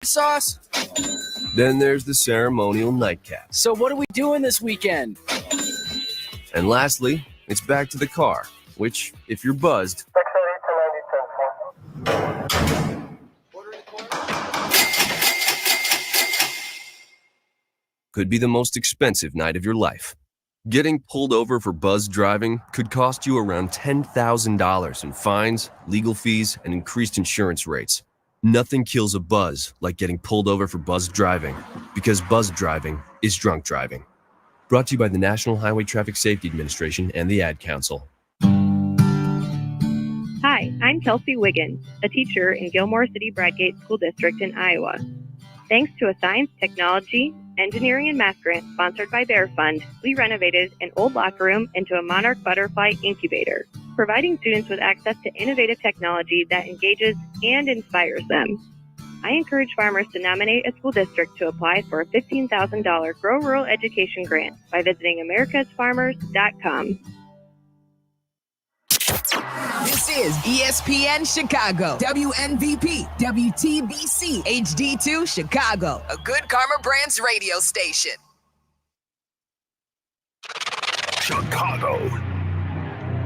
sauce. Then there's the ceremonial nightcap. So what are we doing this weekend? And lastly, it's back to the car, which, if you're buzzed, could be the most expensive night of your life. Getting pulled over for buzzed driving could cost you around $10,000 in fines, legal fees, and increased insurance rates. Nothing kills a buzz like getting pulled over for buzzed driving, because buzzed driving is drunk driving. Brought to you by the National Highway Traffic Safety Administration and the Ad Council. Hi, I'm Kelsey Wiggins, a teacher in Gilmore City Bradgate School District in Iowa. Thanks to a science, technology, engineering, and math grant sponsored by Bear Fund, we renovated an old locker room into a monarch butterfly incubator, providing students with access to innovative technology that engages and inspires them. I encourage farmers to nominate a school district to apply for a $15,000 Grow Rural Education grant by visiting americasfarmers.com. This is ESPN Chicago, WNVP, WTBC, HD2 Chicago, a good Karma Brands radio station. Chicago.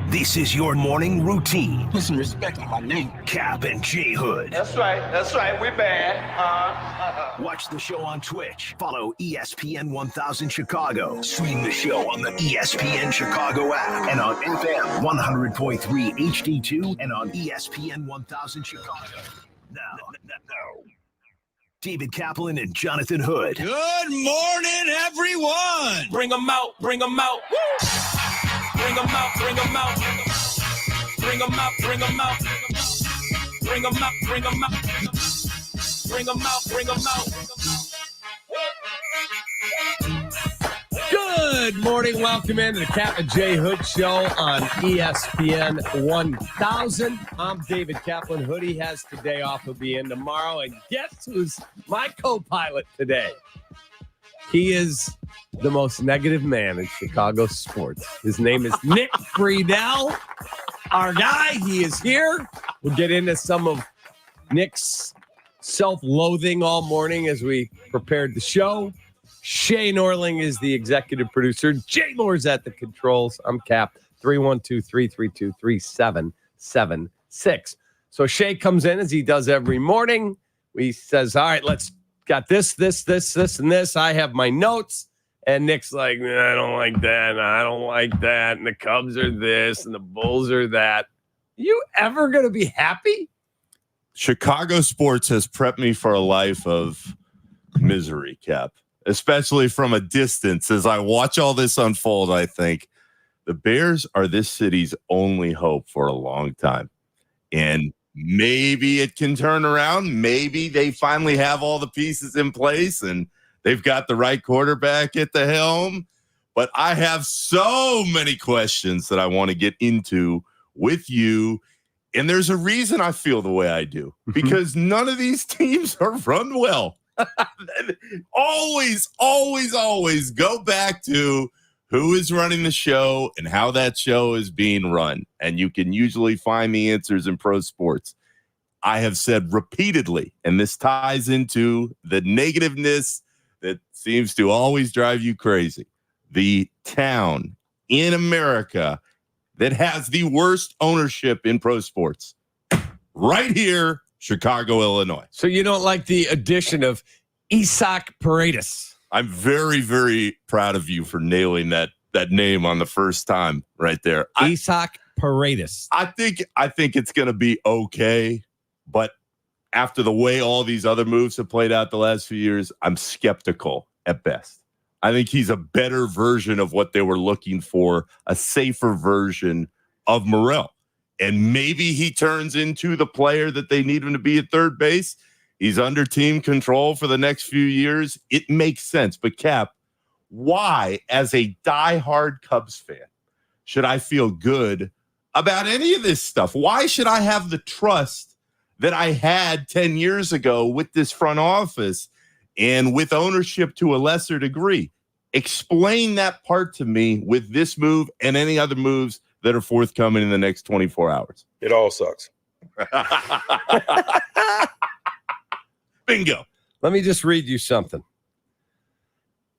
This is your morning routine. Put some respect on my name. Kap and J Hood. That's right, we bad. Watch the show on Twitch. Follow ESPN 1000 Chicago. Stream the show on the ESPN Chicago app and on FM 100.3 HD2 and on ESPN 1000 Chicago. Now, David Kaplan and Jonathan Hood. Good morning, everyone. Bring them out. Woo! Bring them out. Bring them out. Bring them out. Bring them out. Bring them out. Bring them out. Bring them out. Bring them out. Good morning. Welcome into the Kap and J Hood Show on ESPN 1000. I'm David Kaplan. Hoodie has today off. He'll be in tomorrow. And guess who's my co-pilot today? He is the most negative man in Chicago sports. His name is Kap Friedell. Our guy, he is here. We'll get into some of Nick's self-loathing all morning as we prepared the show. Shay Norling is the executive producer. Jay Moore's at the controls. I'm Kap. 312-332-3776. So Shay comes in as he does every morning. He says, all right, let's got this, and this. I have my notes. And Nick's like, I don't like that. I don't like that. And the Cubs are this and the Bulls are that. You ever going to be happy? Chicago sports has prepped me for a life of misery, Kap, especially from a distance. As I watch all this unfold, I think the Bears are this city's only hope for a long time. And maybe it can turn around. Maybe they finally have all the pieces in place and they've got the right quarterback at the helm. But I have so many questions that I want to get into with you. And there's a reason I feel the way I do, because none of these teams are run well. always go back to who is running the show and how that show is being run. And you can usually find the answers in pro sports. I have said repeatedly, and this ties into the negativeness that seems to always drive you crazy. The town in America that has the worst ownership in pro sports. Right here, Chicago, Illinois. So you don't like the addition of Isaac Paredes? I'm very, very proud of you for nailing that name on the first time right there. Isaac Paredes. I think it's going to be okay, but after the way all these other moves have played out the last few years, I'm skeptical at best. I think he's a better version of what they were looking for, a safer version of Morrell. And maybe he turns into the player that they need him to be at third base. He's under team control for the next few years. It makes sense. But Kap, why, as a diehard Cubs fan, should I feel good about any of this stuff? Why should I have the trust that I had 10 years ago with this front office and with ownership to a lesser degree? Explain that part to me with this move and any other moves that are forthcoming in the next 24 hours. It all sucks. Bingo. Let me just read you something.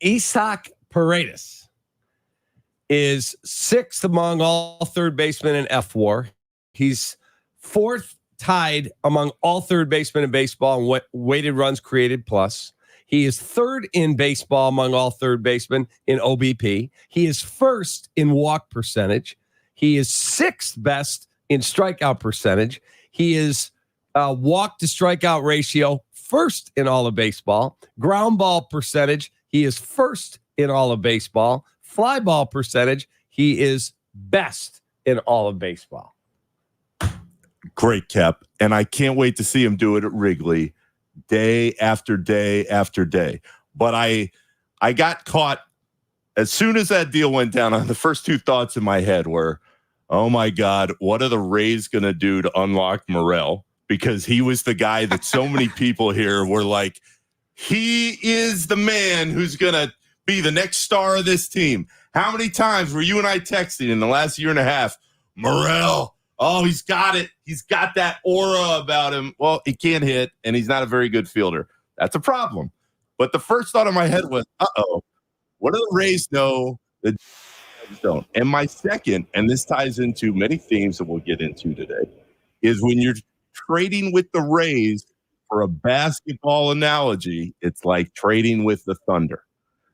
Isaac Paredes is 6th among all third basemen in F-WAR. He's 4th tied among all third basemen in baseball in weighted runs created plus. He is 3rd in baseball among all third basemen in OBP. He is 1st in walk percentage. He is 6th best in strikeout percentage. He is walk to strikeout ratio 1st in all of baseball. Ground ball percentage, he is 1st in all of baseball. Fly ball percentage, he is best in all of baseball. Great, Kap. And I can't wait to see him do it at Wrigley day after day after day. But I got caught as soon as that deal went down. On the first two thoughts in my head were, oh my God, what are the Rays going to do to unlock Morel? Because he was the guy that so many people here were like, he is the man who's going to be the next star of this team. How many times were you and I texting in the last year and a half? Morel, oh, he's got it. He's got that aura about him. Well, he can't hit, and he's not a very good fielder. That's a problem. But the first thought in my head was, what do the Rays know that don't? And my second, and this ties into many themes that we'll get into today, is when you're trading with the Rays, for a basketball analogy, it's like trading with the Thunder.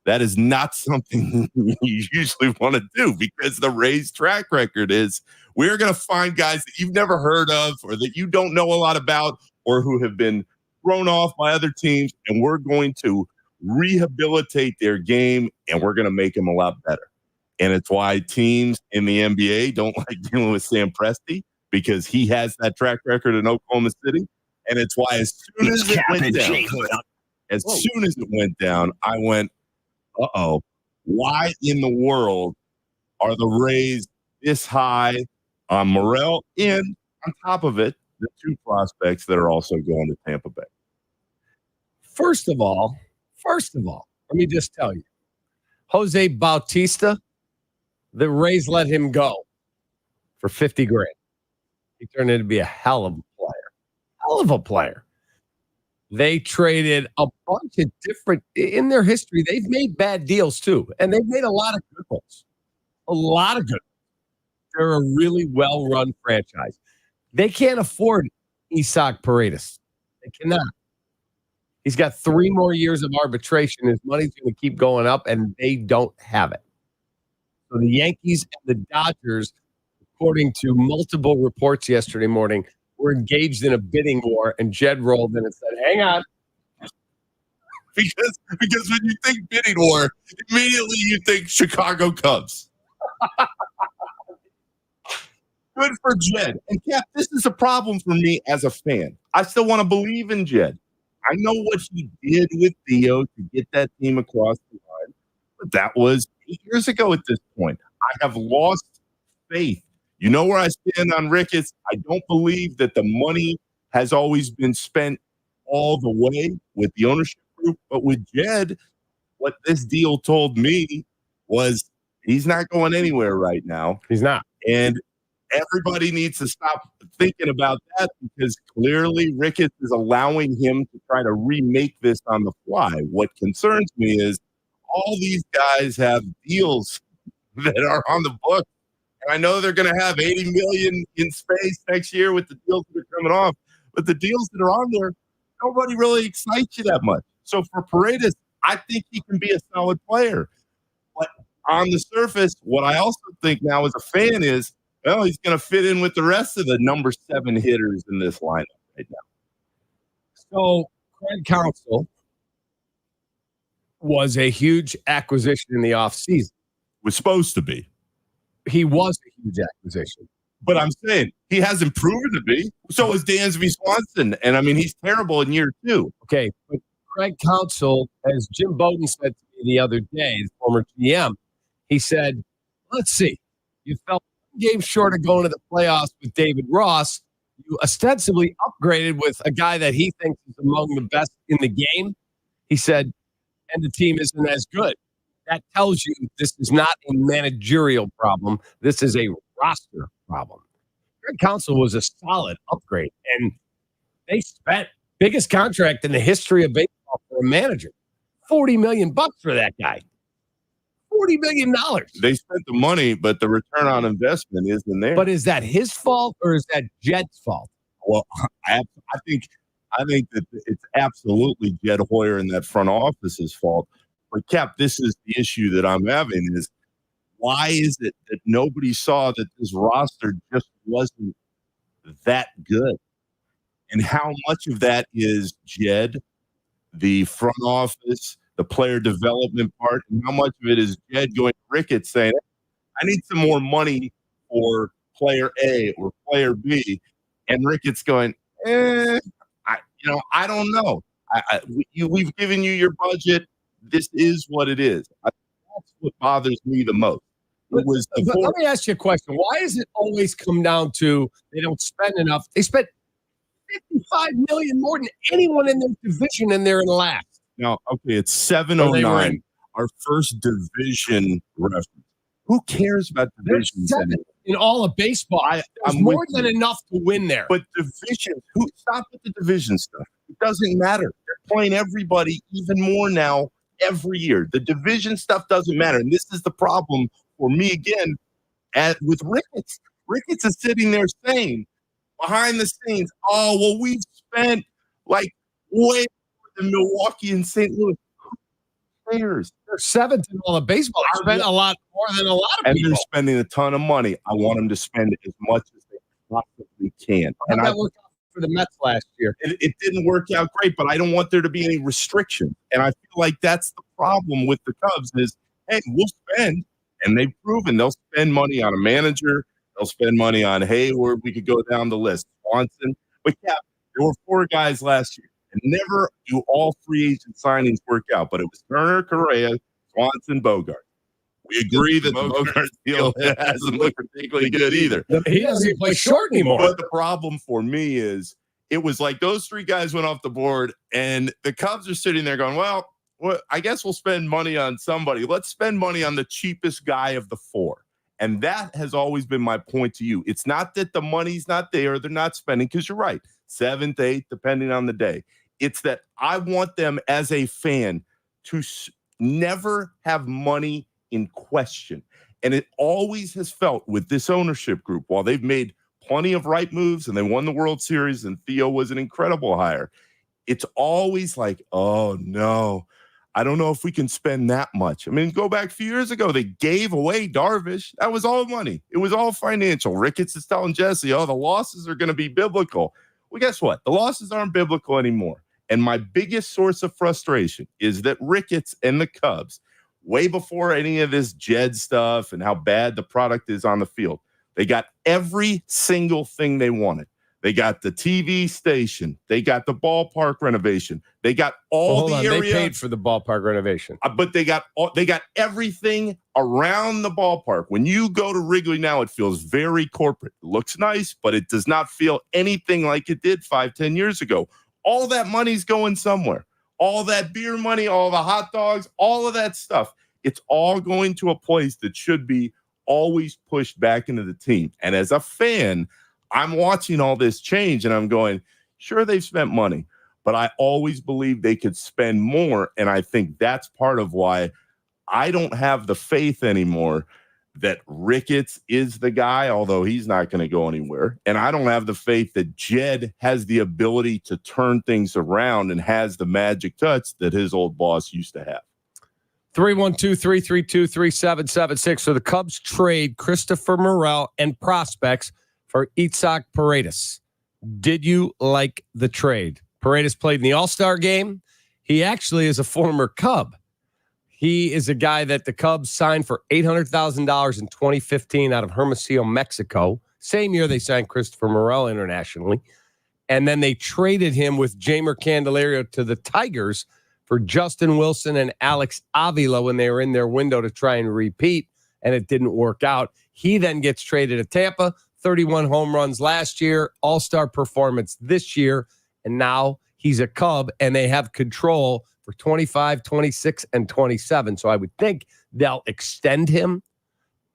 That is not something you usually want to do, because the Rays' track record is we're going to find guys that you've never heard of or that you don't know a lot about or who have been thrown off by other teams, and we're going to rehabilitate their game, and we're going to make them a lot better. And it's why teams in the NBA don't like dealing with Sam Presti, because he has that track record in Oklahoma City. And it's why as soon as it went down, I went, why in the world are the Rays this high on Morel? And on top of it, the two prospects that are also going to Tampa Bay. First of all, let me just tell you, Jose Bautista, the Rays let him go for $50,000. He turned out to be a hell of a player. They traded a bunch of different, in their history, they've made bad deals too. And they've made a lot of good ones. They're a really well-run franchise. They can't afford Isaac Paredes. They cannot. He's got 3 more years of arbitration. His money's going to keep going up, and they don't have it. So the Yankees and the Dodgers, according to multiple reports yesterday morning, were engaged in a bidding war, and Jed rolled in and said, hang on. Because when you think bidding war, immediately you think Chicago Cubs. Good for Jed. And Kap, this is a problem for me as a fan. I still want to believe in Jed. I know what he did with Theo to get that team across the line, but that was 8 years ago at this point. I have lost faith. You know where I stand on Ricketts? I don't believe that the money has always been spent all the way with the ownership group. But with Jed, what this deal told me was he's not going anywhere right now. He's not. And everybody needs to stop thinking about that, because clearly Ricketts is allowing him to try to remake this on the fly. What concerns me is all these guys have deals that are on the book. And I know they're going to have $80 million in space next year with the deals that are coming off, but the deals that are on there, nobody really excites you that much. So for Paredes, I think he can be a solid player. But on the surface, what I also think now as a fan is, well, he's going to fit in with the rest of the number 7 hitters in this lineup right now. So Craig Counsell was a huge acquisition in the offseason. Was supposed to be. He was a huge acquisition. But I'm saying he hasn't proven to be. So is Dansby Swanson. And I mean, he's terrible in year 2. Okay. But Craig Counsell, as Jim Bowden said to me the other day, the former GM, he said, let's see, you fell 1 game short of going to the playoffs with David Ross. You ostensibly upgraded with a guy that he thinks is among the best in the game. He said, and the team isn't as good. That tells you this is not a managerial problem. This is a roster problem. Craig Counsell was a solid upgrade, and they spent biggest contract in the history of baseball a manager. $40 million for that guy. $40 million. They spent the money, but the return on investment isn't there. But is that his fault or is that Jed's fault? Well, I think that it's absolutely Jed Hoyer and that front office's fault. But Cap, this is the issue that I'm having is why is it that nobody saw that this roster just wasn't that good? And how much of that is Jed, the front office, the player development part, and how much of it is Jed going to Ricketts saying, I need some more money for player A or player B, and Ricketts going, I don't know. We've given you your budget. This is what it is. That's what bothers me the most. But let me ask you a question. Why does it always come down to they don't spend enough? They spent $55 million more than anyone in their division, and they're in last. No, okay, it's 709, our first division reference. Who cares about divisions? In all of baseball, there's more than enough to win there. But divisions, stop with the division stuff. It doesn't matter. They're playing everybody even more now every year. The division stuff doesn't matter. And this is the problem for me again with Ricketts. Ricketts is sitting there saying behind the scenes, oh, well, we've spent like way more than Milwaukee and St. Louis. Who cares? They're seventh in all of baseball. They spent a lot more than a lot of people. And they're spending a ton of money. I want them to spend as much as they possibly can. And that worked out for the Mets last year. It didn't work out great, but I don't want there to be any restriction. And I feel like that's the problem with the Cubs is, hey, we'll spend. And they've proven they'll spend money on a manager. They'll spend money on Hayward. We could go down the list. Swanson. But yeah, there were 4 guys last year. And never do all free agent signings work out. But it was Turner, Correa, Swanson, Bogart. We agree that the Bogart deal hasn't looked particularly good either. He doesn't even play short anymore. But the problem for me is it was like those 3 guys went off the board, and the Cubs are sitting there going, well, I guess we'll spend money on somebody. Let's spend money on the cheapest guy of the 4. And that has always been my point to you. It's not that the money's not there, they're not spending, because you're right, 7th, 8th, depending on the day. It's that I want them as a fan to never have money in question. And it always has felt with this ownership group, while they've made plenty of right moves and they won the World Series and Theo was an incredible hire, it's always like, oh, no, I don't know if we can spend that much. I mean, go back a few years ago, they gave away Darvish. That was all money. It was all financial. Ricketts is telling Jesse, oh, the losses are going to be biblical. Well, guess what? The losses aren't biblical anymore. And my biggest source of frustration is that Ricketts and the Cubs, way before any of this Jed stuff and how bad the product is on the field, they got every single thing they wanted. They got the TV station. They got the ballpark renovation. They got all area. They paid for the ballpark renovation. But they got everything around the ballpark. When you go to Wrigley now, it feels very corporate. It looks nice, but it does not feel anything like it did 5-10 years ago. All that money's going somewhere. All that beer money, all the hot dogs, all of that stuff. It's all going to a place that should be always pushed back into the team. And as a fan, I'm watching all this change and I'm going, sure, they've spent money, but I always believe they could spend more. And I think that's part of why I don't have the faith anymore that Ricketts is the guy, although he's not going to go anywhere. And I don't have the faith that Jed has the ability to turn things around and has the magic touch that his old boss used to have. 312-332-3776. So the Cubs trade Christopher Morel and prospects for Itzhak Paredes. Did you like the trade? Paredes played in the All-Star game. He actually is a former Cub. He is a guy that the Cubs signed for $800,000 in 2015 out of Hermosillo, Mexico. Same year they signed Christopher Morel internationally. And then they traded him with Jamer Candelario to the Tigers for Justin Wilson and Alex Avila when they were in their window to try and repeat, and it didn't work out. He then gets traded to Tampa, 31 home runs last year, all-star performance this year, and now he's a Cub, and they have control for 25, 26, and 27. So I would think they'll extend him.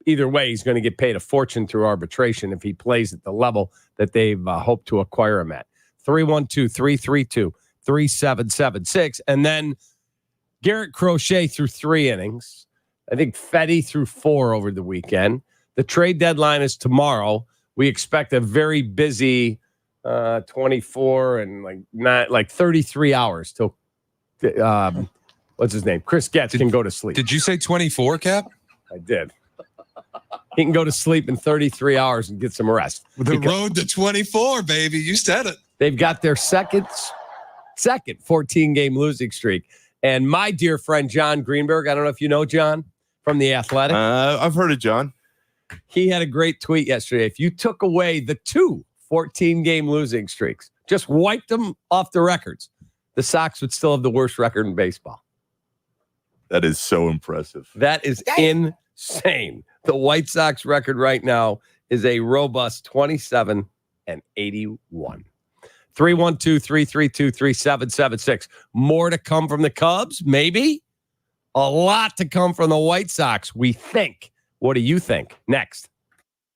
Either way, he's going to get paid a fortune through arbitration if he plays at the level that they've hoped to acquire him at. 312-332 888-866-3776. And then Garrett Crochet threw 3 innings. I think Fetty threw 4 over the weekend. The trade deadline is tomorrow. We expect a very busy 24 and like 33 hours till what's his name? Chris Getz can go to sleep. Did you say 24, Cap? I did. He can go to sleep in 33 hours and get some rest. The road to 24, baby. You said it. They've got their second 14-game losing streak. And my dear friend, John Greenberg, I don't know if you know John from The Athletic. I've heard of John. He had a great tweet yesterday. If you took away the 2 14-game losing streaks, just wiped them off the records, the Sox would still have the worst record in baseball. That is so impressive. That is insane. The White Sox record right now is a robust 27-81. 312-332-3776. More to come from the Cubs, maybe. A lot to come from the White Sox, we think. What do you think? Next.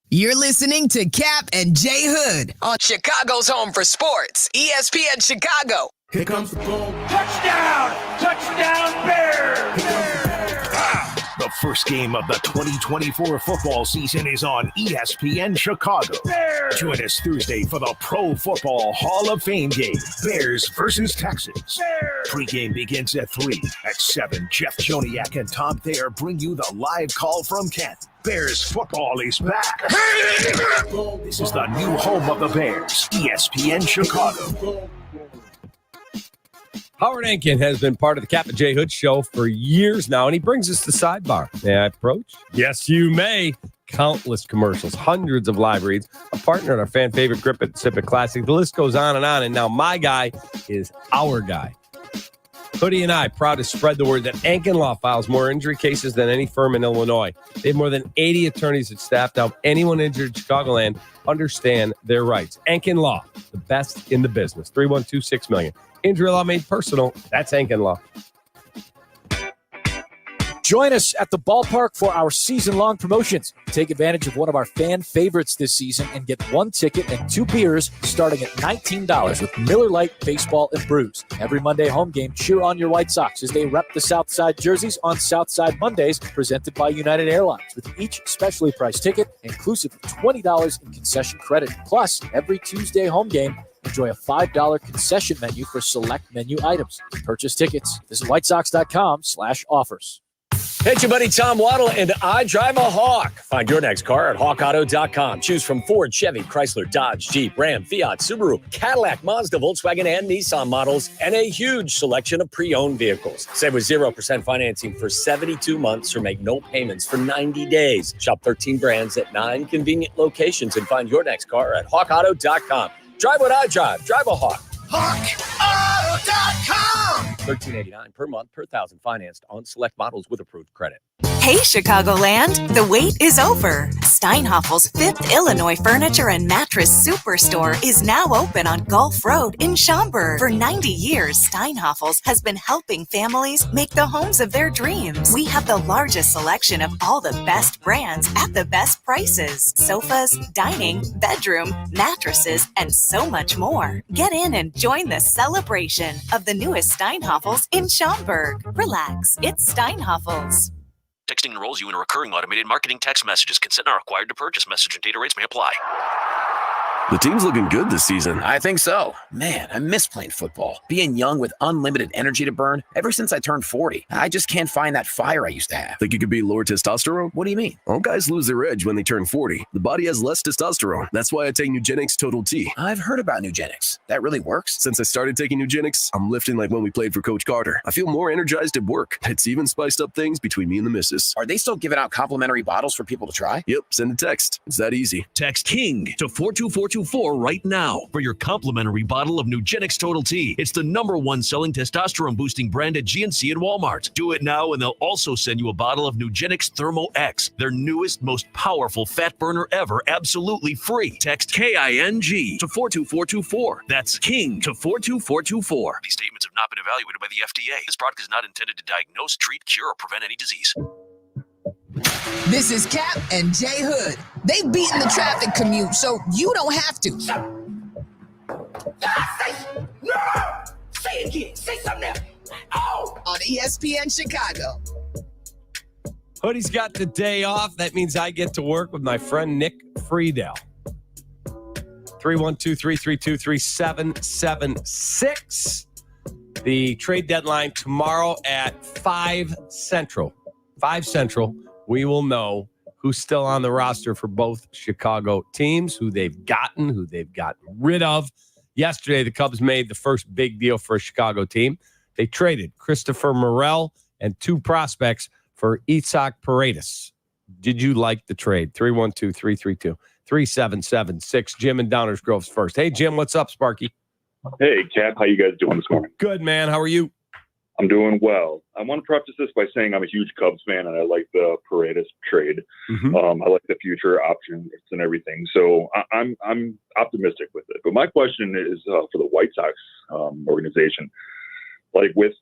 You're listening to Kap and Jay Hood on Chicago's home for sports, ESPN Chicago. Here comes the ball. Touchdown! Touchdown, Bears! The first game of the 2024 football season is on ESPN Chicago. Bears! Join us Thursday for the Pro Football Hall of Fame game. Bears versus Texans. Bears! Pre-game begins at 3. At 7, Jeff Joniak and Tom Thayer bring you the live call from Kent. Bears football is back. This is the new home of the Bears, ESPN Chicago. Howard Enkin has been part of the Kap and Jay Hood show for years now, and he brings us the sidebar. May I approach? Yes, you may. Countless commercials, hundreds of live reads, a partner in our fan favorite Grip It, Sip It Classic. The list goes on, and now my guy is our guy. Hoodie and I proud to spread the word that Enkin Law files more injury cases than any firm in Illinois. They have more than 80 attorneys that staff to help anyone injured in Chicagoland understand their rights. Enkin Law, the best in the business. 312-6million. Injury law made personal. That's Enkin Law. Join us at the ballpark for our season-long promotions. Take advantage of one of our fan favorites this season and get 1 ticket and 2 beers starting at $19 with Miller Lite Baseball and Brews. Every Monday home game, cheer on your White Sox as they rep the Southside jerseys on Southside Mondays, presented by United Airlines, with each specially priced ticket inclusive of $20 in concession credit. Plus, every Tuesday home game, enjoy a $5 concession menu for select menu items. Purchase tickets. Visit whitessox.com/offers. Hey, it's your buddy Tom Waddle, and I drive a Hawk. Find your next car at hawkauto.com. Choose from Ford, Chevy, Chrysler, Dodge, Jeep, Ram, Fiat, Subaru, Cadillac, Mazda, Volkswagen, and Nissan models, and a huge selection of pre-owned vehicles. Save with 0% financing for 72 months or make no payments for 90 days. Shop 13 brands at 9 convenient locations and find your next car at hawkauto.com. Drive what I drive. Drive a Hawk. HawkAuto.com. $13.89 per month per thousand financed on select models with approved credit. Hey, Chicagoland, the wait is over. Steinhaffel's 5th Illinois Furniture and Mattress Superstore is now open on Gulf Road in Schaumburg. For 90 years, Steinhaffel's has been helping families make the homes of their dreams. We have the largest selection of all the best brands at the best prices. Sofas, dining, bedroom, mattresses, and so much more. Get in and join the celebration of the newest Steinhaffel's in Schaumburg. Relax, it's Steinhaffel's. Texting enrolls you in a recurring automated marketing text messages. Consent are required to purchase. Message and data rates may apply. The team's looking good this season. I think so. Man, I miss playing football. Being young with unlimited energy to burn. Ever since I turned 40, I just can't find that fire I used to have. Think it could be lower testosterone? What do you mean? All guys lose their edge when they turn 40. The body has less testosterone. That's why I take Nugenix Total T. I've heard about Nugenix. That really works? Since I started taking Nugenix, I'm lifting like when we played for Coach Carter. I feel more energized at work. It's even spiced up things between me and the missus. Are they still giving out complimentary bottles for people to try? Yep, send a text. It's that easy. Text KING to 42424 right now for your complimentary bottle of Nugenix Total T. It's the #1 selling testosterone-boosting brand at GNC and Walmart. Do it now, and they'll also send you a bottle of Nugenix Thermo X, their newest, most powerful fat burner ever, absolutely free. Text KING to 42424. That's KING to 42424. These statements have not been evaluated by the FDA. This product is not intended to diagnose, treat, cure, or prevent any disease. This is Kap and Jay Hood. They've beaten the traffic commute, so you don't have to. Say it again. Say something else. Oh! On ESPN Chicago. Hoodie's got the day off. That means I get to work with my friend Nick Friedell. 312-332-3776. The trade deadline tomorrow at 5 Central. 5 Central. We will know who's still on the roster for both Chicago teams, who they've gotten rid of. Yesterday, the Cubs made the first big deal for a Chicago team. They traded Christopher Morel and 2 prospects for Isaac Paredes. Did you like the trade? 312-332-3776. Jim in Downers Grove's first. Hey, Jim, what's up, Sparky? Hey, Cap. How you guys doing this morning? Good, man. How are you? I'm doing well. I want to preface this by saying I'm a huge Cubs fan, and I like the Paredes trade. Mm-hmm. I like the future options and everything. So I'm optimistic with it. But my question is for the White Sox organization. Like with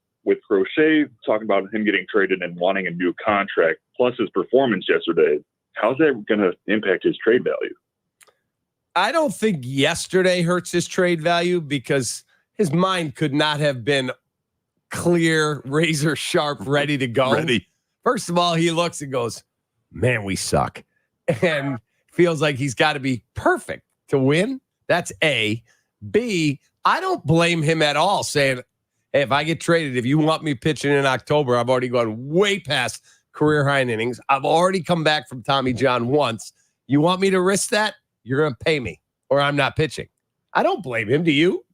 Crochet talking about him getting traded and wanting a new contract, plus his performance yesterday, how's that going to impact his trade value? I don't think yesterday hurts his trade value because his mind could not have been clear, razor sharp, ready to go. Ready. First of all, he looks and goes, man, we suck. And feels like he's got to be perfect to win. That's A. B, I don't blame him at all saying, hey, if I get traded, if you want me pitching in October, I've already gone way past career high in innings. I've already come back from Tommy John once. You want me to risk that? You're going to pay me or I'm not pitching. I don't blame him. Do you?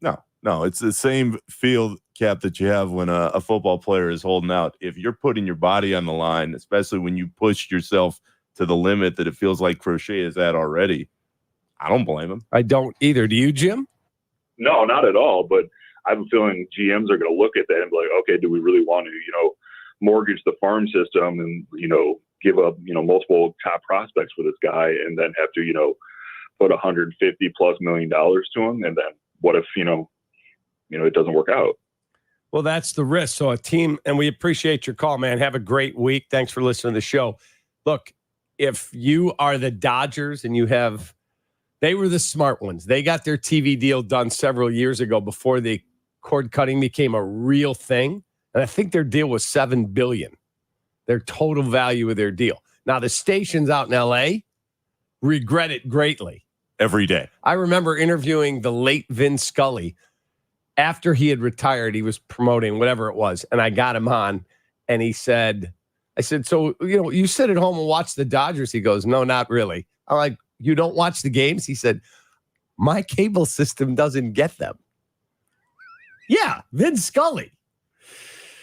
No, it's the same field, Cap, that you have when a football player is holding out. If you're putting your body on the line, especially when you push yourself to the limit that it feels like Crochet is at already, I don't blame him. I don't either. Do you, Jim? No, not at all. But I have a feeling GMs are going to look at that and be like, okay, do we really want to, mortgage the farm system and, give up, multiple top prospects for this guy and then have to, put $150+ million to him? And then what if, it doesn't work out? Well, that's the risk. So a team, and we appreciate your call, man. Have a great week. Thanks for listening to the show. Look, if you are the Dodgers and they were the smart ones. They got their TV deal done several years ago before the cord cutting became a real thing. And I think their deal was $7 billion, their total value of their deal. Now, the stations out in L.A. regret it greatly. Every day. I remember interviewing the late Vin Scully after he had retired. He was promoting whatever it was. And I got him on and I said, so, you sit at home and watch the Dodgers. He goes, no, not really. I'm like, you don't watch the games? He said, my cable system doesn't get them. Yeah, Vin Scully.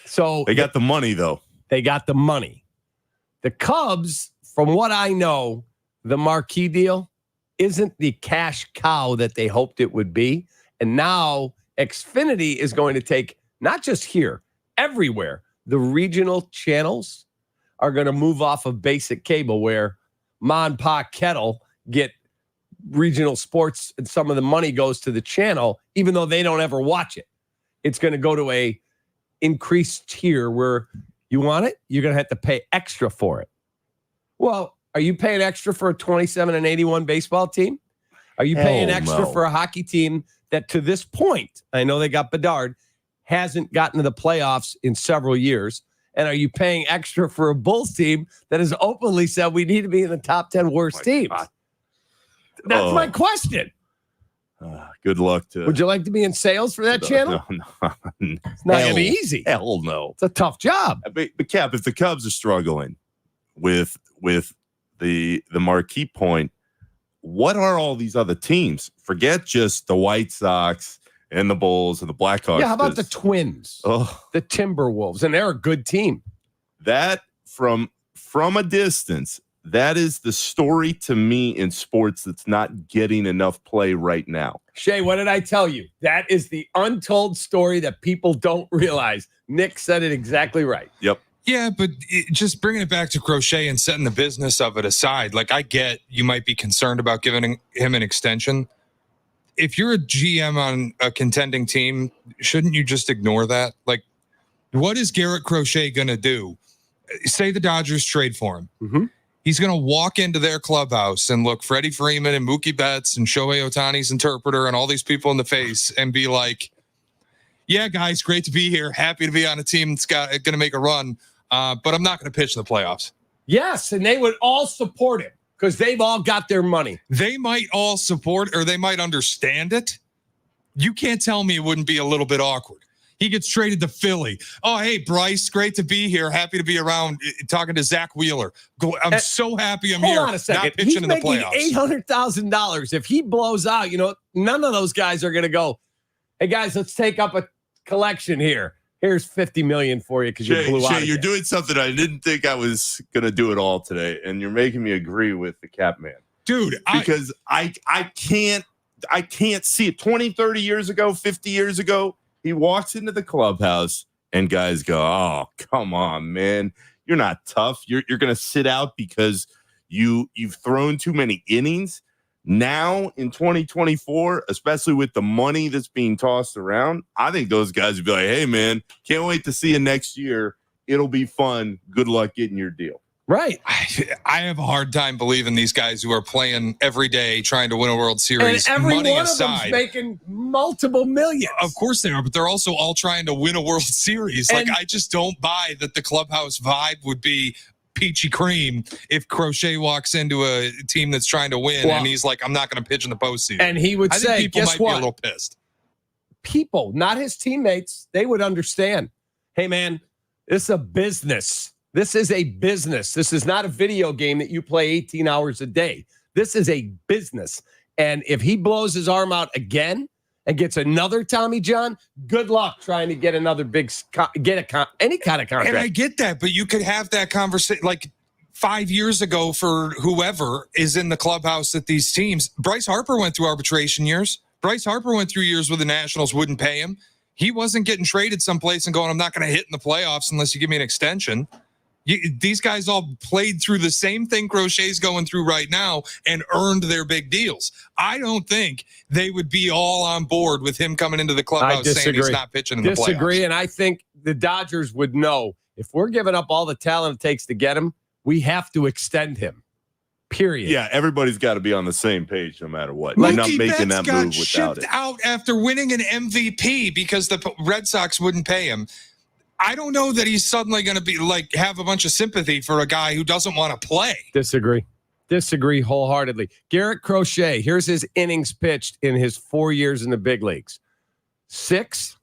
So they got the money, though. They got the money. The Cubs, from what I know, the marquee deal isn't the cash cow that they hoped it would be. And now Xfinity is going to take, not just here, everywhere, the regional channels are going to move off of basic cable where Ma and Pa Kettle get regional sports and some of the money goes to the channel, even though they don't ever watch it. It's going to go to a increased tier where you want it, you're going to have to pay extra for it. Well, are you paying extra for a 27 and 81 baseball team? Are you paying extra for a hockey team that to this point, I know they got Bedard, hasn't gotten to the playoffs in several years? And are you paying extra for a Bulls team that has openly said we need to be in the top 10 worst teams? God. That's my question. Good luck to. Would you like to be in sales for that channel? No. It's not going to be easy. Hell no. It's a tough job. But Cap, if the Cubs are struggling with the marquee point, what are all these other teams? Forget just the White Sox and the Bulls and the Blackhawks. Yeah, how about the Twins? The Timberwolves, and they're a good team. That from a distance, that is the story to me in sports that's not getting enough play right now. Shay, what did I tell you? That is the untold story that people don't realize. Nick said it exactly right. Yep. Yeah, but just bringing it back to Crochet and setting the business of it aside, like I get you might be concerned about giving him an extension. If you're a GM on a contending team, shouldn't you just ignore that? Like, what is Garrett Crochet going to do? Say the Dodgers trade for him. Mm-hmm. He's going to walk into their clubhouse and look Freddie Freeman and Mookie Betts and Shohei Ohtani's interpreter and all these people in the face and be like, yeah, guys, great to be here. Happy to be on a team that's going to make a run, but I'm not going to pitch in the playoffs. Yes, and they would all support him because they've all got their money. They might all support, or they might understand it. You can't tell me it wouldn't be a little bit awkward. He gets traded to Philly. Oh, hey, Bryce, great to be here. Happy to be around talking to Zach Wheeler. I'm so happy I'm here. Hold on a second. Not pitching He's in the making playoffs. $800,000. If he blows out, none of those guys are going to go, hey, guys, let's take up a collection here. Here's $50 million for you because you blew out. You're doing something I didn't think I was going to do at all today, and you're making me agree with the Cap man. Dude, because I can't see it. 20, 30 years ago, 50 years ago, he walks into the clubhouse and guys go, oh, come on, man. You're not tough. You're going to sit out because you've thrown too many innings. Now in 2024, especially with the money that's being tossed around, I think those guys would be like, hey, man, can't wait to see you next year. It'll be fun. Good luck getting your deal. Right. I have a hard time believing these guys who are playing every day trying to win a World Series. And every money one aside, of them's making multiple millions. Of course they are, but they're also all trying to win a World Series. And I just don't buy that the clubhouse vibe would be peachy cream if Crochet walks into a team that's trying to win and he's like, I'm not going to pitch in the postseason. And he would say, people guess might what? be a little pissed. People, not his teammates, they would understand. Hey, man, this is a business. This is a business. This is not a video game that you play 18 hours a day. This is a business. And if he blows his arm out again and gets another Tommy John, good luck trying to get another any kind of contract. And I get that, but you could have that conversation like 5 years ago for whoever is in the clubhouse at these teams. Bryce Harper went through arbitration years. Bryce Harper went through years where the Nationals wouldn't pay him. He wasn't getting traded someplace and going, I'm not going to hit in the playoffs unless you give me an extension. These guys all played through the same thing Crochet's going through right now and earned their big deals. I don't think they would be all on board with him coming into the clubhouse saying he's not pitching in the playoffs. Disagree, and I think the Dodgers would know if we're giving up all the talent it takes to get him, we have to extend him. Period. Yeah, everybody's got to be on the same page no matter what. You're not making that move without it. Out after winning an MVP because the Red Sox wouldn't pay him. I don't know that he's suddenly going to be have a bunch of sympathy for a guy who doesn't want to play. Disagree wholeheartedly. Garrett Crochet, here's his innings pitched in his 4 years in the big leagues. 6,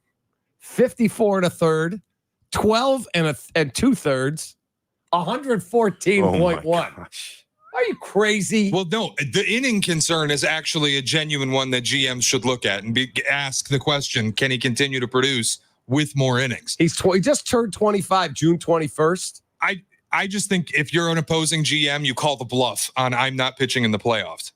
54 and a third, 12 and 2/3, 114.1. Are you crazy? Well, no, the inning concern is actually a genuine one that GMs should look at and ask the question, can he continue to produce with more innings? He just turned 25, June 21st. I just think if you're an opposing GM, you call the bluff on I'm not pitching in the playoffs.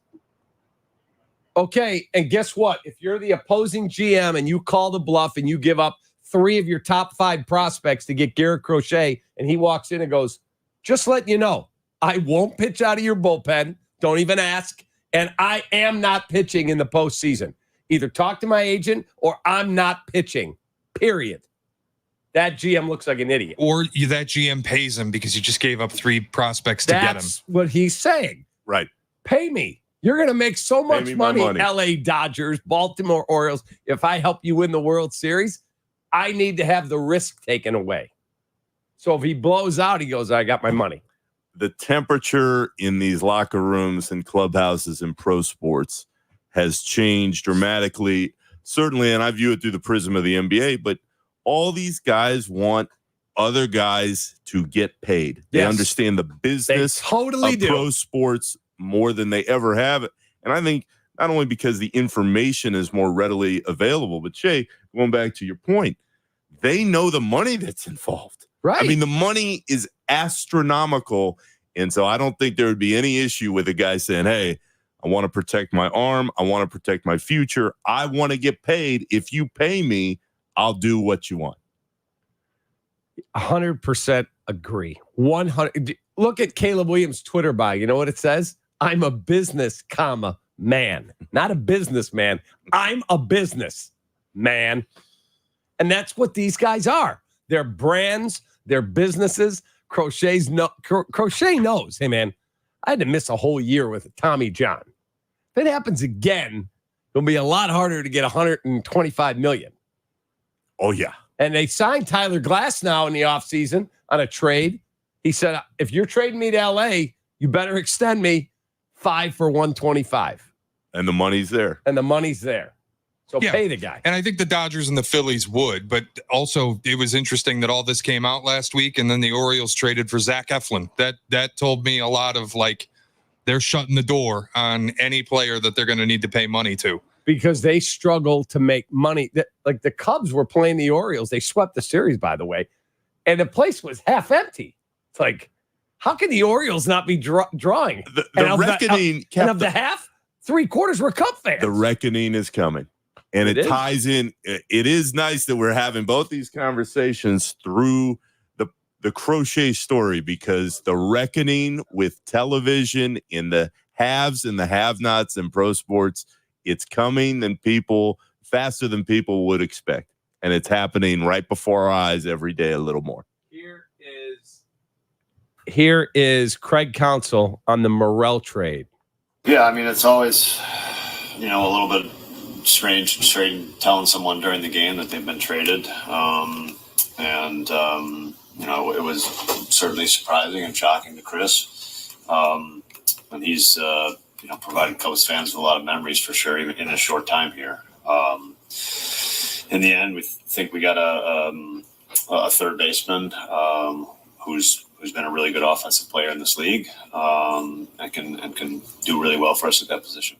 Okay, and guess what? If you're the opposing GM and you call the bluff and you give up 3 of your top 5 prospects to get Garrett Crochet, and he walks in and goes, just letting you know, I won't pitch out of your bullpen. Don't even ask. And I am not pitching in the postseason. Either talk to my agent or I'm not pitching. Period. That GM looks like an idiot. Or that GM pays him because you just gave up 3 prospects to get him. That's what he's saying. Right. Pay me. You're going to make so much money, LA Dodgers, Baltimore Orioles. If I help you win the World Series, I need to have the risk taken away. So if he blows out, he goes, I got my money. The temperature in these locker rooms and clubhouses in pro sports has changed dramatically. Certainly, and I view it through the prism of the NBA, but all these guys want other guys to get paid. They understand the business of pro sports more than they ever have. And I think not only because the information is more readily available, but Shay, going back to your point, they know the money that's involved. Right. I mean, the money is astronomical. And so I don't think there would be any issue with a guy saying, hey, I want to protect my arm. I want to protect my future. I want to get paid. If you pay me, I'll do what you want. 100% agree. 100. Look at Caleb Williams' Twitter bio. You know what it says? I'm a business, man. Not a businessman. I'm a business man. And that's what these guys are. They're brands. They're businesses. Crochet knows, hey, man, I had to miss a whole year with Tommy John. If it happens again, it'll be a lot harder to get $125 million. Oh, yeah. And they signed Tyler Glass now in the offseason on a trade. He said, if you're trading me to L.A., you better extend me 5 for $125. And the money's there. So pay the guy. And I think the Dodgers and the Phillies would, but also it was interesting that all this came out last week, and then the Orioles traded for Zach Eflin. That told me a lot of, like, they're shutting the door on any player that they're going to need to pay money to. Because they struggle to make money. Like the Cubs were playing the Orioles. They swept the series, by the way. And the place was half empty. It's like, how can the Orioles not be drawing? The reckoning. And of the half, 3/4 were Cub fans. The reckoning is coming. And it ties in. It is nice that we're having both these conversations through the Crochet story, because the reckoning with television in the haves and the have-nots in pro sports, it's coming faster than people would expect. And it's happening right before our eyes every day a little more. Here is Craig Counsell on the Morrell trade. Yeah, I mean, it's always, a little bit strange telling someone during the game that they've been traded. It was certainly surprising and shocking to Chris. And he's, provided Cubs fans with a lot of memories for sure, even in a short time here. In the end, we think we got a third baseman who's been a really good offensive player in this league and can do really well for us at that position.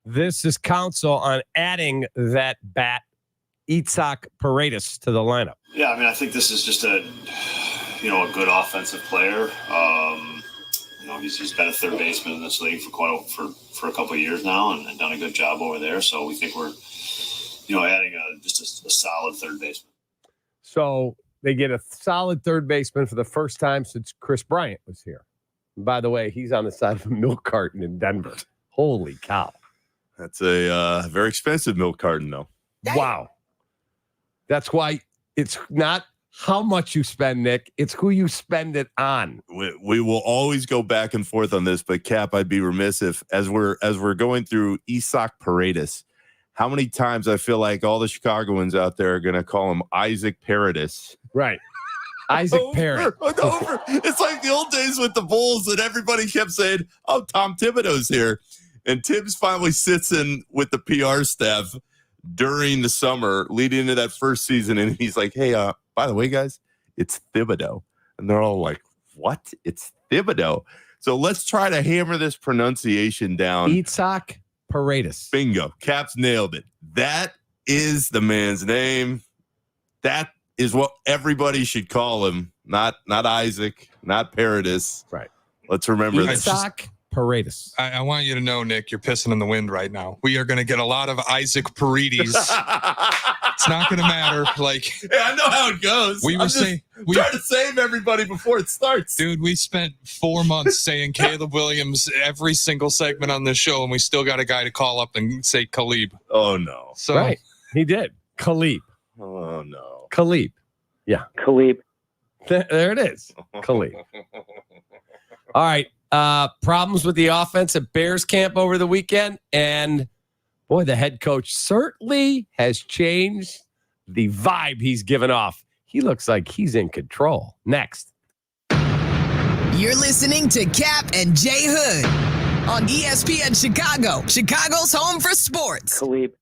This is Counsell on adding that bat, Itzhak Paredes, to the lineup. Yeah, I mean, I think this is just a good offensive player. He's been a third baseman in this league for a couple of years now and done a good job over there. So we think we're, adding just a solid third baseman. So they get a solid third baseman for the first time since Chris Bryant was here. And by the way, he's on the side of a milk carton in Denver. Holy cow. That's a very expensive milk carton, though. Wow. That's why it's not how much you spend, Nick. It's who you spend it on. We will always go back and forth on this, but Cap, I'd be remiss if, as we're going through Itzhak Paredes, how many times I feel like all the Chicagoans out there are going to call him Isaac Paredes. Right. Isaac Parrott. Over. It's like the old days with the Bulls and everybody kept saying, oh, Tom Thibodeau's here. And Tibbs finally sits in with the PR staff during the summer leading into that first season. And he's like, hey, by the way, guys, it's Thibodeau. And they're all like, what? It's Thibodeau. So let's try to hammer this pronunciation down. Itzhak Paredes. Bingo. Caps nailed it. That is the man's name. That is what everybody should call him. Not Isaac, not Paredes. Right. Let's remember this. Itzhak Paredes. I want you to know, Nick, you're pissing in the wind right now. We are going to get a lot of Isaac Paredes. It's not going to matter. Yeah, I know how it goes. We trying to save everybody before it starts. Dude, we spent 4 months saying Caleb Williams every single segment on this show, and we still got a guy to call up and say Khalib. Oh, no. So, right. He did. Khalib. Oh, no. Khalib. Yeah. Khalib. There it is. Khalib. All right. Problems with the offense at Bears camp over the weekend. And, boy, the head coach certainly has changed the vibe he's given off. He looks like he's in control. Next. You're listening to Kap and Jay Hood on ESPN Chicago, Chicago's home for sports. Khalib.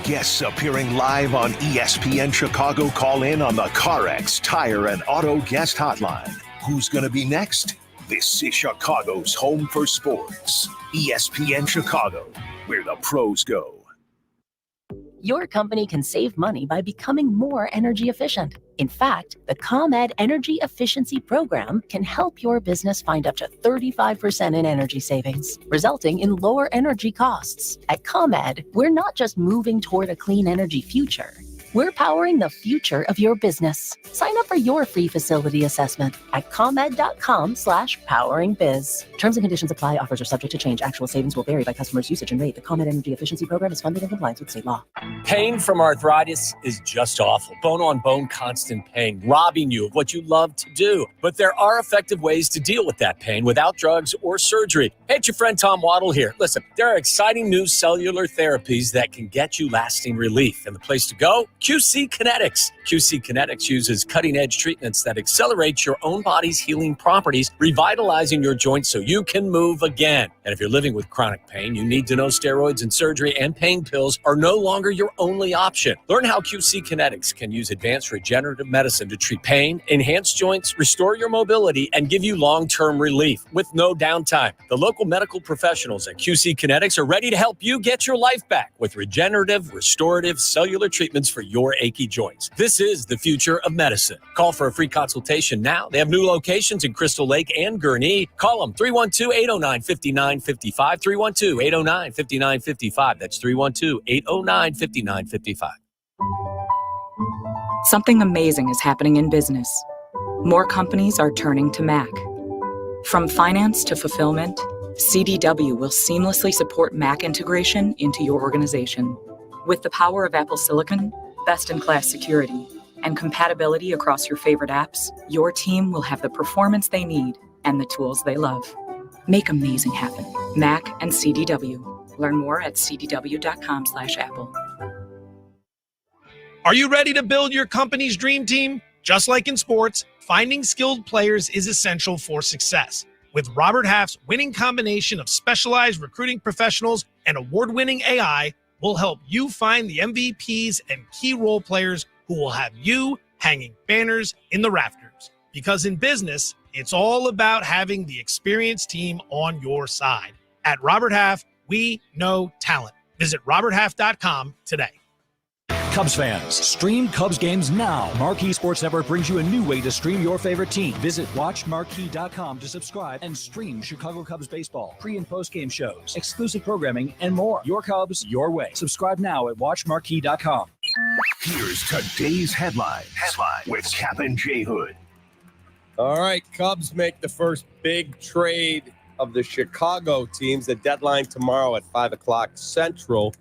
Guests appearing live on ESPN Chicago call in on the CarX Tire and Auto Guest Hotline. Who's going to be next? This is Chicago's home for sports. ESPN Chicago, where the pros go. Your company can save money by becoming more energy efficient. In fact, the ComEd Energy Efficiency Program can help your business find up to 35% in energy savings, resulting in lower energy costs. At ComEd, we're not just moving toward a clean energy future. We're powering the future of your business. Sign up for your free facility assessment at ComEd.com/poweringbiz. Terms and conditions apply. Offers are subject to change. Actual savings will vary by customer's usage and rate. The ComEd Energy Efficiency Program is funded in compliance with state law. Pain from arthritis is just awful. Bone-on-bone constant pain, robbing you of what you love to do. But there are effective ways to deal with that pain without drugs or surgery. Hey, it's your friend Tom Waddle here. Listen, there are exciting new cellular therapies that can get you lasting relief. And the place to go? QC Kinetics. QC Kinetics uses cutting-edge treatments that accelerate your own body's healing properties, revitalizing your joints so you can move again. And if you're living with chronic pain, you need to know steroids and surgery and pain pills are no longer your only option. Learn how QC Kinetics can use advanced regenerative medicine to treat pain, enhance joints, restore your mobility, and give you long-term relief with no downtime. The local medical professionals at QC Kinetics are ready to help you get your life back with regenerative, restorative, cellular treatments for your achy joints. This is the future of medicine. Call for a free consultation now. They have new locations in Crystal Lake and Greeny. Call them 312-809-5955, 312-809-5955. That's 312-809-5955. Something amazing is happening in business. More companies are turning to Mac. From finance to fulfillment, CDW will seamlessly support Mac integration into your organization. With the power of Apple Silicon, best-in-class security, and compatibility across your favorite apps, your team will have the performance they need and the tools they love. Make amazing happen. Mac and CDW. Learn more at cdw.com/Apple. Are you ready to build your company's dream team? Just like in sports, finding skilled players is essential for success. With Robert Half's winning combination of specialized recruiting professionals and award-winning AI, we'll help you find the MVPs and key role players who will have you hanging banners in the rafters. Because in business, it's all about having the experienced team on your side. At Robert Half, we know talent. Visit roberthalf.com today. Cubs fans, stream Cubs games now. Marquee Sports Network brings you a new way to stream your favorite team. Visit watchmarquee.com to subscribe and stream Chicago Cubs baseball, pre- and post-game shows, exclusive programming, and more. Your Cubs, your way. Subscribe now at watchmarquee.com. Here's today's headlines with Kap and J Hood. All right, Cubs make the first big trade of the Chicago teams. The deadline tomorrow at 5 o'clock Central.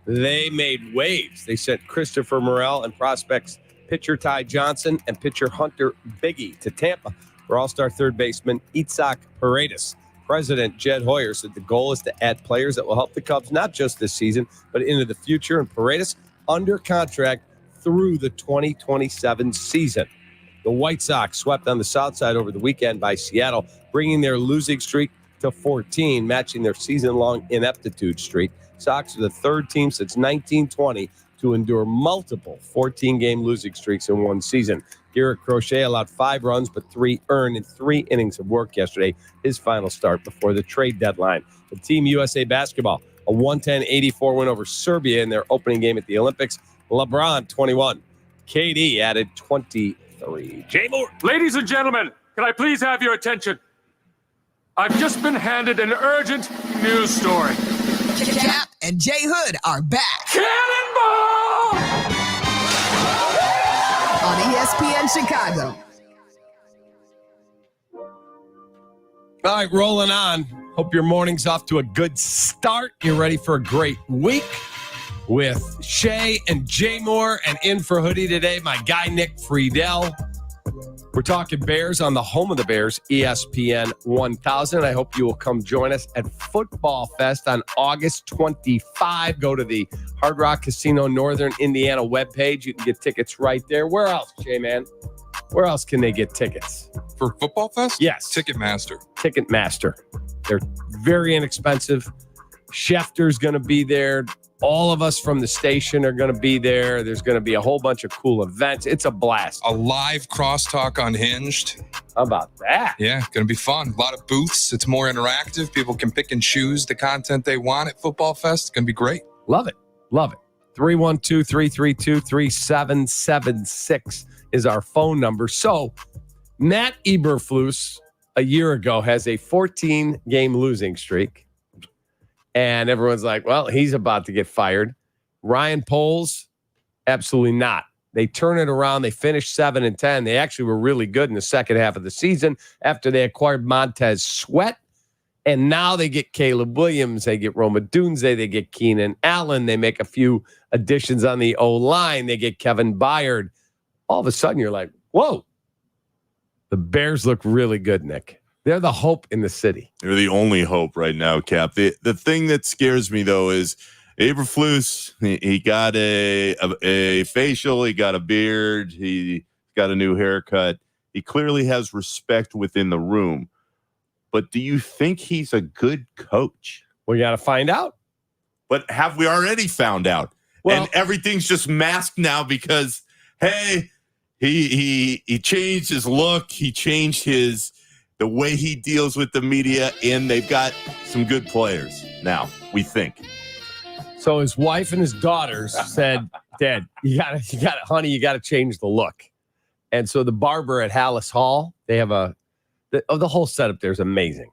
They made waves. They sent Christopher Morel and prospects pitcher Ty Johnson and pitcher Hunter Biggie to Tampa for all-star third baseman Itzhak Paredes. President Jed Hoyer said the goal is to add players that will help the Cubs not just this season, but into the future. And Paredes under contract through the 2027 season. The White Sox swept on the south side over the weekend by Seattle, bringing their losing streak to 14, matching their season-long ineptitude streak. Sox are the third team since 1920 to endure multiple 14-game losing streaks in one season. Garrett Crochet allowed 5 runs, but 3 earned in 3 innings of work yesterday, his final start before the trade deadline. The Team USA basketball, a 110-84 win over Serbia in their opening game at the Olympics. LeBron, 21. KD added 23. Jay Moore. Ladies and gentlemen, can I please have your attention? I've just been handed an urgent news story. Kap and Jay Hood are back. Cannonball! On ESPN Chicago. All right, rolling on. Hope your morning's off to a good start. You're ready for a great week with Shay and Jay Moore, and in for Hoodie today, my guy Nick Friedell. We're talking Bears on the home of the Bears, ESPN 1000. I hope you will come join us at Football Fest on August 25. Go to the Hard Rock Casino Northern Indiana webpage. You can get tickets right there. Where else, J-Man? Where else can they get tickets? For Football Fest? Yes. Ticketmaster. They're very inexpensive. Schefter's going to be there. All of us from the station are going to be there. There's going to be a whole bunch of cool events. It's a blast. A live crosstalk Unhinged. How about that? Yeah, going to be fun. A lot of booths. It's more interactive. People can pick and choose the content they want at Football Fest. It's going to be great. Love it. 312-332-3776 is our phone number. So Matt Eberflus a year ago has a 14-game losing streak. And everyone's like, well, he's about to get fired. Ryan Poles, absolutely not. They turn it around. They finished 7-10. They actually were really good in the second half of the season after they acquired Montez Sweat. And now they get Caleb Williams. They get Roma Dunze. They get Keenan Allen. They make a few additions on the O-line. They get Kevin Byard. All of a sudden, you're like, whoa. The Bears look really good, Nick. They're the hope in the city. They're the only hope right now, Cap. The thing that scares me, though, is Eberflus, he got a facial, he got a beard, he got a new haircut. He clearly has respect within the room. But do you think he's a good coach? We got to find out. But have we already found out? Well, and everything's just masked now because, hey, he changed his look, he changed the way he deals with the media, and they've got some good players now, we think. So his wife and his daughters said, Dad, you gotta change the look. And so the barber at Hallis Hall, they have the whole setup there is amazing.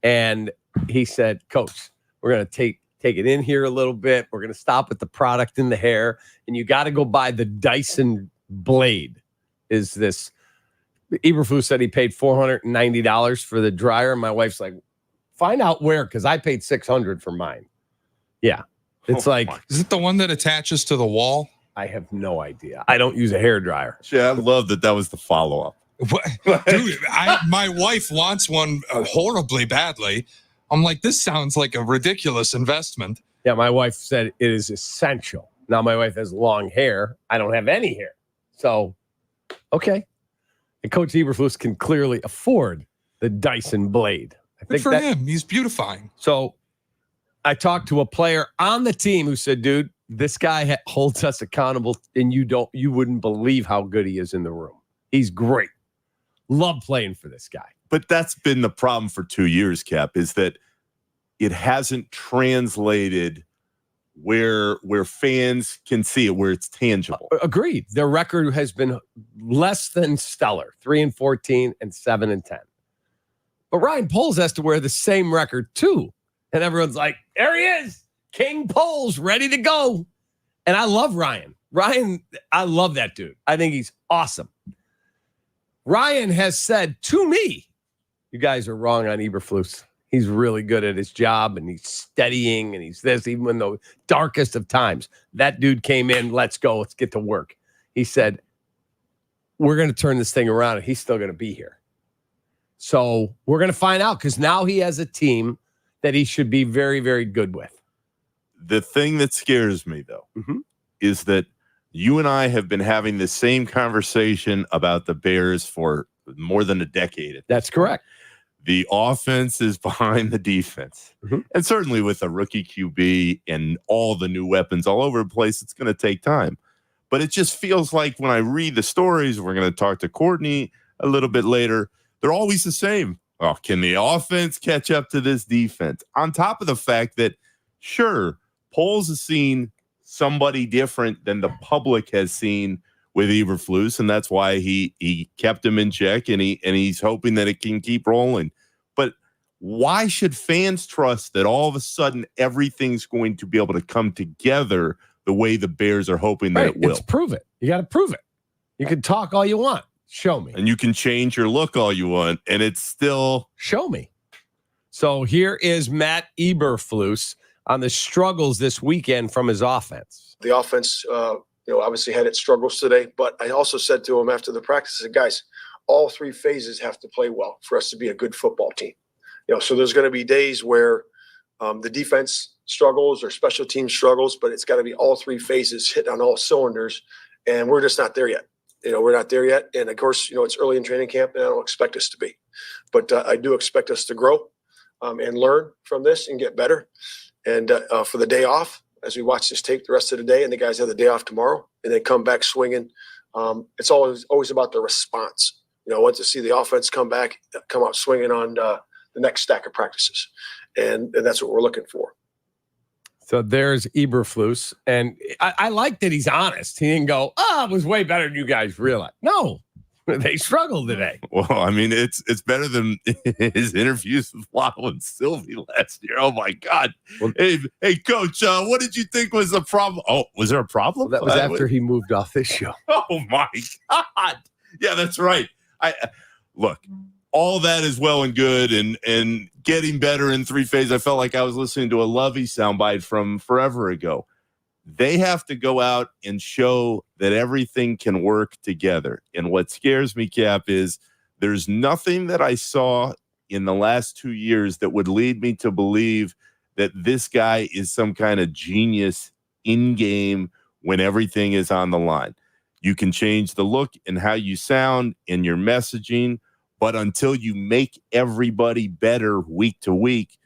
And he said, Coach, we're gonna take it in here a little bit. We're gonna stop at the product in the hair, and you got to go buy the Dyson blade. Is this? Eberflus said he paid $490 for the dryer. And my wife's like, find out where, because I paid $600 for mine. Yeah. It's is it the one that attaches to the wall? I have no idea. I don't use a hairdryer. Yeah, I love that was the follow-up. Dude, my wife wants one horribly badly. I'm like, this sounds like a ridiculous investment. Yeah, my wife said it is essential. Now my wife has long hair. I don't have any hair. So, okay. And Coach Eberflus can clearly afford the Dyson blade. I think Good for him. He's beautifying. So I talked to a player on the team who said, dude, this guy holds us accountable, and you wouldn't believe how good he is in the room. He's great. Love playing for this guy. But that's been the problem for 2 years, Cap, is that it hasn't translated where fans can see it, where it's tangible. Agreed. Their record has been less than stellar, 3-14 and 7-10. But Ryan Poles has to wear the same record too. And everyone's like, there he is, King Poles, ready to go. And I love Ryan. I love that dude. I think he's awesome. Ryan has said to me, you guys are wrong on Eberflus. He's really good at his job, and he's steadying, and he's this, even in the darkest of times. That dude came in, let's go, let's get to work. He said, we're going to turn this thing around, and he's still going to be here. So we're going to find out, because now he has a team that he should be very, very good with. The thing that scares me, though, is that you and I have been having the same conversation about the Bears for more than a decade. That's correct. The offense is behind the defense. And certainly with a rookie QB and all the new weapons all over the place, it's going to take time. But it just feels like when I read the stories, we're going to talk to Courtney a little bit later, they're always the same. Oh, can the offense catch up to this defense? On top of the fact that, sure, Poles has seen somebody different than the public has seen with Eberflus, and that's why he kept him in check, and he's hoping that it can keep rolling. But why should fans trust that all of a sudden everything's going to be able to come together the way the Bears are hoping that it will? It's prove it. You got to prove it. You can talk all you want. Show me. And you can change your look all you want, and it's still... Show me. So here is Matt Eberflus on the struggles this weekend from his offense. The offense, obviously had its struggles today, but I also said to him after the practice, I said, guys, all three phases have to play well for us to be a good football team. So there's going to be days where the defense struggles or special team struggles, but it's got to be all three phases hit on all cylinders, and we're just not there yet. We're not there yet. And of course, it's early in training camp, and I don't expect us to be, but I do expect us to grow and learn from this and get better. And for the day off, as we watch this tape the rest of the day, and the guys have the day off tomorrow, and they come back swinging, it's always about the response. I want to see the offense come out swinging on the next stack of practices, and that's what we're looking for. So there's Eberflus, and I like that he's honest. He didn't go, it was way better than you guys realize. No, they struggled today. Well, I mean, it's better than his interviews with Waddle and Silvy last year. Oh, my God. Well, hey, Coach, what did you think was the problem? Oh, was there a problem? Well, that was after he moved off this show. Oh, my God. Yeah, that's right. Look, all that is well and good, and getting better in three phases. I felt like I was listening to a Lovey soundbite from forever ago. They have to go out and show that everything can work together. And what scares me, Cap, is there's nothing that I saw in the last 2 years that would lead me to believe that this guy is some kind of genius in game when everything is on the line. You can change the look and how you sound in your messaging, but until you make everybody better week to week,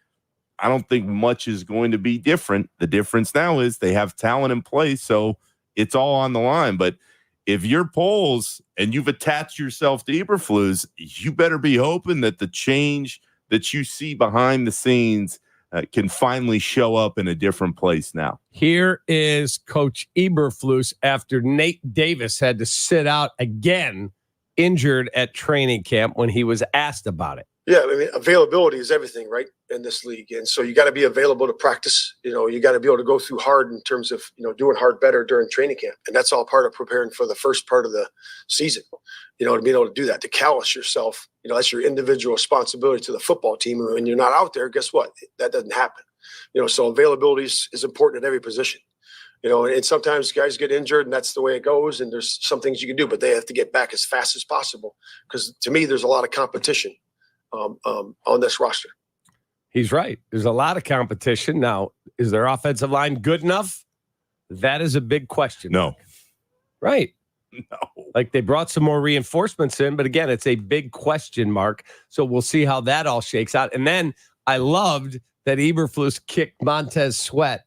I don't think much is going to be different. The difference now is they have talent in place, so it's all on the line. But if you're Poles and you've attached yourself to Eberflus, you better be hoping that the change that you see behind the scenes can finally show up in a different place now. Here is Coach Eberflus after Nate Davis had to sit out again, injured at training camp when he was asked about it. Yeah, I mean, availability is everything, right, in this league. And so you got to be available to practice. You got to be able to go through hard in terms of, doing hard better during training camp. And that's all part of preparing for the first part of the season, to be able to do that, to callous yourself. That's your individual responsibility to the football team. And when you're not out there, guess what? That doesn't happen. So availability is important at every position. And sometimes guys get injured and that's the way it goes. And there's some things you can do, but they have to get back as fast as possible. Because to me, there's a lot of competition on this roster. He's right. There's a lot of competition. Now, is their offensive line good enough? That is a big question. No. Right. No. Like they brought some more reinforcements in, but again, it's a big question mark. So we'll see how that all shakes out. And then I loved that Eberflus kicked Montez Sweat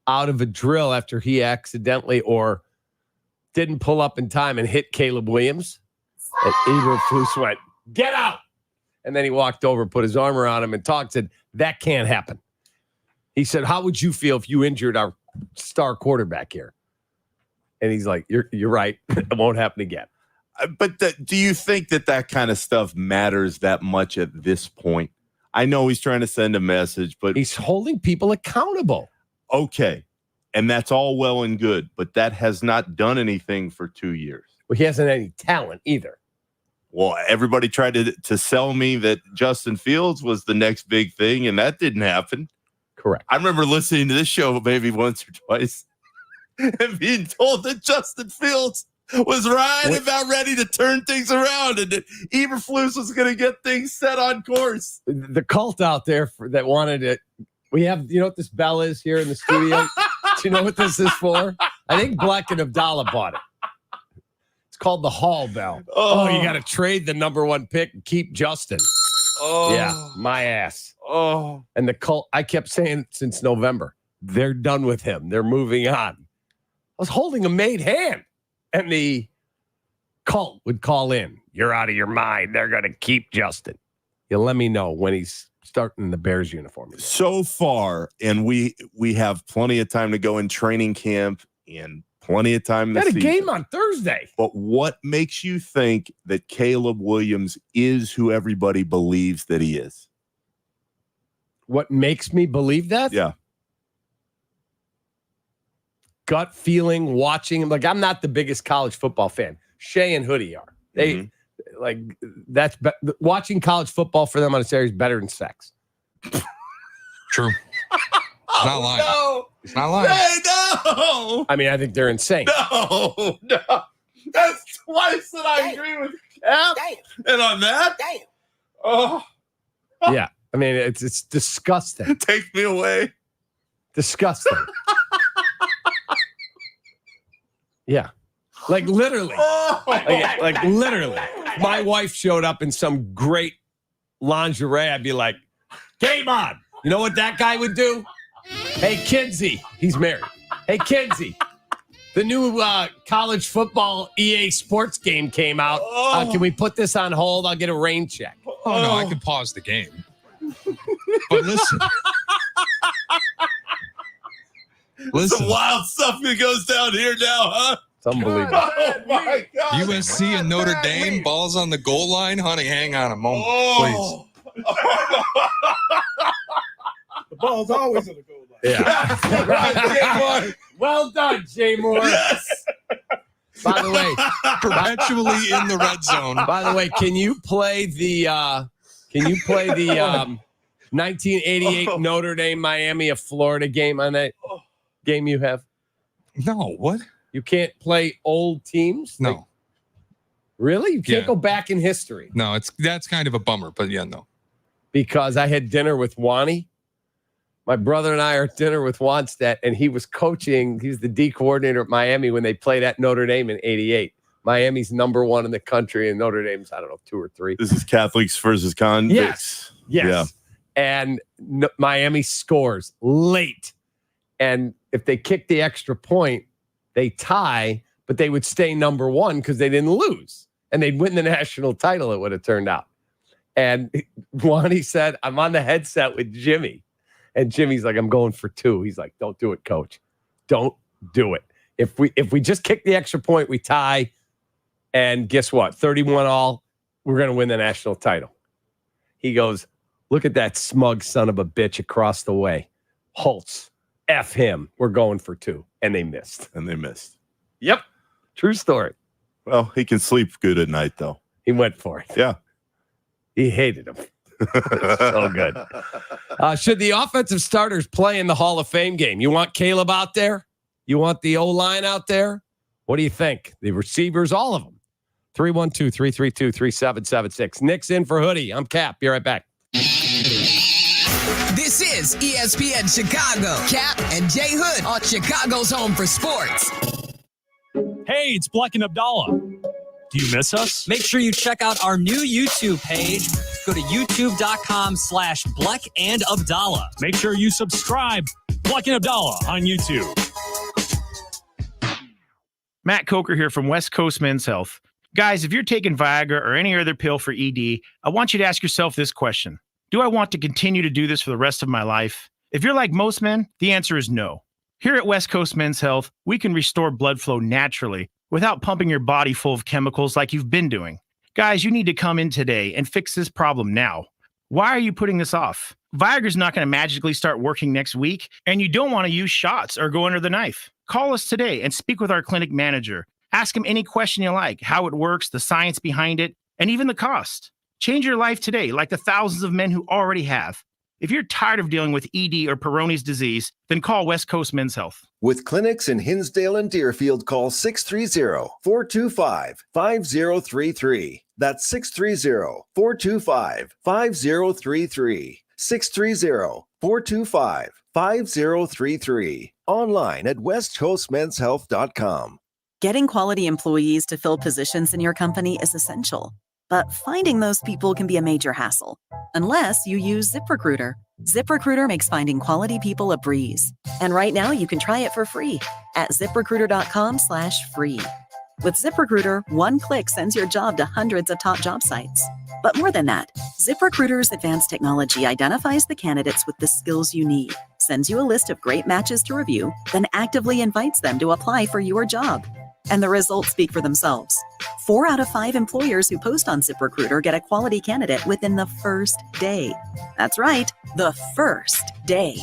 out of a drill after he accidentally or didn't pull up in time and hit Caleb Williams. And Eberflus went, "Get out." And then he walked over, put his arm around him and talked, said, "That can't happen." He said, "How would you feel if you injured our star quarterback here?" And he's like, you're right. It won't happen again. But do you think that kind of stuff matters that much at this point? I know he's trying to send a message, but he's holding people accountable. Okay. And that's all well and good, but that has not done anything for 2 years. Well, he hasn't any talent either. Well, everybody tried to sell me that Justin Fields was the next big thing, and that didn't happen. Correct. I remember listening to this show maybe once or twice and being told that Justin Fields was about ready to turn things around and that Eberflus was going to get things set on course. The cult out there that wanted it. We have, what this bell is here in the studio? Do you know what this is for? I think Black and Abdallah bought it. It's called the Hall Bell. Oh, you got to trade the number one pick and keep Justin. Oh, yeah, my ass. Oh, and the cult, I kept saying since November, they're done with him. They're moving on. I was holding a made hand, and the cult would call in. "You're out of your mind. They're going to keep Justin." You'll let me know when he's starting the Bears uniform again. So far, and we have plenty of time to go in training camp and plenty of time to Got a see. game on Thursday. But what makes you think that Caleb Williams is who everybody believes that he is? What makes me believe that? Yeah. Gut feeling, watching him. Like, I'm not the biggest college football fan. Shay and Hoodie are. They watching college football for them on a series better than sex. True. It's not lying. No. It's not lying. Hey, no. I mean, I think they're insane. No. That's twice that I agree with Cap. And on that, oh, yeah. I mean, it's disgusting. Take me away. Disgusting. Yeah. Like literally. Like literally. If my wife showed up in some great lingerie, I'd be like, "Game on." You know what that guy would do? "Hey, Kinsey." He's married. "Hey, Kinsey. The new college football EA Sports game came out. Can we put this on hold? I'll get a rain check." Oh, no, I could pause the game. But listen. Some wild stuff that goes down here now, huh? It's unbelievable. Oh, my God. USC and Notre Dame, balls on the goal line. Honey, hang on a moment, please. The ball's always on the goal line. Yeah. Right, well done, Jay Moore. Yes. By the way, perpetually in the red zone. By the way, can you play the 1988 Notre Dame Miami of Florida game on that game you have? No, what? You can't play old teams? No. Like, really? You can't Yeah. go back in history? No, that's kind of a bummer, but yeah, no. Because I had dinner with Wani, My brother and I are at dinner with Wanstedt, and he was coaching. He's the D coordinator at Miami when they played at Notre Dame in '88. Miami's number 1 in the country, and Notre Dame's, 2 or 3. This is Catholics versus convicts. Yes. Yeah. And Miami scores late. And if they kick the extra point, they tie, but they would stay number 1 because they didn't lose. And they'd win the national title, it would have turned out. And Wani said, I'm on the headset with Jimmy. And Jimmy's like, I'm going for 2. He's like, don't do it, coach. Don't do it. If we just kick the extra point, we tie. And guess what? 31-all, we're going to win the national title. He goes, look at that smug son of a bitch across the way. Holtz, F him. We're going for 2. And they missed. Yep. True story. Well, he can sleep good at night, though. He went for it. Yeah. He hated him. So good. Should the offensive starters play in the Hall of Fame game? You want Caleb out there? You want the O-line out there? What do you think? The receivers, all of them. 312-332-3776. Nick's in for Hoodie. I'm Cap. Be right back. This is ESPN Chicago. Cap and Jay Hood on Chicago's Home for Sports. Hey, it's Black and Abdallah. Do you miss us? Make sure you check out our new YouTube page. Go to youtube.com/Black and Abdallah. Make sure you subscribe. Black and Abdallah on YouTube. Matt Coker here from West Coast Men's Health. Guys, if you're taking Viagra or any other pill for ED, I want you to ask yourself this question. Do I want to continue to do this for the rest of my life? If you're like most men, the answer is no. Here at West Coast Men's Health, we can restore blood flow naturally without pumping your body full of chemicals like you've been doing. Guys, you need to come in today and fix this problem now. Why are you putting this off? Viagra's not going to magically start working next week, and you don't want to use shots or go under the knife. Call us today and speak with our clinic manager. Ask him any question you like, how it works, the science behind it, and even the cost. Change your life today like the thousands of men who already have. If you're tired of dealing with ED or Peyronie's disease, then call West Coast Men's Health. With clinics in Hinsdale and Deerfield, call 630-425-5033. That's 630-425-5033. 630-425-5033. Online at westcoastmenshealth.com. Getting quality employees to fill positions in your company is essential. But finding those people can be a major hassle, unless you use ZipRecruiter. ZipRecruiter makes finding quality people a breeze. And right now you can try it for free at ZipRecruiter.com/free. With ZipRecruiter, one click sends your job to hundreds of top job sites. But more than that, ZipRecruiter's advanced technology identifies the candidates with the skills you need, sends you a list of great matches to review, then actively invites them to apply for your job. And the results speak for themselves. 4 out of 5 employers who post on ZipRecruiter get a quality candidate within the first day. That's right, the first day.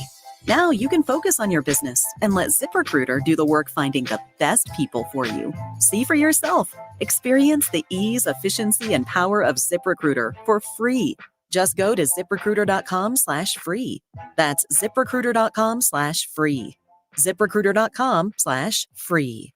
Now you can focus on your business and let ZipRecruiter do the work finding the best people for you. See for yourself. Experience the ease, efficiency, and power of ZipRecruiter for free. Just go to ZipRecruiter.com/free. That's ZipRecruiter.com/free. ZipRecruiter.com/free.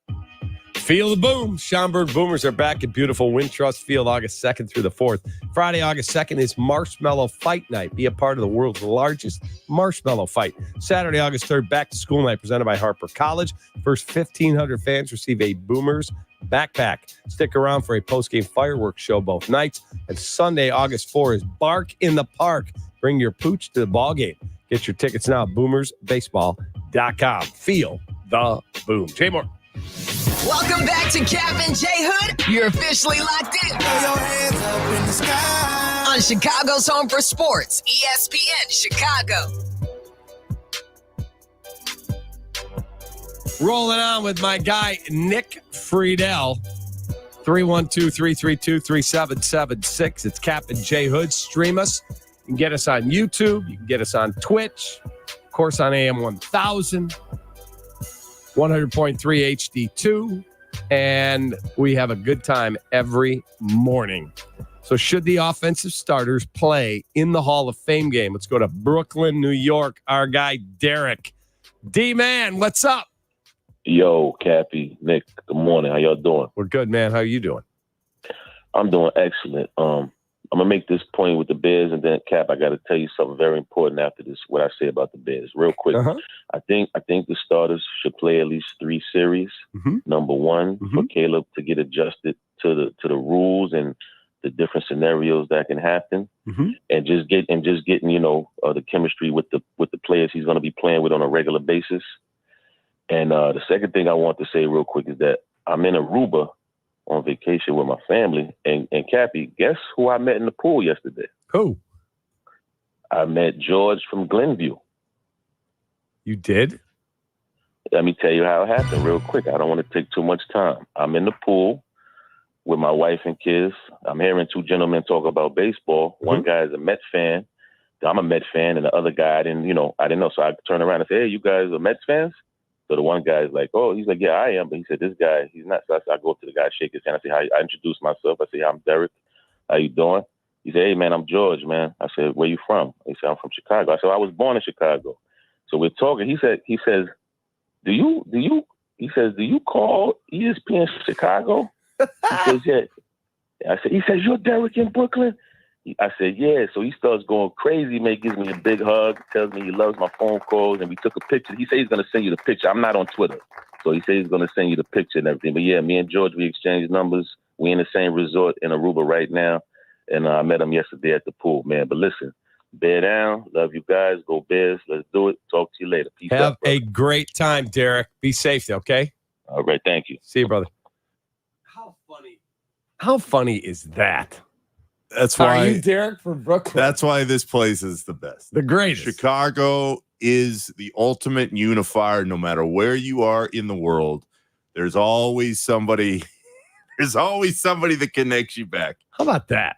Feel the boom. Schaumburg Boomers are back at beautiful Wintrust Field August 2nd through the 4th. Friday, August 2nd is Marshmallow Fight Night. Be a part of the world's largest marshmallow fight. Saturday, August 3rd, Back to School Night presented by Harper College. First 1,500 fans receive a Boomers backpack. Stick around for a post-game fireworks show both nights. And Sunday, August 4th is Bark in the Park. Bring your pooch to the ball game. Get your tickets now at boomersbaseball.com. Feel the boom. Jay Moore. Welcome back to Cap and Jay Hood. You're officially locked in. Throw your hands up in the sky. On Chicago's Home for Sports, ESPN Chicago. Rolling on with my guy, Nick Friedell. 312-332-3776. It's Cap and Jay Hood. Stream us. You can get us on YouTube. You can get us on Twitch. Of course, on AM 1000. 100.3 HD2, and we have a good time every morning. So should the offensive starters play in the Hall of Fame game? Let's go to Brooklyn, New York. Our guy, Derek. D-Man, what's up? Yo, Cappy, Nick, good morning. How y'all doing? We're good, man. How are you doing? I'm doing excellent. I'm gonna make this point with the Bears, and then Cap, I got to tell you something very important after this. What I say about the Bears, real quick. I think the starters should play at least 3 series. Number one, for Caleb to get adjusted to the rules and the different scenarios that can happen, and just getting the chemistry with the players he's going to be playing with on a regular basis. And the second thing I want to say real quick is that I'm in Aruba on vacation with my family, and Cappy, guess who I met in the pool yesterday? Who? I met George from Glenview. You did? Let me tell you how it happened real quick. I don't want to take too much time. I'm in the pool with my wife and kids. I'm hearing 2 gentlemen talk about baseball. One guy is a Mets fan. I'm a Mets fan, and the other guy I didn't know. So I turned around and said, "Hey, you guys are Mets fans?" So the one guy's like, "Oh," he's like, "Yeah, I am." But he said, "This guy, he's not." So I go up to the guy, shake his hand. I say, "Hi." I introduce myself. I say, "I'm Derek. How you doing?" He said, "Hey, man, I'm George, man." I said, "Where you from?" He said, "I'm from Chicago." I said, "I was born in Chicago." So we're talking. He says, do you call ESPN Chicago? He says, "Yeah." He says, "You're Derek in Brooklyn?" I said, "Yeah." So he starts going crazy, man. Gives me a big hug, tells me he loves my phone calls, and we took a picture. He said he's going to send you the picture. I'm not on Twitter. So he said he's going to send you the picture and everything. But yeah, me and George, we exchanged numbers. We in the same resort in Aruba right now. And I met him yesterday at the pool, man. But listen, bear down. Love you guys. Go Bears. Let's do it. Talk to you later. Peace Have out, brother. a great time, Derek. Be safe, okay? All right. Thank you. See you, brother. How funny is that? That's why. Are you Derek from Brooklyn? That's why this place is the best. The greatest. Chicago is the ultimate unifier. No matter where you are in the world, there's always somebody. There's always somebody that connects you back. How about that,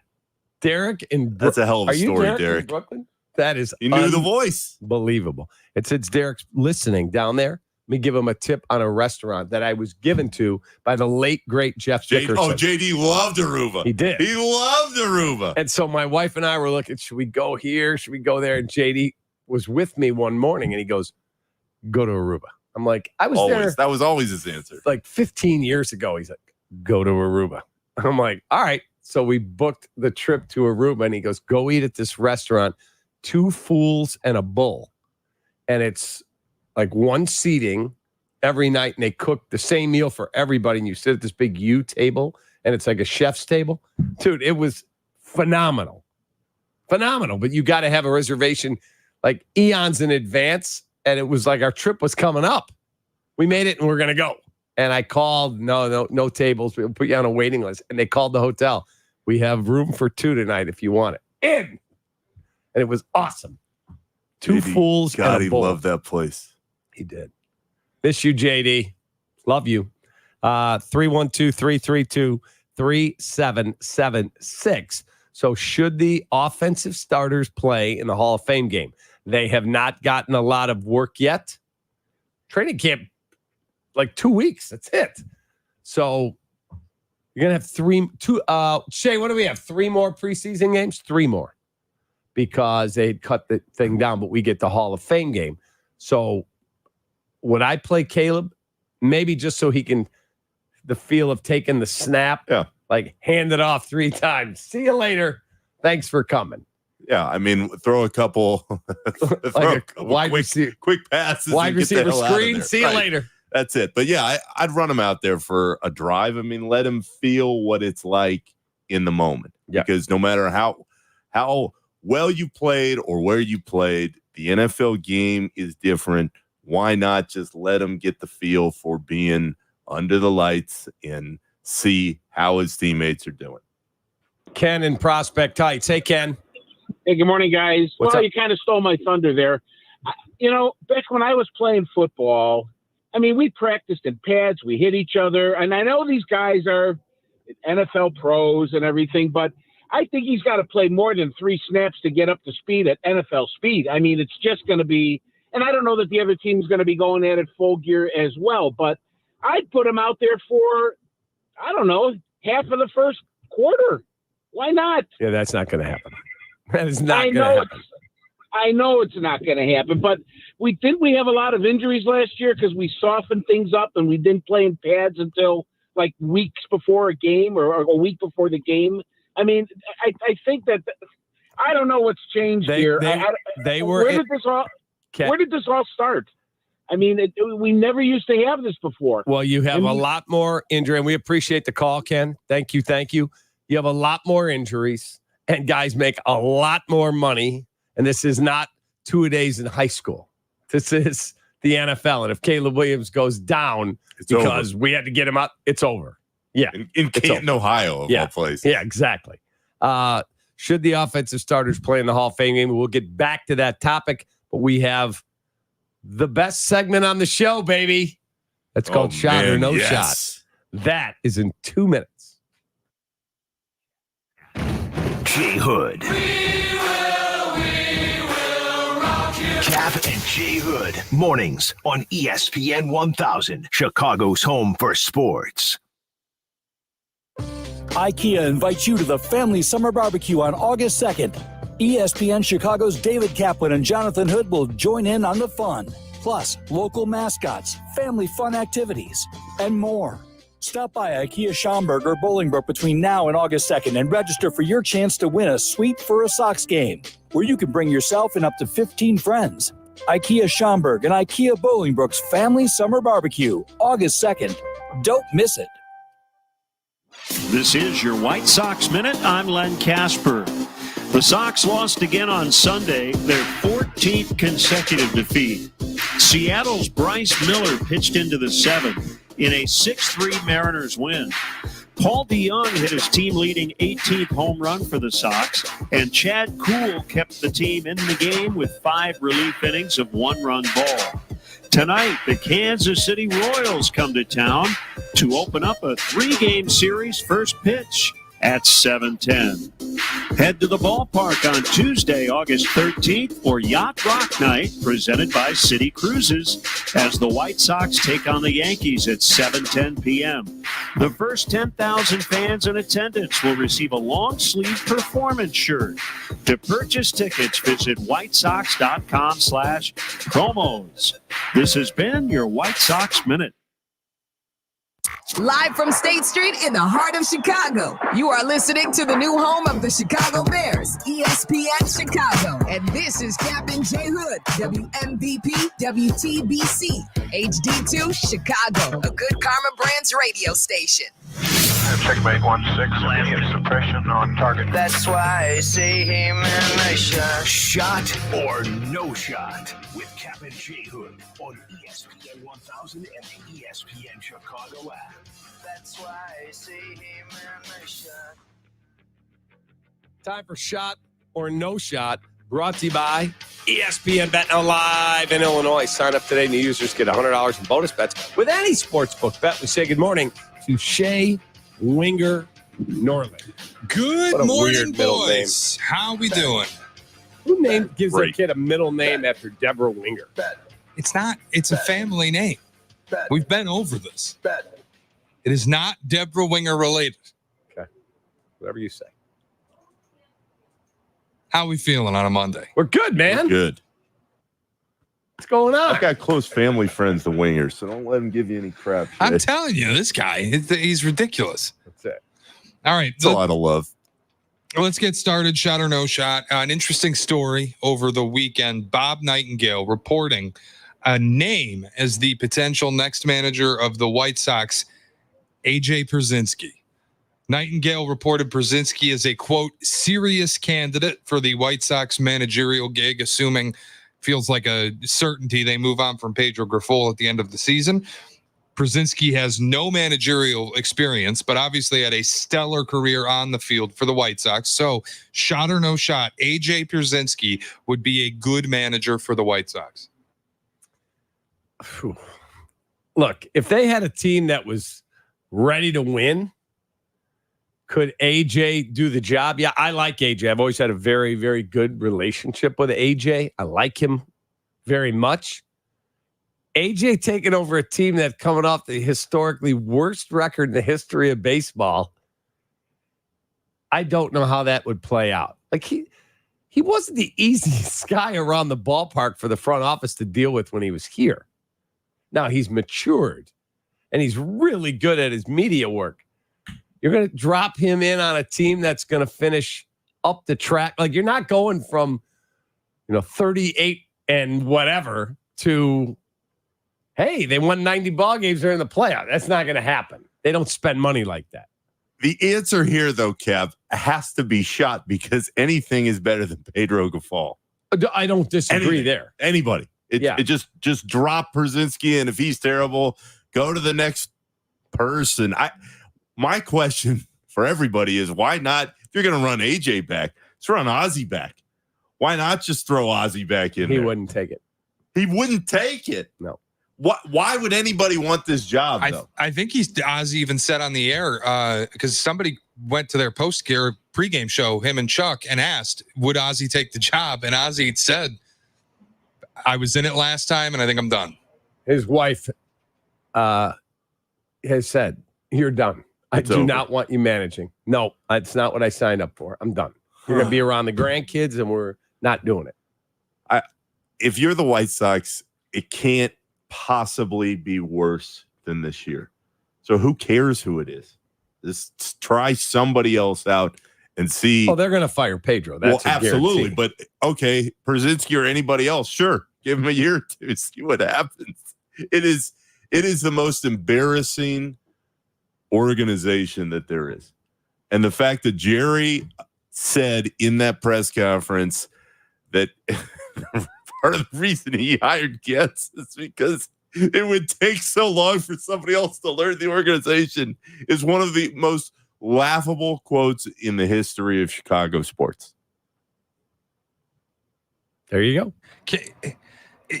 Derek? That's a hell of a story, Derek. From Brooklyn? That is. He knew the voice. Unbelievable. It's Derek's listening down there. Let me give him a tip on a restaurant that I was given to by the late, great Jeff Dickerson. Oh, JD loved Aruba. He did. He loved Aruba. And so my wife and I were looking, should we go here? Should we go there? And JD was with me one morning and he goes, "Go to Aruba." I'm like, I was always there. That was always his answer. Like 15 years ago. He's like, "Go to Aruba." I'm like, all right. So we booked the trip to Aruba and he goes, "Go eat at this restaurant, 2 Fools and a Bull." And it's like one seating every night, and they cook the same meal for everybody. And you sit at this big U table, and it's like a chef's table. Dude, it was phenomenal. Phenomenal. But you got to have a reservation like eons in advance. And it was like our trip was coming up. We made it and we're going to go. And I called, no tables. We'll put you on a waiting list. And they called the hotel. "We have room for 2 tonight if you want it." In. And it was awesome. 2 Fools and a God, he Bull. loved that place. He did. Miss you, JD. Love you. 312-332-3776. So should the offensive starters play in the Hall of Fame game? They have not gotten a lot of work yet. Training camp, like 2 weeks. That's it. So you're going to have Shay, what do we have? 3 more preseason games? 3 more. Because they cut the thing down, but we get the Hall of Fame game. So would I play Caleb? Maybe just so he can, the feel of taking the snap, like hand it off 3 times. See you later. Thanks for coming. Yeah, I mean, throw a couple, quick passes. Wide receiver screen. See you Right. later. That's it. But yeah, I'd run him out there for a drive. I mean, let him feel what it's like in the moment. Yeah. Because no matter how well you played or where you played, the NFL game is different. Why not just let him get the feel for being under the lights and see how his teammates are doing? Ken in Prospect Heights. Hey, Ken. Hey, good morning, guys. What's well, up? You kind of stole my thunder there. Back when I was playing football, I mean, we practiced in pads. We hit each other. And I know these guys are NFL pros and everything, but I think he's got to play more than 3 snaps to get up to speed at NFL speed. I mean, it's just going to be – and I don't know that the other team's going to be going at it full gear as well, but I'd put him out there for, I don't know, half of the first quarter. Why not? Yeah, that's not going to happen. That is not going to happen. I know it's not going to happen, but we have a lot of injuries last year because we softened things up and we didn't play in pads until like weeks before a game or a week before the game. I mean, I think that I don't know what's changed here. They were. Where did this all start? I mean, we never used to have this before. Well, you have a lot more injury, and we appreciate the call, Ken. Thank you. You have a lot more injuries, and guys make a lot more money. And this is not two-a-days in high school. This is the NFL. And if Caleb Williams goes down because we had to get him out, it's over. Yeah. In Canton, Ohio, of all places. Yeah, exactly. Should the offensive starters play in the Hall of Fame game? We'll get back to that topic, but we have the best segment on the show, baby. That's called Shot or No Shot. That is in 2 minutes. Jay Hood. Kap and Jay Hood. Mornings on ESPN 1000, Chicago's home for sports. IKEA invites you to the Family Summer Barbecue on August 2nd. ESPN Chicago's David Kaplan and Jonathan Hood will join in on the fun. Plus, local mascots, family fun activities, and more. Stop by IKEA Schaumburg or Bolingbrook between now and August 2nd and register for your chance to win a suite for a Sox game, where you can bring yourself and up to 15 friends. IKEA Schaumburg and IKEA Bolingbrook's Family Summer Barbecue, August 2nd. Don't miss it. This is your White Sox Minute. I'm Len Casper. The Sox lost again on Sunday, their 14th consecutive defeat. Seattle's Bryce Miller pitched into the seventh in a 6-3 Mariners win. Paul DeYoung hit his team-leading 18th home run for the Sox, and Chad Kuhl kept the team in the game with 5 relief innings of 1-run ball. Tonight, the Kansas City Royals come to town to open up a 3-game series first pitch at 7:10. Head to the ballpark on Tuesday, August 13th for Yacht Rock Night, presented by City Cruises, as the White Sox take on the Yankees at 7:10 p.m. The first 10,000 fans in attendance will receive a long-sleeve performance shirt. To purchase tickets, visit whitesox.com/promos. This has been your White Sox Minute. Live from State Street in the heart of Chicago, you are listening to the new home of the Chicago Bears, ESPN Chicago. And this is Captain Jay Hood, WMVP, WTBC, HD2 Chicago, a good Karma Brands radio station. Checkmate 1-6, enemy suppression on target. That's why I say, hey man, nice shot. Shot or no shot with Kap and Jay Hood on ESPN 1000 and the ESPN Chicago app. That's why I say, hey man, nice shot. Time for Shot or No Shot, brought to you by ESPN Bet Now Live in Illinois. Sign up today. New users get $100 in bonus bets with any sportsbook bet. We say good morning to Shea Winger Norland. Good morning, boys. How we doing? Who gives a kid a middle name after Deborah Winger? It's not. It's a family name. We've been over this. It is not Deborah Winger related. Okay. Whatever you say. How we feeling on a Monday? We're good, man. We're good. What's going on? I've got close family friends, the Wingers, so don't let them give you any crap. I'm telling you, this guy, he's ridiculous. That's it. All right. It's a lot of love. Let's get started. Shot or no shot. An interesting story over the weekend. Bob Nightingale reporting a name as the potential next manager of the White Sox, A.J. Pierzynski. Nightingale reported Pierzynski as a, quote, serious candidate for the White Sox managerial gig, assuming feels like a certainty they move on from Pedro Grifol at the end of the season. Pierzynski has no managerial experience, but obviously had a stellar career on the field for the White Sox. So, shot or no shot, A.J. Pierzynski would be a good manager for the White Sox. Look, if they had a team that was ready to win, could AJ do the job? Yeah, I like AJ. I've always had a very, very good relationship with AJ. I like him very much. AJ taking over a team that's coming off the historically worst record in the history of baseball. I don't know how that would play out. Like he wasn't the easiest guy around the ballpark for the front office to deal with when he was here. Now he's matured and he's really good at his media work. You're going to drop him in on a team that's going to finish up the track. Like, you're not going from, 38 and whatever to, hey, they won 90 ball games. They're in the playoff. That's not going to happen. They don't spend money like that. The answer here, though, Kev, has to be shot because anything is better than Pedro Gafal. I don't disagree there. Anybody. It just drop Brzezinski, and if he's terrible, go to the next person. My question for everybody is, why not, if you're going to run AJ back, let's run Ozzie back. Why not just throw Ozzie back in there? He wouldn't take it. He wouldn't take it. No. Why would anybody want this job, though? I think Ozzie even said on the air, because somebody went to their pregame show, him and Chuck, and asked, would Ozzie take the job? And Ozzie said, I was in it last time, and I think I'm done. His wife has said, you're done. I do not want you managing. No, that's not what I signed up for. I'm done. You're going to be around the grandkids, and we're not doing it. If you're the White Sox, it can't possibly be worse than this year. So who cares who it is? Just try somebody else out and see. Oh, they're going to fire Pedro. That's absolutely. guarantee. But okay, Brzezinski or anybody else, sure, give him a year or two, see what happens. It is the most embarrassing organization that there is, and the fact that Jerry said in that press conference that part of the reason he hired Getz is because it would take so long for somebody else to learn the organization is one of the most laughable quotes in the history of Chicago sports. There you go. Okay.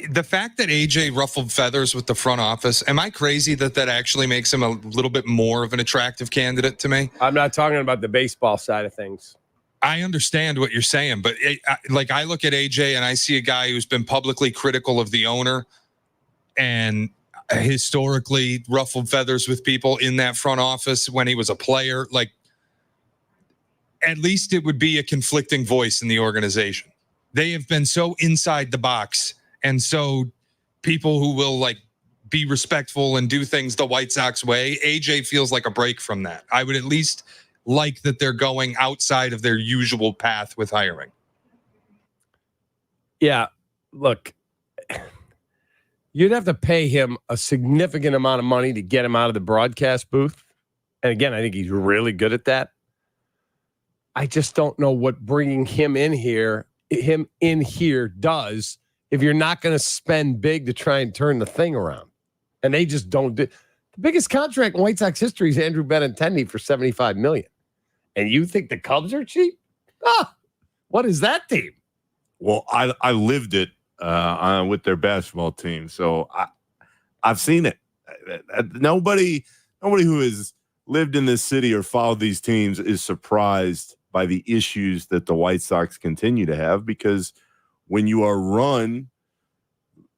The fact that AJ ruffled feathers with the front office, am I crazy that actually makes him a little bit more of an attractive candidate to me? I'm not talking about the baseball side of things. I understand what you're saying, but I look at AJ and I see a guy who's been publicly critical of the owner and historically ruffled feathers with people in that front office when he was a player. Like, at least it would be a conflicting voice in the organization. They have been so inside the box. And so people who will be respectful and do things the White Sox way, AJ feels like a break from that. I would at least like that they're going outside of their usual path with hiring. Yeah, look, you'd have to pay him a significant amount of money to get him out of the broadcast booth. And again, I think he's really good at that. I just don't know what bringing him in here does if you're not going to spend big to try and turn the thing around. And they just don't do. The biggest contract in White Sox history is Andrew Benintendi for $75 million. And you think the Cubs are cheap? What is that team? Well, I lived it with their basketball team, so I've seen it. Nobody who has lived in this city or followed these teams is surprised by the issues that the White Sox continue to have, because when you are run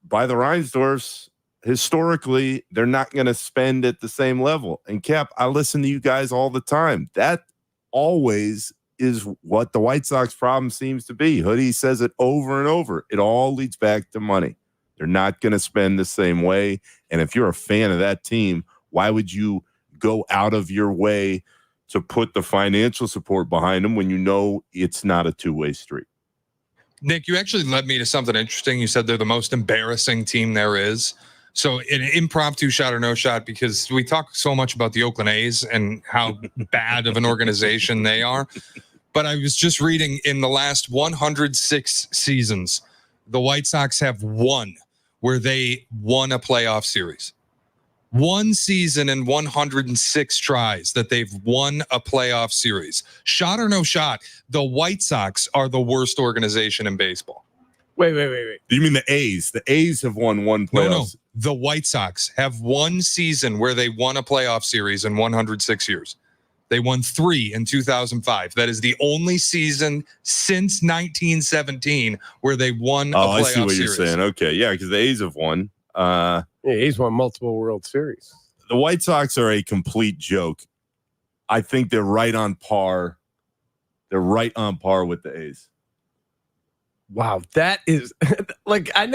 by the Reinsdorfs, historically, they're not going to spend at the same level. And Cap, I listen to you guys all the time. That always is what the White Sox problem seems to be. Hoodie says it over and over. It all leads back to money. They're not going to spend the same way. And if you're a fan of that team, why would you go out of your way to put the financial support behind them when you know it's not a two-way street? Nick, you actually led me to something interesting. You said they're the most embarrassing team there is. So an impromptu shot or no shot, because we talk so much about the Oakland A's and how bad of an organization they are. But I was just reading, in the last 106 seasons, the White Sox have won where they won a playoff series. One season in 106 tries that they've won a playoff series. Shot or no shot, the White Sox are the worst organization in baseball. Wait. You mean the A's? The A's have won one playoff. No. The White Sox have one season where they won a playoff series in 106 years. They won 3 in 2005. That is the only season since 1917 where they won a playoff series. I see what you're saying. Okay, yeah, because the A's have won. He's won multiple World Series. The White Sox are a complete joke. I think they're right on par. They're right on par with the A's. Wow, that is I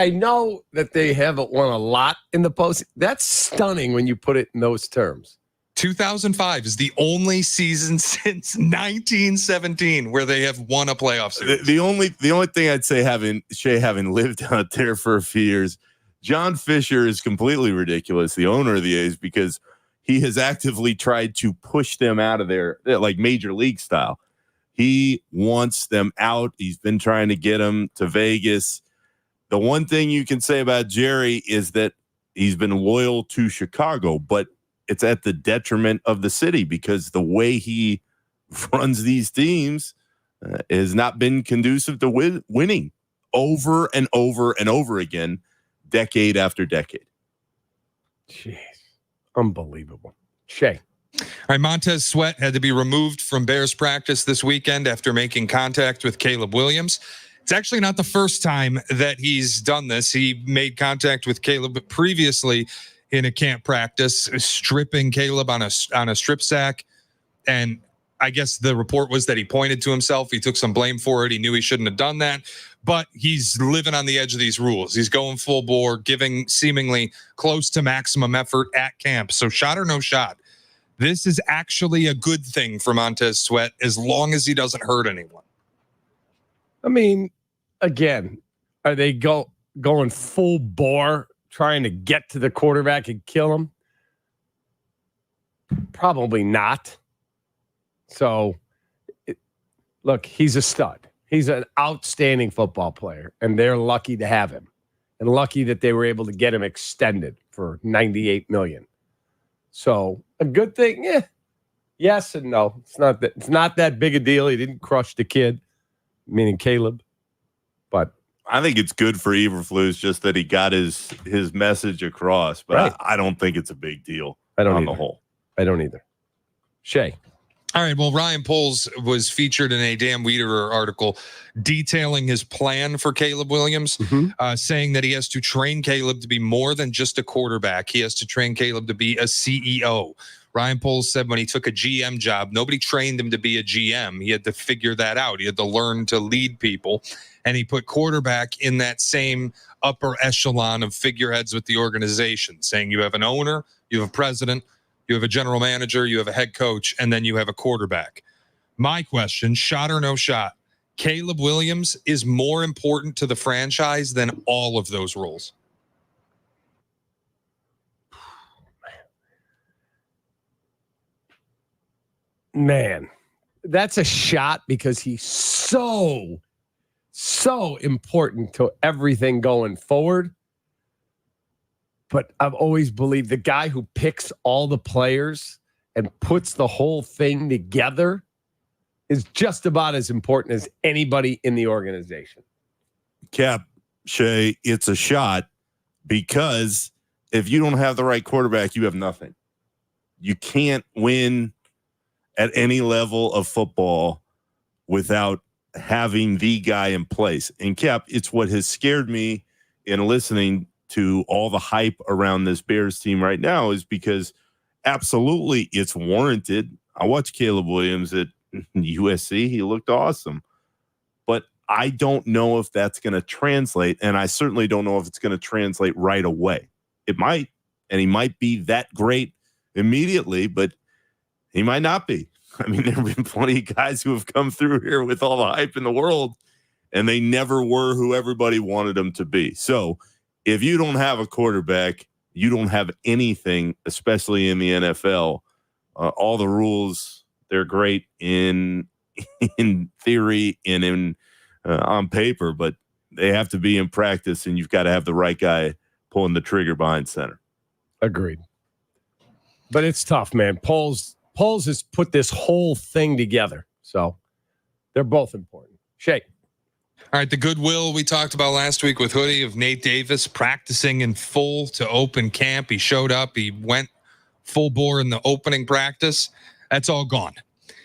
know that they haven't won a lot in the post. That's stunning when you put it in those terms. 2005 is the only season since 1917 where they have won a playoff series. The only thing I'd say, having lived out there for a few years, John Fisher is completely ridiculous, the owner of the A's, because he has actively tried to push them out of there, like major league style. He wants them out. He's been trying to get them to Vegas. The one thing you can say about Jerry is that he's been loyal to Chicago, but it's at the detriment of the city because the way he runs these teams has not been conducive to winning over and over and over again, decade after decade. Jeez, unbelievable. Shay. All right, Montez Sweat had to be removed from Bears practice this weekend after making contact with Caleb Williams. It's actually not the first time that he's done this. He made contact with Caleb previously in a camp practice, stripping Caleb on a strip sack. And I guess the report was that he pointed to himself. He took some blame for it. He knew he shouldn't have done that. But he's living on the edge of these rules. He's going full bore, giving seemingly close to maximum effort at camp. So shot or no shot. This is actually a good thing for Montez Sweat as long as he doesn't hurt anyone. I mean, again, are they going full bore trying to get to the quarterback and kill him? Probably not. So, look, he's a stud. He's an outstanding football player, and they're lucky to have him and lucky that they were able to get him extended for $98 million. So a good thing, yeah. Yes and no. It's not that big a deal. He didn't crush the kid, meaning Caleb. But I think it's good for Eberflus just that he got his message across. But right. I don't think it's a big deal on the whole. I don't either. Shay. All right. Well, Ryan Poles was featured in a Dan Wiederer article detailing his plan for Caleb Williams, saying that he has to train Caleb to be more than just a quarterback. He has to train Caleb to be a CEO. Ryan Poles said when he took a GM job, nobody trained him to be a GM. He had to figure that out. He had to learn to lead people. And he put quarterback in that same upper echelon of figureheads with the organization, saying you have an owner, you have a president, you have a general manager, you have a head coach, and then you have a quarterback. My question, shot or no shot, Caleb Williams is more important to the franchise than all of those roles. Man, that's a shot because he's so important to everything going forward. But I've always believed the guy who picks all the players and puts the whole thing together is just about as important as anybody in the organization. Cap, Shay, it's a shot because if you don't have the right quarterback, you have nothing. You can't win at any level of football without having the guy in place. And Cap, it's what has scared me in listening to all the hype around this Bears team right now is because absolutely it's warranted. I watched Caleb Williams at USC. He looked awesome. But I don't know if that's going to translate, and I certainly don't know if it's going to translate right away. It might, and he might be that great immediately, but he might not be. I mean, there have been plenty of guys who have come through here with all the hype in the world, and they never were who everybody wanted them to be. So if you don't have a quarterback, you don't have anything, especially in the NFL. All the rules, they're great in theory and in on paper, but they have to be in practice, and you've got to have the right guy pulling the trigger behind center. Agreed. But it's tough, man. Poles has put this whole thing together. So they're both important. Shay. All right, the goodwill we talked about last week with Hoodie of Nate Davis practicing in full to open camp. He showed up. He went full bore in the opening practice. That's all gone.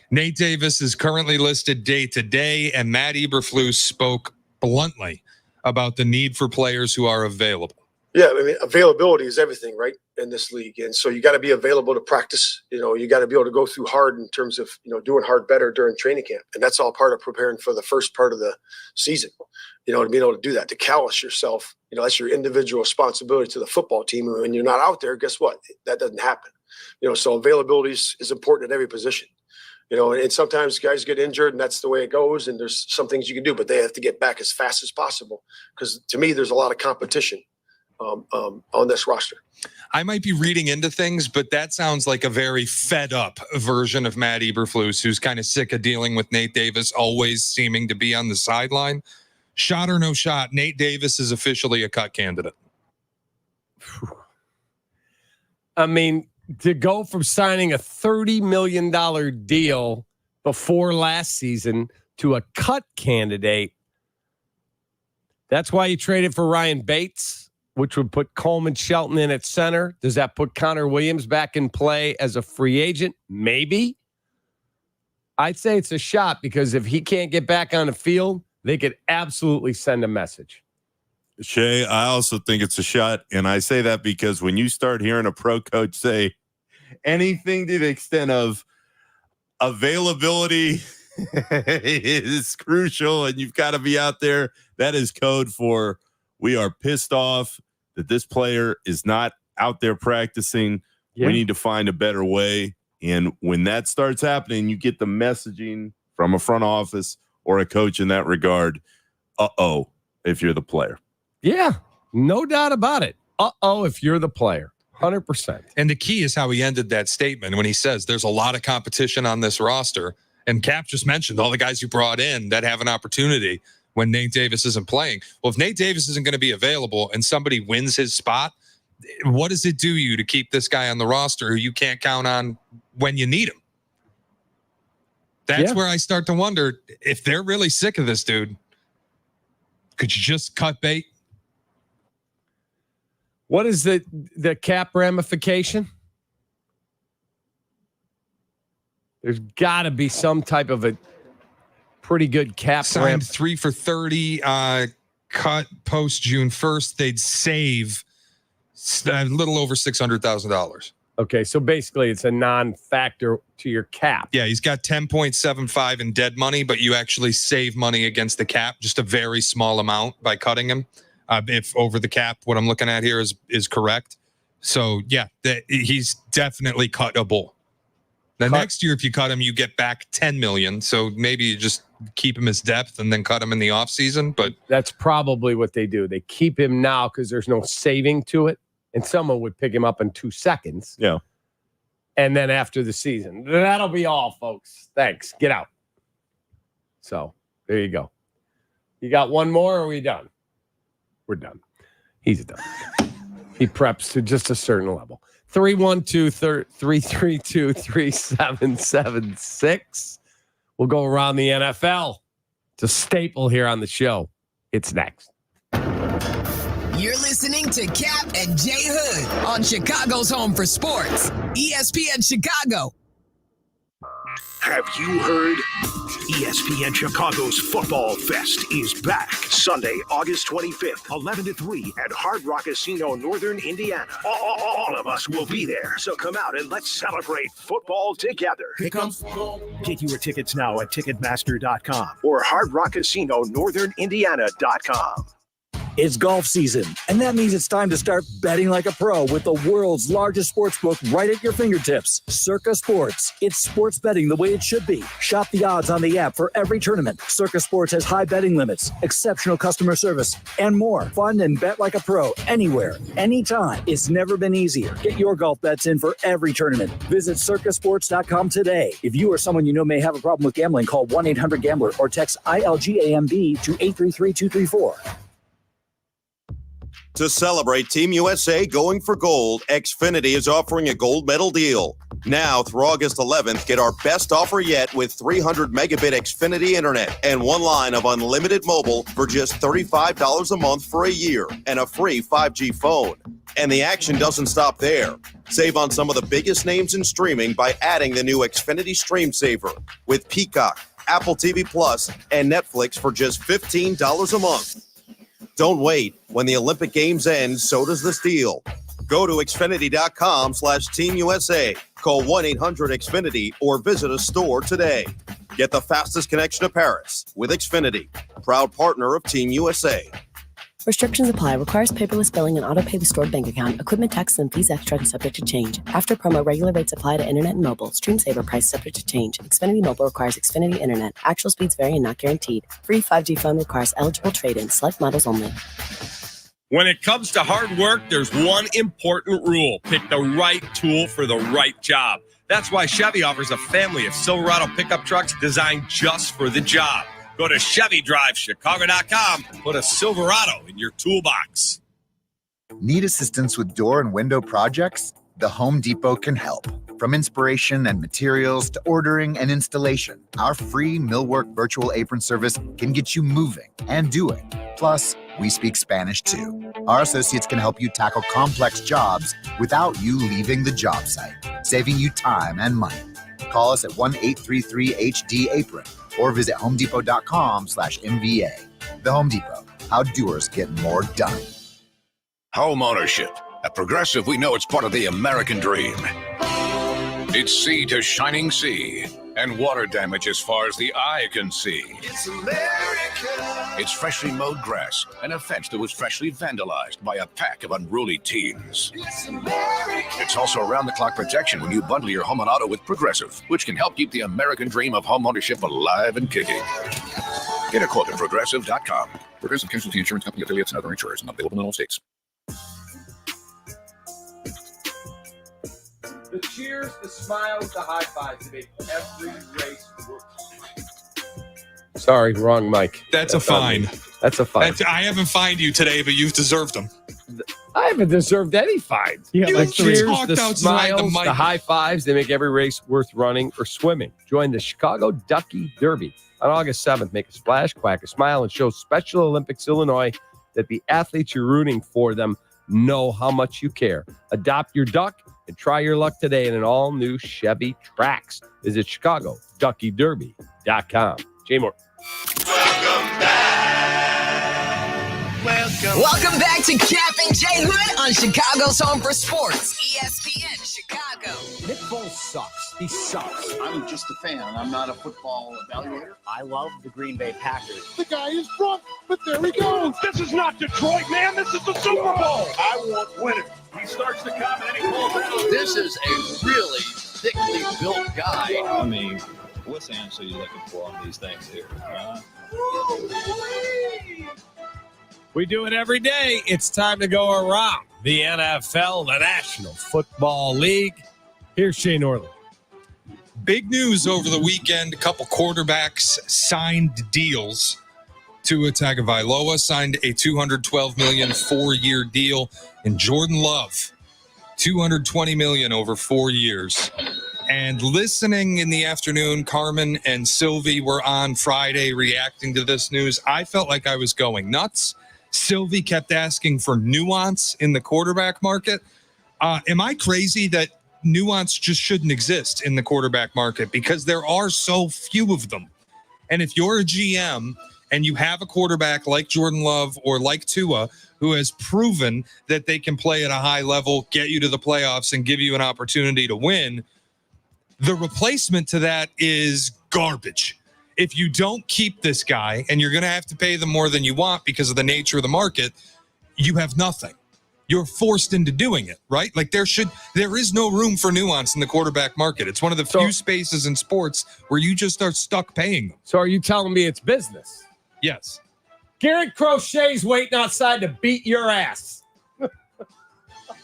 Nate Davis is currently listed day to day, and Matt Eberflus spoke bluntly about the need for players who are available. Yeah, I mean, availability is everything, right, in this league. And so you got to be available to practice. You know, you got to be able to go through hard in terms of, you know, doing hard better during training camp. And that's all part of preparing for the first part of the season, you know, to be able to do that, to callous yourself. You know, that's your individual responsibility to the football team. And when you're not out there, guess what? That doesn't happen. So availability is important at every position. And sometimes guys get injured, and that's the way it goes. And there's some things you can do, but they have to get back as fast as possible. Because to me, there's a lot of competition on this roster. I might be reading into things, but that sounds like a very fed up version of Matt Eberflus, who's kind of sick of dealing with Nate Davis always seeming to be on the sideline. Shot or no shot, Nate Davis is officially a cut candidate. I mean, to go from signing a $30 million deal before last season to a cut candidate, that's why you traded for Ryan Bates, which would put Coleman Shelton in at center. Does that put Connor Williams back in play as a free agent? Maybe. I'd say it's a shot because if he can't get back on the field, they could absolutely send a message. Shay, I also think it's a shot. And I say that because when you start hearing a pro coach say anything to the extent of availability is crucial and you've got to be out there, that is code for we are pissed off that this player is not out there practicing. Yeah. We need to find a better way. And when that starts happening, you get the messaging from a front office or a coach in that regard. If you're the player. Yeah, no doubt about it. If you're the player. 100%. And the key is how he ended that statement when he says there's a lot of competition on this roster. And Kap just mentioned all the guys you brought in that have an opportunity when Nate Davis isn't playing. Well, if Nate Davis isn't going to be available and somebody wins his spot, what does it do you to keep this guy on the roster who you can't count on when you need him? That's where I start to wonder if they're really sick of this dude. Could you just cut bait? What is the cap ramification? There's got to be some type of a pretty good cap. Signed 3 for $30, cut post June 1st. They'd save a little over $600,000. Okay, so basically it's a non-factor to your cap. Yeah, he's got 10.75 in dead money, but you actually save money against the cap, just a very small amount by cutting him. If over the cap, what I'm looking at here is correct. So, yeah, he's definitely cuttable. Next year, if you cut him, you get back $10 million. So maybe you just keep him as depth and then cut him in the offseason. But that's probably what they do. They keep him now because there's no saving to it. And someone would pick him up in 2 seconds. Yeah. And then after the season, that'll be all, folks. Thanks. Get out. So there you go. You got one more or are we done? We're done. He's done. He preps to just a certain level. 312-332-3776. We'll go around the NFL. It's a staple here on the show. It's next. You're listening to Kap and Jay Hood on Chicago's home for sports, ESPN Chicago. Have you heard? ESPN Chicago's Football Fest is back Sunday, August 25th, 11 to 3 at Hard Rock Casino, Northern Indiana. All of us will be there, so come out and let's celebrate football together. Here comes football. Get your tickets now at Ticketmaster.com or Hard Rock Casino, NorthernIndiana.com. It's golf season, and that means it's time to start betting like a pro with the world's largest sportsbook right at your fingertips, Circa Sports. It's sports betting the way it should be. Shop the odds on the app for every tournament. Circa Sports has high betting limits, exceptional customer service, and more. Fun and bet like a pro anywhere, anytime. It's never been easier. Get your golf bets in for every tournament. Visit circasports.com today. If you or someone you know may have a problem with gambling, call 1-800-GAMBLER or text ILGAMB to 833-234. To celebrate Team USA going for gold, Xfinity is offering a gold medal deal. Now, through August 11th, get our best offer yet with 300 megabit Xfinity internet and one line of unlimited mobile for just $35 a month for a year and a free 5G phone. And the action doesn't stop there. Save on some of the biggest names in streaming by adding the new Xfinity Stream Saver with Peacock, Apple TV Plus, and Netflix for just $15 a month. Don't wait. When the Olympic Games end, so does this deal. Go to Xfinity.com/Team USA. Call 1-800-XFINITY or visit a store today. Get the fastest connection to Paris with Xfinity, proud partner of Team USA. Restrictions apply. Requires paperless billing and auto pay with stored bank account. Equipment taxes and fees extra and subject to change. After promo, regular rates apply to internet and mobile. Stream saver price subject to change. Xfinity Mobile requires Xfinity Internet. Actual speeds vary and not guaranteed. Free 5G phone requires eligible trade-in. Select models only. When it comes to hard work, there's one important rule. Pick the right tool for the right job. That's why Chevy offers a family of Silverado pickup trucks designed just for the job. Go to ChevyDriveChicago.com and put a Silverado in your toolbox. Need assistance with door and window projects? The Home Depot can help. From inspiration and materials to ordering and installation, our free Millwork virtual apron service can get you moving and doing. Plus, we speak Spanish too. Our associates can help you tackle complex jobs without you leaving the job site, saving you time and money. Call us at 1-833-HD-APRON or visit homedepot.com/MVA. The Home Depot, how doers get more done. Home ownership. At Progressive, we know it's part of the American dream. It's sea to shining sea and water damage as far as the eye can see. It's America. It's freshly mowed grass and a fence that was freshly vandalized by a pack of unruly teens. It's America. It's also around-the-clock protection when you bundle your home and auto with Progressive, which can help keep the American dream of home ownership alive and kicking. Get a quote at Progressive.com. Progressive Casualty Insurance Company affiliates and other insurers not available in all states. The cheers, the smiles, the high fives to make every race work. Sorry, wrong mic. That's a fine. That's a fine. I haven't fined you today, but you've deserved them. I haven't deserved any fines. You The cheers, talked the outside the smiles, mic. the high fives, they make every race worth running or swimming. Join the Chicago Ducky Derby on August 7th. Make a splash, quack a smile, and show Special Olympics Illinois that the athletes you're rooting for them know how much you care. Adopt your duck and try your luck today in an all-new Chevy Trax. Visit ChicagoDuckyDerby.com. Jay Moore. Welcome back to Kap and Jay Hood on Chicago's Home for Sports, ESPN Chicago. Nick Foles sucks. He sucks. I'm just a fan. I'm not a football evaluator. I love the Green Bay Packers. The guy is drunk, but there he goes. This is not Detroit, man. This is the Super Bowl. I want winners. He starts the count and he pulls out. This is a really thickly built guy. I mean, what's Ansel you looking for on these things here? We do it every day. It's time to go around the NFL, the National Football League. Here's Shane Orland. Big news over the weekend. A couple quarterbacks signed deals. Tua Tagovailoa signed a $212 million 4-year deal, and Jordan Love, $220 million over 4 years. And listening in the afternoon, Carmen and Silvy were on Friday reacting to this news. I felt like I was going nuts. Silvy kept asking for nuance in the quarterback market. Am I crazy that nuance just shouldn't exist in the quarterback market? Because there are so few of them. And if you're a GM and you have a quarterback like Jordan Love or like Tua, who has proven that they can play at a high level, get you to the playoffs, and give you an opportunity to win, the replacement to that is garbage. If you don't keep this guy and you're going to have to pay them more than you want because of the nature of the market, you have nothing. You're forced into doing it, right? Like there is no room for nuance in the quarterback market. It's one of the few spaces in sports where you just are stuck paying them. So are you telling me it's business? Yes. Garrett Crochet's waiting outside to beat your ass.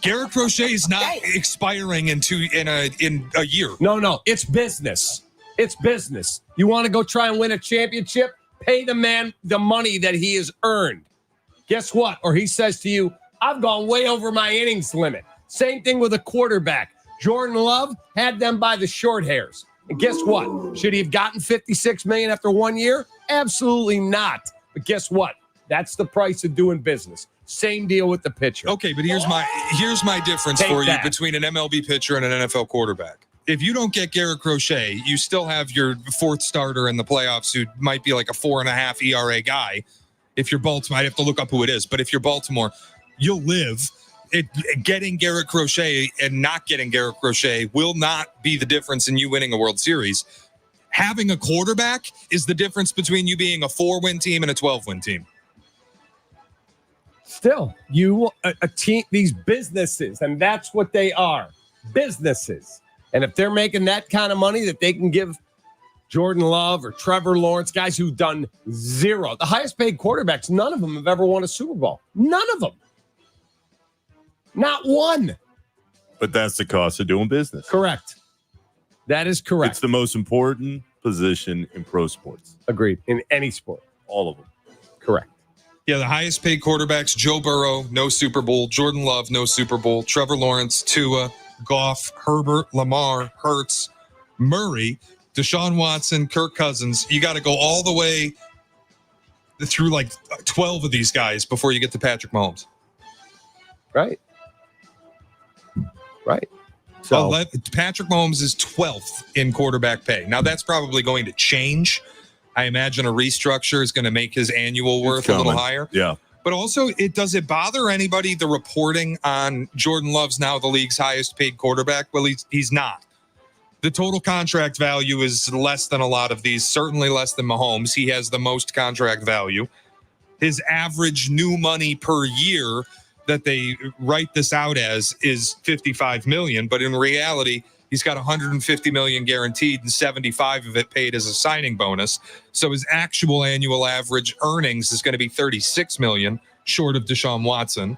Garrett Crochet is not expiring in a year. No, it's business. It's business. You want to go try and win a championship? Pay the man the money that he has earned. Guess what? Or he says to you, I've gone way over my innings limit. Same thing with a quarterback. Jordan Love had them by the short hairs. And guess what? Should he have gotten $56 million after 1 year? Absolutely not. But guess what? That's the price of doing business. Same deal with the pitcher. Okay, but here's my difference for you between an MLB pitcher and an NFL quarterback. If you don't get Garrett Crochet, you still have your fourth starter in the playoffs who might be like a 4.5 ERA guy. If you're Baltimore, I'd have to look up who it is. But if you're Baltimore, you'll live. Getting Garrett Crochet and not getting Garrett Crochet will not be the difference in you winning a World Series. Having a quarterback is the difference between you being a 4-win team and a 12-win team. Still, a team, these businesses, and that's what they are, businesses. And if they're making that kind of money that they can give Jordan Love or Trevor Lawrence, guys who've done zero, the highest paid quarterbacks, none of them have ever won a Super Bowl. None of them. Not one. But that's the cost of doing business. Correct. That is correct. It's the most important position in pro sports. Agreed. In any sport. All of them. Correct. Yeah, the highest paid quarterbacks, Joe Burrow, no Super Bowl. Jordan Love, no Super Bowl. Trevor Lawrence, Tua, Goff, Herbert, Lamar, Hurts, Murray, Deshaun Watson, Kirk Cousins. You got to go all the way through like 12 of these guys before you get to Patrick Mahomes. Right. Right. So Patrick Mahomes is 12th in quarterback pay. Now, that's probably going to change. I imagine a restructure is going to make his annual worth a little higher. Yeah. But also, does it bother anybody, the reporting on Jordan Love's now the league's highest paid quarterback? Well, he's not. The total contract value is less than a lot of these, certainly less than Mahomes. He has the most contract value. His average new money per year that they write this out as is $55 million, but in reality, he's got $150 million guaranteed and 75 of it paid as a signing bonus. So his actual annual average earnings is going to be $36 million, short of Deshaun Watson.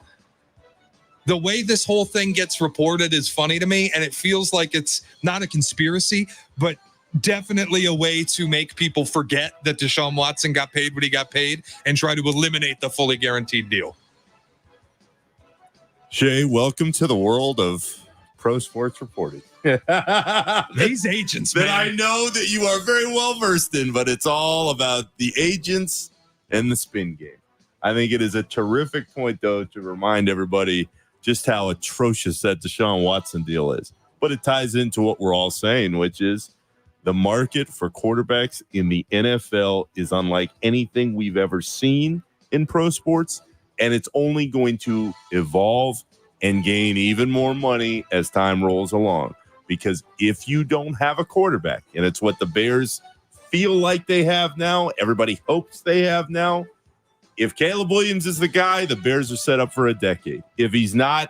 The way this whole thing gets reported is funny to me, and it feels like it's not a conspiracy, but definitely a way to make people forget that Deshaun Watson got paid what he got paid and try to eliminate the fully guaranteed deal. Shay, welcome to the world of pro sports reporting. These agents, that man. I know that you are very well versed in, but it's all about the agents and the spin game. I think it is a terrific point, though, to remind everybody just how atrocious that Deshaun Watson deal is. But it ties into what we're all saying, which is the market for quarterbacks in the NFL is unlike anything we've ever seen in pro sports, and it's only going to evolve and gain even more money as time rolls along. Because if you don't have a quarterback, and it's what the Bears feel like they have now, everybody hopes they have now. If Caleb Williams is the guy, the Bears are set up for a decade. If he's not,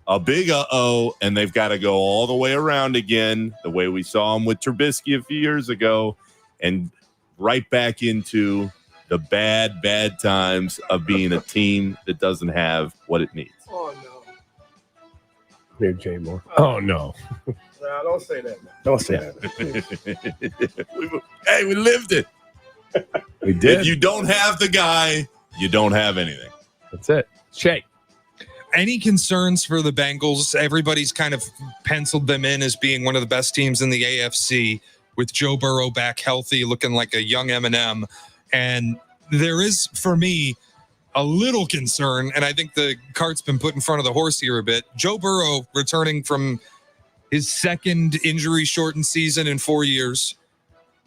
a big uh-oh, and they've got to go all the way around again, the way we saw him with Trubisky a few years ago, and right back into the bad times of being a team that doesn't have what it needs. Oh, no. Here, Jay Moore. Oh, no. Nah, don't say that, man. Don't say that. Hey, we lived it. We did. If you don't have the guy, you don't have anything. That's it. Shay. Any concerns for the Bengals? Everybody's kind of penciled them in as being one of the best teams in the AFC with Joe Burrow back healthy, looking like a young Eminem. And there is, for me, a little concern, and I think the cart's been put in front of the horse here a bit. Joe Burrow returning from his second injury-shortened season in 4 years.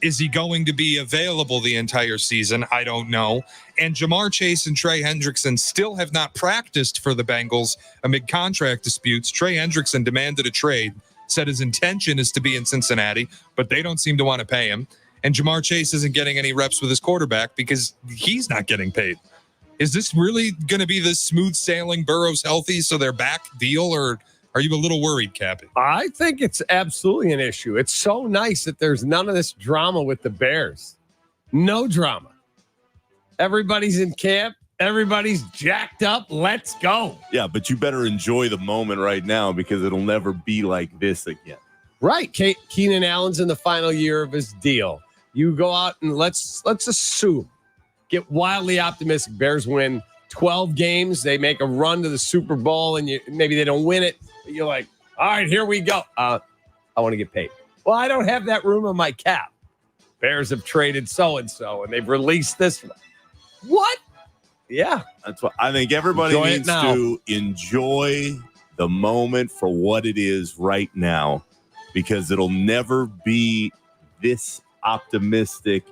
Is he going to be available the entire season? I don't know. And Jamar Chase and Trey Hendrickson still have not practiced for the Bengals amid contract disputes. Trey Hendrickson demanded a trade, said his intention is to be in Cincinnati, but they don't seem to want to pay him. And Jamar Chase isn't getting any reps with his quarterback because he's not getting paid. Is this really going to be the smooth sailing Burrow's healthy so they're back deal, or are you a little worried, Cappy? I think it's absolutely an issue. It's so nice that there's none of this drama with the Bears. No drama. Everybody's in camp. Everybody's jacked up. Let's go. Yeah, but you better enjoy the moment right now because it'll never be like this again. Right. Keenan Allen's in the final year of his deal. You go out and let's assume, get wildly optimistic. Bears win 12 games. They make a run to the Super Bowl, and maybe they don't win it. But you're like, all right, here we go. I want to get paid. Well, I don't have that room on my cap. Bears have traded so-and-so, and they've released this. What? Yeah. That's what I think everybody needs to enjoy the moment for what it is right now, because it'll never be this optimistic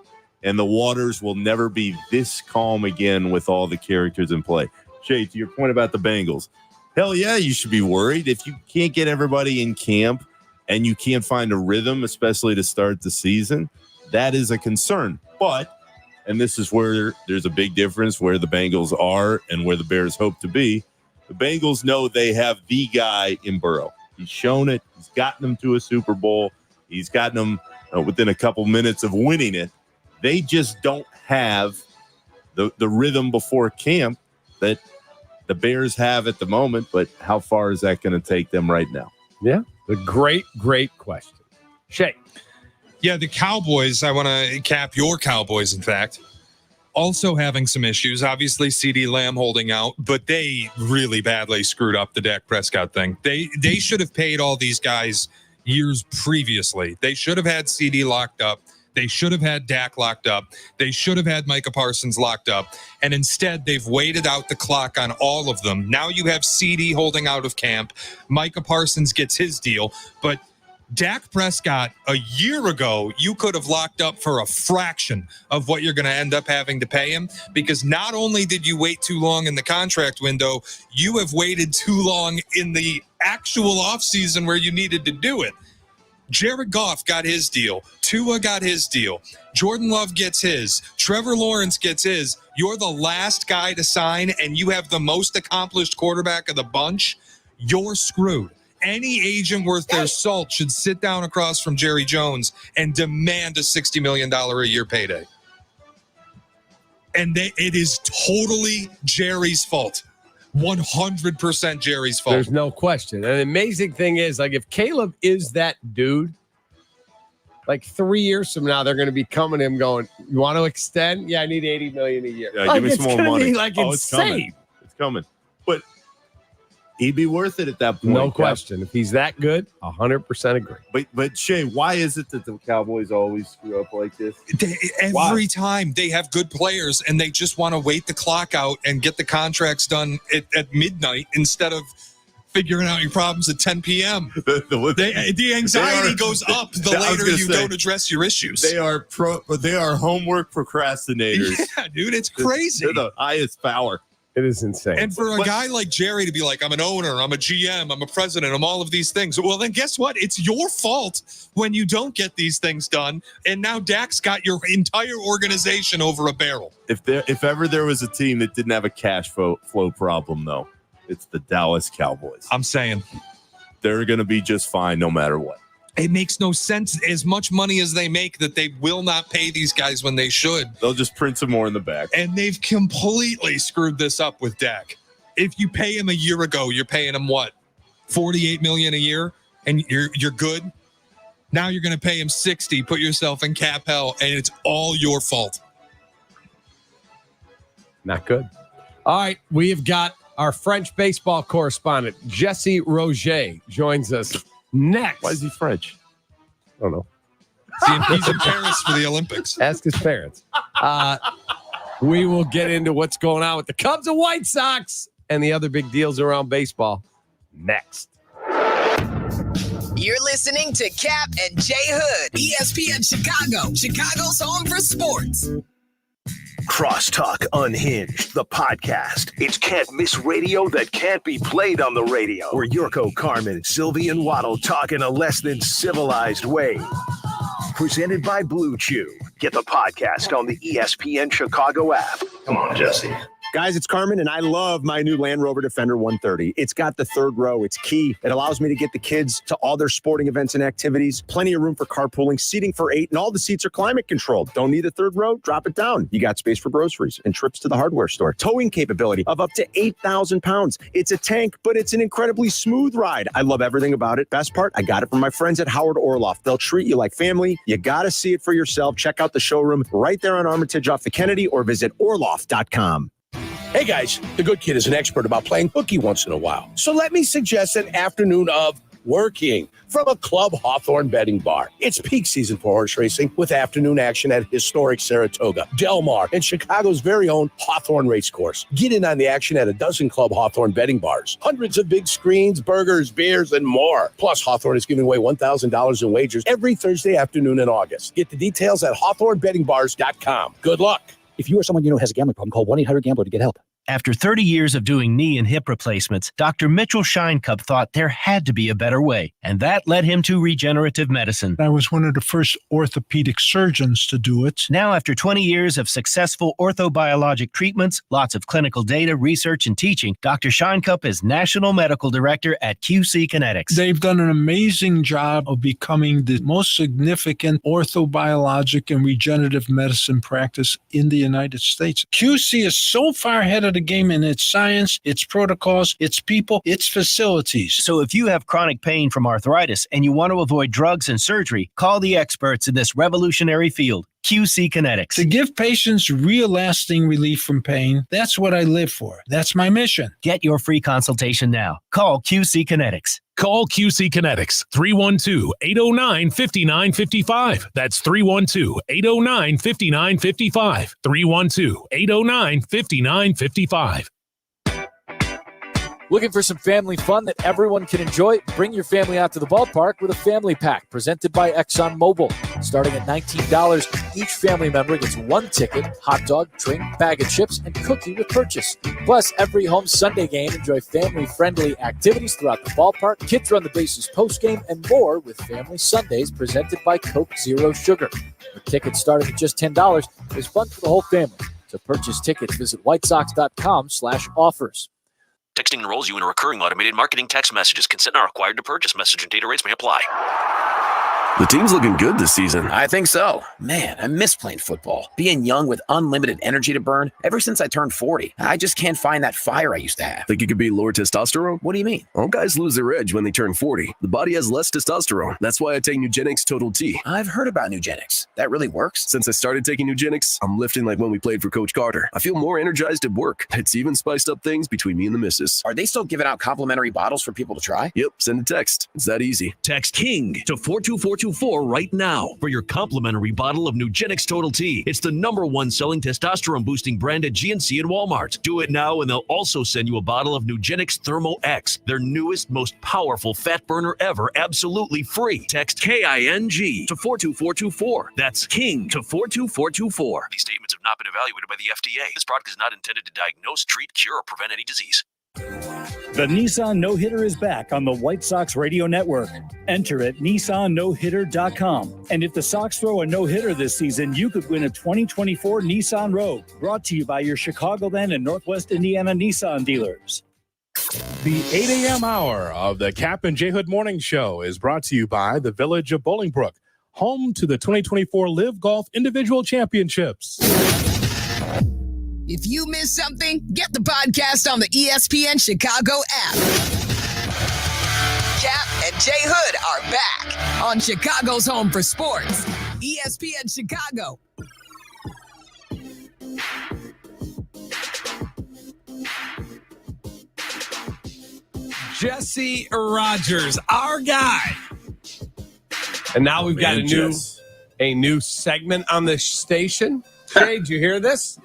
and the waters will never be this calm again with all the characters in play. Shay, to your point about the Bengals, hell yeah, you should be worried. If you can't get everybody in camp and you can't find a rhythm, especially to start the season, that is a concern. But and this is where there's a big difference where the Bengals are and where the Bears hope to be. The Bengals know they have the guy in Burrow. He's shown it. He's gotten them to a Super Bowl. He's gotten them within a couple minutes of winning it. They just don't have the rhythm before camp that the Bears have at the moment, but how far is that going to take them right now? Yeah, a great question. Shay. Yeah, the Cowboys, I want to cap your Cowboys, in fact, also having some issues. Obviously, CeeDee Lamb holding out, but they really badly screwed up the Dak Prescott thing. They should have paid all these guys years previously. They should have had CeeDee locked up. They should have had Dak locked up. They should have had Micah Parsons locked up. And instead, they've waited out the clock on all of them. Now you have CeeDee holding out of camp. Micah Parsons gets his deal. But Dak Prescott, a year ago, you could have locked up for a fraction of what you're going to end up having to pay him, because not only did you wait too long in the contract window, you have waited too long in the actual offseason where you needed to do it. Jared Goff got his deal. Tua got his deal. Jordan Love gets his. Trevor Lawrence gets his. You're the last guy to sign, and you have the most accomplished quarterback of the bunch. You're screwed. Any agent worth their salt should sit down across from Jerry Jones and demand a $60 million a year payday. And it is totally Jerry's fault. 100% Jerry's fault. There's no question. And the amazing thing is, like, if Caleb is that dude, like 3 years from now, they're going to be coming to him going, you want to extend? Yeah, I need $80 million a year. Yeah, like, give me some more money. Be, like, insane. It's coming. But he'd be worth it at that point. No question. If he's that good, 100% agree. But Shay, why is it that the Cowboys always screw up like this? Every time they have good players and they just want to wait the clock out and get the contracts done at midnight instead of figuring out your problems at 10 p.m. The anxiety goes up the later you don't address your issues. They are homework procrastinators. Yeah, dude, it's crazy. They're the highest power. It is insane. And for a guy like Jerry to be like, I'm an owner, I'm a GM, I'm a president, I'm all of these things. Well, then guess what? It's your fault when you don't get these things done. And now Dak's got your entire organization over a barrel. If ever there was a team that didn't have a cash flow problem, though, it's the Dallas Cowboys. I'm saying they're going to be just fine no matter what. It makes no sense, as much money as they make, that they will not pay these guys when they should. They'll just print some more in the back. And they've completely screwed this up with Dak. If you pay him a year ago, you're paying him what? $48 million a year, and you're good. Now you're going to pay him $60. Put yourself in cap hell, and it's all your fault. Not good. All right, we have got our French baseball correspondent, Jesse Roger, joins us next. Why is he French? I don't know. He's in Paris for the Olympics. Ask his parents. We will get into what's going on with the Cubs and White Sox and the other big deals around baseball next. You're listening to Kap and Jay Hood, ESPN Chicago, Chicago's home for sports. Crosstalk Unhinged, the podcast. It's can't miss radio that can't be played on the radio. Where Jurko, Carmen, Silvy, and Waddle talk in a less than civilized way. Presented by Blue Chew. Get the podcast on the ESPN Chicago app. Come on, Jesse. Guys, it's Carmen, and I love my new Land Rover Defender 130. It's got the third row. It's key. It allows me to get the kids to all their sporting events and activities. Plenty of room for carpooling, seating for 8, and all the seats are climate controlled. Don't need a third row? Drop it down. You got space for groceries and trips to the hardware store. Towing capability of up to 8,000 pounds. It's a tank, but it's an incredibly smooth ride. I love everything about it. Best part, I got it from my friends at Howard Orloff. They'll treat you like family. You got to see it for yourself. Check out the showroom right there on Armitage off the Kennedy or visit orloff.com. Hey guys, the good kid is an expert about playing hooky once in a while. So let me suggest an afternoon of working from a Club Hawthorne betting bar. It's peak season for horse racing with afternoon action at historic Saratoga, Del Mar, and Chicago's very own Hawthorne Racecourse. Get in on the action at a dozen Club Hawthorne betting bars. Hundreds of big screens, burgers, beers, and more. Plus, Hawthorne is giving away $1,000 in wagers every Thursday afternoon in August. Get the details at hawthornebettingbars.com. Good luck. If you or someone you know has a gambling problem, call 1-800-GAMBLER to get help. After 30 years of doing knee and hip replacements, Dr. Mitchell Shinecup thought there had to be a better way, and that led him to regenerative medicine. I was one of the first orthopedic surgeons to do it. Now, after 20 years of successful orthobiologic treatments, lots of clinical data, research, and teaching, Dr. Shinecup is National Medical Director at QC Kinetics. They've done an amazing job of becoming the most significant orthobiologic and regenerative medicine practice in the United States. QC is so far ahead of the game in its science, its protocols, its people, its facilities. So if you have chronic pain from arthritis and you want to avoid drugs and surgery, call the experts in this revolutionary field, QC Kinetics. To give patients real lasting relief from pain, that's what I live for. That's my mission. Get your free consultation now. Call QC Kinetics. Call QC Kinetics, 312-809-5955. That's 312-809-5955. 312-809-5955. Looking for some family fun that everyone can enjoy? Bring your family out to the ballpark with a family pack presented by ExxonMobil. Starting at $19, each family member gets one ticket, hot dog, drink, bag of chips, and cookie with purchase. Plus, every home Sunday game, enjoy family-friendly activities throughout the ballpark, kids run the bases postgame, and more with Family Sundays presented by Coke Zero Sugar. With tickets starting at just $10, there's fun for the whole family. To purchase tickets, visit whitesox.com/offers. Texting enrolls you in a recurring automated marketing text messages. Consent not required to purchase. Message and data rates may apply. The team's looking good this season. I think so. Man, I miss playing football. Being young with unlimited energy to burn. Ever since I turned 40, I just can't find that fire I used to have. Think you could be lower testosterone? What do you mean? All guys lose their edge when they turn 40. The body has less testosterone. That's why I take Nugenix Total T. I've heard about Nugenix. That really works? Since I started taking Nugenix, I'm lifting like when we played for Coach Carter. I feel more energized at work. It's even spiced up things between me and the missus. Are they still giving out complimentary bottles for people to try? Yep, send a text. It's that easy. Text KING to 42424 right now for your complimentary bottle of Nugenix Total T. It's the #1 selling testosterone boosting brand at GNC and Walmart. Do it now and they'll also send you a bottle of Nugenix Thermo X, their newest, most powerful fat burner ever, absolutely free. Text KING to 42424. That's KING to 42424. These statements have not been evaluated by the FDA. This product is not intended to diagnose, treat, cure, or prevent any disease. The Nissan No-Hitter is back on the White Sox Radio Network. Enter at NissanNoHitter.com. And if the Sox throw a no-hitter this season, you could win a 2024 Nissan Rogue. Brought to you by your Chicagoland and Northwest Indiana Nissan dealers. The 8 a.m. hour of the Kap and J Hood Morning Show is brought to you by the Village of Bolingbrook, home to the 2024 Live Golf Individual Championships. If you missed something, get the podcast on the ESPN Chicago app. Kap and J Hood are back on Chicago's home for sports, ESPN Chicago. Jesse Rogers, our guy. And now we've got a new segment on the station. Jay, did you hear this?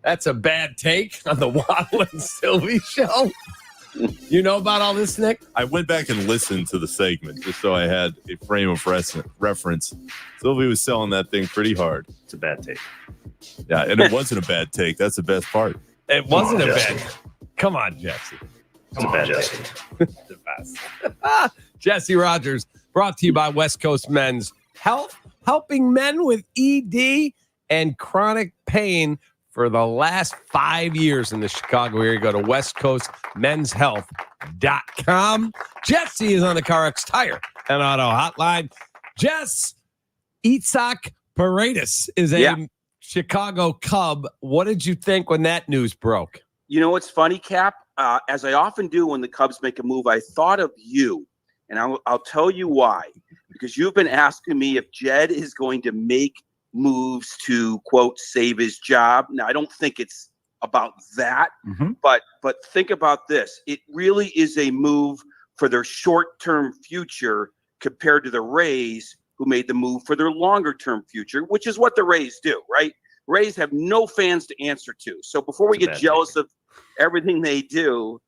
That's a bad take on the Waddle Silvy show. You know about all this, Nick? I went back and listened to the segment just so I had a frame of reference. Silvy was selling that thing pretty hard. It's a bad take. Yeah, and it wasn't a bad take. That's the best part. It wasn't a bad. Come on, Jesse. It's a bad Jesse. The best. Jesse Rogers, brought to you by West Coast Men's Health, helping men with ED and chronic pain for the last 5 years in the Chicago area. Go to westcoastmenshealth.com. Jesse is on the CarX Tire and Auto Hotline. Jess, Itzhak Paredes is a Chicago Cub. What did you think when that news broke? You know what's funny, Kap? As I often do when the Cubs make a move, I thought of you, and I'll tell you why. Because you've been asking me if Jed is going to make moves to, quote, save his job. Now, I don't think it's about that, but think about this. It really is a move for their short-term future compared to the Rays, who made the move for their longer-term future, which is what the Rays do, right? Rays have no fans to answer to. So before we get jealous of everything they do,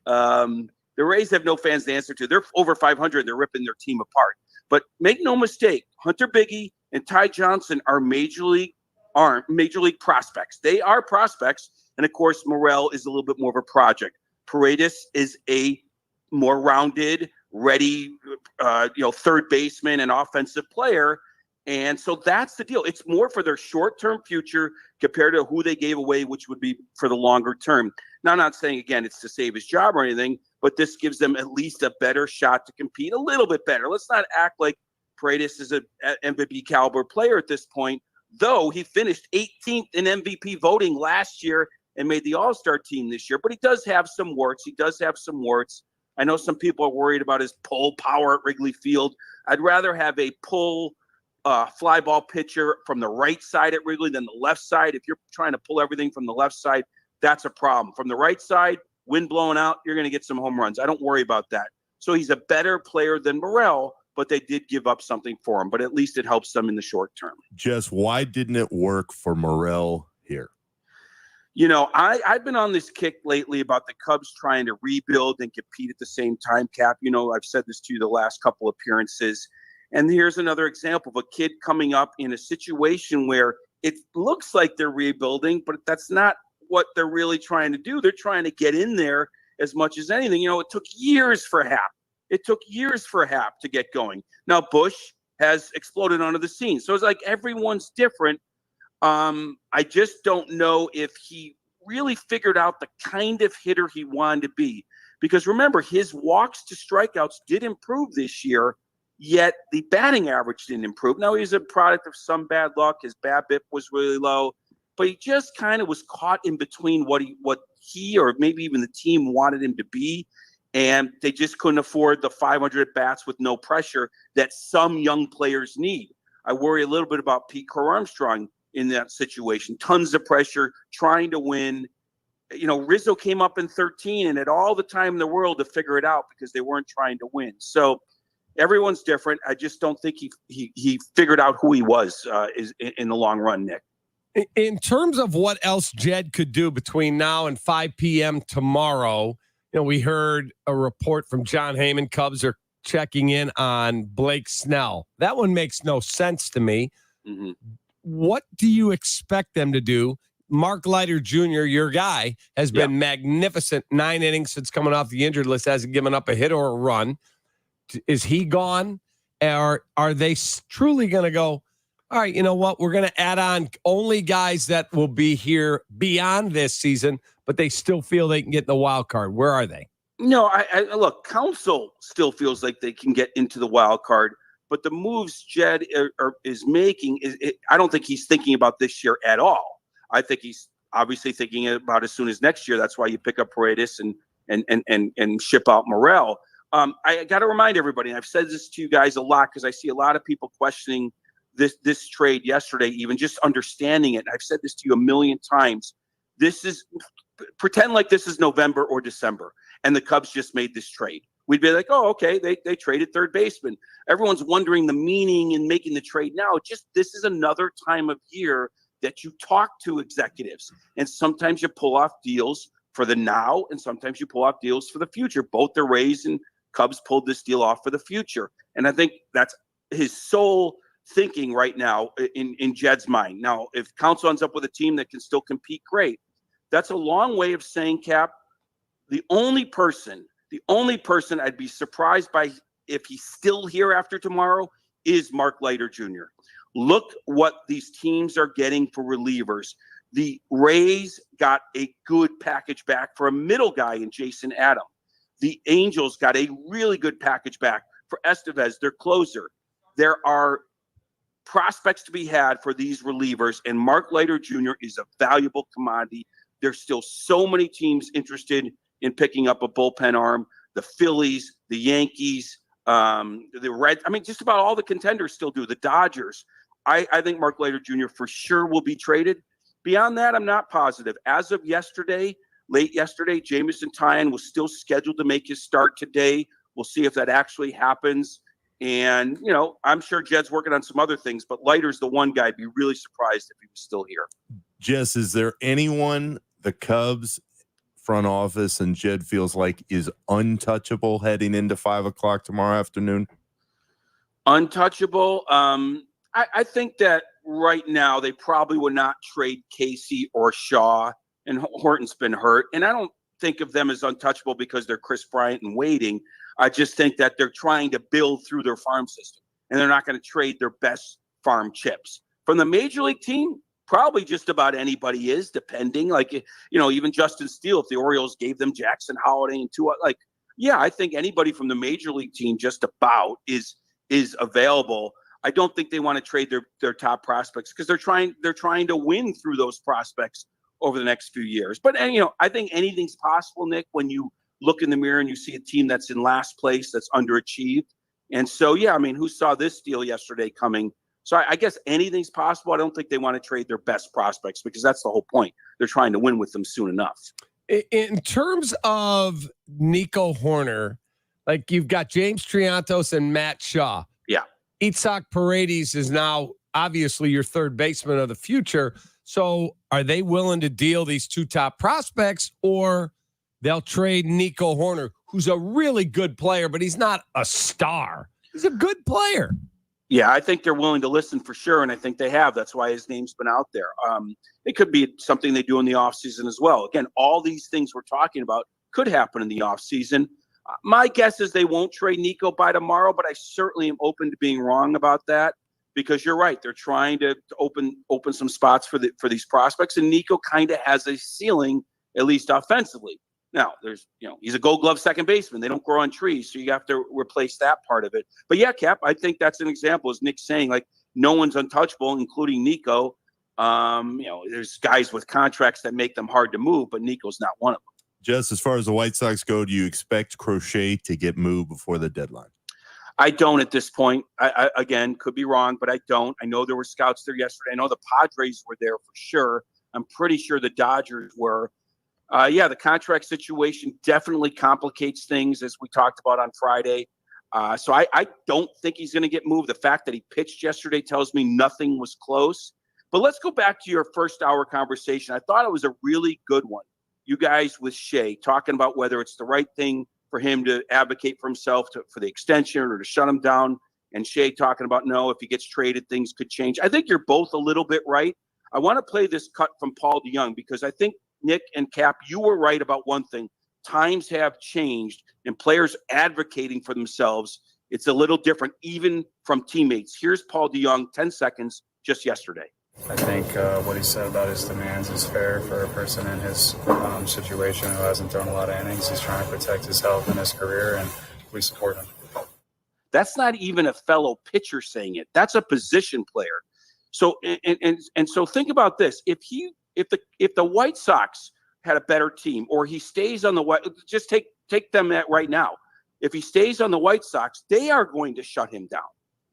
the Rays have no fans to answer to. They're over 500. They're ripping their team apart. But make no mistake, Hunter Biggie and Ty Johnson are major league prospects. They are prospects, And of course, Morel is a little bit more of a project. Paredes is a more rounded, ready, third baseman and offensive player. And so that's the deal. It's more for their short-term future compared to who they gave away, which would be for the longer term. Now, I'm not saying, again, it's to save his job or anything, but this gives them at least a better shot to compete a little bit better. Let's not act like Paredes is an MVP caliber player at this point, though he finished 18th in MVP voting last year and made the All-Star team this year. But he does have some warts. I know some people are worried about his pull power at Wrigley Field. I'd rather have a pull fly ball pitcher from the right side at Wrigley than the left side. If you're trying to pull everything from the left side, that's a problem. From the right side, wind blowing out, you're going to get some home runs. I don't worry about that. So he's a better player than Morel, but they did give up something for him. But at least it helps them in the short term. Jess, why didn't it work for Morel here? I've been on this kick lately about the Cubs trying to rebuild and compete at the same time, Cap. I've said this to you the last couple appearances. And here's another example of a kid coming up in a situation where it looks like they're rebuilding, but that's not what they're really trying to do. They're trying to get in there as much as anything. It took years for Hap. To get going. Now Bush has exploded onto the scene. So it's like everyone's different. I just don't know if he really figured out the kind of hitter he wanted to be. Because remember, his walks to strikeouts did improve this year, yet the batting average didn't improve. Now, he's a product of some bad luck. His BABIP was really low, but he just kind of was caught in between what he or maybe even the team wanted him to be, and they just couldn't afford the 500 at-bats with no pressure that some young players need. I worry a little bit about Pete Crow-Armstrong in that situation. Tons of pressure, trying to win. Rizzo came up in 13 and had all the time in the world to figure it out because they weren't trying to win. So everyone's different. I just don't think he figured out who he was in the long run, Nick. In terms of what else Jed could do between now and 5 p.m. tomorrow, we heard a report from John Heyman. Cubs are checking in on Blake Snell. That one makes no sense to me. Mm-hmm. What do you expect them to do? Mark Leiter Jr., your guy, has been magnificent. 9 innings since coming off the injured list, hasn't given up a hit or a run. Is he gone? Or are they truly going to go, all right, you know what? We're going to add on only guys that will be here beyond this season, but they still feel they can get in the wild card. Where are they? No, I look, Council still feels like they can get into the wild card, but the moves Jed is making, I don't think he's thinking about this year at all. I think he's obviously thinking about as soon as next year. That's why you pick up Paredes and ship out Morel. I got to remind everybody, and I've said this to you guys a lot because I see a lot of people questioning this trade yesterday, even just understanding it. And I've said this to you a million times. Pretend like this is November or December, and the Cubs just made this trade. We'd be like, oh, okay, they traded third baseman. Everyone's wondering the meaning in making the trade now. This is another time of year that you talk to executives, and sometimes you pull off deals for the now, and sometimes you pull off deals for the future. Both the Rays and Cubs pulled this deal off for the future, and I think that's his sole thinking right now in Jed's mind. Now, if Council ends up with a team that can still compete, great. That's a long way of saying, Cap, the only person I'd be surprised by if he's still here after tomorrow is Mark Leiter Jr. Look what these teams are getting for relievers. The Rays got a good package back for a middle guy in Jason Adam. The Angels got a really good package back for Estevez, their closer. There are prospects to be had for these relievers, and Mark Leiter Jr. is a valuable commodity. There's still so many teams interested in picking up a bullpen arm. The Phillies, the Yankees, the Reds. I mean, just about all the contenders still do. The Dodgers. I think Mark Leiter Jr. for sure will be traded. Beyond that, I'm not positive. As of yesterday, late yesterday, Jamison Tyon was still scheduled to make his start today. We'll see if that actually happens. And, I'm sure Jed's working on some other things, but Leiter's the one guy I'd be really surprised if he was still here. Jess, is there anyone the Cubs front office and Jed feels like is untouchable heading into 5 o'clock tomorrow afternoon? Untouchable? I think that right now they probably would not trade Casey or Shaw and Horton's been hurt. And I don't think of them as untouchable because they're Chris Bryant and waiting. I just think that they're trying to build through their farm system, and they're not going to trade their best farm chips. From the major league team, probably just about anybody is, depending. Like, even Justin Steele, if the Orioles gave them Jackson Holiday and two, I think anybody from the major league team just about is available. I don't think they want to trade their top prospects because they're trying to win through those prospects over the next few years. But I think anything's possible, Nick, when you look in the mirror and you see a team that's in last place that's underachieved. And so, who saw this deal yesterday coming? So I guess anything's possible. I don't think they want to trade their best prospects because that's the whole point. They're trying to win with them soon enough. In terms of Nico Horner, like you've got James Triantos and Matt Shaw. Yeah. Itzhak Paredes is now obviously your third baseman of the future. So are they willing to deal these two top prospects, or they'll trade Nico Horner, who's a really good player, but he's not a star. He's a good player. Yeah, I think they're willing to listen for sure, and I think they have. That's why his name's been out there. It could be something they do in the offseason as well. Again, all these things we're talking about could happen in the offseason. My guess is they won't trade Nico by tomorrow, but I certainly am open to being wrong about that because you're right. They're trying to open some spots for these prospects, and Nico kind of has a ceiling, at least offensively. Now, he's a Gold Glove second baseman. They don't grow on trees, so you have to replace that part of it. But yeah, Cap, I think that's an example, as Nick's saying, like no one's untouchable, including Nico. There's guys with contracts that make them hard to move, but Nico's not one of them. Just as far as the White Sox go, do you expect Crochet to get moved before the deadline? I don't at this point. I again, could be wrong, but I don't. I know there were scouts there yesterday. I know the Padres were there for sure. I'm pretty sure the Dodgers were. The contract situation definitely complicates things, as we talked about on Friday. So I don't think he's going to get moved. The fact that he pitched yesterday tells me nothing was close. But let's go back to your first hour conversation. I thought it was a really good one. You guys with Shea talking about whether it's the right thing for him to advocate for himself for the extension or to shut him down. And Shea talking about, no, if he gets traded, things could change. I think you're both a little bit right. I want to play this cut from Paul DeYoung because I think Nick and Cap, you were right about one thing. Times have changed and players advocating for themselves. It's a little different, even from teammates. Here's Paul DeYoung, 10 seconds, just yesterday. I think what he said about his demands is fair for a person in his situation who hasn't thrown a lot of innings. He's trying to protect his health and his career, and we support him. That's not even a fellow pitcher saying it. That's a position player. So and so think about this. If the White Sox had a better team, or he stays on the White, just take them at right now. If he stays on the White Sox, they are going to shut him down.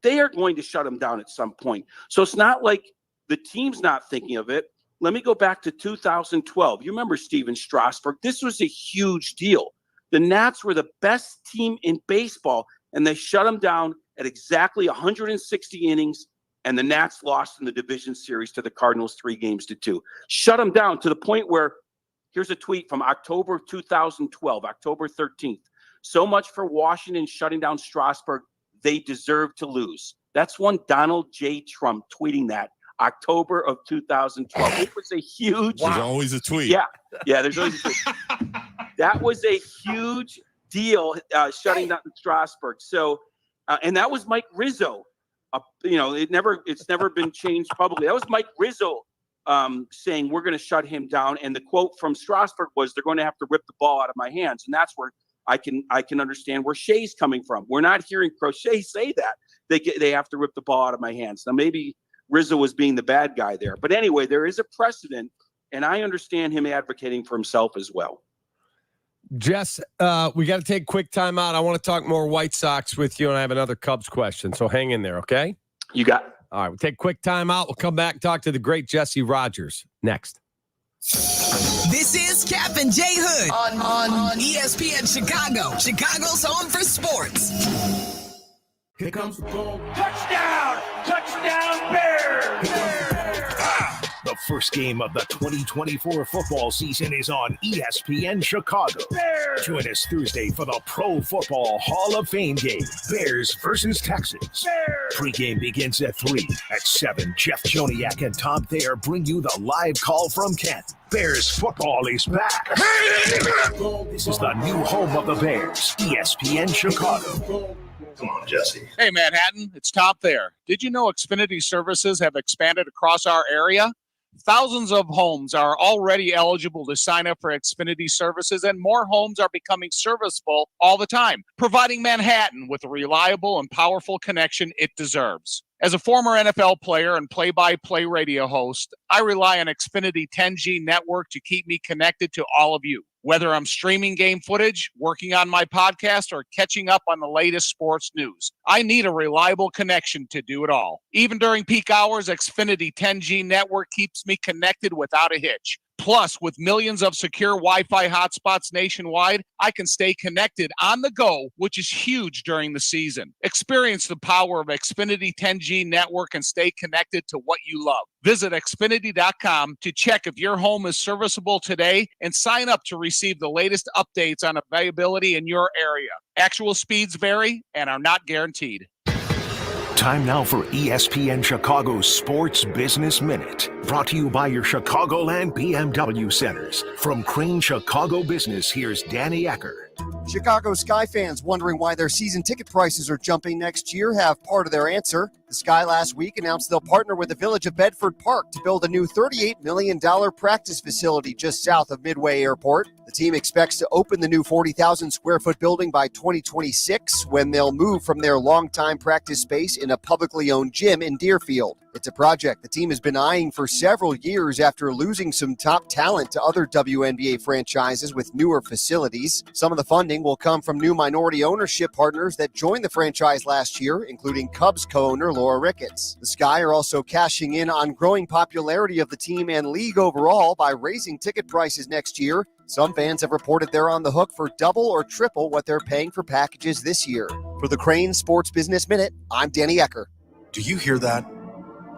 They are going to shut him down at some point. So it's not like the team's not thinking of it. Let me go back to 2012. You remember Steven Strasburg? This was a huge deal. The Nats were the best team in baseball, and they shut him down at exactly 160 innings, and the Nats lost in the division series to the Cardinals 3-2. Shut him down to the point where, here's a tweet from October 2012, October 13th. So much for Washington shutting down Strasburg. They deserve to lose. That's one Donald J. Trump tweeting that. October of 2012. It was a huge. There's always a tweet. Yeah. There's always a tweet. That was a huge deal, shutting down Strasburg. So, and that was Mike Rizzo. It's never been changed publicly. That was Mike Rizzo saying we're going to shut him down. And the quote from Strasburg was, "They're going to have to rip the ball out of my hands." And that's where I can understand where Shea's coming from. We're not hearing Crochet say that they have to rip the ball out of my hands. Now maybe Rizzo was being the bad guy there. But anyway, there is a precedent, and I understand him advocating for himself as well. Jess, we got to take a quick time out. I want to talk more White Sox with you, and I have another Cubs question, so hang in there, okay? You got it. All right, we'll take a quick time out. We'll come back and talk to the great Jesse Rogers next. This is Kap and Jay Hood on ESPN Chicago, Chicago's home for sports. Here comes the ball. Touchdown! Touchdown, Bears! The First game of the 2024 football season is on ESPN Chicago. Bears! Join us Thursday for the Pro Football Hall of Fame game. Bears versus Texans. Bears! Pre-game begins at 3. At 7, Jeff Joniak and Tom Thayer bring you the live call from Kent. Bears football is back. This is the new home of the Bears, ESPN Chicago. Come on, Jesse. Hey, Manhattan, it's Tom Thayer. Did you know Xfinity services have expanded across our area? Thousands of homes are already eligible to sign up for Xfinity services, and more homes are becoming serviceable all the time, providing Manhattan with a reliable and powerful connection it deserves. As a former NFL player and play-by-play radio host, I rely on Xfinity 10G network to keep me connected to all of you. Whether I'm streaming game footage, working on my podcast, or catching up on the latest sports news, I need a reliable connection to do it all. Even during peak hours, Xfinity 10G network keeps me connected without a hitch. Plus, with millions of secure Wi-Fi hotspots nationwide, I can stay connected on the go, which is huge during the season. Experience the power of Xfinity 10G network and stay connected to what you love. Visit Xfinity.com to check if your home is serviceable today and sign up to receive the latest updates on availability in your area. Actual speeds vary and are not guaranteed. Time now for ESPN Chicago's Sports Business Minute. Brought to you by your Chicagoland BMW centers. From Crane Chicago Business, here's Danny Ecker. Chicago Sky fans wondering why their season ticket prices are jumping next year have part of their answer. The Sky last week announced they'll partner with the Village of Bedford Park to build a new $38 million practice facility just south of Midway Airport. The team expects to open the new 40,000 square foot building by 2026, when they'll move from their longtime practice space in a publicly owned gym in Deerfield. It's a project the team has been eyeing for several years after losing some top talent to other WNBA franchises with newer facilities. Some of the funding will come from new minority ownership partners that joined the franchise last year, including Cubs co-owner Laura Ricketts. The Sky are also cashing in on growing popularity of the team and league overall by raising ticket prices next year. Some fans have reported they're on the hook for double or triple what they're paying for packages this year. For the Crane Sports Business Minute, I'm Danny Ecker. Do you hear that?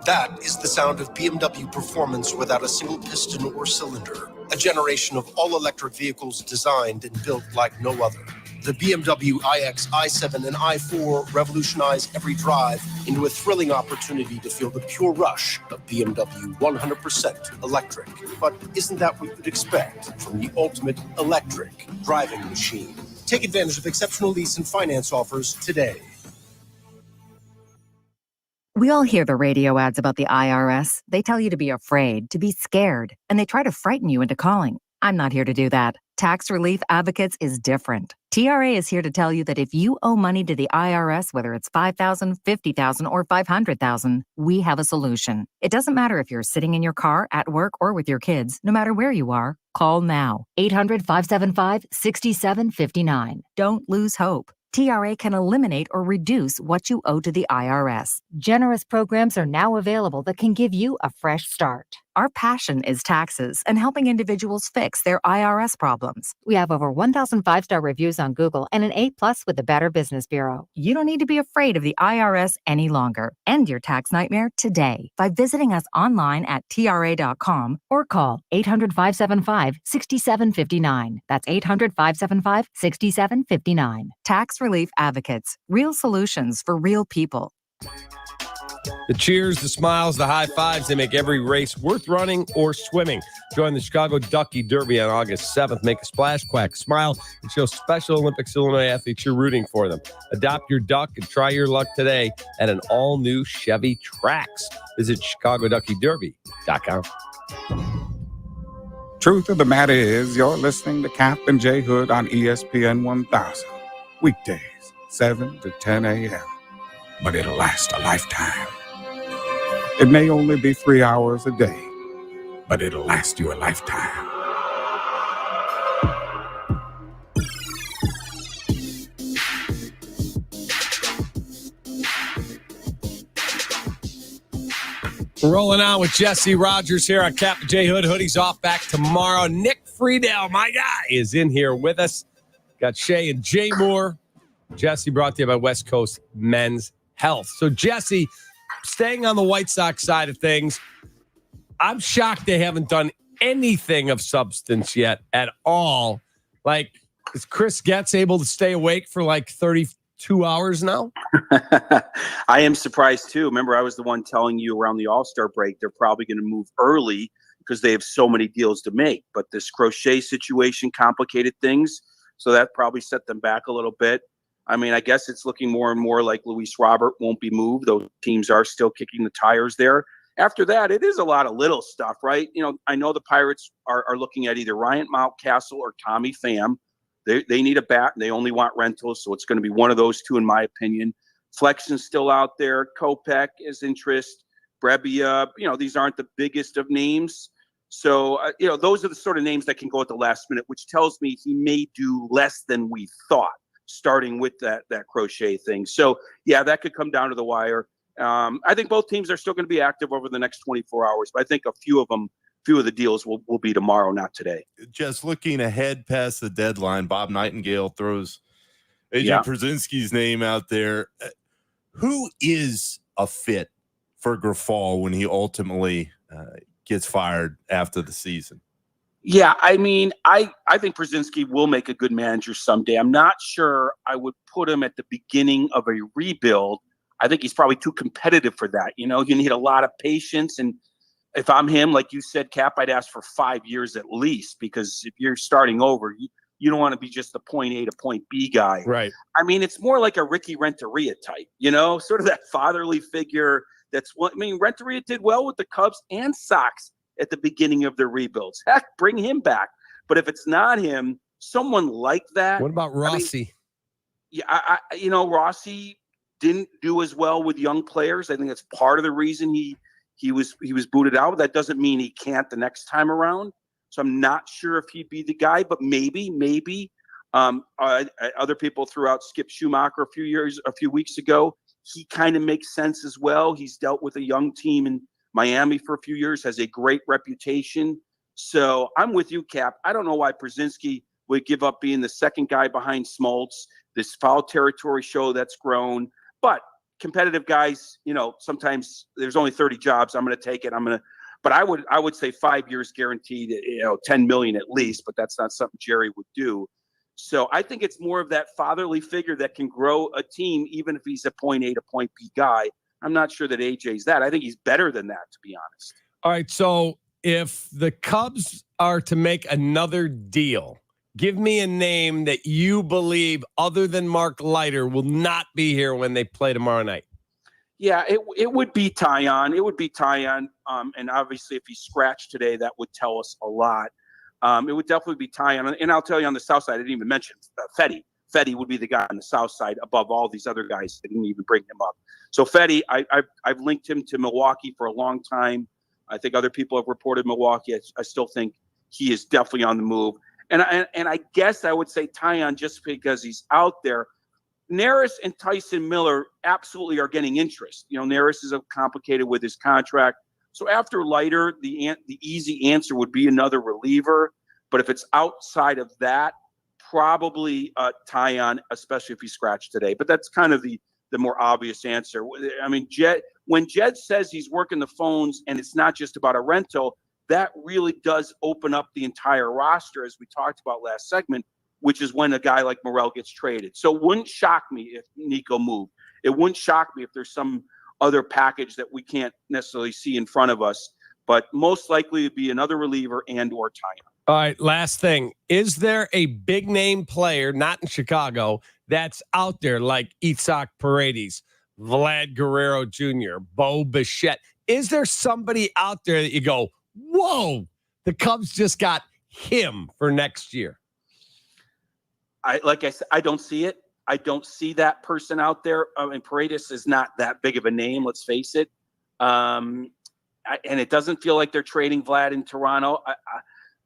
That is the sound of BMW performance without a single piston or cylinder. A generation of all-electric vehicles designed and built like no other. The BMW iX, i7, and i4 revolutionize every drive into a thrilling opportunity to feel the pure rush of BMW 100% electric. But isn't that what you'd expect from the ultimate electric driving machine? Take advantage of exceptional lease and finance offers today. We all hear the radio ads about the IRS. They tell you to be afraid, to be scared, and they try to frighten you into calling. I'm not here to do that. Tax Relief Advocates is different. TRA is here to tell you that if you owe money to the IRS, whether it's $5,000, $50,000, or $500,000, we have a solution. It doesn't matter if you're sitting in your car, at work, or with your kids. No matter where you are, call now. 800-575-6759. Don't lose hope. TRA can eliminate or reduce what you owe to the IRS. Generous programs are now available that can give you a fresh start. Our passion is taxes and helping individuals fix their IRS problems. We have over 1,000 5-star reviews on Google and an A+ with the Better Business Bureau. You don't need to be afraid of the IRS any longer. End your tax nightmare today by visiting us online at TRA.com or call 800-575-6759. That's 800-575-6759. Tax Relief Advocates. Real solutions for real people. The cheers, the smiles, the high fives, they make every race worth running or swimming. Join the Chicago Ducky Derby on August 7th. Make a splash, quack, smile, and show Special Olympics Illinois athletes you're rooting for them. Adopt your duck and try your luck today at an all-new Chevy Trax. Visit ChicagoDuckyDerby.com. Truth of the matter is, you're listening to Kap and J Hood on ESPN 1000. Weekdays, 7 to 10 a.m. But it'll last a lifetime. It may only be 3 hours a day, but it'll last you a lifetime. We're rolling on with Jesse Rogers here on Kap and J Hood. Hoodie's off back tomorrow. Nick Friedell, my guy, is in here with us. Got Shay and Jay Moore. Jesse brought to you by West Coast Men's Health. So, Jesse, staying on the White Sox side of things, I'm shocked they haven't done anything of substance yet at all. Like, is Chris Getz able to stay awake for like 32 hours now? I am surprised too. Remember, I was the one telling you around the All-Star break, they're probably going to move early because they have so many deals to make. But this Crochet situation complicated things, so that probably set them back a little bit. I mean, I guess it's looking more and more like Luis Robert won't be moved. Those teams are still kicking the tires there. After that, it is a lot of little stuff, right? You know, I know the Pirates are looking at either Ryan Mountcastle or Tommy Pham. They need a bat, and they only want rentals, so it's going to be one of those two, in my opinion. Flexen's still out there. Kopech is interest. Brebbia, these aren't the biggest of names. So, those are the sort of names that can go at the last minute, which tells me he may do less than we thought, starting with that Crochet thing. So, yeah, that could come down to the wire. I think both teams are still going to be active over the next 24 hours, but I think a few of the deals will be tomorrow, not today. Just looking ahead past the deadline, Bob Nightingale throws AJ Pierzynski's name out there. Who is a fit for Grifol when he ultimately gets fired after the season? Yeah, I mean, I think Pierzynski will make a good manager someday. I'm not sure I would put him at the beginning of a rebuild. I think he's probably too competitive for that. You need a lot of patience. And if I'm him, like you said, Cap, I'd ask for 5 years at least, because if you're starting over, you don't want to be just a point A to point B guy. Right. I mean, it's more like a Ricky Renteria type, sort of that fatherly figure. Renteria did well with the Cubs and Sox at the beginning of their rebuilds. Heck, bring him back. But if it's not him, someone like that. What about Rossi? Rossi didn't do as well with young players. I think that's part of the reason he was booted out. That doesn't mean he can't the next time around. So I'm not sure if he'd be the guy, but maybe. Other people threw out Skip Schumacher a few weeks ago. He kind of makes sense as well. He's dealt with a young team in Miami for a few years, has a great reputation. So I'm with you, Cap. I don't know why Pierzynski would give up being the second guy behind Smoltz, this foul territory show that's grown. But competitive guys, sometimes there's only 30 jobs. I'm going to take it. But I would say 5 years guaranteed, $10 million at least, but that's not something Jerry would do. So I think it's more of that fatherly figure that can grow a team, even if he's a point A to point B guy. I'm not sure that AJ's that. I think he's better than that, to be honest. All right. So if the Cubs are to make another deal, give me a name that you believe, other than Mark Leiter, will not be here when they play tomorrow night. Yeah, it would be Taillon. It would be Taillon. And obviously, if he scratched today, that would tell us a lot. It would definitely be Taillon. And I'll tell you, on the south side, I didn't even mention Fetty. Fetty would be the guy on the south side above all these other guys. I didn't even bring him up. So Fetty, I've linked him to Milwaukee for a long time. I think other people have reported Milwaukee. I still think he is definitely on the move. And I guess I would say Taillon just because he's out there. Neris and Tyson Miller absolutely are getting interest. Neris is complicated with his contract. So after Leiter, the easy answer would be another reliever. But if it's outside of that, probably Taillon, especially if he scratched today. But that's kind of the more obvious answer. I mean, when Jed says he's working the phones and it's not just about a rental, that really does open up the entire roster, as we talked about last segment, which is when a guy like Morel gets traded. So it wouldn't shock me if Nico moved. It wouldn't shock me if there's some other package that we can't necessarily see in front of us. But most likely it'd be another reliever and or Taillon. All right, last thing. Is there a big name player, not in Chicago, that's out there like Isaac Paredes, Vlad Guerrero Jr., Bo Bichette? Is there somebody out there that you go, whoa, the Cubs just got him for next year? Like I said, I don't see it. I don't see that person out there. And Paredes is not that big of a name, let's face it. And it doesn't feel like they're trading Vlad in Toronto.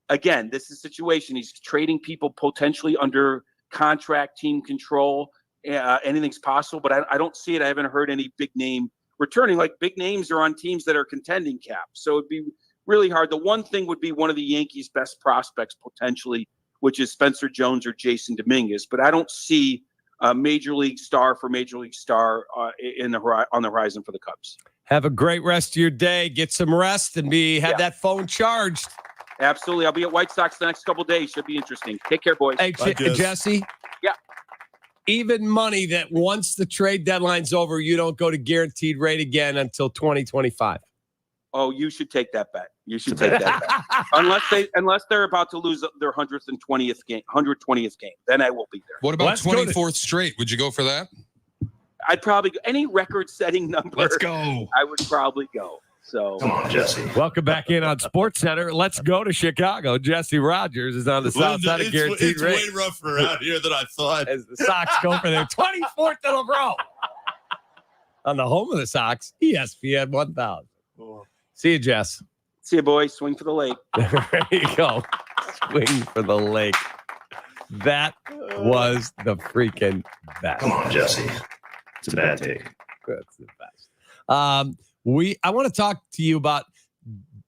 Again, this is a situation. He's trading people potentially under contract, team control. Anything's possible, but I don't see it. I haven't heard any big name returning. Like, big names are on teams that are contending, Cap. So it'd be really hard. The one thing would be one of the Yankees' best prospects potentially, which is Spencer Jones or Jason Dominguez. But I don't see a major league star for major league star on the horizon for the Cubs. Have a great rest of your day. Get some rest and have that phone charged. Absolutely. I'll be at White Sox the next couple of days. Should be interesting. Take care, boys. Hey, Jesse. Yeah. Even money that once the trade deadline's over, you don't go to guaranteed rate again until 2025. Oh, you should take that bet. You should take that bet. Unless they're about to lose their 120th game, then I will be there. What about 24th straight? Would you go for that? I'd probably go any record-setting number. Let's go. I would probably go. So come on, Jesse. Welcome back in on Sports Center. Let's go to Chicago. Jesse Rogers is on the south side of guaranteed rate. It's way rougher out here than I thought. As the Sox go for their 24th in a row on the home of the Sox, ESPN 1000. See you, Jess. See you, boys. Swing for the lake. There you go. Swing for the lake. That was the freaking best. Come on, Jesse. It's a bad take. That's the best. I want to talk to you about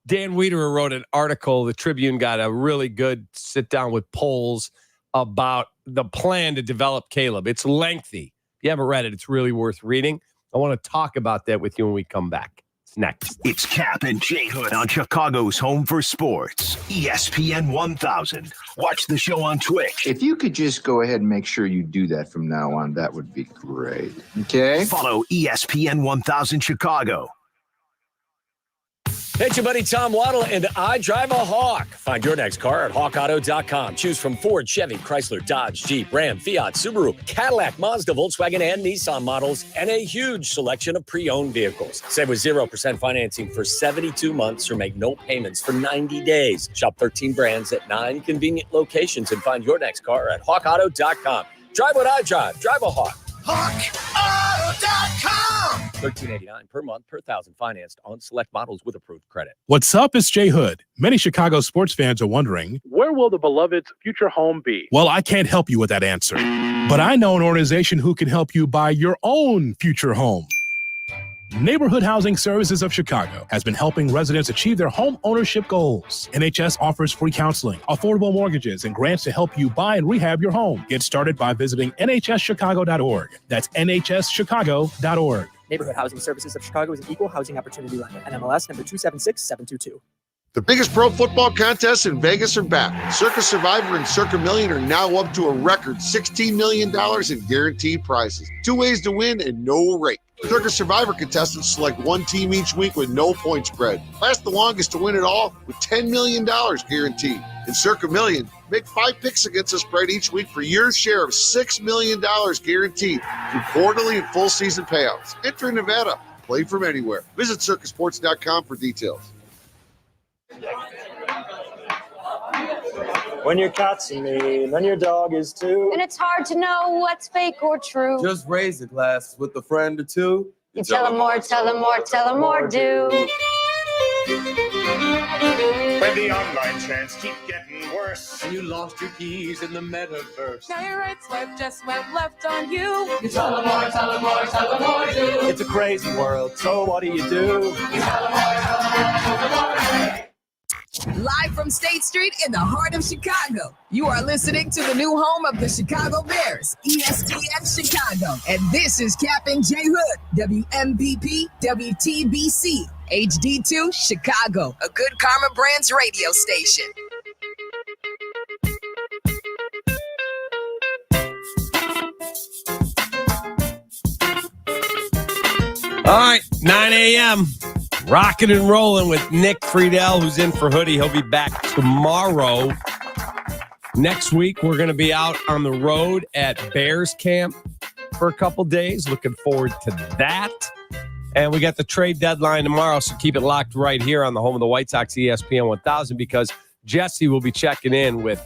Dan Wiederer wrote an article. The Tribune got a really good sit down with polls about the plan to develop Caleb. It's lengthy. If you haven't read it, it's really worth reading. I want to talk about that with you when we come back. It's next. It's Kap and J Hood on Chicago's home for sports, ESPN 1000. Watch the show on Twitch. If you could just go ahead and make sure you do that from now on, that would be great. Okay? Follow ESPN 1000 Chicago. Hey, it's your buddy Tom Waddle, and I drive a Hawk. Find your next car at hawkauto.com. Choose from Ford, Chevy, Chrysler, Dodge, Jeep, Ram, Fiat, Subaru, Cadillac, Mazda, Volkswagen, and Nissan models, and a huge selection of pre-owned vehicles. Save with 0% financing for 72 months or make no payments for 90 days. Shop 13 brands at 9 convenient locations and find your next car at hawkauto.com. Drive what I drive. Drive a Hawk. HawkAuto.com. $13.89 per month per thousand financed on select models with approved credit. What's up? It's Jay Hood. Many Chicago sports fans are wondering, where will the beloved's future home be? Well, I can't help you with that answer, but I know an organization who can help you buy your own future home. Neighborhood Housing Services of Chicago has been helping residents achieve their home ownership goals. NHS offers free counseling, affordable mortgages, and grants to help you buy and rehab your home. Get started by visiting nhschicago.org. That's nhschicago.org. Neighborhood Housing Services of Chicago is an equal housing opportunity lender. NMLS number 276722. The biggest pro football contests in Vegas are back. Circa Survivor and Circa Million are now up to a record $16 million in guaranteed prizes. 2 ways to win and no rate. Circa Survivor contestants select one team each week with no point spread. Last the longest to win it all with $10 million guaranteed. In Circa Million, make 5 picks against the spread each week for your share of $6 million guaranteed through quarterly and full season payouts. Enter in Nevada. Play from anywhere. Visit circasports.com for details. When your cat's mean, then your dog is too. And it's hard to know what's fake or true. Just raise a glass with a friend or two. You tell them more, tell them more, tell them more, do. When the online trends keep getting worse, and you lost your keys in the metaverse. Now your right swipe just went left on you. You tell them more, tell them more, tell them more, do. It's a crazy world, so what do? You tell them more, tell them more, tell them more. Live from State Street in the heart of Chicago, you are listening to the new home of the Chicago Bears, ESPN Chicago. And this is Kap and J Hood, WMVP, WTBC, HD2, Chicago, a good Karma Brands radio station. All right, 9 a.m. Rocking and rolling with Nick Friedell, who's in for Hoodie. He'll be back tomorrow. Next week, we're going to be out on the road at Bears Camp for a couple days. Looking forward to that. And we got the trade deadline tomorrow, so keep it locked right here on the home of the White Sox, ESPN 1000, because Jesse will be checking in with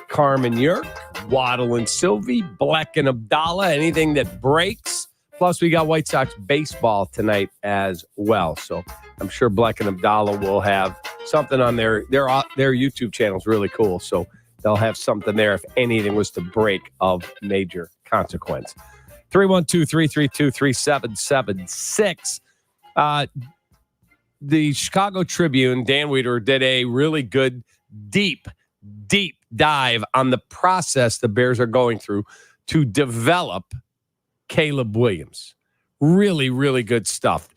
Carmen Jurko, Waddle and Silvy, Black and Abdallah, anything that breaks. Plus, we got White Sox baseball tonight as well. So I'm sure Black and Abdallah will have something on their YouTube channel. Is really cool. So they'll have something there if anything was to break of major consequence. 312-332-3776. The Chicago Tribune, Dan Wiederer, did a really good, deep dive on the process the Bears are going through to develop Caleb Williams. Really, really good stuff.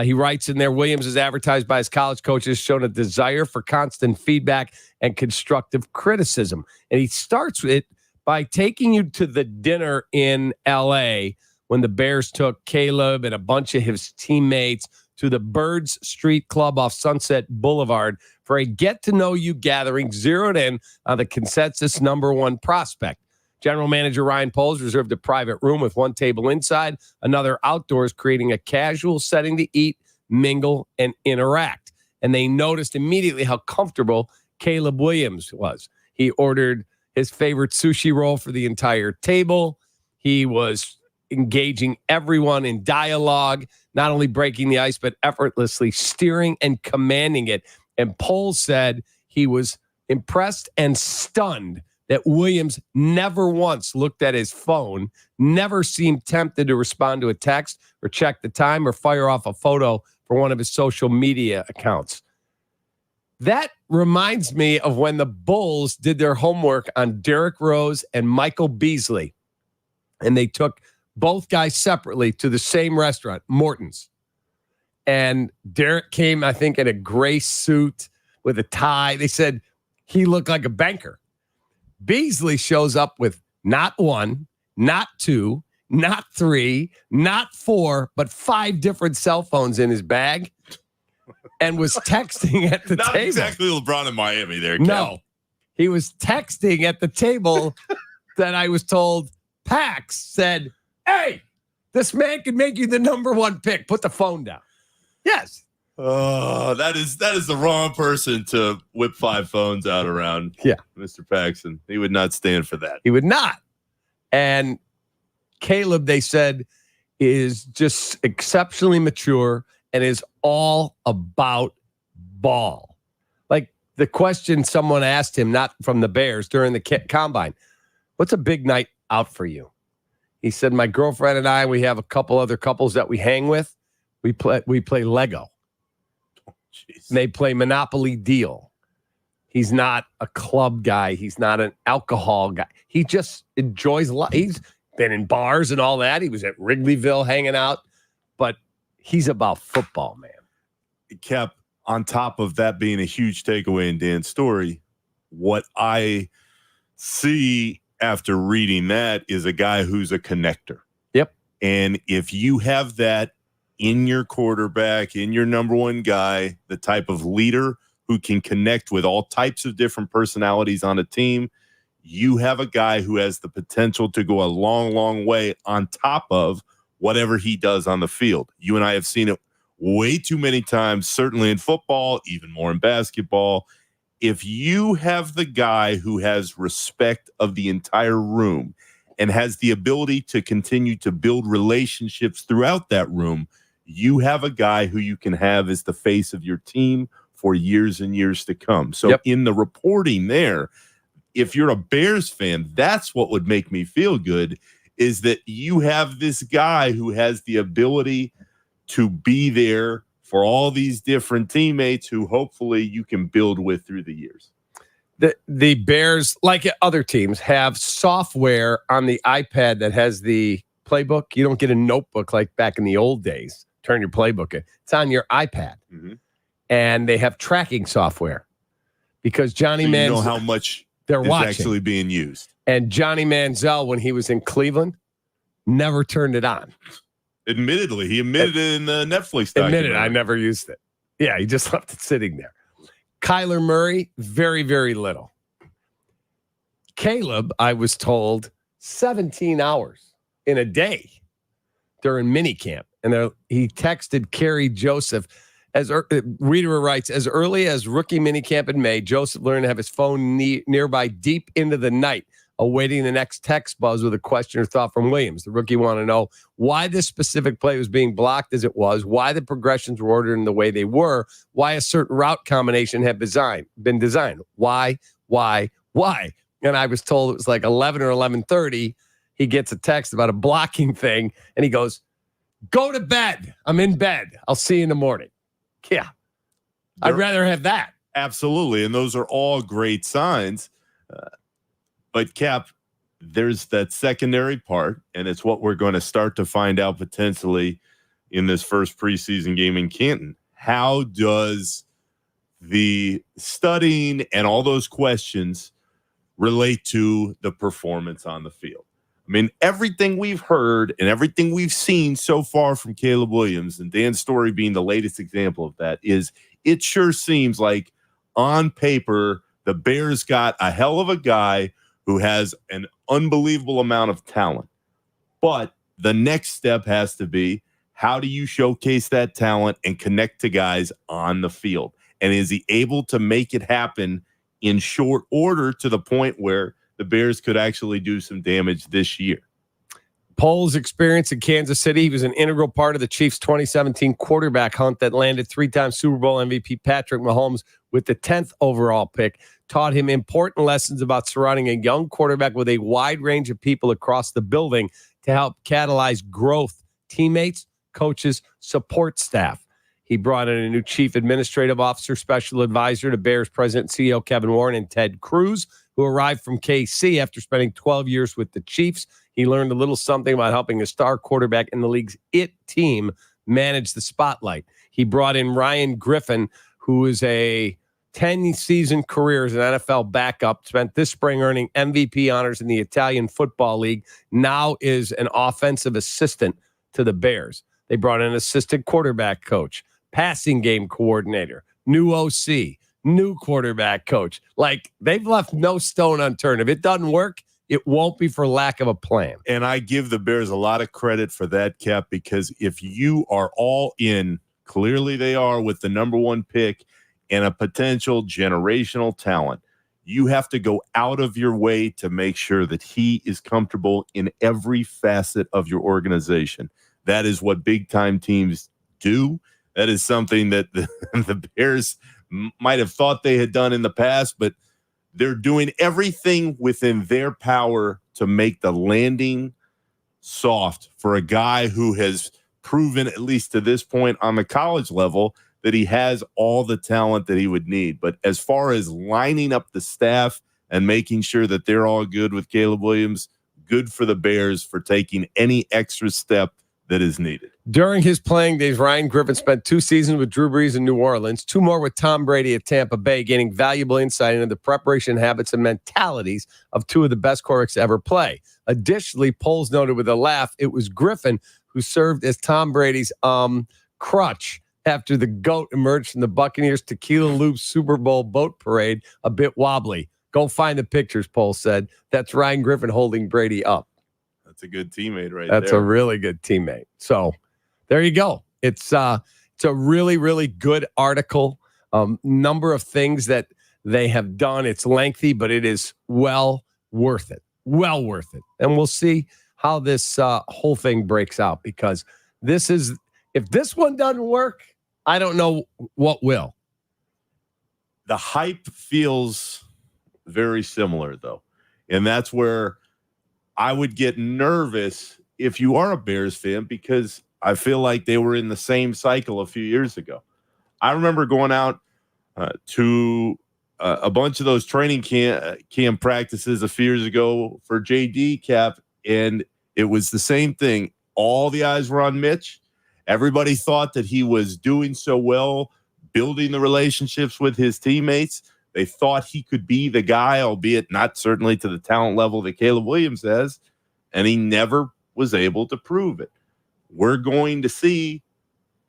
He writes in there, Williams is advertised by his college coaches, shown a desire for constant feedback and constructive criticism. And he starts it by taking you to the dinner in L.A. when the Bears took Caleb and a bunch of his teammates to the Birds Street Club off Sunset Boulevard for a get-to-know-you gathering zeroed in on the consensus number one prospect. General Manager Ryan Poles reserved a private room with one table inside, another outdoors, creating a casual setting to eat, mingle, and interact. And they noticed immediately how comfortable Caleb Williams was. He ordered his favorite sushi roll for the entire table. He was engaging everyone in dialogue, not only breaking the ice, but effortlessly steering and commanding it. And Poles said he was impressed and stunned that Williams never once looked at his phone, never seemed tempted to respond to a text or check the time or fire off a photo for one of his social media accounts. That reminds me of when the Bulls did their homework on Derrick Rose and Michael Beasley, and they took both guys separately to the same restaurant, Morton's. And Derrick came, I think, in a gray suit with a tie. They said he looked like a banker. Beasley shows up with not one, not two, not three, not four, but 5 different cell phones in his bag and was texting at the Not table. exactly LeBron in Miami there, Cal. No, he was texting at the table that I was told Pax said, hey, this man can make you the number one pick. Put the phone down. Yes. Oh, that is the wrong person to whip 5 phones out around. Yeah. Mr. Paxson. He would not stand for that. He would not. And Caleb, they said, is just exceptionally mature and is all about ball. Like the question someone asked him, not from the Bears, during the combine, what's a big night out for you? He said, my girlfriend and I, we have a couple other couples that we hang with. We play Lego. They play Monopoly Deal. He's not a club guy. He's not an alcohol guy. He just enjoys life. He's been in bars and all that. He was at Wrigleyville hanging out, but he's about football, man. Kap, on top of that being a huge takeaway in Dan's story, what I see after reading that is a guy who's a connector. Yep. And if you have that in your quarterback, in your number one guy, the type of leader who can connect with all types of different personalities on a team, you have a guy who has the potential to go a long, long way on top of whatever he does on the field. You and I have seen it way too many times, certainly in football, even more in basketball. If you have the guy who has respect of the entire room and has the ability to continue to build relationships throughout that room, you have a guy who you can have as the face of your team for years and years to come. So in the reporting there, if you're a Bears fan, that's what would make me feel good, is that you have this guy who has the ability to be there for all these different teammates who hopefully you can build with through the years. The Bears, like other teams, have software on the iPad that has the playbook. You don't get a notebook like back in the old days. Turn your playbook in. It's on your iPad. Mm-hmm. And they have tracking software because Johnny Manziel, you know how much they're is watching. actually being used. And Johnny Manziel, when he was in Cleveland, never turned it on. Admittedly, he admitted it in the Netflix documentary. Admitted, I never used it. Yeah, he just left it sitting there. Kyler Murray, very, very little. Caleb, I was told, 17 hours in a day during minicamp. And he texted Kerry Joseph. As Reader writes, as early as rookie minicamp in May, Joseph learned to have his phone nearby deep into the night, awaiting the next text buzz with a question or thought from Williams. The rookie wanted to know why this specific play was being blocked as it was, why the progressions were ordered in the way they were, why a certain route combination had been designed. Why? And I was told it was like 11 or 11:30. He gets a text about a blocking thing, and he goes, go to bed. I'm in bed. I'll see you in the morning. Yeah. I'd rather have that. Absolutely. And those are all great signs. But Kap, there's that secondary part, and it's what we're going to start to find out potentially in this first preseason game in Canton. How does the studying and all those questions relate to the performance on the field? I mean, everything we've heard and everything we've seen so far from Caleb Williams, and Dan Story being the latest example of that, is it sure seems like on paper the Bears got a hell of a guy who has an unbelievable amount of talent. But the next step has to be, how do you showcase that talent and connect to guys on the field? And is he able to make it happen in short order to the point where the Bears could actually do some damage this year? Poles' experience in Kansas City, he was an integral part of the Chiefs' 2017 quarterback hunt that landed three-time Super Bowl MVP Patrick Mahomes with the 10th overall pick, taught him important lessons about surrounding a young quarterback with a wide range of people across the building to help catalyze growth, teammates, coaches, support staff. He brought in a new chief administrative officer, special advisor to Bears president and CEO Kevin Warren, and Ted Cruz, who arrived from KC after spending 12 years with the Chiefs. He learned a little something about helping a star quarterback in the league's IT team manage the spotlight. He brought in Ryan Griffin, who is a 10-season career as an NFL backup, spent this spring earning MVP honors in the Italian Football League, now is an offensive assistant to the Bears. They brought in an assistant quarterback coach, passing game coordinator, new OC, new quarterback coach. Like, they've left no stone unturned. If it doesn't work, it won't be for lack of a plan. And I give the Bears a lot of credit for that, Cap, because if you are all in, clearly they are, with the number one pick and a potential generational talent, you have to go out of your way to make sure that he is comfortable in every facet of your organization. That is what big-time teams do. That is something that the Bears might have thought they had done in the past, but they're doing everything within their power to make the landing soft for a guy who has proven, at least to this point on the college level, that he has all the talent that he would need. But as far as lining up the staff and making sure that they're all good with Caleb Williams, good for the Bears for taking any extra step that is needed. During his playing days, Ryan Griffin spent 2 seasons with Drew Brees in New Orleans, 2 more with Tom Brady at Tampa Bay, gaining valuable insight into the preparation habits and mentalities of 2 of the best quarterbacks to ever play. Additionally, Poles noted with a laugh, it was Griffin who served as Tom Brady's crutch after the GOAT emerged from the Buccaneers Tequila Loop Super Bowl boat parade, a bit wobbly. Go find the pictures, Poles said. That's Ryan Griffin holding Brady up. That's a good teammate right That's there. a really good teammate. So there you go. It's a really, really good article. Number of things that they have done. It's lengthy, but it is well worth it. Well worth it. And we'll see how this whole thing breaks out, because if this one doesn't work, I don't know what will. The hype feels very similar, though. And that's where I would get nervous if you are a Bears fan, because I feel like they were in the same cycle a few years ago. I remember going out to a bunch of those training camp practices a few years ago for JD, Cap, and it was the same thing. All the eyes were on Mitch. Everybody thought that he was doing so well, building the relationships with his teammates. They thought he could be the guy, albeit not certainly to the talent level that Caleb Williams has, and he never was able to prove it. We're going to see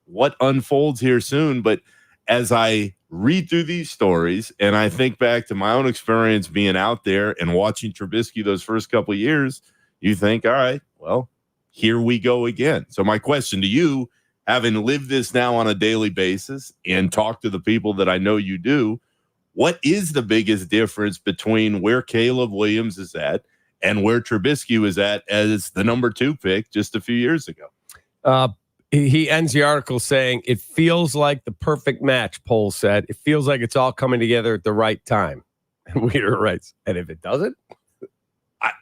what unfolds here soon, but as I read through these stories and I think back to my own experience being out there and watching Trubisky those first couple of years, you think, all right, well, here we go again. So my question to you, having lived this now on a daily basis and talked to the people that I know you do, what is the biggest difference between where Caleb Williams is at and where Trubisky was at as the number 2 pick just a few years ago? He ends the article saying, it feels like the perfect match, Poles said. It feels like it's all coming together at the right time. And Weeder writes, and if it doesn't? I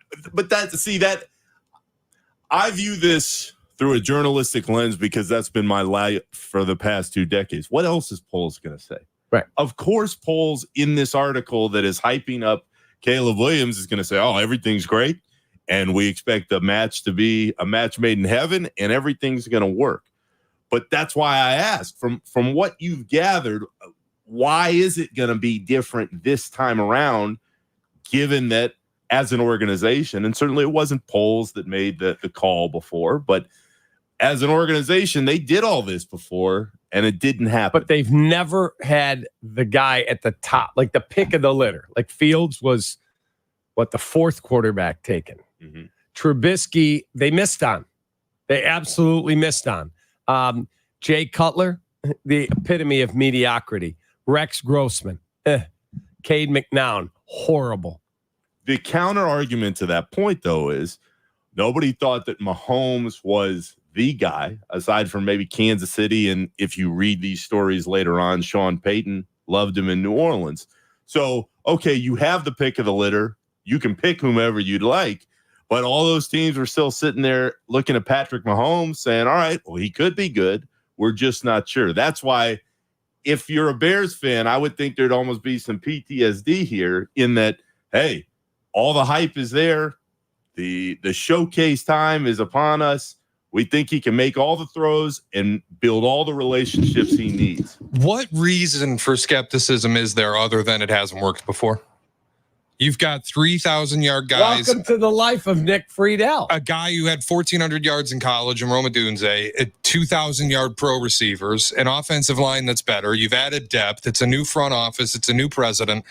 view this through a journalistic lens because that's been my life for the past 2 decades. What else is Poles going to say? Right. Of course, Poles in this article that is hyping up Caleb Williams is going to say, oh, everything's great, and we expect the match to be a match made in heaven, and everything's going to work. But that's why I asked, from what you've gathered, why is it going to be different this time around, given that as an organization, and certainly it wasn't polls that made the call before, but as an organization, they did all this before and it didn't happen. But they've never had the guy at the top, like the pick of the litter. Like Fields was, the fourth quarterback taken. Mm-hmm. Trubisky, they missed on. They absolutely missed on. Jay Cutler, the epitome of mediocrity. Rex Grossman, Cade McNown, horrible. The counter argument to that point, though, is nobody thought that Mahomes was the guy, aside from maybe Kansas City. And if you read these stories later on, Sean Payton loved him in New Orleans. So, okay, you have the pick of the litter. You can pick whomever you'd like. But all those teams were still sitting there looking at Patrick Mahomes saying, all right, well, he could be good. We're just not sure. That's why if you're a Bears fan, I would think there'd almost be some PTSD here in that, hey, all the hype is there. The showcase time is upon us. We think he can make all the throws and build all the relationships he needs. What reason for skepticism is there other than it hasn't worked before? You've got 3,000-yard guys. Welcome to the life of Nick Friedell. A guy who had 1,400 yards in college in Roma Dunze, 2,000-yard pro receivers, an offensive line that's better. You've added depth. It's a new front office. It's a new president.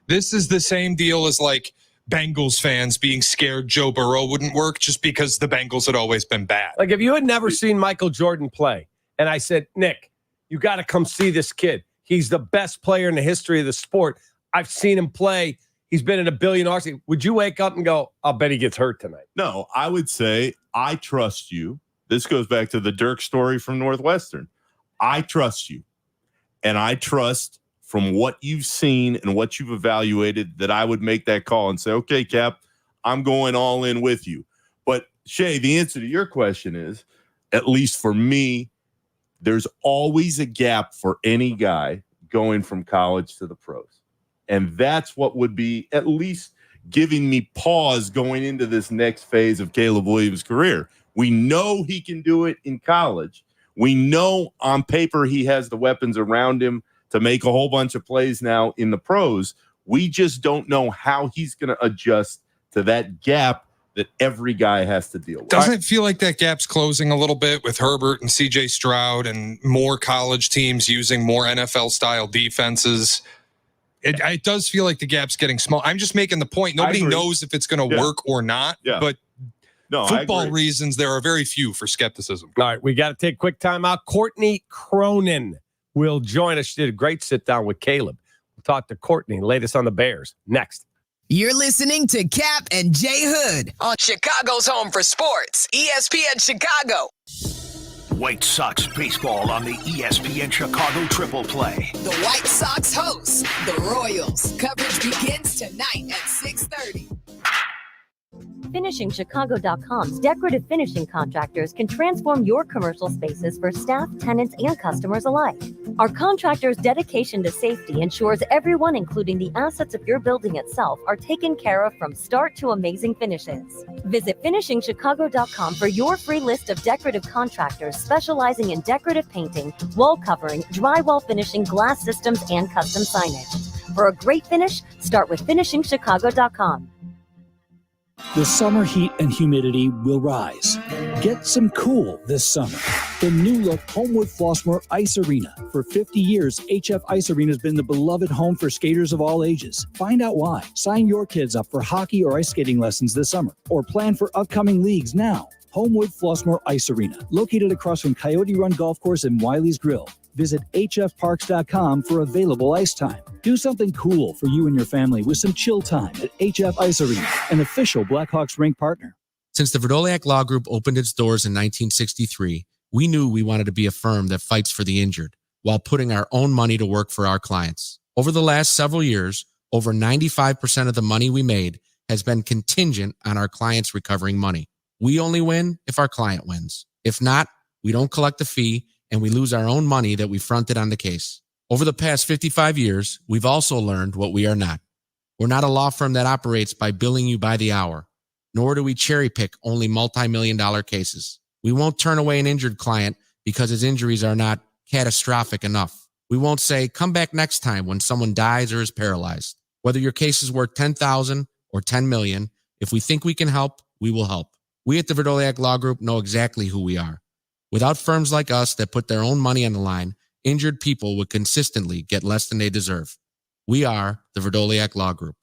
This is the same deal as like Bengals fans being scared Joe Burrow wouldn't work just because the Bengals had always been bad. Like if you had never seen Michael Jordan play, and I said, Nick, you got to come see this kid. He's the best player in the history of the sport. I've seen him play. He's been in $1 billion. Would you wake up and go, I'll bet he gets hurt tonight? No, I would say, I trust you. This goes back to the Dirk story from Northwestern. I trust you. And I trust from what you've seen and what you've evaluated that I would make that call and say, okay, Cap, I'm going all in with you. But Shay, the answer to your question is, at least for me, there's always a gap for any guy going from college to the pros. And that's what would be at least giving me pause going into this next phase of Caleb Williams' career. We know he can do it in college. We know on paper he has the weapons around him to make a whole bunch of plays now in the pros. We just don't know how he's going to adjust to that gap that every guy has to deal with. Doesn't it feel like that gap's closing a little bit with Herbert and CJ Stroud and more college teams using more NFL-style defenses? It does feel like the gap's getting small. I'm just making the point. Nobody knows if it's going to work or not. Yeah. But no, football reasons, there are very few for skepticism. All right, we got to take a quick time out. Courtney Cronin will join us. She did a great sit-down with Caleb. We'll talk to Courtney, latest on the Bears, next. You're listening to Kap and Jay Hood on Chicago's Home for Sports, ESPN Chicago. White Sox baseball on the ESPN Chicago Triple Play. The White Sox host the Royals. Coverage begins tonight at 6:30. FinishingChicago.com's decorative finishing contractors can transform your commercial spaces for staff, tenants, and customers alike. Our contractors' dedication to safety ensures everyone, including the assets of your building itself, are taken care of from start to amazing finishes. Visit FinishingChicago.com for your free list of decorative contractors specializing in decorative painting, wall covering, drywall finishing, glass systems, and custom signage. For a great finish, start with FinishingChicago.com. The summer heat and humidity will rise. Get some cool this summer. The new look Homewood Flossmoor Ice Arena. For 50 years, HF Ice Arena has been the beloved home for skaters of all ages. Find out why. Sign your kids up for hockey or ice skating lessons this summer, or plan for upcoming leagues now. Homewood Flossmoor Ice Arena, located across from Coyote Run Golf Course and Wiley's Grill. Visit hfparks.com for available ice time. Do something cool for you and your family with some chill time at HF Ice Arena, an official Blackhawks rink partner. Since the Verdoliak Law Group opened its doors in 1963, we knew we wanted to be a firm that fights for the injured while putting our own money to work for our clients. Over the last several years, over 95% of the money we made has been contingent on our clients recovering money. We only win if our client wins. If not, we don't collect the fee and we lose our own money that we fronted on the case. Over the past 55 years, we've also learned what we are not. We're not a law firm that operates by billing you by the hour, nor do we cherry pick only multi-million-dollar cases. We won't turn away an injured client because his injuries are not catastrophic enough. We won't say, come back next time when someone dies or is paralyzed. Whether your case is worth $10,000 or $10 million, if we think we can help, we will help. We at the Verdoliak Law Group know exactly who we are. Without firms like us that put their own money on the line, injured people would consistently get less than they deserve. We are the Verdoliak Law Group.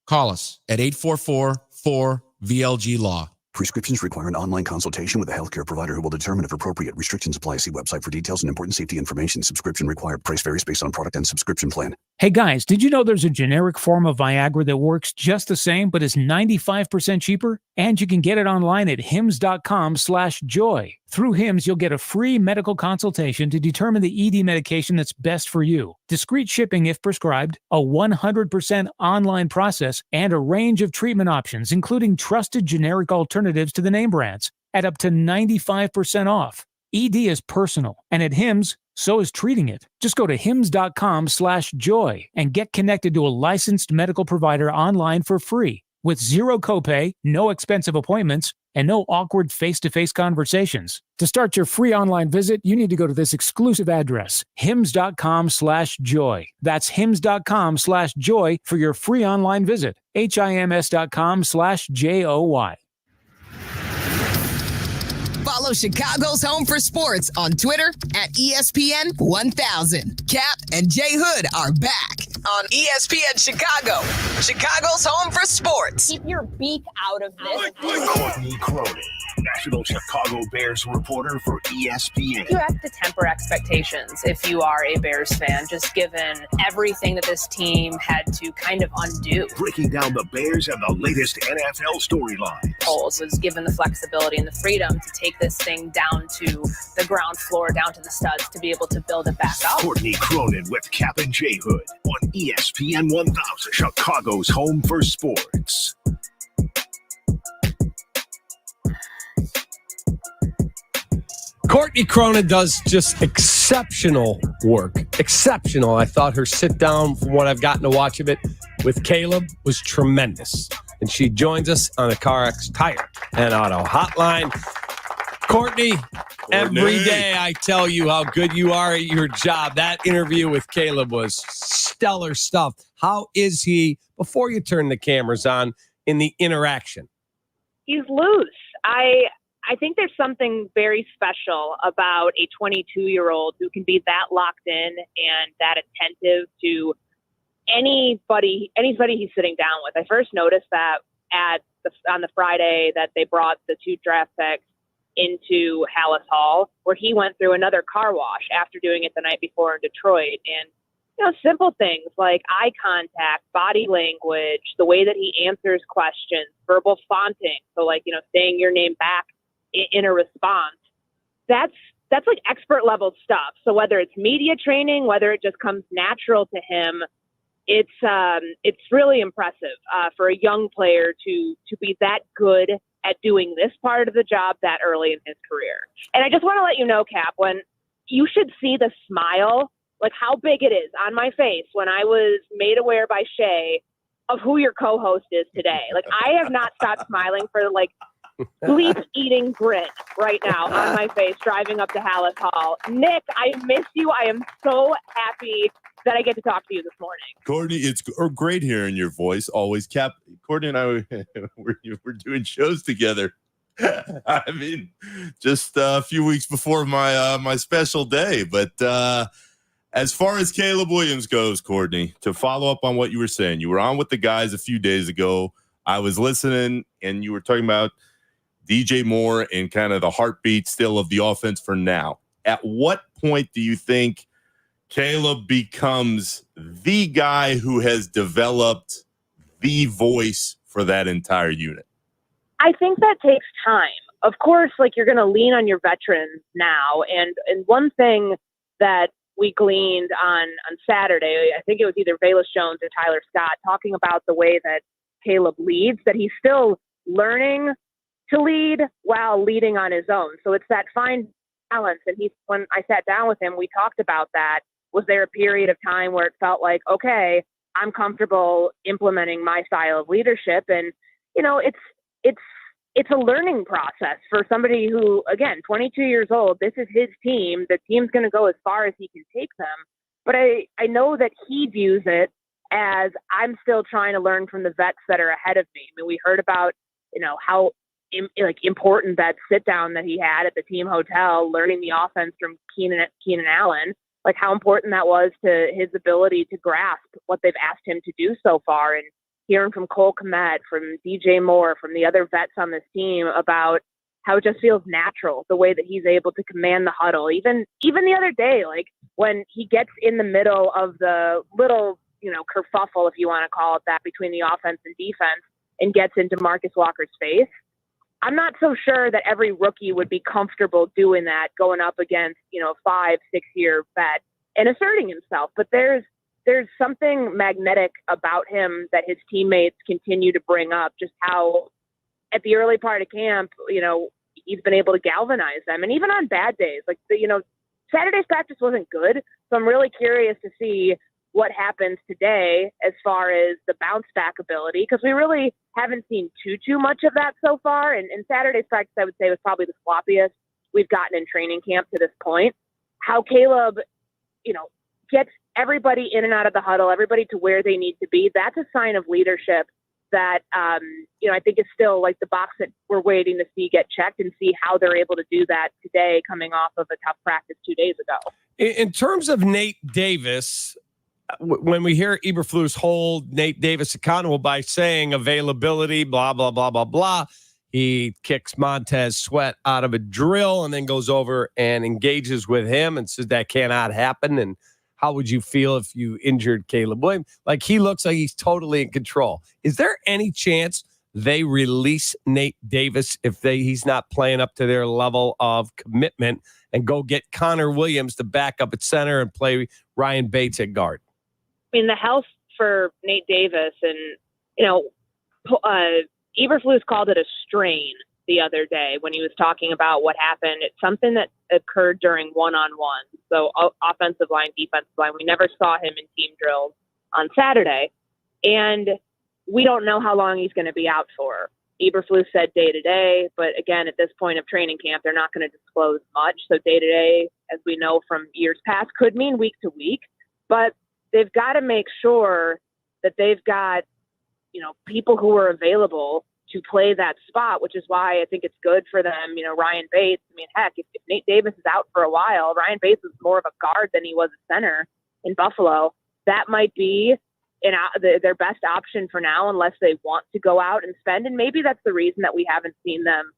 Call us at 844-4VLG-LAW. Prescriptions require an online consultation with a healthcare provider who will determine if appropriate. Restrictions apply. See website for details and important safety information. Subscription required. Price varies based on product and subscription plan. Hey guys, did you know there's a generic form of Viagra that works just the same but is 95% cheaper? And you can get it online at hims.com/joy. Through Hims, you'll get a free medical consultation to determine the ED medication that's best for you. Discreet shipping if prescribed, a 100% online process, and a range of treatment options, including trusted generic alternatives to the name brands, at up to 95% off. ED is personal, and at Hims, so is treating it. Just go to hims.com/joy and get connected to a licensed medical provider online for free with zero copay, no expensive appointments, and no awkward face-to-face conversations. To start your free online visit, you need to go to this exclusive address, hims.com/joy. That's hims.com/joy for your free online visit, hims.com/joy. Follow Chicago's Home for Sports on Twitter at ESPN 1000. Cap and Jay Hood are back on ESPN Chicago, Chicago's Home for Sports. Keep your beak out of this. Courtney Cronin, National Chicago Bears reporter for ESPN. You have to temper expectations if you are a Bears fan, just given everything that this team had to kind of undo. Breaking down the Bears and the latest NFL storylines. Foles was given the flexibility and the freedom to take this thing down to the ground floor, down to the studs, to be able to build it back up. Courtney Cronin with Kap and J Hood on ESPN 1000, Chicago's home for sports. Courtney Cronin does just exceptional work. Exceptional. I thought her sit down, from what I've gotten to watch of it, with Caleb was tremendous. And she joins us on the CarX Tire and Auto Hotline. Courtney, every day I tell you how good you are at your job. That interview with Caleb was stellar stuff. How is he, before you turn the cameras on, in the interaction? He's loose. I think there's something very special about a 22-year-old who can be that locked in and that attentive to anybody he's sitting down with. I first noticed that on the Friday that they brought the 2 draft picks into Hallis Hall, where he went through another car wash after doing it the night before in Detroit. And, simple things like eye contact, body language, the way that he answers questions, verbal fonting. So saying your name back in a response, that's like expert level stuff. So whether it's media training, whether it just comes natural to him, it's really impressive for a young player to be that good at doing this part of the job that early in his career. And I just want to let you know, Cap, when you should see the smile, like how big it is on my face when I was made aware by Shay of who your co-host is today. Like I have not stopped smiling for sleep-eating grin right now on my face driving up to Hallis Hall. Nick, I miss you. I am so happy that I get to talk to you this morning. Courtney, it's great hearing your voice always. Cap, Courtney and I we're doing shows together. I mean, just a few weeks before my special day. But as far as Caleb Williams goes, Courtney, to follow up on what you were saying, you were on with the guys a few days ago. I was listening, and you were talking about DJ Moore and kind of the heartbeat still of the offense for now. At what point do you think Caleb becomes the guy who has developed the voice for that entire unit? I think that takes time. Of course, you're going to lean on your veterans now. And one thing that we gleaned on Saturday, I think it was either Velus Jones or Tyler Scott, talking about the way that Caleb leads, that he's still learning to lead while leading on his own. So it's that fine balance. And when I sat down with him, we talked about that. Was there a period of time where it felt like, okay, I'm comfortable implementing my style of leadership? And, it's it's a learning process for somebody who, again, 22 years old, this is his team. The team's going to go as far as he can take them. But I know that he views it as I'm still trying to learn from the vets that are ahead of me. I mean, we heard about, how important that sit down that he had at the team hotel, learning the offense from Keenan Allen, like how important that was to his ability to grasp what they've asked him to do so far. And hearing from Cole Kmet, from DJ Moore, from the other vets on this team about how it just feels natural, the way that he's able to command the huddle. Even the other day, like when he gets in the middle of the little, kerfuffle, if you want to call it that, between the offense and defense and gets into Marcus Walker's face. I'm not so sure that every rookie would be comfortable doing that, going up against, 5-6 year vet and asserting himself. But there's something magnetic about him that his teammates continue to bring up, just how at the early part of camp, he's been able to galvanize them. And even on bad days, like Saturday's practice wasn't good. So I'm really curious to see what happens today as far as the bounce back ability, because we really haven't seen too much of that so far. And Saturday's practice, I would say, was probably the sloppiest we've gotten in training camp to this point. How Caleb, gets everybody in and out of the huddle, everybody to where they need to be. That's a sign of leadership that, I think is still like the box that we're waiting to see get checked and see how they're able to do that today, coming off of a tough practice 2 days ago. In terms of Nate Davis, when we hear Eberflus hold Nate Davis accountable by saying availability, blah, blah, blah, blah, blah, he kicks Montez Sweat out of a drill and then goes over and engages with him and says that cannot happen. And how would you feel if you injured Caleb Williams? Like, he looks like he's totally in control. Is there any chance they release Nate Davis if he's not playing up to their level of commitment and go get Connor Williams to back up at center and play Ryan Bates at guard? I mean, the health for Nate Davis and, Eberflus called it a strain the other day when he was talking about what happened. It's something that occurred during one-on-one. So offensive line, defensive line. We never saw him in team drills on Saturday. And we don't know how long he's going to be out for. Eberflus said day-to-day, but again, at this point of training camp, they're not going to disclose much. So day-to-day, as we know from years past, could mean week-to-week. But they've got to make sure that they've got, people who are available to play that spot, which is why I think it's good for them. Ryan Bates, I mean, heck, if Nate Davis is out for a while, Ryan Bates was more of a guard than he was a center in Buffalo. That might be their best option for now, unless they want to go out and spend. And maybe that's the reason that we haven't seen them,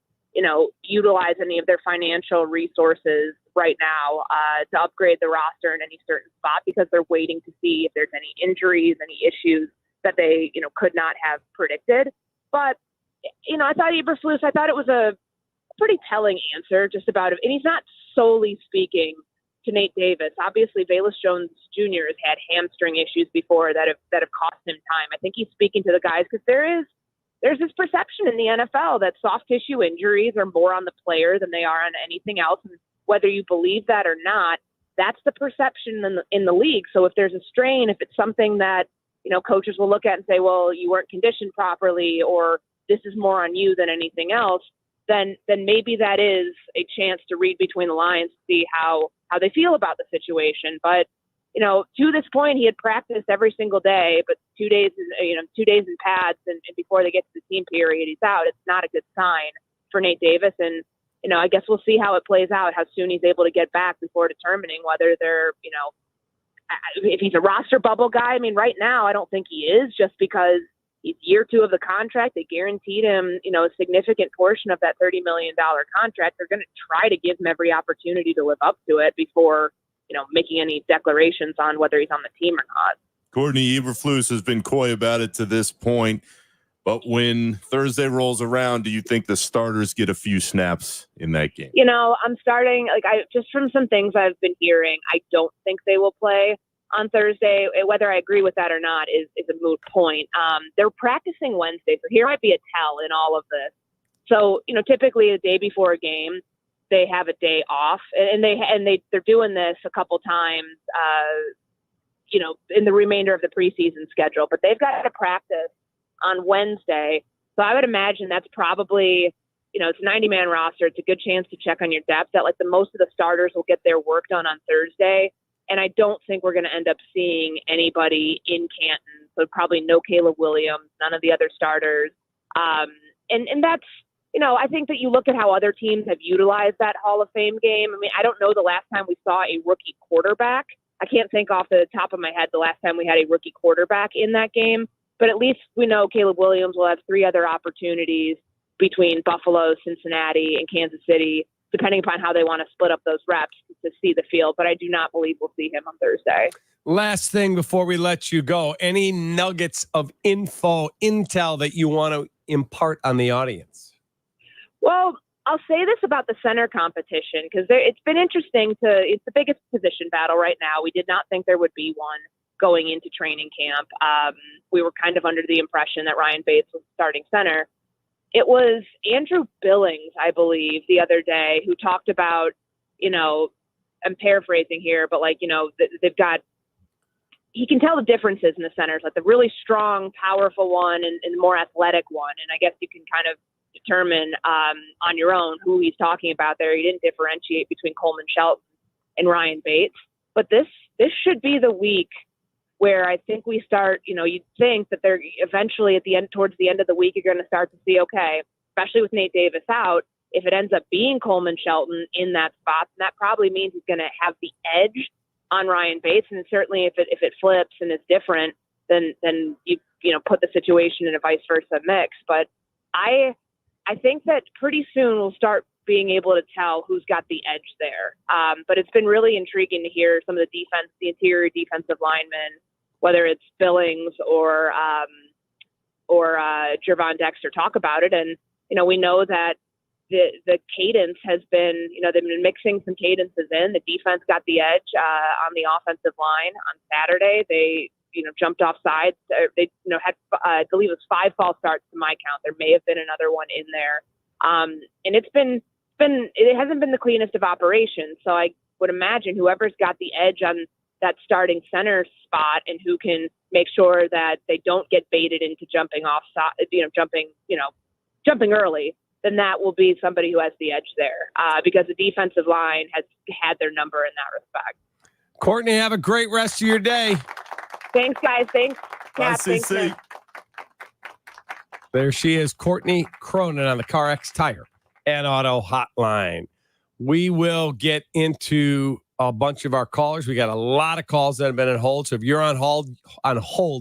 utilize any of their financial resources right now to upgrade the roster in any certain spot, because they're waiting to see if there's any injuries, any issues that they, could not have predicted. But, I thought Eberflus, it was a pretty telling answer just about it. And he's not solely speaking to Nate Davis. Obviously, Velus Jones Jr. has had hamstring issues before that have cost him time. I think he's speaking to the guys because there's this perception in the NFL that soft tissue injuries are more on the player than they are on anything else. And whether you believe that or not, that's the perception in the league. So if there's a strain, if it's something that, coaches will look at and say, well, you weren't conditioned properly, or this is more on you than anything else, then maybe that is a chance to read between the lines to see how they feel about the situation. But, to this point, he had practiced every single day, but 2 days, 2 days in pads, and before they get to the team period, he's out. It's not a good sign for Nate Davis. And, I guess we'll see how it plays out, how soon he's able to get back before determining whether they're, if he's a roster bubble guy. I mean, right now, I don't think he is, just because he's year 2 of the contract. They guaranteed him, a significant portion of that $30 million contract. They're going to try to give him every opportunity to live up to it before, making any declarations on whether he's on the team or not. Courtney, Eberflus has been coy about it to this point, but when Thursday rolls around, do you think the starters get a few snaps in that game? I'm starting, just from some things I've been hearing, I don't think they will play on Thursday. Whether I agree with that or not is a moot point. They're practicing Wednesday, so here might be a tell in all of this. So, typically the day before a game, they have a day off, and they're doing this a couple times, in the remainder of the preseason schedule. But they've got to practice on Wednesday, so I would imagine that's probably it's a 90-man roster. It's a good chance to check on your depth. That like the most of the starters will get their work done on Thursday. And I don't think we're going to end up seeing anybody in Canton. So probably no Caleb Williams, none of the other starters. And that's, I think that you look at how other teams have utilized that Hall of Fame game. I mean, I don't know the last time we saw a rookie quarterback. I can't think off the top of my head the last time we had a rookie quarterback in that game. But at least we know Caleb Williams will have 3 other opportunities between Buffalo, Cincinnati, and Kansas City, depending upon how they want to split up those reps to see the field. But I do not believe we'll see him on Thursday. Last thing before we let you go, any nuggets of intel that you want to impart on the audience? Well, I'll say this about the center competition because it's been interesting it's the biggest position battle right now. We did not think there would be one going into training camp. We were kind of under the impression that Ryan Bates was starting center. It was Andrew Billings, I believe, the other day who talked about, I'm paraphrasing here, but they've got, he can tell the differences in the centers, like the really strong, powerful one and the more athletic one. And I guess you can kind of determine on your own who he's talking about there. He didn't differentiate between Coleman Shelton and Ryan Bates. But this should be the week where I think we start, you'd think that they're eventually towards the end of the week, you're going to start to see, okay, especially with Nate Davis out, if it ends up being Coleman Shelton in that spot, then that probably means he's going to have the edge on Ryan Bates. And certainly if it flips and is different, then you put the situation in a vice versa mix. But I think that pretty soon we'll start being able to tell who's got the edge there. But it's been really intriguing to hear some of the interior defensive linemen, whether it's Billings or Jervon Dexter, talk about it. And, we know that the cadence has been, they've been mixing some cadences in. The defense got the edge on the offensive line on Saturday. They, jumped off sides. They, had, I believe it was 5 false starts to my count. There may have been another one in there. And it hasn't been the cleanest of operations. So I would imagine whoever's got the edge on that starting center spot and who can make sure that they don't get baited into jumping early, then that will be somebody who has the edge there because the defensive line has had their number in that respect. Courtney, have a great rest of your day. Thanks, guys. Thanks, Kat. Thanks, Nick. There she is, Courtney Cronin on the CarX Tire and Auto Hotline. We will get into a bunch of our callers. We got a lot of calls that have been on hold. So if you're on hold,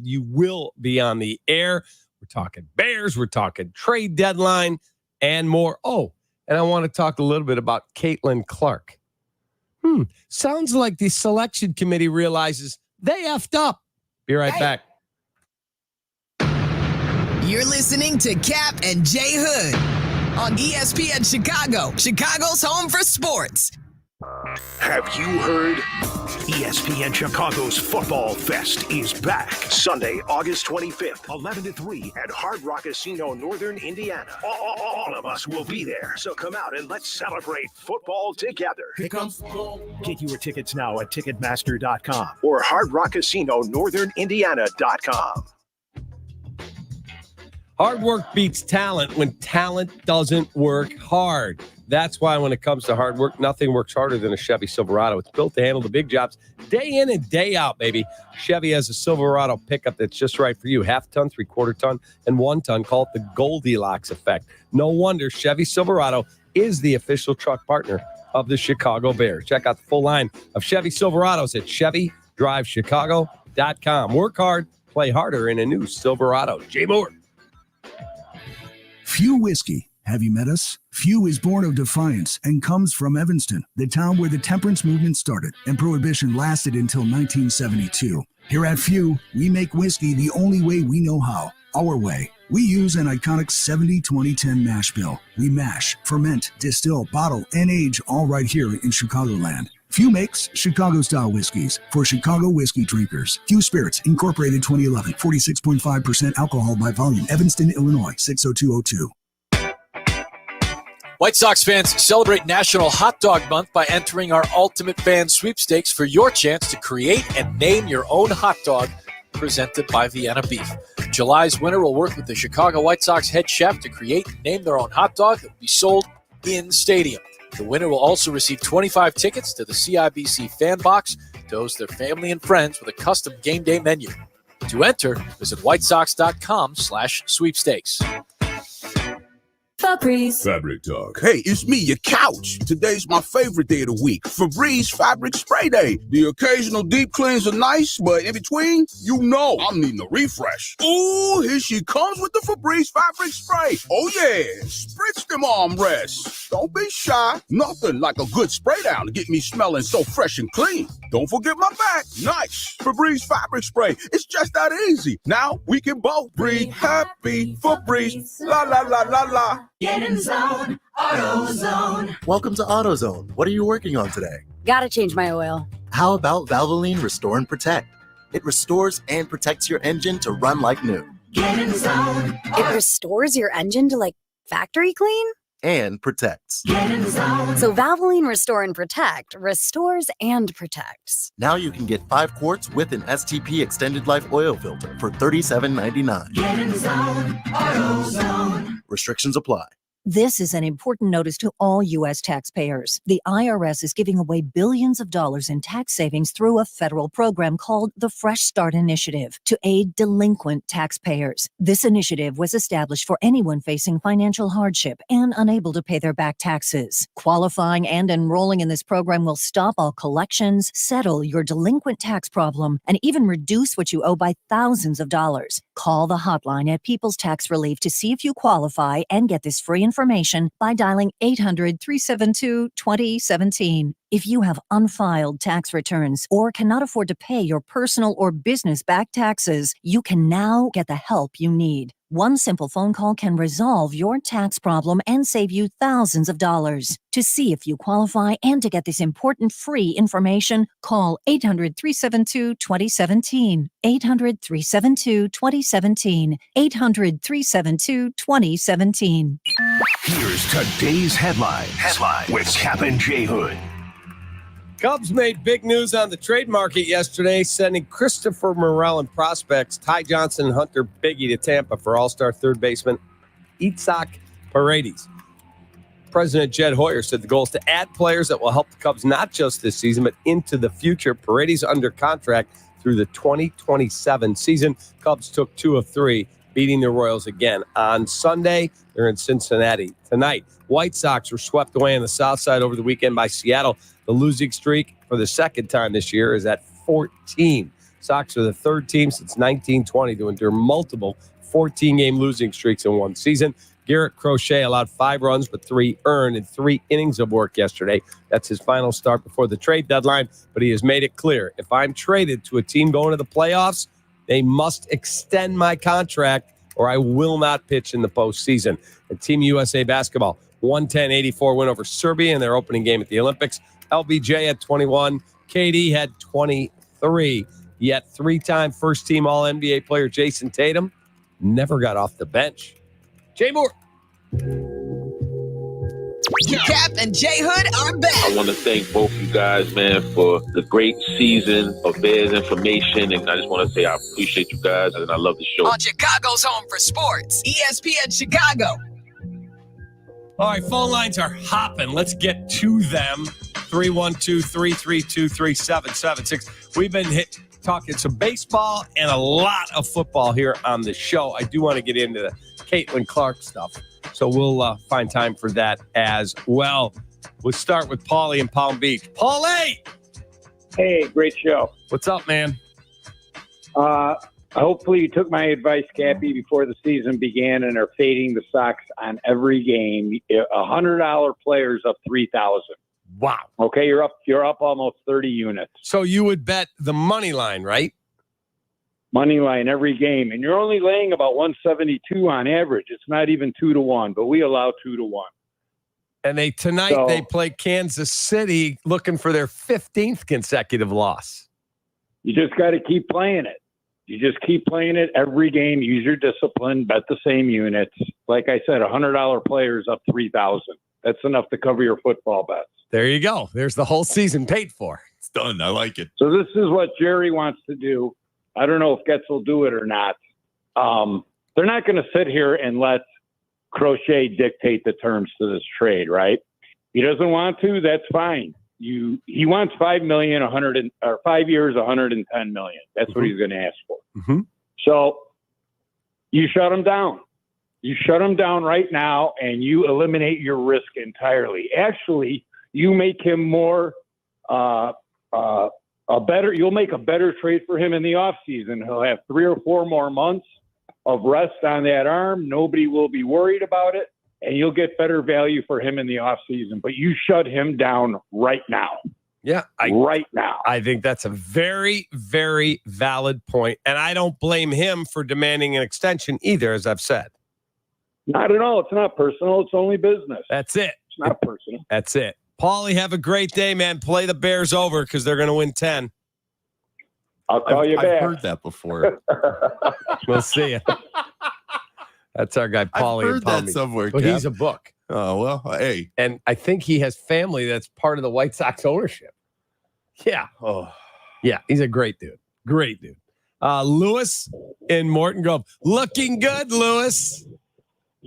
you will be on the air. We're talking Bears. We're talking trade deadline and more. Oh, and I want to talk a little bit about Caitlin Clark. Sounds like the selection committee realizes they effed up. Be right back. You're listening to Kap and Jay Hood on ESPN Chicago, Chicago's home for sports. Have you heard? ESPN Chicago's Football Fest is back Sunday, August 25th, 11 to 3 at Hard Rock Casino, Northern Indiana. All of us will be there, so come out and let's celebrate football together. Here comes football. Get your tickets now at Ticketmaster.com or Hard Rock Casino, NorthernIndiana.com. Hard work beats talent when talent doesn't work hard. That's why when it comes to hard work, nothing works harder than a Chevy Silverado. It's built to handle the big jobs day in and day out, baby. Chevy has a Silverado pickup that's just right for you. 1/2 ton, 3/4 ton, and 1 ton. Call it the Goldilocks effect. No wonder Chevy Silverado is the official truck partner of the Chicago Bears. Check out the full line of Chevy Silverados at ChevyDriveChicago.com. Work hard, play harder in a new Silverado. Jay Moore. Few Whiskey. Have you met us? Few is born of defiance and comes from Evanston, the town where the temperance movement started and prohibition lasted until 1972. Here at Few, we make whiskey the only way we know how, our way. We use an iconic 70-20-10 mash bill. We mash, ferment, distill, bottle, and age all right here in Chicagoland. Few makes Chicago-style whiskeys for Chicago whiskey drinkers. Few Spirits, Incorporated 2011, 46.5% alcohol by volume. Evanston, Illinois, 60202. White Sox fans, celebrate National Hot Dog Month by entering our Ultimate Fan Sweepstakes for your chance to create and name your own hot dog presented by Vienna Beef. July's winner will work with the Chicago White Sox head chef to create and name their own hot dog that will be sold in the stadium. The winner will also receive 25 tickets to the CIBC Fan Box to host their family and friends with a custom game day menu. To enter, visit whitesox.com/sweepstakes. Febreze Fabric Talk. Hey, it's me, your couch. Today's my favorite day of the week. Febreze Fabric Spray Day. The occasional deep cleans are nice, but in between, I'm needing a refresh. Ooh, here she comes with the Febreze Fabric Spray. Oh yeah, spritz them armrests. Don't be shy. Nothing like a good spray down to get me smelling so fresh and clean. Don't forget my back. Nice. Febreze Fabric Spray. It's just that easy. Now we can both breathe happy. Febreze. La la la la la. Get in the zone, AutoZone. Welcome to AutoZone. What are you working on today? Gotta change my oil. How about Valvoline Restore and Protect? It restores and protects your engine to run like new. Get in the zone. It restores your engine to like factory clean? And protects. Get in the zone. So Valvoline Restore and Protect restores and protects. Now you can get 5 quarts with an STP extended life oil filter for $37.99. Get in the zone, AutoZone. Restrictions apply. This is an important notice to all U.S. taxpayers. The IRS is giving away billions of dollars in tax savings through a federal program called the Fresh Start Initiative to aid delinquent taxpayers. This initiative was established for anyone facing financial hardship and unable to pay their back taxes. Qualifying and enrolling in this program will stop all collections, settle your delinquent tax problem, and even reduce what you owe by thousands of dollars. Call the hotline at People's Tax Relief to see if you qualify and get this free information by dialing 800-372-2017. If you have unfiled tax returns or cannot afford to pay your personal or business back taxes, you can now get the help you need. One simple phone call can resolve your tax problem and save you thousands of dollars. To see if you qualify and to get this important free information, call 800-372-2017. 800-372-2017. 800-372-2017. Here's today's headline with Kap and J Hood. Cubs made big news on the trade market yesterday, sending Christopher Morel and prospects Ty Johnson and Hunter Biggie to Tampa for all-star third baseman Itzhak Paredes. President Jed Hoyer said the goal is to add players that will help the Cubs not just this season, but into the future. Paredes under contract through the 2027 season. Cubs took 2 of 3, beating the Royals again. On Sunday, they're in Cincinnati. Tonight, White Sox were swept away on the south side over the weekend by Seattle. The losing streak for the second time this year is at 14. Sox are the third team since 1920 to endure multiple 14-game losing streaks in one season. Garrett Crochet allowed 5 runs, but 3 earned in 3 innings of work yesterday. That's his final start before the trade deadline, but he has made it clear, if I'm traded to a team going to the playoffs, they must extend my contract or I will not pitch in the postseason. And Team USA basketball, 110-84 win over Serbia in their opening game at the Olympics. LBJ had 21. KD had 23. Yet 3-time first-team All-NBA player Jason Tatum never got off the bench. Jay Moore. Kap and J Hood are back. I want to thank both you guys, man, for the great season of Bears information. And I just want to say I appreciate you guys and I love the show. On Chicago's home for sports, ESPN Chicago. All right, phone lines are hopping. Let's get to them. 312-332-3776. We've been talking some baseball and a lot of football here on the show. I do want to get into the Caitlin Clark stuff, so we'll find time for that as well. We'll start with Paulie in Palm Beach. Paulie! Hey, great show. What's up, man? Hopefully you took my advice, Cappy, before the season began and are fading the Sox on every game. $100 players up 3,000. Wow. Okay, you're up almost 30 units. So you would bet the money line, right? Money line every game, and you're only laying about 172 on average. It's not even 2-1, but we allow 2-1. And they play Kansas City, looking for their 15th consecutive loss. You just got to keep playing it. You just keep playing it every game. Use your discipline. Bet the same units. Like I said, $100 players up 3,000. That's enough to cover your football bets. There you go. There's the whole season paid for. It's done. I like it. So this is what Jerry wants to do. I don't know if Getz will do it or not. They're not going to sit here and let Crochet dictate the terms to this trade, right? He doesn't want to. That's fine. He wants $5 million, 5 years, $110 million. That's what he's going to ask for. Mm-hmm. So you shut him down. You shut him down right now, and you eliminate your risk entirely. Actually, you make him more you'll make a better trade for him in the offseason. He'll have 3 or 4 more months of rest on that arm. Nobody will be worried about it, and you'll get better value for him in the offseason. But you shut him down right now. Yeah, right now. I think that's a very, very valid point, and I don't blame him for demanding an extension either, as I've said. Not at all. It's not personal. It's only business. That's it. It's not personal. That's it. Paulie, have a great day, man. Play the Bears over because they're going to win 10. I'll call you back. I've heard that before. We'll see you. That's our guy, Paulie. I've heard that somewhere. But Cap. he's a book. Oh, well, hey. And I think he has family that's part of the White Sox ownership. Yeah. Oh, yeah. He's a great dude. Great dude. Lewis in Morton Grove. Looking good, Lewis.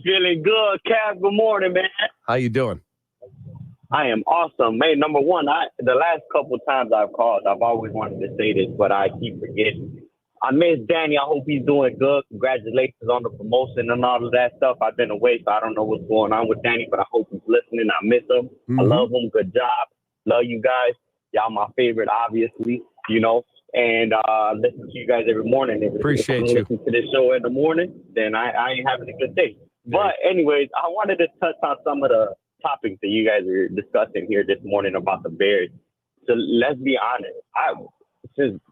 Feeling good, Cap. Good morning, man. How you doing? I am awesome, man. Number one, the last couple times I've called, I've always wanted to say this, but I keep forgetting. I miss Danny. I hope he's doing good. Congratulations on the promotion and all of that stuff. I've been away, so I don't know what's going on with Danny, but I hope he's listening. I miss him. Mm-hmm. I love him. Good job. Love you guys. Y'all my favorite, obviously, and listen to you guys every morning. Appreciate you. Listen to this show in the morning, then I ain't having a good day. But anyways, I wanted to touch on some of the topics that you guys are discussing here this morning about the Bears. So let's be honest. Since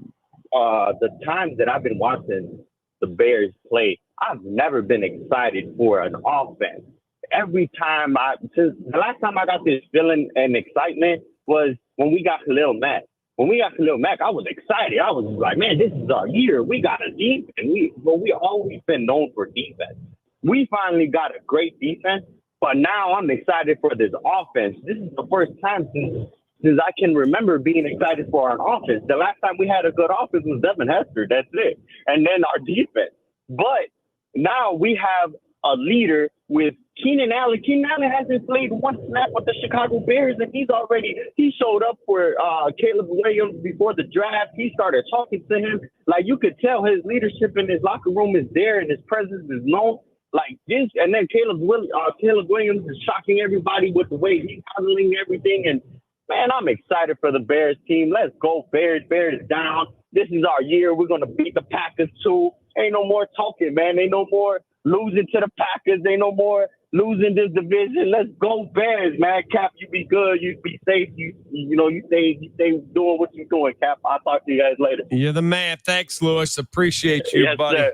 the times that I've been watching the Bears play, I've never been excited for an offense. Every time since the last time I got this feeling and excitement was when we got Khalil Mack. When we got Khalil Mack, I was excited. I was like, man, this is our year. We got a defense. We always been known for defense. We finally got a great defense, but now I'm excited for this offense. This is the first time since I can remember being excited for an offense. The last time we had a good offense was Devin Hester. That's it. And then our defense. But now we have a leader with Keenan Allen. Keenan Allen hasn't played one snap with the Chicago Bears, and he showed up for Caleb Williams before the draft. He started talking to him. Like, you could tell his leadership in his locker room is there and his presence is known. Like this, and then Caleb Williams is shocking everybody with the way he's handling everything. And man, I'm excited for the Bears team. Let's go, Bears! Bears down. This is our year. We're gonna beat the Packers too. Ain't no more talking, man. Ain't no more losing to the Packers. Ain't no more losing this division. Let's go, Bears, man. Cap, you be good. You be safe. You stay doing what you're doing, Cap. I'll talk to you guys later. You're the man. Thanks, Lewis. Appreciate you, yes, buddy. Sir.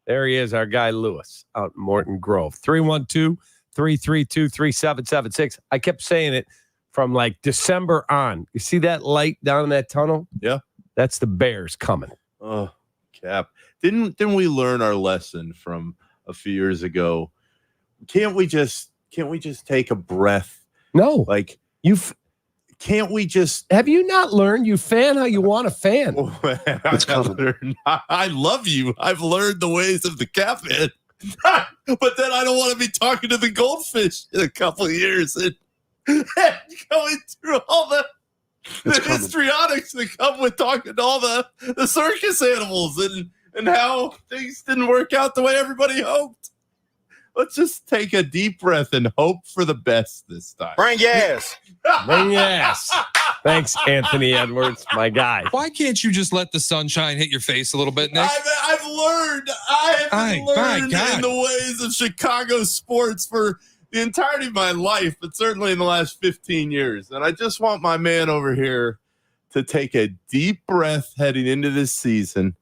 There he is, our guy Lewis out in Morton Grove. 312-332-3776. I kept saying it from like December on. You see that light down in that tunnel? Yeah. That's the Bears coming. Oh, Cap. Didn't we learn our lesson from a few years ago? Can't we just take a breath? No. Like can't we just have you not learned you fan how you want to fan? I love you. I've learned the ways of the Cap man. But then I don't want to be talking to the goldfish in a couple of years and going through all the histrionics that come with talking to all the circus animals and how things didn't work out the way everybody hoped. Let's just take a deep breath and hope for the best this time. Bring your ass. Bring your ass. Thanks, Anthony Edwards, my guy. Why can't you just let the sunshine hit your face a little bit, Nick? I've learned in the ways of Chicago sports for the entirety of my life, but certainly in the last 15 years. And I just want my man over here to take a deep breath heading into this season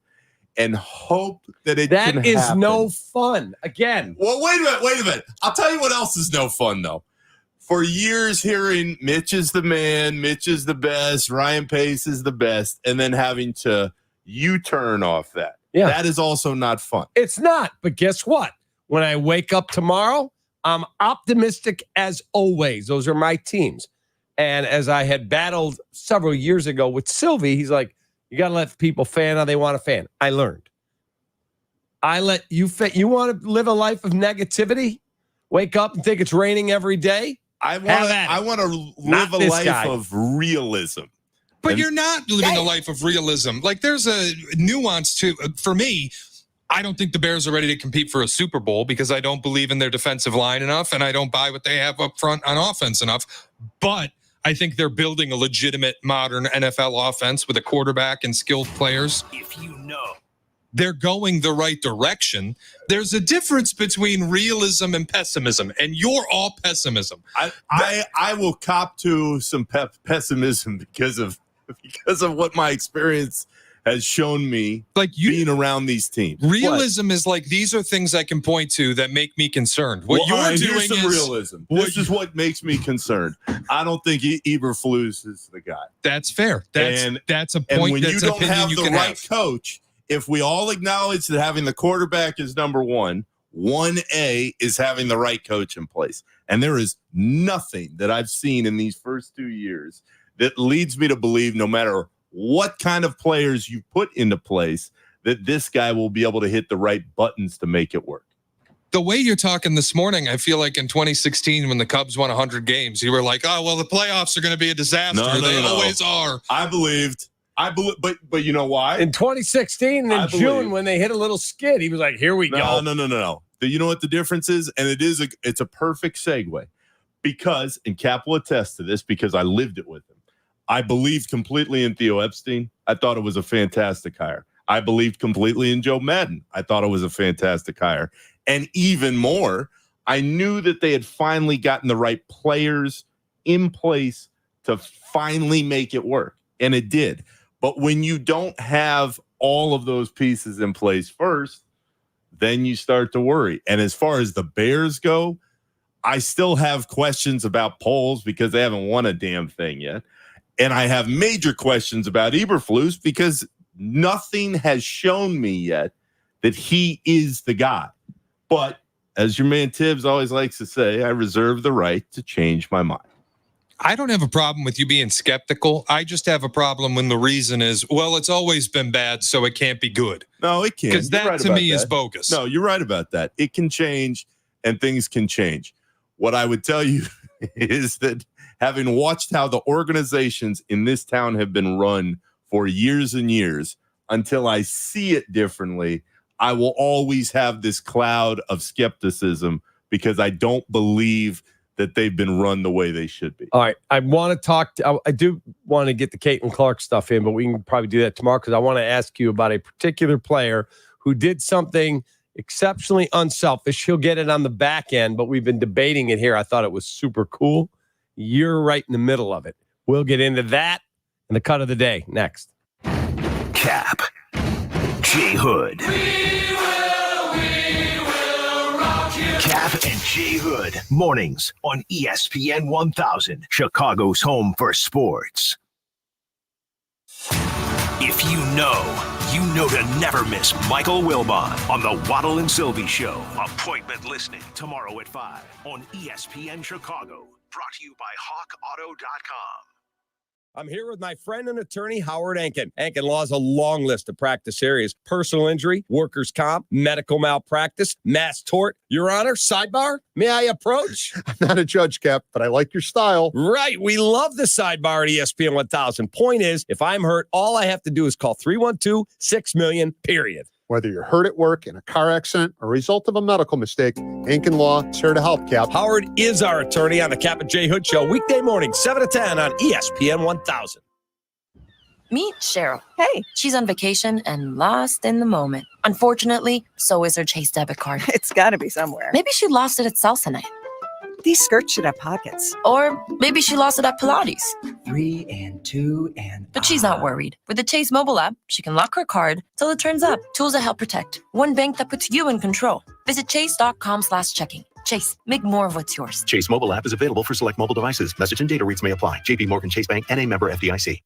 and hope that it can happen. That is no fun. Again. Well, wait a minute. I'll tell you what else is no fun, though. For years hearing Mitch is the man, Mitch is the best, Ryan Pace is the best, and then having to U-turn off that. Yeah. That is also not fun. It's not. But guess what? When I wake up tomorrow, I'm optimistic as always. Those are my teams. And as I had battled several years ago with Silvy, he's like, You got to let people fan how they want to fan. I learned. I let you fan. You want to live a life of negativity? Wake up and think it's raining every day? I want to live a life of realism. But you're not living a life of realism. Like, there's a nuance to, for me, I don't think the Bears are ready to compete for a Super Bowl because I don't believe in their defensive line enough, and I don't buy what they have up front on offense enough. But I think they're building a legitimate modern NFL offense with a quarterback and skilled players. If you know. They're going the right direction. There's a difference between realism and pessimism, and you're all pessimism. I will cop to some pessimism because of what my experience has shown me, like being around these teams. Realism is like, these are things I can point to that make me concerned. What you're doing is realism. This is what makes me concerned. I don't think Eberflus is the guy. That's fair. That's a point. And when that's you don't have the right have. coach, if we all acknowledge that having the quarterback is number one, 1A is having the right coach in place. And there is nothing that I've seen in these first 2 years that leads me to believe, no matter what kind of players you put into place, that this guy will be able to hit the right buttons to make it work. The way you're talking this morning, I feel like in 2016 when the Cubs won 100 games, you were like, oh, well, the playoffs are going to be a disaster. They always are. I believed, but you know why? In 2016, in June, when they hit a little skid, he was like, here we go. No. You know what the difference is? And it's a perfect segue because, and Kap will attest to this because I lived it with him. I believed completely in Theo Epstein. I thought it was a fantastic hire. I believed completely in Joe Madden. I thought it was a fantastic hire. And even more, I knew that they had finally gotten the right players in place to finally make it work. And it did. But when you don't have all of those pieces in place first, then you start to worry. And as far as the Bears go, I still have questions about Poles because they haven't won a damn thing yet. And I have major questions about Eberflus because nothing has shown me yet that he is the guy. But as your man Tibbs always likes to say, I reserve the right to change my mind. I don't have a problem with you being skeptical. I just have a problem when the reason is, well, it's always been bad, so it can't be good. No, it can't. Because that to me is bogus. No, you're right about that. It can change and things can change. What I would tell you is that having watched how the organizations in this town have been run for years and years, until I see it differently, I will always have this cloud of skepticism because I don't believe that they've been run the way they should be. All right. I want to talk I do want to get the Caitlin Clark stuff in, but we can probably do that tomorrow because I want to ask you about a particular player who did something exceptionally unselfish. He'll get it on the back end, but we've been debating it here. I thought it was super cool. You're right in the middle of it. We'll get into that and the cut of the day next. Kap, J Hood. Kap and J Hood, mornings on ESPN 1000, Chicago's home for sports. If you know to never miss Michael Wilbon on the Waddle and Silvy Show. Appointment listening tomorrow at 5 on ESPN Chicago. Brought to you by HawkAuto.com. I'm here with my friend and attorney, Howard Ankin. Ankin Law has a long list of practice areas: personal injury, workers' comp, medical malpractice, mass tort. Your Honor, sidebar, may I approach? I'm not a judge, Kap, but I like your style. Right. We love the sidebar at ESPN 1000. Point is, if I'm hurt, all I have to do is call 312-6-million, period. Whether you're hurt at work, in a car accident, or a result of a medical mistake, Ankin Law is here to help, Kap. Howard is our attorney on the Kap and J Hood Show, weekday morning, 7 to 10 on ESPN 1000. Meet Cheryl. Hey. She's on vacation and lost in the moment. Unfortunately, so is her Chase debit card. It's got to be somewhere. Maybe she lost it at salsa night. These skirts should have pockets. Or maybe she lost it at Pilates. 3 and 2 and... But she's not worried. With the Chase mobile app, she can lock her card till it turns up. Tools that help protect. One bank that puts you in control. Visit chase.com/checking. Chase, make more of what's yours. Chase mobile app is available for select mobile devices. Message and data rates may apply. JP Morgan Chase Bank, N.A. member FDIC.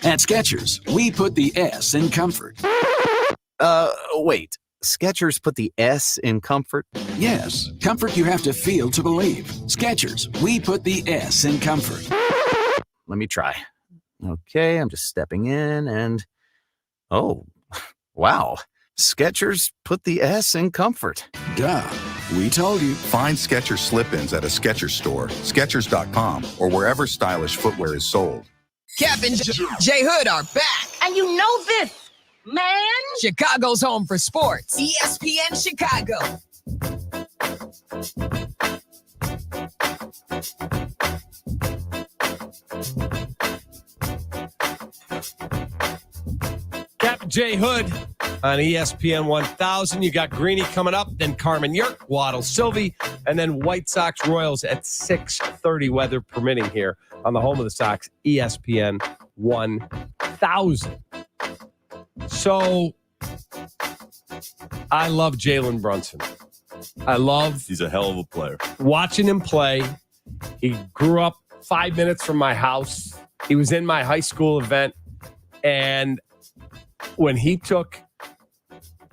At Skechers, we put the S in comfort. Wait. Skechers put the S in comfort? Yes, comfort you have to feel to believe. Skechers, we put the S in comfort. Let me try. Okay, I'm just stepping in and, oh, wow. Skechers put the S in comfort. Duh. We told you. Find Skechers slip-ins at a Skechers store, Skechers.com, or wherever stylish footwear is sold. Kap and J Hood are back. And you know this, man. Chicago's home for sports. ESPN Chicago. Kap J Hood on ESPN 1000. You got Greeny coming up, then Carmen Jurko, Waddle Silvy, and then White Sox Royals at 6:30, weather permitting, here on the home of the Sox, ESPN 1000. So I love Jalen Brunson. He's a hell of a player. Watching him play. He grew up 5 minutes from my house. He was in my high school event. And when he took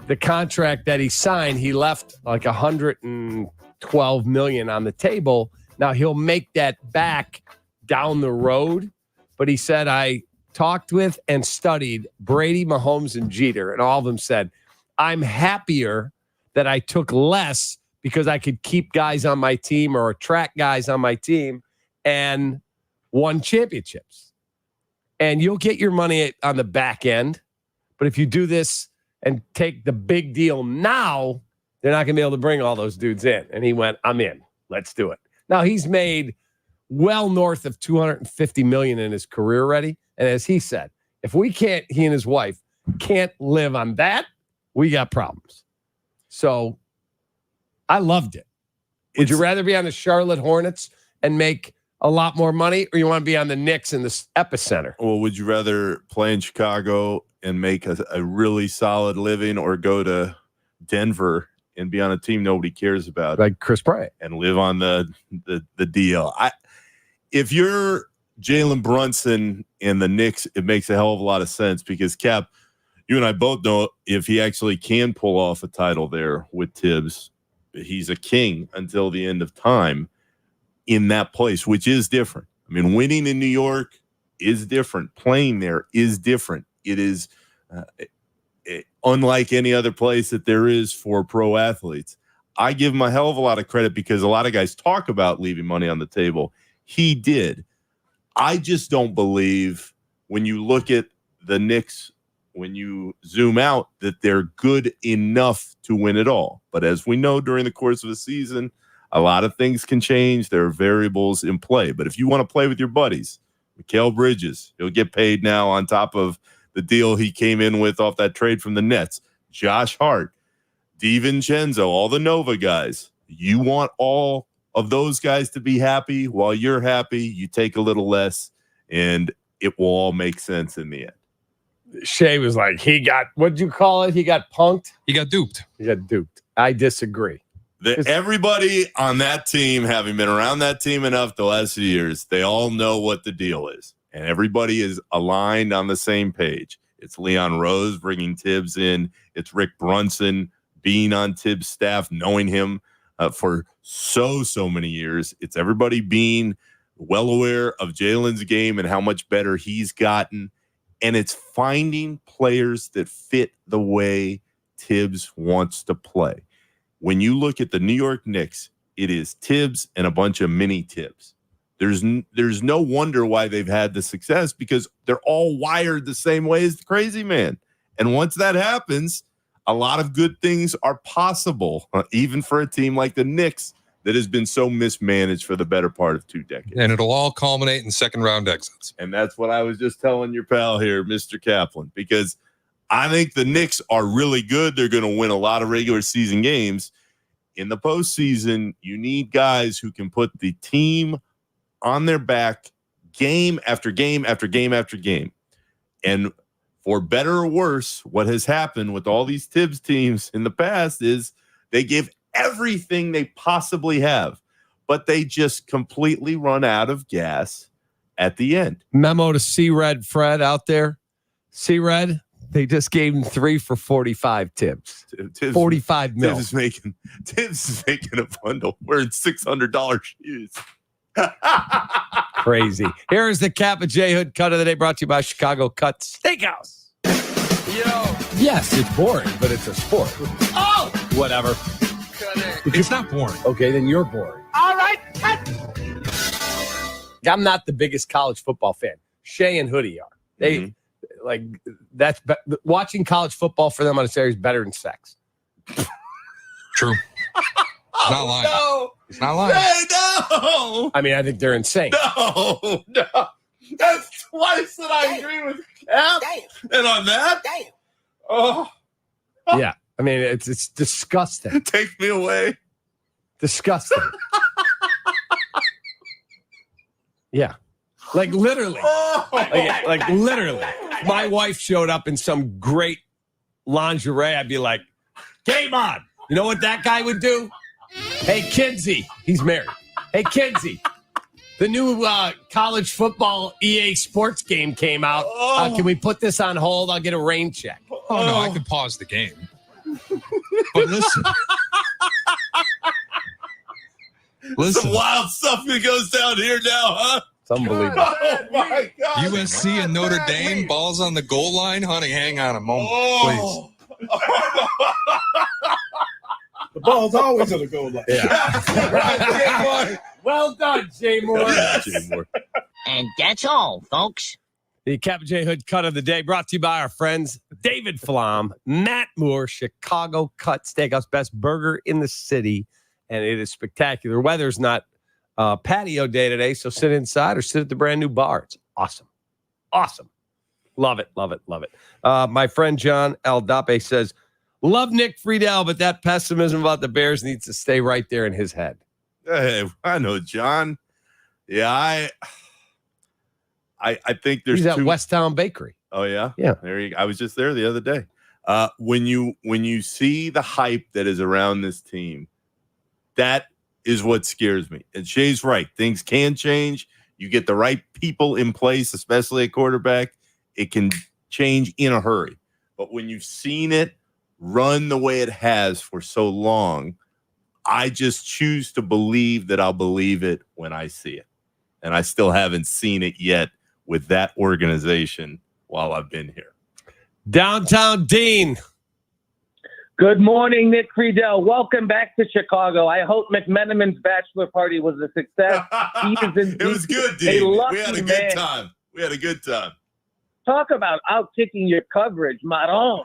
the contract that he signed, he left like $112 million on the table. Now he'll make that back down the road. But he said, I talked with and studied Brady, Mahomes, and Jeter, and all of them said, I'm happier that I took less because I could keep guys on my team or attract guys on my team and won championships. And you'll get your money on the back end. But if you do this and take the big deal now, they're not going to be able to bring all those dudes in. And he went, I'm in. Let's do it. Now, he's made well north of $250 million in his career already. And as he said, if he and his wife can't live on that, we got problems. So I loved it. Would you rather be on the Charlotte Hornets and make a lot more money, or you want to be on the Knicks in the epicenter? Well, would you rather play in Chicago and make a really solid living, or go to Denver and be on a team nobody cares about, like Chris Bryant, and live on the DL? If you're Jalen Brunson and the Knicks, it makes a hell of a lot of sense, because Cap, you and I both know if he actually can pull off a title there with Tibbs, he's a king until the end of time in that place, which is different. I mean, winning in New York is different. Playing there is different. It is unlike any other place that there is for pro athletes. I give him a hell of a lot of credit, because a lot of guys talk about leaving money on the table. He did. I just don't believe, when you look at the Knicks, when you zoom out, that they're good enough to win it all. But as we know, during the course of a season, a lot of things can change. There are variables in play. But if you want to play with your buddies, Mikal Bridges, he'll get paid now on top of the deal he came in with off that trade from the Nets. Josh Hart, DiVincenzo, all the Nova guys. You want all of those guys to be happy. While you're happy, you take a little less, and it will all make sense in the end. Shea was like, what'd you call it? He got punked? He got duped. I disagree. Everybody on that team, having been around that team enough the last few years, they all know what the deal is. And everybody is aligned on the same page. It's Leon Rose bringing Tibbs in. It's Rick Brunson being on Tibbs' staff, knowing him for so many years. It's everybody being well aware of Jalen's game and how much better he's gotten. And it's finding players that fit the way Tibbs wants to play. When you look at the New York Knicks, it is Tibbs and a bunch of mini Tibbs. There's no wonder why they've had the success, because they're all wired the same way as the crazy man. And once that happens, a lot of good things are possible, even for a team like the Knicks that has been so mismanaged for the better part of 2 decades. And it'll all culminate in second-round exits. And that's what I was just telling your pal here, Mr. Kaplan, because I think the Knicks are really good. They're going to win a lot of regular season games. In the postseason, you need guys who can put the team on their back game after game after game after game. And for better or worse, what has happened with all these Tibbs teams in the past is they give everything they possibly have, but they just completely run out of gas at the end. Memo to C-Red Fred out there. C-Red, they just gave him 3 for 45 Tibbs. 45 mil. Tibbs is making a bundle wearing $600 shoes. Crazy. Here is the Kap and J Hood cut of the day brought to you by Chicago Cut Steakhouse. Yes, it's boring, but it's a sport. Oh! Whatever. It's not boring. Okay, then you're boring. All right. I'm not the biggest college football fan. Shay and Hoodie are. They watching college football for them on a series is better than sex. True. It's not lying. No. It's not lying. Hey, no. I mean, I think they're insane. No. That's twice that I agree with Kap. And on that, oh, Yeah. I mean, it's disgusting. take me away. Disgusting. Yeah. Like literally. Like literally. If my wife showed up in some great lingerie, I'd be like, game on. You know what that guy would do? Hey, Kinsey. He's married. Hey, Kinsey. The new college football EA Sports game came out. Can we put this on hold? I'll get a rain check. Oh, no, I could pause the game. But listen. Some wild stuff that goes down here now, huh? It's unbelievable. Oh, my God. USC and Notre Dame, balls on the goal line. Honey, hang on a moment, Oh. please. The ball's always on the goal line. Yeah. Well done, Jay Moore. Jay Moore. And that's all, folks. The Kap and J Hood cut of the day brought to you by our friends David Flom, Matt Moore, Chicago Cut Steakhouse, best burger in the city. And it is spectacular. Weather's not patio day today, so sit inside or sit at the brand new bar. It's awesome. Awesome. Love it, love it, love it. My friend John Aldape says, love Nick Friedell, but that pessimism about the Bears needs to stay right there in his head. Hey, I know, John. Yeah, I think there's He's at two. Westtown Bakery. Oh yeah, Yeah. There you go. I was just there the other day. When you see the hype that is around this team, that is what scares me. And Shay's right. Things can change. You get the right people in place, especially at quarterback, it can change in a hurry. But when you've seen it run the way it has for so long, I just choose to believe that I'll believe it when I see it. And I still haven't seen it yet with that organization while I've been here. Downtown Dean. Good morning, Nick Friedell. Welcome back to Chicago. I hope McMenamin's bachelor party was a success. It was good, Dean. We had a good time. We had a good time. Talk about outkicking your coverage, Maron.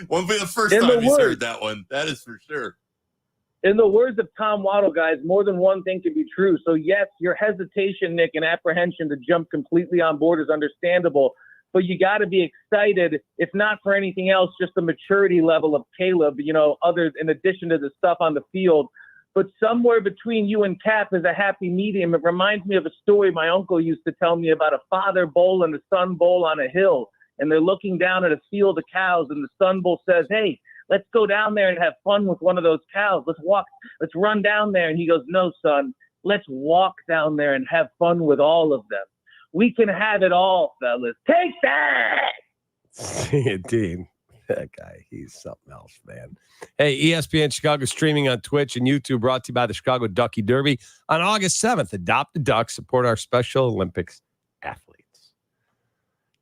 Won't be the first time he's heard that one. That is for sure. In the words of Tom Waddle, guys, more than one thing can be true. So, yes, your hesitation, Nick, and apprehension to jump completely on board is understandable. But you got to be excited, if not for anything else, just the maturity level of Caleb, other in addition to the stuff on the field. But somewhere between you and Kap is a happy medium. It reminds me of a story my uncle used to tell me about a father bull and a son bull on a hill. And they're looking down at a field of cows, and the son bull says, hey, let's go down there and have fun with one of those cows. Let's run down there. And he goes, no, son, let's walk down there and have fun with all of them. We can have it all, fellas. Take that! Dean, that guy, he's something else, man. Hey, ESPN Chicago streaming on Twitch and YouTube, brought to you by the Chicago Ducky Derby. On August 7th, adopt the Ducks, support our Special Olympics athletes.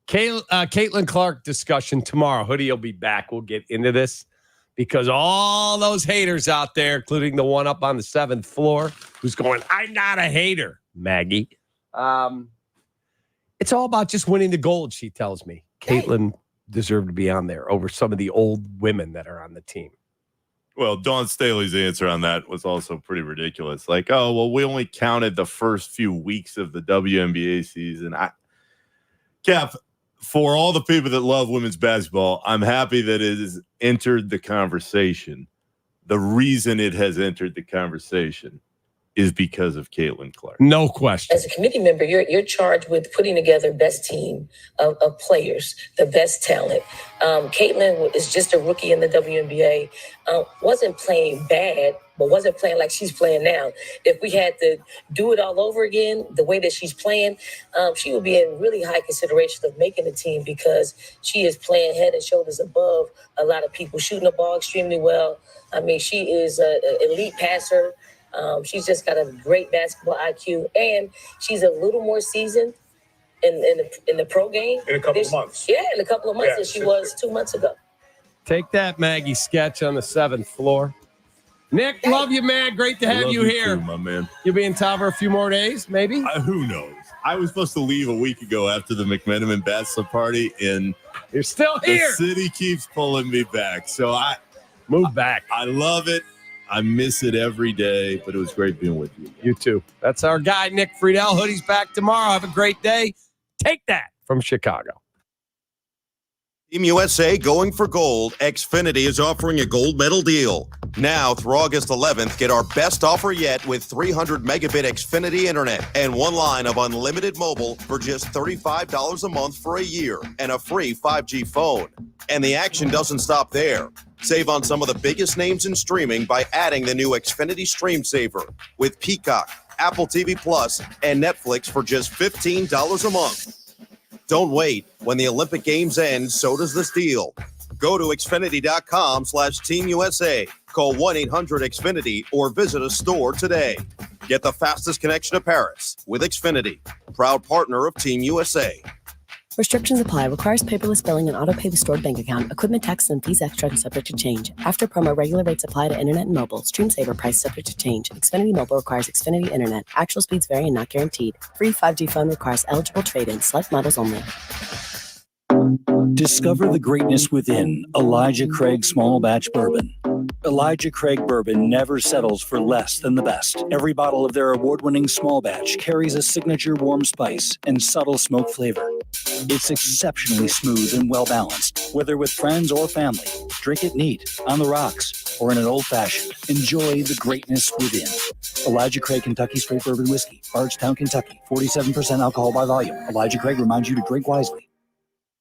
Caitlin Clark discussion tomorrow. Hoodie will be back. We'll get into this because all those haters out there, including the one up on the 7th floor, who's going, I'm not a hater, Maggie. It's all about just winning the gold, she tells me. Caitlin deserved to be on there over some of the old women that are on the team. Well, Dawn Staley's answer on that was also pretty ridiculous. Like, oh, well, we only counted the first few weeks of the WNBA season. Kap, for all the people that love women's basketball, I'm happy that it has entered the conversation. The reason it has entered the conversation is because of Caitlin Clark. No question. As a committee member, you're charged with putting together best team of players, the best talent. Caitlin is just a rookie in the WNBA. Wasn't playing bad, but wasn't playing like she's playing now. If we had to do it all over again, the way that she's playing, she would be in really high consideration of making the team because she is playing head and shoulders above a lot of people, shooting the ball extremely well. I mean, she is an elite passer. She's just got a great basketball IQ, and she's a little more seasoned in the pro game. In a couple of months. Yeah, in a couple of months Yeah, than she was 2 months ago. Take that, Maggie Sketch on the 7th floor. Nick, love you, man. Great to have Love you here. too, my man. You'll be in town for a few more days, maybe? Who knows? I was supposed to leave a week ago after the McMenamin bachelor party, and you're still here. The city keeps pulling me back, so I move back. I love it. I miss it every day, but it was great being with you. You too. That's our guy, Nick Friedell. Hoodie's back tomorrow. Have a great day. Take that from Chicago. Team USA going for gold. Xfinity is offering a gold medal deal. Now through August 11th, get our best offer yet with 300 megabit Xfinity internet and one line of unlimited mobile for just $35 a month for a year and a free 5G phone. And the action doesn't stop there. Save on some of the biggest names in streaming by adding the new Xfinity Stream Saver with Peacock, Apple TV Plus, and Netflix for just $15 a month. Don't wait. When the Olympic Games end, so does this deal. Go to Xfinity.com/Team USA. Call 1-800-XFINITY or visit a store today. Get the fastest connection to Paris with Xfinity, proud partner of Team USA. Restrictions apply. Requires paperless billing and auto-pay with stored bank account. Equipment tax and fees extra and subject to change. After promo, regular rates apply to internet and mobile. Stream Saver price subject to change. Xfinity Mobile requires Xfinity Internet. Actual speeds vary and not guaranteed. Free 5G phone requires eligible trade-in. Select models only. Discover the greatness within Elijah Craig Small Batch Bourbon. Elijah Craig Bourbon never settles for less than the best. Every bottle of their award-winning small batch carries a signature warm spice and subtle smoke flavor. It's exceptionally smooth and well-balanced. Whether with friends or family, drink it neat, on the rocks, or in an old-fashioned. Enjoy the greatness within. Elijah Craig Kentucky Straight Bourbon Whiskey, Bardstown, Kentucky. 47% alcohol by volume. Elijah Craig reminds you to drink wisely.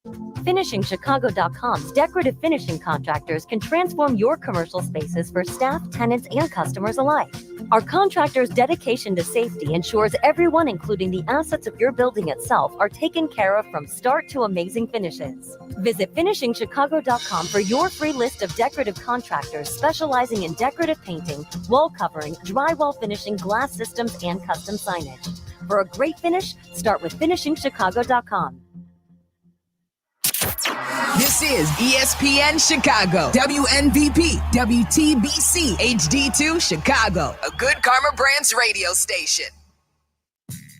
FinishingChicago.com's decorative finishing contractors can transform your commercial spaces for staff, tenants, and customers alike. Our contractors' dedication to safety ensures everyone, including the assets of your building itself, are taken care of from start to amazing finishes. Visit FinishingChicago.com for your free list of decorative contractors specializing in decorative painting, wall covering, drywall finishing, glass systems, and custom signage. For a great finish, start with FinishingChicago.com. This is ESPN Chicago, WNVP, WTBC, HD2 Chicago, a good Karma Brands radio station.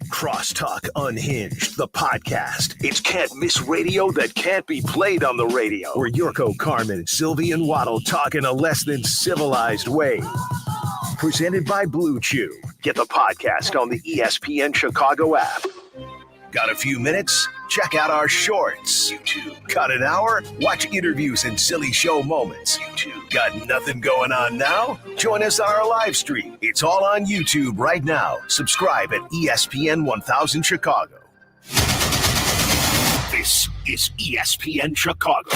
Crosstalk Unhinged, the podcast. It's can't miss radio that can't be played on the radio. Where Jurko, Carmen, Silvy, and Waddle talk in a less than civilized way. Presented by Blue Chew. Get the podcast on the ESPN Chicago app. Got a few minutes? Check out our shorts. YouTube. Got an hour? Watch interviews and silly show moments. YouTube. Got nothing going on now? Join us on our live stream. It's all on YouTube right now. Subscribe at ESPN 1000 Chicago. This is ESPN Chicago.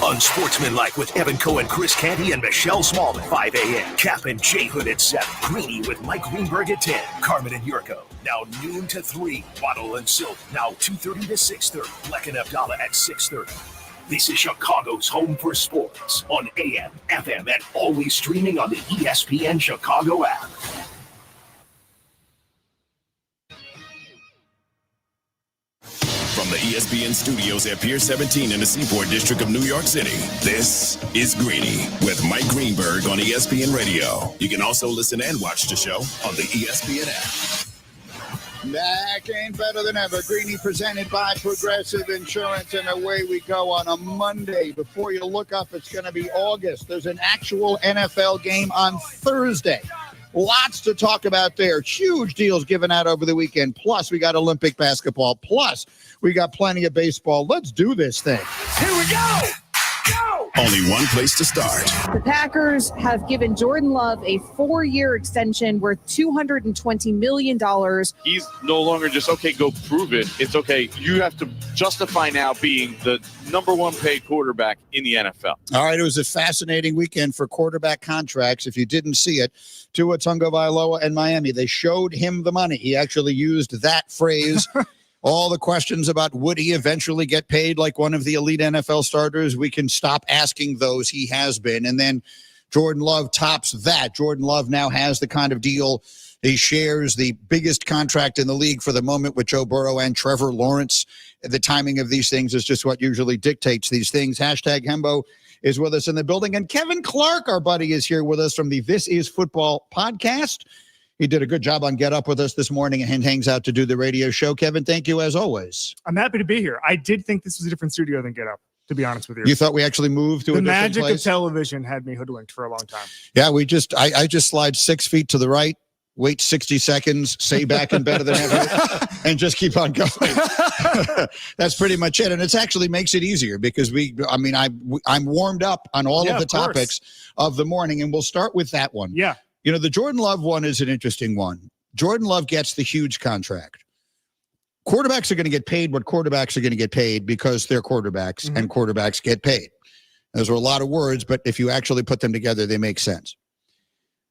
Unsportsmanlike with Evan Cohen, Chris Canty, and Michelle Smallman. 5 a.m. Kap and J Hood at 7. Greeny with Mike Greenberg at 10. Carmen and Jurko. Now noon to 3. Waddle and Silvy. Now 2:30 to 6:30. Black and Abdallah at 6:30. This is Chicago's home for sports on AM, FM, and always streaming on the ESPN Chicago app. From the ESPN studios at Pier 17 in the Seaport District of New York City, this is Greeny with Mike Greenberg on ESPN Radio. You can also listen and watch the show on the ESPN app. Back ain't better than ever. Greeny presented by Progressive Insurance, and away we go on a Monday. Before you look up, it's going to be August. There's an actual NFL game on Thursday. Lots to talk about there. Huge deals given out over the weekend. Plus, we got Olympic basketball. Plus, we got plenty of baseball. Let's do this thing. Here we go! Only one place to start. The Packers have given Jordan Love a 4-year extension worth $220 million. He's no longer just, okay, go prove it. It's okay, you have to justify now being the number one paid quarterback in the NFL. All right, it was a fascinating weekend for quarterback contracts. If you didn't see it, Tua Tagovailoa and Miami, they showed him the money. He actually used that phrase. All the questions about would he eventually get paid like one of the elite NFL starters, we can stop asking those. He has been. And then Jordan Love tops that. Jordan Love now has the kind of deal. He shares the biggest contract in the league for the moment with Joe Burrow and Trevor Lawrence. The timing of these things is just what usually dictates these things. Hashtag Hembo is with us in the building. And Kevin Clark, our buddy, is here with us from the This Is Football podcast. He did a good job on Get Up with us this morning and hangs out to do the radio show. Kevin, thank you as always. I'm happy to be here. I did think this was a different studio than Get Up, to be honest with you. You thought we actually moved to a different place? The magic of television had me hoodwinked for a long time. Yeah, I just slide 6 feet to the right, wait 60 seconds, say back and better than ever, and just keep on going. That's pretty much it. And it actually makes it easier because I'm warmed up on all of the topics of the morning, and we'll start with that one. Yeah. You know, the Jordan Love one is an interesting one. Jordan Love gets the huge contract. Quarterbacks are going to get paid what quarterbacks are going to get paid because they're quarterbacks, and quarterbacks get paid. Those are a lot of words, but if you actually put them together, they make sense.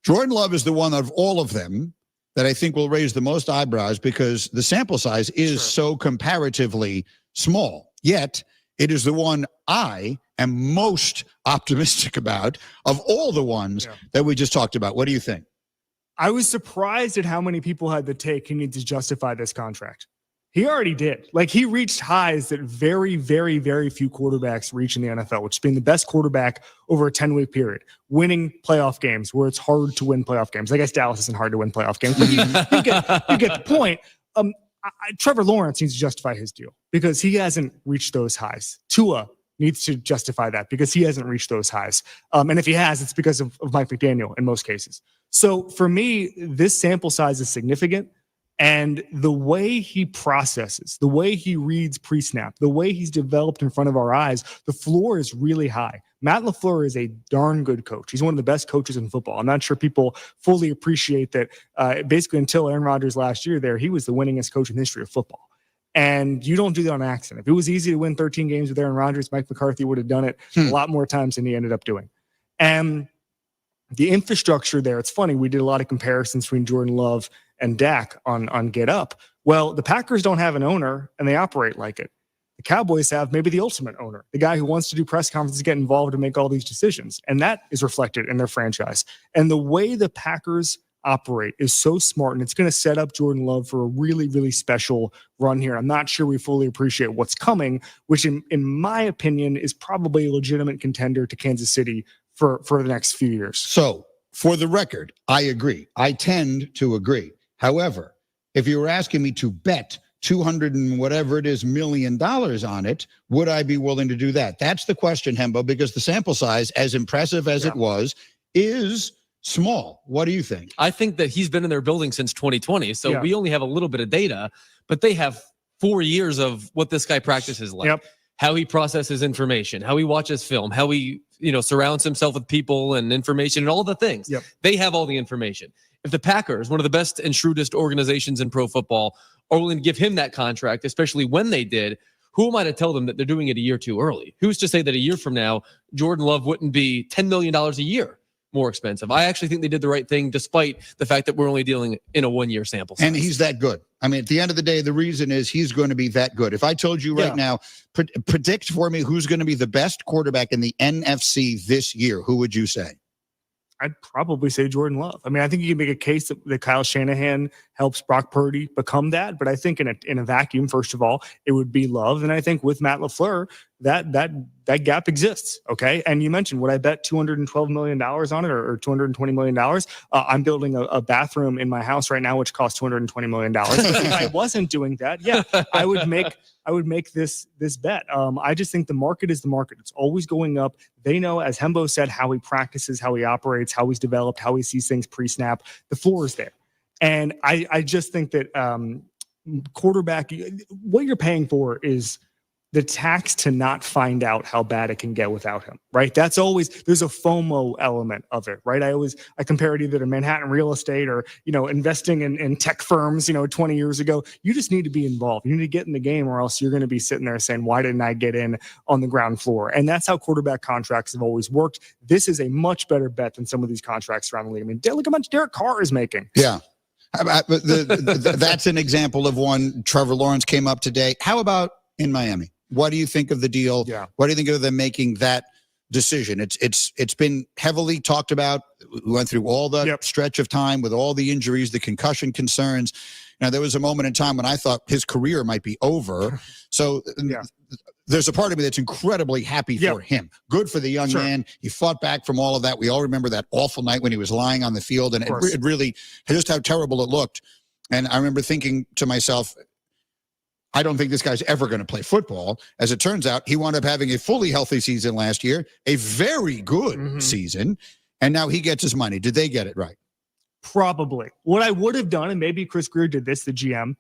Jordan Love is the one of all of them that I think will raise the most eyebrows because the sample size is so comparatively small. Yet, it is the one I am most optimistic about of all the ones that we just talked about. What do you think? I was surprised at how many people had the take he needs to justify this contract. He already did. Like, he reached highs that very, very, very few quarterbacks reach in the NFL, which is being the best quarterback over a 10-week period, winning playoff games where it's hard to win playoff games. I guess Dallas isn't hard to win playoff games, but you get the point. Trevor Lawrence needs to justify his deal because he hasn't reached those highs. Tua needs to justify that because he hasn't reached those highs. And if he has, it's because of Mike McDaniel in most cases. So for me, this sample size is significant. And the way he processes, the way he reads pre-snap, the way he's developed in front of our eyes, the floor is really high. Matt LaFleur is a darn good coach. He's one of the best coaches in football. I'm not sure people fully appreciate that. Basically, until Aaron Rodgers last year there, he was the winningest coach in the history of football. And you don't do that on accident. If it was easy to win 13 games with Aaron Rodgers, Mike McCarthy would have done it a lot more times than he ended up doing. And the infrastructure there, it's funny, we did a lot of comparisons between Jordan Love and Dak on Get Up. Well, the Packers don't have an owner, and they operate like it. The Cowboys have maybe the ultimate owner, the guy who wants to do press conferences, get involved, and make all these decisions. And that is reflected in their franchise. And the way the Packers operate is so smart, and it's going to set up Jordan Love for a really, really special run here. I'm not sure we fully appreciate what's coming, which in my opinion is probably a legitimate contender to Kansas City for the next few years. So, for the record, I agree. I tend to agree. However, if you were asking me to bet $200 and whatever it is million on it, would I be willing to do that? That's the question, Hembo, because the sample size, as impressive as it was, is small. What do you think? I think that he's been in their building since 2020, so we only have a little bit of data, but they have 4 years of what this guy practices like, how he processes information, how he watches film, how he surrounds himself with people and information and all the things. They have all the information. If the Packers, one of the best and shrewdest organizations in pro football, are willing to give him that contract, especially when they did, who am I to tell them that they're doing it a year too early? Who's to say that a year from now, Jordan Love wouldn't be $10 million a year more expensive? I actually think they did the right thing, despite the fact that we're only dealing in a 1 year sample size. And he's that good. I mean, at the end of the day, the reason is he's going to be that good. If I told you right now, predict for me who's going to be the best quarterback in the NFC this year, who would you say? I'd probably say Jordan Love. I mean, I think you can make a case that Kyle Shanahan helps Brock Purdy become that. But I think in a vacuum, first of all, it would be Love. And I think with Matt LaFleur, that gap exists. Okay. And you mentioned, would I bet $212 million on it or $220 million? I'm building a bathroom in my house right now, which costs $220 million. If I wasn't doing that, I would make this bet. I just think the market is the market. It's always going up. They know, as Hembo said, how he practices, how he operates, how he's developed, how he sees things pre-snap. The floor is there. And I just think that quarterback, what you're paying for is the tax to not find out how bad it can get without him, right? That's always, there's a FOMO element of it, right? I compare it either to Manhattan real estate or, investing in tech firms, 20 years ago. You just need to be involved. You need to get in the game, or else you're going to be sitting there saying, why didn't I get in on the ground floor? And that's how quarterback contracts have always worked. This is a much better bet than some of these contracts around the league. I mean, look how much Derek Carr is making. Yeah. That's an example of one. Trevor Lawrence came up today. How about in Miami? What do you think of the deal? What do you think of them making that decision. It's been heavily talked about. We went through all the stretch of time with all the injuries, the concussion concerns. Now, there was a moment in time when I thought his career might be over. So there's a part of me that's incredibly happy for him. Good for the young man. He fought back from all of that. We all remember that awful night when he was lying on the field, and it really, just how terrible it looked. And I remember thinking to myself, I don't think this guy's ever going to play football. As it turns out, he wound up having a fully healthy season last year, a very good season, and now he gets his money. Did they get it right? Probably. What I would have done, and maybe Chris Greer did this, the GM,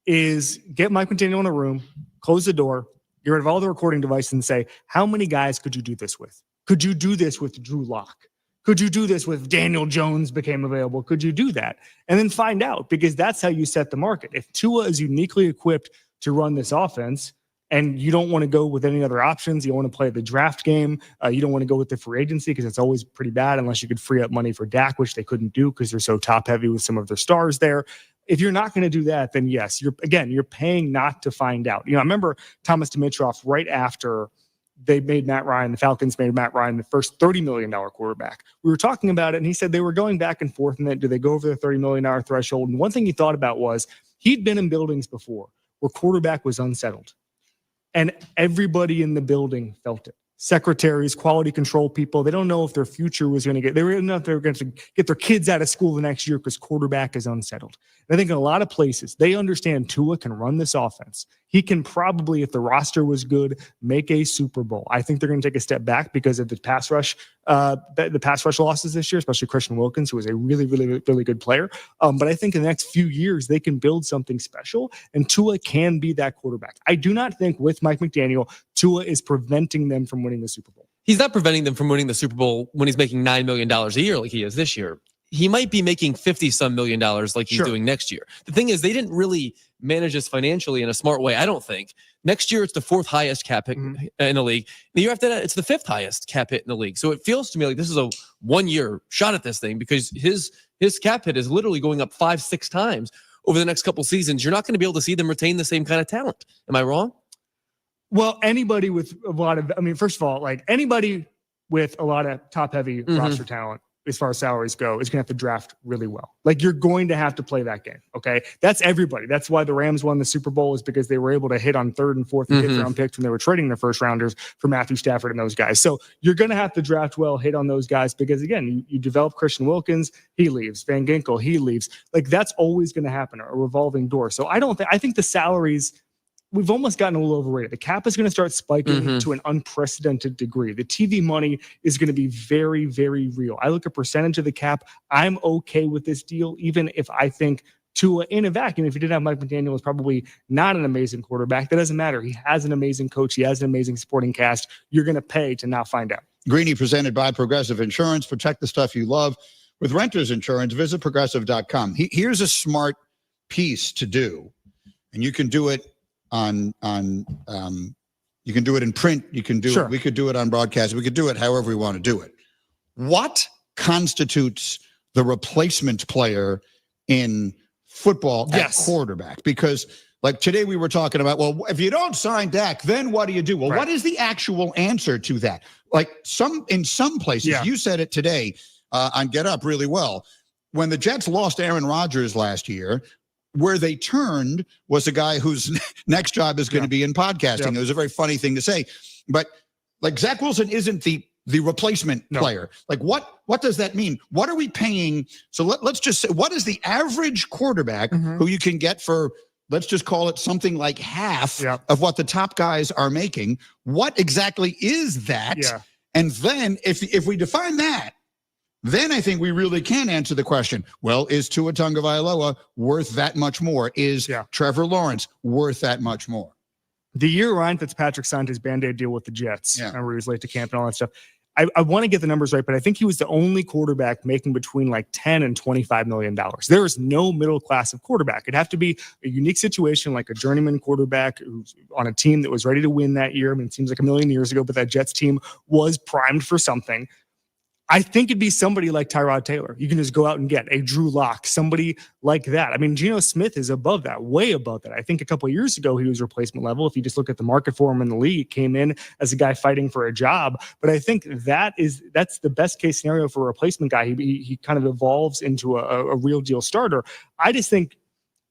is get Mike McDaniel in a room, close the door, get rid of all the recording devices, and say, how many guys could you do this with? Could you do this with Drew Lock? Could you do this with Daniel Jones became available? Could you do that? And then find out, because that's how you set the market. If Tua is uniquely equipped to run this offense, and you don't want to go with any other options, you don't want to play the draft game, you don't want to go with the free agency because it's always pretty bad unless you could free up money for Dak, which they couldn't do because they're so top heavy with some of their stars there. If you're not going to do that, then yes, you're paying not to find out. I remember Thomas Dimitroff right after they made Matt Ryan, the Falcons made Matt Ryan the first $30 million quarterback. We were talking about it, and he said they were going back and forth, and then do they go over the $30 million threshold? And one thing he thought about was he'd been in buildings before where quarterback was unsettled. And everybody in the building felt it. Secretaries, quality control people, they don't know if their future was going to get, they don't know if they're going to get their kids out of school the next year because quarterback is unsettled. And I think in a lot of places, they understand Tua can run this offense. He can probably, if the roster was good, make a Super Bowl. I think they're going to take a step back because of the pass rush losses this year, especially Christian Wilkins, who was a really, really, really good player. But I think in the next few years, they can build something special, and Tua can be that quarterback. I do not think with Mike McDaniel, Tua is preventing them from winning the Super Bowl. He's not preventing them from winning the Super Bowl when he's making $9 million a year like he is this year. He might be making $50-some million like he's doing next year. The thing is, they didn't really manage this financially in a smart way, I don't think. Next year, it's the 4th highest cap hit in the league. The year after that, it's the 5th highest cap hit in the league. So it feels to me like this is a one-year shot at this thing because his cap hit is literally going up 5-6 times over the next couple seasons. You're not going to be able to see them retain the same kind of talent. Am I wrong? Well, anybody with a lot of, first of all, like anybody with a lot of top-heavy roster talent, as far as salaries go, is going to have to draft really well. Like you're going to have to play that game. Okay. That's everybody. That's why the Rams won the Super Bowl, is because they were able to hit on 3rd and 4th and 5th round picks when they were trading their first rounders for Matthew Stafford and those guys. So you're going to have to draft well, hit on those guys, because again, you develop Christian Wilkins, he leaves. Van Ginkel, he leaves. Like that's always going to happen, a revolving door. So I think the salaries, we've almost gotten a little overrated. The cap is going to start spiking to an unprecedented degree. The TV money is going to be very, very real. I look at percentage of the cap. I'm okay with this deal, even if I think Tua in a vacuum, if you didn't have Mike McDaniel, is probably not an amazing quarterback. That doesn't matter. He has an amazing coach. He has an amazing supporting cast. You're going to pay to not find out. Greeny presented by Progressive Insurance. Protect the stuff you love with renter's insurance. Visit progressive.com. Here's a smart piece to do, and you can do it on you can do it in print, you can do it, we could do it on broadcast, we could do it however we want to do it. What constitutes the replacement player in football at quarterback? Because like today we were talking about, well, if you don't sign Dak, then what do you do? Well, what is the actual answer to that? Like in some places, you said it today on Get Up really well. When the Jets lost Aaron Rodgers last year, where they turned was a guy whose next job is going to be in podcasting. It was a very funny thing to say, but like Zach Wilson isn't the replacement player. Like what does that mean? What are we paying? So let's just say, what is the average quarterback who you can get for, let's just call it something like half of what the top guys are making? What exactly is that? And then if we define that, then I think we really can answer the question, well, is Tua Tagovailoa worth that much more? Is Trevor Lawrence worth that much more? The year Ryan Fitzpatrick signed his Band-Aid deal with the Jets, remember he was late to camp and all that stuff. I want to get the numbers right, but I think he was the only quarterback making between like 10 and $25 million. There is no middle class of quarterback. It'd have to be a unique situation, like a journeyman quarterback who's on a team that was ready to win that year. It seems like a million years ago, but that Jets team was primed for something. I think it'd be somebody like Tyrod Taylor. You can just go out and get a Drew Lock, somebody like that. I mean, Geno Smith is above that, way above that. I think a couple of years ago, he was replacement level. If you just look at the market for him in the league, came in as a guy fighting for a job. But I think that's the best case scenario for a replacement guy. He kind of evolves into a real deal starter. I just think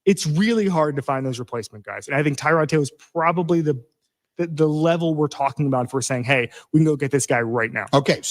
it's really hard to find those replacement guys. And I think Tyrod Taylor is probably the level we're talking about if we're saying, hey, we can go get this guy right now. Okay.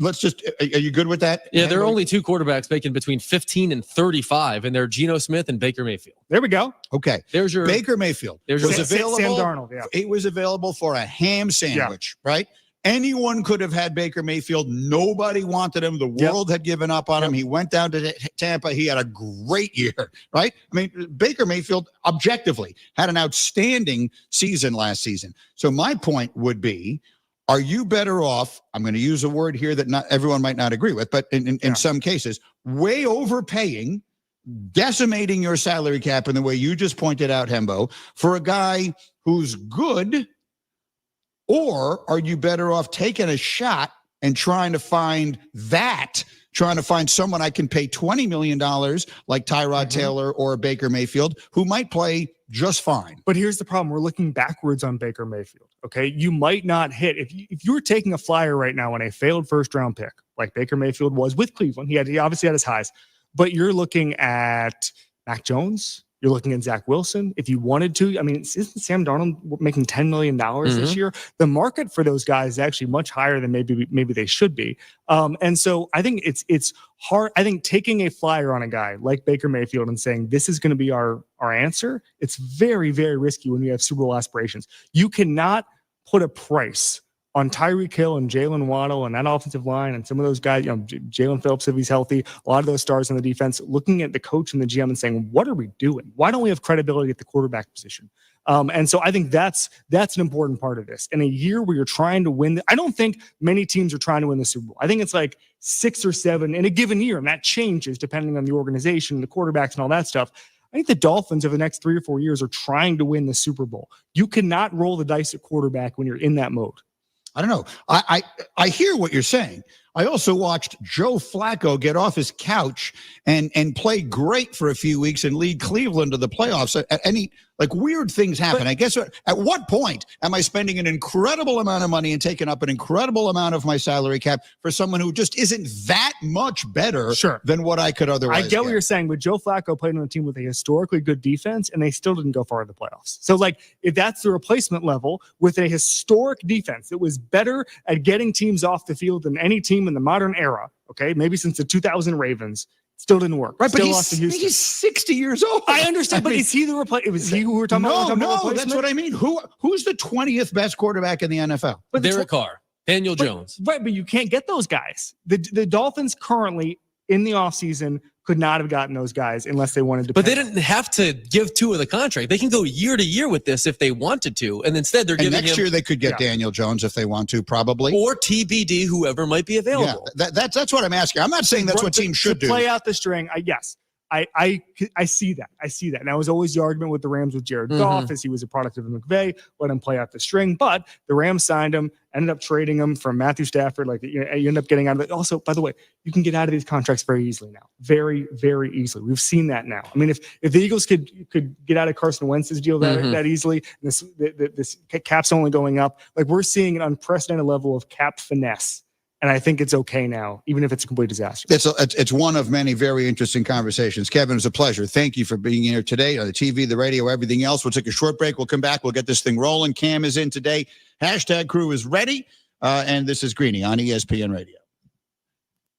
Let's just, are you good with that? Yeah, there are only two quarterbacks making between 15 and 35, and they're Geno Smith and Baker Mayfield. There we go. Okay. There's your Baker Mayfield. There's your was available. Sam Darnold. Yeah. He was available for a ham sandwich, right? Anyone could have had Baker Mayfield. Nobody wanted him. The world had given up on him. He went down to Tampa. He had a great year, right? I mean, Baker Mayfield objectively had an outstanding season last season. So my point would be, are you better off? I'm going to use a word here that not everyone might not agree with, but in some cases, way overpaying, decimating your salary cap in the way you just pointed out, Hembo, for a guy who's good? Or are you better off taking a shot and trying to find someone I can pay $20 million like Tyrod Taylor or Baker Mayfield, who might play just fine? But here's the problem. We're looking backwards on Baker Mayfield. Okay. You might not hit. If you were taking a flyer right now on a failed first round pick, like Baker Mayfield was with Cleveland, he obviously had his highs, but you're looking at Mac Jones. You're looking at Zach Wilson. If you wanted to, I mean, isn't Sam Darnold making $10 million this year? The market for those guys is actually much higher than maybe they should be. And so I think it's hard. I think taking a flyer on a guy like Baker Mayfield and saying this is going to be our answer, it's very, very risky when you have Super Bowl aspirations. You cannot put a price on Tyreek Hill and Jalen Waddle and that offensive line and some of those guys, Jalen Phillips, if he's healthy, a lot of those stars on the defense, looking at the coach and the GM and saying, what are we doing? Why don't we have credibility at the quarterback position? And so I think that's an important part of this. In a year where you're trying to win, I don't think many teams are trying to win the Super Bowl. I think it's like 6 or 7 in a given year, and that changes depending on the organization, the quarterbacks, and all that stuff. I think the Dolphins over the next 3 or 4 years are trying to win the Super Bowl. You cannot roll the dice at quarterback when you're in that mode. I don't know. I hear what you're saying. I also watched Joe Flacco get off his couch and play great for a few weeks and lead Cleveland to the playoffs. Weird things happen. I guess at what point am I spending an incredible amount of money and taking up an incredible amount of my salary cap for someone who just isn't that much better than what I could otherwise get what you're saying, but Joe Flacco played on a team with a historically good defense, and they still didn't go far in the playoffs. So, if that's the replacement level with a historic defense that was better at getting teams off the field than any team in the modern era, okay, maybe since the 2000 Ravens, still didn't work. Right, still but lost to Houston. He's 60 years old. I understand, but is he the replacement? It was he who we were talking about? No, that's what I mean. Who's the 20th best quarterback in the NFL? But Derek Carr, Daniel Jones. Right, but you can't get those guys. The Dolphins currently in the offseason could not have gotten those guys unless they wanted to. But they didn't have to give 2 of the contract. They can go year to year with this if they wanted to. And instead they're giving next year they could get Daniel Jones if they want to, probably. Or TBD, whoever might be available. Yeah, that's what I'm asking. I'm not saying that's what teams should do. Play out the string. Yes. I see that. I see that. And that was always the argument with the Rams with Jared Goff, as he was a product of McVay, let him play out the string. But the Rams signed him, ended up trading him from Matthew Stafford. You end up getting out of it. Also, by the way, you can get out of these contracts very easily now. Very, very easily. We've seen that now. I mean, if the Eagles could get out of Carson Wentz's deal that easily, and this cap's only going up, we're seeing an unprecedented level of cap finesse. And I think it's okay now, even if it's a complete disaster. It's one of many very interesting conversations. Kevin, it was a pleasure. Thank you for being here today on the TV, the radio, everything else. We'll take a short break. We'll come back. We'll get this thing rolling. Cam is in today. Hashtag crew is ready. And this is Greeny on ESPN Radio.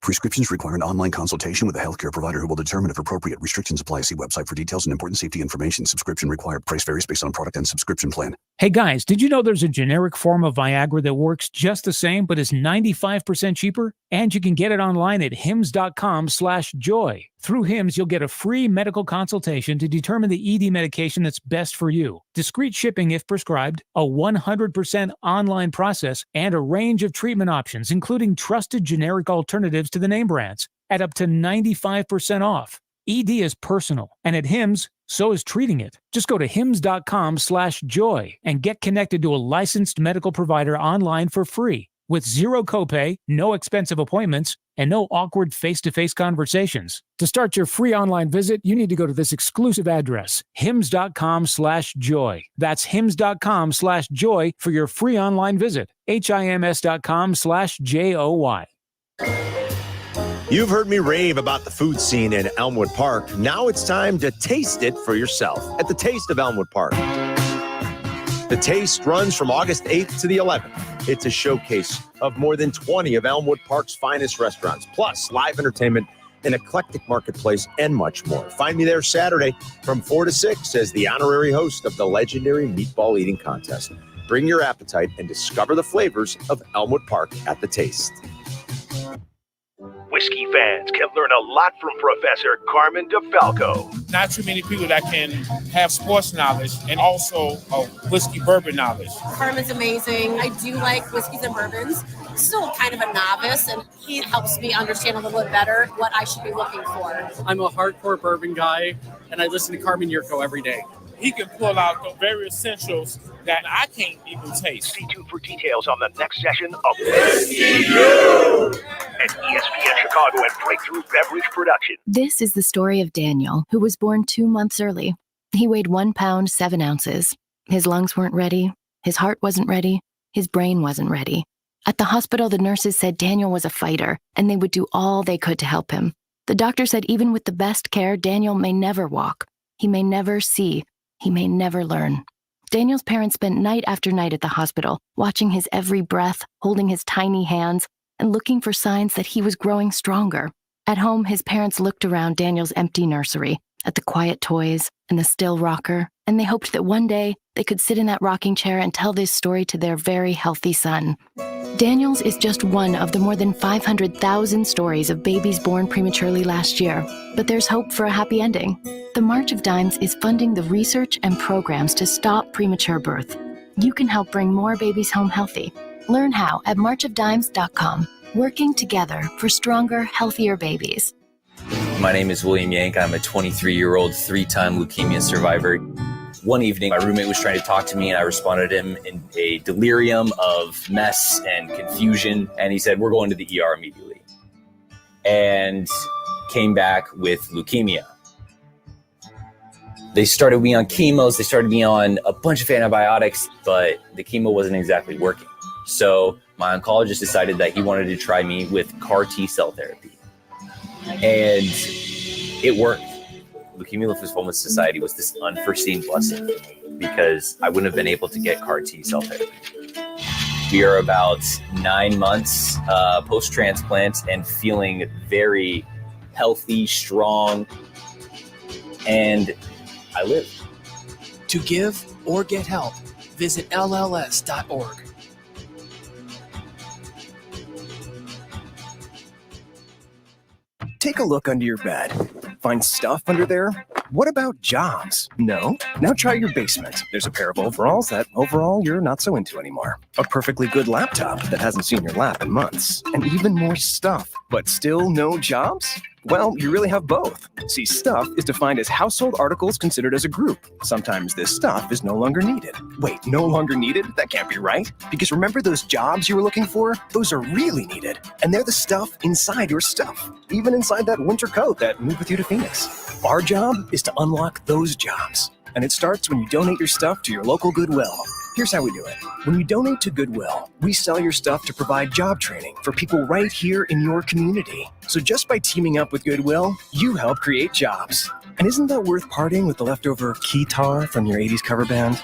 Prescriptions require an online consultation with a healthcare provider who will determine if appropriate. Restrictions apply. See website for details and important safety information. Subscription required. Price varies based on product and subscription plan. Hey guys, did you know there's a generic form of Viagra that works just the same but is 95% cheaper? And you can get it online at hims.com/joy. Through Hims, you'll get a free medical consultation to determine the ED medication that's best for you. Discreet shipping if prescribed, a 100% online process, and a range of treatment options, including trusted generic alternatives to the name brands, at up to 95% off. ED is personal, and at Hims, so is treating it. Just go to hims.com/joy and get connected to a licensed medical provider online for free. with zero copay, no expensive appointments, and no awkward face-to-face conversations. To start your free online visit, you need to go to this exclusive address, hims.com/joy. That's hims.com/joy for your free online visit, HIMS.com/JOY. You've heard me rave about the food scene in Elmwood Park. Now it's time to taste it for yourself at the Taste of Elmwood Park. The Taste runs from August 8th to the 11th. It's a showcase of more than 20 of Elmwood Park's finest restaurants, plus live entertainment, an eclectic marketplace, and much more. Find me there Saturday from 4 to 6 as the honorary host of the legendary meatball eating contest. Bring your appetite and discover the flavors of Elmwood Park at the Taste. Whiskey fans can learn a lot from Professor Carmen DeFalco. Not too many people that can have sports knowledge and also whiskey bourbon knowledge. Carmen's amazing. I do like whiskeys and bourbons. Still kind of a novice, and he helps me understand a little bit better what I should be looking for. I'm a hardcore bourbon guy, and I listen to Carmen Jurko every day. He can pull out the very essentials that I can't even taste. Stay tuned for details on the next session of Whiskey U! An ESPN Chicago and Breakthrough Beverage production. This is the story of Daniel, who was born 2 months early. He weighed 1 pound, 7 ounces. His lungs weren't ready. His heart wasn't ready. His brain wasn't ready. At the hospital, the nurses said Daniel was a fighter, and they would do all they could to help him. The doctor said even with the best care, Daniel may never walk. He may never see. He may never learn. Daniel's parents spent night after night at the hospital, watching his every breath, holding his tiny hands, and looking for signs that he was growing stronger. At home, his parents looked around Daniel's empty nursery, at the quiet toys and the still rocker, and they hoped that one day they could sit in that rocking chair and tell this story to their very healthy son. Daniel's is just one of the more than 500,000 stories of babies born prematurely last year, but there's hope for a happy ending. The March of Dimes is funding the research and programs to stop premature birth. You can help bring more babies home healthy. Learn how at marchofdimes.com. Working together for stronger, healthier babies. My name is William Yank. I'm a 23-year-old, 3-time leukemia survivor. One evening, my roommate was trying to talk to me, and I responded to him in a delirium of mess and confusion. And he said, "We're going to the ER immediately." And came back with leukemia. They started me on chemos. They started me on a bunch of antibiotics, but the chemo wasn't exactly working. So my oncologist decided that he wanted to try me with CAR T-cell therapy. And it worked. Leukemia Lymphoma Society was this unforeseen blessing because I wouldn't have been able to get CAR T-cell therapy. We are about 9 months post-transplant and feeling very healthy, strong, and I live. To give or get help, visit LLS.org. Take a look under your bed. Find stuff under there? What about jobs? No? Now try your basement. There's a pair of overalls that overall you're not so into anymore. A perfectly good laptop that hasn't seen your lap in months. And even more stuff, but still no jobs? Well, you really have both. See, stuff is defined as household articles considered as a group. Sometimes this stuff is no longer needed. Wait, no longer needed? That can't be right. Because remember those jobs you were looking for? Those are really needed. And they're the stuff inside your stuff. Even inside that winter coat that moved with you to Phoenix. Our job is to unlock those jobs. And it starts when you donate your stuff to your local Goodwill. Here's how we do it. When you donate to Goodwill, we sell your stuff to provide job training for people right here in your community. So just by teaming up with Goodwill, you help create jobs. And isn't that worth parting with the leftover keytar from your 80s cover band?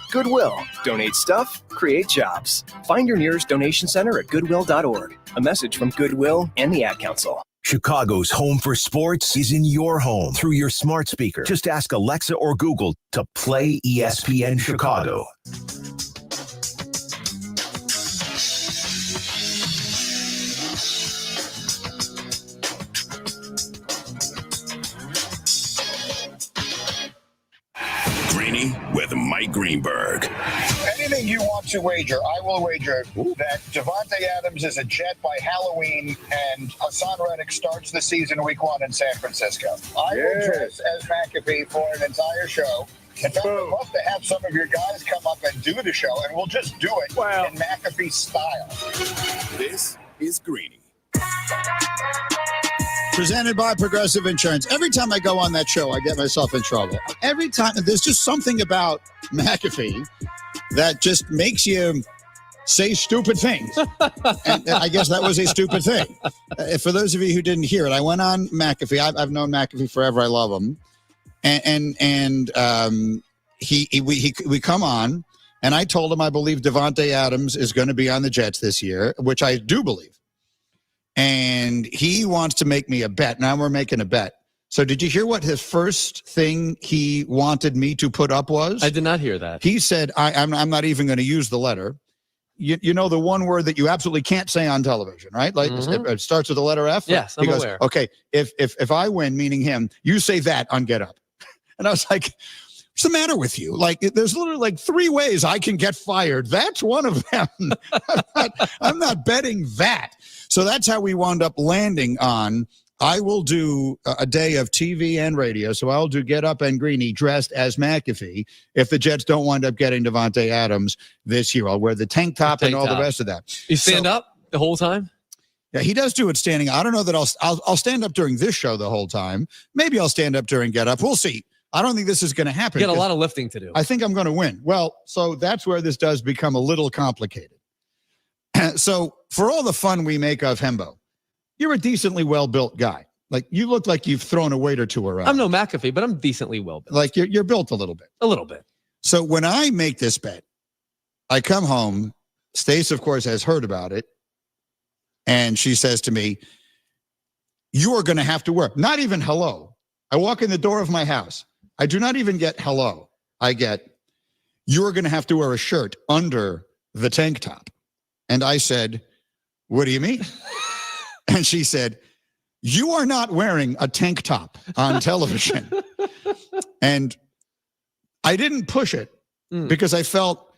Goodwill. Donate stuff, create jobs. Find your nearest donation center at goodwill.org. A message from Goodwill and the Ad Council. Chicago's home for sports is in your home through your smart speaker. Just ask Alexa or Google to play ESPN Chicago. Greeny with Mike Greenberg. Anything you want to wager, I will wager that Devontae Adams is a Jet by Halloween and Hassan Reddick starts the season week 1 in San Francisco. I will dress as McAfee for an entire show. And I'd love to have some of your guys come up and do the show, and we'll just do it in McAfee style. This is Greeny. Presented by Progressive Insurance. Every time I go on that show, I get myself in trouble. Every time, there's just something about McAfee that just makes you say stupid things. And I guess that was a stupid thing. For those of you who didn't hear it, I went on McAfee. I've known McAfee forever. I love him. We come on, and I told him I believe Davante Adams is going to be on the Jets this year, which I do believe. And he wants to make me a bet. Now we're making a bet. So did you hear what his first thing he wanted me to put up was? I did not hear that. He said, I'm not even going to use the letter. You know the one word that you absolutely can't say on television, right? Like it starts with the letter F? Yes, I'm aware. Okay, if I win, meaning him, you say that on Get Up. And I was like, what's the matter with you? Like, there's literally like 3 ways I can get fired. That's one of them. I'm not betting that. So that's how we wound up landing on, I will do a day of TV and radio. So I'll do Get Up and Greeny dressed as McAfee. If the Jets don't wind up getting Davante Adams this year, I'll wear the tank top and all the rest of that. You stand up the whole time? Yeah, he does do it standing. I don't know that I'll stand up during this show the whole time. Maybe I'll stand up during Get Up. We'll see. I don't think this is going to happen. You got a lot of lifting to do. I think I'm going to win. Well, so that's where this does become a little complicated. So for all the fun we make of Hembo, you're a decently well-built guy. Like, you look like you've thrown a weight or two around. I'm no McAfee, but I'm decently well-built. Like, you're built a little bit. A little bit. So when I make this bet, I come home. Stace, of course, has heard about it. And she says to me, you are going to have to work. Not even hello. I walk in the door of my house. I do not even get hello. I get, you're going to have to wear a shirt under the tank top. And I said, what do you mean? And she said, you are not wearing a tank top on television. And I didn't push it because I felt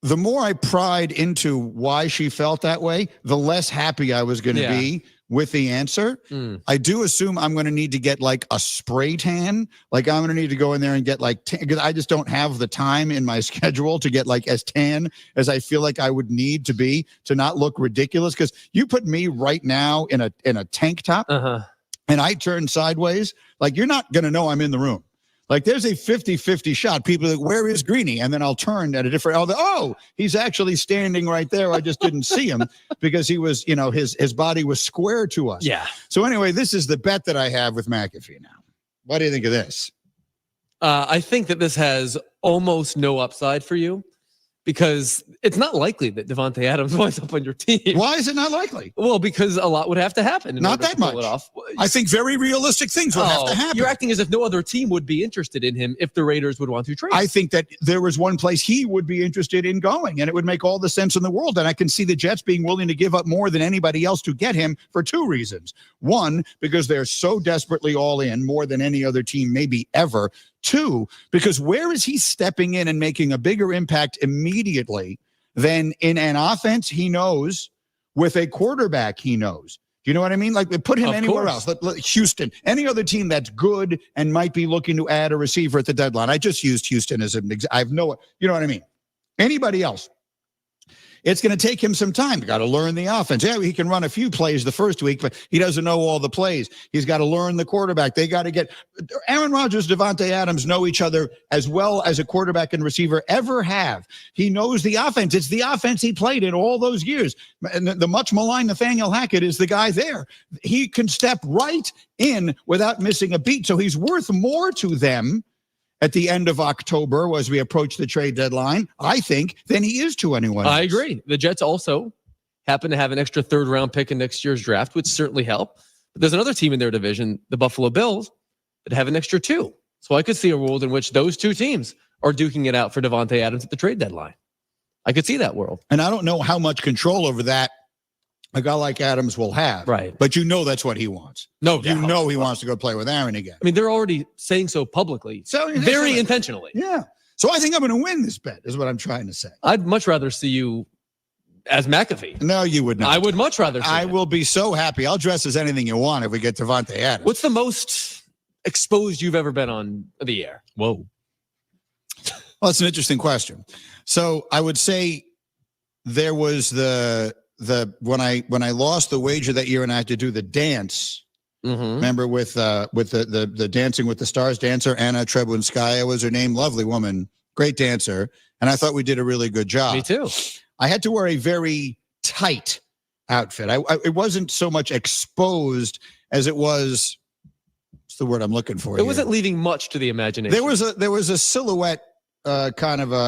the more I pried into why she felt that way, the less happy I was going to be with the answer. I do assume I'm going to need to get like a spray tan. Like, I'm going to need to go in there and get like, because I just don't have the time in my schedule to get like as tan as I feel like I would need to be to not look ridiculous. Because you put me right now in a tank top and I turn sideways, like, you're not going to know I'm in the room. Like, there's a 50-50 shot. People are like, where is Greeny? And then I'll turn at a different, oh, he's actually standing right there. I just didn't see him because he was, his body was square to us. Yeah. So anyway, this is the bet that I have with McAfee now. What do you think of this? I think that this has almost no upside for you because it's not likely that Davante Adams winds up on your team. Why is it not likely? Well, because a lot would have to happen. Not that much. I think very realistic things would have to happen. You're acting as if no other team would be interested in him if the Raiders would want to trade. I think that there was one place he would be interested in going, and it would make all the sense in the world. And I can see the Jets being willing to give up more than anybody else to get him for 2 reasons. 1, because they're so desperately all in, more than any other team maybe ever. 2, because where is he stepping in and making a bigger impact immediately than in an offense he knows, with a quarterback he knows? Do you know what I mean? Like, put him anywhere else. Houston, any other team that's good and might be looking to add a receiver at the deadline. I just used Houston as an example. I have no, you know what I mean? Anybody else? It's going to take him some time. You got to learn the offense. Yeah, he can run a few plays the first week, but he doesn't know all the plays. He's got to learn the quarterback. They got to get Aaron Rodgers, Davante Adams know each other as well as a quarterback and receiver ever have. He knows the offense. It's the offense he played in all those years. And the much maligned Nathaniel Hackett is the guy there. He can step right in without missing a beat. So he's worth more to them at the end of October as we approach the trade deadline, I think, than he is to anyone else. I agree. The Jets also happen to have an extra 3rd-round pick in next year's draft, which certainly help. But there's another team in their division, the Buffalo Bills, that have an extra 2. So I could see a world in which those 2 teams are duking it out for Davante Adams at the trade deadline. I could see that world. And I don't know how much control over that a guy like Adams will have. Right. But that's what he wants. No, he wants to go play with Aaron again. I mean, they're already saying so publicly. So very intentionally. Yeah. So I think I'm going to win this bet, is what I'm trying to say. I'd much rather see you as McAfee. No, you would not. I would much rather see will be so happy. I'll dress as anything you want if we get Davante Adams. What's the most exposed you've ever been on the air? Whoa. Well, it's an interesting question. So I would say there was the when I lost the wager that year and I had to do the dance. Remember with the Dancing with the Stars dancer, Anna Treblinskaya was her name, lovely woman, great dancer, and I thought we did a really good job. Me too. I had to wear a very tight outfit. It wasn't so much exposed as it was. What's the word I'm looking for? It wasn't leaving much to the imagination. There was a silhouette, kind of a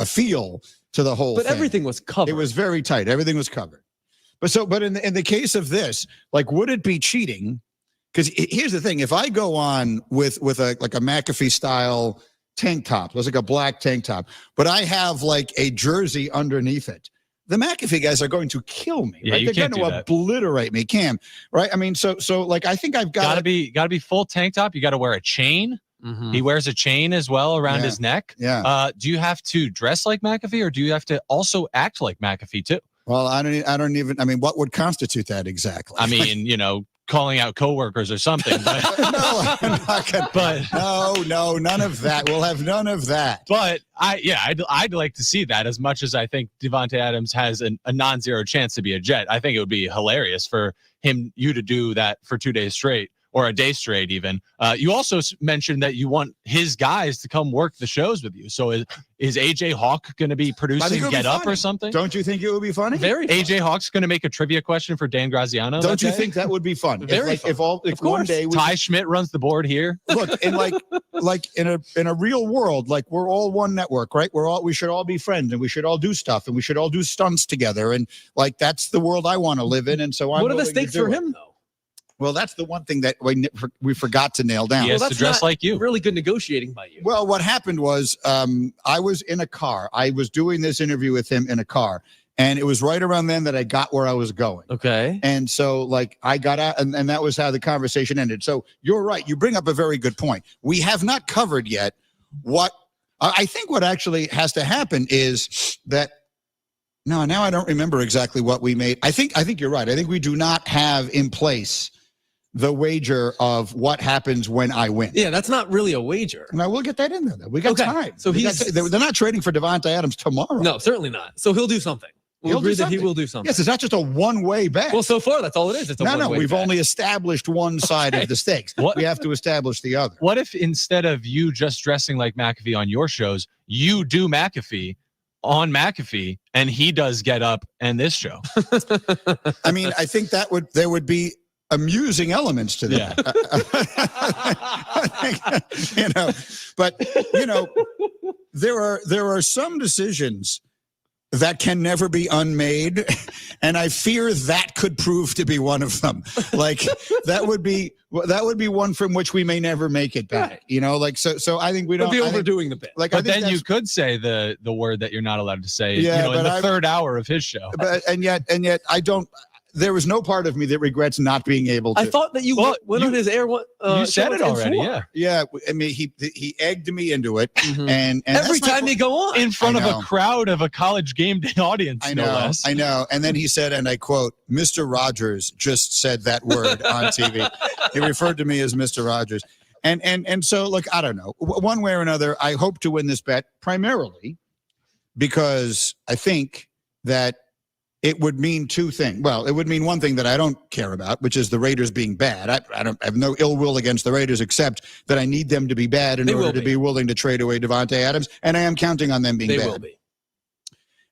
feel to the whole. But thing. everything was covered. It was very tight. Everything was covered. But in the case of this, like, would it be cheating? Because here's the thing: if I go on with a McAfee style tank top, it's like a black tank top, but I have like a jersey underneath it, the McAfee guys are going to kill me. Yeah, right? you They're can't going to obliterate me, Cam. Right? I mean, so like I think I've got to be full tank top. You got to wear a chain. He wears a chain as well around his neck. Yeah. Do you have to dress like McAfee, or do you have to also act like McAfee too? Well, I don't even. I mean, what would constitute that exactly? I mean, calling out coworkers or something. But, no, I'm not gonna. But no, none of that. We'll have none of that. But I'd like to see that as much as I think Devontae Adams has a non-zero chance to be a Jet. I think it would be hilarious for you to do that for 2 days straight. Or a day straight, even. You also mentioned that you want his guys to come work the shows with you. So is AJ Hawk going to be producing Get Up or something? Don't you think it would be funny? Very funny. AJ Hawk's going to make a trivia question for Dan Graziano. Don't you think that would be fun? Very fun. If one day Ty Schmidt runs the board here. Look, in in a real world, like, we're all one network, right? We should all be friends, and we should all do stuff, and we should all do stunts together, and like that's the world I want to live in. And so what are the stakes for him though? Well, that's the one thing that we forgot to nail down. He has to dress like you. Really good negotiating by you. Well, what happened was I was in a car. I was doing this interview with him in a car. And it was right around then that I got where I was going. Okay. And so, like, I got out, and that was how the conversation ended. So you're right. You bring up a very good point. We have not covered yet what I think what actually has to happen is that. No, now I don't remember exactly what we made. I think you're right. I think we do not have in place the wager of what happens when I win. Yeah, that's not really a wager. Now we'll get that in there. We got time. So they're not trading for Devontae Adams tomorrow. No, certainly not. So he'll do something. We'll agree that he will do something. Yes, it's not just a one-way bet. Well, so far that's all it is. It's a one-way we've bet. only established one side of the stakes. We have to establish the other. What if instead of you just dressing like McAfee on your shows, you do McAfee on McAfee and he does Get Up and this show? I mean, I think there would be amusing elements to that. But there are some decisions that can never be unmade, and I fear that could prove to be one of them. Like that would be one from which we may never make it back. So I think we don't be overdoing the bit. But then you could say the word that you're not allowed to say. In the third hour of his show. But and yet I don't. There was no part of me that regrets not being able to. I thought that you went on his air. You said it already, yeah. I mean, he egged me into it, and every time you go on in front of a crowd of a college game day audience, I know. And then he said, and I quote, "Mr. Rogers just said that word on TV." He referred to me as Mr. Rogers, and so look, I don't know. One way or another, I hope to win this bet primarily because I think that it would mean two things. Well, it would mean one thing that I don't care about, which is the Raiders being bad. I have no ill will against the Raiders, except that I need them to be bad in order to be willing to trade away Devontae Adams, and I am counting on them being bad. They will be.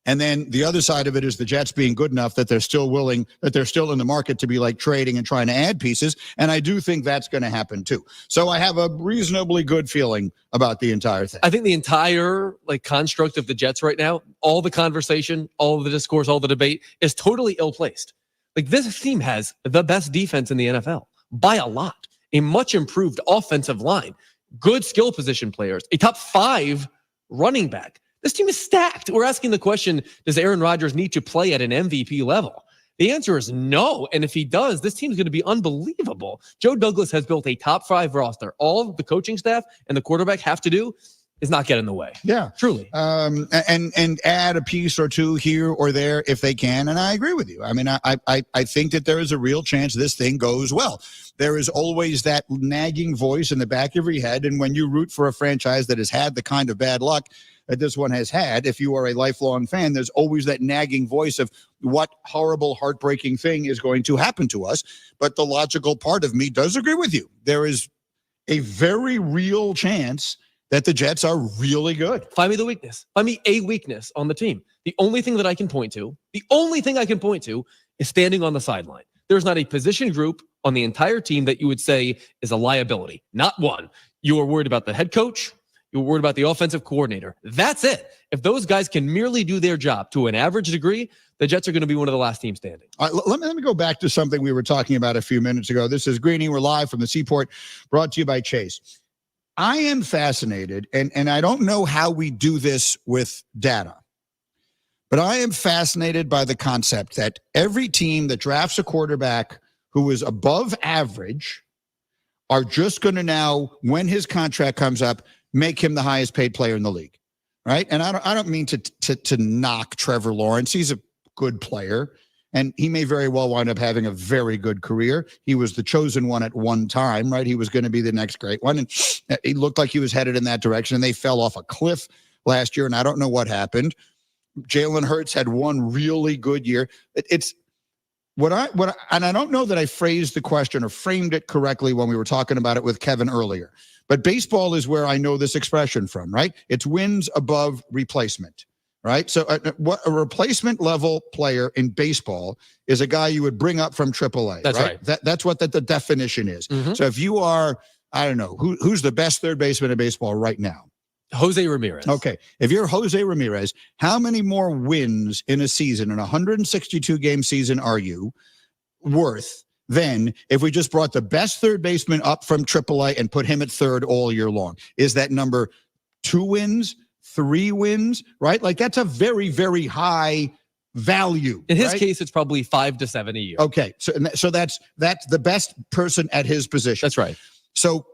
And then the other side of it is the Jets being good enough that they're still willing, that they're still in the market to be like trading and trying to add pieces. And I do think that's going to happen too. So I have a reasonably good feeling about the entire thing. I think the entire construct of the Jets right now, all the conversation, all the discourse, all the debate is totally ill-placed. This team has the best defense in the NFL by a lot, a much improved offensive line, good skill position players, a top 5 running back. This team is stacked. We're asking the question, does Aaron Rodgers need to play at an MVP level? The answer is no. And if he does, this team's going to be unbelievable. Joe Douglas has built a top 5 roster. All of the coaching staff and the quarterback have to do is not get in the way. Yeah, truly. And add a piece or two here or there if they can. And I agree with you. I mean, I think that there is a real chance this thing goes well. There is always that nagging voice in the back of your head. And when you root for a franchise that has had the kind of bad luck that this one has had, if you are a lifelong fan, there's always that nagging voice of what horrible, heartbreaking thing is going to happen to us. But the logical part of me does agree with you. There is a very real chance that the Jets are really good. Find me the weakness. Find me a weakness on the team. The only thing I can point to is standing on the sideline. There's not a position group on the entire team that you would say is a liability. Not one. You are worried about the head coach. You're worried about the offensive coordinator. That's it. If those guys can merely do their job to an average degree, the Jets are going to be one of the last teams standing. All right, let me go back to something we were talking about a few minutes ago. This is Greeny. We're live from the Seaport, brought to you by Chase. I am fascinated, and I don't know how we do this with data, but I am fascinated by the concept that every team that drafts a quarterback who is above average are just going to now, when his contract comes up, make him the highest paid player in the league, right? And I don't mean to knock Trevor Lawrence. He's a good player, and he may very well wind up having a very good career. He was the chosen one at one time, right? He was going to be the next great one, and he looked like he was headed in that direction, and they fell off a cliff last year, and I don't know what happened. Jalen Hurts had one really good year. It's what I don't know that I phrased the question or framed it correctly when we were talking about it with Kevin earlier, but baseball is where I know this expression from, right? It's wins above replacement. Right. So what a replacement level player in baseball is a guy you would bring up from AAA. That's right. That's what the definition is. Mm-hmm. So if you are, I don't know, who's the best third baseman in baseball right now? Jose Ramirez. Okay. If you're Jose Ramirez, how many more wins in a season, in a 162 game season, are you worth than if we just brought the best third baseman up from AAA and put him at third all year long? Is that number 2 wins? 3 wins, right? Like that's a very, very high value. In his case, it's probably 5 to 7 a year. Okay. So that's the best person at his position. That's right. So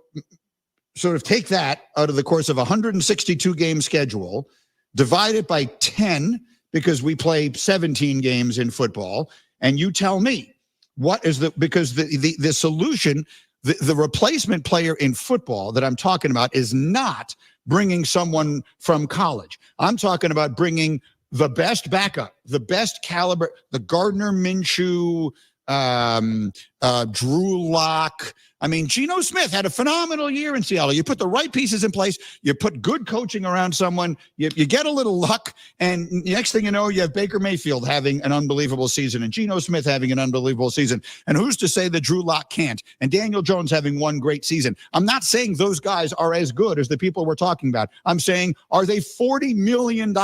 sort of take that out of the course of a 162 game schedule, divide it by 10 because we play 17 games in football. And you tell me what is because the solution, the replacement player in football that I'm talking about is not bringing someone from college. I'm talking about bringing the best backup, the best caliber, the Gardner Minshew, Drew Lock. I mean, Geno Smith had a phenomenal year in Seattle. You put the right pieces in place. You put good coaching around someone. You get a little luck. And next thing you know, you have Baker Mayfield having an unbelievable season and Geno Smith having an unbelievable season. And who's to say that Drew Lock can't? And Daniel Jones having one great season. I'm not saying those guys are as good as the people we're talking about. I'm saying, are they $40 million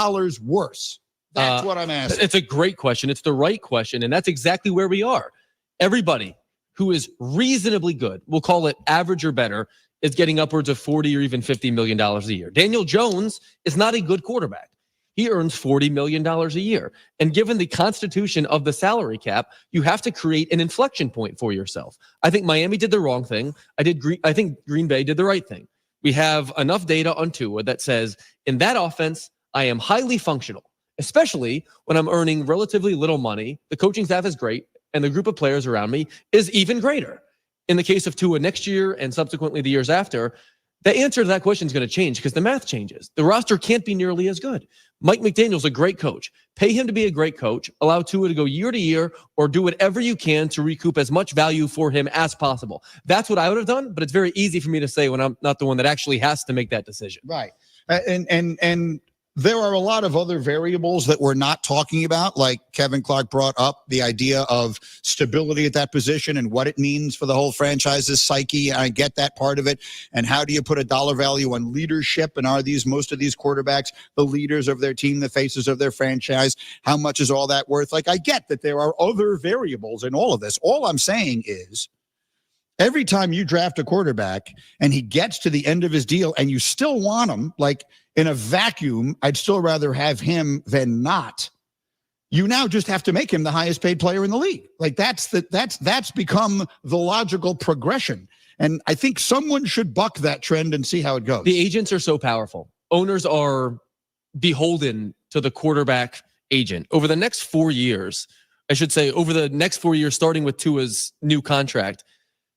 worse? That's what I'm asking. It's a great question. It's the right question. And that's exactly where we are. Everybody who is reasonably good, we'll call it average or better, is getting upwards of $40 or even $50 million a year. Daniel Jones is not a good quarterback. He earns $40 million a year. And given the constitution of the salary cap, you have to create an inflection point for yourself. I think Miami did the wrong thing. I think Green Bay did the right thing. We have enough data on Tua that says, in that offense, I am highly functional, especially when I'm earning relatively little money. The coaching staff is great, and the group of players around me is even greater. In the case of Tua next year and subsequently the years after, the answer to that question is going to change because the math changes. The roster can't be nearly as good. Mike McDaniel's a great coach. Pay him to be a great coach. Allow Tua to go year to year or do whatever you can to recoup as much value for him as possible. That's what I would have done, but it's very easy for me to say when I'm not the one that actually has to make that decision. Right. And there are a lot of other variables that we're not talking about, like Kevin Clark brought up the idea of stability at that position and what it means for the whole franchise's psyche. I get that part of it. And how do you put a dollar value on leadership? And are most of these quarterbacks the leaders of their team, the faces of their franchise? How much is all that worth? Like, I get that there are other variables in all of this. All I'm saying is, every time you draft a quarterback and he gets to the end of his deal and you still want him, like in a vacuum, I'd still rather have him than not. You now just have to make him the highest paid player in the league. Like that's become the logical progression. And I think someone should buck that trend and see how it goes. The agents are so powerful. owners are beholden to the quarterback agent. Over the next 4 years, I should say over the next 4 years, starting with Tua's new contract,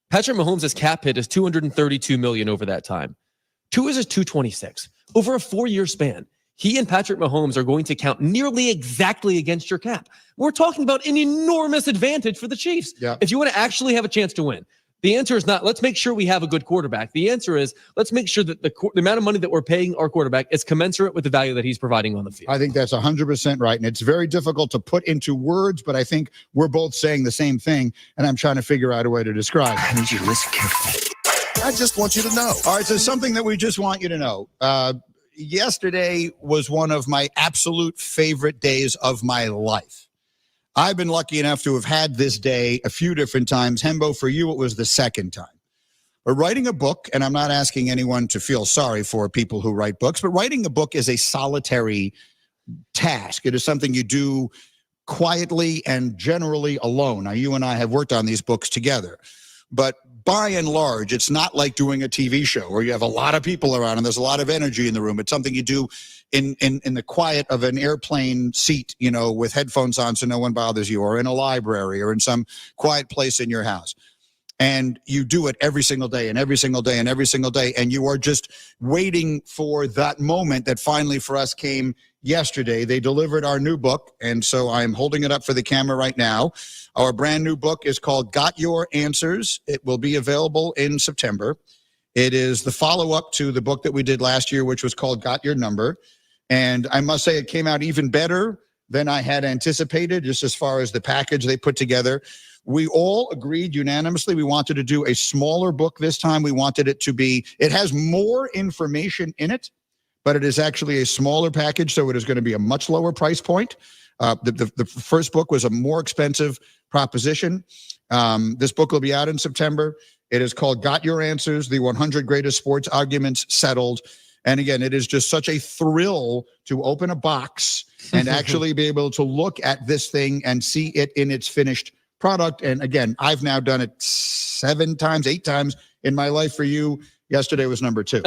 Patrick Mahomes' cap hit is $232 million over that time. Tua's is $226. Over a 4-year span, he and Patrick Mahomes are going to count nearly exactly against your cap. We're talking about an enormous advantage for the Chiefs. Yeah. If you want to actually have a chance to win, the answer is not, let's make sure we have a good quarterback. The answer is, let's make sure that the amount of money that we're paying our quarterback is commensurate with the value that he's providing on the field. I think that's 100% right. And it's very difficult to put into words, but I think we're both saying the same thing. And I'm trying to figure out a way to describe it. I need you to listen carefully. I just want you to know. All right, so something that we just want you to know. Yesterday was one of my absolute favorite days of my life. I've been lucky enough to have had this day a few different times. Hembo, for you, it was the second time. But writing a book, and I'm not asking anyone to feel sorry for people who write books, but writing a book is a solitary task. It is something you do quietly and generally alone. Now, you and I have worked on these books together. But by and large, it's not like doing a TV show where you have a lot of people around and there's a lot of energy in the room. It's something you do in the quiet of an airplane seat, you know, with headphones on so no one bothers you, or in a library, or in some quiet place in your house. And you do it every single day and every single day and every single day. And you are just waiting for that moment that finally for us came yesterday. They delivered our new book. And so I'm holding it up for the camera right now. Our brand new book is called Got Your Answers. It will be available in September. It is the follow-up to the book that we did last year, which was called Got Your Number. And I must say it came out even better than I had anticipated, just as far as the package they put together. We all agreed unanimously we wanted to do a smaller book this time. We wanted it to be, it has more information in it, but it is actually a smaller package, so it is going to be a much lower price point. The first book was a more expensive proposition. This book will be out in September. It is called Got Your Answers, the 100 Greatest Sports Arguments Settled. And again, it is just such a thrill to open a box and actually be able to look at this thing and see it in its finished product. And again, I've now done it 8 times in my life. For you, yesterday was number 2.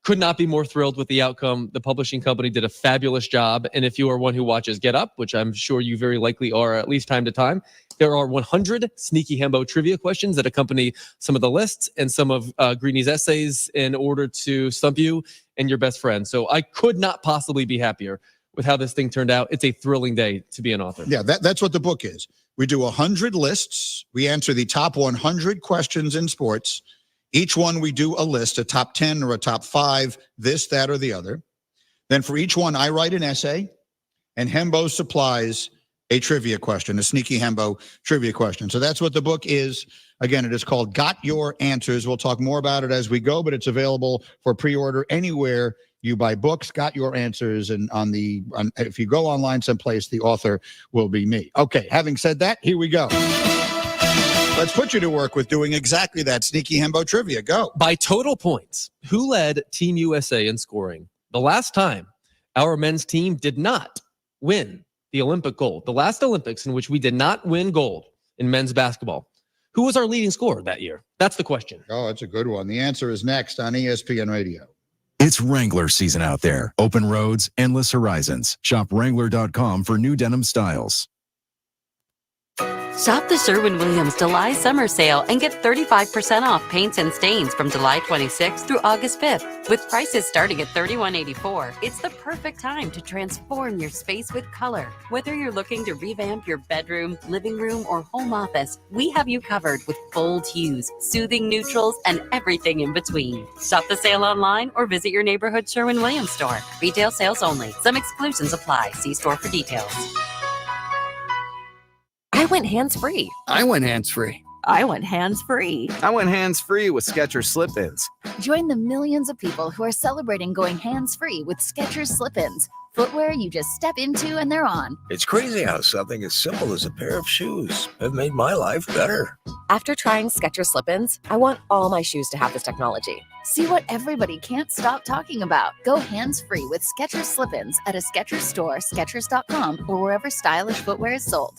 Could not be more thrilled with the outcome. The publishing company did a fabulous job. And if you are one who watches Get Up, which I'm sure you very likely are at least time to time, there are 100 Sneaky Hembo trivia questions that accompany some of the lists and some of Greeny's essays in order to stump you and your best friend. So I could not possibly be happier with how this thing turned out. It's a thrilling day to be an author. Yeah, that's what the book is. We do 100 lists. We answer the top 100 questions in sports. Each one we do a list, a top 10 or a top 5, this, that, or the other. Then for each one, I write an essay, and Hembo supplies a trivia question, a Sneaky Hembo trivia question. So that's what the book is. Again, it is called Got Your Answers. We'll talk more about it as we go, but it's available for pre-order anywhere you buy books. Got Your Answers. And if you go online someplace, the author will be me. Okay, having said that, here we go. Let's put you to work with doing exactly that. Sneaky Hembo trivia. Go. By total points, who led Team USA in scoring the last time our men's team did not win the Olympic gold? The last Olympics in which we did not win gold in men's basketball. Who was our leading scorer that year? That's the question. Oh, that's a good one. The answer is next on ESPN Radio. It's Wrangler season out there. Open roads, endless horizons. Shop Wrangler.com for new denim styles. Shop the Sherwin-Williams July summer sale and get 35% off paints and stains from July 26th through August 5th. With prices starting at $31.84, it's the perfect time to transform your space with color. Whether you're looking to revamp your bedroom, living room, or home office, we have you covered with bold hues, soothing neutrals, and everything in between. Shop the sale online or visit your neighborhood Sherwin-Williams store. Retail sales only. Some exclusions apply. See store for details. I went hands-free. I went hands-free. I went hands-free. I went hands-free with Skechers Slip-ins. Join the millions of people who are celebrating going hands-free with Skechers Slip-ins. Footwear you just step into and they're on. It's crazy how something as simple as a pair of shoes have made my life better. After trying Skechers Slip-ins, I want all my shoes to have this technology. See what everybody can't stop talking about. Go hands-free with Skechers Slip-ins at a Skechers store, Skechers.com, or wherever stylish footwear is sold.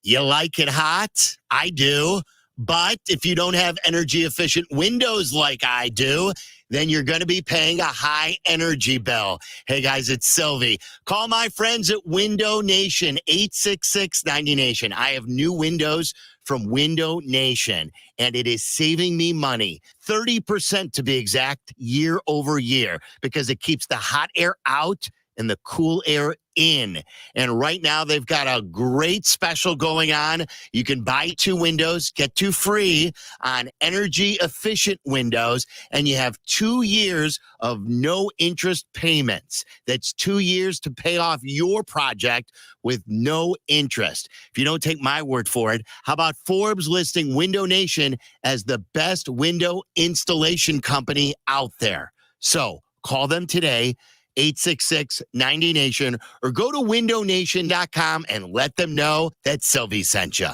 You like it hot? I do. But if you don't have energy efficient windows like I do, then you're going to be paying a high energy bill. Hey guys, it's Silvy. Call my friends at Window Nation, 866-90Nation. I have new windows from Window Nation, and it is saving me money, 30% to be exact, year over year, because it keeps the hot air out and the cool air in. And right now they've got a great special going on. You can buy 2 windows, get 2 free on energy efficient windows, and you have 2 years of no interest payments. That's 2 years to pay off your project with no interest. If you don't take my word for it, how about Forbes listing Window Nation as the best window installation company out there? So call them today, 866-90Nation, or go to windownation.com and let them know that Silvy sent you.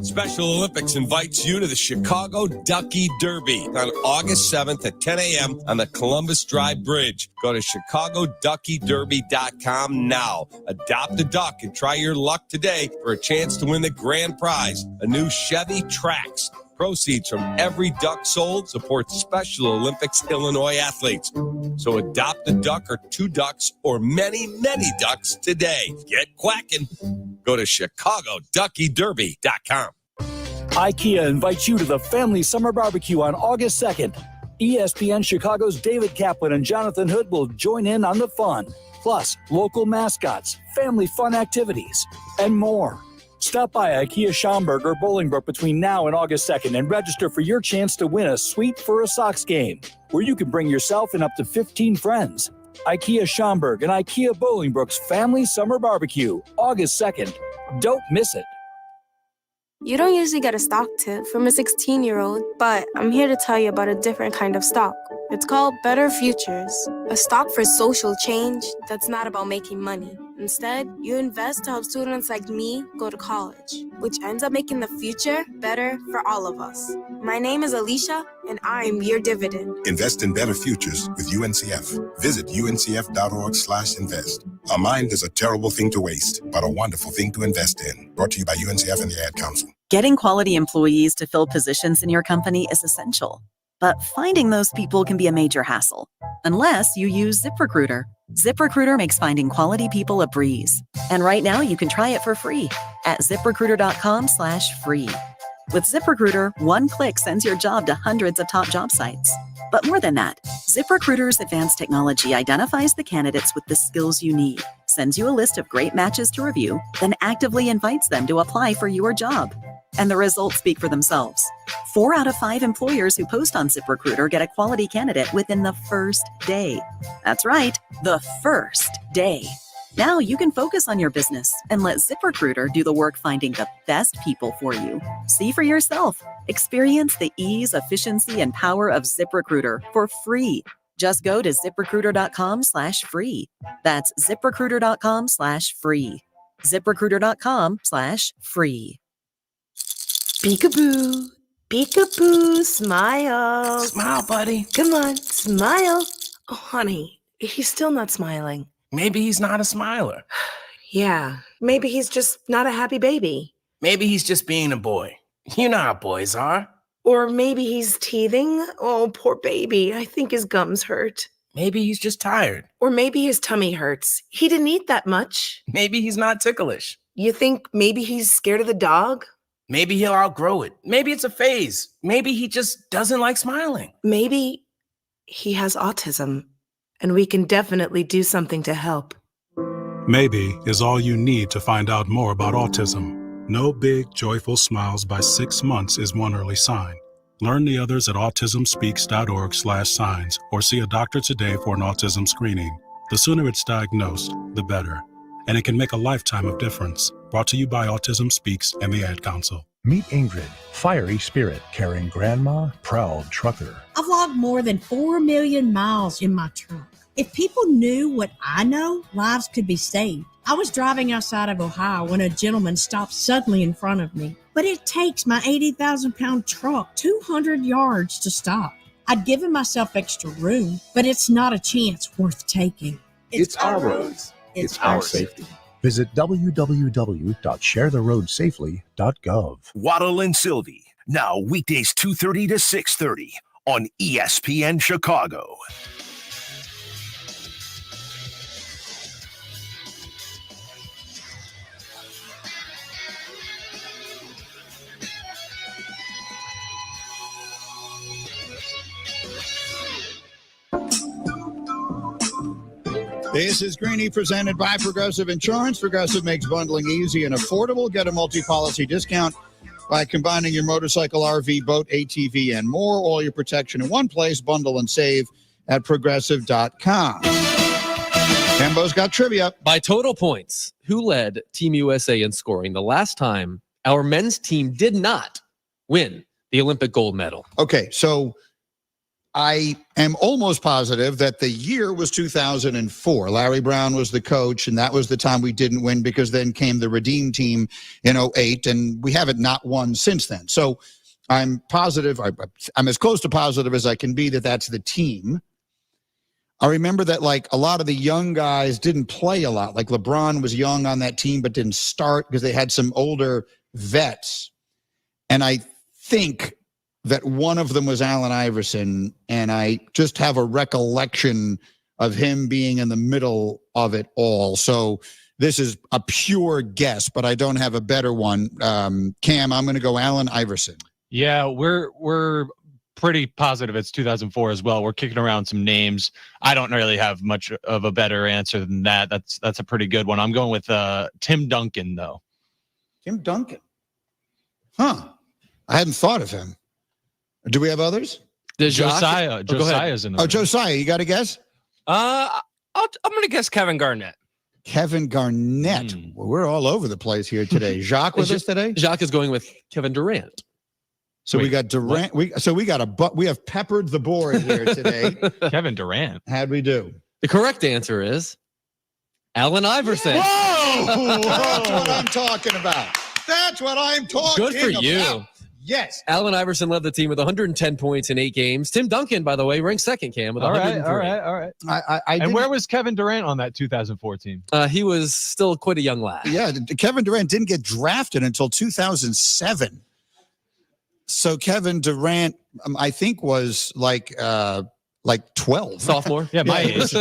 Special Olympics invites you to the Chicago Ducky Derby on August 7th at 10 a.m. on the Columbus Dry Bridge. Go to ChicagoDuckyDerby.com now. Adopt a duck and try your luck today for a chance to win the grand prize, a new Chevy Trax. Proceeds from every duck sold supports Special Olympics Illinois athletes. So adopt a duck or 2 ducks or many, many ducks today. Get quacking. Go to ChicagoDuckyDerby.com. IKEA invites you to the Family Summer Barbecue on August 2nd. ESPN Chicago's David Kaplan and Jonathan Hood will join in on the fun. Plus, local mascots, family fun activities, and more. Stop by IKEA Schaumburg or Bolingbrook between now and August 2nd and register for your chance to win a suite for a Sox game, where you can bring yourself and up to 15 friends. IKEA Schaumburg and IKEA Bolingbrook's Family Summer Barbecue, August 2nd. Don't miss it. You don't usually get a stock tip from a 16-year-old, but I'm here to tell you about a different kind of stock. It's called Better Futures, a stock for social change that's not about making money. Instead, you invest to help students like me go to college, which ends up making the future better for all of us. My name is Alicia, and I'm your dividend. Invest in better futures with UNCF. Visit uncf.org/invest. A mind is a terrible thing to waste, but a wonderful thing to invest in. Brought to you by UNCF and the Ad Council. Getting quality employees to fill positions in your company is essential, but finding those people can be a major hassle, unless you use ZipRecruiter. ZipRecruiter makes finding quality people a breeze. And right now you can try it for free at ZipRecruiter.com/free. With ZipRecruiter, one click sends your job to hundreds of top job sites. But more than that, ZipRecruiter's advanced technology identifies the candidates with the skills you need, sends you a list of great matches to review, then actively invites them to apply for your job. And the results speak for themselves. 4 out of 5 employers who post on ZipRecruiter get a quality candidate within the first day. That's right, the first day. Now you can focus on your business and let ZipRecruiter do the work finding the best people for you. See for yourself. Experience the ease, efficiency, and power of ZipRecruiter for free. Just go to ZipRecruiter.com/free. That's ZipRecruiter.com/free. ZipRecruiter.com/free. Peekaboo. Peekaboo. Smile. Smile, buddy. Come on, smile. Oh, honey, he's still not smiling. Maybe he's not a smiler. Yeah, maybe he's just not a happy baby. Maybe he's just being a boy. You know how boys are. Or maybe he's teething. Oh, poor baby. I think his gums hurt. Maybe he's just tired. Or maybe his tummy hurts. He didn't eat that much. Maybe he's not ticklish. You think maybe he's scared of the dog? Maybe he'll outgrow it. Maybe it's a phase. Maybe he just doesn't like smiling. Maybe he has autism, and we can definitely do something to help. Maybe is all you need to find out more about autism. No big, joyful smiles by 6 months is one early sign. Learn the others at autismspeaks.org/signs or see a doctor today for an autism screening. The sooner it's diagnosed, the better. And it can make a lifetime of difference. Brought to you by Autism Speaks and the Ad Council. Meet Ingrid, fiery spirit, carrying grandma, proud trucker. I've logged more than 4 million miles in my truck. If people knew what I know, lives could be saved. I was driving outside of Ohio when a gentleman stopped suddenly in front of me. But it takes my 80,000-pound truck 200 yards to stop. I'd given myself extra room, but it's not a chance worth taking. It's our roads. It's our safety. Visit www.sharetheroadsafely.gov. Waddle and Silvy, Now weekdays 2:30 to 6:30 on ESPN Chicago. This is Greeny presented by Progressive Insurance. Progressive makes bundling easy and affordable. Get a multi-policy discount by combining your motorcycle, RV, boat, ATV, and more. All your protection in one place. Bundle and save at Progressive.com. Kembo's got trivia. By total points, who led Team USA in scoring the last time our men's team did not win the Olympic gold medal? Okay, so I am almost positive that the year was 2004. Larry Brown was the coach, and that was the time we didn't win because then came the Redeem team in 2008, and we haven't not won since then. So I'm positive, I'm as close to positive as I can be that that's the team. I remember that like a lot of the young guys didn't play a lot. Like LeBron was young on that team but didn't start because they had some older vets. And I think that one of them was Allen Iverson, and I just have a recollection of him being in the middle of it all. So this is a pure guess, but I don't have a better one. Cam, I'm going to go Allen Iverson. Yeah, we're pretty positive it's 2004 as well. We're kicking around some names. I don't really have much of a better answer than that. That's a pretty good one. I'm going with Tim Duncan, though. Tim Duncan? Huh. I hadn't thought of him. Do we have others? Josiah. Josiah's in the room. Josiah, you got a guess? I'm going to guess Kevin Garnett. Kevin Garnett. Well, we're all over the place here today. Jacques with us today? Jacques is going with Kevin Durant. So we got Durant. We have peppered the board here today. Kevin Durant. How'd we do? The correct answer is Allen Iverson. Whoa! That's what I'm talking about. That's what I'm talking about. Good for you. Yes. Allen Iverson led the team with 110 points in 8 games. Tim Duncan, by the way, ranked second, Cam, with 103. All right. And where was Kevin Durant on that 2014? He was still quite a young lad. Yeah, Kevin Durant didn't get drafted until 2007. So Kevin Durant, I think, was like 12. Sophomore? Yeah, my age.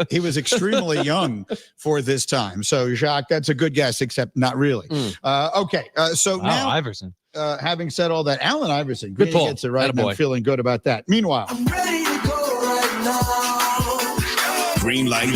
He was extremely young for this time. So, Jacques, that's a good guess, except not really. Okay, so now Iverson. Having said all that, Allen Iverson Good pull. gets it right, and I'm feeling good about that. Meanwhile, I'm ready to go right now. Green light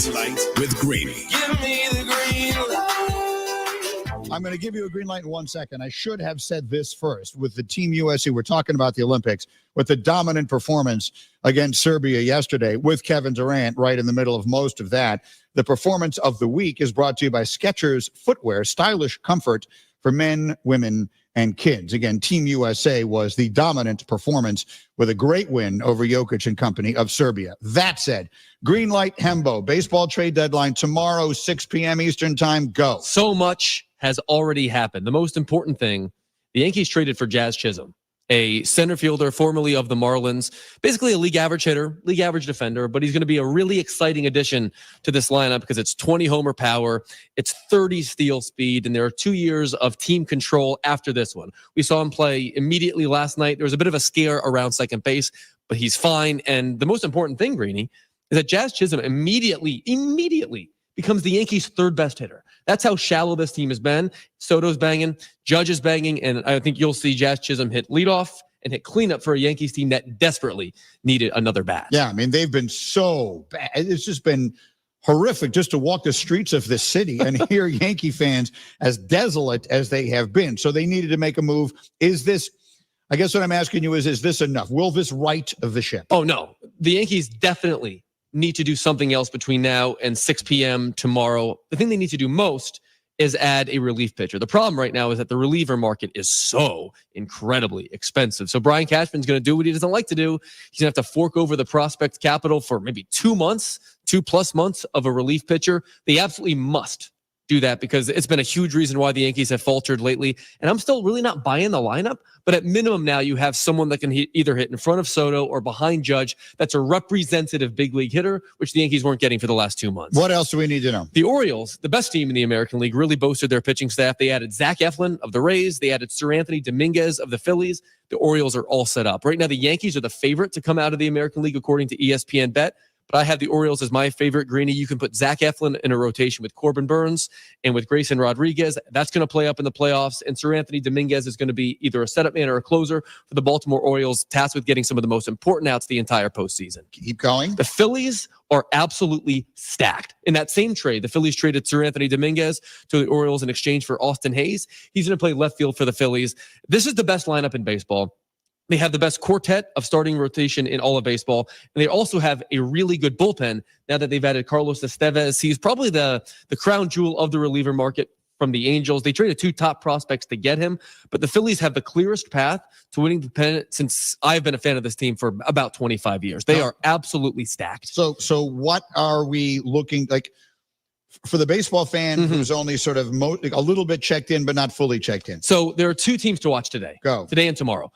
with Greeny. Give me the green light. I'm going to give you a green light in 1 second. I should have said this first. With the Team USA, we're talking about the Olympics, with the dominant performance against Serbia yesterday, with Kevin Durant right in the middle of most of that. The performance of the week is brought to you by Skechers Footwear, stylish comfort for men, women, and kids. Again, Team USA was the dominant performance with a great win over Jokic and company of Serbia. That said, green light Hembo, baseball trade deadline tomorrow, 6 p.m. Eastern time, go. So much has already happened. The most important thing, the Yankees traded for Jazz Chisholm, a center fielder formerly of the Marlins, basically a league average hitter, league average defender, but he's going to be a really exciting addition to this lineup because it's 20 homer power, it's 30 steal speed, and there are 2 years of team control after this one. We saw him play immediately last night. There was a bit of a scare around second base, but he's fine. And the most important thing, Greeny, is that Jazz Chisholm immediately becomes the Yankees' third best hitter. That's how shallow this team has been. Soto's banging, Judge is banging, and I think you'll see Jazz Chisholm hit leadoff and hit cleanup for a Yankees team that desperately needed another bat. Yeah, I mean, they've been so bad. It's just been horrific just to walk the streets of this city and hear Yankee fans as desolate as they have been. So they needed to make a move. Is this, I guess what I'm asking you is this enough? Will this right of the ship? Oh, no. The Yankees definitely need to do something else between now and 6 p.m. tomorrow. The thing they need to do most is add a relief pitcher. The problem right now is that the reliever market is so incredibly expensive. So Brian Cashman's going to do what he doesn't like to do. He's going to have to fork over the prospect capital for maybe 2 months, 2+ months of a relief pitcher. They absolutely must do that because it's been a huge reason why the Yankees have faltered lately. And I'm still really not buying the lineup, but at minimum now you have someone that can either hit in front of Soto or behind Judge. That's a representative big league hitter, which the Yankees weren't getting for the last 2 months. What else do we need to know? The Orioles, the best team in the American League, really boasted their pitching staff. They added Zach Eflin of the Rays. They added Sir Anthony Dominguez of the Phillies. The Orioles are all set up. Right now, the Yankees are the favorite to come out of the American League according to ESPN Bet. But I have the Orioles as my favorite. Greeny, you can put Zach Eflin in a rotation with Corbin Burns and with Grayson Rodriguez. That's going to play up in the playoffs. And Sir Anthony Dominguez is going to be either a setup man or a closer for the Baltimore Orioles, tasked with getting some of the most important outs the entire postseason. Keep going. The Phillies are absolutely stacked. In that same trade, the Phillies traded Sir Anthony Dominguez to the Orioles in exchange for Austin Hayes. He's going to play left field for the Phillies. This is the best lineup in baseball. They have the best quartet of starting rotation in all of baseball. And they also have a really good bullpen now that they've added Carlos Estevez. He's probably the crown jewel of the reliever market from the Angels. They traded 2 top prospects to get him, but the Phillies have the clearest path to winning the pennant since I've been a fan of this team for about 25 years. They are absolutely stacked. So what are we looking like for the baseball fan who's only sort of a little bit checked in, but not fully checked in? So there are 2 teams to watch today. Today and tomorrow.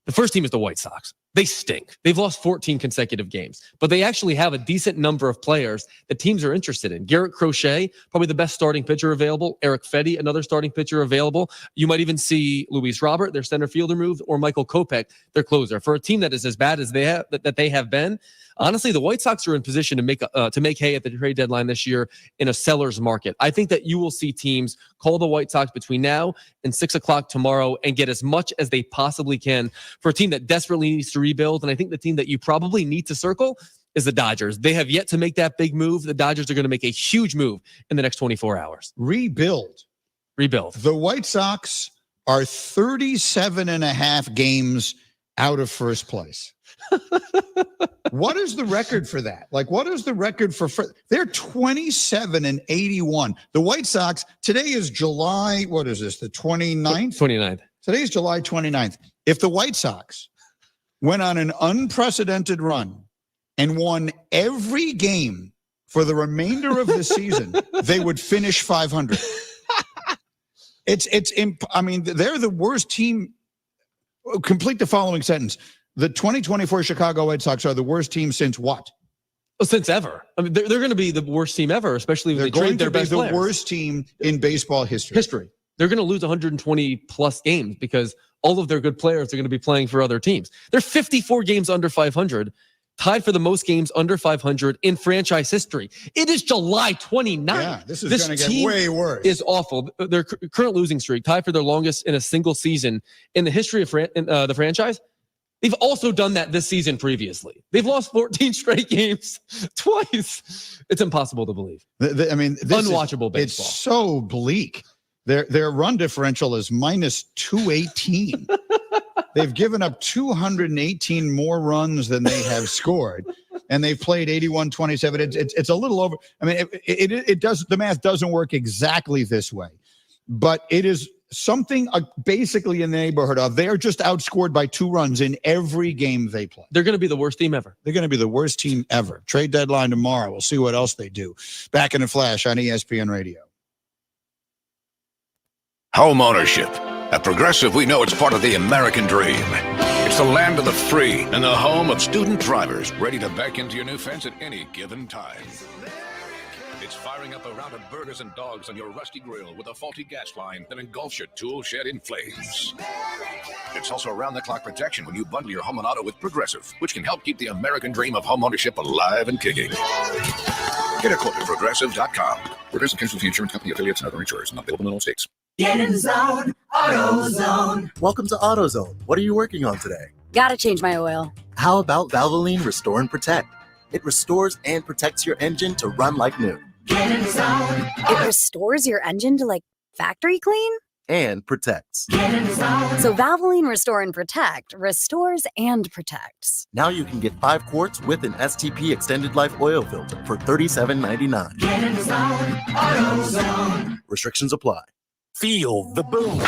The first team is the White Sox. They stink. They've lost 14 consecutive games, but they actually have a decent number of players that teams are interested in. Garrett Crochet, probably the best starting pitcher available. Eric Fedde, another starting pitcher available. You might even see Luis Robert, their center fielder, moved, or Michael Kopech, their closer. For a team that is as bad as they have been, honestly, the White Sox are in position to make hay at the trade deadline this year in a seller's market. I think that you will see teams call the White Sox between now and 6 o'clock tomorrow and get as much as they possibly can for a team that desperately needs to rebuild. And I think the team that you probably need to circle is the Dodgers. They have yet to make that big move. The Dodgers are going to make a huge move in the next 24 hours. Rebuild. The White Sox are 37.5 games out of first place. What is the record for that? Like, what is the record for they're 27-81. The White Sox, today is July, what is this, the 29th? 29th. Today is July 29th. If the White Sox went on an unprecedented run and won every game for the remainder of the season, they would finish 500. I mean, they're the worst team. Complete the following sentence. The 2024 Chicago White Sox are the worst team since what? Well, since ever. I mean, they're going to be the worst team ever, especially when they trade their best players. They're going to be the worst team in baseball history. They're going to lose 120 plus games because all of their good players are going to be playing for other teams. They're 54 games under 500, tied for the most games under 500 in franchise history. It is July 29th. Yeah, this is going to get way worse. Is awful. Their current losing streak, tied for their longest in a single season in the history of the franchise. They've also done that this season previously. They've lost 14 straight games twice. It's impossible to believe. I mean, unwatchable baseball. It's so bleak. Their run differential is minus 218. They've given up 218 more runs than they have scored, and they've played 81-27. It's a little over. I mean, it does. The math doesn't work exactly this way, but it is something basically in the neighborhood of they are just outscored by 2 runs in every game they play. They're going to be the worst team ever. They're going to be the worst team ever. Trade deadline tomorrow. We'll see what else they do. Back in a flash on ESPN Radio. Home ownership. At Progressive, we know it's part of the American dream. It's the land of the free and the home of student drivers ready to back into your new fence at any given time. It's firing up a round of burgers and dogs on your rusty grill with a faulty gas line that engulfs your tool shed in flames. It's also around-the-clock protection when you bundle your home and auto with Progressive, which can help keep the American dream of home ownership alive and kicking. Get a quote at Progressive.com. Progressive Casualty Insurance Company affiliates and other insurers not available in all states. Get in the zone, AutoZone. Welcome to AutoZone. What are you working on today? Gotta change my oil. How about Valvoline Restore and Protect? It restores and protects your engine to run like new. Get in the zone. It restores your engine to like factory clean? And protects. Get in the zone. So Valvoline Restore and Protect restores and protects. Now you can get 5 quarts with an STP extended life oil filter for $37.99. Get in the zone, AutoZone. Restrictions apply. Feel the boom.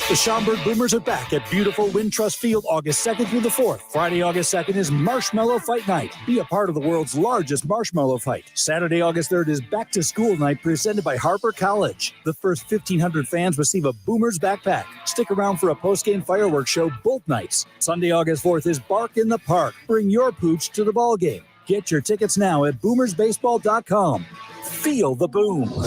The Schaumburg Boomers are back at beautiful Wintrust Field August 2nd through the 4th. Friday, August 2nd is Marshmallow Fight Night. Be a part of the world's largest marshmallow fight. Saturday, August 3rd is Back to School Night presented by Harper College. The first 1,500 fans receive a Boomers backpack. Stick around for a post-game fireworks show both nights. Sunday, August 4th is Bark in the Park. Bring your pooch to the ball game. Get your tickets now at boomersbaseball.com. Feel the boom.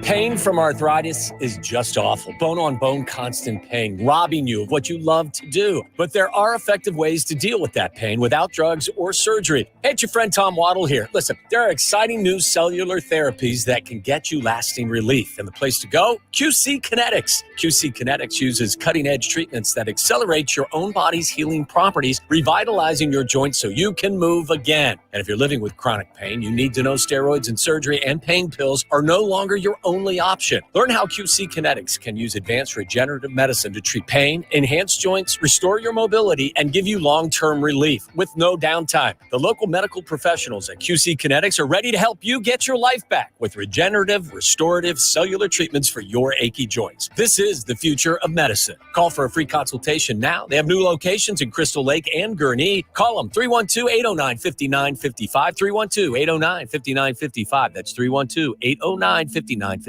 Pain from arthritis is just awful. Bone-on-bone constant pain, robbing you of what you love to do. But there are effective ways to deal with that pain without drugs or surgery. Hey, it's your friend Tom Waddle here. Listen, there are exciting new cellular therapies that can get you lasting relief. And the place to go? QC Kinetics. QC Kinetics uses cutting-edge treatments that accelerate your own body's healing properties, revitalizing your joints so you can move again. And if you're living with chronic pain, you need to know steroids and surgery and pain pills are no longer your only option. Learn how QC Kinetics can use advanced regenerative medicine to treat pain, enhance joints, restore your mobility, and give you long-term relief with no downtime. The local medical professionals at QC Kinetics are ready to help you get your life back with regenerative, restorative, cellular treatments for your achy joints. This is the future of medicine. Call for a free consultation now. They have new locations in Crystal Lake and Greeny. Call them 312-809-5955, 312-809-5955. That's 312-809-5955.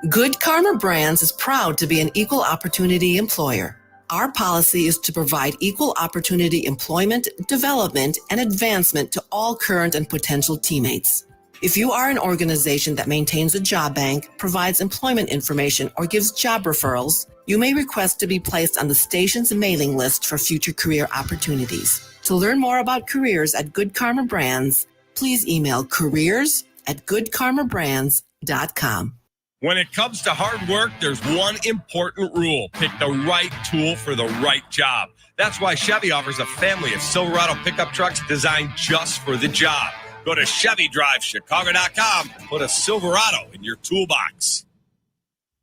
Good Karma Brands is proud to be an equal opportunity employer. Our policy is to provide equal opportunity employment, development, and advancement to all current and potential teammates. If you are an organization that maintains a job bank, provides employment information, or gives job referrals, you may request to be placed on the station's mailing list for future career opportunities. To learn more about careers at Good Karma Brands, please email careers@goodkarmabrands.com. When it comes to hard work, there's one important rule. Pick the right tool for the right job. That's why Chevy offers a family of Silverado pickup trucks designed just for the job. Go to ChevyDriveChicago.com and put a Silverado in your toolbox.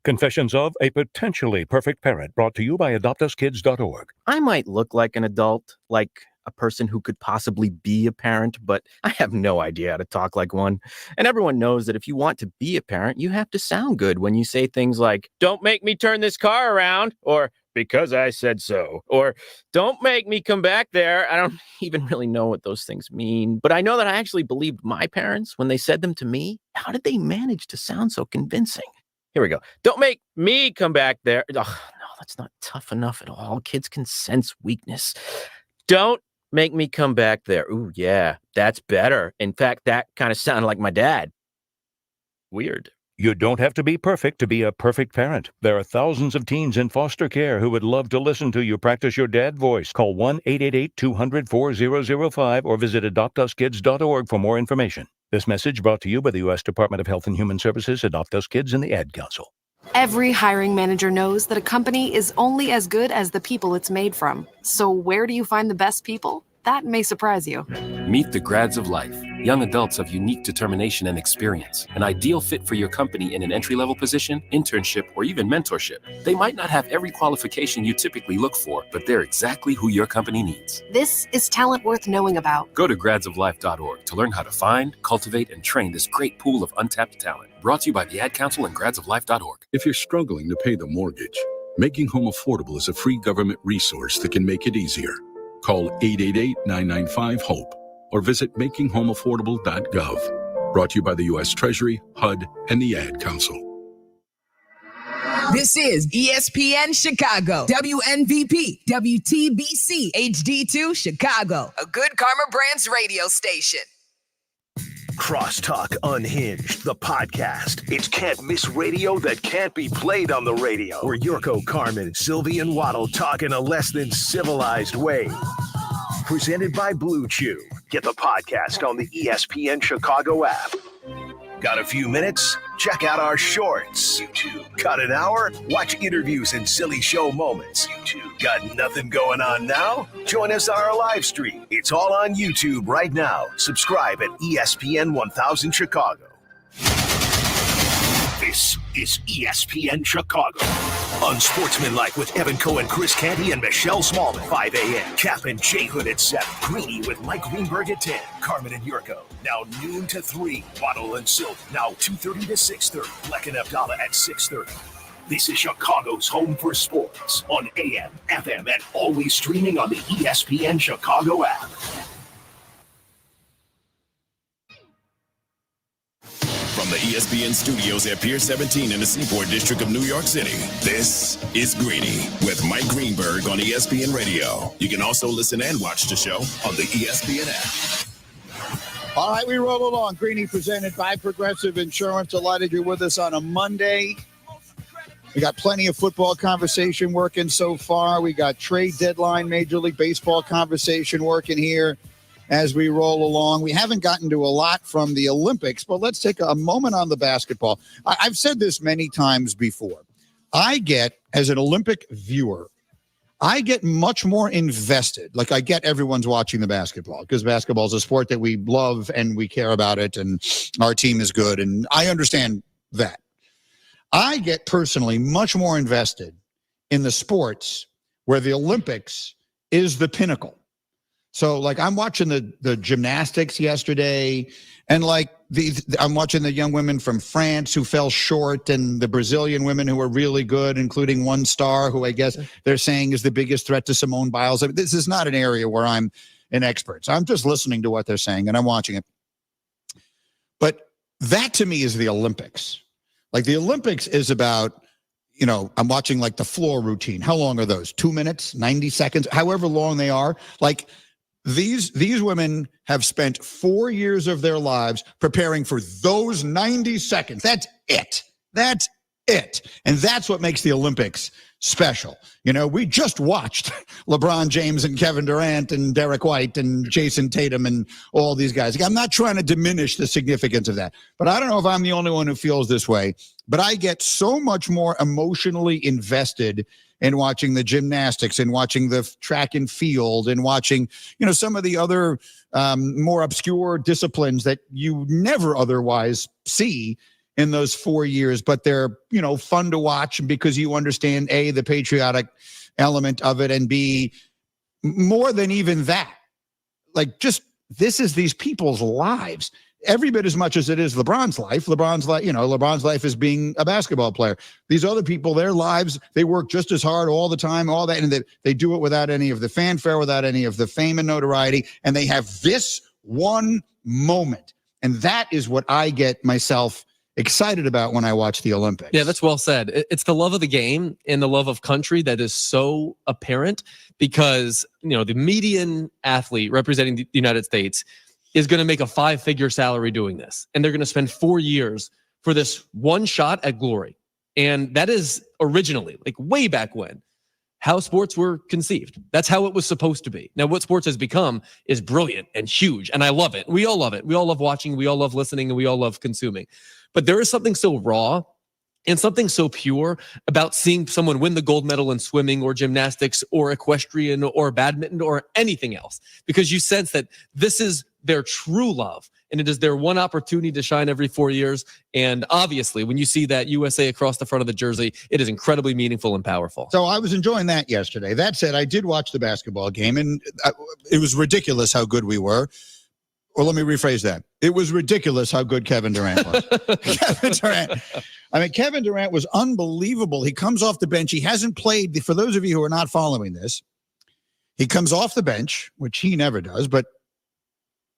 Confessions of a Potentially Perfect Parent, brought to you by AdoptUsKids.org. I might look like an adult, like a person who could possibly be a parent, but I have no idea how to talk like one. And everyone knows that if you want to be a parent, you have to sound good when you say things like, "Don't make me turn this car around," or "because I said so," or "don't make me come back there." I don't even really know what those things mean, but I know that I actually believed my parents when they said them to me. How did they manage to sound so convincing? Here we go. "Don't make me come back there." Oh, no, that's not tough enough at all. Kids can sense weakness. "Don't make me come back there." Ooh, yeah, that's better. In fact, that kind of sounded like my dad. Weird. You don't have to be perfect to be a perfect parent. There are thousands of teens in foster care who would love to listen to you practice your dad voice. Call 1-888-200-4005 or visit AdoptUsKids.org for more information. This message brought to you by the U.S. Department of Health and Human Services, Adopt Us Kids, and the Ad Council. Every hiring manager knows that a company is only as good as the people it's made from. So where do you find the best people? That may surprise you. Meet the grads of life, young adults of unique determination and experience, an ideal fit for your company in an entry-level position, internship, or even mentorship. They might not have every qualification you typically look for, but they're exactly who your company needs. This is talent worth knowing about. Go to gradsoflife.org to learn how to find, cultivate, and train this great pool of untapped talent. Brought to you by the Ad Council and gradsoflife.org. If you're struggling to pay the mortgage, Making Home Affordable is a free government resource that can make it easier. Call 888-995-HOPE or visit makinghomeaffordable.gov. Brought to you by the U.S. Treasury, HUD, and the Ad Council. This is ESPN Chicago, WNVP, WTBC, HD2 Chicago, a Good Karma Brands radio station. Crosstalk Unhinged, the podcast. It's can't miss radio that can't be played on the radio. Where Jurko, Carmen, Silvy, and Waddle talk in a less than civilized way. Presented by Blue Chew. Get the podcast on the ESPN Chicago app. Got a few minutes? Check out our shorts. YouTube. Got an hour? Watch interviews and silly show moments. YouTube. Got nothing going on now? Join us on our live stream. It's all on YouTube right now. Subscribe at ESPN 1000 Chicago. This is ESPN Chicago. Unsportsmanlike with Evan Cohen, Chris Canty, and Michelle Smallman. 5 a.m. Kap and Jay Hood at 7. Greeny with Mike Greenberg at 10. Carmen and Jurko. Now noon to 3. Waddle and Silvy. Now 2:30 to 6:30. Black and Abdallah at 6:30. This is Chicago's home for sports on AM, FM, and always streaming on the ESPN Chicago app. From the ESPN studios at Pier 17 in the Seaport District of New York City, this is Greeny with Mike Greenberg on ESPN Radio. You can also listen and watch the show on the ESPN app. All right, we roll along. Greeny presented by Progressive Insurance. Delighted you're with us on a Monday. We got plenty of football conversation working so far. We got trade deadline, Major League Baseball conversation working here as we roll along. We haven't gotten to a lot from the Olympics, but let's take a moment on the basketball. I've said this many times before. I get, as an Olympic viewer, I get much more invested. Like, I get everyone's watching the basketball because basketball is a sport that we love and we care about it and our team is good. And I understand that. I get personally much more invested in the sports where the Olympics is the pinnacle. So, like, I'm watching the gymnastics yesterday, and like I'm watching the young women from France who fell short, and the Brazilian women who are really good, including one star who I guess they're saying is the biggest threat to Simone Biles. I mean, this is not an area where I'm an expert. So I'm just listening to what they're saying and I'm watching it. But that to me is the Olympics. Like, the Olympics is about, you know, I'm watching like the floor routine. How long are those? 2 minutes, 90 seconds, however long they are. Like, these women have spent 4 years of their lives preparing for those 90 seconds. That's it. That's it. And that's what makes the Olympics special. You know, we just watched LeBron James and Kevin Durant and Derek White and Jason Tatum and all these guys. I'm not trying to diminish the significance of that, but I don't know if I'm the only one who feels this way, but I get so much more emotionally invested in watching the gymnastics and watching the track and field and watching, you know, some of the other more obscure disciplines that you never otherwise see in those 4 years, but they're, you know, fun to watch because you understand A, the patriotic element of it, and B, more than even that, like, just this is these people's lives every bit as much as it is LeBron's life. LeBron's life is being a basketball player. These other people, their lives, they work just as hard all the time, all that, and they do it without any of the fanfare, without any of the fame and notoriety, and they have this one moment, and that is what I get myself excited about when I watch the Olympics. Yeah, that's well said. It's the love of the game and the love of country that is so apparent because, you know, the median athlete representing the United States is going to make a 5-figure salary doing this. And they're going to spend 4 years for this one shot at glory. And that is originally, like way back when, how sports were conceived. That's how it was supposed to be. Now, what sports has become is brilliant and huge. And I love it. We all love it. We all love watching. We all love listening. And we all love consuming. But there is something so raw and something so pure about seeing someone win the gold medal in swimming or gymnastics or equestrian or badminton or anything else, because you sense that this is their true love and it is their one opportunity to shine every 4 years. And obviously, when you see that USA across the front of the jersey, it is incredibly meaningful and powerful. So I was enjoying that yesterday. That said, I did watch the basketball game, and it was ridiculous how good we were. Or let me rephrase that. It was ridiculous how good Kevin Durant was. Kevin Durant was unbelievable. He comes off the bench. He hasn't played. For those of you who are not following this, he comes off the bench, which he never does, but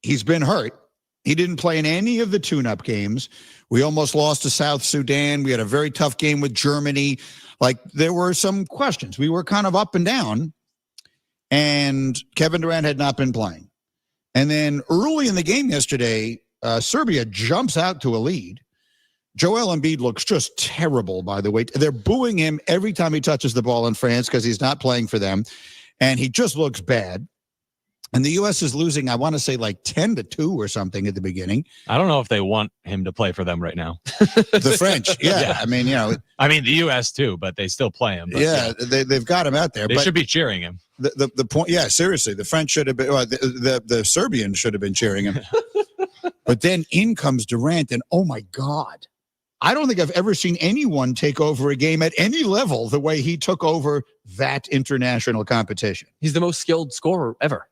he's been hurt. He didn't play in any of the tune-up games. We almost lost to South Sudan. We had a very tough game with Germany. Like, there were some questions. We were kind of up and down, and Kevin Durant had not been playing. And then early in the game yesterday, Serbia jumps out to a lead. Joel Embiid looks just terrible, by the way. They're booing him every time he touches the ball in France because he's not playing for them. And he just looks bad. And the U.S. is losing, I want to say, like 10-2 or something at the beginning. I don't know if they want him to play for them right now. The French, yeah. I mean, the U.S. too, but they still play him. But, yeah, they've got him out there. They should be cheering him. The point, yeah, seriously, the French should have been, the Serbians should have been cheering him. But then in comes Durant, and oh my God, I don't think I've ever seen anyone take over a game at any level the way he took over that international competition. He's the most skilled scorer ever.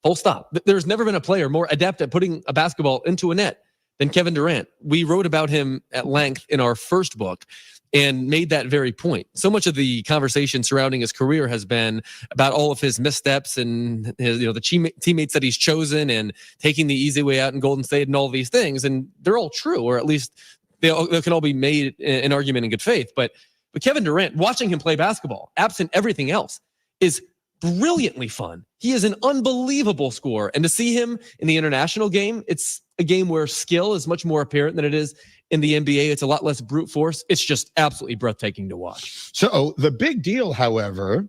Full stop. There's never been a player more adept at putting a basketball into a net than Kevin Durant. We wrote about him at length in our first book. and made that very point. So much of the conversation surrounding his career has been about all of his missteps and his, the teammates that he's chosen and taking the easy way out in Golden State and all these things. And they're all true, or at least they can all be made an argument in good faith. But Kevin Durant, watching him play basketball, absent everything else, is brilliantly fun. He is an unbelievable scorer. And to see him in the international game, it's a game where skill is much more apparent than it is in the NBA. It's a lot less brute force. It's just absolutely breathtaking to watch. So the big deal, however,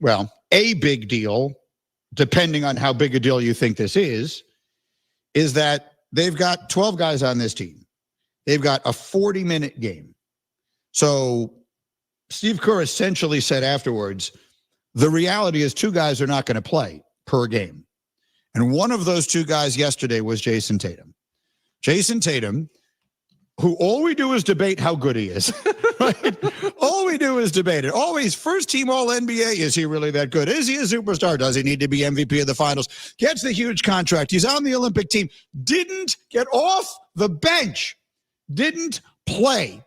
well, a big deal, depending on how big a deal you think this is that they've got 12 guys on this team. They've got a 40-minute game. So Steve Kerr essentially said afterwards, the reality is 2 guys are not going to play per game. And one of those 2 guys yesterday was Jason Tatum. Jason Tatum, who all we do is debate how good he is. Right? All we do is debate it. Always first team all NBA. Is he really that good? Is he a superstar? Does he need to be MVP of the finals? Gets the huge contract. He's on the Olympic team. Didn't get off the bench. Didn't play.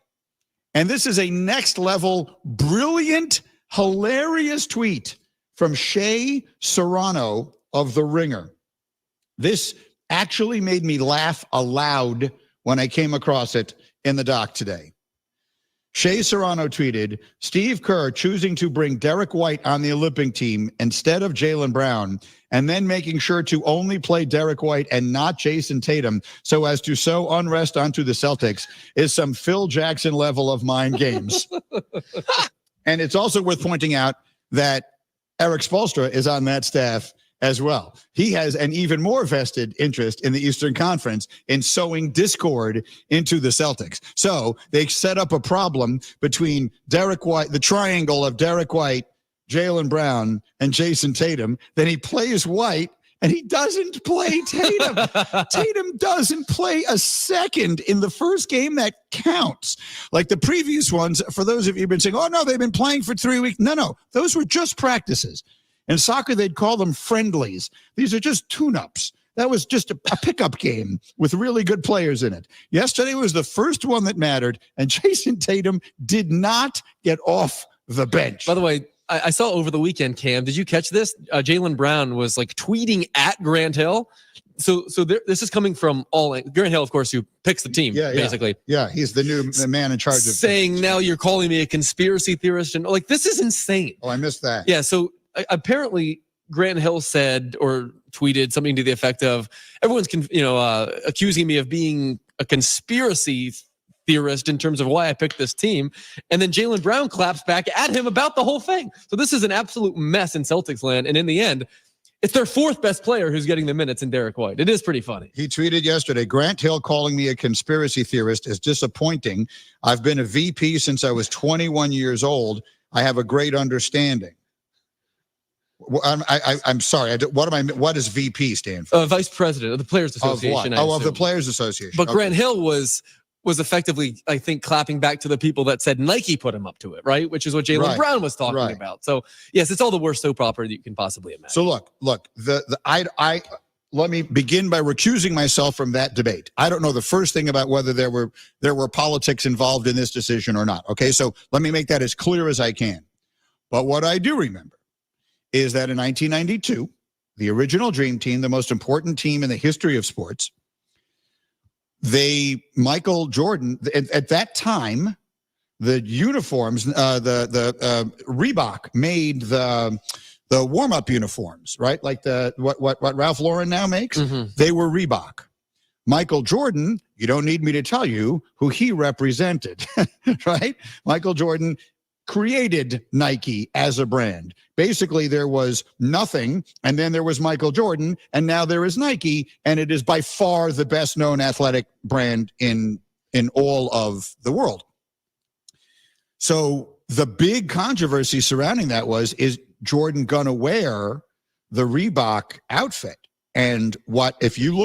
And this is a next level, brilliant, hilarious tweet from Shea Serrano of The Ringer. This actually made me laugh aloud when I came across it in the doc today. Shea Serrano tweeted, Steve Kerr choosing to bring Derek White on the Olympic team instead of Jaylen Brown, and then making sure to only play Derek White and not Jason Tatum so as to sow unrest onto the Celtics is some Phil Jackson level of mind games. And it's also worth pointing out that Eric Spoelstra is on that staff as well. He has an even more vested interest in the Eastern Conference in sowing discord into the Celtics. So they set up a problem between Derek White, the triangle of Derek White, Jaylen Brown, and Jason Tatum. Then he plays White, and he doesn't play Tatum. Tatum doesn't play a second in the first game that counts. Like the previous ones, for those of you who've been saying, oh, no, they've been playing for 3 weeks. No, those were just practices. In soccer, they'd call them friendlies. These are just tune-ups. That was just a pickup game with really good players in it. Yesterday was the first one that mattered, and Jason Tatum did not get off the bench. By the way, I saw over the weekend, Cam, did you catch this? Jaylen Brown was like tweeting at Grant Hill. So this is coming from Grant Hill, of course, who picks the team, basically. Yeah, he's the new man in charge of saying, now you're calling me a conspiracy theorist. And like, this is insane. Oh, I missed that. Yeah, so apparently Grant Hill said or tweeted something to the effect of, everyone's accusing me of being a conspiracy theorist in terms of why I picked this team. And then Jaylen Brown claps back at him about the whole thing. So this is an absolute mess in Celtics land. And in the end, it's their 4th best player who's getting the minutes in Derek White. It is pretty funny. He tweeted yesterday, Grant Hill calling me a conspiracy theorist is disappointing. I've been a VP since I was 21 years old. I have a great understanding. I'm sorry. What does VP stand for? Vice President of the Players Association. Of what? Of the Players Association. But okay. Grant Hill was effectively, I think, clapping back to the people that said Nike put him up to it, right? Which is what Jaylen Brown was talking about. So yes, it's all the worst soap opera that you can possibly imagine. So look. Let me begin by recusing myself from that debate. I don't know the first thing about whether there were politics involved in this decision or not. Okay, so let me make that as clear as I can. But what I do remember is that in 1992, the original Dream Team, the most important team in the history of sports, Michael Jordan, at that time, the uniforms, the Reebok made the warm-up uniforms, right? Like what Ralph Lauren now makes. Mm-hmm. They were Reebok. Michael Jordan, you don't need me to tell you who he represented, right? Michael Jordan created Nike as a brand. Basically, there was nothing, and then there was Michael Jordan, and now there is Nike, and it is by far the best-known athletic brand in all of the world. So the big controversy surrounding that is Jordan gonna wear the Reebok outfit? And if you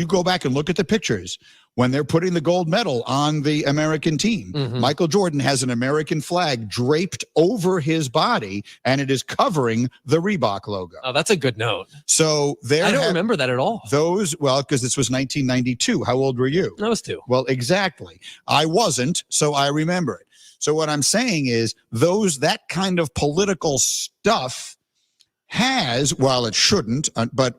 go back and look at the pictures, when they're putting the gold medal on the American team, mm-hmm. Michael Jordan has an American flag draped over his body, and it is covering the Reebok logo. Oh, that's a good note. So I don't remember that at all. Because this was 1992. How old were you? I was 2. Well, exactly. I wasn't, so I remember it. So what I'm saying is that kind of political stuff has, while it shouldn't, but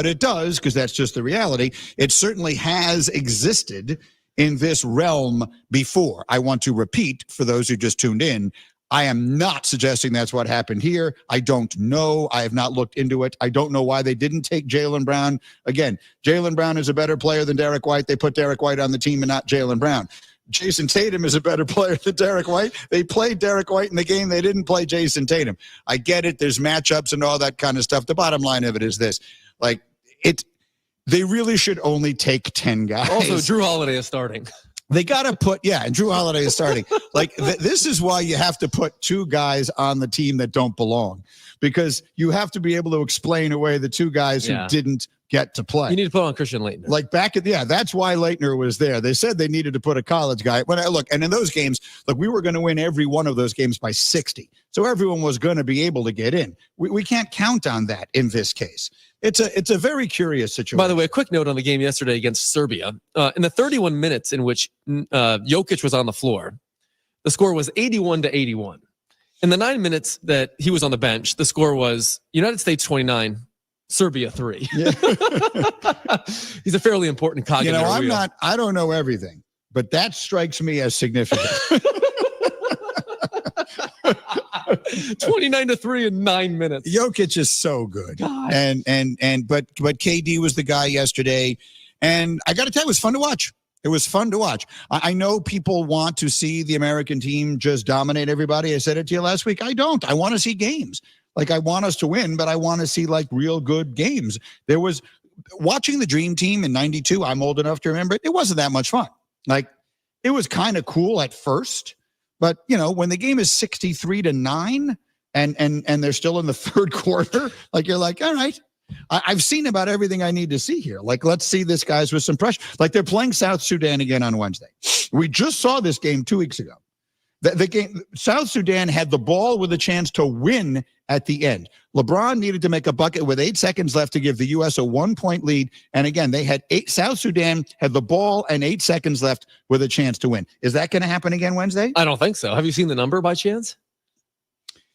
it does, because that's just the reality. It certainly has existed in this realm before. I want to repeat for those who just tuned in, I am not suggesting that's what happened here. I don't know. I have not looked into it. I don't know why they didn't take Jaylen Brown. Again, Jaylen Brown is a better player than Derek White. They put Derek White on the team and not Jaylen Brown. Jason Tatum is a better player than Derek White. They played Derek White in the game. They didn't play Jason Tatum. I get it. There's matchups and all that kind of stuff. The bottom line of it is this. They really should only take 10 guys. Also, Drew Holiday is starting. They got to put, and Drew Holiday is starting. This is why you have to put 2 guys on the team that don't belong, because you have to be able to explain away the 2 guys who didn't get to play. You need to put on Christian Laettner. That's why Laettner was there. They said they needed to put a college guy. And in those games, we were going to win every one of those games by 60. So everyone was going to be able to get in. We can't count on that in this case. It's a very curious situation. By the way, a quick note on the game yesterday against Serbia. In the 31 minutes in which Jokic was on the floor, the score was 81-81. In the 9 minutes that he was on the bench, the score was United States 29, Serbia 3. Yeah. He's a fairly important cog in their wheel. I don't know everything, but that strikes me as significant. 29-3 in 9 minutes. Jokic is so good. God. But KD was the guy yesterday. And I got to tell you, it was fun to watch. It was fun to watch. I know people want to see the American team just dominate everybody. I said it to you last week. I don't. I want to see games. I want us to win, but I want to see real good games. There was watching the Dream Team in 92. I'm old enough to remember it. It wasn't that much fun. It was kind of cool at first, but when the game is 63-9 and they're still in the third quarter, you're like, all right, I've seen about everything I need to see here. Let's see this guys with some pressure. They're playing South Sudan again on Wednesday. We just saw this game 2 weeks ago. The game, South Sudan had the ball with a chance to win at the end. LeBron needed to make a bucket with 8 seconds left to give the U.S. a 1-point lead. And again, they had South Sudan had the ball and 8 seconds left with a chance to win. Is that going to happen again Wednesday? I don't think so. Have you seen the number by chance?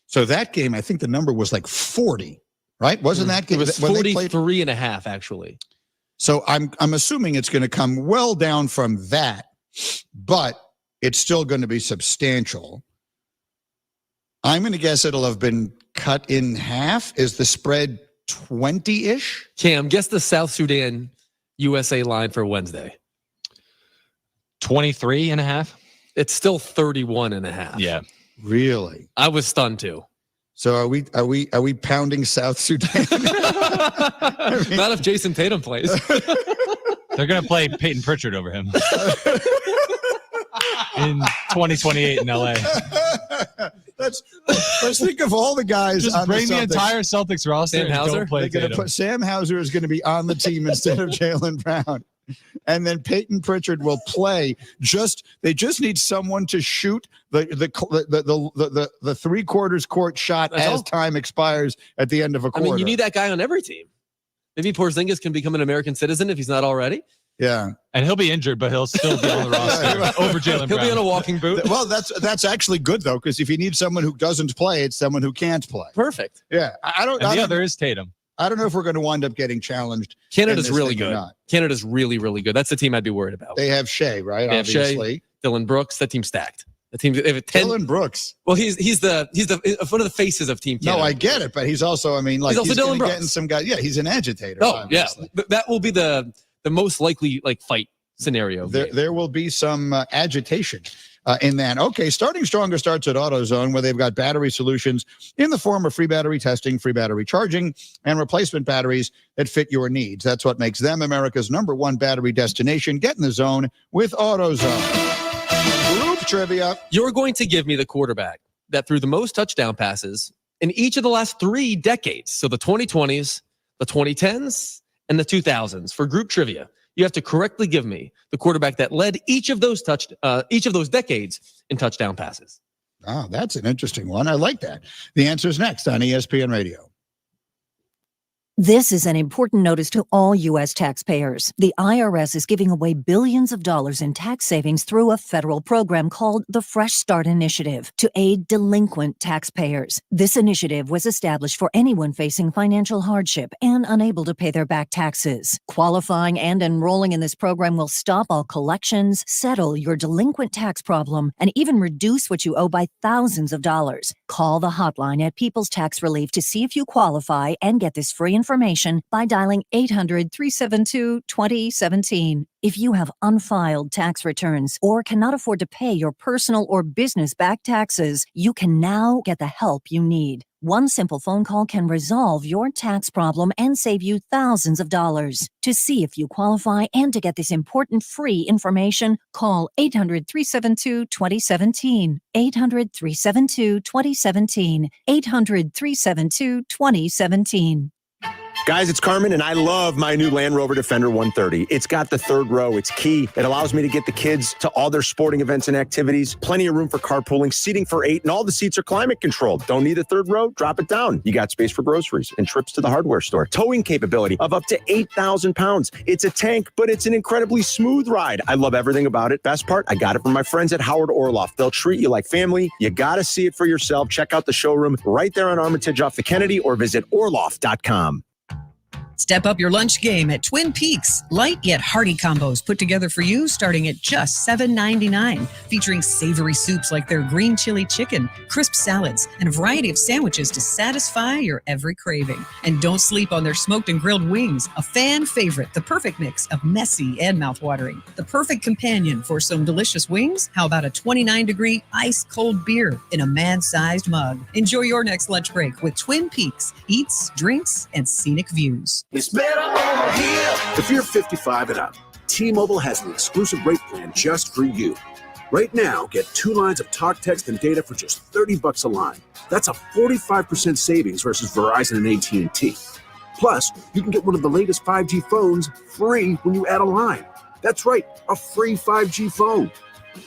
So that game, I think the number was 40, right? Wasn't that game? It was 43.5, actually. So I'm assuming it's going to come well down from that, but it's still going to be substantial. I'm going to guess it'll have been cut in half. Is the spread 20-ish? Cam, guess the South Sudan USA line for Wednesday. 23.5. It's still 31.5. Yeah. Really? I was stunned too. So are we pounding South Sudan? Not if Jason Tatum plays. They're going to play Peyton Pritchard over him. In 2028 in LA. Let's think of all the guys. Just bring the entire Celtics roster. Sam Hauser. They're going to put Sam Hauser is going to be on the team instead of Jaylen Brown, and then Peyton Pritchard will play. They just need someone to shoot the 3/4 court shot as time expires at the end of a quarter. I mean, you need that guy on every team. Maybe Porzingis can become an American citizen if he's not already. Yeah, and he'll be injured, but he'll still be on the roster over Jaylen Brown. He'll be on a walking boot. Well, that's actually good though, because if you need someone who doesn't play, it's someone who can't play. Perfect. Yeah, I don't. And the other is Tatum. I don't know if we're going to wind up getting challenged. Canada's really good. Canada's really, really good. That's the team I'd be worried about. They have Shea, right? They Obviously, have Shea, Dylan Brooks. That team's stacked. The team. Dylan Brooks. Well, he's one of the faces of Team Canada. No, I get it, but he's also. I mean, he's also Dylan Brooks. Getting some guys. Yeah, he's an agitator. Oh, obviously. yeah. That will be the most likely fight scenario. There will be some agitation in that. Okay, Starting Stronger starts at AutoZone, where they've got battery solutions in the form of free battery testing, free battery charging, and replacement batteries that fit your needs. That's what makes them America's #1 battery destination. Get in the zone with AutoZone. Group trivia. You're going to give me the quarterback that threw the most touchdown passes in each of the last 3 decades. So the 2020s, the 2010s, and the 2000s for group trivia. You have to correctly give me the quarterback that led each of those decades in touchdown passes. Oh, that's an interesting one. I like that. The answer is next on ESPN Radio. This is an important notice to all U.S. taxpayers. The IRS is giving away billions of dollars in tax savings through a federal program called the Fresh Start Initiative to aid delinquent taxpayers. This initiative was established for anyone facing financial hardship and unable to pay their back taxes. Qualifying and enrolling in this program will stop all collections, settle your delinquent tax problem, and even reduce what you owe by thousands of dollars. Call the hotline at People's Tax Relief to see if you qualify and get this free information by dialing 800-372-2017. If you have unfiled tax returns or cannot afford to pay your personal or business back taxes, you can now get the help you need. One simple phone call can resolve your tax problem and save you thousands of dollars. To see if you qualify and to get this important free information, call 800-372-2017. 800-372-2017. 800-372-2017. Guys, it's Carmen, and I love my new Land Rover Defender 130. It's got the third row. It's key. It allows me to get the kids to all their sporting events and activities. Plenty of room for carpooling, seating for 8, and all the seats are climate controlled. Don't need a third row? Drop it down. You got space for groceries and trips to the hardware store. Towing capability of up to 8,000 pounds. It's a tank, but it's an incredibly smooth ride. I love everything about it. Best part, I got it from my friends at Howard Orloff. They'll treat you like family. You got to see it for yourself. Check out the showroom right there on Armitage off the Kennedy or visit orloff.com. Step up your lunch game at Twin Peaks. Light yet hearty combos put together for you starting at just $7.99. Featuring savory soups like their green chili chicken, crisp salads, and a variety of sandwiches to satisfy your every craving. And don't sleep on their smoked and grilled wings. A fan favorite, the perfect mix of messy and mouthwatering. The perfect companion for some delicious wings. How about a 29-degree ice-cold beer in a man-sized mug? Enjoy your next lunch break with Twin Peaks. Eats, drinks, and scenic views. It's better over here. If you're 55 and up, T-Mobile has an exclusive rate plan just for you. Right now, get 2 lines of talk, text, and data for just $30 a line. That's a 45% savings versus Verizon and AT&T. Plus, you can get one of the latest 5G phones free when you add a line. That's right, a free 5G phone.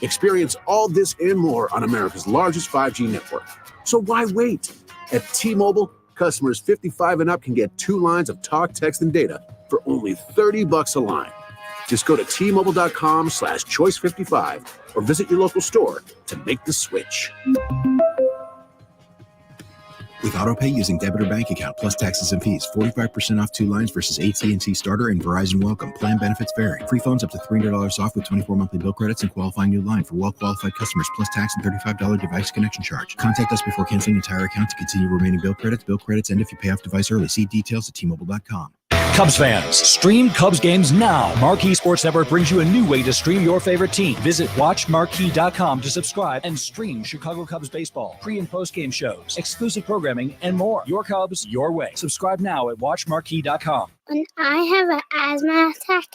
Experience all this and more on America's largest 5G network. So why wait? At T-Mobile, customers 55 and up can get 2 lines of talk, text, and data for only $30 a line. Just go to T-Mobile.com/choice55 or visit your local store to make the switch. With AutoPay using debit or bank account plus taxes and fees, 45% off 2 lines versus AT&T Starter and Verizon Welcome. Plan benefits vary. Free phones up to $300 off with 24 monthly bill credits and qualifying new line for well-qualified customers plus tax and $35 device connection charge. Contact us before canceling entire account to continue remaining bill credits. Bill credits end if you pay off device early. See details at T-Mobile.com. Cubs fans, stream Cubs games now. Marquee Sports Network brings you a new way to stream your favorite team. Visit watchmarquee.com to subscribe and stream Chicago Cubs baseball, pre- and post-game shows, exclusive programming, and more. Your Cubs, your way. Subscribe now at watchmarquee.com. When I have an asthma attack,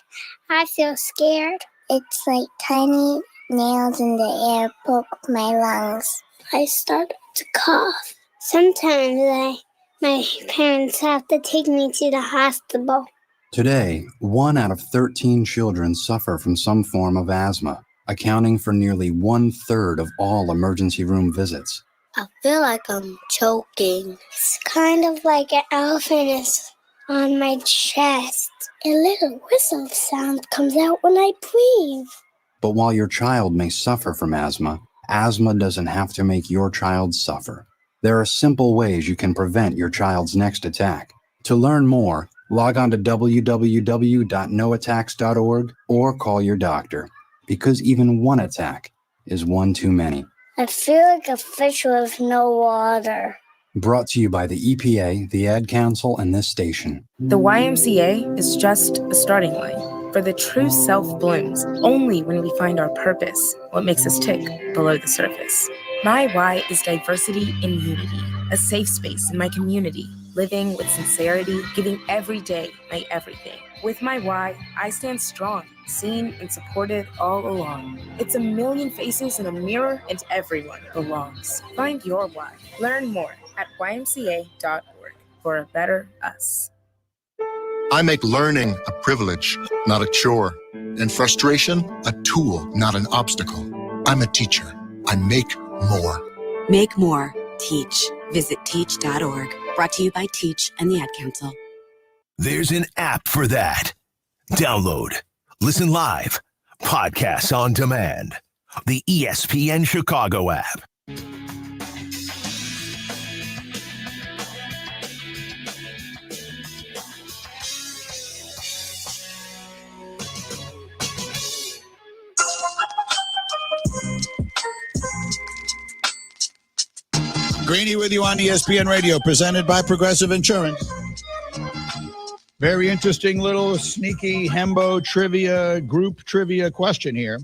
I feel scared. It's like tiny nails in the air poke my lungs. I start to cough. Sometimes my parents have to take me to the hospital. Today, 1 out of 13 children suffer from some form of asthma, accounting for nearly 1/3 of all emergency room visits. I feel like I'm choking. It's kind of like an elephant is on my chest. A little whistle sound comes out when I breathe. But while your child may suffer from asthma doesn't have to make your child suffer. There are simple ways you can prevent your child's next attack. To learn more, log on to www.noattacks.org or call your doctor, because even one attack is one too many. I feel like a fish with no water. Brought to you by the EPA, the Ad Council, and this station. The YMCA is just a starting line, for the true self blooms only when we find our purpose, what makes us tick below the surface. My why is diversity and unity, a safe space in my community, living with sincerity, giving every day my everything. With my why, I stand strong, seen and supported all along. It's a million faces in a mirror, and everyone belongs. Find your why. Learn more at ymca.org for a better us. I make learning a privilege, not a chore, and frustration a tool, not an obstacle. I'm a teacher. I make more. Make more. Teach. Visit teach.org. Brought to you by Teach and the Ad Council. There's an app for that. Download, listen live, podcasts on demand. The ESPN Chicago app. Greeny with you on ESPN Radio, presented by Progressive Insurance. Very interesting little sneaky Hembo trivia, group trivia question here.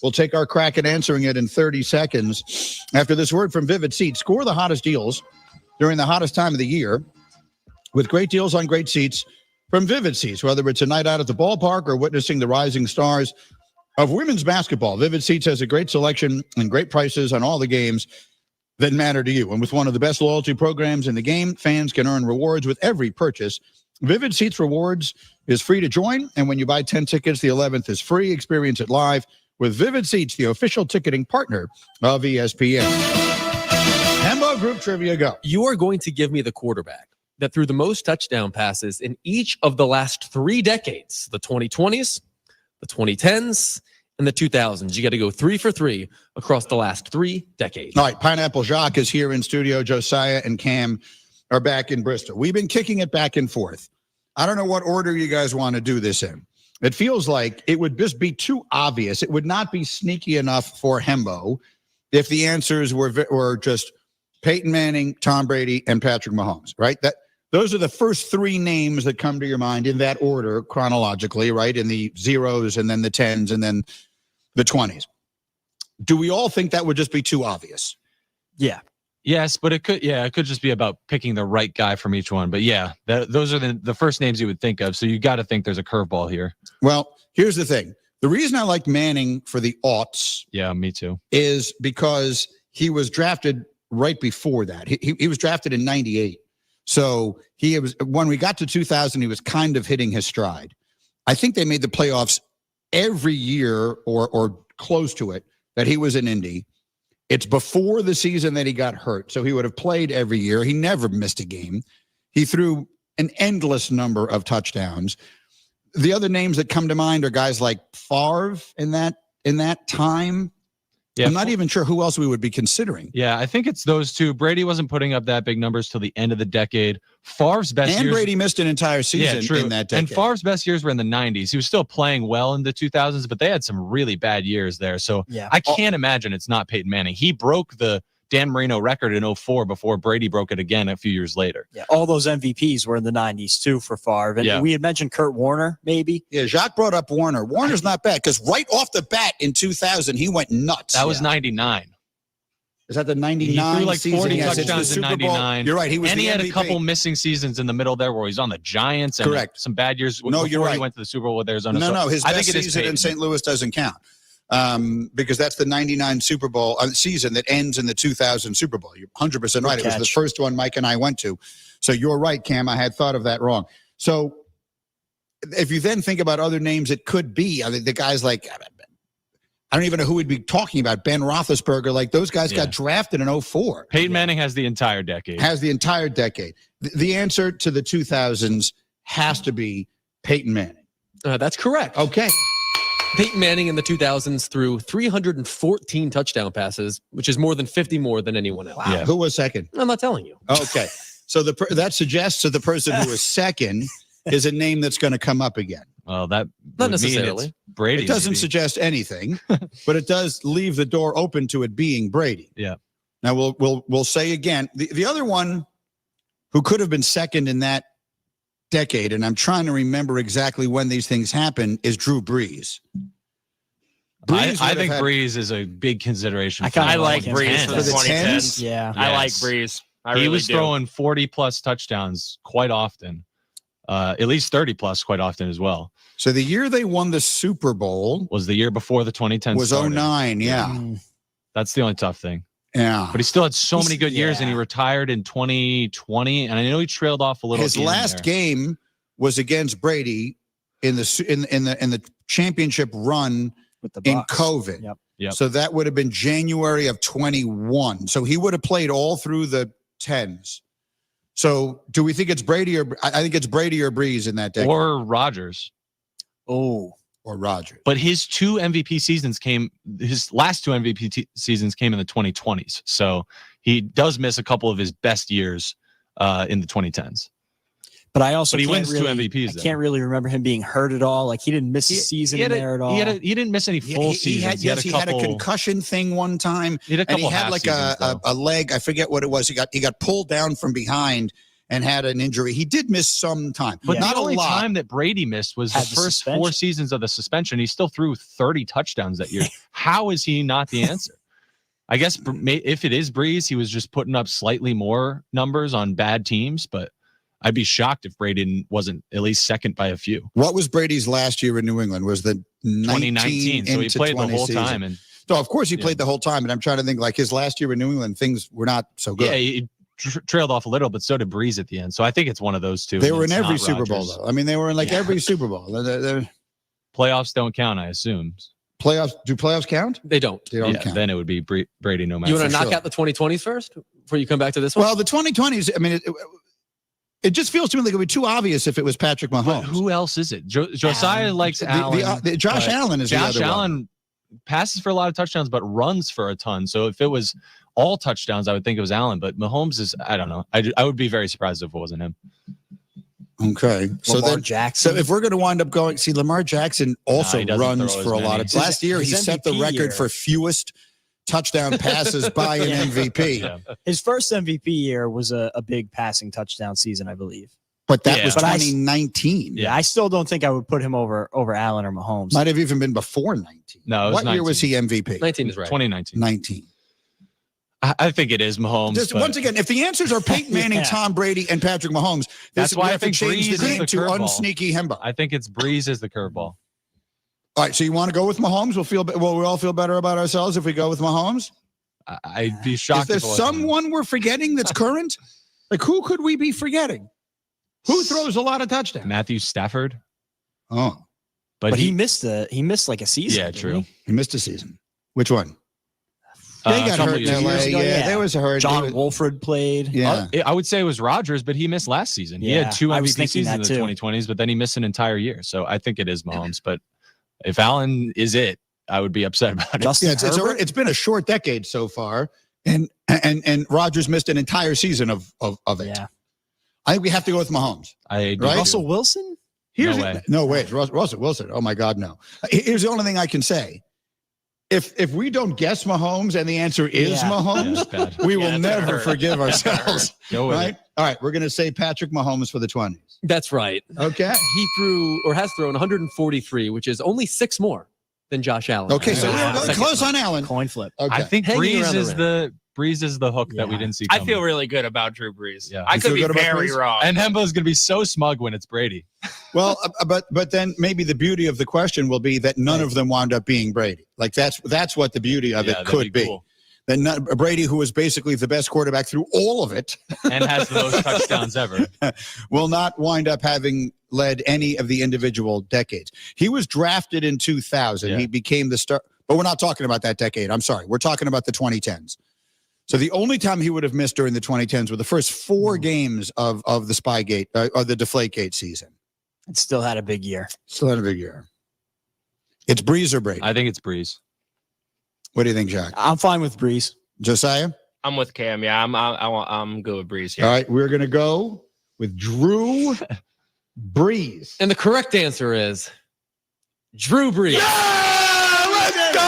We'll take our crack at answering it in 30 seconds. After this word from Vivid Seats, score the hottest deals during the hottest time of the year with great deals on great seats from Vivid Seats, whether it's a night out at the ballpark or witnessing the rising stars of women's basketball. Vivid Seats has a great selection and great prices on all the games that matter to you. And with one of the best loyalty programs in the game, fans can earn rewards with every purchase. Vivid Seats Rewards is free to join, and when you buy 10 tickets, the 11th is free. Experience it live with Vivid Seats, the official ticketing partner of ESPN. Hembo Group Trivia, go. You are going to give me the quarterback that threw the most touchdown passes in each of the last 3 decades, the 2020s, the 2010s, and the 2000s. You got to go 3 for 3 across the last 3 decades. All right, Pineapple Jacques is here in studio. Josiah and Cam are back in Bristol. We've been kicking it back and forth. I don't know what order you guys want to do this in. It feels like it would just be too obvious. It would not be sneaky enough for Hembo if the answers were just Peyton Manning, Tom Brady, and Patrick Mahomes, right? Those are the first 3 names that come to your mind in that order chronologically, right? In the zeros and then the 10s and then the 20s. Do we all think that would just be too obvious? Yeah. Yes, but it could just be about picking the right guy from each one. But yeah, those are the first names you would think of. So you got to think there's a curveball here. Well, here's the thing. The reason I like Manning for the aughts. Yeah, me too. Is because he was drafted right before that. He was drafted in 98. So when we got to 2000, he was kind of hitting his stride. I think they made the playoffs every year or close to it that he was in Indy. It's before the season that he got hurt. So he would have played every year. He never missed a game. He threw an endless number of touchdowns. The other names that come to mind are guys like Favre in that time. Yeah, I'm not even sure who else we would be considering. Yeah, I think it's those two. Brady wasn't putting up that big numbers till the end of the decade. Favre's best years. And Brady missed an entire season in that decade. And Favre's best years were in the 90s. He was still playing well in the 2000s, but they had some really bad years there. So I can't imagine it's not Peyton Manning. He broke the Dan Marino record in 2004 before Brady broke it again a few years later. Yeah, all those MVPs were in the 90s too for Favre. And we had mentioned Kurt Warner, maybe. Yeah, Jacques brought up Warner. Warner's not bad because right off the bat in 2000, he went nuts. That was 99. Is that the 99 He threw like season? 40 touchdowns in 99. You're right. He was and the he had MVP. a couple missing seasons in the middle there where he's on the Giants. And Correct. Some bad years No, you're before right. he went to the Super Bowl with Arizona. No, his best I think it is season in Peyton. St. Louis doesn't count because that's the 99 Super Bowl season that ends in the 2000 Super Bowl. You're 100% right. It was the first one Mike and I went to. So you're right, Cam. I had thought of that wrong. So if you then think about other names it could be, I mean, the guys like, I don't even know who we'd be talking about, Ben Roethlisberger, like those guys got drafted in 2004. Peyton Manning has the entire decade. The answer to the 2000s has to be Peyton Manning. That's correct. Okay. Peyton Manning in the 2000s threw 314 touchdown passes, which is more than 50 more than anyone else. Wow. Yeah. Who was second? I'm not telling you. Okay. So that suggests that the person who was second is a name that's going to come up again. Well, that not necessarily. Brady. It doesn't suggest anything, but it does leave the door open to it being Brady. Yeah. Now we'll say again, the other one who could have been second in that decade, and I'm trying to remember exactly when these things happened, is Drew Brees. I think Brees is a big consideration. I like Brees for the 2010s. Yeah, yes. I like Brees. He was throwing 40 plus touchdowns quite often, at least 30 plus quite often as well. So the year they won the Super Bowl was the year before the 2010 was started. 09. Yeah, that's the only tough thing. Yeah, but he still had so many good years, and he retired in 2020. And I know he trailed off a little. His last game was against Brady in the championship run in COVID. Yep. So that would have been January of 21. So he would have played all through the 10s. So do we think it's Brady or I think it's Brady or Breeze in that decade? Or Rodgers. Or Rodgers. But his last two MVP seasons came in the 2020s. So he does miss a couple of his best years in the 2010s. But he wins two MVPs. I can't really remember him being hurt at all. Like he didn't miss a season there at all. He didn't miss any full seasons. He had a concussion thing one time. He had like a leg. I forget what it was. He got pulled down from behind and had an injury. He did miss some time, but not the only a lot. time that Brady missed was the first 4 seasons of the suspension. He still threw 30 touchdowns that year. How is he not the answer? I guess if it is Breeze, he was just putting up slightly more numbers on bad teams, but I'd be shocked if Brady wasn't at least second by a few. What was Brady's last year in New England? Was the 2019? So he played the whole time. And so of course he played the whole time. And I'm trying to think like his last year in New England, things were not so good. Yeah, he trailed off a little, but so did Breeze at the end. So I think it's one of those two. They were in every Super Bowl, though. I mean, they were in every Super Bowl. Playoffs don't count, I assume. Do playoffs count? They don't. They don't count. Then it would be Brady no matter. You want to knock out the 2020s first before you come back to this one? Well, the 2020s, I mean, it just feels to me like it would be too obvious if it was Patrick Mahomes. But who else is it? Josiah likes Allen. Josh Allen is the other one. Josh Allen passes for a lot of touchdowns, but runs for a ton. So if it was all touchdowns, I would think it was Allen. But Mahomes is, I don't know. I would be very surprised if it wasn't him. Okay. Lamar Jackson. So if we're going to wind up going, Lamar Jackson also runs for a lot of. Last year, he set the record for fewest touchdown passes by an MVP. Yeah. His first MVP year was a big passing touchdown season, I believe. But that was 2019. I still don't think I would put him over Allen or Mahomes. Might have even been before 19. No, what year was he MVP? 19 is right. 2019. 19. I think it is Mahomes. Once again, if the answers are Peyton Manning, Tom Brady, and Patrick Mahomes, that's why I think change Breeze the name is to the curveball. Unsneaky Hemba. I think it's Breeze is the curveball. All right, so you want to go with Mahomes? We'll all feel better about ourselves if we go with Mahomes. I'd be shocked. Is there someone we're forgetting that's current? Like who could we be forgetting? Who throws a lot of touchdowns? Matthew Stafford. Oh, but he missed like a season. Yeah, true. He missed a season. Which one? They got hurt in LA. Yeah, there was a hurt. John Wolford played. Yeah, I would say it was Rodgers, but he missed last season. He had 2 MVP seasons in the 2020s, but then he missed an entire year. So I think it is Mahomes. But if Allen is it, I would be upset about it. It's been a short decade so far, and Rodgers missed an entire season of it. Yeah. I think we have to go with Mahomes. Right? Russell Wilson? No way. Russell Wilson. Oh my God, no. Here's the only thing I can say. If we don't guess Mahomes and the answer is Mahomes, we will never forgive ourselves. Right? All right, we're going to say Patrick Mahomes for the 20s. That's right. Okay. He has thrown 143, which is only 6 more than Josh Allen. Okay, so we're close on Allen. Coin flip. Okay. I think Breeze is the hook that we didn't see coming. I feel really good about Drew Brees. Yeah. I could be very wrong. And Hembo's going to be so smug when it's Brady. Well, but then maybe the beauty of the question will be that none of them wound up being Brady. Like that's what the beauty of it could be. Cool. Then Brady, who was basically the best quarterback through all of it, and has the most touchdowns ever, will not wind up having led any of the individual decades. He was drafted in 2000. Yeah. He became the star, but we're not talking about that decade. I'm sorry. We're talking about the 2010s. So the only time he would have missed during the 2010s were the first 4 games of the Spygate or the Deflategate season. It still had a big year. It's Breeze or Brady? I think it's Breeze. What do you think, Jack? I'm fine with Breeze. Josiah? I'm with Cam. Yeah, I'm good with Breeze here. All right, we're gonna go with Drew Brees. And the correct answer is Drew Brees. Yeah, let's go!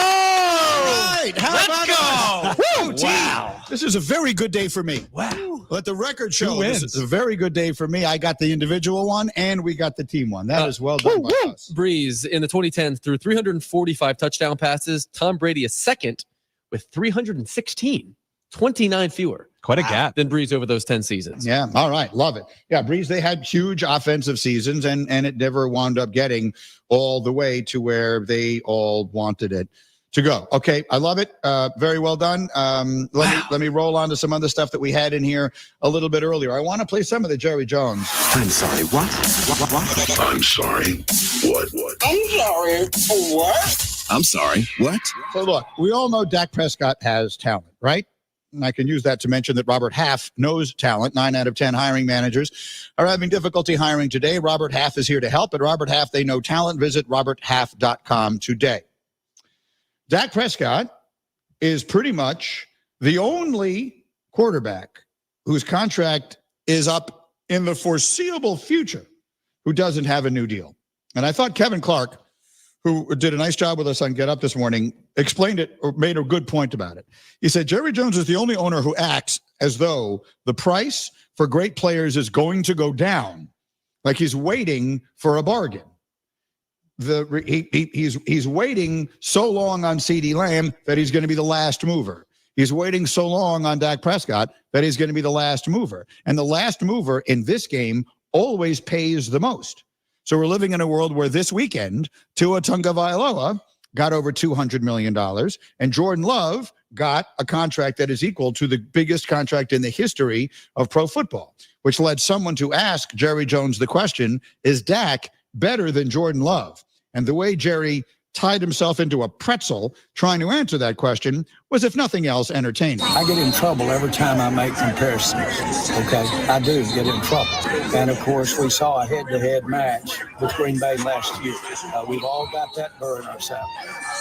Right, let's go! Woo, wow, this is a very good day for me. Wow, let the record show this is a very good day for me. I got the individual one, and we got the team one. That is well done by us. Breeze in the 2010s threw 345 touchdown passes. Tom Brady is second with 316, 29 fewer. Quite a gap than Breeze over those 10 seasons. Yeah, all right, love it. Yeah, Breeze, they had huge offensive seasons, and it never wound up getting all the way to where they all wanted it to go. Okay, I love it. Very well done. Let me roll on to some other stuff that we had in here a little bit earlier. I want to play some of the Jerry Jones. I'm sorry, what? I'm sorry. What? I'm sorry, what? I'm sorry, what? So look, we all know Dak Prescott has talent, right? And I can use that to mention that Robert Half knows talent. 9 out of 10 hiring managers are having difficulty hiring today. Robert Half is here to help. At Robert Half, they know talent. Visit roberthalf.com today. Dak Prescott is pretty much the only quarterback whose contract is up in the foreseeable future who doesn't have a new deal. And I thought Kevin Clark, who did a nice job with us on Get Up this morning, explained it or made a good point about it. He said, Jerry Jones is the only owner who acts as though the price for great players is going to go down, like he's waiting for a bargain. He's waiting so long on CeeDee Lamb that he's going to be the last mover. He's waiting so long on Dak Prescott that he's going to be the last mover. And the last mover in this game always pays the most. So we're living in a world where this weekend, Tua Tagovailoa got over $200 million, and Jordan Love got a contract that is equal to the biggest contract in the history of pro football, which led someone to ask Jerry Jones the question, is Dak better than Jordan Love? And the way Jerry tied himself into a pretzel trying to answer that question was, if nothing else, entertaining. I get in trouble every time I make comparisons, okay? I do get in trouble. And, of course, we saw a head-to-head match with Green Bay last year. We've all got that burr in ourselves.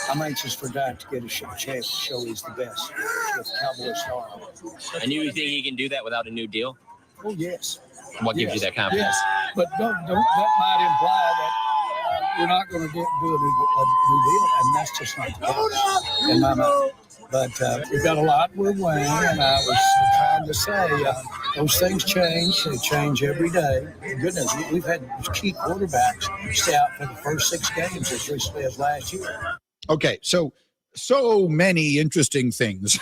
I'm anxious for Dak to get a chance to show he's the best with Cowboy star. And you think he can do that without a new deal? Oh, yes. What gives you that confidence? Yes. But don't that might imply that we're not going to do a new deal, and that's just not the case in my mind. But we've got a lot we're weighing, and I was trying to say those things change. They change every day. Goodness, we've had key quarterbacks stay out for the first 6 games as recently as last year. Okay, so many interesting things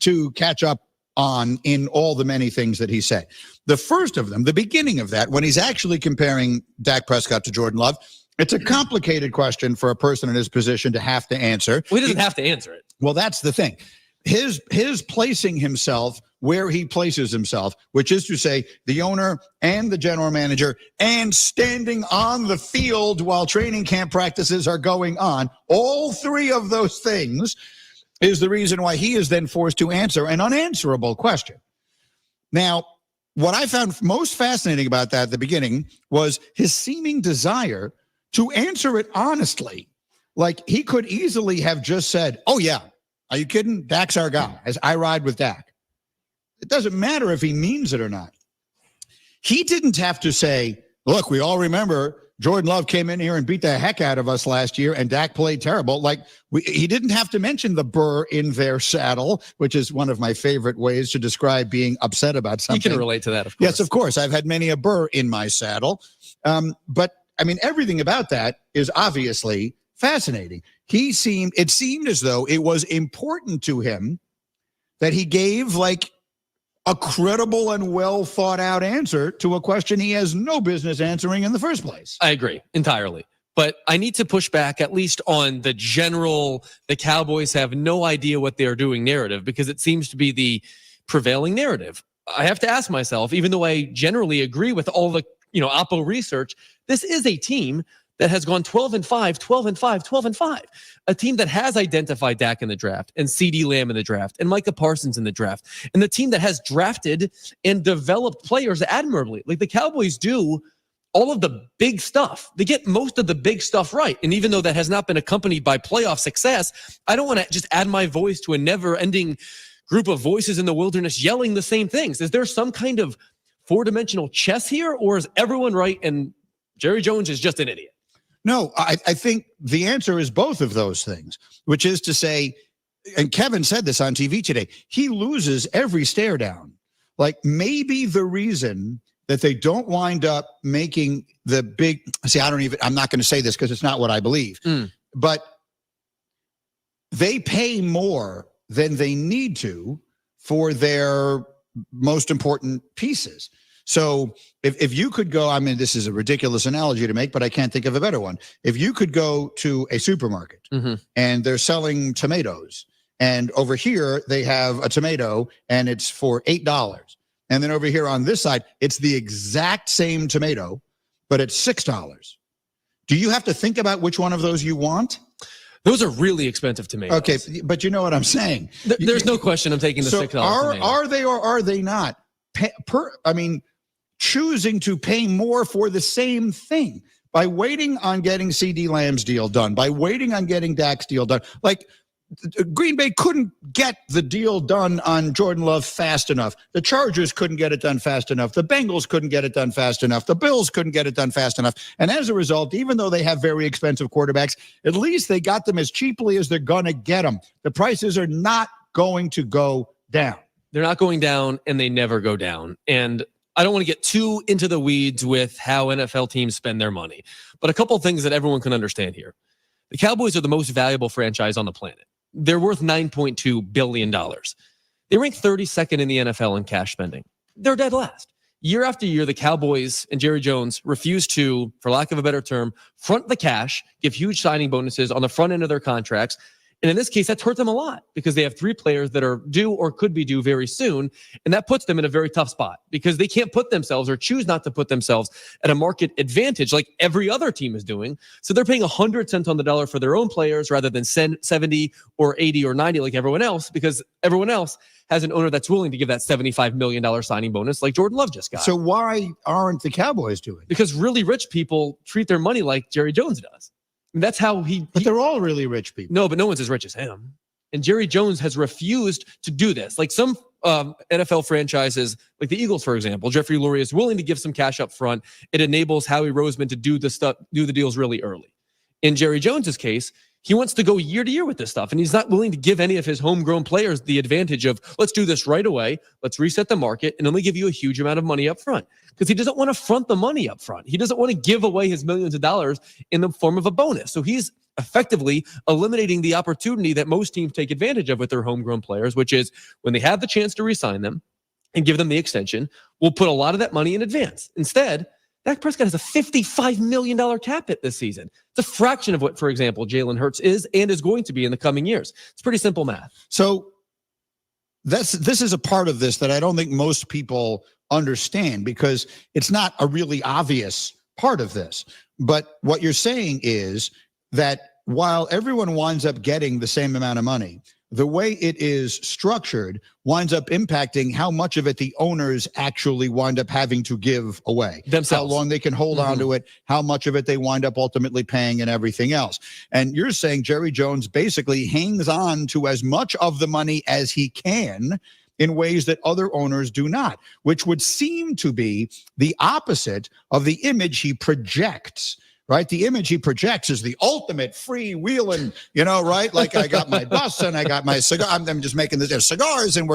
to catch up on in all the many things that he said. The first of them, the beginning of that, when he's actually comparing Dak Prescott to Jordan Love, it's a complicated question for a person in his position to have to answer. Well, he doesn't have to answer it. Well, that's the thing. His placing himself where he places himself, which is to say the owner and the general manager, and standing on the field while training camp practices are going on, all 3 of those things is the reason why he is then forced to answer an unanswerable question. Now, what I found most fascinating about that at the beginning was his seeming desire to answer it honestly. Like, he could easily have just said, oh, yeah, are you kidding? Dak's our guy. As I ride with Dak. It doesn't matter if he means it or not. He didn't have to say, look, we all remember Jordan Love came in here and beat the heck out of us last year, and Dak played terrible. Like, he didn't have to mention the burr in their saddle, which is one of my favorite ways to describe being upset about something. You can relate to that, of course. Yes, of course. I've had many a burr in my saddle. But, I mean, everything about that is obviously fascinating. It seemed as though it was important to him that he gave, like, a credible and well thought out answer to a question he has no business answering in the first place. I agree entirely. But I need to push back at least on the general, the Cowboys have no idea what they're doing narrative, because it seems to be the prevailing narrative. I have to ask myself, even though I generally agree with all the, Oppo research, this is a team that has gone 12-5, 12-5, 12-5. A team that has identified Dak in the draft, and CeeDee Lamb in the draft, and Micah Parsons in the draft, and the team that has drafted and developed players admirably. Like, the Cowboys do all of the big stuff. They get most of the big stuff right. And even though that has not been accompanied by playoff success, I don't want to just add my voice to a never-ending group of voices in the wilderness yelling the same things. Is there some kind of 4-dimensional chess here, or is everyone right and Jerry Jones is just an idiot? No, I think the answer is both of those things, which is to say, and Kevin said this on TV today, he loses every stare down. Like, maybe the reason that they don't wind up making the big, I'm not going to say this because it's not what I believe, but they pay more than they need to for their most important pieces. So if you could go, I mean, this is a ridiculous analogy to make, but I can't think of a better one. If you could go to a supermarket and they're selling tomatoes, and over here they have a tomato and it's for $8. And then over here on this side, it's the exact same tomato, but it's $6. Do you have to think about which one of those you want? Those are really expensive tomatoes. Okay, but you know what I'm saying. There's no question I'm taking the $6 tomato. Are they or are they not? Choosing to pay more for the same thing by waiting on getting CD Lamb's deal done, by waiting on getting Dak's deal done. Like, Green Bay couldn't get the deal done on Jordan Love fast enough. The Chargers couldn't get it done fast enough. The Bengals couldn't get it done fast enough. The Bills couldn't get it done fast enough. And as a result, even though they have very expensive quarterbacks, at least they got them as cheaply as they're going to get them. The prices are not going to go down. They're not going down, and they never go down. And I don't want to get too into the weeds with how NFL teams spend their money, but a couple of things that everyone can understand here. The Cowboys are the most valuable franchise on the planet. They're worth $9.2 billion. They rank 32nd in the NFL in cash spending. They're dead last. Year after year, the Cowboys and Jerry Jones refuse to, for lack of a better term, front the cash, give huge signing bonuses on the front end of their contracts. And in this case, that's hurt them a lot because they have 3 players that are due or could be due very soon. And that puts them in a very tough spot because they can't put themselves or choose not to put themselves at a market advantage like every other team is doing. So they're paying 100 cents on the dollar for their own players rather than 70 or 80 or 90 like everyone else, because everyone else has an owner that's willing to give that $75 million signing bonus like Jordan Love just got. So why aren't the Cowboys doing it? Because really rich people treat their money like Jerry Jones does. And that's how But they're all really rich people. No, but no one's as rich as him. And Jerry Jones has refused to do this. Like some NFL franchises, like the Eagles, for example, Jeffrey Lurie is willing to give some cash up front. It enables Howie Roseman to do the deals really early. In Jerry Jones's case, he wants to go year to year with this stuff, and he's not willing to give any of his homegrown players the advantage of, let's do this right away, let's reset the market, and only give you a huge amount of money up front. Because he doesn't want to front the money up front. He doesn't want to give away his millions of dollars in the form of a bonus. So he's effectively eliminating the opportunity that most teams take advantage of with their homegrown players, which is when they have the chance to re-sign them and give them the extension, we'll put a lot of that money in advance. Instead, Dak Prescott has a $55 million cap hit this season. It's a fraction of what, for example, Jalen Hurts is and is going to be in the coming years. It's pretty simple math. So this is a part of this that I don't think most people understand because it's not a really obvious part of this. But what you're saying is that while everyone winds up getting the same amount of money, the way it is structured winds up impacting how much of it the owners actually wind up having to give away. Themselves. How long they can hold on to it, how much of it they wind up ultimately paying and everything else. And you're saying Jerry Jones basically hangs on to as much of the money as he can in ways that other owners do not, which would seem to be the opposite of the image he projects. Right? The image he projects is the ultimate freewheeling, right? Like I got my bus and I got my cigar. I'm just making the cigars and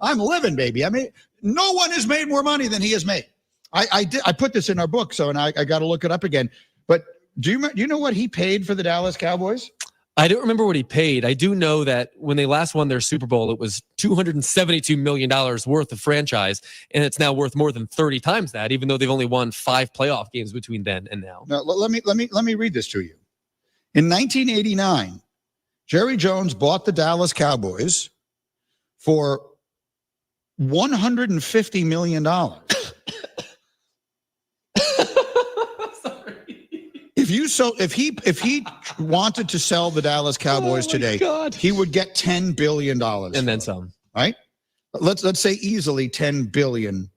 I'm living, baby. I mean, no one has made more money than he has made. I put this in our book, and I got to look it up again. But do you know what he paid for the Dallas Cowboys? I don't remember what he paid. I do know that when they last won their Super Bowl, it was $272 million worth of franchise, and it's now worth more than 30 times that, even though they've only won 5 playoff games between then and now. Now, let me read this to you. In 1989, Jerry Jones bought the Dallas Cowboys for $150 million. If he wanted to sell the Dallas Cowboys today, he would get $10 billion. And then some. Right? Let's say easily $10 billion.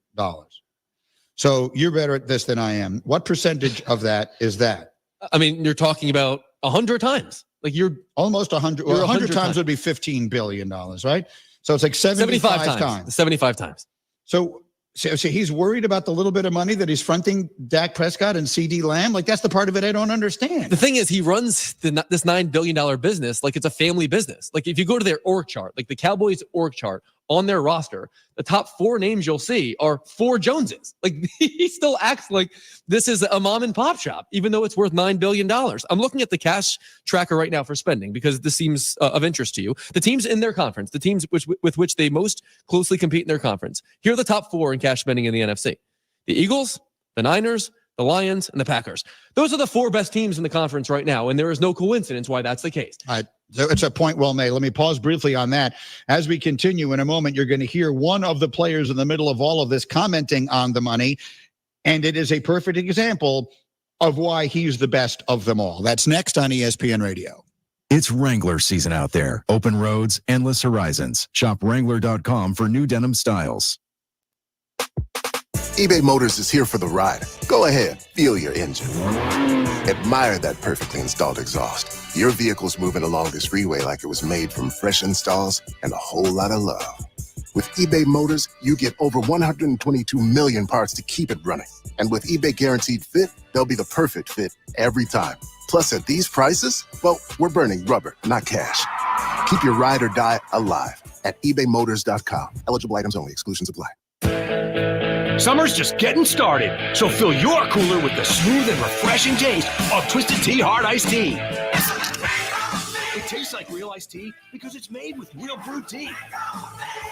So you're better at this than I am. What percentage of that is that? I mean, you're talking about 100 times. Like you're almost 100. Well, 100 times would be $15 billion, right? So it's like 75 times. 75 times. So he's worried about the little bit of money that he's fronting Dak Prescott and CD Lamb. Like that's the part of it I don't understand. The thing is, he runs this $9 billion business like it's a family business. Like if you go to their org chart, like the Cowboys org chart on their roster, the top 4 names you'll see are 4 Joneses. Like he still acts like this is a mom and pop shop, even though it's worth $9 billion. I'm looking at the cash tracker right now for spending because this seems of interest to you. The teams in their conference, the teams with which they most closely compete in their conference. Here are the top 4 in cash spending in the NFC. The Eagles, the Niners, the Lions, and the Packers. Those are the 4 best teams in the conference right now, and there is no coincidence why that's the case. It's a point well made. Let me pause briefly on that. As we continue in a moment, you're going to hear one of the players in the middle of all of this commenting on the money, and it is a perfect example of why he's the best of them all. That's next on ESPN Radio. It's Wrangler season out there. Open roads, endless horizons. Shop Wrangler.com for new denim styles. eBay Motors is here for the ride. Go ahead, feel your engine. Admire that perfectly installed exhaust. Your vehicle's moving along this freeway like it was made from fresh installs and a whole lot of love. With eBay Motors, you get over 122 million parts to keep it running. And with eBay Guaranteed Fit, they'll be the perfect fit every time. Plus, at these prices, well, we're burning rubber, not cash. Keep your ride or die alive at ebaymotors.com. Eligible items only. Exclusions apply. Summer's just getting started, so fill your cooler with the smooth and refreshing taste of Twisted Tea Hard Iced Tea. It tastes like real iced tea because it's made with real brewed tea.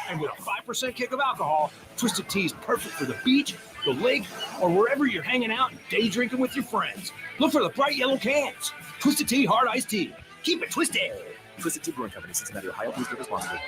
And with a 5% kick of alcohol, Twisted Tea is perfect for the beach, the lake, or wherever you're hanging out and day drinking with your friends. Look for the bright yellow cans. Twisted Tea Hard Iced Tea. Keep it twisted. Twisted Tea Brewing Company, Cincinnati, Ohio. Please drink responsibly.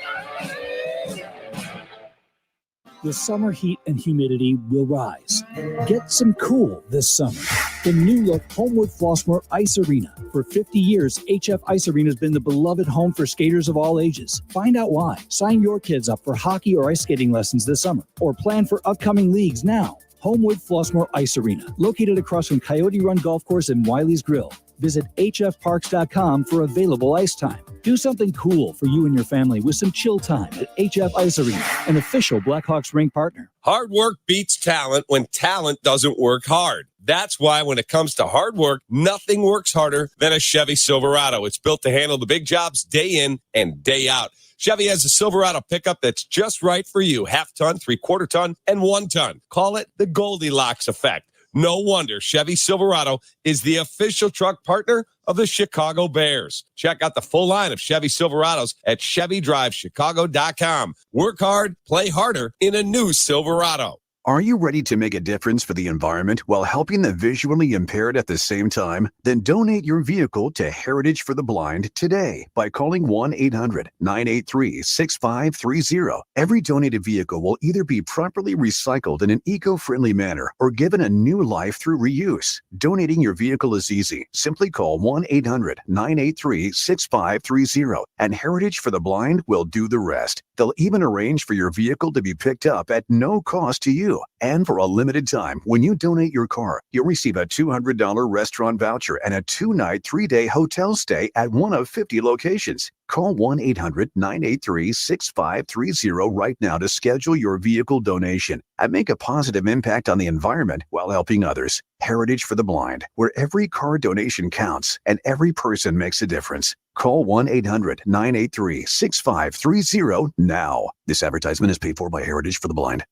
The summer heat and humidity will rise. Get some cool this summer. The new look Homewood Flossmoor Ice Arena. For 50 years, HF Ice Arena has been the beloved home for skaters of all ages. Find out why. Sign your kids up for hockey or ice skating lessons this summer, or plan for upcoming leagues now. Homewood Flossmoor Ice Arena, located across from Coyote Run Golf Course and Wiley's Grill. Visit hfparks.com for available ice time. Do something cool for you and your family with some chill time at HF Ice Arena, an official Blackhawks ring partner. Hard work beats talent when talent doesn't work hard. That's why when it comes to hard work, nothing works harder than a Chevy Silverado. It's built to handle the big jobs day in and day out. Chevy has a Silverado pickup that's just right for you. 1/2 ton, 3/4 ton, and 1 ton. Call it the Goldilocks effect. No wonder Chevy Silverado is the official truck partner of the Chicago Bears. Check out the full line of Chevy Silverados at ChevyDriveChicago.com. Work hard, play harder in a new Silverado. Are you ready to make a difference for the environment while helping the visually impaired at the same time? Then donate your vehicle to Heritage for the Blind today by calling 1-800-983-6530. Every donated vehicle will either be properly recycled in an eco-friendly manner or given a new life through reuse. Donating your vehicle is easy. Simply call 1-800-983-6530 and Heritage for the Blind will do the rest. They'll even arrange for your vehicle to be picked up at no cost to you. And for a limited time, when you donate your car, you'll receive a $200 restaurant voucher and a 2-night, 3-day hotel stay at one of 50 locations. Call 1-800-983-6530 right now to schedule your vehicle donation and make a positive impact on the environment while helping others. Heritage for the Blind, where every car donation counts and every person makes a difference. Call 1-800-983-6530 now. This advertisement is paid for by Heritage for the Blind.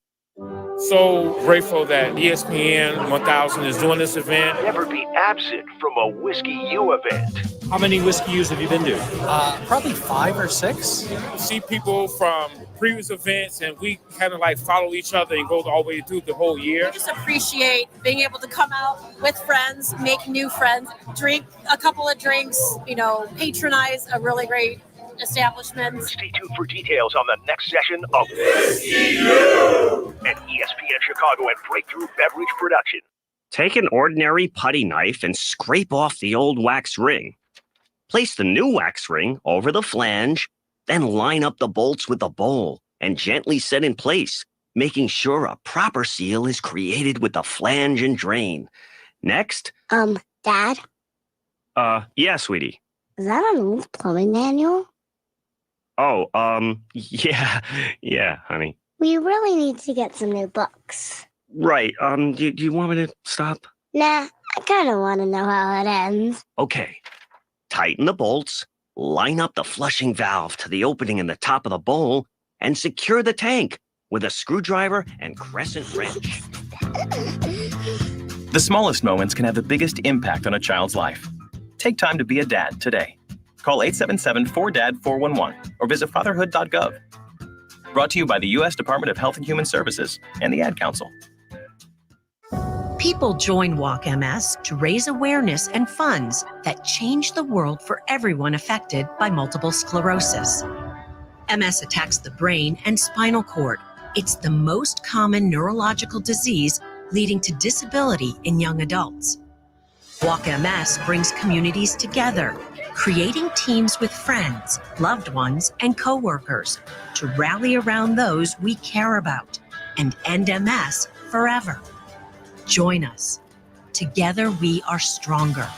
So grateful that ESPN 1000 is doing this event. Never be absent from a Whiskey U event. How many Whiskey U's have you been to? Probably 5 or 6. See people from previous events, and we kind of like follow each other and go all the way through the whole year. I just appreciate being able to come out with friends, make new friends, drink a couple of drinks, patronize a really great establishment. Stay tuned for details on the next session of Whiskey U at ESPN Chicago and Breakthrough Beverage Production. Take an ordinary putty knife and scrape off the old wax ring. Place the new wax ring over the flange, then line up the bolts with the bowl and gently set in place, making sure a proper seal is created with the flange and drain. Next. Dad? Yeah, sweetie. Is that an old plumbing manual? Oh, yeah, honey. We really need to get some new books. Right, do you want me to stop? Nah, I kind of want to know how it ends. Okay. Tighten the bolts, line up the flushing valve to the opening in the top of the bowl, and secure the tank with a screwdriver and crescent wrench. The smallest moments can have the biggest impact on a child's life. Take time to be a dad today. Call 877-4DAD-411 or visit fatherhood.gov. Brought to you by the U.S. Department of Health and Human Services and the Ad Council. People join Walk MS to raise awareness and funds that change the world for everyone affected by multiple sclerosis. MS attacks the brain and spinal cord. It's the most common neurological disease leading to disability in young adults. Walk MS brings communities together, creating teams with friends, loved ones, and coworkers to rally around those we care about and end MS forever. Join us. Together we are stronger.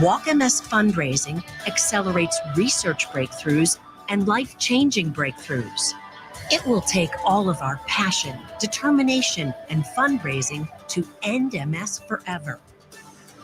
Walk MS fundraising accelerates research breakthroughs and life-changing breakthroughs. It will take all of our passion, determination, and fundraising to end MS forever.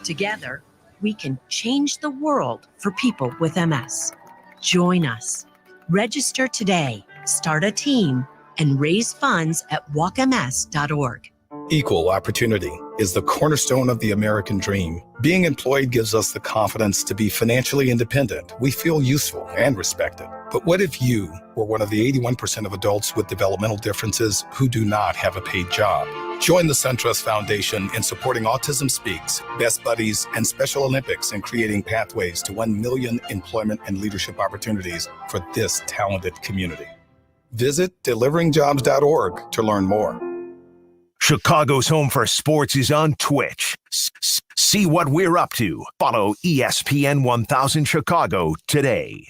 Together, we can change the world for people with MS. Join us. Register today, start a team, and raise funds at walkms.org. Equal opportunity is the cornerstone of the American dream. Being employed gives us the confidence to be financially independent. We feel useful and respected. But what if you were one of the 81% of adults with developmental differences who do not have a paid job? Join the SunTrust Foundation in supporting Autism Speaks, Best Buddies, and Special Olympics in creating pathways to 1 million employment and leadership opportunities for this talented community. Visit deliveringjobs.org to learn more. Chicago's home for sports is on Twitch. See what we're up to. Follow ESPN 1000 Chicago today.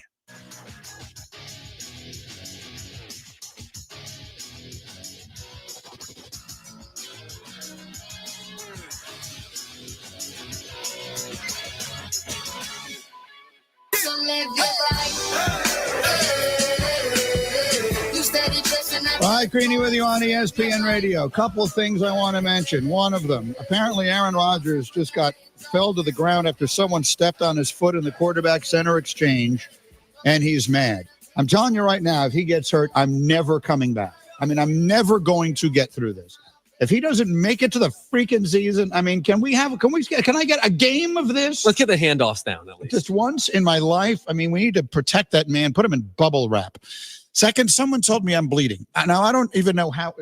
All right, Greeny with you on ESPN Radio. A couple of things I want to mention. One of them, apparently Aaron Rodgers just fell to the ground after someone stepped on his foot in the quarterback center exchange, and he's mad. I'm telling you right now, if he gets hurt, I'm never coming back. I mean, I'm never going to get through this. If he doesn't make it to the freaking season, I mean, can I get a game of this? Let's get the handoffs down at least. Just once in my life. I mean, we need to protect that man, put him in bubble wrap. Second, someone told me I'm bleeding. Now, I don't even know how.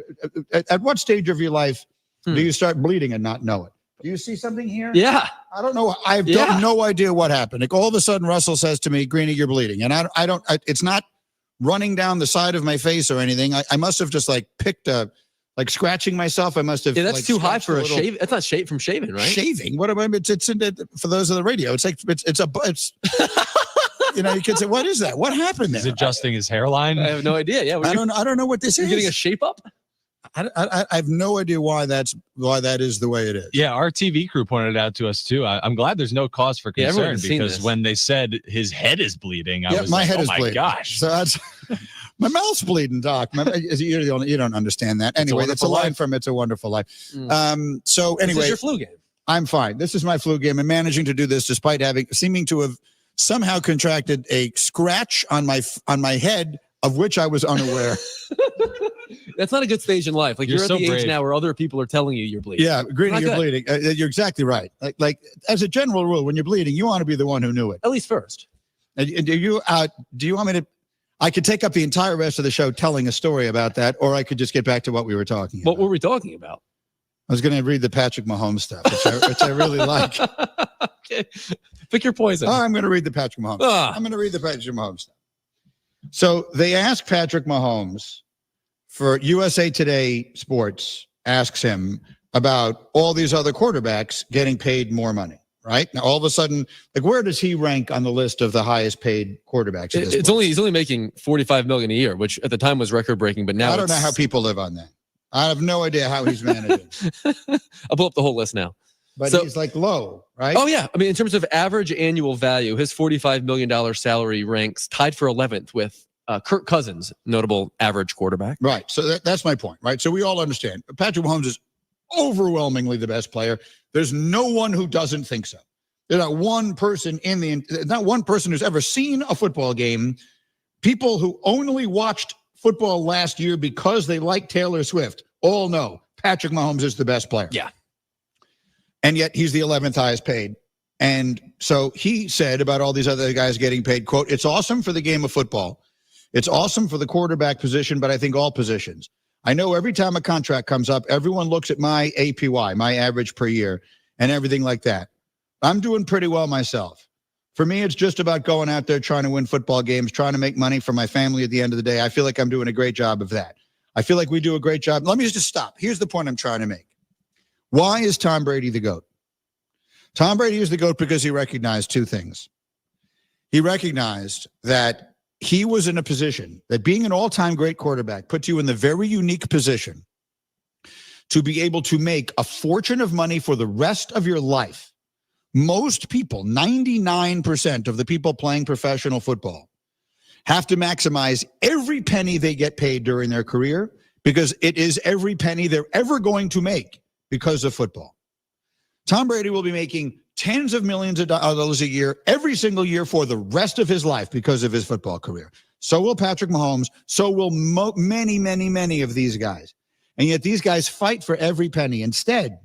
At what stage of your life do you start bleeding and not know it? Do you see something here? Yeah. I don't know. I've no idea what happened. Like all of a sudden, Russell says to me, Greeny, you're bleeding. And I don't, it's not running down the side of my face or anything. I must have just picked like scratching myself. I must have. Yeah, that's too high for a shave. That's not from shaving, right? Shaving? What am I? It's for those of the radio. It's like, it's you know, you can say, what is that? What happened there? He's adjusting his hairline. I have no idea. Yeah. I don't know what this is. Getting a shape up? I have no idea why that is the way it is. Yeah, our TV crew pointed it out to us too. I'm glad there's no cause for concern because when they said his head is bleeding, I was my like, head oh is my bleeding. gosh. So that's my mouth's bleeding, Doc. You don't understand that. Anyway, that's a line from It's a Wonderful Life. So anyway, this is your flu game. I'm fine. This is my flu game. I'm managing to do this despite seeming to have somehow contracted a scratch on my head of which I was unaware. That's not a good stage in life. Like you're at the age now where other people are telling you you're bleeding. Yeah, Greeny, you're bleeding. You're exactly right. Like as a general rule, when you're bleeding, you want to be the one who knew it. At least first. And do you want me to? I could take up the entire rest of the show telling a story about that, or I could just get back to what we were talking about. What were we talking about? I was going to read the Patrick Mahomes stuff, which I really like. Okay. Pick your poison. Oh, I'm going to read the Patrick Mahomes. I'm going to read the Patrick Mahomes stuff. So they asked Patrick Mahomes for USA Today Sports asks him about all these other quarterbacks getting paid more money, right? Now, all of a sudden, like where does he rank on the list of the highest paid quarterbacks? He's only making $45 million a year, which at the time was record breaking, but now I don't know how people live on that. I have no idea how he's managing. I'll pull up the whole list now. But he's like low, right? Oh, yeah. I mean, in terms of average annual value, his $45 million salary ranks tied for 11th with Kirk Cousins, notable average quarterback. Right. So that's my point, right? So we all understand. Patrick Mahomes is overwhelmingly the best player. There's no one who doesn't think so. There's not one person who's ever seen a football game. People who only watched football last year because they like Taylor Swift all know Patrick Mahomes is the best player. Yeah. And yet he's the 11th highest paid. And so he said about all these other guys getting paid, quote, it's awesome for the game of football. It's awesome for the quarterback position, but I think all positions. I know every time a contract comes up, everyone looks at my APY, my average per year, and everything like that. I'm doing pretty well myself. For me, it's just about going out there trying to win football games, trying to make money for my family at the end of the day. I feel like I'm doing a great job of that. I feel like we do a great job. Let me just stop. Here's the point I'm trying to make. Why is Tom Brady the GOAT? Tom Brady is the GOAT because he recognized two things. He recognized that he was in a position that being an all-time great quarterback puts you in the very unique position to be able to make a fortune of money for the rest of your life. Most people, 99% of the people playing professional football, have to maximize every penny they get paid during their career because it is every penny they're ever going to make because of football. Tom Brady will be making tens of millions of dollars a year, every single year for the rest of his life because of his football career. So will Patrick Mahomes. So will many, many, many of these guys. And yet these guys fight for every penny. Instead,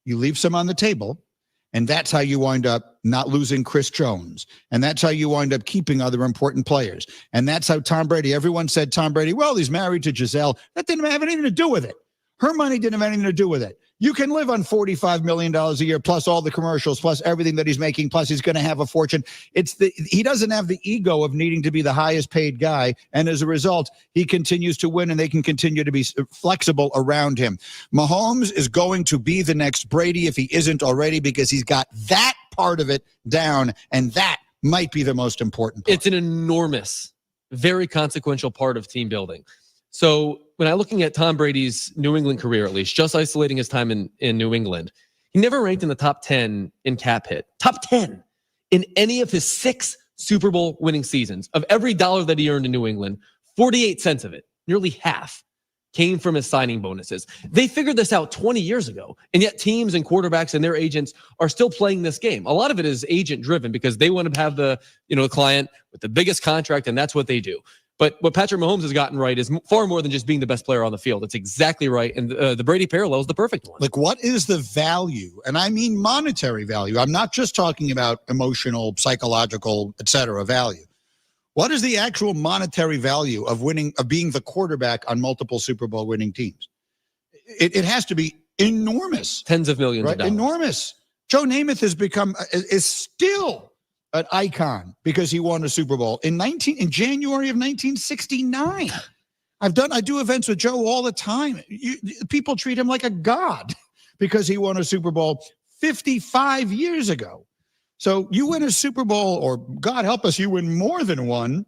you leave some on the table, and that's how you wind up not losing Chris Jones. And that's how you wind up keeping other important players. And that's how Tom Brady, everyone said Tom Brady, well, he's married to Giselle. That didn't have anything to do with it. Her money didn't have anything to do with it. You can live on $45 million a year, plus all the commercials, plus everything that he's making, plus he's going to have a fortune. He doesn't have the ego of needing to be the highest paid guy, and as a result, he continues to win, and they can continue to be flexible around him. Mahomes is going to be the next Brady if he isn't already, because he's got that part of it down, and that might be the most important part. It's an enormous, very consequential part of team building. So when I'm looking at Tom Brady's New England career, at least, just isolating his time in New England, he never ranked in the top 10 in cap hit. Top 10 in any of his 6 Super Bowl winning seasons. Of every dollar that he earned in New England, 48 cents of it, nearly half, came from his signing bonuses. They figured this out 20 years ago, and yet teams and quarterbacks and their agents are still playing this game. A lot of it is agent driven because they want to have the client with the biggest contract, and that's what they do. But what Patrick Mahomes has gotten right is far more than just being the best player on the field. It's exactly right. And the Brady parallel is the perfect one. Like, what is the value? And I mean monetary value. I'm not just talking about emotional, psychological, et cetera, value. What is the actual monetary value of being the quarterback on multiple Super Bowl winning teams? It has to be enormous. Tens of millions of dollars. Enormous. Joe Namath is still an icon because he won a Super Bowl in January of 1969. I do events with Joe all the time. People treat him like a god because he won a Super Bowl 55 years ago. So you win a Super Bowl, or God help us, you win more than one,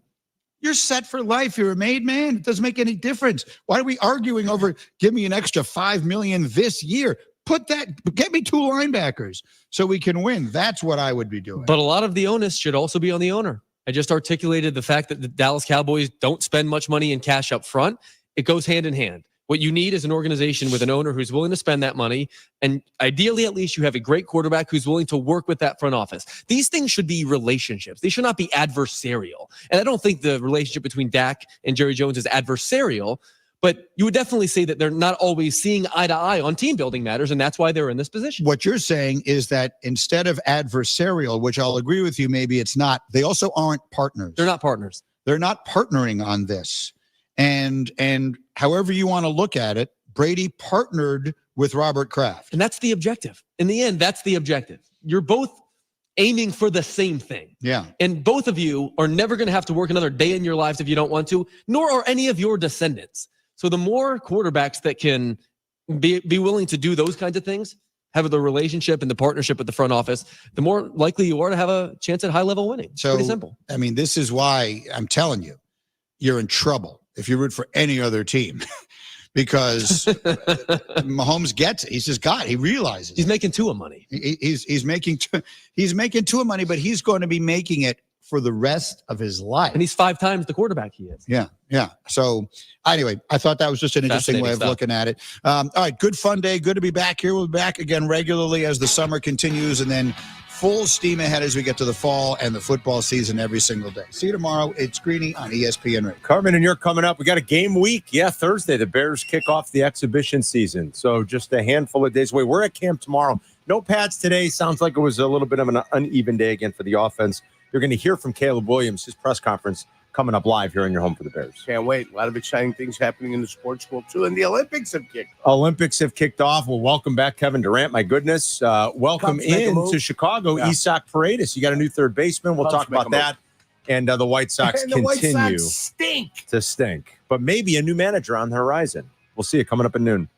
you're set for life. You're a made man. It doesn't make any difference. Why are we arguing over, give me an extra $5 million this year? Get me 2 linebackers so we can win. That's what I would be doing. But a lot of the onus should also be on the owner. I just articulated the fact that the Dallas Cowboys don't spend much money in cash up front. It goes hand in hand. What you need is an organization with an owner who's willing to spend that money. And ideally, at least, you have a great quarterback who's willing to work with that front office. These things should be relationships. They should not be adversarial. And I don't think the relationship between Dak and Jerry Jones is adversarial. But you would definitely say that they're not always seeing eye to eye on team building matters, and that's why they're in this position. What you're saying is that instead of adversarial, which I'll agree with you, maybe it's not, they also aren't partners. They're not partners. They're not partnering on this. And however you want to look at it, Brady partnered with Robert Kraft. And that's the objective. In the end, that's the objective. You're both aiming for the same thing. Yeah. And both of you are never going to have to work another day in your lives if you don't want to, nor are any of your descendants. So the more quarterbacks that can be willing to do those kinds of things, have the relationship and the partnership with the front office, the more likely you are to have a chance at high-level winning. It's pretty simple. I mean, this is why I'm telling you, you're in trouble if you root for any other team. Because Mahomes gets it. He's just he realizes he's making Tua money. He's making Tua money, but he's going to be making it for the rest of his life. And he's 5 times the quarterback he is. Yeah. So anyway, I thought that was just an interesting way of looking at it. All right, good fun day. Good to be back here. We'll be back again regularly as the summer continues, and then full steam ahead as we get to the fall and the football season every single day. See you tomorrow. It's Greeny on ESPN Radio. Carmen, and you're coming up. We got a game week. Yeah, Thursday. The Bears kick off the exhibition season. So just a handful of days away. We're at camp tomorrow. No pads today. Sounds like it was a little bit of an uneven day again for the offense. You're going to hear from Caleb Williams, his press conference coming up live here in your home for the Bears. Can't wait. A lot of exciting things happening in the sports world, too. And the Olympics have kicked off. Well, welcome back, Kevin Durant. My goodness. Welcome to Chicago, Isak Paredes. You got a new third baseman. We'll talk about that. And the White Sox continue to stink. But maybe a new manager on the horizon. We'll see you coming up at noon.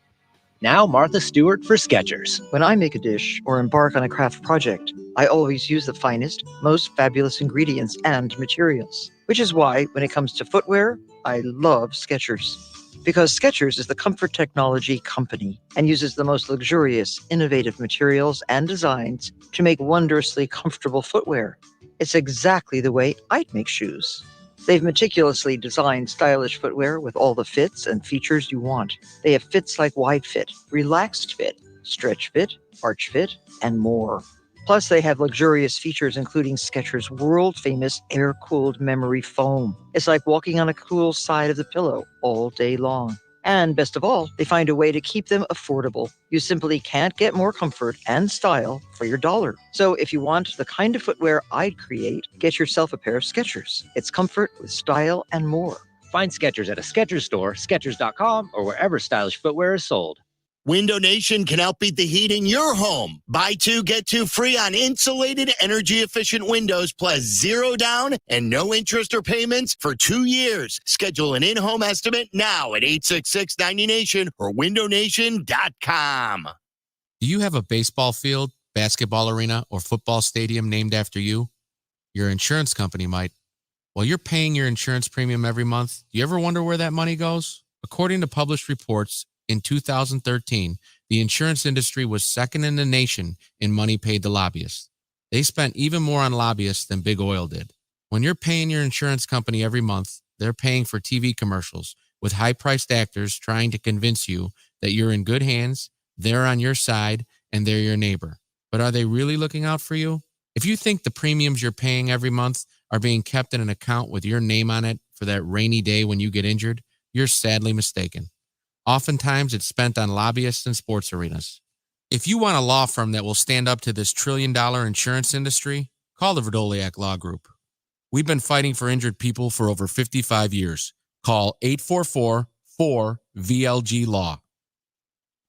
Now Martha Stewart for Skechers. When I make a dish or embark on a craft project, I always use the finest, most fabulous ingredients and materials. Which is why, when it comes to footwear, I love Skechers. Because Skechers is the comfort technology company and uses the most luxurious, innovative materials and designs to make wondrously comfortable footwear. It's exactly the way I'd make shoes. They've meticulously designed stylish footwear with all the fits and features you want. They have fits like wide fit, relaxed fit, stretch fit, arch fit, and more. Plus, they have luxurious features including Skechers' world-famous air-cooled memory foam. It's like walking on a cool side of the pillow all day long. And best of all, they find a way to keep them affordable. You simply can't get more comfort and style for your dollar. So if you want the kind of footwear I'd create, get yourself a pair of Skechers. It's comfort with style and more. Find Skechers at a Skechers store, Skechers.com, or wherever stylish footwear is sold. Window Nation can help beat the heat in your home. Buy 2, get 2 free on insulated, energy-efficient windows plus 0 down and no interest or payments for 2 years. Schedule an in-home estimate now at 866-90Nation or windownation.com. Do you have a baseball field, basketball arena, or football stadium named after you? Your insurance company might. While you're paying your insurance premium every month, do you ever wonder where that money goes? According to published reports, in 2013, the insurance industry was second in the nation in money paid to lobbyists. They spent even more on lobbyists than Big Oil did. When you're paying your insurance company every month, they're paying for TV commercials with high-priced actors trying to convince you that you're in good hands, they're on your side, and they're your neighbor. But are they really looking out for you? If you think the premiums you're paying every month are being kept in an account with your name on it for that rainy day when you get injured, you're sadly mistaken. Oftentimes, it's spent on lobbyists and sports arenas. If you want a law firm that will stand up to this trillion-dollar insurance industry, call the Verdoliak Law Group. We've been fighting for injured people for over 55 years. Call 844-4VLG-LAW.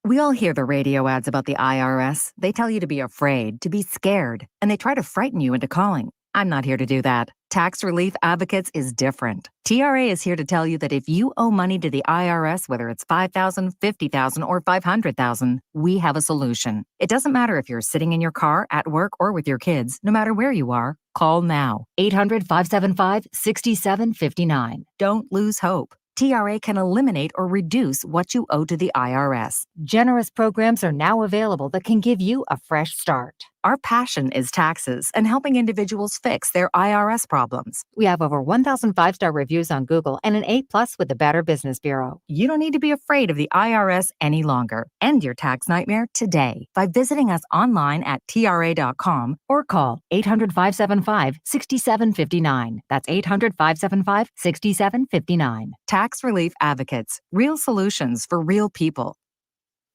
We all hear the radio ads about the IRS. They tell you to be afraid, to be scared, and they try to frighten you into calling. I'm not here to do that. Tax Relief Advocates is different. TRA is here to tell you that if you owe money to the IRS, whether it's $5,000, $50,000, or $500,000, we have a solution. It doesn't matter if you're sitting in your car, at work, or with your kids. No matter where you are, call now. 800-575-6759. Don't lose hope. TRA can eliminate or reduce what you owe to the IRS. Generous programs are now available that can give you a fresh start. Our passion is taxes and helping individuals fix their IRS problems. We have over 1,000 5-star reviews on Google and an A+ with the Better Business Bureau. You don't need to be afraid of the IRS any longer. End your tax nightmare today by visiting us online at TRA.com or call 800-575-6759. That's 800-575-6759. Tax Relief Advocates. Real solutions for real people.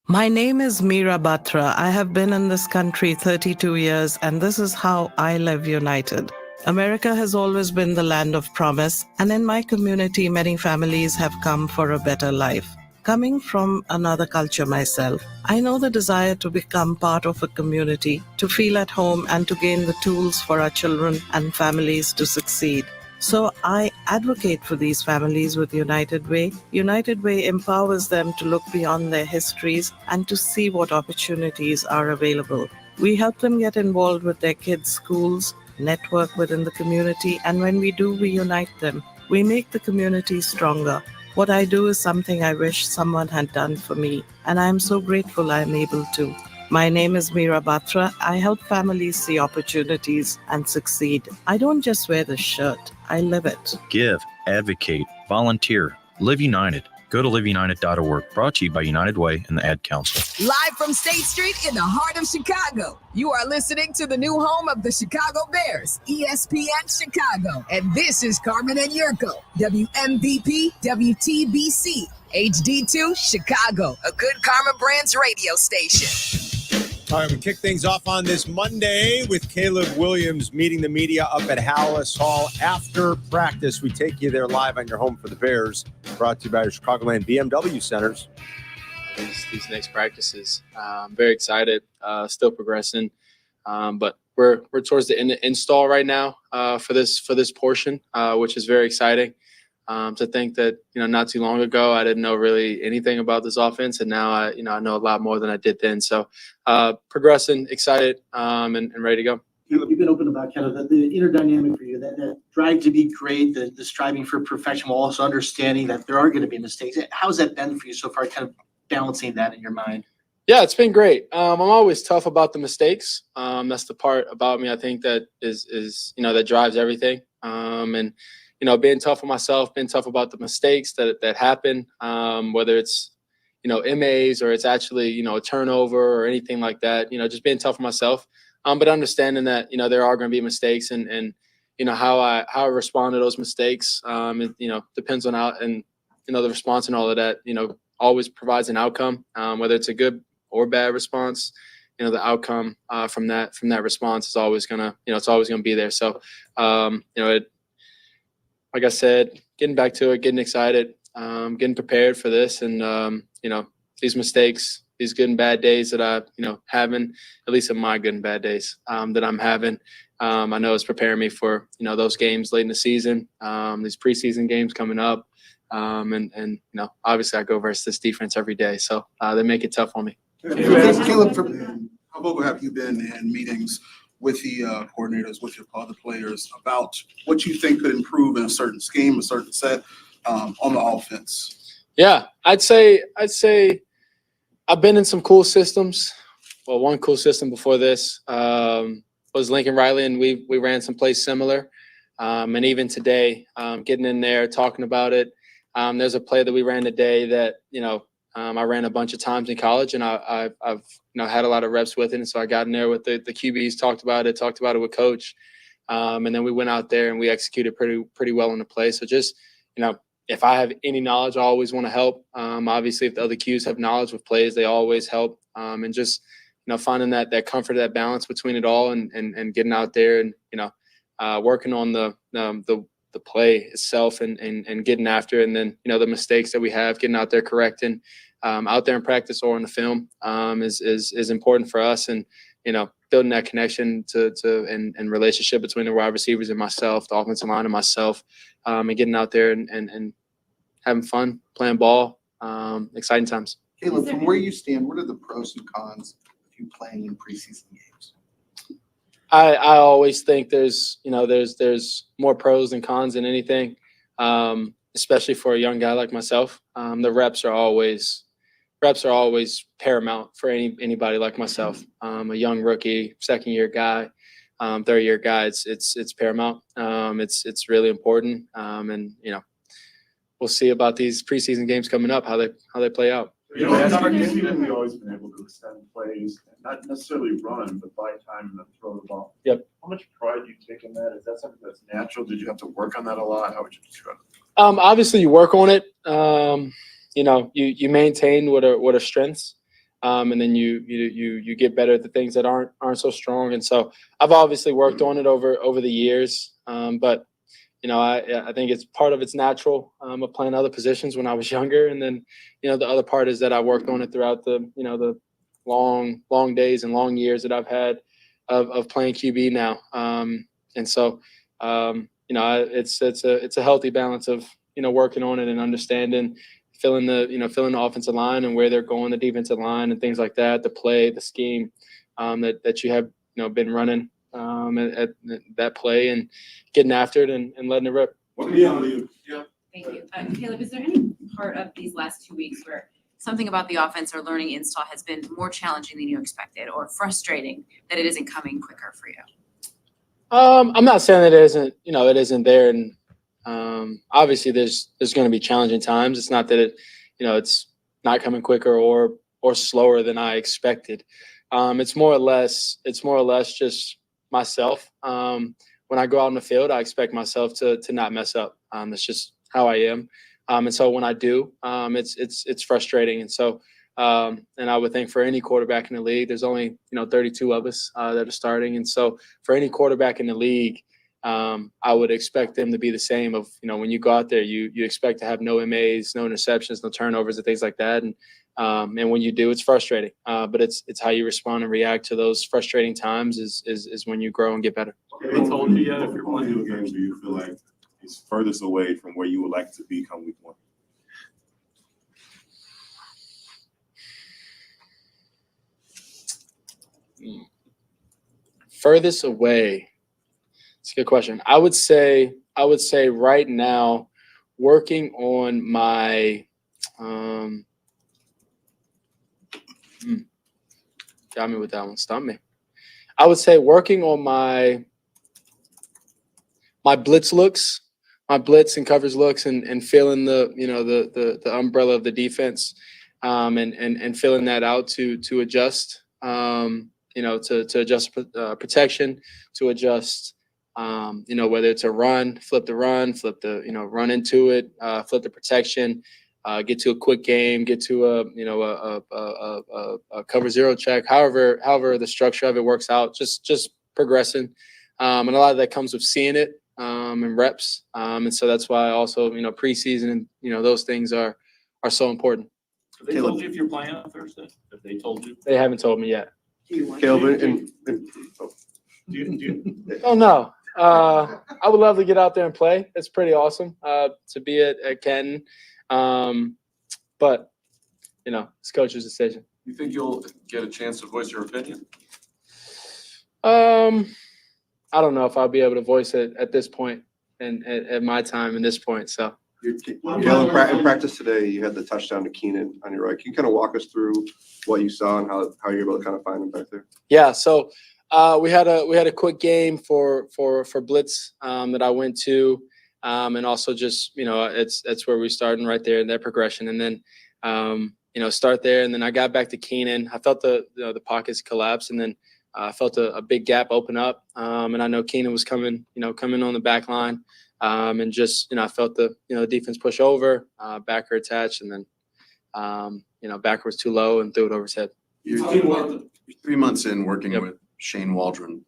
My name is Meera Batra. I have been in this country 32 years, and this is how I live united. America has always been the land of promise, and in my community, many families have come for a better life. Coming from another culture myself, I know the desire to become part of a community, to feel at home, and to gain the tools for our children and families to succeed. So I advocate for these families with United Way. United Way empowers them to look beyond their histories and to see what opportunities are available. We help them get involved with their kids' schools, network within the community, and when we do, we unite them. We make the community stronger. What I do is something I wish someone had done for me, and I am so grateful I am able to. My name is Meera Batra. I help families see opportunities and succeed. I don't just wear the shirt, I live it. Give, advocate, volunteer, live united. Go to liveunited.org. Brought to you by United Way and the Ad Council. Live from State Street in the heart of Chicago, you are listening to the new home of the Chicago Bears, ESPN Chicago. And this is Carmen and Jurko, WMVP, WTBC, HD2, Chicago, a good Karma Brands radio station. All right, we kick things off on this Monday with Caleb Williams meeting the media up at Hallis Hall after practice. We take you there live on your home for the Bears, brought to you by your Chicagoland BMW Centers. These next practices, I'm very excited, still progressing, but we're towards the end install right now for this portion, which is very exciting. To think that, not too long ago, I didn't know really anything about this offense. And now I know a lot more than I did then. So progressing, excited, and ready to go. You've been open about kind of the inner dynamic for you, that drive to be great, the striving for perfection, while also understanding that there are going to be mistakes. How's that been for you so far, kind of balancing that in your mind? Yeah, it's been great. I'm always tough about the mistakes. That's the part about me, I think, that is that drives everything. And being tough on myself, being tough about the mistakes that happen, whether it's MAs or it's actually a turnover or anything like that. Just being tough on myself. But understanding that, there are going to be mistakes and how I respond to those mistakes, depends on how, and, the response and all of that, always provides an outcome, whether it's a good or bad response, the outcome from that response is always going to, it's always going to be there. So, like I said, getting back to it, getting excited, getting prepared for this and, these mistakes, these good and bad days that I, having, at least in my good and bad days that I'm having. I know it's preparing me for, those games late in the season, these preseason games coming up. And obviously I go versus this defense every day. So they make it tough on me. Caleb, how vocal have you been in meetings with the coordinators, with your other players about what you think could improve in a certain scheme, a certain set on the offense? Yeah, I'd say I've been in some cool systems. Well, one cool system before this was Lincoln Riley, and we ran some plays similar. And even today, getting in there, talking about it. There's a play that we ran today that, I ran a bunch of times in college, and I've had a lot of reps with it. And so I got in there with the QBs, talked about it with coach. And then we went out there and we executed pretty well on the play. So just, if I have any knowledge, I always want to help. Obviously, if the other Qs have knowledge with plays, they always help. And just, finding that comfort, that balance between it all and getting out there and, working on the play itself and getting after it. And then, the mistakes that we have, getting out there, correcting out there in practice or in the film is important for us. And, building that connection and relationship between the wide receivers and myself, the offensive line and myself, and getting out there and having fun, playing ball, exciting times. Caleb, from where you stand, what are the pros and cons of you playing in preseason games? I always think there's more pros than cons than anything, especially for a young guy like myself. The reps are always paramount for anybody like myself. A young rookie, second-year guy, third-year guy. It's paramount. It's really important. And we'll see about these preseason games coming up, how they play out. We've always been able to extend plays, not necessarily run, but buy time and then throw the ball. Yep. How much pride do you take in that? Is that something that's natural? Did you have to work on that a lot? How would you describe it? Obviously, you work on it. You maintain what are strengths, and then you get better at the things that aren't so strong. And so I've obviously worked on it over the years, but. I think it's part of it's natural of playing other positions when I was younger. And then, the other part is that I worked on it throughout the long days and long years that I've had of playing QB now. And so, it's a healthy balance of, working on it and understanding, filling the offensive line and where they're going, the defensive line and things like that, the play, the scheme that you have, been running. At that play and getting after it and letting it rip. Thank you. Caleb, is there any part of these last 2 weeks where something about the offense or learning install has been more challenging than you expected or frustrating that it isn't coming quicker for you? I'm not saying that it isn't there. And obviously there's going to be challenging times. It's not that it's not coming quicker or slower than I expected. It's more or less just myself. When I go out in the field, I expect myself to not mess up. That's just how I am. And so when I do, it's frustrating. And so, and I would think for any quarterback in the league, there's only, 32 of us that are starting. And so for any quarterback in the league, I would expect them to be the same of, when you go out there, you expect to have no MAs, no interceptions, no turnovers and things like that. And when you do, it's frustrating. But it's how you respond and react to those frustrating times is when you grow and get better. Have they told you yet if you're playing games? Do you feel like is furthest away from where you would like to be come week 1? Furthest away. It's a good question. I would say right now, working on my got me with that one. Stop me. I would say working on my blitz looks, my blitz and coverage looks, and feeling the umbrella of the defense, and filling that out to adjust, to adjust protection, to adjust, whether it's a run, flip the, run into it, flip the protection, get to a quick game, get to a cover zero check, however the structure of it works out, just progressing. And a lot of that comes with seeing it, and reps. And so that's why also, preseason and, those things are so important. Have they told you if you're playing on Thursday? Have they told you? They haven't told me yet. Caleb, Oh, no. I would love to get out there and play. It's pretty awesome to be at Canton. But, it's coach's decision. You think you'll get a chance to voice your opinion? I don't know if I'll be able to voice it at this point and at my time and this point. So, Caleb, in practice today, you had the touchdown to Keenan on your right. Can you kind of walk us through what you saw and how you're able to kind of find him back there? Yeah. So, we had a quick game for blitz that I went to, and also just it's where we started right there in that progression, and then start there, and then I got back to Keenan. I felt the pockets collapse, and then I felt a big gap open up, and I know Keenan was coming on the back line, and just I felt the defense push over, backer attached, and then backer was too low and threw it over his head. You're 3 months in working with Shane Waldron.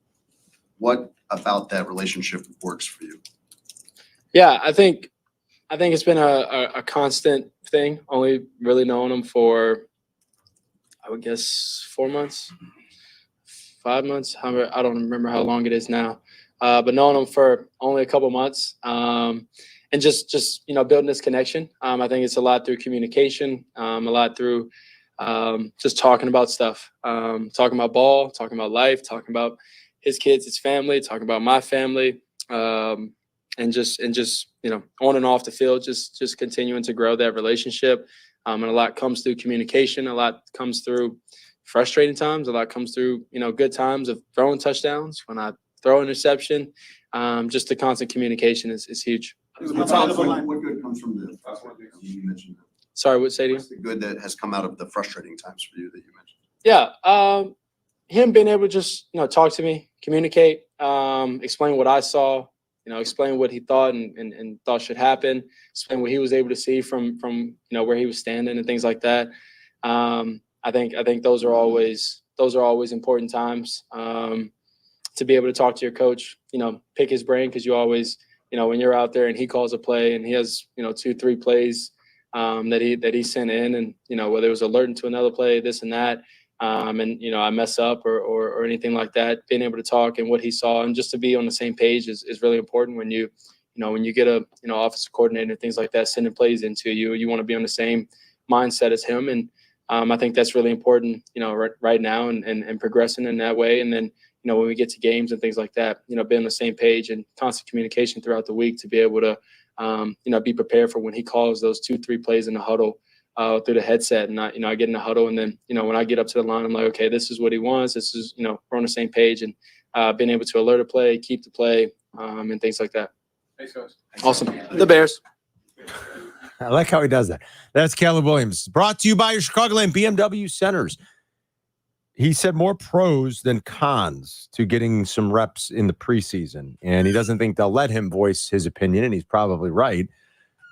What about that relationship works for you? Yeah, I think it's been a constant thing. Only really knowing him for, I would guess, 4 months, 5 months. I don't remember how long it is now, but knowing him for only a couple months, and just building this connection. I think it's a lot through communication, a lot through just talking about stuff, talking about ball, talking about life, talking about his kids, his family, talking about my family, and just on and off the field, just continuing to grow that relationship. And a lot comes through communication. A lot comes through frustrating times. A lot comes through good times of throwing touchdowns. When I throw an interception, just the constant communication is huge. What good comes from the you mentioned? Sorry, what say to you? What's the good that has come out of the frustrating times for you that you mentioned? Yeah, him being able to just talk to me, communicate, explain what I saw, explain what he thought and thought should happen, explain what he was able to see from where he was standing and things like that. I think those are always important times, to be able to talk to your coach, pick his brain, because you always, when you're out there and he calls a play and he has 2-3 plays that he sent in, and whether it was alerting to another play, this and that, and I mess up or anything like that, being able to talk and what he saw and just to be on the same page is really important when you get a offensive coordinator and things like that sending plays into you want to be on the same mindset as him, and I think that's really important right now and progressing in that way. And then when we get to games and things like that, be on the same page and constant communication throughout the week to be able to be prepared for when he calls those 2-3 plays in the huddle through the headset. And I get in the huddle, and then, when I get up to the line, I'm like, okay, this is what he wants. This is, we're on the same page, and being able to alert a play, keep the play, and things like that. Thanks, guys. Awesome. The Bears. I like how he does that. That's Caleb Williams. Brought to you by your Chicagoland BMW Centers. He said more pros than cons to getting some reps in the preseason, and he doesn't think they'll let him voice his opinion, and he's probably right.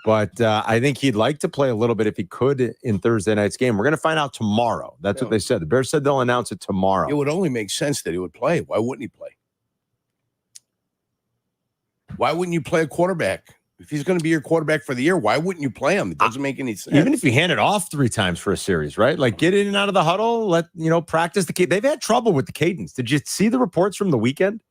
But I think he'd like to play a little bit if he could in Thursday night's game. We're going to find out tomorrow. That's what they said. The Bears said they'll announce it tomorrow. It would only make sense that he would play. Why wouldn't he play? Why wouldn't you play a quarterback? If he's going to be your quarterback for the year, why wouldn't you play him? It doesn't make any sense. Even if you hand it off 3 times for a series, right? Like get in and out of the huddle, practice the cadence. They've had trouble with the cadence. Did you see the reports from the weekend?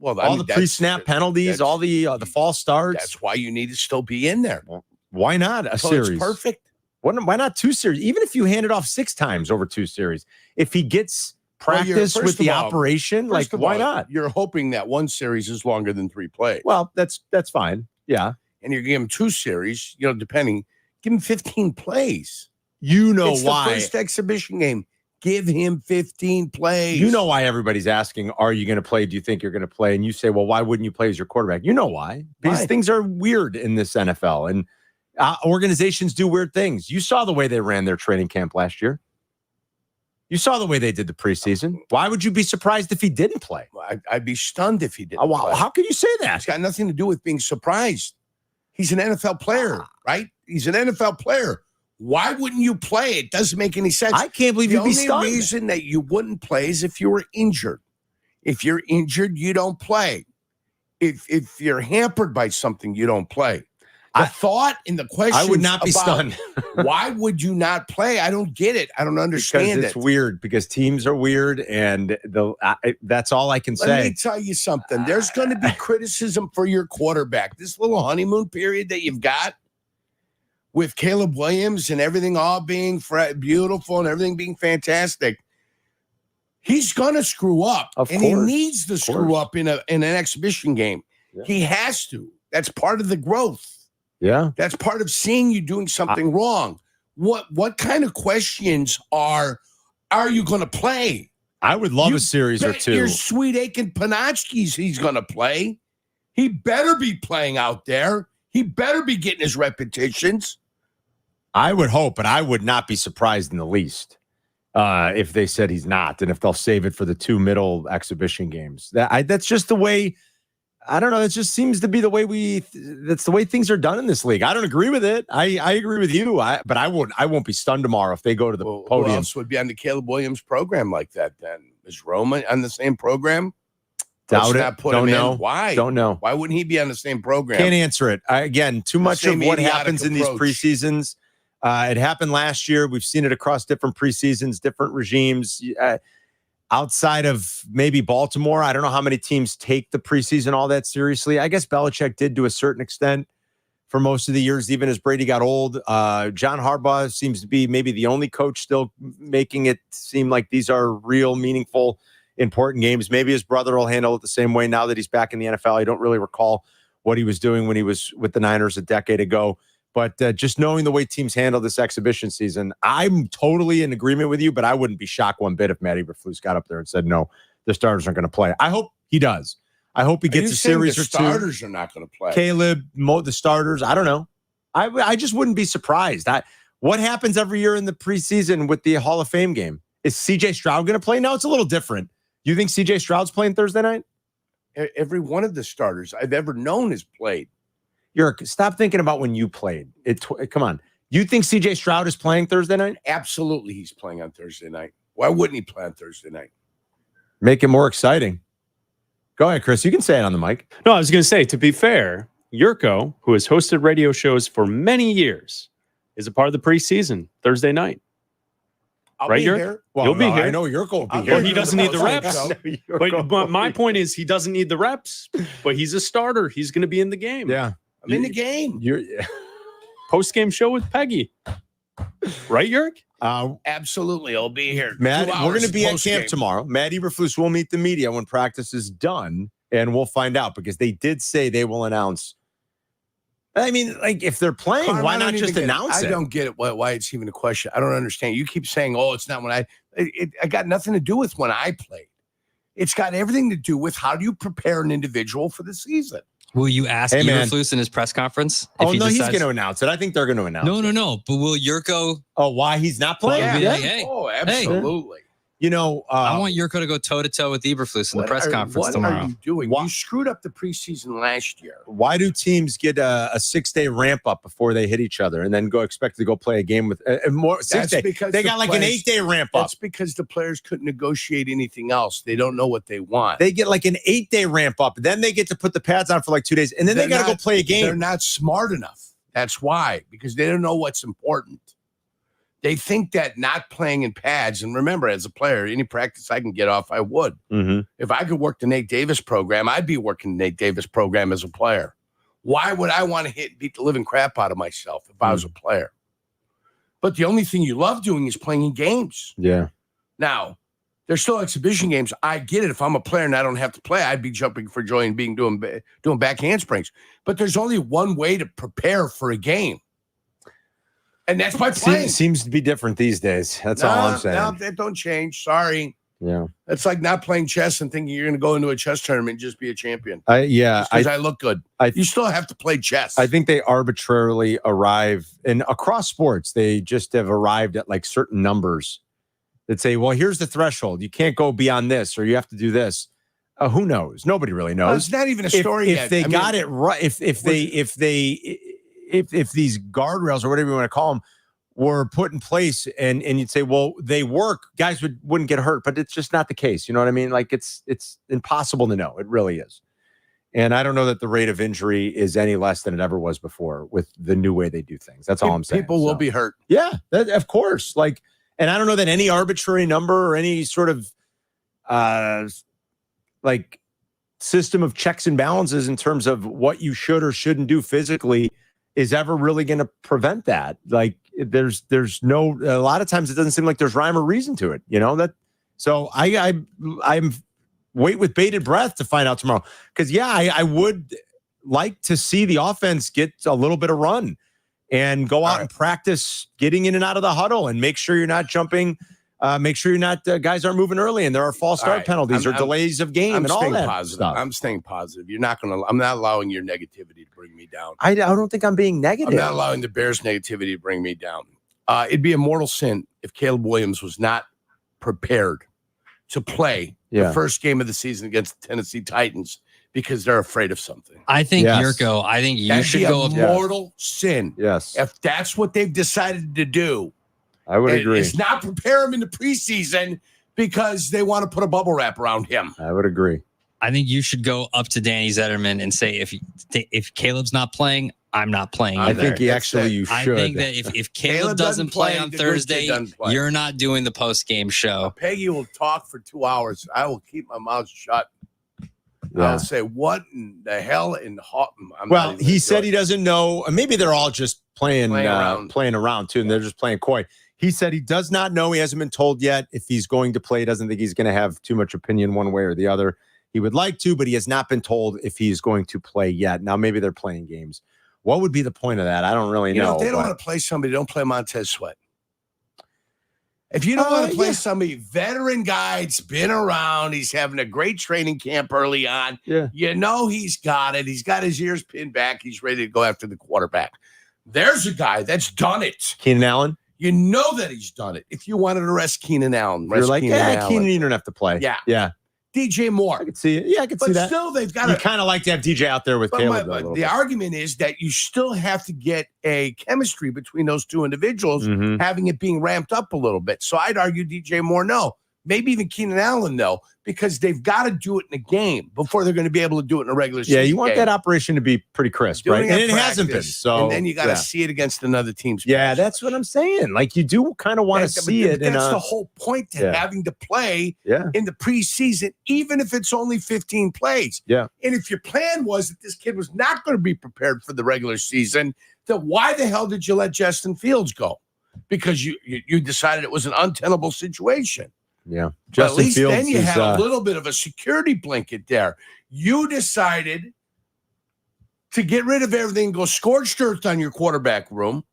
Well, all the pre-snap penalties, all the false starts. That's why you need to still be in there. Why not a So series? it's perfect. Why not 2 series? Even if you hand it off 6 times over 2 series, if he gets practice with the operation, like why not? You're hoping that 1 series is longer than 3 plays. Well, that's fine. Yeah. And you're giving him 2 series, depending. Give him 15 plays. You know it's why. The first exhibition game. Give him 15 plays. You know why everybody's asking, are you going to play? Do you think you're going to play? And you say, well, why wouldn't you play as your quarterback? You know why. Because things are weird in this NFL. And organizations do weird things. You saw the way they ran their training camp last year. You saw the way they did the preseason. Why would you be surprised if he didn't play? I'd be stunned if he didn't play. How can you say that? It's got nothing to do with being surprised. He's an NFL player, right? He's an NFL player. Why wouldn't you play? It doesn't make any sense. I can't believe you'd be stunned. The only reason that you wouldn't play is if you were injured. If you're injured, you don't play. If you're hampered by something, you don't play. The thought and the question. I would not be stunned. Why would you not play? I don't get it. I don't understand because it's weird. Because teams are weird, and that's all I can say. Let me tell you something. There's going to be criticism for your quarterback. This little honeymoon period that you've got with Caleb Williams and everything all being beautiful and everything being fantastic. He's going to screw up, he needs to screw up in an exhibition game. Yeah. He has to. That's part of the growth. Yeah. That's part of seeing you doing something wrong. What kind of questions are you going to play? I would love a series or 2. Your sweet aching Panachkis he's going to play. He better be playing out there. He better be getting his repetitions. I would hope, but I would not be surprised in the least if they said he's not, and if they'll save it for the 2 middle exhibition games. That's just the way. I don't know. It just seems to be the way that's the way things are done in this league. I don't agree with it. I agree with you. But I won't be stunned tomorrow if they go to the podium. Who else would be on the Caleb Williams program like that then? Is Roma on the same program? Doubt it. Don't know. Why? Don't know. Why wouldn't he be on the same program? Can't answer it. Again, too much of what happens in these preseasons. It happened last year. We've seen it across different preseasons, different regimes. Outside of maybe Baltimore, I don't know how many teams take the preseason all that seriously. I guess Belichick did to a certain extent for most of the years, even as Brady got old. John Harbaugh seems to be maybe the only coach still making it seem like these are real, meaningful, important games. Maybe his brother will handle it the same way now that he's back in the NFL. I don't really recall what he was doing when he was with the Niners a decade ago. But just knowing the way teams handle this exhibition season, I'm totally in agreement with you, but I wouldn't be shocked one bit if Matt Eberflus got up there and said, no, the starters aren't going to play. I hope he does. I hope he gets a series or 2. The starters are not going to play. Caleb, the starters, I don't know. I just wouldn't be surprised. What happens every year in the preseason with the Hall of Fame game? Is C.J. Stroud going to play? No, it's a little different. You think C.J. Stroud's playing Thursday night? Every one of the starters I've ever known has played. Stop thinking about when you played. Come on. You think C.J. Stroud is playing Thursday night? Absolutely, he's playing on Thursday night. Why wouldn't he play on Thursday night? Make it more exciting. Go ahead, Chris. You can say it on the mic. No, I was going to say, to be fair, Jurko, who has hosted radio shows for many years, is a part of the preseason Thursday night. I'll right, be Jurko? here. You'll be here. I know Jurko will be here. Well, he doesn't need the reps. But my point is, he doesn't need the reps, but he's a starter. He's going to be in the game. Yeah. I'm in the game. Post-game show with Peggy. Right, Jurk? Absolutely. I'll be here. Matt, we're going to be at camp tomorrow. Matt Eberflus will meet the media when practice is done, and we'll find out because they did say they will announce. I mean, like, if they're playing, Carmen, why not just announce it? I don't get it. Why it's even a question. I don't understand. You keep saying, oh, it's not when I got nothing to do with when I played. It's got everything to do with how do you prepare an individual for the season. Will you ask Eberflus in his press conference? He's going to announce it. I think they're going to announce it. No. But will Jurko? Oh, why he's not playing? Hey, oh, absolutely. You know, I want Jurko to go toe-to-toe with Eberflus in the press conference tomorrow. What are you doing? You screwed up the preseason last year. Why do teams get a 6-day ramp up before they hit each other and then expect to go play a game with more 6 days? They got like an 8-day ramp up. That's because the players couldn't negotiate anything else. They don't know what they want. They get like an 8-day ramp up. Then they get to put the pads on for like 2 days, and then they got to go play a game. They're not smart enough. That's why, because they don't know what's important. They think that not playing in pads, and remember, as a player, any practice I can get off, I would. Mm-hmm. If I could work the Nate Davis program, I'd be working the Nate Davis program as a player. Why would I want to beat the living crap out of myself if I was a player? But the only thing you love doing is playing in games. Yeah. Now, there's still exhibition games. I get it. If I'm a player and I don't have to play, I'd be jumping for joy and doing back handspring. But there's only one way to prepare for a game. And that's by playing. Seems to be different these days. That's all I'm saying. No, that don't change. Sorry. Yeah. It's like not playing chess and thinking you're going to go into a chess tournament and just be a champion. Yeah. Because I look good. You still have to play chess. I think they arbitrarily arrive, and across sports, they just have arrived at like certain numbers that say, well, here's the threshold. You can't go beyond this, or you have to do this. Who knows? Nobody really knows. Well, it's not even a story if yet. they I got mean, it right, if these guardrails or whatever you want to call them were put in place, and you'd say, well, they work, guys wouldn't get hurt, but it's just not the case. You know what I mean? Like it's impossible to know. It really is. And I don't know that the rate of injury is any less than it ever was before with the new way they do things. That's all I'm saying. People will be hurt. Yeah, of course. Like, and I don't know that any arbitrary number or any sort of like system of checks and balances in terms of what you should or shouldn't do physically is ever really going to prevent that. Like there's no, a lot of times it doesn't seem like there's rhyme or reason to it, you know, that. So I'm wait with bated breath to find out tomorrow. Cause I would like to see the offense get a little bit of run and go out and practice getting in and out of the huddle and make sure you're not jumping. Make sure you're not guys aren't moving early and there are false start penalties or delays of game and all that stuff. I'm staying positive. I'm not allowing your negativity to bring me down. I don't think I'm being negative. I'm not allowing the Bears' negativity to bring me down. It'd be a mortal sin if Caleb Williams was not prepared to play the first game of the season against the Tennessee Titans because they're afraid of something. I think Jurko, I think you should go a mortal sin. Yes. If that's what they've decided to do. I would agree. It's not prepare him in the preseason because they want to put a bubble wrap around him. I would agree. I think you should go up to Danny Zetterman and say, if Caleb's not playing, I'm not playing. I think you should. I think that if Caleb doesn't play on Thursday, you're not doing the post game show. Peggy will talk for 2 hours. I will keep my mouth shut. Yeah. I'll say, what in the hell in Well, he said he doesn't know. Maybe they're all just playing around too, and they're just playing coy. He said he does not know. He hasn't been told yet if he's going to play. He doesn't think he's going to have too much opinion one way or the other. He would like to, but he has not been told if he's going to play yet. Now, maybe they're playing games. What would be the point of that? I don't really know. If they don't want to play somebody, don't play Montez Sweat. If you don't want to play somebody, veteran guy, it's been around, he's having a great training camp early on. Yeah. You know he's got it. He's got his ears pinned back. He's ready to go after the quarterback. There's a guy that's done it. Keenan Allen? You know that he's done it. If you wanted to rest Keenan Allen, You're like, Keenan, you don't have to play. Yeah. DJ Moore. I could see it. Yeah, I could see that. But still, they've got You kind of like to have DJ out there with Caleb. But the argument is that you still have to get a chemistry between those two individuals, having it being ramped up a little bit. So I'd argue DJ Moore, no. Maybe even Keenan Allen, though, because they've got to do it in a game before they're going to be able to do it in a regular season. Yeah, you want that operation to be pretty crisp, right? And it hasn't been. So, and then you got to see it against another team's. Yeah, that's what I'm saying. Like you do kind of want to see it. That's the whole point to having to play in the preseason, even if it's only 15 plays. Yeah. And if your plan was that this kid was not going to be prepared for the regular season, then why the hell did you let Justin Fields go? Because you decided it was an untenable situation. Yeah. At least Fields then you had a little bit of a security blanket there. You decided to get rid of everything, go scorched earth on your quarterback room,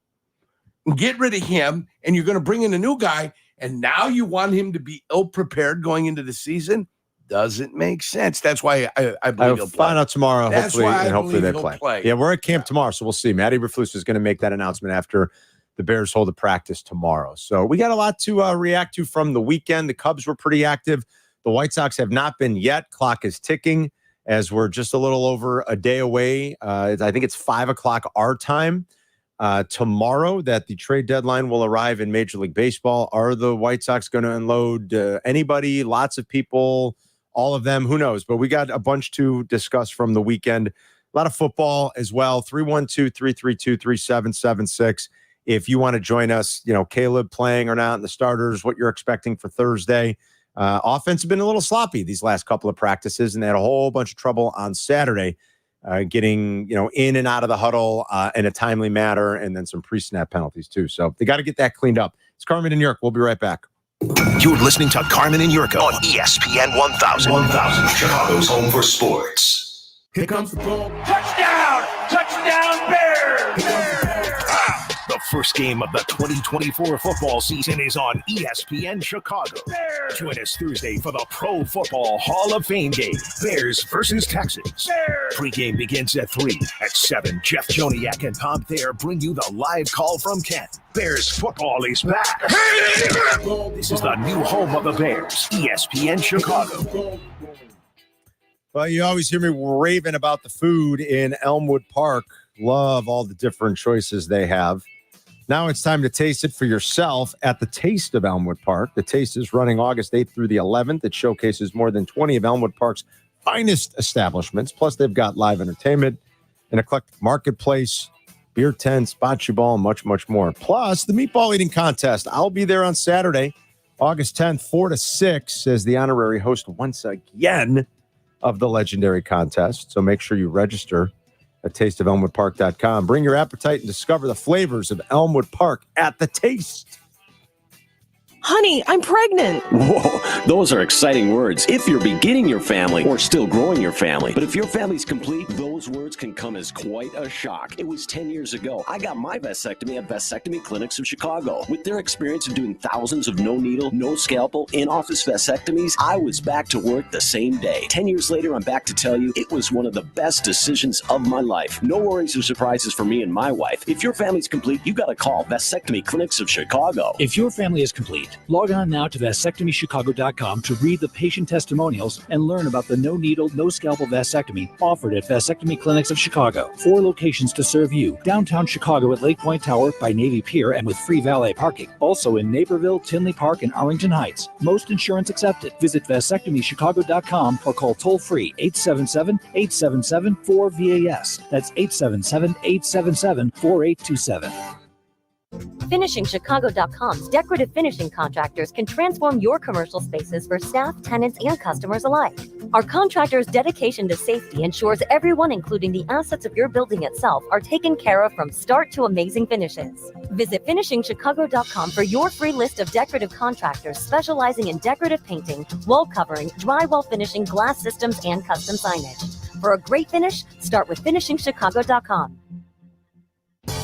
and get rid of him, and you're going to bring in a new guy, and now you want him to be ill-prepared going into the season? Doesn't make sense. That's why I believe he'll play. Find out tomorrow, That's hopefully, why I and hopefully they believe he'll play. Yeah, we're at camp tomorrow, so we'll see. Matty Eberflus is going to make that announcement after the Bears hold a practice tomorrow. So we got a lot to react to from the weekend. The Cubs were pretty active. The White Sox have not been yet. Clock is ticking as we're just a little over a day away. I think it's 5 o'clock our time tomorrow that the trade deadline will arrive in Major League Baseball. Are the White Sox going to unload anybody? Lots of people, all of them, who knows? But we got a bunch to discuss from the weekend. A lot of football as well. 312-332-3776 if you want to join us, Caleb playing or not in the starters, what you're expecting for Thursday. Offense has been a little sloppy these last couple of practices, and they had a whole bunch of trouble on Saturday getting, in and out of the huddle in a timely manner, and then some pre-snap penalties too. So they got to get that cleaned up. It's Carmen and Jurko. We'll be right back. You're listening to Carmen and Jurko on ESPN 1000. 1000, Chicago's home for sports. Here comes the ball. Touchdown! Touchdown Bears! The first game of the 2024 football season is on ESPN Chicago. Join us Thursday for the Pro Football Hall of Fame game. Bears versus Texans. Pre-game begins at 3. At 7, Jeff Joniak and Tom Thayer bring you the live call from Kent. Bears football is back. This is the new home of the Bears, ESPN Chicago. Well, you always hear me raving about the food in Elmwood Park. Love all the different choices they have. Now it's time to taste it for yourself at the Taste of Elmwood Park. The Taste is running August 8th through the 11th. It showcases more than 20 of Elmwood Park's finest establishments. Plus, they've got live entertainment, an eclectic marketplace, beer tents, bocce ball, and much, much more. Plus, the meatball eating contest. I'll be there on Saturday, August 10th, 4 to 6, as the honorary host once again of the legendary contest. So make sure you register at tasteofelmwoodpark.com. Bring your appetite and discover the flavors of Elmwood Park at the Taste. Honey, I'm pregnant. Whoa, those are exciting words if you're beginning your family or still growing your family. But if your family's complete, those words can come as quite a shock. It was 10 years ago. I got my vasectomy at Vasectomy Clinics of Chicago. With their experience of doing thousands of no needle, no scalpel, in-office vasectomies, I was back to work the same day. 10 years later, I'm back to tell you it was one of the best decisions of my life. No worries or surprises for me and my wife. If your family's complete, you got to call Vasectomy Clinics of Chicago. If your family is complete, log on now to vasectomychicago.com to read the patient testimonials and learn about the no needle, no scalpel vasectomy offered at Vasectomy Clinics of Chicago. 4 locations to serve you. Downtown Chicago at Lake Point Tower by Navy Pier and with free valet parking. Also in Naperville, Tinley Park, and Arlington Heights. Most insurance accepted. Visit vasectomychicago.com or call toll-free 877-877-4VAS. That's 877-877-4827. FinishingChicago.com's decorative finishing contractors can transform your commercial spaces for staff, tenants, and customers alike. Our contractors' dedication to safety ensures everyone, including the assets of your building itself, are taken care of from start to amazing finishes. Visit FinishingChicago.com for your free list of decorative contractors specializing in decorative painting, wall covering, drywall finishing, glass systems, and custom signage. For a great finish, start with FinishingChicago.com.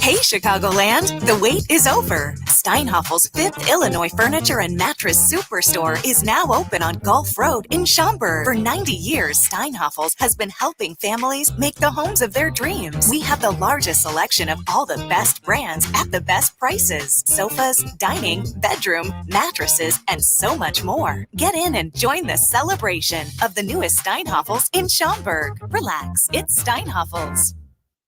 Hey, Chicagoland, the wait is over. Steinhaffel's 5th Illinois Furniture and Mattress Superstore is now open on Gulf Road in Schaumburg. For 90 years, Steinhaffel's has been helping families make the homes of their dreams. We have the largest selection of all the best brands at the best prices. Sofas, dining, bedroom, mattresses, and so much more. Get in and join the celebration of the newest Steinhaffel's in Schaumburg. Relax, it's Steinhaffel's.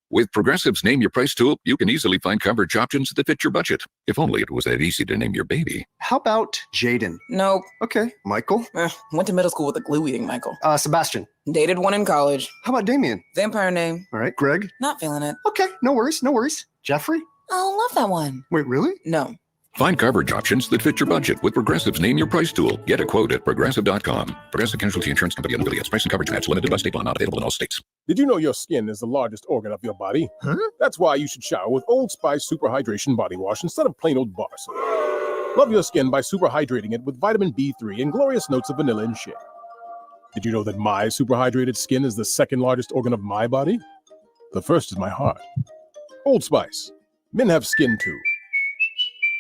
With Progressive's Name Your Price tool, you can easily find coverage options that fit your budget. If only it was that easy to name your baby. How about Jaden? Nope. Okay. Michael? Went to middle school with a glue-eating Michael. Sebastian? Dated one in college. How about Damien? Vampire name. All right. Greg? Not feeling it. Okay. No worries. No worries. Jeffrey? Oh, love that one. Wait, really? No. Find coverage options that fit your budget with Progressive's Name Your Price tool. Get a quote at Progressive.com. Progressive Casualty Insurance Company and affiliates. Price and coverage match limited by state law. Not available in all states. Did you know your skin is the largest organ of your body? Huh? That's why you should shower with Old Spice Super Hydration Body Wash instead of plain old bar soap. Love your skin by super hydrating it with vitamin B3 and glorious notes of vanilla and shea. Did you know that my super hydrated skin is the second largest organ of my body? The first is my heart. Old Spice. Men have skin too.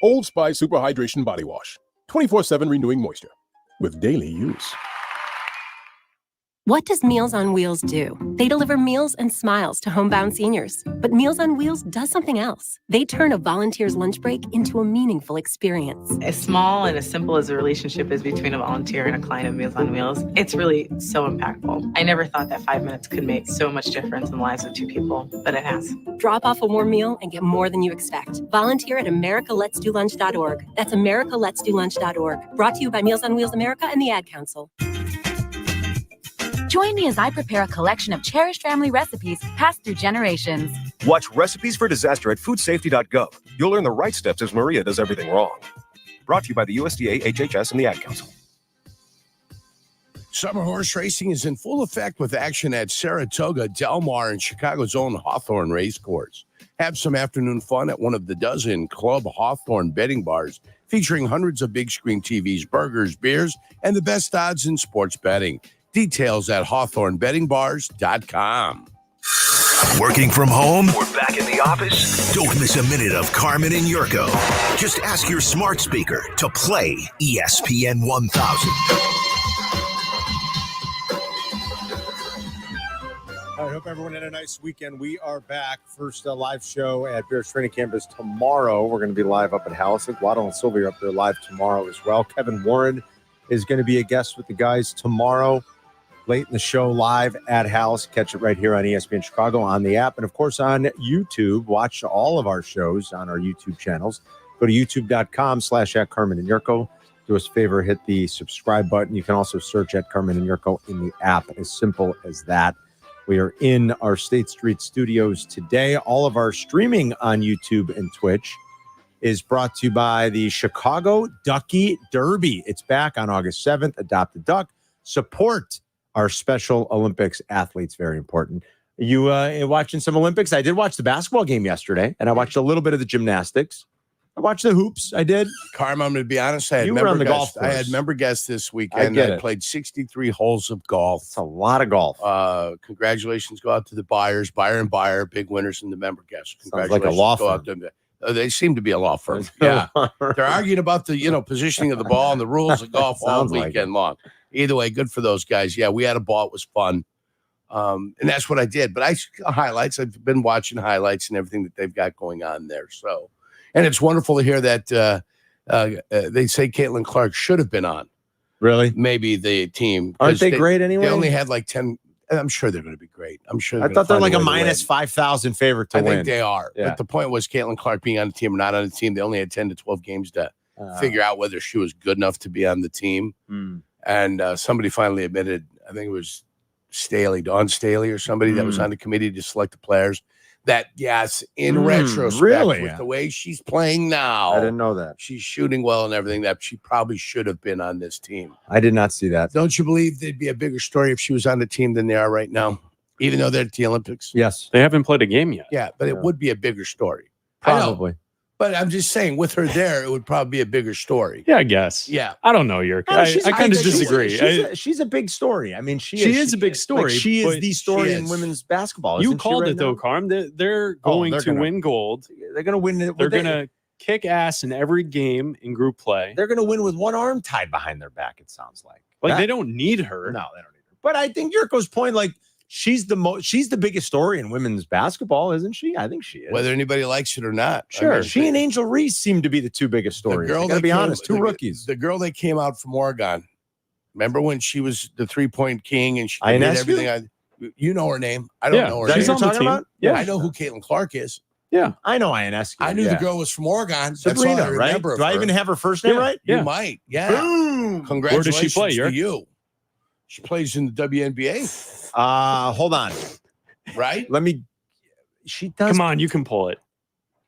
Old Spice Super Hydration Body Wash. 24/7 renewing moisture with daily use. What does Meals on Wheels do? They deliver meals and smiles to homebound seniors. But Meals on Wheels does something else. They turn a volunteer's lunch break into a meaningful experience. As small and as simple as the relationship is between a volunteer and a client of Meals on Wheels, it's really so impactful. I never thought that 5 minutes could make so much difference in the lives of 2 people, but it has. Drop off a warm meal and get more than you expect. Volunteer at americaletsdolunch.org. That's americaletsdolunch.org. Brought to you by Meals on Wheels America and the Ad Council. Join me as I prepare a collection of cherished family recipes passed through generations. Watch Recipes for Disaster at foodsafety.gov. You'll learn the right steps as Maria does everything wrong. Brought to you by the USDA, HHS, and the Ad Council. Summer horse racing is in full effect with action at Saratoga, Del Mar, and Chicago's own Hawthorne Racecourse. Have some afternoon fun at one of the dozen Club Hawthorne betting bars featuring hundreds of big screen TVs, burgers, beers, and the best odds in sports betting. Details at hawthornebettingbars.com. Working from home or back in the office? Don't miss a minute of Carmen and Jurko. Just ask your smart speaker to play ESPN 1000. I hope everyone had a nice weekend. We are back. First live show at Bears Training Camp is tomorrow. We're going to be live up at House. Waddle and Silvy are up there live tomorrow as well. Kevin Warren is going to be a guest with the guys tomorrow, late in the show, live at House. Catch it right here on ESPN Chicago on the app. And, of course, on YouTube. Watch all of our shows on our YouTube channels. Go to youtube.com/@Carmen and Jurko. Do us a favor, hit the subscribe button. You can also search at Carmen and Jurko in the app. As simple as that. We are in our State Street studios today. All of our streaming on YouTube and Twitch is brought to you by the Chicago Ducky Derby. It's back on August 7th. Adopt a duck. Support our Special Olympics athletes. Very important. You watching some Olympics? I did watch the basketball game yesterday, and I watched a little bit of the gymnastics. I watched the hoops. I did. Carm, I'm going to be honest. I had You were on the golf course. I had member guests this weekend. I played 63 holes of golf. It's a lot of golf. Congratulations go out to the buyers. Buyer and buyer, big winners in the member guests. Sounds like a law firm. They seem to be a law firm. Yeah. They're arguing about the positioning of the ball and the rules of golf all weekend long. Either way, good for those guys. Yeah, we had a ball. It was fun. And that's what I did. But highlights. I've been watching highlights and everything that they've got going on there. So. And it's wonderful to hear that they say Caitlin Clark should have been on. Really? Maybe the team. Aren't they great anyway? They only had like 10. I'm sure they're going to be great. I'm sure. I thought they're like a minus 5,000 favorite to win. I think they are. Yeah. But the point was Caitlin Clark being on the team or not on the team. They only had 10 to 12 games to figure out whether she was good enough to be on the team. And somebody finally admitted, I think it was Dawn Staley or somebody that was on the committee to select the players. That, yes, in retrospect, with the way she's playing now, I didn't know that. She's shooting well and everything, that she probably should have been on this team. I did not see that. Don't you believe there'd be a bigger story if she was on the team than they are right now, even though they're at the Olympics? Yes. They haven't played a game yet. Yeah, but it would be a bigger story. Probably. But I'm just saying, with her there, it would probably be a bigger story. Yeah, I guess. Yeah. I don't know, Jurko. I kind of disagree. She's a big story. I mean, she is a big story. Like she is the story in women's basketball. You called it, though, Carm. They're going to win gold. They're going to win. They're going to kick ass in every game in group play. They're going to win with one arm tied behind their back, it sounds like. They don't need her. No, they don't need her. But I think Jurko's point, like, she's the biggest story in women's basketball, isn't she? I think she is. Whether anybody likes it or not. Sure. I mean, she and Angel Reese seem to be the two biggest stories. I gotta be honest, two rookies. The girl that came out from Oregon. Remember when she was the 3-point king and she did everything? You know her name. I don't know her name. She's on the team. About? Yeah, I know who Caitlin Clark is. Yeah, I know Ionescu. I knew the girl was from Oregon. Sabrina, that's all I remember. Right? Do I even have her first name right? You might. Yeah. Boom. Congratulations Where does she play? to you. She plays in the WNBA. Hold on. Right? She does. Come on, you can pull it.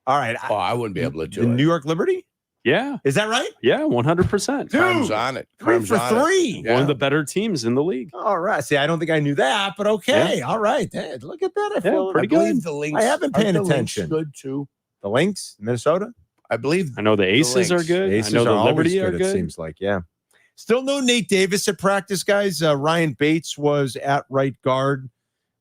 All right. I wouldn't be able to do the it. New York Liberty? Yeah. Is that right? Yeah, 100%. Carm's on it. 3 for 3. One of the better teams in the league. All right. See, I don't think I knew that, but okay. All right. Hey, look at that. I feel pretty good. The Lynx, I haven't paid attention. Good too. The Lynx, Minnesota? I believe. I know the Aces are good. The Aces I know the are Liberty always are good. It seems like, yeah. Still no Nate Davis at practice, guys. Ryan Bates was at right guard.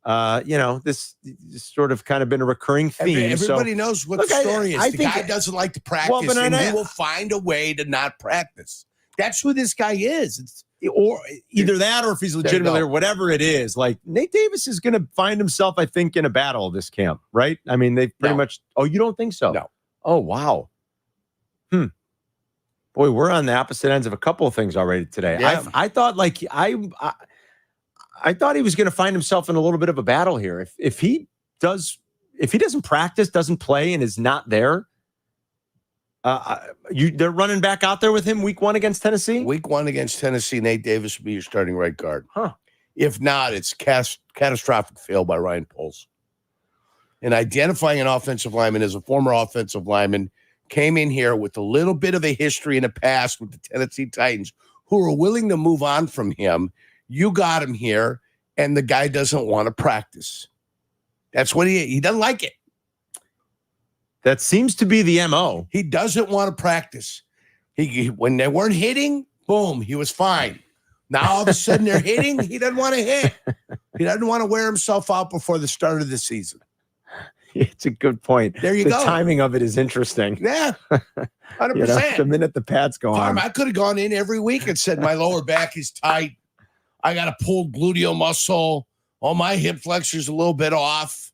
This sort of kind of been a recurring theme. Everybody knows what the story is. The guy doesn't like to practice, and he will find a way to not practice. That's who this guy is. Or either that, or if he's legitimately, or whatever it is. Like Nate Davis is going to find himself, I think, in a battle this camp, right? I mean, they've pretty much. Oh, you don't think so? No. Oh, wow. Boy, we're on the opposite ends of a couple of things already today. Yeah. I thought I thought he was going to find himself in a little bit of a battle here. If he doesn't practice, doesn't play, and is not there, they're running back out there with him week 1 against Tennessee? Week 1 against Tennessee, Nate Davis will be your starting right guard. Huh. If not, it's catastrophic fail by Ryan Poles. and identifying an offensive lineman as a former offensive lineman, came in here with a little bit of a history in the past with the Tennessee Titans, who are willing to move on from him. You got him here, and the guy doesn't want to practice. That's what he doesn't like it. That seems to be the MO. He doesn't want to practice. When they weren't hitting, boom, he was fine. Now all of a sudden they're hitting, he doesn't want to hit. He doesn't want to wear himself out before the start of the season. It's a good point. There you the go. The timing of it is interesting. Yeah, 100%. The minute the pads go on. I could have gone in every week and said, my lower back is tight. I got a pulled gluteal muscle. All my hip flexors a little bit off.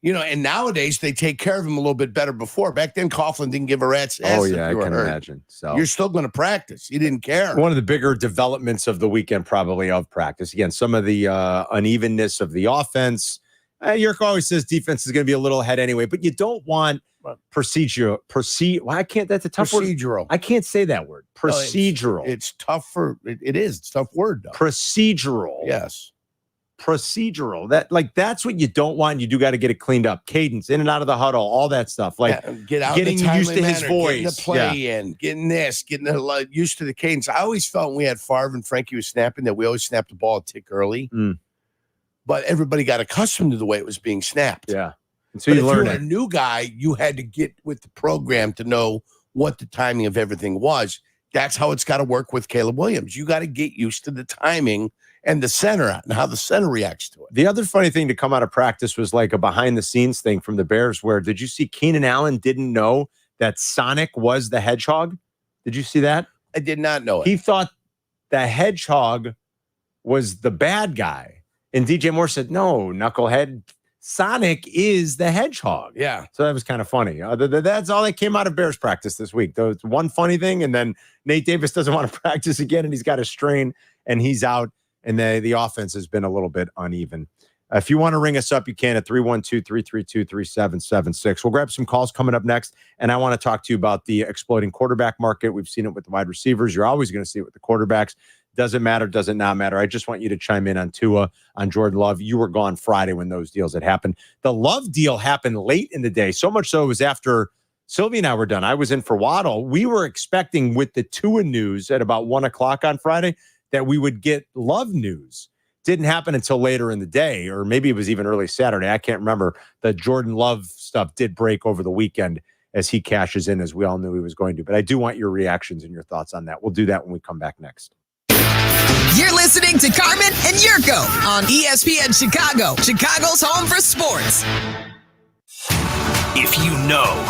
And nowadays they take care of him a little bit better. Before back then, Coughlin didn't give a rat's ass. Oh yeah, I can imagine. So you're still going to practice. He didn't care. One of the bigger developments of the weekend, probably of practice. Again, some of the unevenness of the offense. Jurko always says defense is going to be a little ahead anyway, but you don't want procedural. Why can't that's a tough procedural. word? I can't say that word. Procedural. No, it's tough for it is. It's a tough word though. Procedural. Yes. Procedural. That's what you don't want. You do got to get it cleaned up. Cadence, in and out of the huddle, all that stuff. Like getting used to his voice, getting the play in, getting used to the cadence. I always felt when we had Favre and Frankie was snapping that we always snapped the ball a tick early. But everybody got accustomed to the way it was being snapped. Yeah. And so you learn it. If you were a new guy, you had to get with the program to know what the timing of everything was. That's how it's got to work with Caleb Williams. You got to get used to the timing and the center and how the center reacts to it. The other funny thing to come out of practice was like a behind-the-scenes thing from the Bears where, did you see Keenan Allen didn't know that Sonic was the hedgehog? Did you see that? I did not know it. He thought the hedgehog was the bad guy. And DJ Moore said, no, knucklehead, Sonic is the hedgehog. Yeah. So that was kind of funny. That's all that came out of Bears practice this week. There was one funny thing, and then Nate Davis doesn't want to practice again, and he's got a strain, and he's out. And the offense has been a little bit uneven. If you want to ring us up, you can at 312-332-3776. We'll grab some calls coming up next. And I want to talk to you about the exploding quarterback market. We've seen it with the wide receivers. You're always going to see it with the quarterbacks. Doesn't matter, does it not matter. I just want you to chime in on Tua, on Jordan Love. You were gone Friday when those deals had happened. The Love deal happened late in the day. So much so it was after Silvy and I were done. I was in for Waddle. We were expecting with the Tua news at about 1 o'clock on Friday that we would get Love news. Didn't happen until later in the day, or maybe it was even early Saturday. I can't remember. The Jordan Love stuff did break over the weekend as he cashes in, as we all knew he was going to. But I do want your reactions and your thoughts on that. We'll do that when we come back next. You're listening to Carmen and Jurko on ESPN Chicago, Chicago's home for sports. If you know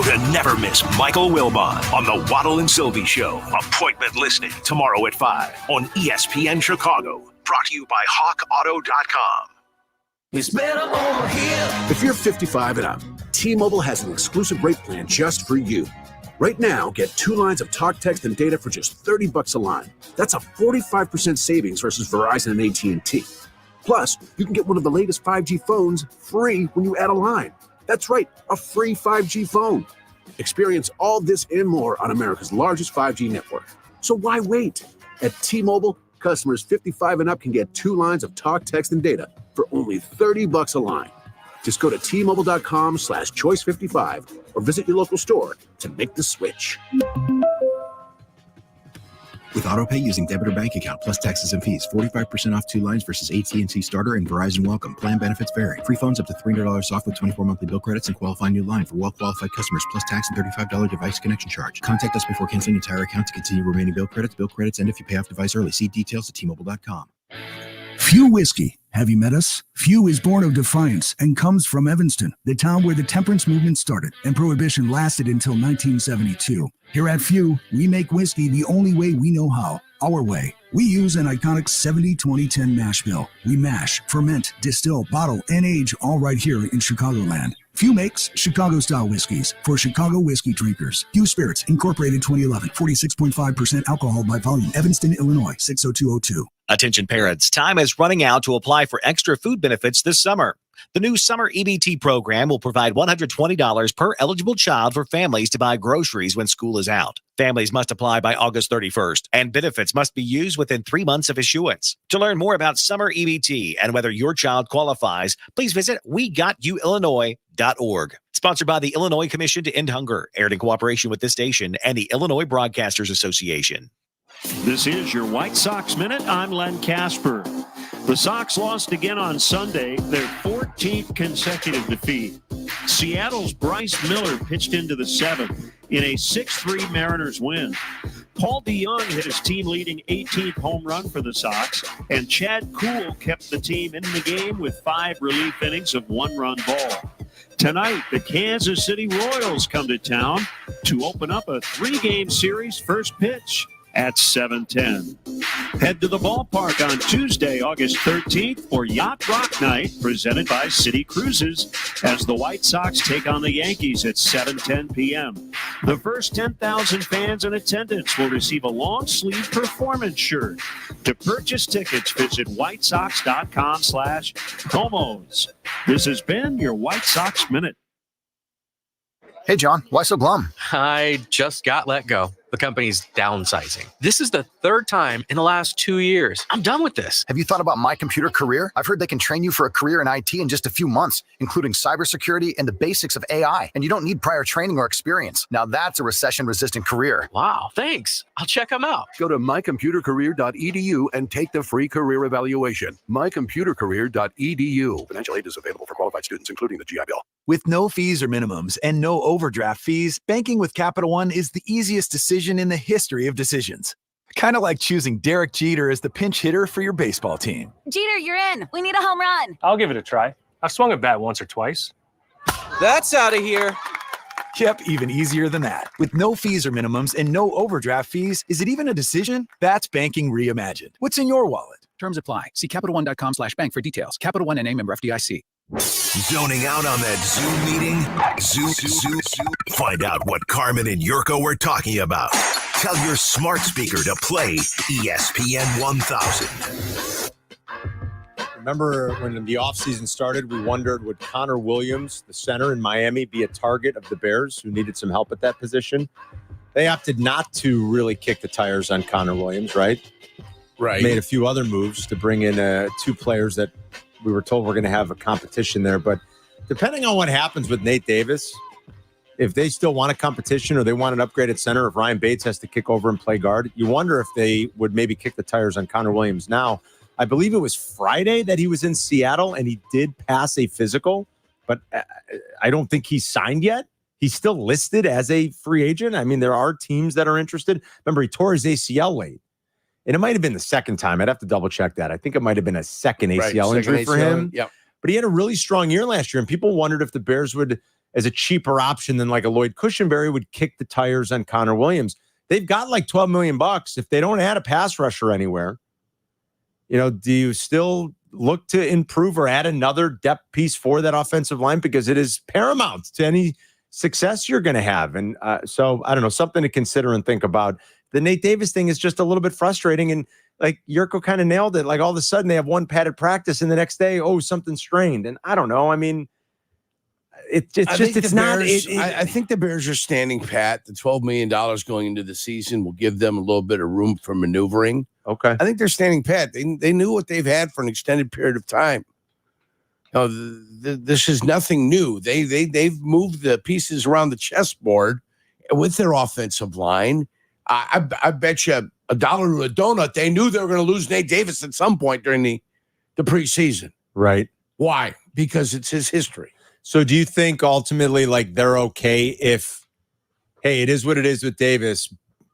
to never miss Michael Wilbon on the Waddle and Silvy Show. Appointment listed tomorrow at 5 on ESPN Chicago. Brought to you by HawkAuto.com. It's better over here. If you're 55 and up, T-Mobile has an exclusive rate plan just for you. Right now, get 2 lines of talk, text, and data for just $30 a line. That's a 45% savings versus Verizon and AT&T. Plus, you can get one of the latest 5G phones free when you add a line. That's right, a free 5G phone. Experience all this and more on America's largest 5G network. So why wait? At T-Mobile, customers 55 and up can get 2 lines of talk, text, and data for only $30 a line. Just go to T-Mobile.com/choice55 or visit your local store to make the switch. With AutoPay using debit or bank account plus taxes and fees, 45% off 2 lines versus AT&T Starter and Verizon Welcome. Plan benefits vary. Free phones up to $300 off with 24 monthly bill credits and qualifying new line for well-qualified customers plus tax and $35 device connection charge. Contact us before canceling entire account to continue remaining bill credits. Bill credits end if you pay off device early. See details at T-Mobile.com. Few Whiskey. Have you met us? Few is born of defiance and comes from Evanston, the town where the temperance movement started and Prohibition lasted until 1972. Here at Few, we make whiskey the only way we know how, our way. We use an iconic 70-20-10 mash bill. We mash, ferment, distill, bottle, and age all right here in Chicagoland. Few makes Chicago-style whiskeys for Chicago whiskey drinkers. Few Spirits, Incorporated 2011, 46.5% alcohol by volume. Evanston, Illinois, 60202. Attention parents, time is running out to apply for extra food benefits this summer. The new summer EBT program will provide $120 per eligible child for families to buy groceries when school is out. Families must apply by August 31st, and benefits must be used within 3 months of issuance. To learn more about summer EBT and whether your child qualifies, please visit WeGotYouIllinois.org. Sponsored by the Illinois Commission to End Hunger, aired in cooperation with this station and the Illinois Broadcasters Association. This is your White Sox Minute. I'm Len Casper. The Sox lost again on Sunday, their 14th consecutive defeat. Seattle's Bryce Miller pitched into the seventh in a 6-3 Mariners win. Paul DeYoung hit his team-leading 18th home run for the Sox, and Chad Kuhl kept the team in the game with 5 relief innings of 1-run ball. Tonight, the Kansas City Royals come to town to open up a 3-game series first pitch at 7:10. Head to the ballpark on Tuesday, August 13th for Yacht Rock Night, presented by City Cruises, as the White Sox take on the Yankees at 7:10 p.m. The first 10,000 fans in attendance will receive a long-sleeve performance shirt. To purchase tickets, visit whitesox.com/promos. This has been your White Sox Minute. Hey, John, why so glum? I just got let go. The company's downsizing. This is the third time in the last 2 years. I'm done with this. Have you thought about My Computer Career? I've heard they can train you for a career in IT in just a few months, including cybersecurity and the basics of AI. And you don't need prior training or experience. Now that's a recession-resistant career. Wow, thanks. I'll check them out. Go to mycomputercareer.edu and take the free career evaluation. mycomputercareer.edu. Financial aid is available for qualified students, including the GI Bill. With no fees or minimums and no overdraft fees, banking with Capital One is the easiest decision in the history of decisions. Kind of like choosing Derek Jeter as the pinch hitter for your baseball team. Jeter, you're in. We need a home run. I'll give it a try. I've swung a bat once or twice. That's out of here. Yep, even easier than that. With no fees or minimums and no overdraft fees, is it even a decision? That's banking reimagined. What's in your wallet? Terms apply. See CapitalOne.com/bank for details. Capital One NA, member FDIC. Zoning out on that Zoom meeting? Zoom. Find out what Carmen and Jurko were talking about. Tell your smart speaker to play ESPN 1000. Remember when the offseason started, we wondered, would Connor Williams, the center in Miami, be a target of the Bears who needed some help at that position? They opted not to really kick the tires on Connor Williams, right? Right. Made a few other moves to bring in 2 players that we were told we're going to have a competition there. But depending on what happens with Nate Davis, if they still want a competition or they want an upgraded center, if Ryan Bates has to kick over and play guard, you wonder if they would maybe kick the tires on Connor Williams now. I believe it was Friday that he was in Seattle and he did pass a physical, but I don't think he's signed yet. He's still listed as a free agent. I mean, there are teams that are interested. Remember, he tore his ACL late. And it might have been the second time. I'd have to double check that. I think it might have been a second ACL injury for him. Yep. But he had a really strong year last year, and people wondered if the Bears would, as a cheaper option than like a Lloyd Cushenberry, would kick the tires on Connor Williams. They've got like $12 million. If they don't add a pass rusher anywhere, do you still look to improve or add another depth piece for that offensive line? Because it is paramount to any success you're going to have. And so, I don't know, something to consider and think about. The Nate Davis thing is just a little bit frustrating. And like Jurko kind of nailed it. Like all of a sudden they have one padded practice and the next day, something strained. And I don't know. I mean, I think the Bears are standing pat. The $12 million going into the season will give them a little bit of room for maneuvering. Okay. I think they're standing pat. They knew what they've had for an extended period of time. This is nothing new. They've moved the pieces around the chessboard with their offensive line. I bet you $1 to a donut they knew they were going to lose Nate Davis at some point during the preseason. Right. Why? Because it's his history. So do you think ultimately like they're okay if, hey, it is what it is with Davis,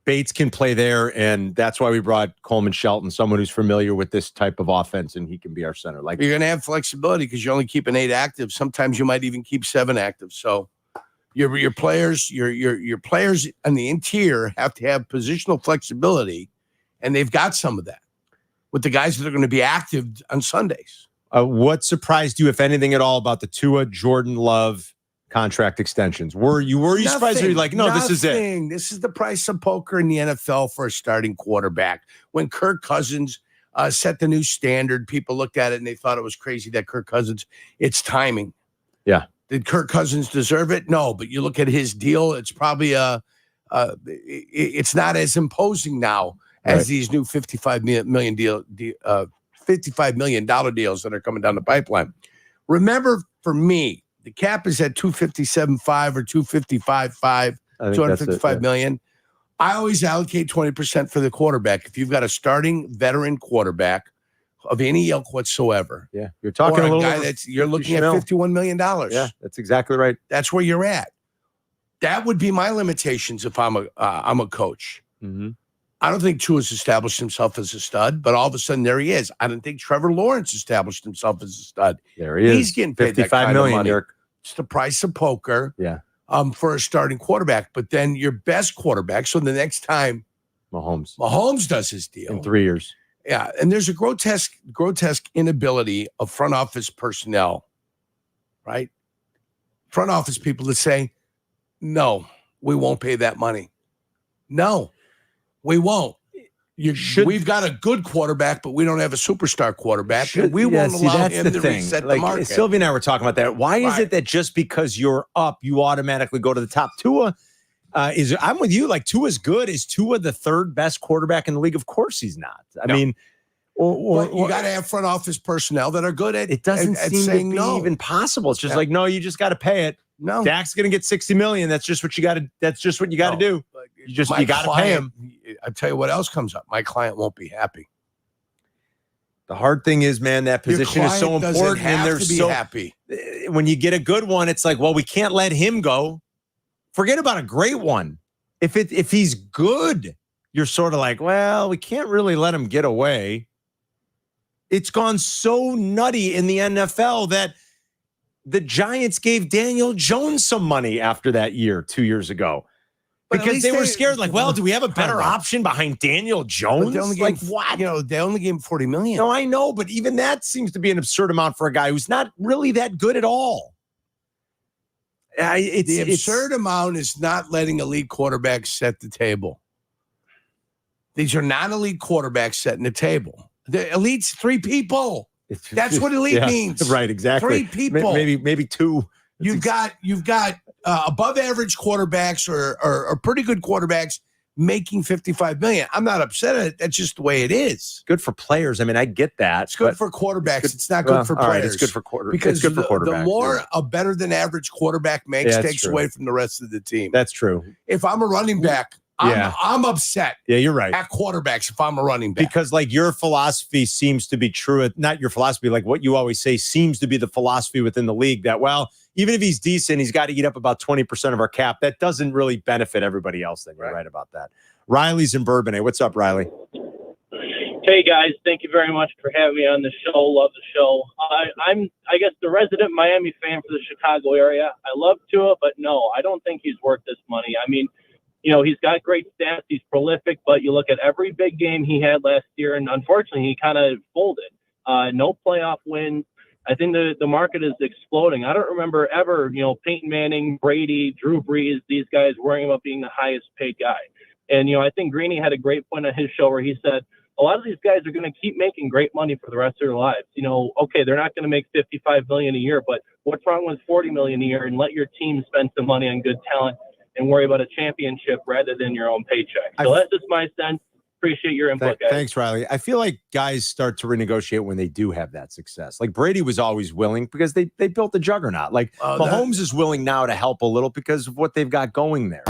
Bates can play there, and that's why we brought Coleman Shelton, someone who's familiar with this type of offense, and he can be our center. Like you're going to have flexibility because you're only keeping 8 active. Sometimes you might even keep 7 active. So your players on the interior have to have positional flexibility, and they've got some of that with the guys that are going to be active on Sundays. What surprised you, if anything at all, about the Tua, Jordan Love contract extensions? Were you surprised? Or were you like, no, this is it? This is the price of poker in the NFL for a starting quarterback. When Kirk Cousins set the new standard. People looked at it and they thought it was crazy that Kirk Cousins, it's timing. Yeah. Did Kirk Cousins deserve it? No, but you look at his deal, it's probably it's not as imposing now as these new $55 million deals that are coming down the pipeline. Remember, for me, the cap is at 257.5 or 255.5, $255 million. I always allocate 20% for the quarterback. If you've got a starting veteran quarterback of any ilk whatsoever, you're talking or a little guy you're looking at $51 million. Yeah, that's exactly right. That's where you're at. That would be my limitations if I'm a coach. Mm-hmm. I don't think Tua's established himself as a stud, but all of a sudden there he is. I don't think Trevor Lawrence established himself as a stud. There he is. He's getting paid that $55 kind million, of money. Dirk. It's the price of poker. Yeah. For a starting quarterback. But then your best quarterback, so the next time Mahomes does his deal in 3 years. Yeah, and there's a grotesque inability of front office personnel, right? Front office people to say, no, we won't pay that money. No, we won't. We've got a good quarterback, but we don't have a superstar quarterback. We won't allow him to reset the market. Sylvie and I were talking about that. Why is it that just because you're up, you automatically go to the top? Tua I'm with you. Like, Tua's good. Is Tua the third best quarterback in the league? Of course he's not. I mean, you got to have front office personnel that are good at it. Doesn't seem to be no. even possible. It's just like, no, you just got to pay it. No, Dak's going to get $60 million. That's just what you got to. That's just what you got to do. You got to pay him. I'll tell you what else comes up. My client won't be happy. The hard thing is, man, that position is so important, and they're so happy. When you get a good one, it's like, well, we can't let him go. Forget about a great one. If he's good, you're sort of like, well, we can't really let him get away. It's gone so nutty in the NFL that the Giants gave Daniel Jones some money after that year 2 years ago. Because they were scared, like, well, do we have a better option behind Daniel Jones? Like, what? They only gave him $40 million. No, I know, but even that seems to be an absurd amount for a guy who's not really that good at all. The absurd amount is not letting elite quarterbacks set the table. These are non-elite quarterbacks setting the table. The elite's three people. That's what elite means. Right, exactly. 3 people. Maybe 2. You've got above average quarterbacks or pretty good quarterbacks making $55 million. I'm not upset at it. That's just the way it is. Good for players. I mean, I get that. It's good for quarterbacks. It's not good for players. Right, it's good for quarterbacks. Because it's good for quarterbacks. The more a better than average quarterback makes takes away from the rest of the team. That's true. If I'm a running back, I'm upset. Yeah, you're right. At quarterbacks, if I'm a running back. Because like your philosophy seems to be true. Not your philosophy, like what you always say seems to be the philosophy within the league that, well, even if he's decent, he's got to eat up about 20% of our cap. That doesn't really benefit everybody else. Then you're right about that. Riley's in Bourbonnais. What's up, Riley? Hey guys, thank you very much for having me on the show. Love the show. I'm, I guess, the resident Miami fan for the Chicago area. I love Tua, but no, I don't think he's worth this money. I mean, he's got great stats. He's prolific, but you look at every big game he had last year, and unfortunately, he kind of folded. No playoff wins. I think the market is exploding. I don't remember ever, Peyton Manning, Brady, Drew Brees, these guys worrying about being the highest paid guy. And, I think Greeny had a great point on his show where he said, a lot of these guys are going to keep making great money for the rest of their lives. Okay, they're not going to make $55 million a year, but what's wrong with $40 million a year? And let your team spend some money on good talent and worry about a championship rather than your own paycheck. So that's just my sense. Appreciate your input, guys. Thanks, Riley. I feel like guys start to renegotiate when they do have that success. Like Brady was always willing because they built a juggernaut. Like Mahomes is willing now to help a little because of what they've got going there.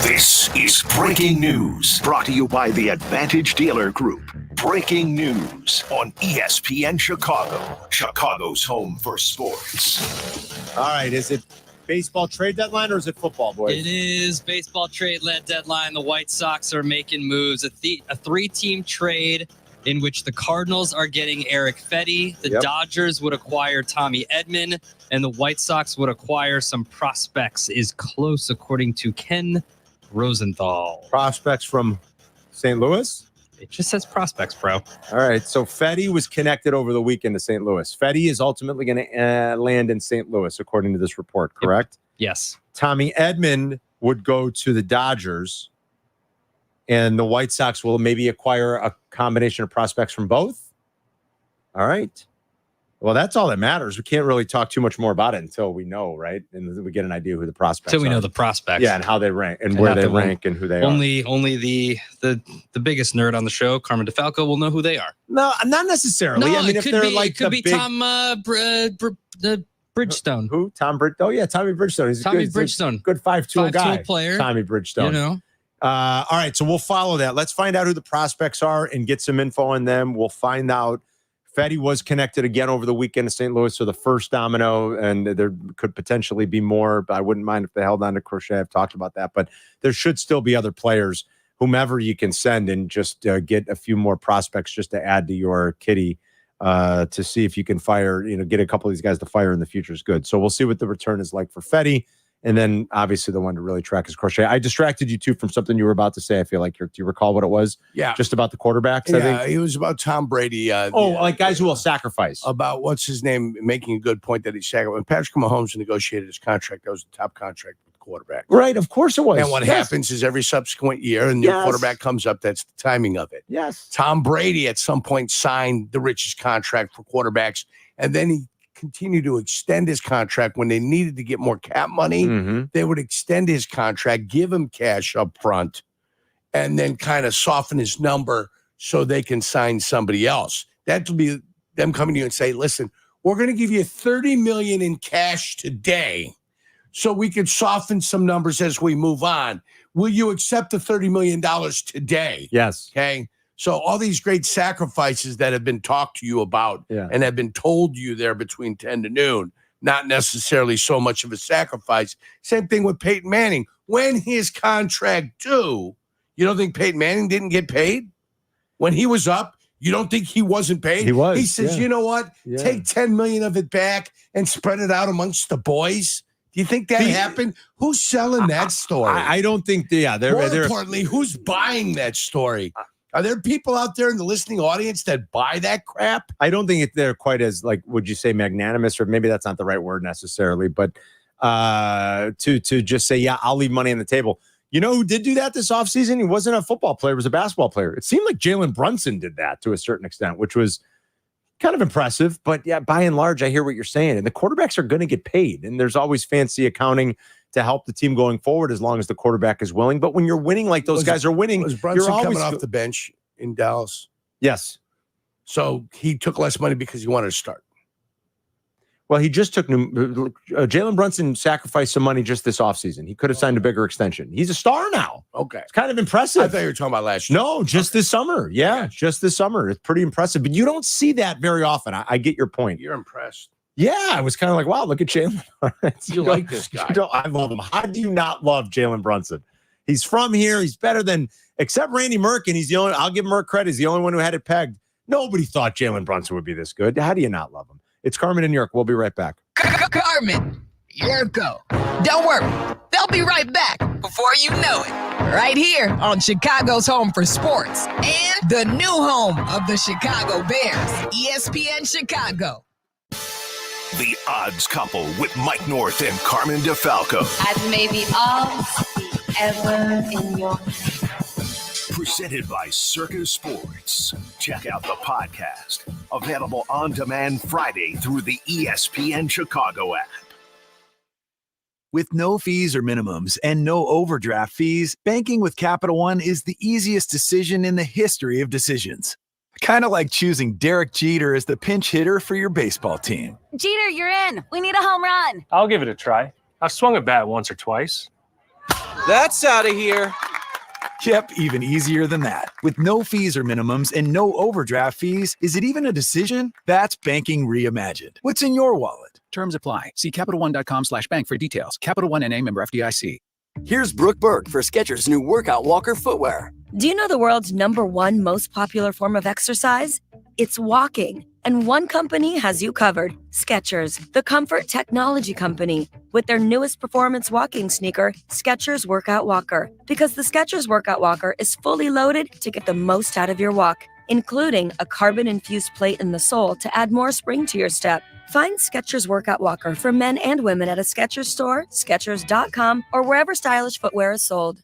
This is Breaking News, brought to you by the Advantage Dealer Group. Breaking news on ESPN Chicago, Chicago's home for sports. All right, is it baseball trade deadline or is it football, boys? It is baseball trade deadline. The White Sox are making moves. A 3-team trade in which the Cardinals are getting Eric Fetty. The Dodgers would acquire Tommy Edman, and the White Sox would acquire some prospects. Is close, according to Ken Rosenthal. Prospects from St. Louis? It just says prospects, bro. All right, so Fetty was connected over the weekend to St. Louis. Fetty is ultimately going to land in St. Louis, according to this report, correct? Yes. Tommy Edman would go to the Dodgers, And the White Sox will maybe acquire a combination of prospects from both. All right. Well, that's all that matters. We can't really talk too much more about it until we know, right? And we get an idea who the prospects are. Until we know the prospects. Yeah, and how they rank and where they rank and who they are. Only the biggest nerd on the show, Carmen DeFalco, will know who they are. No, not necessarily. No, I mean, it if could they're be, like it could be big... Tom Bridgestone. Who? Tom Bridgestone. Oh, yeah, Tommy Bridgestone. He's Tommy a Bridgestone. Good 5'2" guy. Player. Tommy Bridgestone. You know. All right, so we'll follow that. Let's find out who the prospects are and get some info on them. We'll find out. Fetty was connected again over the weekend in St. Louis, so the first domino, and there could potentially be more, but I wouldn't mind if they held on to Crochet. I've talked about that, but there should still be other players, whomever you can send, and just get a few more prospects just to add to your kitty to see if you can fire, get a couple of these guys to fire in the future is good. So we'll see what the return is like for Fetty. And then obviously the one to really track is Crochet. I distracted you too from something you were about to say. I feel like do you recall what it was? Yeah. Just about the quarterbacks, Yeah, I think. it was about Tom Brady. Like guys who will sacrifice. About what's his name, making a good point that he sacrificed. When Patrick Mahomes negotiated his contract, that was the top contract with the quarterback. Right, of course it was. And what happens is every subsequent year, a new quarterback comes up, that's the timing of it. Yes. Tom Brady at some point signed the richest contract for quarterbacks, and then he continue to extend his contract when they needed to get more cap money. Mm-hmm. They would extend his contract, give him cash up front, and then kind of soften his number so they can sign somebody else. That will be them coming to you and say, listen, we're going to give you $30 million in cash today so we can soften some numbers as we move on. Will you accept the $30 million today? Yes. Okay. So all these great sacrifices that have been talked to you about and have been told you there between 10 to noon, not necessarily so much of a sacrifice. Same thing with Peyton Manning. When his contract due, you don't think Peyton Manning didn't get paid? When he was up, you don't think he wasn't paid? He was. He says, you know what? Yeah. Take $10 million of it back and spread it out amongst the boys. Do you think that happened? Who's selling that story? I don't think, More importantly, who's buying that story? Are there people out there in the listening audience that buy that crap? I don't think they're quite as, would you say magnanimous, or maybe that's not the right word necessarily, but to just say, yeah, I'll leave money on the table. You know who did do that this offseason? He wasn't a football player. He was a basketball player. It seemed like Jalen Brunson did that to a certain extent, which was kind of impressive. But yeah, by and large, I hear what you're saying. And the quarterbacks are going to get paid. And there's always fancy accounting to help the team going forward as long as the quarterback is willing. But when you're winning like those guys are winning, was Brunson you're always coming off the bench in Dallas? Yes. So he took less money because he wanted to start. Well, he just took Jalen Brunson sacrificed some money just this offseason. He could have signed a bigger extension. He's a star now. Okay. It's kind of impressive. I thought you were talking about last year. No, just this summer. Yeah, just this summer. It's pretty impressive. But you don't see that very often. I get your point. You're impressed. Yeah, I was kind of like, wow, look at Jalen. You like this guy. I love him. How do you not love Jalen Brunson? He's from here. He's better than, except Randy Merck, and he's the only, I'll give Merck credit. He's the only one who had it pegged. Nobody thought Jalen Brunson would be this good. How do you not love him? It's Carmen and Jurko. We'll be right back. Carmen, Jurko. Don't worry, they'll be right back before you know it. Right here on Chicago's home for sports and the new home of the Chicago Bears, ESPN Chicago. The Odds Couple with Mike North and Carmen DeFalco. As may the odds be ever in your Presented by Circus Sports. Check out the podcast. Available on demand Friday through the ESPN Chicago app. With no fees or minimums and no overdraft fees, banking with Capital One is the easiest decision in the history of decisions. Kind of like choosing Derek Jeter as the pinch hitter for your baseball team. Jeter, you're in. We need a home run. I'll give it a try. I've swung a bat once or twice. That's out of here. Yep, even easier than that. With no fees or minimums and no overdraft fees, is it even a decision? That's banking reimagined. What's in your wallet? Terms apply. See CapitalOne.com/bank for details. Capital One NA, member FDIC. Here's Brooke Burke for Skechers' new Workout Walker footwear. Do you know the world's #1 most popular form of exercise? It's walking. And one company has you covered. Skechers, the comfort technology company. With their newest performance walking sneaker, Skechers Workout Walker. Because the Skechers Workout Walker is fully loaded to get the most out of your walk, including a carbon-infused plate in the sole to add more spring to your step. Find Skechers Workout Walker for men and women at a Skechers store, Skechers.com, or wherever stylish footwear is sold.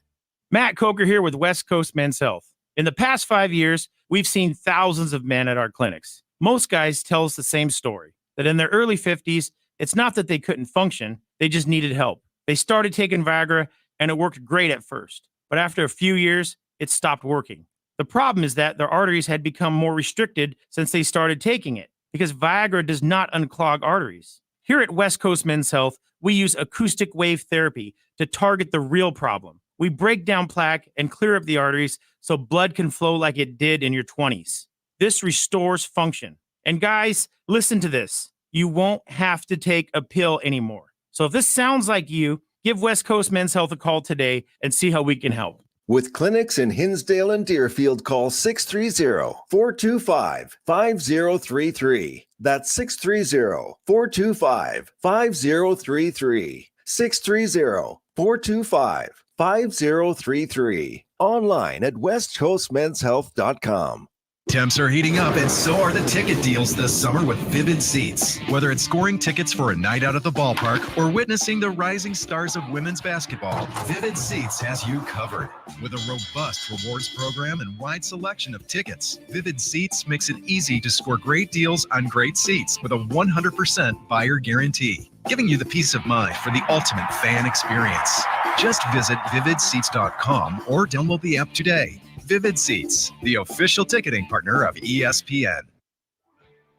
Matt Coker here with West Coast Men's Health. In the past 5 years, we've seen thousands of men at our clinics. Most guys tell us the same story, that in their early 50s, it's not that they couldn't function, they just needed help. They started taking Viagra, and it worked great at first. But after a few years, it stopped working. The problem is that their arteries had become more restricted since they started taking it, because Viagra does not unclog arteries. Here at West Coast Men's Health, we use acoustic wave therapy to target the real problem. We break down plaque and clear up the arteries so blood can flow like it did in your 20s. This restores function. And guys, listen to this. You won't have to take a pill anymore. So if this sounds like you, give West Coast Men's Health a call today and see how we can help. With clinics in Hinsdale and Deerfield, call 630-425-5033. That's 630-425-5033. 630-425-5033. Online at westcoastmenshealth.com. Temps are heating up, and so are the ticket deals this summer with Vivid Seats. Whether it's scoring tickets for a night out at the ballpark or witnessing the rising stars of women's basketball, Vivid Seats has you covered. With a robust rewards program and wide selection of tickets, Vivid Seats makes it easy to score great deals on great seats with a 100% buyer guarantee, giving you the peace of mind for the ultimate fan experience. Just visit vividseats.com or download the app today. Vivid Seats, the official ticketing partner of ESPN.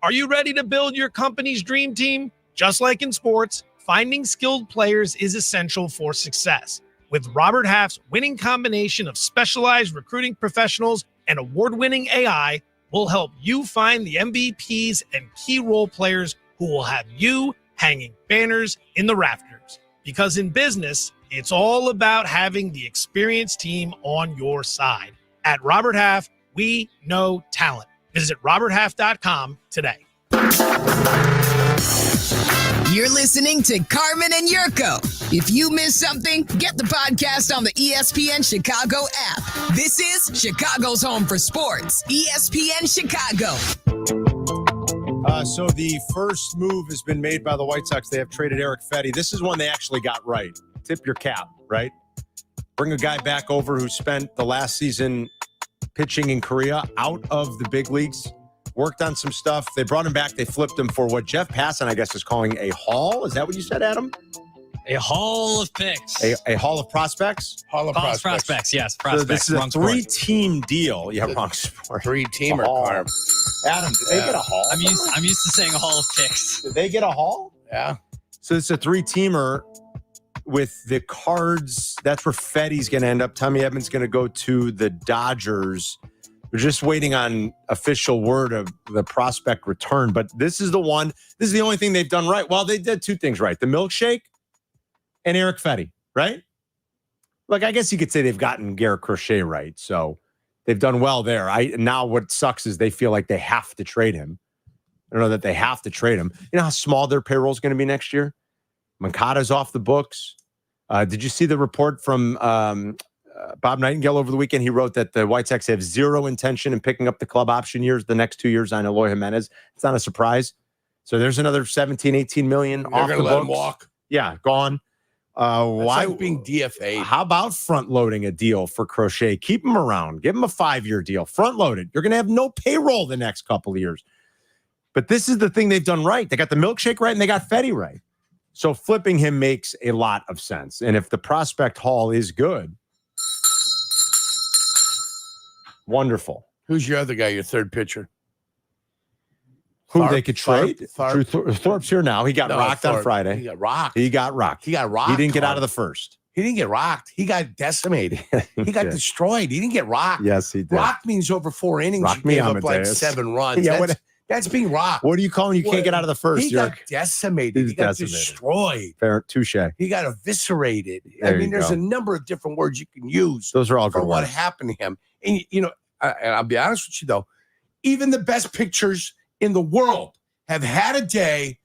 Are you ready to build your company's dream team? Just like in sports, finding skilled players is essential for success. With Robert Half's winning combination of specialized recruiting professionals and award-winning AI, we'll help you find the MVPs and key role players who will have you hanging banners in the rafters. Because in business, it's all about having the experienced team on your side. At Robert Half, we know talent. Visit roberthalf.com today. You're listening to Carmen and Jurko. If you missed something, get the podcast on the ESPN Chicago app. This is Chicago's home for sports, ESPN Chicago. So the first move has been made by the White Sox. They have traded Eric Fetty. This is one they actually got right. Tip your cap, right? Bring a guy back over who spent the last season pitching in Korea out of the big leagues, worked on some stuff. They brought him back. They flipped him for what Jeff Passan, I guess, is calling a haul. Is that what you said, Adam? A haul of picks. A haul of prospects? Haul of prospects. Yes, prospects. So this is a three-team deal. Yeah, wrong sport. Three-teamer, Carm. Adam, did they get a haul? I'm used to saying a haul of picks. Did they get a haul? Yeah. So it's a three-teamer with the Cards. That's where Fetty's going to end up. Tommy Edman's going to go to the Dodgers. We're just waiting on official word of the prospect return. But this is the one. This is the only thing they've done right. Well, they did two things right. The milkshake and Eric Fetty, right? Look, I guess you could say they've gotten Garrett Crochet right. So they've done well there. Now what sucks is they feel like they have to trade him. I don't know that they have to trade him. You know how small their payroll is going to be next year? Moncada's off the books. Did you see the report from Bob Nightingale over the weekend? He wrote that the White Sox have zero intention in picking up the club option years, the next 2 years on Eloy Jimenez. It's not a surprise. So there's another 17, 18 million They're off gonna the let books. him walk. Yeah, gone. Why like being DFA? How about front loading a deal for Crochet? Keep him around. Give him a 5-year deal. Front loaded. You're going to have no payroll the next couple of years. But this is the thing they've done right. They got the milkshake right and they got Fetty right. So flipping him makes a lot of sense. And if the prospect haul is good, wonderful. Who's your other guy, your third pitcher? Who they could trade? Tharp. Thorpe's here now. He got rocked on Friday. He got rocked. He got rocked. He didn't get out of the first. He didn't get rocked. He got decimated. He got destroyed. He didn't get rocked. Yes, he did. Rocked means over 4 innings. Rock you me, gave up like Amadeus. 7 runs. Yeah, That's being rocked. What are you calling? You can't get out of the first. He got decimated. He got destroyed. Fair, touche. He got eviscerated. There's go. a number of different words you can use. Those are all for good what words. happened to him. And and I'll be honest with you though, even the best pitchers in the world have had a day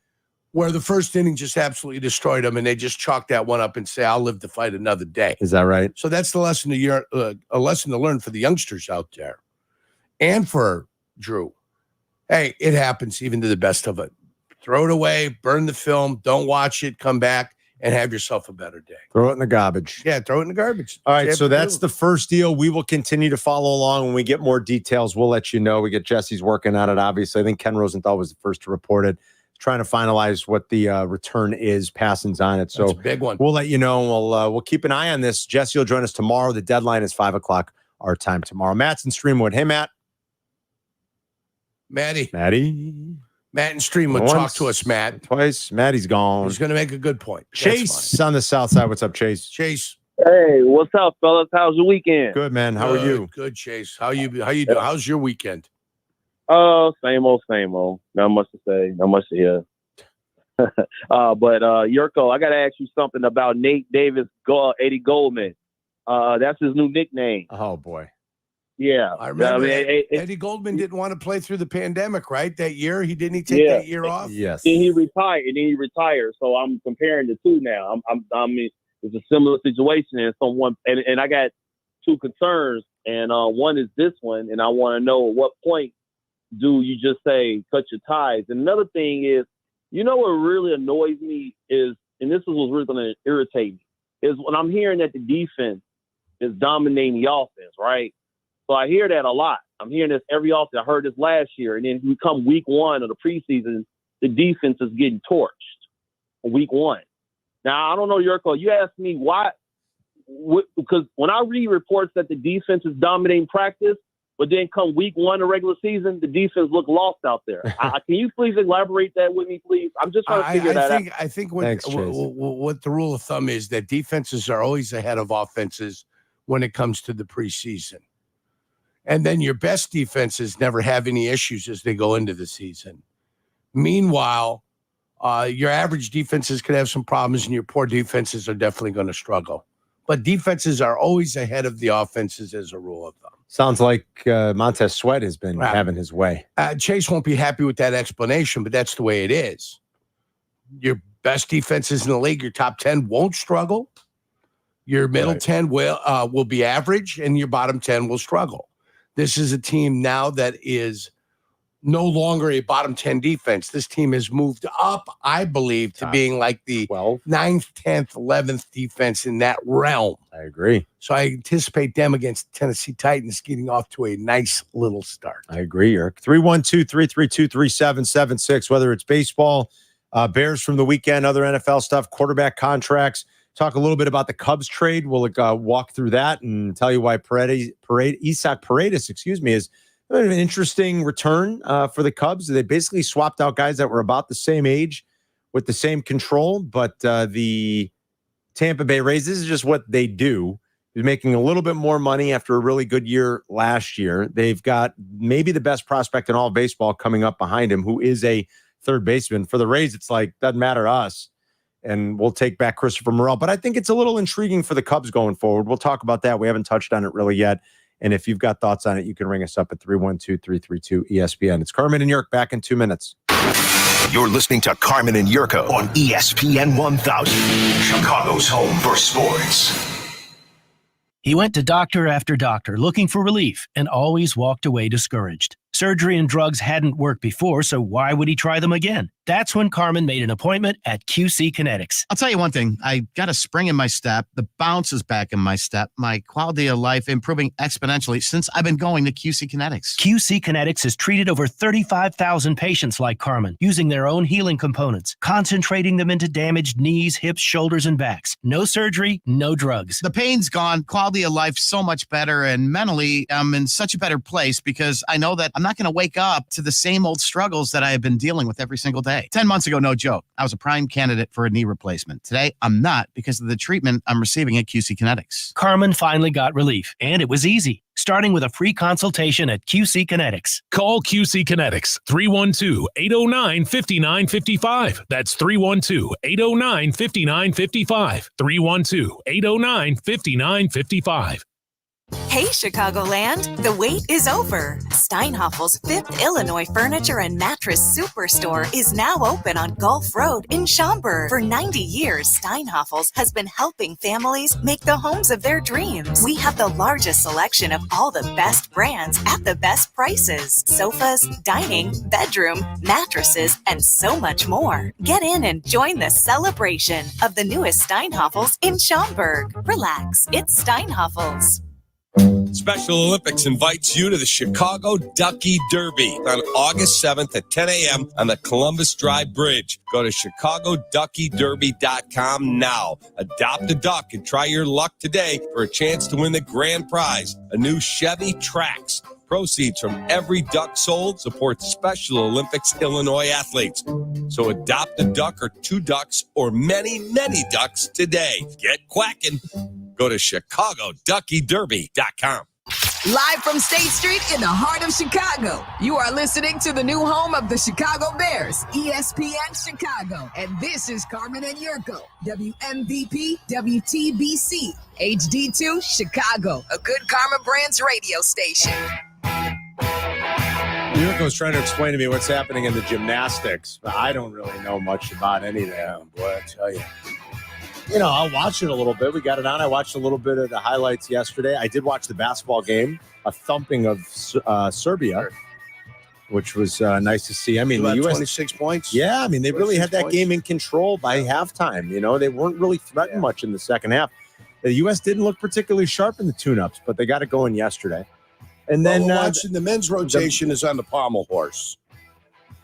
where the first inning just absolutely destroyed them, and they just chalk that one up and say, "I'll live to fight another day." Is that right? So that's the lesson a lesson to learn for the youngsters out there, and for Drew. Hey, it happens even to the best of it. Throw it away, burn the film, don't watch it, come back, and have yourself a better day. Throw it in the garbage. Yeah, throw it in the garbage. All right, so that's the first deal. We will continue to follow along. When we get more details, we'll let you know. We get Jesse's working on it, obviously. I think Ken Rosenthal was the first to report it. Trying to finalize what the return is, passings on it. So that's a big one. We'll let you know. We'll keep an eye on this. Jesse will join us tomorrow. The deadline is 5 o'clock our time tomorrow. Matt's in Streamwood. Hey, Matt. Matt in Streamwood, talk to us, Matt. Twice. Maddie's gone. He's going to make a good point. Chase on the south side. What's up, Chase? Chase. Hey, what's up, fellas? How's your weekend? Good, man. How are you? Good, Chase. How you do? How's your weekend? Same old. Not much to say. Not much to hear. But Jurko, I got to ask you something about Nate Davis, Eddie Goldman. That's his new nickname. Oh boy. Yeah, I remember. Eddie Goldman didn't want to play through the pandemic, right? That year, he take that year off. Yes. Then he retired. So I'm comparing the two now. I mean, it's a similar situation, and someone, and I got two concerns, and one is this one, and I want to know at what point do you just say cut your ties? And another thing is, you know what really annoys me is, and this is what's really going to irritate me, is when I'm hearing that the defense is dominating the offense, right? So I hear that a lot. I'm hearing this every offseason. I heard this last year. And then we come week one of the preseason, the defense is getting torched week one. Now, I don't know, Jurko, you asked me why, because when I read reports that the defense is dominating practice, but then come week one of regular season, the defense look lost out there. Can you please elaborate that with me, please? I'm just trying to figure that out. I think what the rule of thumb is that defenses are always ahead of offenses when it comes to the preseason. And then your best defenses never have any issues as they go into the season. Meanwhile, your average defenses could have some problems, and your poor defenses are definitely going to struggle. But defenses are always ahead of the offenses as a rule of thumb. Sounds like Montez Sweat has been having his way. Chase won't be happy with that explanation, but that's the way it is. Your best defenses in the league, your top 10 won't struggle. Your middle 10 will be average, and your bottom 10 will struggle. This is a team now that is no longer a bottom 10 defense. This team has moved up, I believe, to being like the 9th, 10th, 11th defense in that realm. I agree. So I anticipate them against Tennessee Titans getting off to a nice little start. I agree, Eric. 312-332-3776, whether it's baseball, Bears from the weekend, other NFL stuff, quarterback contracts. Talk a little bit about the Cubs trade. We'll walk through that and tell you why Isaac Paredes, is an interesting return for the Cubs. They basically swapped out guys that were about the same age with the same control, but the Tampa Bay Rays, this is just what they do. They're making a little bit more money after a really good year last year. They've got maybe the best prospect in all of baseball coming up behind him, who is a third baseman. For the Rays, it's like, doesn't matter to us. And we'll take back Christopher Morel. But I think it's a little intriguing for the Cubs going forward. We'll talk about that. We haven't touched on it really yet. And if you've got thoughts on it, you can ring us up at 312-332-ESPN. It's Carmen and Jurko back in 2 minutes. You're listening to Carmen and Jurko on ESPN 1000, Chicago's home for sports. He went to doctor after doctor looking for relief and always walked away discouraged. Surgery and drugs hadn't worked before, so why would he try them again? That's when Carmen made an appointment at QC Kinetics. I'll tell you one thing. I got a spring in my step. The bounce is back in my step. My quality of life improving exponentially since I've been going to QC Kinetics. QC Kinetics has treated over 35,000 patients like Carmen, using their own healing components, concentrating them into damaged knees, hips, shoulders, and backs. No surgery, no drugs. The pain's gone, quality of life so much better, and mentally I'm in such a better place because I know that I'm not going to wake up to the same old struggles that I have been dealing with every single day. 10 months ago, no joke, I was a prime candidate for a knee replacement. Today, I'm not because of the treatment I'm receiving at QC Kinetics. Carmen finally got relief, and it was easy, starting with a free consultation at QC Kinetics. Call QC Kinetics, 312-809-5955. That's 312-809-5955. 312-809-5955. Hey, Chicagoland, the wait is over. Steinhaffel's 5th Illinois Furniture and Mattress Superstore is now open on Gulf Road in Schaumburg. For 90 years, Steinhaffel's has been helping families make the homes of their dreams. We have the largest selection of all the best brands at the best prices. Sofas, dining, bedroom, mattresses, and so much more. Get in and join the celebration of the newest Steinhaffel's in Schaumburg. Relax, it's Steinhaffel's. Special Olympics invites you to the Chicago Ducky Derby on August 7th at 10 a.m. on the Columbus Drive Bridge. Go to ChicagoDuckyDerby.com now. Adopt a duck and try your luck today for a chance to win the grand prize, a new Chevy Trax. Proceeds from every duck sold support Special Olympics Illinois athletes. So adopt a duck or 2 ducks or many, many ducks today. Get quacking. Go to ChicagoDuckyDerby.com. Live from State Street in the heart of Chicago, you are listening to the new home of the Chicago Bears, ESPN Chicago. And this is Carmen and Jurko, WMVP, WTBC, HD2, Chicago, a good Karma Brands radio station. Jurko's trying to explain to me what's happening in the gymnastics. I don't really know much about any of that, boy, I tell you. You know, I'll watch it a little bit. We got it on. I watched a little bit of the highlights yesterday. I did watch the basketball game, a thumping of Serbia, which was nice to see. I mean, the U.S. 26 points. Yeah, I mean, they really had that game in control by halftime. You know, they weren't really threatened much in the second half. The U.S. didn't look particularly sharp in the tune-ups, but they got it going yesterday. And then watching the men's rotation is on the pommel horse.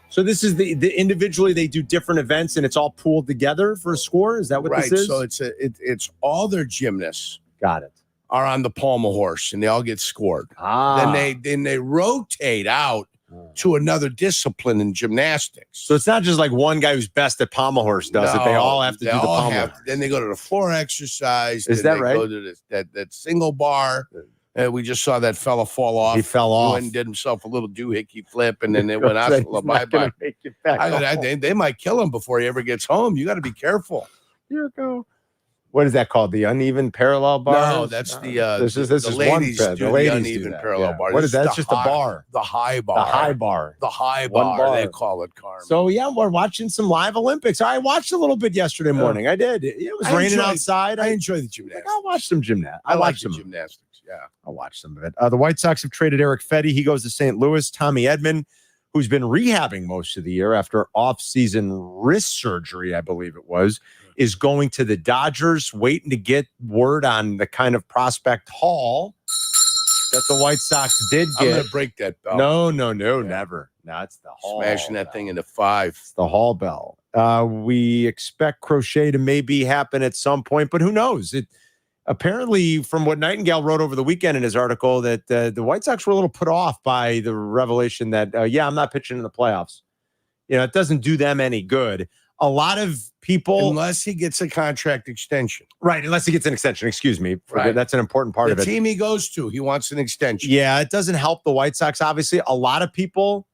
So this is the individually they do different events and it's all pooled together for a score. Is that what this is? So it's all their gymnasts. Got it. Are on the pommel horse and they all get scored. Then they rotate out to another discipline in gymnastics. So it's not just like one guy who's best at pommel horse does it. They all have to do the pommel. Then they go to the floor exercise. Is that right? Go to that single bar. We just saw that fella fall off. He fell off. He went and did himself a little doohickey flip, and then it went out. Bye-bye. They might kill him before he ever gets home. You got to be careful. Here go. What is that called? The uneven parallel bar? No, that's this is ladies one. The uneven parallel bar. What is that? It's just a bar. The high bar. The high bar. The high bar. They call it, Carmen. So yeah, we're watching some live Olympics. I watched a little bit yesterday morning. I did. It was raining outside. I enjoy the gymnastics. I'll watch some gymnastics. I like some gymnastics. Yeah, I'll watch some of it. The White Sox have traded Eric Fetty. He goes to St. Louis. Tommy Edman, who's been rehabbing most of the year after off-season wrist surgery, I believe it was, is going to the Dodgers, waiting to get word on the kind of prospect haul that the White Sox did get. I'm going to break that bell. No, never. No, it's the haul. Smashing that thing into 5. It's the haul bell. We expect Crochet to maybe happen at some point, but who knows? Apparently, from what Nightingale wrote over the weekend in his article, that the White Sox were a little put off by the revelation that, I'm not pitching in the playoffs. You know, it doesn't do them any good. A lot of people... Unless he gets a contract extension. Right, unless he gets an extension, excuse me. Right. That's an important part of it. The team he goes to, he wants an extension. Yeah, it doesn't help the White Sox, obviously. A lot of people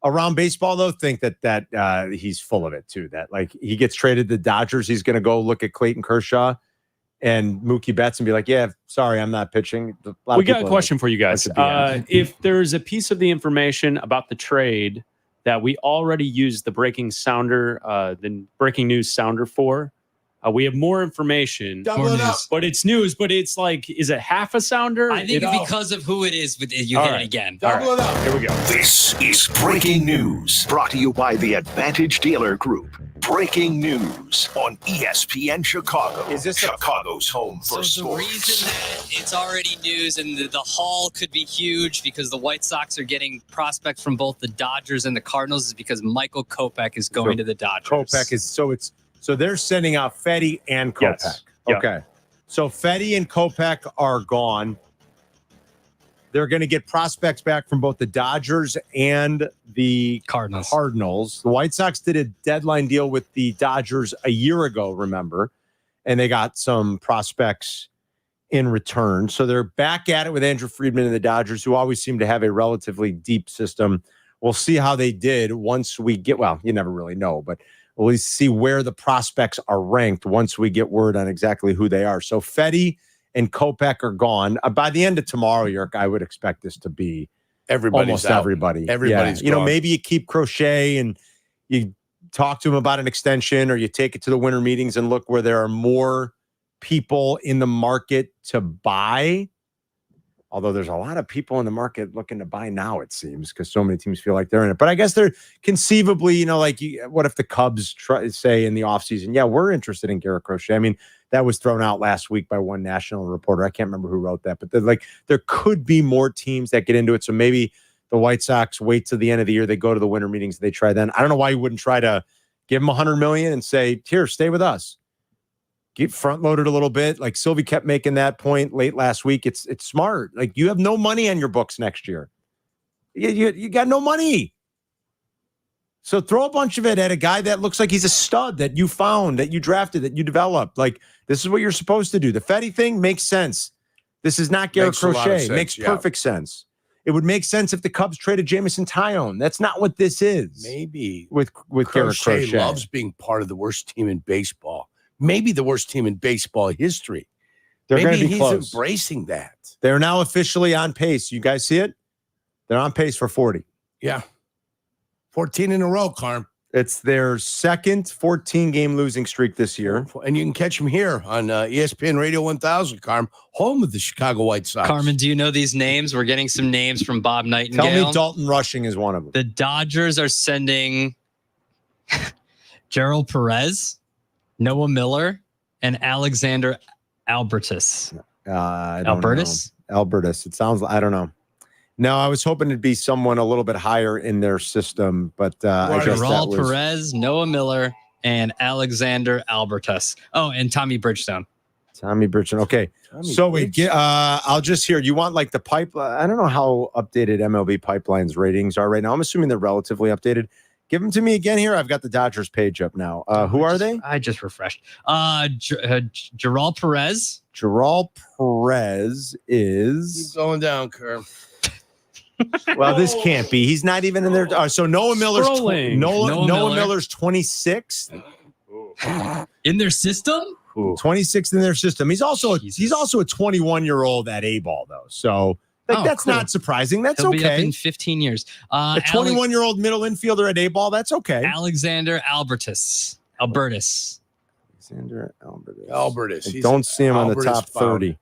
around baseball, though, think that he's full of it, too. That, like, he gets traded to the Dodgers, he's going to go look at Clayton Kershaw and Mookie Betts and be like, yeah, sorry, I'm not pitching. We got a question for you guys. If there's a piece of the information about the trade that we already used the breaking news sounder for, we have more information. Double it up. But it's news, but it's like, is it half a sounder? I think because of who it is, you hit it again. Double it up. Here we go. This is breaking news brought to you by the Advantage Dealer Group. Breaking news on ESPN Chicago. Is this Chicago's home for sports? sports? The reason that it's already news and the haul could be huge because the White Sox are getting prospects from both the Dodgers and the Cardinals is because Michael Kopech is going to the Dodgers. Kopech is so they're sending out Fetty and Kopech. Yes. Okay. So Fetty and Kopech are gone. They're going to get prospects back from both the Dodgers and the Cardinals. The White Sox did a deadline deal with the Dodgers a year ago, remember, and they got some prospects in return. So they're back at it with Andrew Friedman and the Dodgers, who always seem to have a relatively deep system. We'll see how they did once we get, well, you never really know, but we'll at least see where the prospects are ranked once we get word on exactly who they are. So Fetty and Kopech are gone. By the end of tomorrow, Yerk, I would expect this to be almost out. everybody. Everybody's gone. Maybe you keep Crochet and you talk to him about an extension, or you take it to the winter meetings and look where there are more people in the market to buy. Although there's a lot of people in the market looking to buy now, it seems, because so many teams feel like they're in it. But I guess they're conceivably, what if the Cubs say in the offseason, yeah, we're interested in Garrett Crochet. I mean, that was thrown out last week by one national reporter. I can't remember who wrote that, but there could be more teams that get into it. So maybe the White Sox wait till the end of the year. They go to the winter meetings. They try then. I don't know why you wouldn't try to give them $100 million and say, here, stay with us. Get front loaded a little bit. Like Silvy kept making that point late last week. It's smart. Like, you have no money on your books next year. You got no money. So throw a bunch of it at a guy that looks like he's a stud that you found, that you drafted, that you developed. Like, this is what you're supposed to do. The Fetty thing makes sense. This is not Garrett Crochet. Makes perfect sense. It would make sense if the Cubs traded Jamison Tyone. That's not what this is. Maybe with Garrett Crochet loves being part of the worst team in baseball. Maybe the worst team in baseball history. They're going to be he's close. Embracing that. They're now officially on pace. You guys see it? They're on pace for 40. Yeah. 14 in a row, Carm. It's their second 14-game losing streak this year. And you can catch them here on ESPN Radio 1000, Carm, home of the Chicago White Sox. Carmen, do you know these names? We're getting some names from Bob Nightingale. Tell me Dalton Rushing is one of them. The Dodgers are sending Gerald Perez, Noah Miller, and Alexander Albertus. Albertus. It sounds like, I don't know. No, I was hoping it'd be someone a little bit higher in their system, but I guess Gerald Perez, Noah Miller, and Alexander Albertus. Oh, and Tommy Bridgestone. Okay. I'll just hear. You want like the pipe? I don't know how updated MLB Pipeline's ratings are right now. I'm assuming they're relatively updated. Give them to me again here. I've got the Dodgers page up now. Who are they? I just refreshed. Gerald Perez. Gerald Perez is... Keep going down, Kerm. Well, this can't be. He's not even in there. So Noah Miller's Noah Miller's 26th in their system. 26th in their system. He's also a 21-year-old at A-ball though. So that's not surprising. That's He'll okay. Be up in 15 years. A 21-year-old middle infielder at A-ball. That's okay. Alexander Albertus. Albertus. I don't see him on the top 30.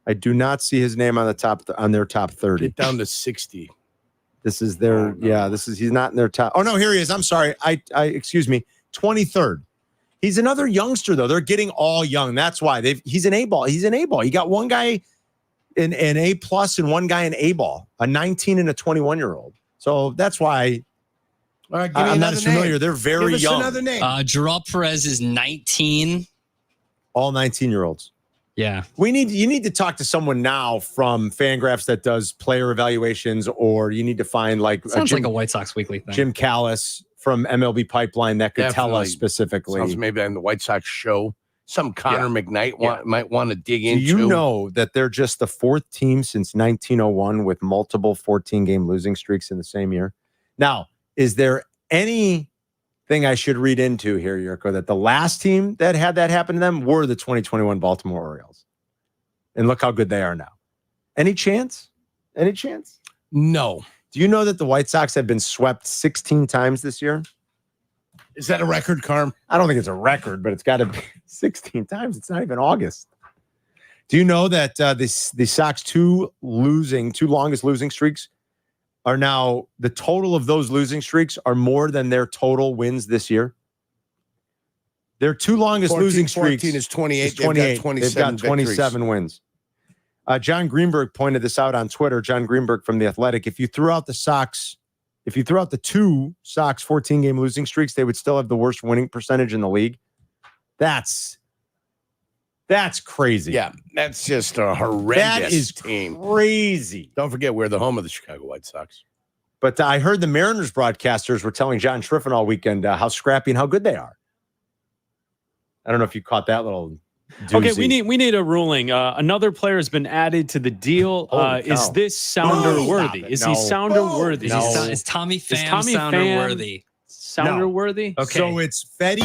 I do not see his name on their top 30. Get down to 60. This is their he's not in their top. Oh no, here he is. I'm sorry. I excuse me. 23rd. He's another youngster though. They're getting all young. That's why he's an A-ball. He's an A-ball. You got one guy in A+ and one guy in A-ball, a 19 and a 21-year-old. So that's why I'm not as familiar. They're very young. Another name. Gerald Perez is 19. All 19-year-olds. Yeah. You need to talk to someone now from Fangraphs that does player evaluations, or you need to find like sounds like a White Sox Weekly thing. Jim Callis from MLB Pipeline that could tell us specifically. Sounds maybe on the White Sox show. Some Connor McKnight might want to dig into. Do you know that they're just the fourth team since 1901 with multiple 14-game losing streaks in the same year? Now, is there anything I should read into here, Yurko, that the last team that had that happen to them were the 2021 Baltimore Orioles? And look how good they are now. Any chance? No. Do you know that the White Sox have been swept 16 times this year? Is that a record, Carm? I don't think it's a record, but it's got to be 16 times. It's not even August. Do you know that the Sox two longest losing streaks are now, the total of those losing streaks are more than their total wins this year? Their two longest losing streaks 14 is 28. They've got 27 wins. John Greenberg pointed this out on Twitter. John Greenberg from The Athletic. If you threw out the two Sox 14-game losing streaks, they would still have the worst winning percentage in the league. That's crazy. Yeah, that's just a horrendous team. Crazy. Don't forget, we're the home of the Chicago White Sox. But I heard the Mariners broadcasters were telling John Triffin all weekend how scrappy and how good they are. I don't know if you caught that little doozy. Okay, we need a ruling. Another player has been added to the deal. Is this Sounder worthy? Is he Sounder worthy? Is Tommy Pham Sounder worthy? sounder worthy? Okay. So it's Fetty.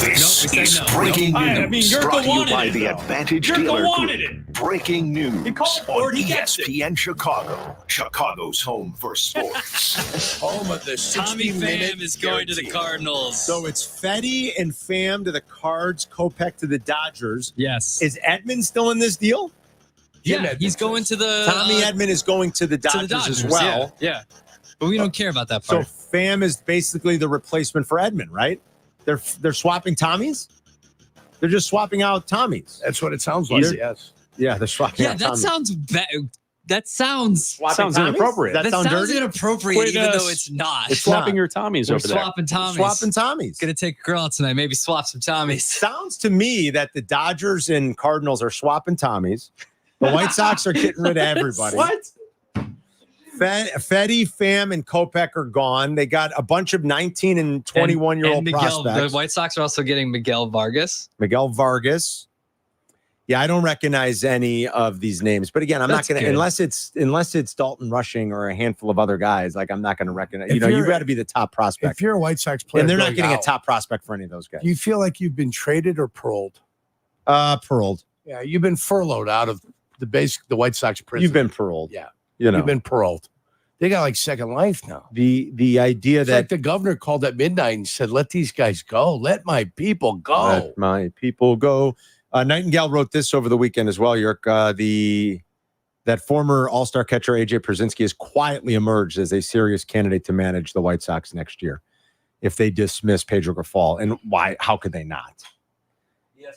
This is breaking news. I mean, Jurko brought to you wanted by it, the though. Advantage Jurko Dealer wanted Group. Breaking news He called for on it, he gets it. ESPN Chicago, Chicago's home for sports. Home of the Tommy 60-minute Pham is going to the Cardinals. So it's Fetty and Pham to the Cards, Kopech to the Dodgers. Yes. Is Edman still in this deal? Yeah, he's going to the Tommy Edman is going to the Dodgers as well. Yeah. But we don't care about that So part. Pham is basically the replacement for Edman, right? They're swapping Tommies? They're just swapping out Tommies. That's what it sounds like. Yes. Yeah, they're swapping Yeah, out that Tommies. sounds bad. That sounds Sounds inappropriate. That sound sounds dirty? inappropriate, Wait, even though it's not. It's swapping your Tommies We're over there. swapping Tommies. Swapping Tommies. Gonna take a girl out tonight. Maybe swap some Tommies. Sounds to me that the Dodgers and Cardinals are swapping Tommies. The White Sox are getting rid of everybody. What? Fetty, Pham, and Kopech are gone. They got a bunch of 19 and 21-year-old prospects. The White Sox are also getting Miguel Vargas. Miguel Vargas. Yeah, I don't recognize any of these names. But again, I'm That's not going to good. unless it's Dalton Rushing or a handful of other guys. Like I'm not going to recognize. If You you're- got to be the top prospect. If you're a White Sox player, And they're not going getting a out, top prospect for any of those guys. Do you feel like you've been traded or paroled? Paroled. Yeah, you've been furloughed out of the White Sox prison. You've been paroled. Yeah. You've been paroled. They got like second life now. The idea It's that like the governor called at midnight and said, "Let these guys go. Let my people go." Let my people go. Nightingale wrote this over the weekend as well, Yerk. That former All-Star catcher A.J. Pierzynski has quietly emerged as a serious candidate to manage the White Sox next year if they dismiss Pedro Grifol. And why? How could they not?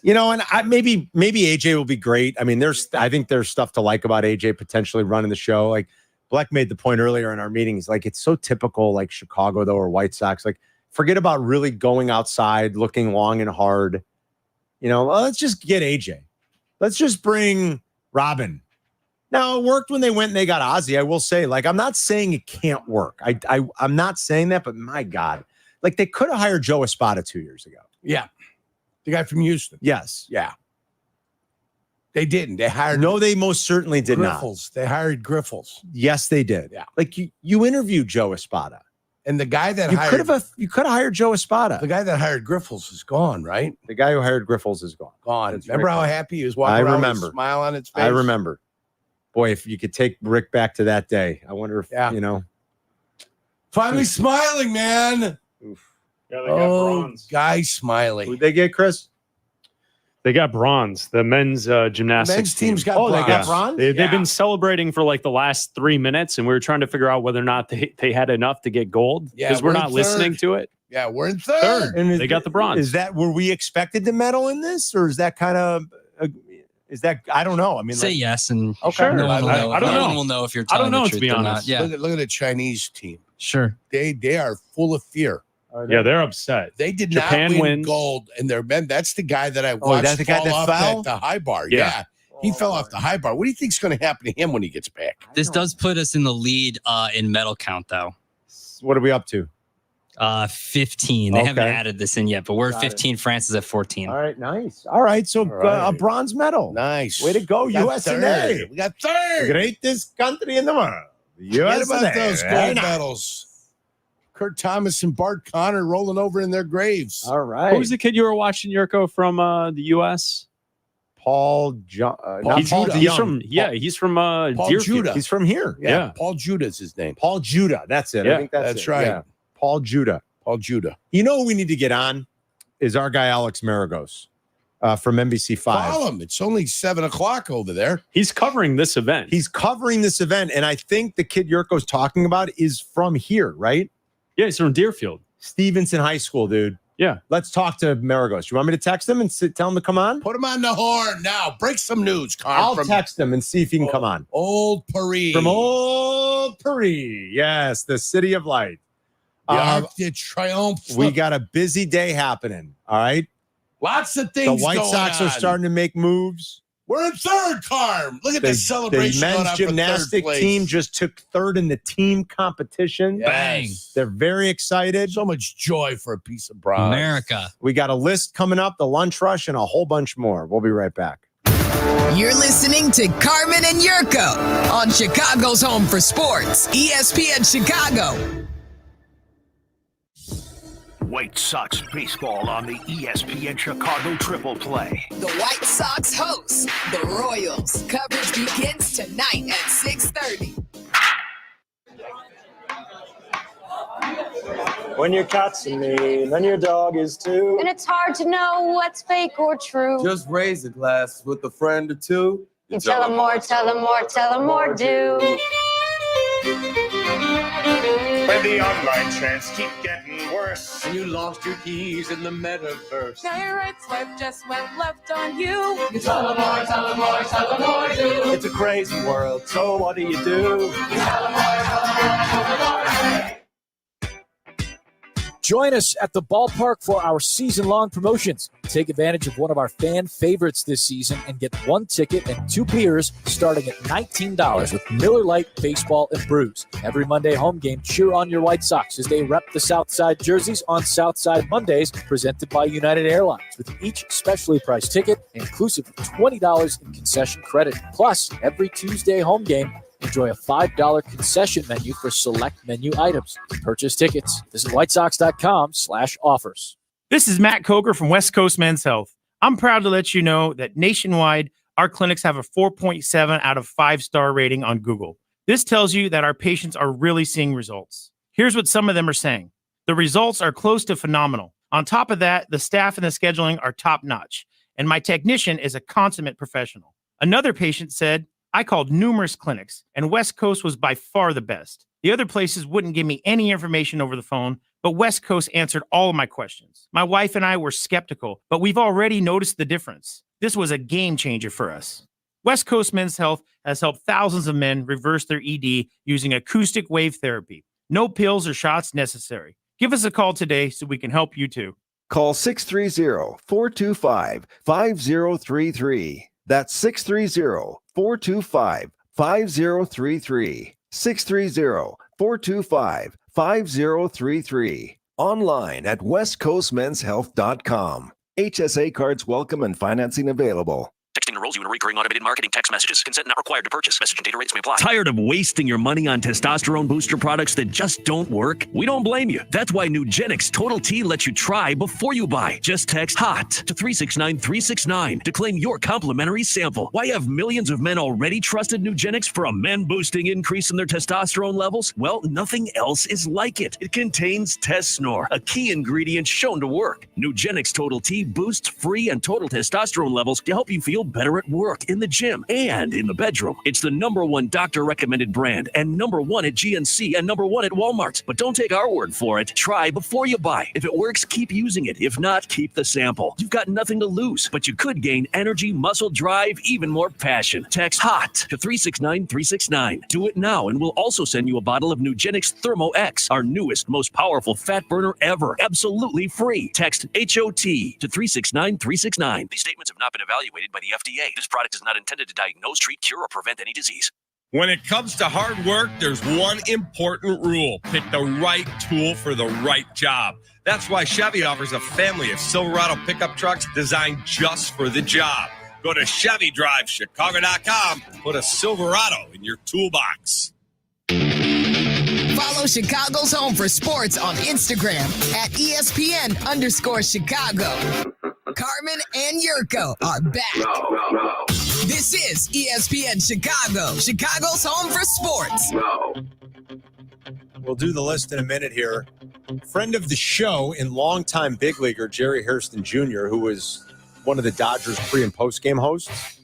And maybe AJ will be great. I mean, I think there's stuff to like about AJ potentially running the show. Like Bleck made the point earlier in our meetings, like it's so typical, like Chicago though, or White Sox. Like forget about really going outside, looking long and hard. Let's just get AJ. Let's just bring Robin. Now it worked when they went and they got Ozzy. I will say, like, I'm not saying it can't work. I'm not saying that, but my God, like they could have hired Joe Espada 2 years ago. Yeah. The guy from Houston. Yes. Yeah. They didn't. They hired. No, they most certainly did Griffles. They hired Griffles. Yes, they did. Yeah. Like you interviewed Joe Espada. And the guy that you could have hired Joe Espada. The guy that hired Griffles is gone, right? The guy who hired Griffles is gone. That's remember how happy he was walking around with a smile on his face? I remember. Boy, if you could take Rick back to that day, I wonder if, Finally smiling, man. Yeah, they got bronze. Guy smiling. Who'd they get, Chris? They got bronze. The men's gymnastics men's team's got bronze. bronze. They got bronze? They've been celebrating for like the last 3 minutes, and we were trying to figure out whether or not they had enough to get gold because we're not listening to it. Yeah, we're in third. And They got the bronze. Were we expected to medal in this, or is that kind of? I don't know. I mean, Say yes, and Okay. no one will know. I don't No know. one will know if you're I telling don't know, the to truth be or honest. not. Yeah, Look at the Chinese team. sure. They are full of fear. Yeah, they're upset. They did Japan not win wins. gold, and their men. That's the guy that I watched that's the guy fall that off fell? at the high bar. Yeah. Yeah, he fell off the high bar. What do you think's going to happen to him when he gets back? This does put us in the lead in medal count, though. What are we up to? 15. They haven't Okay. added this in yet, but we're at Got it. 15. France is at 14. All right, nice. All right, so right. a bronze medal. Nice. Way to go, We got USA. third. We got third. Greatest country in the world. Forget USA. about those Very gold nice. medals. Kurt Thomas and Bart Connor rolling over in their graves. All right. Who was the kid you were watching, Yurko, from the U.S.? Paul Judah. He's from Deerfield. Judah. He's from here. Yeah. Paul Judah's his name. Paul Judah. That's it. I Yeah, think that's that's it. right. Yeah. Paul Judah. Paul Judah. You know who we need to get on is our guy Alex Maragos from NBC5. Follow him. It's only 7:00 over there. He's covering this event. He's covering this event, and I think the kid Yurko's talking about is from here, right? Yeah, he's from Deerfield. Stevenson High School, dude. Yeah. Let's talk to Maragos. You want me to text him and tell him to come on? Put him on the horn now. Break some news, Carl. I'll from text him and see if he can come on. Old Paris. From Old Paris. Yes, the city of light. The Arc de Triomphe. We got a busy day happening. All right. Lots of The things White going Sox on. are starting to make moves. We're in third, Carm. Look at the celebration. The going men's on for third gymnastic place. team just took third in the team competition. Bang. They're very excited. So much joy for a piece of bronze. America. We got a list coming up, the lunch rush, and a whole bunch more. We'll be right back. You're listening to Carmen and Yurko on Chicago's home for sports, ESPN Chicago. White Sox baseball on the ESPN Chicago Triple Play. The White Sox host the Royals. Coverage begins tonight at 6:30. When your cat's mean, then your dog is too. And it's hard to know what's fake or true. Just raise a glass with a friend or two. You tell them more, tell them more, tell them more, do. When the online trends keep getting worse. And you lost your keys in the metaverse. Now your right swipe just went left on you. You tell them more, tell them more, tell them more, do. It's a crazy world, so what do? You tell them more, tell them more, tell them more, do. Join us at the ballpark for our season-long promotions. Take advantage of one of our fan favorites this season and get one ticket and 2 beers starting at $19 with Miller Lite Baseball and Brews. Every Monday home game, cheer on your White Sox as they rep the Southside jerseys on Southside Mondays, presented by United Airlines, with each specially priced ticket inclusive of $20 in concession credit. Plus, every Tuesday home game, enjoy a $5 concession menu for select menu items. Purchase tickets. Visit whitesox.com/offers. This is Matt Coker from West Coast Men's Health. I'm proud to let you know that nationwide, our clinics have a 4.7 out of 5-star rating on Google. This tells you that our patients are really seeing results. Here's what some of them are saying. The results are close to phenomenal. On top of that, the staff and the scheduling are top-notch, and my technician is a consummate professional. Another patient said, I called numerous clinics, and West Coast was by far the best. The other places wouldn't give me any information over the phone, but West Coast answered all of my questions. My wife and I were skeptical, but we've already noticed the difference. This was a game changer for us. West Coast Men's Health has helped thousands of men reverse their ED using acoustic wave therapy. No pills or shots necessary. Give us a call today so we can help you too. Call 630-425-5033. That's 630-425-5033. 630-425-5033. Online at westcoastmenshealth.com. HSA cards welcome and financing available. Texting enrolls you in recurring automated marketing text messages. Consent not required to purchase. Message and data rates may apply. Tired of wasting your money on testosterone booster products that just don't work? We don't blame you. That's why Nugenix Total T lets you try before you buy. Just text HOT to 369-369 to claim your complimentary sample. Why have millions of men already trusted Nugenix for a man-boosting increase in their testosterone levels? Well, nothing else is like it. It contains Tesnor, a key ingredient shown to work. Nugenix Total T boosts free and total testosterone levels to help you feel better at work, in the gym, and in the bedroom. It's the #1 doctor-recommended brand and #1 at GNC and #1 at Walmart. But don't take our word for it. Try before you buy. If it works, keep using it. If not, keep the sample. You've got nothing to lose, but you could gain energy, muscle, drive, even more passion. Text HOT to 369-369. Do it now, and we'll also send you a bottle of Nugenix Thermo X, our newest, most powerful fat burner ever. Absolutely free. Text HOT to 369-369. These statements have not been evaluated by the FDA. This product is not intended to diagnose, treat, cure, or prevent any disease. When it comes to hard work, there's one important rule. Pick the right tool for the right job. That's why Chevy offers a family of Silverado pickup trucks designed just for the job. Go to ChevyDriveChicago.com. Put a Silverado in your toolbox. Follow Chicago's Home for Sports on Instagram at ESPN_Chicago. Carmen and Jurko are back. This is ESPN Chicago, Chicago's Home for Sports. We'll do the list in a minute here. Friend of the show and longtime big leaguer Jerry Hairston Jr., who was one of the Dodgers pre- and post-game hosts,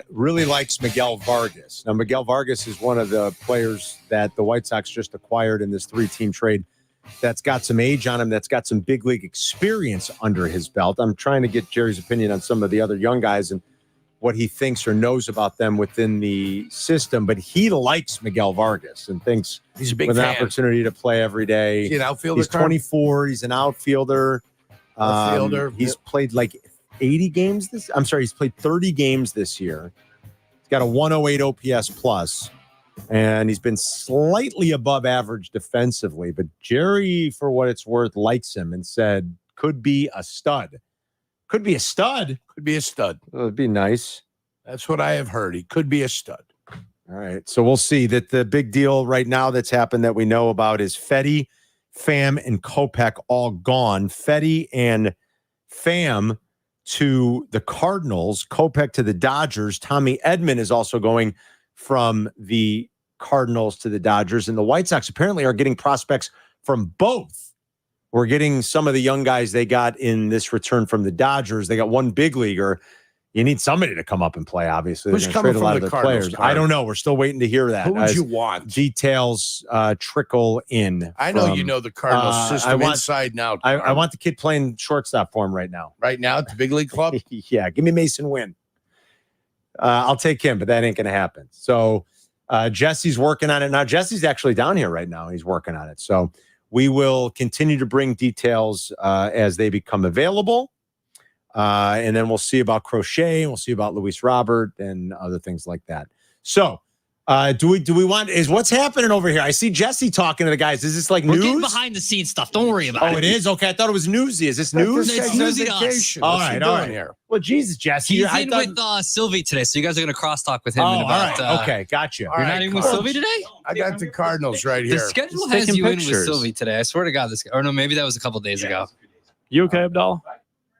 really likes Miguel Vargas. Now, Miguel Vargas is one of the players that the White Sox just acquired in this 3-team trade that's got some age on him, that's got some big league experience under his belt. I'm trying to get Jerry's opinion on some of the other young guys and what he thinks or knows about them within the system, but he likes Miguel Vargas and thinks he's a big with fan. an opportunity to play every day. Is he an outfielder? He's 24. He's an outfielder. He's played like 80 games he's played 30 games this year. He's got a 108 OPS plus, and he's been slightly above average defensively. But Jerry, for what it's worth, likes him and said could be a stud. Could be a stud. Could be a stud. Well, it'd be nice. That's what I have heard. He could be a stud. All right. So we'll see. That the big deal right now that's happened that we know about is Fetty Pham and Kopech all gone. Fetty and Pham to the Cardinals. Kopech to the Dodgers. Tommy Edman is also going from the Cardinals to the Dodgers. And the White Sox apparently are getting prospects from both. We're getting some of the young guys they got in this return from the Dodgers. They got one big leaguer. You need somebody to come up and play, obviously. Who's coming from the Cardinals? I don't know. We're still waiting to hear that. Who would you want? Details trickle in. I know you know the Cardinals system inside and out. I want the kid playing shortstop for him right now. Right now at the big league club? Yeah, give me Mason Wynn. I'll take him, but that ain't going to happen. So Jesse's working on it now. Jesse's actually down here right now. He's working on it. So we will continue to bring details as they become available. And then we'll see about Crochet, and we'll see about Luis Robert and other things like that. So do we want, is what's happening over here? I see Jesse talking to the guys. Is this like We're news? getting behind the scenes stuff. Don't worry about it. Oh, it is? Okay. I thought it was newsy. Is this news? It's newsy to us. All right. Here? Well, Jesus, Jesse. He's in with Sylvie today, so you guys are going to crosstalk with him. Oh, in about, all right. Okay. Gotcha. You're not even with Sylvie today? I got the Cardinals right here. The schedule has you in with Sylvie today. I swear to God. Or no, maybe that was a couple days ago. You okay, Abdallah?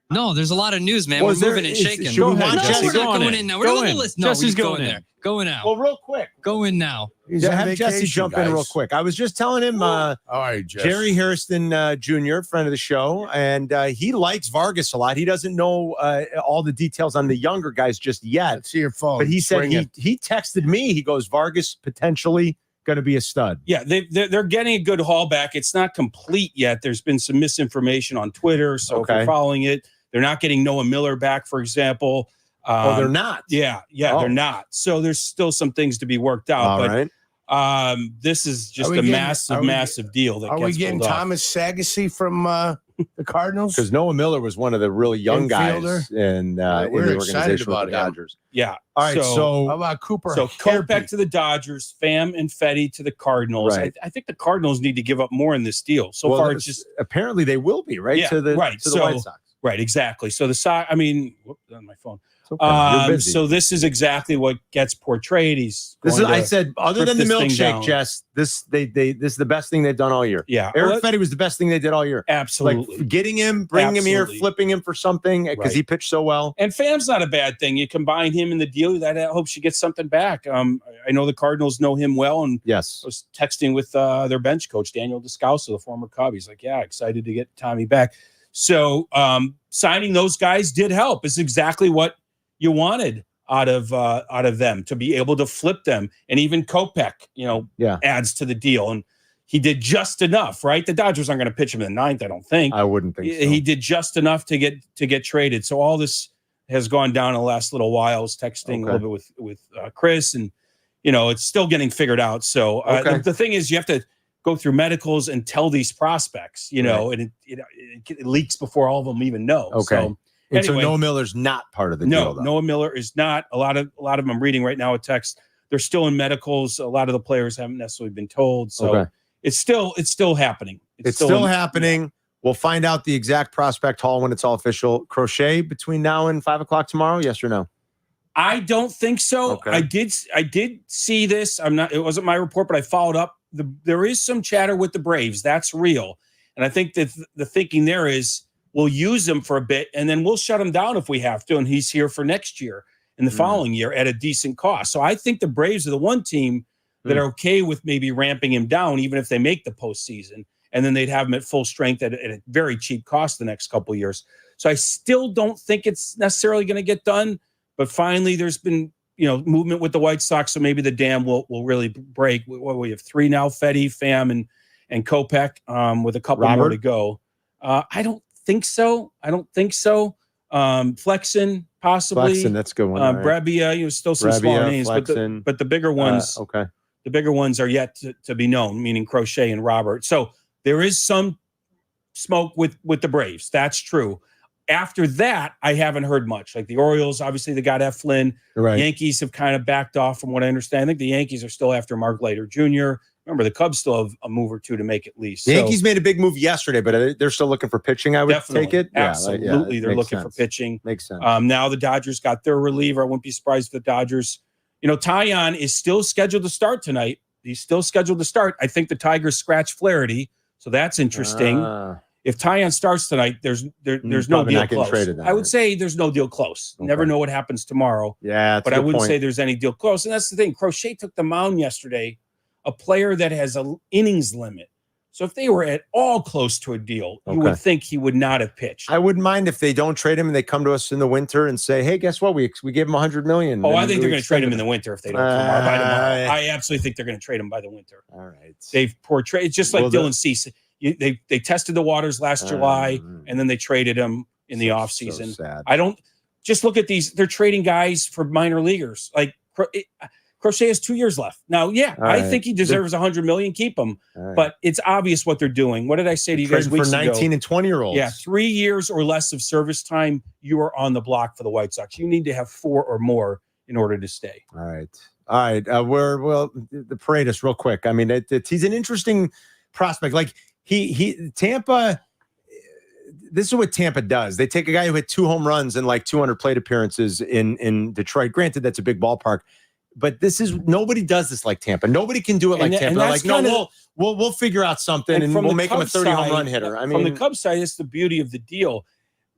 No, there's a lot of news, man. Well, we're moving and shaking. Go ahead, no, Jesse. we're not going in now. We're Go doing in. the list. No, Jesse's we're going in. there. Go in now. Well, real quick. Go in now. Have Jesse jump in real quick. I was just telling him, all right, Jesse. Jerry Hairston Jr., friend of the show, and he likes Vargas a lot. He doesn't know all the details on the younger guys just yet. Let's see your phone. But he said he texted me. He goes, Vargas potentially going to be a stud. Yeah, they're getting a good haul back. It's not complete yet. There's been some misinformation on Twitter, so if you're following it, they're not getting Noah Miller back, for example. They're not. Yeah, they're not. So there's still some things to be worked out. All but right. This is just a massive deal. That are we getting Thomas Sagassi from the Cardinals? Because Noah Miller was one of the really young guys Infielder. in we're the excited organization about with the Dodgers. Yeah. All right. So how about Cooper? So Kopech to the Dodgers, Pham and Fetty to the Cardinals. Right. I think the Cardinals need to give up more in this deal. So far, it's just apparently they will be right Yeah, to the right. to the White Sox. Right, exactly. So the Sox, on my phone. Okay. You're busy. So this is exactly what gets portrayed. I said, other than the milkshake, Jess, Jess, this is the best thing they've done all year. Yeah, Eric Fetty was the best thing they did all year. Absolutely, like getting him, bringing him here, flipping him for something because he pitched so well. And Pham's not a bad thing. You combine him in the deal. That hopes you get something back. I know the Cardinals know him well, and yes, I was texting with their bench coach Daniel Descalso, the former Cub. He's like, "Yeah, excited to get Tommy back." So signing those guys did help. It's exactly what you wanted out of them, to be able to flip them. And even Kopech, adds to the deal. And he did just enough, right? The Dodgers aren't going to pitch him in the ninth, I don't think. I wouldn't think so. He did just enough to get traded. So all this has gone down in the last little while. I was texting a little bit with Chris, and it's still getting figured out. So the thing is, you have to go through medicals and tell these prospects, and it leaks before all of them even know. Okay. So, so Noah Miller's not part of the deal, though. Noah Miller is not. A lot of them I'm reading right now a text. They're still in medicals. A lot of the players haven't necessarily been told. So it's still happening. It's still happening. We'll find out the exact prospect haul when it's all official. Crochet between now and 5:00 tomorrow. Yes or no? I don't think so. Okay. I did see this. It wasn't my report, but I followed up. There is some chatter with the Braves. That's real. And I think that the thinking there is we'll use him for a bit and then we'll shut him down if we have to. And he's here for next year and the following year at a decent cost. So I think the Braves are the one team that are okay with maybe ramping him down, even if they make the postseason. And then they'd have him at full strength at a very cheap cost the next couple of years. So I still don't think it's necessarily going to get done. But finally, there's been movement with the White Sox, so maybe the dam will really break. We have 3 now: Fetty, Pham, and Kopech, with a couple more to go. I don't think so. Flexen, possibly. Flexen, that's a good one. Brebbia, still some smaller names, Flexen, but the bigger ones. The bigger ones are yet to be known, meaning Crochet and Robert. So there is some smoke with the Braves. That's true. After that, I haven't heard much. Like the Orioles, obviously they got Eflin. Right. Yankees have kind of backed off from what I understand. I think the Yankees are still after Mark Leiter Jr. Remember, the Cubs still have a move or two to make at least. The Yankees made a big move yesterday, but they're still looking for pitching, I would take it. Absolutely. They're looking for pitching. Makes sense. Now the Dodgers got their reliever. I wouldn't be surprised if the Dodgers, Taillon is still scheduled to start tonight. He's still scheduled to start. I think the Tigers scratch Flaherty. So that's interesting. If Tyon starts tonight, there's no deal close. I would say there's no deal close. Okay. Never know what happens tomorrow. Yeah, but I wouldn't say there's any deal close. And that's the thing. Crochet took the mound yesterday, a player that has an innings limit. So if they were at all close to a deal, you would think he would not have pitched. I wouldn't mind if they don't trade him and they come to us in the winter and say, "Hey, guess what? We gave him $100 million." Oh, I think they're going to trade him in the winter if they don't by tomorrow. I absolutely think they're going to trade him by the winter. All right. They've portrayed just like Dylan Cease. They tested the waters last July, and then they traded him in the offseason. So I don't just look at these. They're trading guys for minor leaguers. Like Crochet has 2 years left. Now, I think he deserves $100 million. Keep him, but it's obvious what they're doing. What did I say to you guys weeks ago? For 19 and 20-year-olds. Yeah, 3 years or less of service time, you are on the block for the White Sox. You need to have 4 or more in order to stay. All right. The Paredes real quick. I mean, he's an interesting prospect. Like Tampa. This is what Tampa does. They take a guy who hit 2 home runs and like 200 plate appearances in Detroit. Granted, that's a big ballpark. But nobody does this like Tampa. Nobody can do it like Tampa. They're like, no, we'll figure out something and we'll make him a 30 home run hitter. I mean, from the Cubs side, it's the beauty of the deal.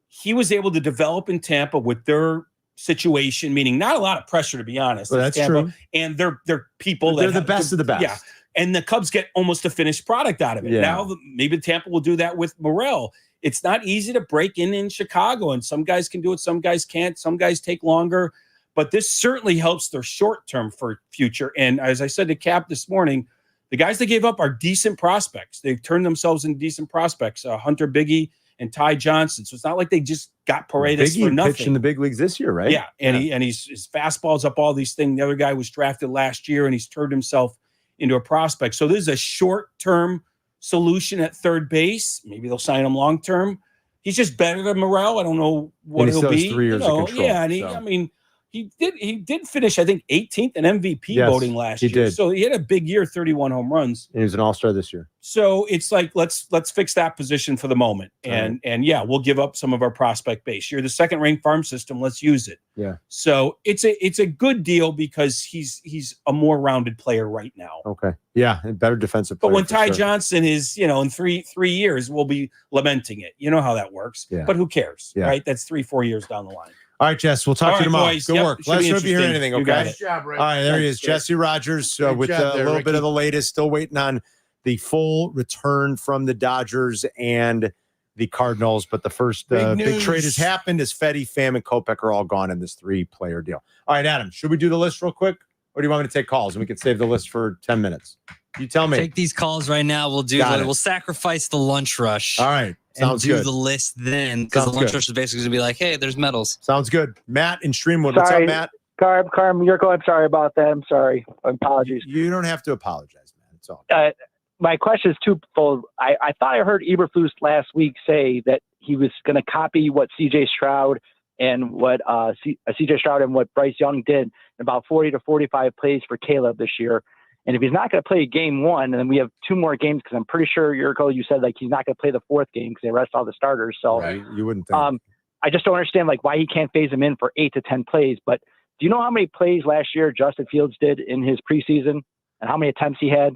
He was able to develop in Tampa with their situation, meaning not a lot of pressure, to be honest. Well, that's Tampa, true. And they're people they're the best of the best. Yeah. And the Cubs get almost a finished product out of it. Yeah. Now, maybe Tampa will do that with Morel. It's not easy to break in Chicago, and some guys can do it, some guys can't. Some guys take longer. But this certainly helps their short-term for future. And as I said to Kap this morning, the guys they gave up are decent prospects. They've turned themselves into decent prospects. Hunter Biggie and Ty Johnson. So it's not like they just got Paredes for nothing. Pitched in the big leagues this year, right? Yeah, and his fastball's up, all these things. The other guy was drafted last year, and he's turned himself into a prospect. So this is a short-term solution at third base. Maybe they'll sign him long-term. He's just better than Morel. I don't know what he'll be. 3 years of control. Yeah, and I mean, he did finish, I think, 18th in MVP voting last year. Did. So he had a big year, 31 home runs. And he was an all-star this year. So it's like, let's fix that position for the moment. And we'll give up some of our prospect base. You're the second-ranked farm system. Let's use it. Yeah. So it's a good deal because he's a more rounded player right now. Okay. Yeah, and better defensive player. But when Ty Johnson is, in three years, we'll be lamenting it. You know how that works. Yeah. But who cares, Yeah. right? That's 3-4 years down the line. All right, Jess, we'll talk to you tomorrow. Boys. Good work. Let us know if you hear anything, You got okay? it. Job, Rick. All right, there he Thanks, is, Jesse Rogers, with a little bit of the latest. Still waiting on the full return from the Dodgers and the Cardinals. But the first big trade has happened as Fetty, Pham, and Kopech are all gone in this 3-player deal. All right, Adam, should we do the list real quick? Or do you want me to take calls and we can save the list for 10 minutes? You tell me. Take these calls right now. We'll we'll sacrifice the lunch rush. All right. Sounds and do good. the list then, because the lunch rush is basically going to be like, hey, there's medals. Sounds good. Matt in Streamwood. What's up, Matt? Carmen Jurko, I'm sorry about that. I'm sorry. Apologies. You don't have to apologize, man. It's all good. My question is twofold. I thought I heard Eberflus last week say that he was going to copy what CJ Stroud and what CJ Stroud and what Bryce Young did in about 40 to 45 plays for Caleb this year. And if he's not going to play game one, and then we have 2 more games, because I'm pretty sure, Jurko, you said like he's not going to play the 4th game because they rest all the starters. So right. You wouldn't think. I just don't understand why he can't phase him in for 8 to 10 plays. But do you know how many plays last year Justin Fields did in his preseason and how many attempts he had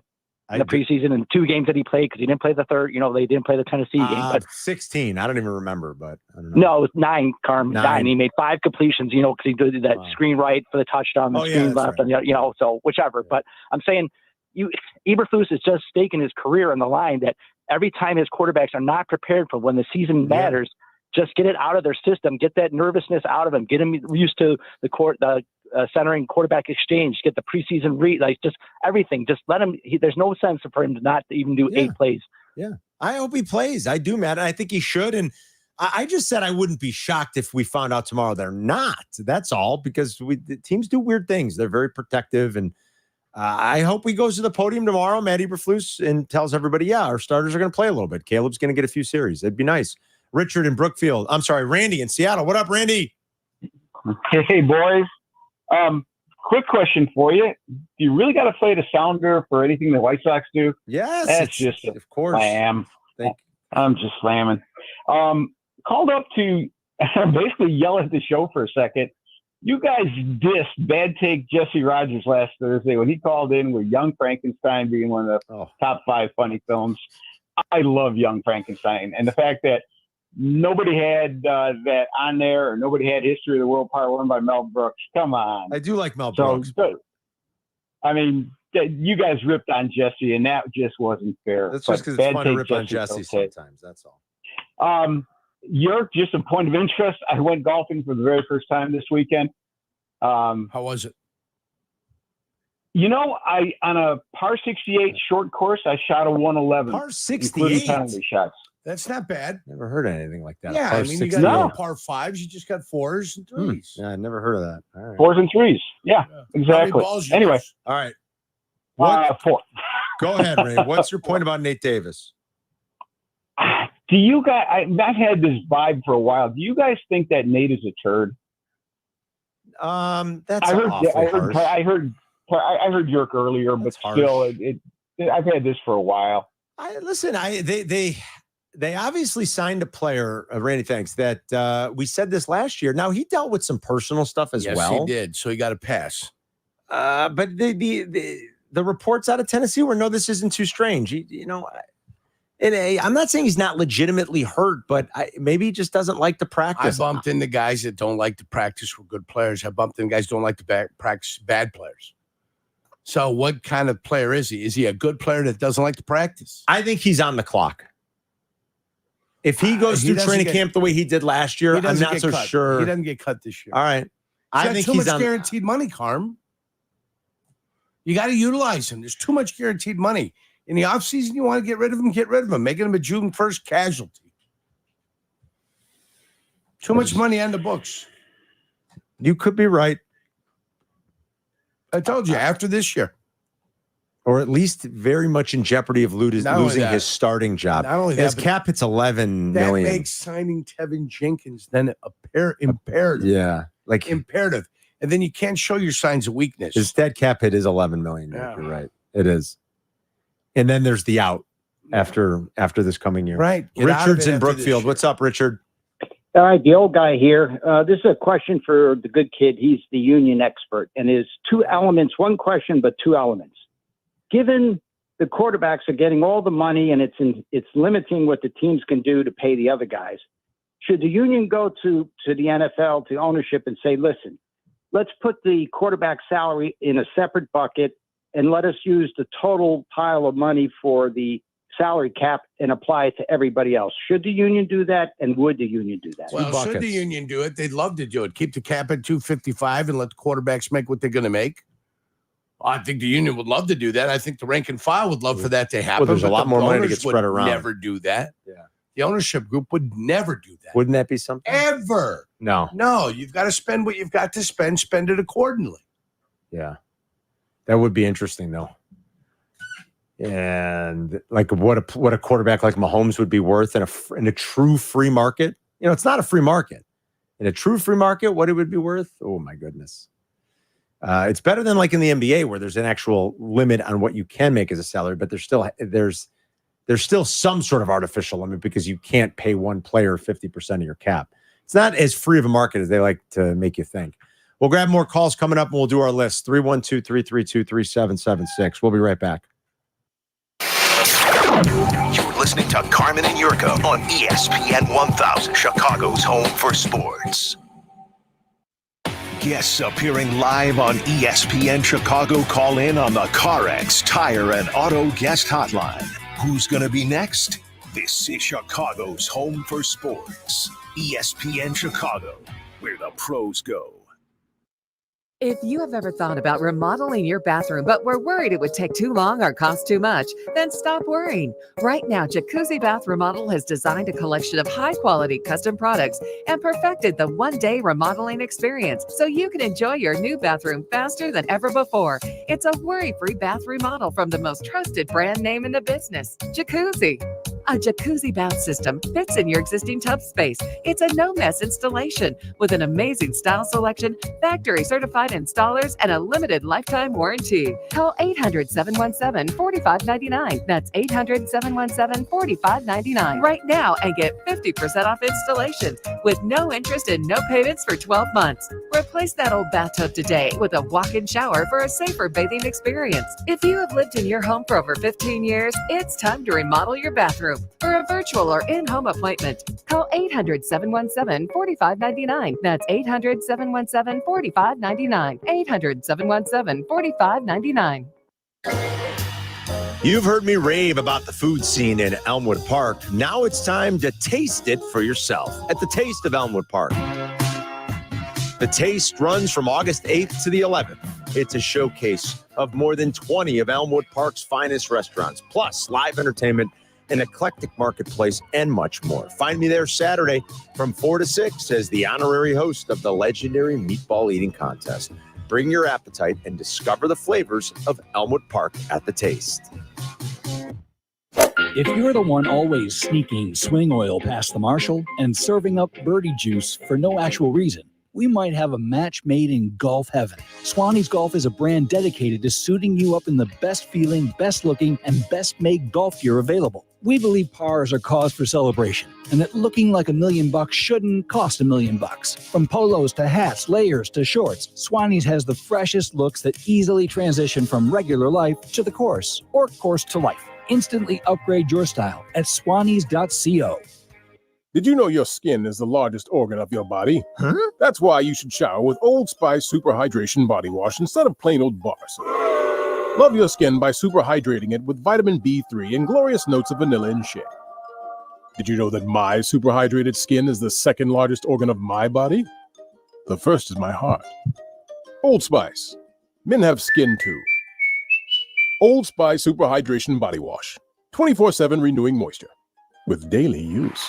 in the preseason and 2 games that he played? Because he didn't play the 3rd. They didn't play the Tennessee game. But 16. I don't even remember, but I don't know. No, it was 9, Carmen. 9. He made 5 completions, because he did that screen right for the touchdown, the screen left, right. And so whichever. Yeah. But I'm saying Eberflus is just staking his career on the line that every time his quarterbacks are not prepared for when the season matters, just get it out of their system, get that nervousness out of them, get them used to the centering quarterback exchange, get the preseason read, like just everything. Just let him. There's no sense for him to not even do 8 plays. Yeah, I hope he plays. I do, Matt. I think he should. And I just said I wouldn't be shocked if we found out tomorrow they're not. That's all, because the teams do weird things. They're very protective, and I hope he goes to the podium tomorrow, Matt Eberflus, and tells everybody, our starters are going to play a little bit. Caleb's going to get a few series. It'd be nice. Richard in Brookfield. I'm sorry, Randy in Seattle. What up, Randy? Hey, boys. Quick question for you. Do you really got to play the sounder for anything the White Sox do? Yes. That's just of course. I'm just slamming. Called up to basically yell at the show for a second. You guys dissed Bad Take Jesse Rogers last Thursday when he called in with Young Frankenstein being one of the top 5 funny films. I love Young Frankenstein, and the fact that nobody had that on there, or nobody had History of the World Part 1 by Mel Brooks. Come on. I do like Mel Brooks. I mean, you guys ripped on Jesse, and that just wasn't fair. That's just because it's fun to rip on Jesse sometimes. That's all. Yerk, just a point of interest. I went golfing for the very first time this weekend. How was it? I on a par 68 short course, I shot a 111. Par 68 penalty shots. That's not bad. Never heard anything like that. Yeah, Par I mean, 68. you got par 5s. You just got 4s and 3s. Yeah, I never heard of that. All right. 4s and 3s. Yeah. Exactly. Anyway. All right. 4. Go ahead, Ray. What's your point about Nate Davis? Do you guys? I've had this vibe for a while. Do you guys think that Nate is a turd? That's I heard Yerk earlier, but still, I've had this for a while. They obviously signed a player, Randy. Thanks. That we said this last year. Now he dealt with some personal stuff as well. Yes, he did. So he got a pass. But the reports out of Tennessee were, no, this isn't too strange. I'm not saying he's not legitimately hurt, but maybe he just doesn't like to practice. I bumped into guys that don't like to practice with good players. I bumped into guys who don't like to practice bad players. So what kind of player is he? Is he a good player that doesn't like to practice? I think he's on the clock. If he goes through training camp the way he did last year, I'm not so sure. He doesn't get cut this year. All right. I think he's too much guaranteed money, Carm. You got to utilize him. There's too much guaranteed money. In the offseason, you want to get rid of him, making him a June 1st casualty. Too much money on the books. You could be right. I told you, after this year. Or at least very much in jeopardy of losing his starting job. Not only that, his cap hits $11 million. That makes signing Tevin Jenkins then imperative. Yeah. Imperative. And then you can't show your signs of weakness. His dead cap hit is $11 million. Yeah. You're right. It is. And then there's the out after this coming year. Right. Richard's in Brookfield. What's up, Richard? All right, the old guy here. This is a question for the good kid. He's the union expert, and is two elements, one question, but two elements. Given the quarterbacks are getting all the money and it's limiting what the teams can do to pay the other guys, should the union go to the NFL, to ownership, and say, listen, let's put the quarterback salary in a separate bucket and let us use the total pile of money for the salary cap and apply it to everybody else? Should the union do that, and would the union do that? Well, should the union do it? They'd love to do it. Keep the cap at 255 and let the quarterbacks make what they're going to make. I think the union would love to do that. I think the rank and file would love for that to happen. Well, there's a lot more money to get spread around. Never do that. Yeah. The ownership group would never do that. Wouldn't that be something? Ever. No, you've got to spend what you've got to spend it accordingly. Yeah. That would be interesting, though. And like what a quarterback like Mahomes would be worth in a true free market. It's not a free market. In a true free market, what it would be worth? Oh my goodness. It's better than like in the NBA where there's an actual limit on what you can make as a salary, but there's still some sort of artificial limit because you can't pay one player 50% of your cap. It's not as free of a market as they like to make you think. We'll grab more calls coming up and we'll do our list. 312-332-3776. We'll be right back. You're listening to Carmen and Jurko on ESPN 1000, Chicago's home for sports. Guests appearing live on ESPN Chicago call in on the CarX Tire and Auto Guest Hotline. Who's going to be next? This is Chicago's home for sports. ESPN Chicago, where the pros go. If you have ever thought about remodeling your bathroom but were worried it would take too long or cost too much, then stop worrying. Right now, Jacuzzi Bath Remodel has designed a collection of high-quality custom products and perfected the one-day remodeling experience so you can enjoy your new bathroom faster than ever before. It's a worry-free bath remodel from the most trusted brand name in the business, Jacuzzi. A jacuzzi bath system fits in your existing tub space. It's a no-mess installation with an amazing style selection, factory-certified installers, and a limited lifetime warranty. Call 800-717-4599. That's 800-717-4599 right now and get 50% off installation with no interest and no payments for 12 months. Replace that old bathtub today with a walk-in shower for a safer bathing experience. If you have lived in your home for over 15 years, it's time to remodel your bathroom. For a virtual or in-home appointment, call 800-717-4599. That's 800-717-4599. 800-717-4599. You've heard me rave about the food scene in Elmwood Park. Now it's time to taste it for yourself at the Taste of Elmwood Park. The Taste runs from August 8th to the 11th. It's a showcase of more than 20 of Elmwood Park's finest restaurants, plus live entertainment, an eclectic marketplace, and much more. Find me there Saturday from 4 to 6 as the honorary host of the legendary meatball eating contest. Bring your appetite and discover the flavors of Elmwood Park at the Taste. If you're the one always sneaking swing oil past the marshal and serving up birdie juice for no actual reason, we might have a match made in golf heaven. Swanee's Golf is a brand dedicated to suiting you up in the best feeling, best looking, and best made golf gear available. We believe pars are cause for celebration, and that looking like $1 million shouldn't cost $1 million. From polos to hats, layers to shorts, Swanee's has the freshest looks that easily transition from regular life to the course, or course to life. Instantly upgrade your style at swanees.co. Did you know your skin is the largest organ of your body? Huh? That's why you should shower with Old Spice Super Hydration Body Wash instead of plain old bar soap. Love your skin by super hydrating it with vitamin B3 and glorious notes of vanilla and shea. Did you know that my super hydrated skin is the second largest organ of my body? The first is my heart. Old Spice. Men have skin too. Old Spice Super Hydration Body Wash. 24/7 renewing moisture with daily use.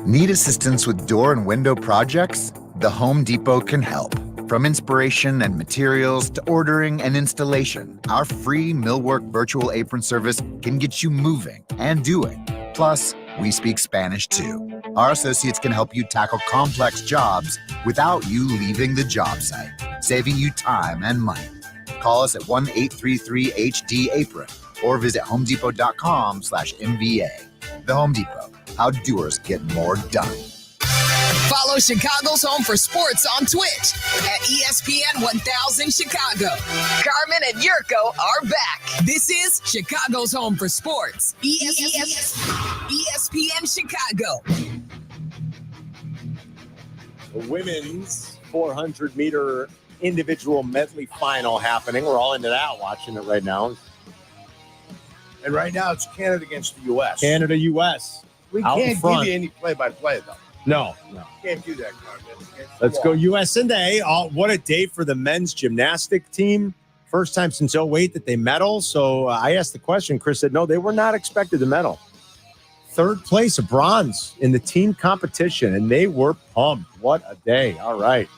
Need assistance with door and window projects? The Home Depot can help. From inspiration and materials to ordering and installation, our free millwork virtual apron service can get you moving and doing. Plus, we speak Spanish too. Our associates can help you tackle complex jobs without you leaving the job site, saving you time and money. Call us at 1-833-HD-APRON or visit homedepot.com/MVA. The Home Depot. How doers get more done. Follow Chicago's Home for Sports on Twitch at ESPN 1000 Chicago. Carmen and Jurko are back. This is Chicago's Home for Sports. ESPN Chicago. The women's 400-meter individual medley final happening. We're all into that, watching it right now. And right now it's Canada against the U.S. Canada, U.S. We can't give you any play-by-play, though. No. Can't do that, Carmen. Let's go U.S. and A. What a day for the men's gymnastic team. First time since 2008 that they medal. So I asked the question. Chris said, no, they were not expected to medal. Third place, a bronze in the team competition, and they were pumped. What a day. All right.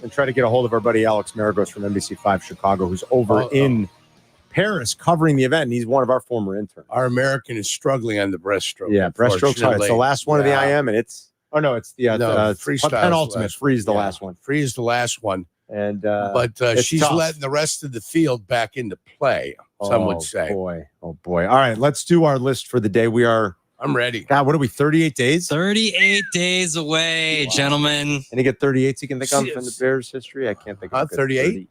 And try to get a hold of our buddy Alex Maragos from NBC5 Chicago, who's over in Paris covering the event, and he's one of our former interns. Our American is struggling on the breaststroke. Yeah, breaststroke's hard. It's the last one of the IM, and it's freestyle. Penultimate. Freeze the last one. Freeze the last one. And but she's tough. Letting the rest of the field back into play, some would say. Oh, boy. All right, let's do our list for the day. I'm ready. God, what are we, 38 days? 38 days away, gentlemen. Any good 38s you can think of from the Bears history? I can't think of 38.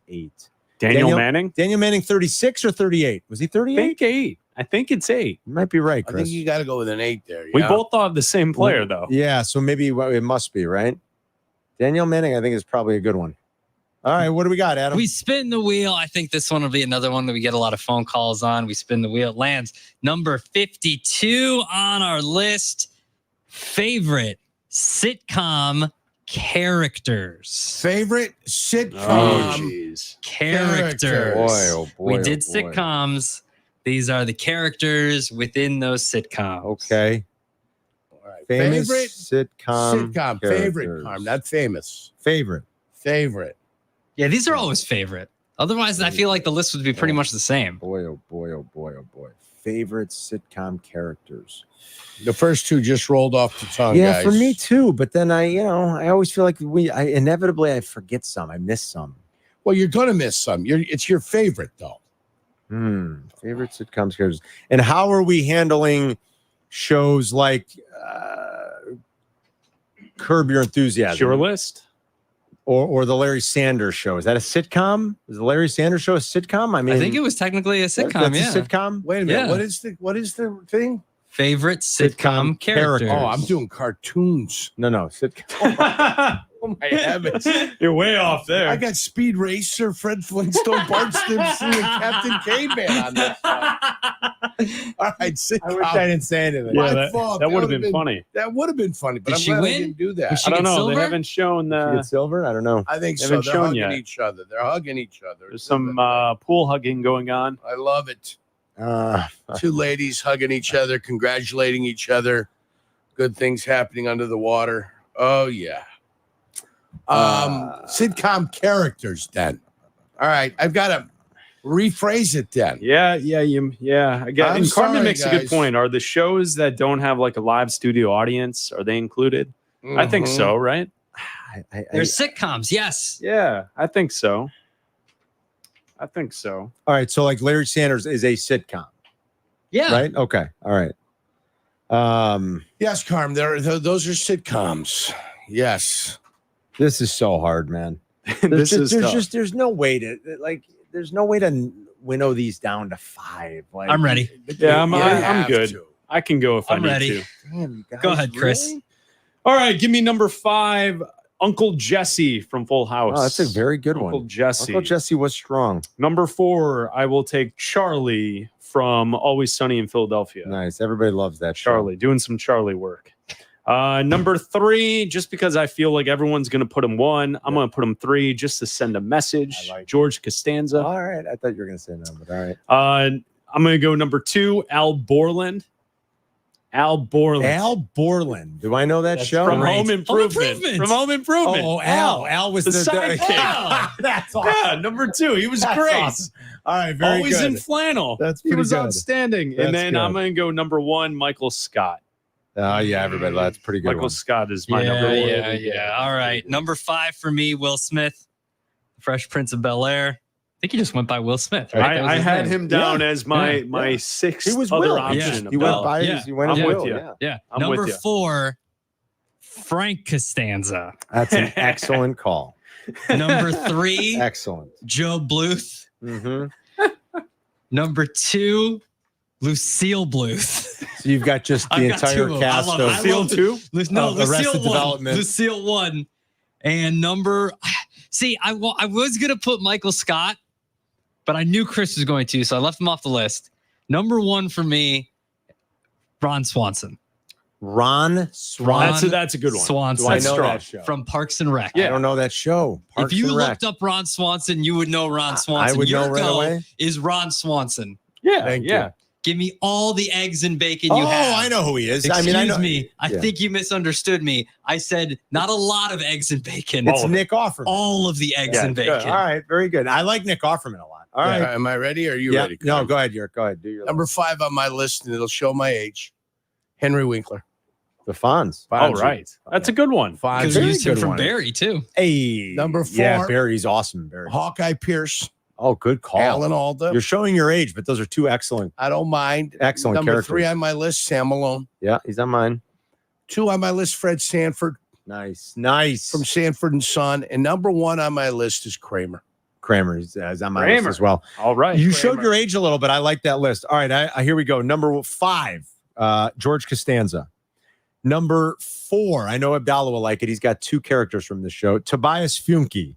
Daniel Manning? Daniel Manning, 36 or 38? Was he 38? I think 8. I think it's 8. You might be right, Chris. I think you got to go with an 8 there. Yeah. We both thought of the same player, though. Yeah, so maybe it must be, right? Daniel Manning, I think, is probably a good one. All right, what do we got, Adam? We spin the wheel. I think this one will be another one that we get a lot of phone calls on. We spin the wheel. It lands number 52 on our list. Favorite sitcom characters. Favorite sitcom characters. Boy. We did sitcoms. These are the characters within those sitcoms. Okay. All right. Famous favorite sitcom favorite, Carm, not famous. Favorite. Yeah, these are always favorite. Otherwise, I feel like the list would be pretty much the same. Boy. Favorite sitcom characters. The first two just rolled off the tongue, Yeah, guys. for me too. But then I always feel like I forget some. I miss some. Well, you're going to miss some. It's your favorite, though. Favorite sitcom characters. And how are we handling shows like Curb Your Enthusiasm? Your list? Or the Larry Sanders Show. Is that a sitcom? Is the Larry Sanders Show a sitcom? I mean, I think it was technically a sitcom. That's a sitcom. Wait a minute. Yeah. What is the thing? Favorite sitcom character. Oh, I'm doing cartoons. No, sitcom. Oh my heavens! You're way off there. I got Speed Racer, Fred Flintstone, Bart Simpson, and Captain Caveman on this one. All right, sitcom. I wish I didn't say anything. Yeah, My fault. that would have been funny. That would have been funny, but Did I'm she glad win? I didn't do that. Was she I don't get know. silver? They haven't shown. Did you get silver? I don't know. I think They so. haven't They're shown hugging yet. each other. They're hugging each other. There's some pool hugging going on. I love it. Two ladies hugging each other, congratulating each other. Good things happening under the water. Oh yeah. Sitcom characters then. All right, I've got to rephrase it then. Yeah. I guess. I'm And Carmen sorry, makes a good guys. point. Are the shows that don't have like a live studio audience, are they included? I think Mhm. so, right? They're sitcoms. Yes. Yeah, I think so. All right, so like Larry Sanders is a sitcom, Yeah. right? Okay, all right. Yes, Carm, those are sitcoms. Yes. This is so hard, man. There's no way to winnow these down to 5. Like, I'm ready. Yeah, I'm have good. to. I can go if I'm I need ready. to. Damn, you guys, Go ahead, Chris. really? All right, give me number 5, Uncle Jesse from Full House. Oh, that's a very good Uncle one. Jesse. Uncle Jesse was strong. Number 4, I will take Charlie from Always Sunny in Philadelphia. Nice. Everybody loves that show. Charlie, doing some Charlie work. Number 3, just because I feel like everyone's going to put him 1, I'm going to put him 3 just to send a message. George Costanza. All right. I thought you were going to say no, but all right. I'm going to go number 2, Al Borland. Al Borland. Do I know that show? From Right. Home Improvement. From Home Improvement. Oh, Al was the the sidekick. That's awesome. Yeah, number 2. He was That's great. awesome. All right, very Always good. in flannel. That's he pretty was good. outstanding. That's and then good. I'm going to go number 1, Michael Scott. Oh, yeah, everybody. That's a pretty good. Michael one. Scott is my number 1. Yeah. All right. Number 5 for me, Will Smith, Fresh Prince of Bel-Air. I think he just went by Will Smith, right? That was I his had name. him down as my 6th He was other Will. option. He went by his. He went I'm as with Will. you. Yeah. Yeah. I'm Number with you. 4, Frank Costanza. That's an excellent call. Number 3, Excellent. Joe Bluth. Mm-hmm. Number 2, Lucille Bluth. So you've got just the I've got entire 2 of them. cast I of love Lucille 2? No, Arrested Lucille 1. Development. Lucille 1. And number, see, I was going to put Michael Scott, but I knew Chris was going to, so I left him off the list. Number 1 for me, Ron Swanson. Ron Swanson. That's a good one. Swanson. Do I know that show? From Parks and Rec. I don't know that show. Parks if you and Rec. looked up Ron Swanson, you would know Ron Swanson. I would know right Yurko away. is Ron Swanson. Yeah, Thank yeah. you. Give me all the eggs and bacon you have. Oh, I know who he is. Excuse I know. me. I Yeah. think you misunderstood me. I said not a lot of eggs and bacon. It's Nick Offerman. All of the eggs Yeah, and good. bacon. All right, very good. I like Nick Offerman a lot. All right. Am I ready? Or are you Yeah. ready? No, Carm? go ahead, Yerk. Go ahead. Do your Number 5 on my list, and it'll show my age. Henry Winkler. the Fonz. All right. That's a good one. Because we used him from Barry, too. Hey. Number 4. Yeah, Barry's awesome. Barry. Hawkeye Pierce. Oh, good call. Alan Alda. You're showing your age, but those are 2 excellent. I don't mind. Excellent Number characters. 3 on my list, Sam Malone. Yeah, he's on mine. 2 on my list, Fred Sanford. Nice. From Sanford and Son. And number 1 on my list is Kramer. Kramer is on my list as well. All right. You showed your age a little, but I like that list. All right, here we go. Number 5, George Costanza. Number 4, I know Abdallah will like it. He's got 2 characters from the show. Tobias Funke.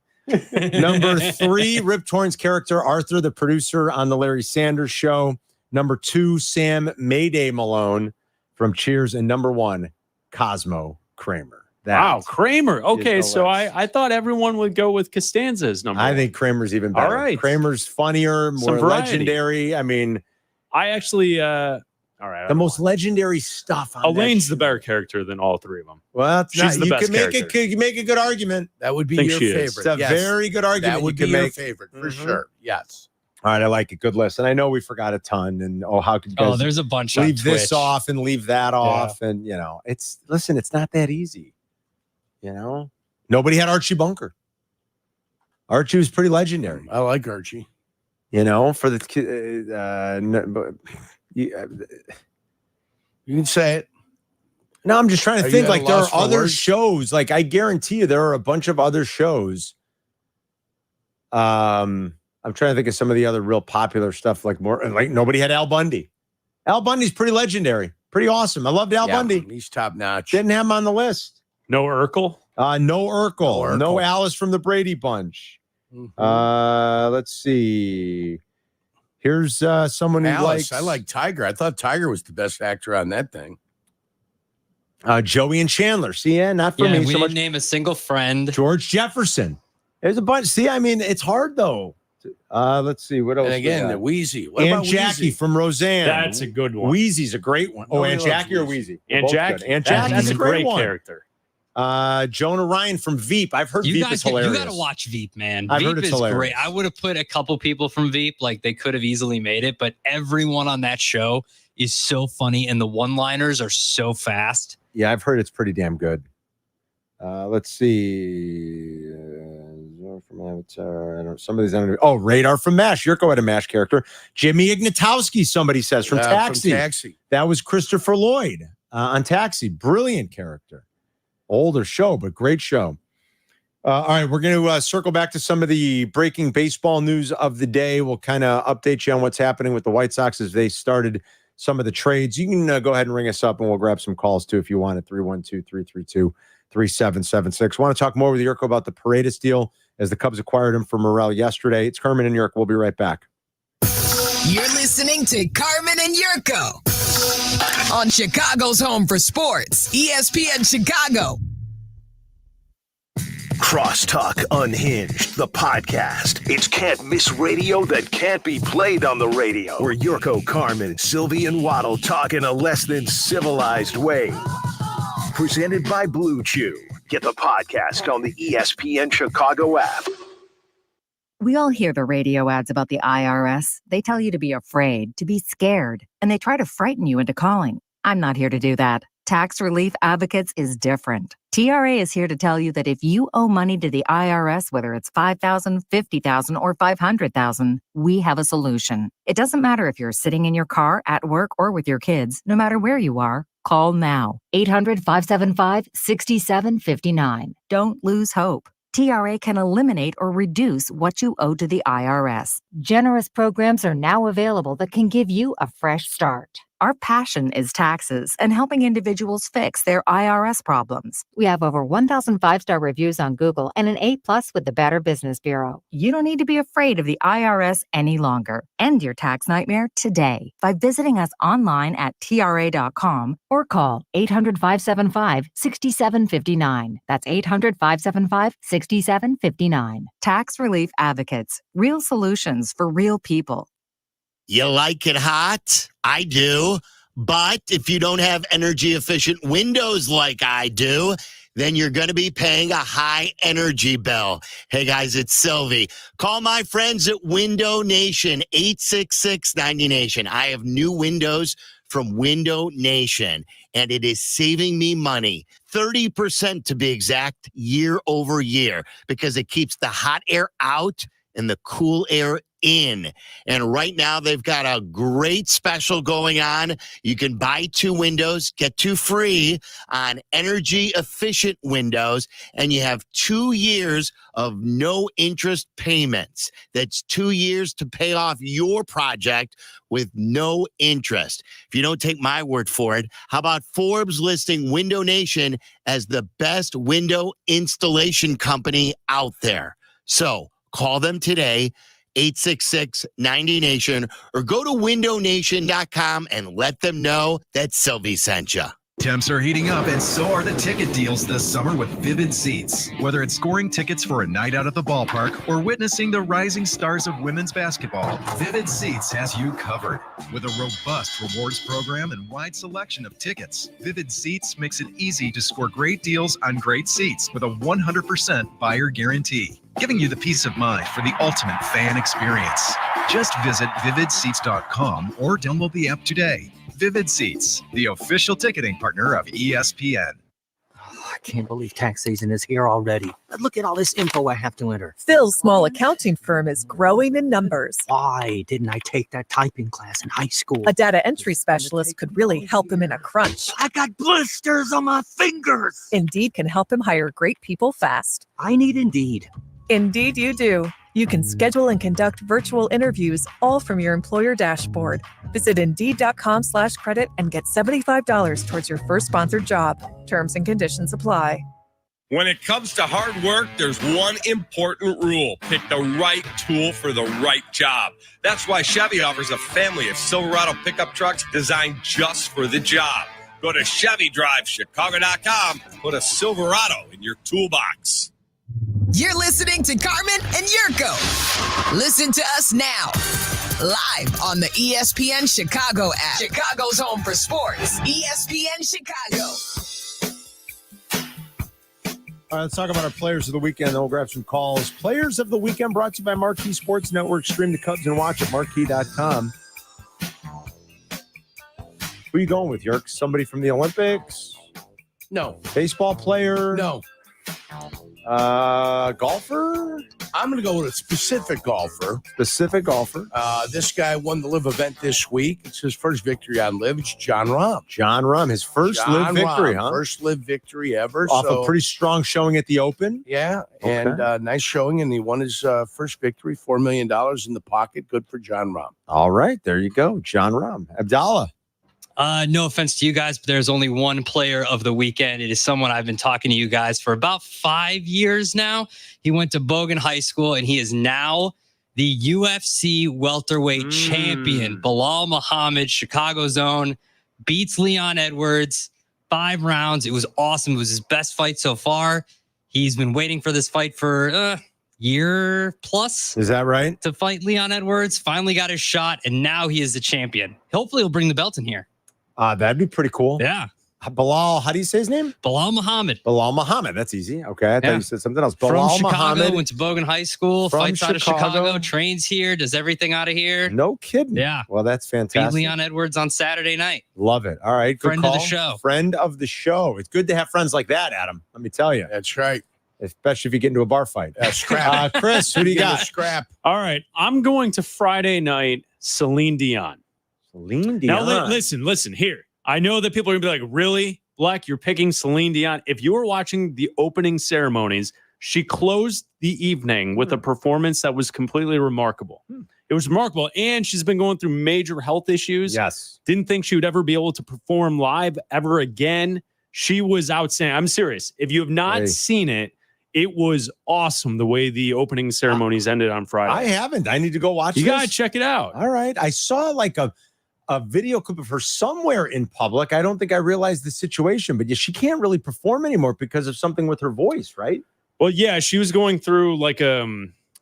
Number 3, Rip Torn's character, Arthur, the producer on the Larry Sanders Show. Number 2, Sam Mayday Malone from Cheers. And number 1, Cosmo Kramer. Wow, Kramer. Okay, the so list. I thought everyone would go with Costanza's number. I think Kramer's even better. All right. Kramer's funnier, Some more variety. legendary. I mean, I actually, all right. the most legendary stuff on Elaine's that the better character than all 3 of them. Well, it's She's not, the you best can make character. you can make a good argument. That would be Think your she is. favorite. It's a very good argument. That would you be can your make. favorite for Mhm. sure. Yes. All right, I like it. Good list. And I know we forgot a ton. And how could you guys there's a bunch on leave this Twitch. off and leave that off? And it's not that easy. Nobody had Archie Bunker. Archie was pretty legendary. I like Archie. For the You can say it. No, I'm just trying to think. Like, there are other words? shows. Like, I guarantee you there are a bunch of other shows. I'm trying to think of some of the other real popular stuff. Like nobody had Al Bundy. Al Bundy's pretty legendary. Pretty awesome. I loved Al Bundy. He's top notch. Didn't have him on the list. No Urkel? No Urkel. No Alice from the Brady Bunch. Let's see. Here's someone who Alice. likes. I like Tiger. I thought Tiger was the best actor on that thing. Joey and Chandler. See, not for me. We so didn't much. name a single friend. George Jefferson. There's a bunch. See, I mean, it's hard though. Let's see what else. And again, the Wheezy. What Aunt about Jackie Wheezy? from Roseanne. That's a good one. Wheezy's a great one. Nobody Aunt loves Jackie or Wheezy? Aunt Jackie. Aunt Jackie. That's a great one. character. Jonah Ryan from Veep. I've heard You Veep guys, is hilarious. you got to watch Veep, man. I've Veep heard it's is hilarious. great. I would have put a couple people from Veep, like they could have easily made it, but everyone on that show is so funny, and the one-liners are so fast. Yeah, I've heard it's pretty damn good. Let's see. From Avatar. I don't. Some of these. Radar from MASH. Yurko had a MASH character. Jimmy Ignatowski. Somebody says from Taxi. From Taxi. That was Christopher Lloyd on Taxi. Brilliant character. Older show, but great show. All right, we're going to circle back to some of the breaking baseball news of the day. We'll kind of update you on what's happening with the White Sox as they started some of the trades. You can go ahead and ring us up, and we'll grab some calls too if you want at 312-332-3776. Want to talk more with Yurko about the Paredes deal as the Cubs acquired him for Morel yesterday. It's Carmen and Yurko. We'll be right back. You're listening to Carmen and Yurko on Chicago's home for sports, ESPN Chicago. Crosstalk Unhinged, the podcast. It's can't miss radio that can't be played on the radio. Where Yurko, Carmen, Silvy, and Waddle talk in a less than civilized way. Presented by Blue Chew. Get the podcast on the ESPN Chicago app. We all hear the radio ads about the IRS. They tell you to be afraid, to be scared, and they try to frighten you into calling. I'm not here to do that. Tax Relief Advocates is different. TRA is here to tell you that if you owe money to the IRS, whether it's $5,000, $50,000, or $500,000, we have a solution. It doesn't matter if you're sitting in your car, at work, or with your kids. No matter where you are, call now. 800-575-6759. Don't lose hope. TRA can eliminate or reduce what you owe to the IRS. Generous programs are now available that can give you a fresh start. Our passion is taxes and helping individuals fix their IRS problems. We have over 1,000 five-star reviews on Google and an A+ with the Better Business Bureau. You don't need to be afraid of the IRS any longer. End your tax nightmare today by visiting us online at TRA.com or call 800-575-6759. That's 800-575-6759. Tax Relief Advocates. Real solutions for real people. You like it hot? I do. But if you don't have energy efficient windows like I do, then you're going to be paying a high energy bill. Hey guys, it's Silvy. Call my friends at Window Nation, 866-90Nation. I have new windows from Window Nation, and it is saving me money, 30% to be exact, year over year, because it keeps the hot air out and the cool air in. And right now they've got a great special going on. You can buy 2 windows, get 2 free on energy efficient windows, and you have 2 years of no interest payments. That's 2 years to pay off your project with no interest. If you don't take my word for it, how about Forbes listing Window Nation as the best window installation company out there? So call them today, 866-90Nation, or go to windownation.com and let them know that Silvy sent you. Temps are heating up, and so are the ticket deals this summer with Vivid Seats. Whether it's scoring tickets for a night out at the ballpark or witnessing the rising stars of women's basketball, Vivid Seats has you covered. With a robust rewards program and wide selection of tickets, Vivid Seats makes it easy to score great deals on great seats with a 100% buyer guarantee, giving you the peace of mind for the ultimate fan experience. Just visit vividseats.com or download the app today. Vivid Seats, the official ticketing partner of ESPN. I can't believe tax season is here already. Look at all this info I have to enter. Phil's small accounting firm is growing in numbers. Why didn't I take that typing class in high school? A data entry specialist could really help him in a crunch. I got blisters on my fingers. Indeed can help him hire great people fast. I need Indeed. Indeed you do. You can schedule and conduct virtual interviews all from your employer dashboard. Visit Indeed.com/credit and get $75 towards your first sponsored job. Terms and conditions apply. When it comes to hard work, there's one important rule. Pick the right tool for the right job. That's why Chevy offers a family of Silverado pickup trucks designed just for the job. Go to ChevyDriveChicago.com. Put a Silverado in your toolbox. You're listening to Carmen and Jurko. Listen to us now, live on the ESPN Chicago app. Chicago's home for sports. ESPN Chicago. All right, let's talk about our players of the weekend. Then we'll grab some calls. Players of the weekend brought to you by Marquee Sports Network. Stream the Cubs and watch at Marquee.com. Who are you going with, Yerk? Somebody from the Olympics? No. Baseball player? No. Golfer? I'm going to go with a specific golfer. This guy won the Live event this week. It's his first victory on Live. It's John Rahm. John Rahm, his first Live victory, huh? First Live victory ever. Off a pretty strong showing at the Open. Yeah, Okay. and nice showing, and he won his first victory, $4 million in the pocket. Good for John Rahm. All right, there you go, John Rahm. Abdallah. No offense to you guys, but there's only one player of the weekend. It is someone I've been talking to you guys for about 5 years now. He went to Bogan High School, and he is now the UFC welterweight champion. Bilal Muhammad, Chicago's own, beats Leon Edwards 5 rounds. It was awesome. It was his best fight so far. He's been waiting for this fight for year plus. Is that right? To fight Leon Edwards. Finally got his shot, and now he is the champion. Hopefully he'll bring the belt in here. That'd be pretty cool. Yeah. Bilal, how do you say his name? Bilal Muhammad. Bilal Muhammad. That's easy. Okay. I thought you said something else. Bilal From Chicago, Muhammad. went to Bogan High School, From fights out of Chicago. Chicago, trains here, does everything out of here. No kidding. Yeah. Well, that's Beat fantastic. Leon Edwards on Saturday night. Love it. All right. Good Friend of the call. show. Friend of the show. It's good to have friends like that, Adam. Let me tell you. That's right. Especially if you get into a bar fight. Scrap. Chris, who do you Get a got? Scrap. All right. I'm going to Friday night, Celine Dion. Celine Now, Dion. listen here. I know that people are going to be like, really? Black, you're picking Celine Dion. If you were watching the opening ceremonies, she closed the evening with a performance that was completely remarkable. It was remarkable. And she's been going through major health issues. Yes. Didn't think she would ever be able to perform live ever again. She was outstanding. I'm serious. If you have not seen it, it was awesome the way the opening ceremonies ended on Friday. I haven't. I need to go watch You this. got to check it out. All right. I saw like a video clip of her somewhere in public. I don't think I realized the situation, but yeah, she can't really perform anymore because of something with her voice, right? Well, yeah, she was going through like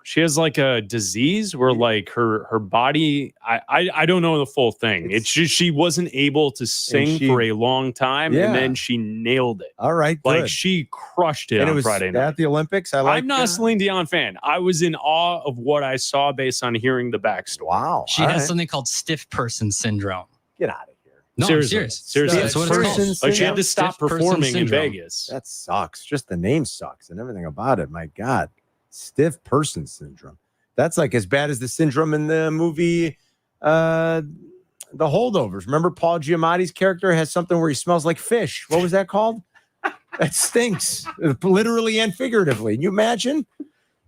she has like a disease where like her body, I don't know the full thing. It's just she wasn't able to sing for a long time, and then she nailed it. All right, like good. she crushed it And on it was Friday night. at the Olympics. I'm not a Celine Dion fan. I was in awe of what I saw based on hearing the backstory. Wow, She has something called stiff person syndrome. Get out of here. No, Seriously. I'm serious. Seriously. That's what it's called. Like she had to stop Stiff person performing in syndrome. Vegas. That sucks. Just the name sucks and everything about it. My God. Stiff person syndrome. That's like as bad as the syndrome in the movie The Holdovers. Remember Paul Giamatti's character has something where he smells like fish. What was that called? That stinks. Literally and figuratively. Can you imagine?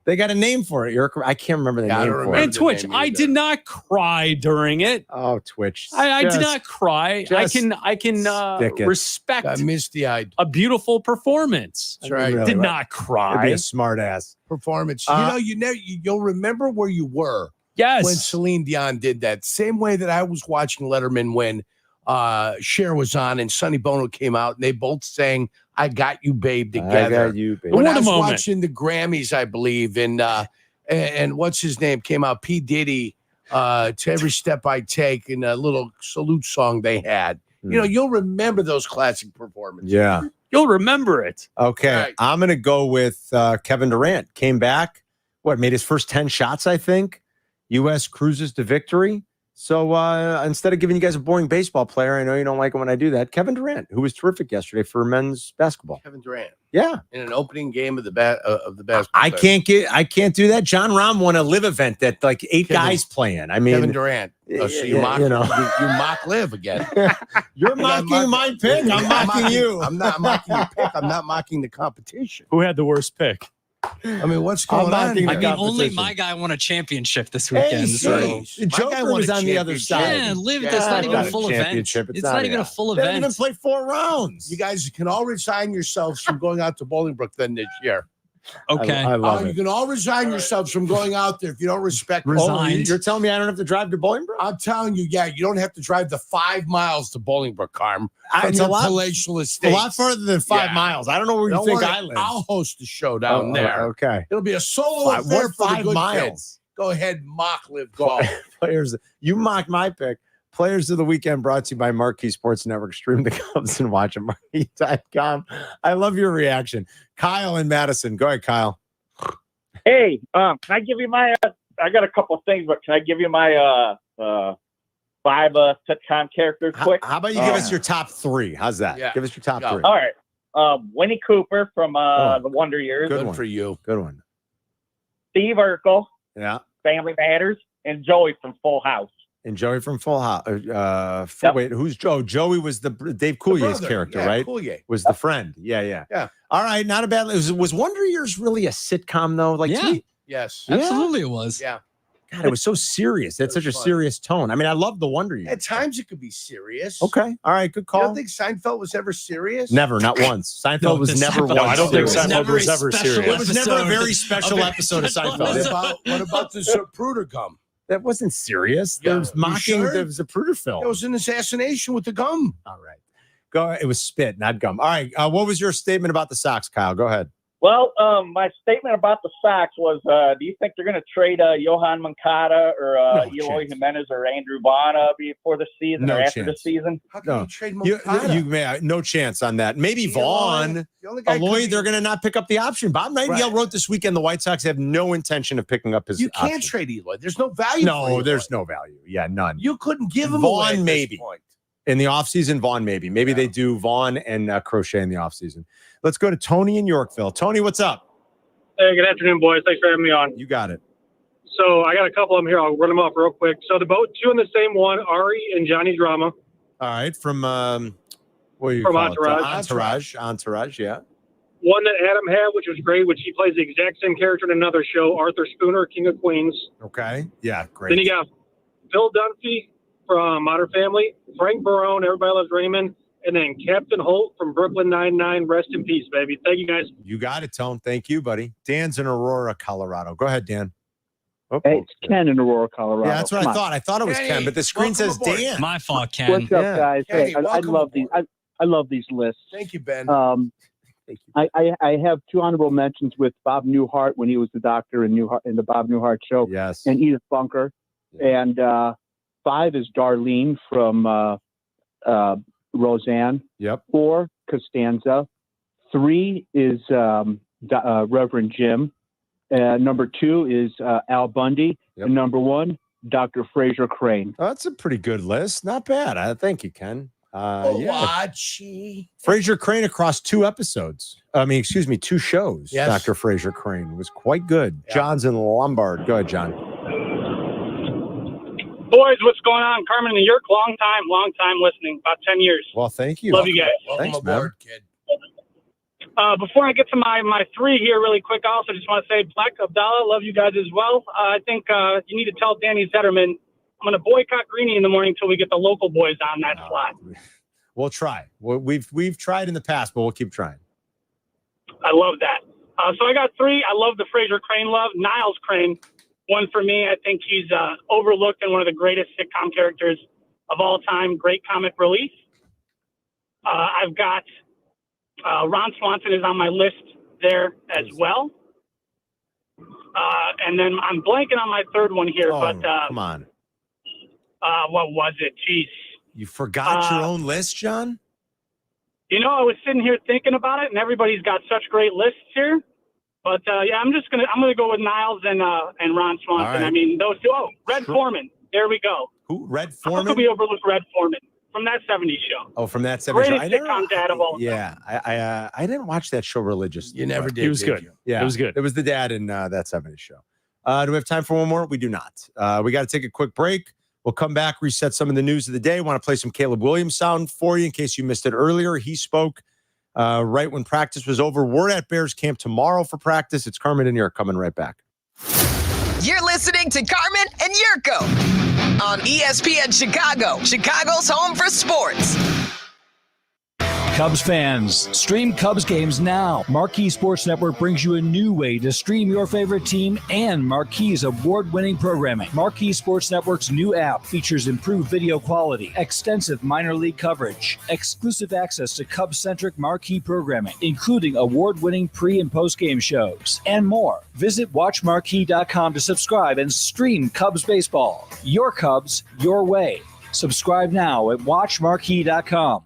They got a name for it. I can't remember the name for it. And Twitch, I did not cry during it. Oh, Twitch. I did not cry. I can stick it. respect I misty-eyed. a beautiful performance. That's right. Did not cry. Be a smart ass. Performance. You'll remember where you were. Yes. When Celine Dion did that. Same way that I was watching Letterman when Cher was on and Sonny Bono came out and they both sang I Got You Babe together. I Got You Babe. When What I a was moment. watching the Grammys, I believe, and what's his name came out, P. Diddy, to Every Step I Take, and a little salute song they had. You know, you'll remember those classic performances. Yeah. You'll remember it. Okay. Right. I'm going to go with Kevin Durant. Came back, made his first 10 shots, I think. U.S. cruises to victory. So instead of giving you guys a boring baseball player, I know you don't like it when I do that. Kevin Durant, who was terrific yesterday for men's basketball. Kevin Durant. Yeah. In an opening game of the basketball. I can't do that. John Rahm won a live event that like 8 guys playing. I mean, Kevin Durant. Oh, so you mock, you mock live again. You're mocking my pick. I'm mocking you. I'm not mocking your pick. I'm not mocking the competition. Who had the worst pick? I mean, what's going on? I mean, only my guy won a championship this weekend. The Joker was on the other side. Yeah, that's not even a full event. It's not even a full event. They didn't even play 4 rounds. You guys can all resign yourselves from going out to Bolingbrook then this year. Okay. I love it. You can all resign yourselves from going out there if you don't respect. You're telling me I don't have to drive to Bolingbrook? I'm telling you, yeah, you don't have to drive the 5 miles to Bolingbrook, Carm. It's a lot, palatial estate. a lot further than 5 miles. I don't know where you think I live. I'll host a show down there. Okay. It'll be a solo affair for the 5 good miles? kids. Go ahead, mock live golf. Players, you mocked my pick. Players of the Weekend brought to you by Marquee Sports Network. Stream the Cubs and watch them. Marquee.com. I love your reaction. Kyle in Madison. Go ahead, Kyle. Hey, can I give you my? I got a couple of things, but can I give you my 5 sitcom characters quick? How about you give us your top 3? How's that? Yeah. Give us your top 3. All right. Winnie Cooper from the Wonder Years. Good one for you. Good one. Steve Urkel. Yeah. Family Matters, and Joey from Full House. And Joey from Full House. Wait, who's Joe? Joey was the Dave Coulier's character, right? Coulier. Was the friend. Yeah. All right, not a bad. Was Wonder Years really a sitcom though? Like, yeah. Yes. Absolutely it was. Yeah. God, it was so serious. It's such a serious tone. I mean, I love the Wonder Years. At times it could be serious. Okay. All right. Good call. You don't think Seinfeld was ever serious? Never, not once. Seinfeld was never once. No, I don't think serious. Seinfeld was ever serious. It was never a very special episode of Seinfeld. What about the Zapruder gum? That wasn't serious. There was mocking. Sure? There was a Zapruder film. It was an assassination with the gum. All right. Go. It was spit, not gum. All right. What was your statement about the Sox, Kyle? Go ahead. Well, my statement about the Sox was, do you think they're going to trade Johan Moncada or Eloy Jimenez or Andrew Vaughn before the season or after the season? How can you trade Moncada? No chance on that. Maybe Vaughn. Eloy, they're going to not pick up the option. Bob Nightingale wrote this weekend the White Sox have no intention of picking up his You can't option. trade Eloy. There's no value. No, there's no value. Yeah, none. You couldn't give him Vaughn, away at maybe. this point. In the offseason, Vaughn, maybe. Maybe they do Vaughn and Crochet in the offseason. Let's go to Tony in Yorkville. Tony, what's up? Hey, good afternoon, boys. Thanks for having me on. You got it. So I got a couple of them here. I'll run them off real quick. So the both 2 in the same one, Ari and Johnny Drama. All right. From what do you From call Entourage. it? Entourage, yeah. One that Adam had, which was great, which he plays the exact same character in another show, Arthur Spooner, King of Queens. Okay. Yeah, great. Then you got Phil Dunphy from Modern Family, Frank Barone, Everybody Loves Raymond, and then Captain Holt from Brooklyn Nine-Nine. Rest in peace, baby. Thank you, guys. You got it, Tone. Thank you, buddy. Dan's in Aurora, Colorado. Go ahead, Dan. Hey, it's Ken in Aurora, Colorado. Yeah, that's what I thought. I thought it was Ken, but the screen says Dan. My fault, Ken. What's up, guys? Kenny, Hey, I welcome love aboard. these. I love these lists. Thank you, Ben. Thank you. I have 2 honorable mentions with Bob Newhart when he was the doctor in the Bob Newhart show. Yes. And Edith Bunker. Yeah. And 5 is Darlene from Roseanne. Yep. 4, Costanza. 3 is Reverend Jim. Number 2 is Al Bundy. Yep. And number 1, Dr. Fraser Crane. Oh, that's a pretty good list. Not bad. Thank you, Ken. Yeah. Fraser Crane across 2 episodes. 2 shows. Yes. Dr. Fraser Crane was quite good. Yeah. John's in Lombard. Go ahead, John. Boys, what's going on? Carmen and Jurko, long time listening, about 10 years. Well, thank you. Love you guys. Thanks, aboard, kid. Before I get to my 3 here really quick, I also just want to say, Black Abdallah, love you guys as well. I think you need to tell Danny Zetterman, I'm going to boycott Greeny in the morning until we get the local boys on that slot. We'll try. We've tried in the past, but we'll keep trying. I love that. So I got 3. I love the Fraser Crane love. Niles Crane, one for me. I think he's overlooked and one of the greatest sitcom characters of all time. Great comic relief. I've got Ron Swanson is on my list there as well. And then I'm blanking on my 3rd one here. But come on. What was it? Jeez. You forgot your own list, John? You know, I was sitting here thinking about it, and everybody's got such great lists here. But yeah, I'm gonna go with Niles and Ron Swanson. Right. I mean, those 2. Oh, Red Foreman. There we go. Who? Red How Foreman? could we overlook Red Foreman from that 70s show? Oh, from that 70s Greatest show. sitcom dad of all time. Yeah, I didn't watch that show religiously. You never but did. It was did good. you? Yeah, It was good. It was the dad in that 70s show. Do we have time for one more? We do not. We got to take a quick break. We'll come back, reset some of the news of the day. Want to play some Caleb Williams sound for you in case you missed it earlier. He spoke right when practice was over. We're at Bears camp tomorrow for practice. It's Carmen and Yurko coming right back. You're listening to Carmen and Jurko on ESPN Chicago, Chicago's home for sports. Cubs fans, stream Cubs games now. Marquee Sports Network brings you a new way to stream your favorite team and Marquee's award-winning programming. Marquee Sports Network's new app features improved video quality, extensive minor league coverage, exclusive access to Cubs-centric Marquee programming, including award-winning pre- and post-game shows, and more. Visit WatchMarquee.com to subscribe and stream Cubs baseball. Your Cubs, your way. Subscribe now at WatchMarquee.com.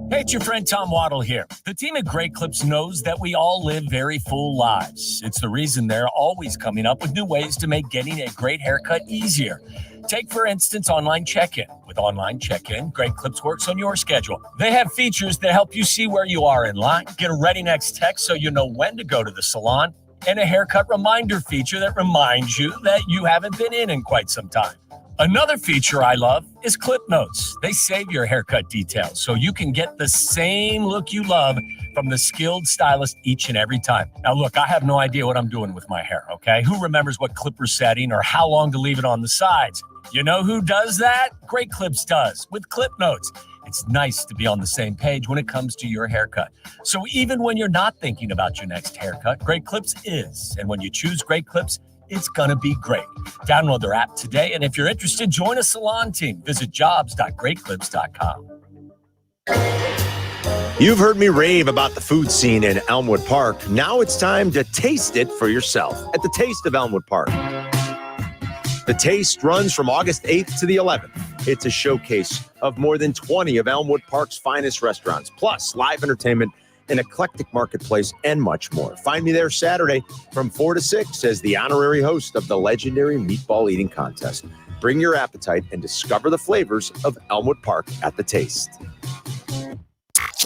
Hey, it's your friend Tom Waddle here. The team at Great Clips knows that we all live very full lives. It's the reason they're always coming up with new ways to make getting a great haircut easier. Take, for instance, online check-in. With online check-in, Great Clips works on your schedule. They have features that help you see where you are in line, get a ready next text so you know when to go to the salon, and a haircut reminder feature that reminds you that you haven't been in quite some time. Another feature I love is Clip Notes. They save your haircut details so you can get the same look you love from the skilled stylist each and every time. Now, look, I have no idea what I'm doing with my hair, okay? Who remembers what clipper setting or how long to leave it on the sides? You know who does that? Great Clips does with Clip Notes. It's nice to be on the same page when it comes to your haircut. So even when you're not thinking about your next haircut, Great Clips is. And when you choose Great Clips, it's going to be great. Download their app today. And if you're interested, join a salon team. Visit jobs.greatclips.com. You've heard me rave about the food scene in Elmwood Park. Now it's time to taste it for yourself at the Taste of Elmwood Park. The Taste runs from August 8th to the 11th. It's a showcase of more than 20 of Elmwood Park's finest restaurants, plus live entertainment, an eclectic marketplace, and much more. Find me there Saturday from 4 to 6 as the honorary host of the legendary meatball eating contest. Bring your appetite and discover the flavors of Elmwood Park at the Taste.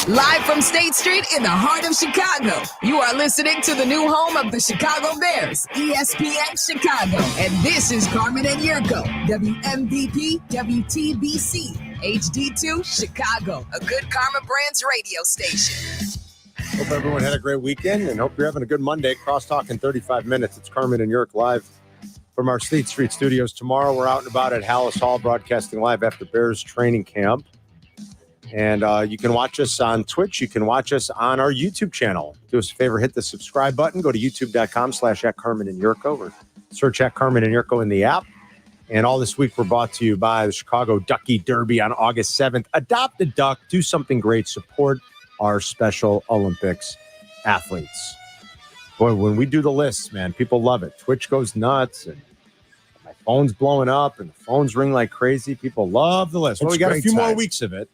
Live from State Street in the heart of Chicago, you are listening to the new home of the Chicago Bears, ESPN Chicago. And this is Carmen and Jurko, WMVP, WTBC, HD2, Chicago, a good Karma Brands radio station. Hope everyone had a great weekend and hope you're having a good Monday. Crosstalk in 35 minutes. It's Carmen and Jurko live from our State Street studios. Tomorrow we're out and about at Hallis Hall broadcasting live after Bears training camp. And you can watch us on Twitch. You can watch us on our YouTube channel. Do us a favor, hit the subscribe button. Go to youtube.com/@CarmenandJurko or search @Carmen and Jurko in the app. And all this week we're brought to you by the Chicago Ducky Derby on August 7th. Adopt a duck. Do something great. Support our Special Olympics athletes. Boy, when we do the lists, man, people love it. Twitch goes nuts and my phone's blowing up and the phones ring like crazy. People love the list. Well, we got a few more weeks of it.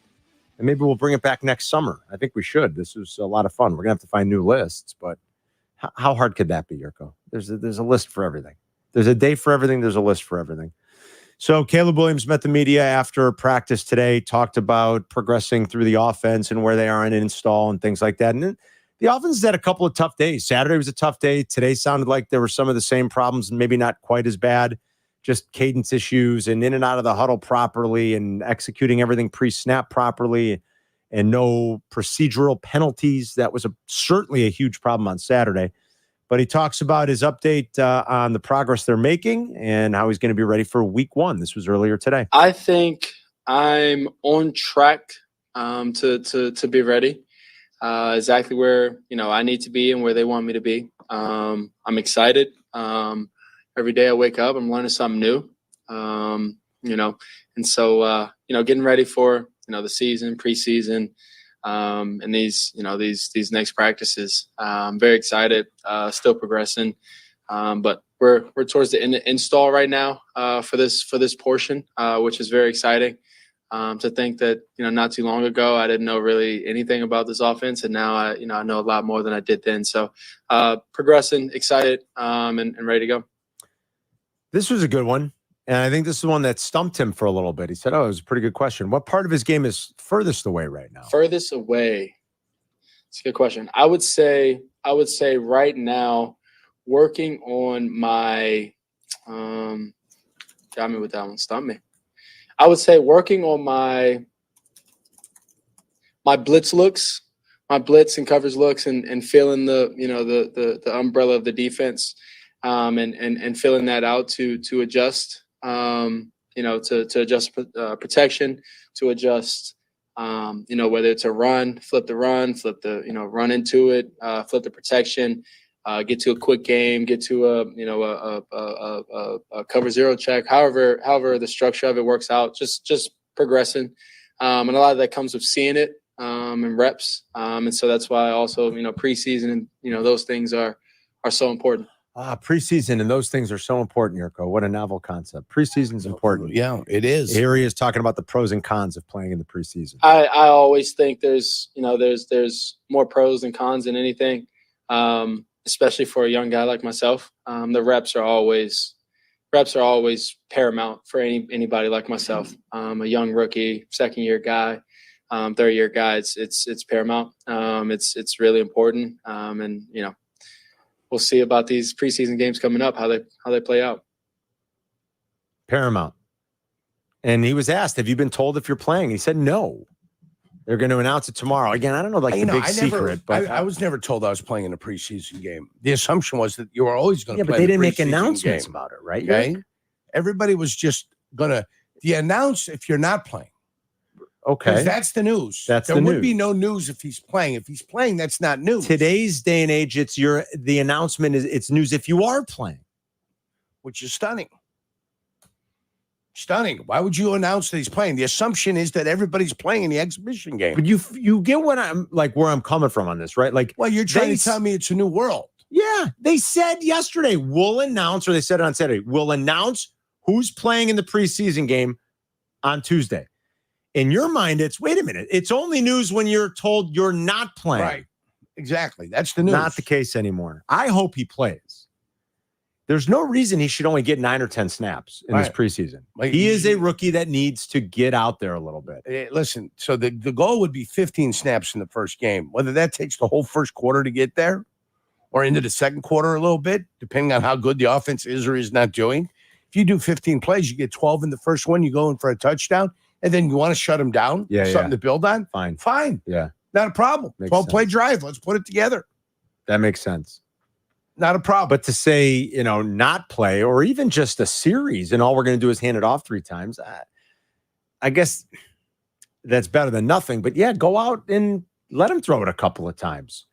And maybe we'll bring it back next summer. I think we should. This was a lot of fun. We're going to have to find new lists, but how hard could that be, Jurko? There's a list for everything. There's a day for everything. There's a list for everything. So Caleb Williams met the media after practice today, talked about progressing through the offense and where they are in install and things like that. And the offense has had a couple of tough days. Saturday was a tough day. Today sounded like there were some of the same problems, maybe not quite as bad. Just cadence issues and in and out of the huddle properly and executing everything pre-snap properly and no procedural penalties. That was certainly a huge problem on Saturday. But he talks about his update on the progress they're making and how he's going to be ready for week one. This was earlier today. I think I'm on track to be ready. Exactly where I need to be and where they want me to be. I'm excited. Every day I wake up, I'm learning something new, and so, getting ready for, the season, preseason, and these next practices. I'm very excited, still progressing, but we're towards the install right now for this portion, which is very exciting. To think that, not too long ago, I didn't know really anything about this offense. And now I know a lot more than I did then. So progressing, excited, and ready to go. This was a good one. And I think this is one that stumped him for a little bit. He said, "Oh, it was a pretty good question. What part of his game is furthest away right now?" Furthest away. It's a good question. I would say right now, working on my got me with that one, stumped me. I would say working on my blitz looks, my blitz and coverage looks, and feeling the umbrella of the defense, and filling that out to adjust, to adjust protection, to adjust, whether it's a run, flip the run, run into it, flip the protection, get to a quick game, get to a cover zero check, however the structure of it works out, just progressing. And a lot of that comes with seeing it, and reps. And so that's why also, preseason and, those things are so important. Preseason and those things are so important, Jurko. What a novel concept. Preseason's important. Yeah, it is. Here he is talking about the pros and cons of playing in the preseason. I always think there's more pros than cons in anything, especially for a young guy like myself. The reps are always paramount for anybody like myself. A young rookie, second-year guy, third-year guy. It's paramount. It's really important. And we'll see about these preseason games coming up, how they play out. Paramount. And he was asked, "Have you been told if you're playing?" He said, "No. They're going to announce it tomorrow." Again, I don't know, big secret, but I was never told I was playing in a preseason game. The assumption was that you were always going to play. But they didn't make preseason announcements game. about it, right? Okay. Everybody was just going to announce if you're not playing. Okay. Because that's the news. There would be no news if he's playing. If he's playing, that's not news. Today's day and age, the announcement it's news if you are playing, which is stunning. Stunning. Why would you announce that he's playing? The assumption is that everybody's playing in the exhibition game. But you get what where I'm coming from on this, right? Like, well, you're trying to tell me it's a new world. Yeah, they said yesterday we'll announce, or they said it on Saturday, we'll announce who's playing in the preseason game on Tuesday. In your mind, it's, wait a minute, it's only news when you're told you're not playing. Right. Exactly. That's the news. Not the case anymore. I hope he plays. There's no reason he should only get 9 or 10 snaps in this preseason. He is a rookie that needs to get out there a little bit. Listen, so the goal would be 15 snaps in the first game. Whether that takes the whole first quarter to get there or into the second quarter a little bit, depending on how good the offense is or is not doing. If you do 15 plays, you get 12 in the first one, you go in for a touchdown, and then you want to shut him down, something to build on, fine. Yeah. Not a problem. 12-play drive. Let's put it together. That makes sense. Not a problem. But to say, not play or even just a series and all we're going to do is hand it off 3 times, I guess that's better than nothing. But yeah, go out and let him throw it a couple of times.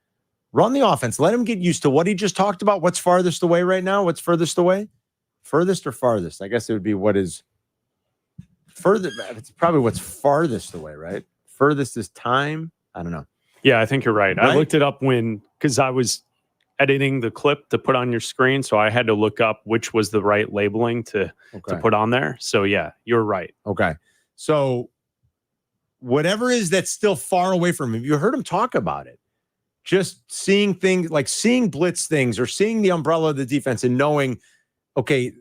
Run the offense. Let him get used to what he just talked about. What's farthest away right now? What's furthest away? Furthest or farthest? I guess it would be what is further. It's probably what's farthest away, right? Furthest is time. I don't know. Yeah, I think you're right. I looked it up because I was editing the clip to put on your screen, so I had to look up which was the right labeling to put on there. So yeah, you're right. Okay. So whatever is that's still far away from him, you heard him talk about it. Just seeing things like seeing blitz things or seeing the umbrella of the defense and knowing, okay,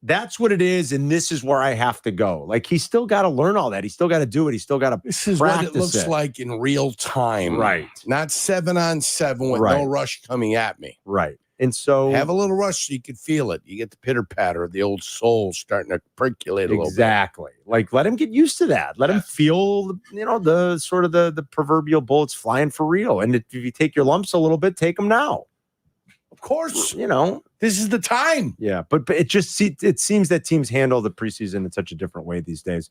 that's what it is, and this is where I have to go. Like, he's still got to learn all that. He's still got to do it. He's still got to This is what it looks like in real time. Right. Not 7-on-7 with no rush coming at me. Right. And so have a little rush so you can feel it. You get the pitter patter of the old soul starting to percolate a little bit. Exactly. Like, let him get used to that. Let him feel, the sort of the proverbial bullets flying for real. And if you take your lumps a little bit, take them now. Of course. This is the time. Yeah. But it seems that teams handle the preseason in such a different way these days.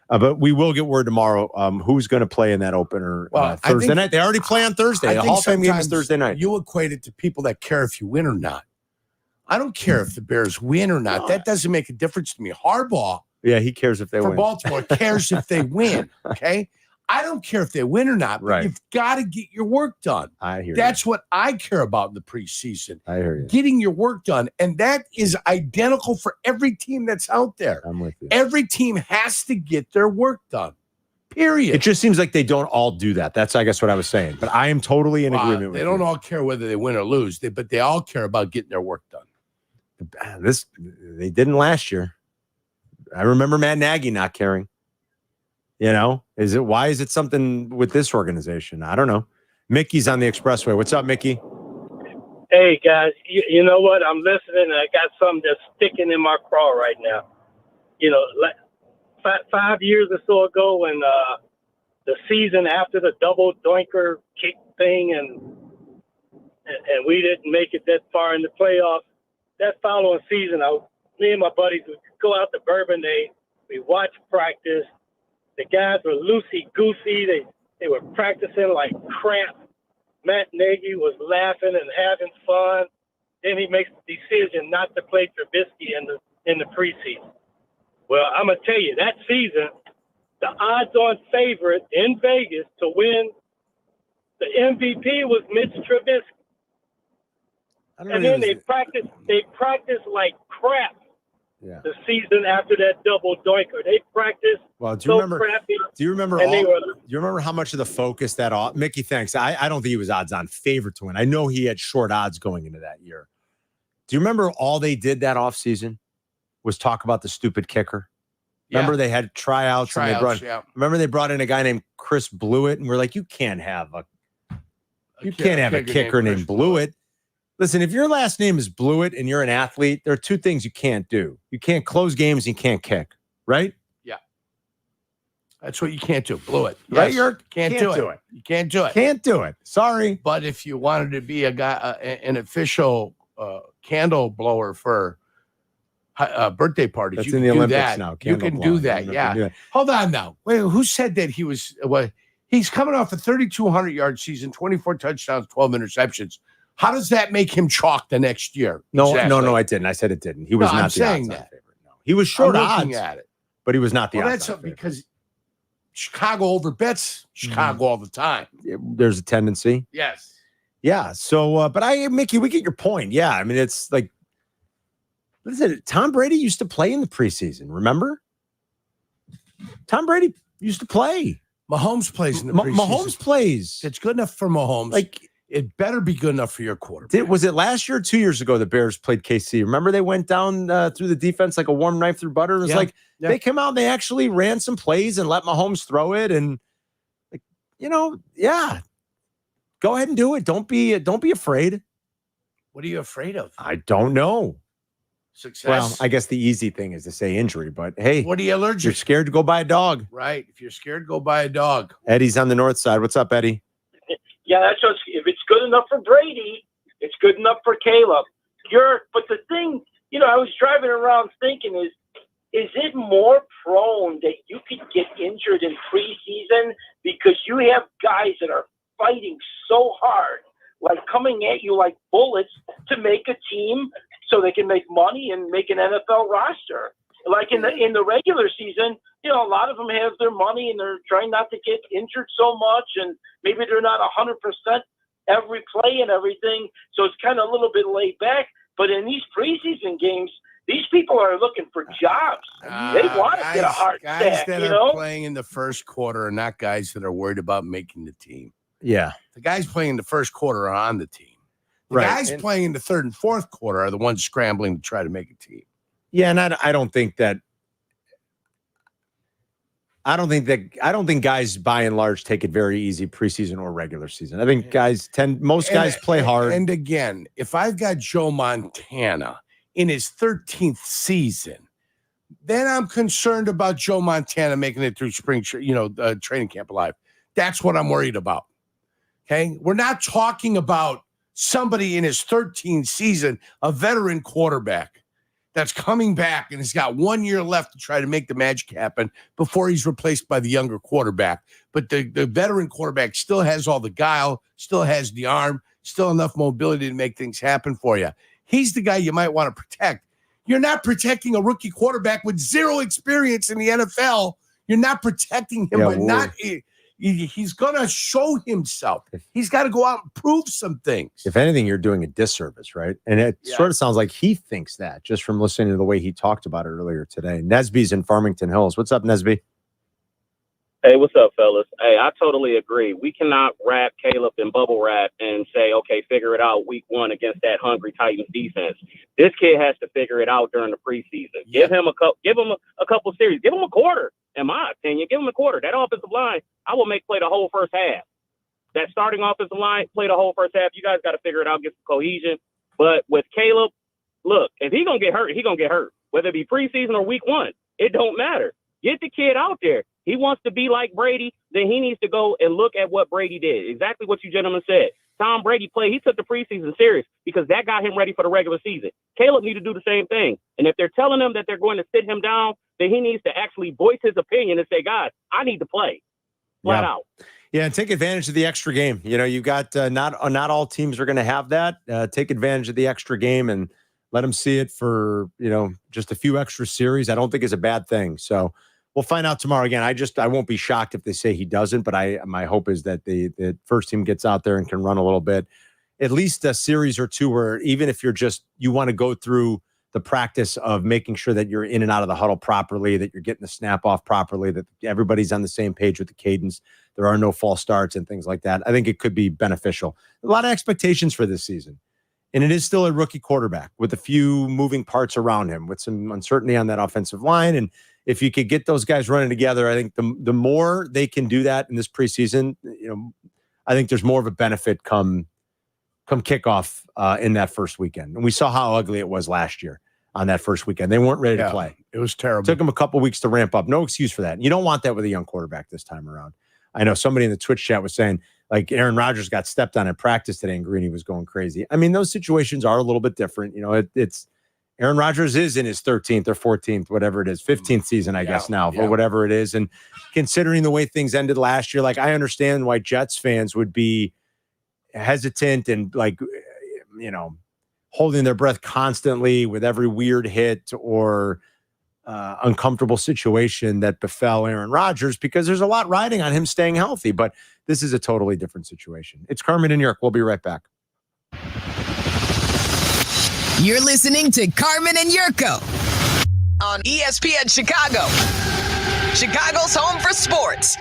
But we will get word tomorrow who's going to play in that opener Thursday night. They already play on Thursday. The Hall of Fame game is Thursday night. You equate it to people that care if you win or not. I don't care if the Bears win or not. That doesn't make a difference to me. Harbaugh, he cares if they win. For Baltimore, cares if they win. Okay? I don't care if they win or not, but you've got to get your work done. I hear That's what I care about in the preseason. I hear you. Getting your work done. And that is identical for every team that's out there. I'm with you. Every team has to get their work done. Period. It just seems like they don't all do that. That's, I guess, what I was saying. But I am totally in agreement with you. They don't all care whether they win or lose, but they all care about getting their work done. They didn't last year. I remember Matt Nagy not caring. Why is it something with this organization? I don't know. Mickey's on the expressway. What's up, Mickey? Hey, guys, you know what? I'm listening, and I got something that's sticking in my craw right now. Like 5 years or so ago when the season after the double doinker kick thing and we didn't make it that far in the playoffs, that following season, me and my buddies would go out to Bourbon. We watch practice. The guys were loosey-goosey. They were practicing like crap. Matt Nagy was laughing and having fun. Then he makes the decision not to play Trubisky in the preseason. Well, I'm going to tell you, that season, the odds-on favorite in Vegas to win the MVP was Mitch Trubisky. And then they practiced like crap. Yeah. The season after that double doinker, they practiced. Well, do you remember how much of the focus that Mickey? Thanks. I don't think he was odds-on favorite to win. I know he had short odds going into that year. Do you remember all they did that offseason was talk about the stupid kicker? Remember they had tryouts and they brought in a guy named Chris Blewett, and we're like, you can't have a kicker named Blewett. Listen, if your last name is Blewett and you're an athlete, there are two things you can't do. You can't close games and you can't kick, right? Yeah. That's what you can't do. Blewett. Right? Yes. Can't do it. You can't do it. Can't do it. Sorry. But if you wanted to be a guy, an official candle blower for a birthday parties, That's you in can the do Olympics that. now. You can do that. Yeah. Hold on now. Wait, who said that he was? He's coming off a 3,200-yard season, 24 touchdowns, 12 interceptions. How does that make him chalk the next year? No, I didn't. I said it didn't. He was not the odds-on favorite. No. He was short odds at it, but he was not the odds-on favorite. Because Chicago overbets Chicago all the time. There's a tendency. Yes. Yeah. So, Mickey, we get your point. Yeah. I mean, it's like, listen, Tom Brady used to play in the preseason. Remember? Tom Brady used to play. Mahomes plays in the preseason. Mahomes plays. It's good enough for Mahomes. Like, it better be good enough for your quarterback. Was it last year or 2 years ago the Bears played KC? Remember they went down through the defense like a warm knife through butter? It was they came out and they actually ran some plays and let Mahomes throw it. And, go ahead and do it. Don't be afraid. What are you afraid of? I don't know. Success. Well, I guess the easy thing is to say injury, but hey. What are you allergic? You're scared to go buy a dog. Right. If you're scared, go buy a dog. Eddie's on the north side. What's up, Eddie? Yeah, that's just, if it's good enough for Brady, it's good enough for Caleb. But the thing, I was driving around thinking is it more prone that you could get injured in preseason because you have guys that are fighting so hard, like coming at you like bullets to make a team so they can make money and make an NFL roster. Like in the regular season, a lot of them have their money and they're trying not to get injured so much, and maybe they're not 100% every play and everything. So it's kind of a little bit laid back. But in these preseason games, these people are looking for jobs. They want to get a hard guys stack, that are playing in the first quarter are not guys that are worried about making the team. Yeah. The guys playing in the first quarter are on the team. The Right. guys playing in the third and fourth quarter are the ones scrambling to try to make a team. Yeah, and I don't think guys by and large take it very easy preseason or regular season. I think most guys play hard. And again, if I've got Joe Montana in his 13th season, then I'm concerned about Joe Montana making it through spring, training camp alive. That's what I'm worried about. Okay, we're not talking about somebody in his 13th season, a veteran quarterback that's coming back and has got 1 year left to try to make the magic happen before he's replaced by the younger quarterback. But the veteran quarterback still has all the guile, still has the arm, still enough mobility to make things happen for you. He's the guy you might want to protect. You're not protecting a rookie quarterback with zero experience in the NFL. You're not protecting him by not. He's going to show himself. He's got to go out and prove some things. If anything, you're doing a disservice, right? And it sort of sounds like he thinks that just from listening to the way he talked about it earlier today. Nesby's in Farmington Hills. What's up, Nesby? Hey, what's up, fellas? Hey, I totally agree. We cannot wrap Caleb in bubble wrap and say, okay, figure it out week 1 against that hungry Titans defense. This kid has to figure it out during the preseason. Give him a couple series. Give him a quarter, in my opinion. Give him a quarter. That offensive line, I will make play the whole first half. That starting offensive line, play the whole first half. You guys got to figure it out, get some cohesion. But with Caleb, look, if he's going to get hurt, he's going to get hurt. Whether it be preseason or week 1, it don't matter. Get the kid out there. He wants to be like Brady, then he needs to go and look at what Brady did. Exactly what you gentlemen said. Tom Brady played. He took the preseason serious because that got him ready for the regular season. Caleb needs to do the same thing. And if they're telling him that they're going to sit him down, then he needs to actually voice his opinion and say, guys, I need to play flat out. Yeah, and take advantage of the extra game. You know, you've got not all teams are going to have that. Take advantage of the extra game and let them see it for, just a few extra series. I don't think is a bad thing. So we'll find out tomorrow. Again, I won't be shocked if they say he doesn't, but my hope is that the first team gets out there and can run a little bit, at least a series or two where even if you want to go through the practice of making sure that you're in and out of the huddle properly, that you're getting the snap off properly, that everybody's on the same page with the cadence. There are no false starts and things like that. I think it could be beneficial. A lot of expectations for this season. And it is still a rookie quarterback with a few moving parts around him, with some uncertainty on that offensive line. And if you could get those guys running together, I think the more they can do that in this preseason, I think there's more of a benefit come kickoff in that first weekend. And we saw how ugly it was last year on that first weekend. They weren't ready to play. It was terrible. Took them a couple weeks to ramp up. No excuse for that. You don't want that with a young quarterback this time around. I know somebody in the Twitch chat was saying, like, Aaron Rodgers got stepped on in practice today and Greeny was going crazy. I mean, those situations are a little bit different. It's Aaron Rodgers is in his 13th or 14th, whatever it is, 15th season, I guess now, or whatever it is. And considering the way things ended last year, like, I understand why Jets fans would be hesitant and holding their breath constantly with every weird hit or uncomfortable situation that befell Aaron Rodgers, because there's a lot riding on him staying healthy. But this is a totally different situation. It's Carmen and Jurko. We'll be right back. You're listening to Carmen and Jurko on ESPN Chicago, Chicago's home for sports.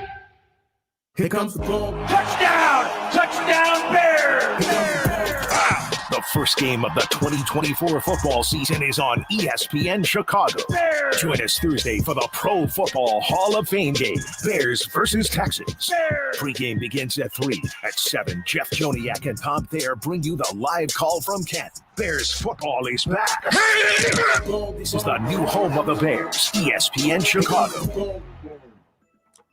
Here comes the ball. Touchdown! Touchdown, Bears! The first game of the 2024 football season is on ESPN Chicago. Bears! Join us Thursday for the Pro Football Hall of Fame game. Bears versus Texans. Bears! Pre-game begins at 3. At 7, Jeff Joniak and Tom Thayer bring you the live call from Kent. Bears football is back. This is the new home of the Bears, ESPN Chicago.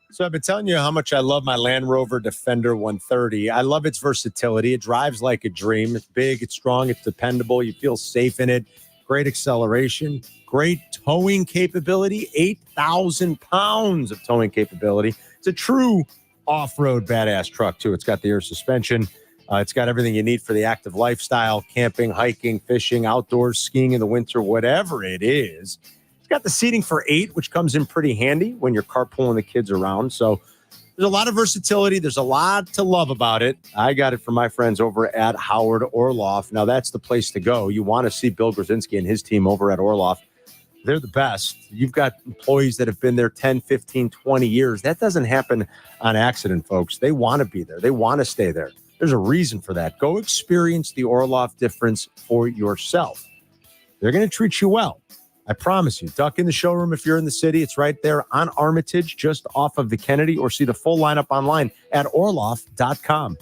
So I've been telling you how much I love my Land Rover Defender 130. I love its versatility. It drives like a dream. It's big, it's strong, it's dependable. You feel safe in it. Great acceleration, great towing capability, 8,000 pounds of towing capability. It's a true off-road badass truck, too. It's got the air suspension. It's got everything you need for the active lifestyle, camping, hiking, fishing, outdoors, skiing in the winter, whatever it is. It's got the seating for 8, which comes in pretty handy when you're carpooling the kids around. So there's a lot of versatility. There's a lot to love about it. I got it from my friends over at Howard Orloff. Now, that's the place to go. You want to see Bill Grzinski and his team over at Orloff. They're the best. You've got employees that have been there 10, 15, 20 years. That doesn't happen on accident, folks. They want to be there. They want to stay there. There's a reason for that. Go experience the Orloff difference for yourself. They're going to treat you well. I promise you. Duck in the showroom if you're in the city. It's right there on Armitage, just off of the Kennedy, or see the full lineup online at orloff.com.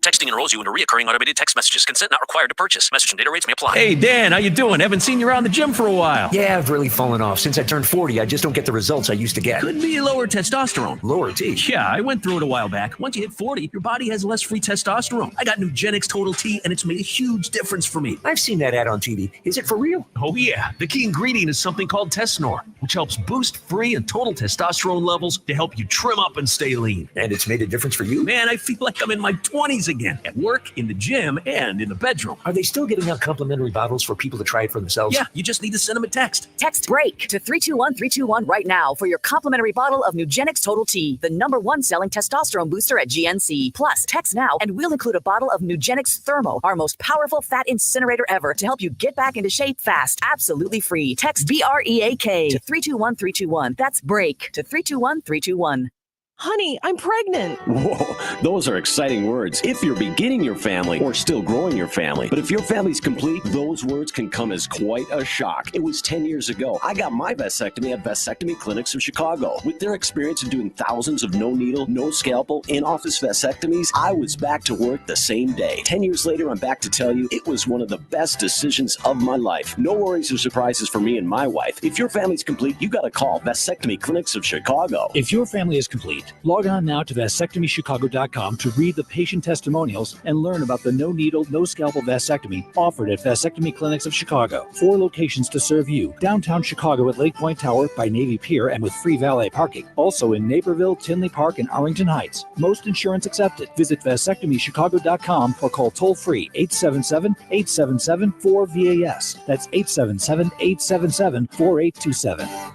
Texting enrolls you into recurring automated text messages. Consent not required to purchase. Message and data rates may apply. Hey, Dan, how you doing? Haven't seen you around the gym for a while. Yeah, I've really fallen off. Since I turned 40, I just don't get the results I used to get. Could be lower testosterone. Lower T? Yeah, I went through it a while back. Once you hit 40, your body has less free testosterone. I got Nugenix Total T, and it's made a huge difference for me. I've seen that ad on TV. Is it for real? Oh, yeah. The key ingredient is something called Tesnor, which helps boost free and total testosterone levels to help you trim up and stay lean. And it's made a difference for you? Man, I feel like I'm in my 20s again. At work, in the gym, and in the bedroom. Are they still giving out complimentary bottles for people to try it for themselves? Yeah, you just need to send them a text. Text BREAK to 321-321 right now for your complimentary bottle of Nugenix Total T, the #1 selling testosterone booster at GNC. Plus, text now and we'll include a bottle of Nugenix Thermo, our most powerful fat incinerator ever, to help you get back into shape fast, absolutely free. Text BREAK to 321-321. That's BREAK to 321-321. Honey, I'm pregnant. Whoa, those are exciting words if you're beginning your family or still growing your family. But if your family's complete, those words can come as quite a shock. It was 10 years ago. I got my vasectomy at Vasectomy Clinics of Chicago. With their experience in doing thousands of no needle, no scalpel, in-office vasectomies, I was back to work the same day. 10 years later, I'm back to tell you it was one of the best decisions of my life. No worries or surprises for me and my wife. If your family's complete, you got to call Vasectomy Clinics of Chicago. If your family is complete, log on now to vasectomychicago.com to read the patient testimonials and learn about the no needle, no scalpel vasectomy offered at Vasectomy Clinics of Chicago. 4 locations to serve you. Downtown Chicago at Lake Point Tower by Navy Pier and with free valet parking. Also in Naperville, Tinley Park, and Arlington Heights. Most insurance accepted. Visit vasectomychicago.com or call toll-free 877-877-4VAS. That's 877-877-4827.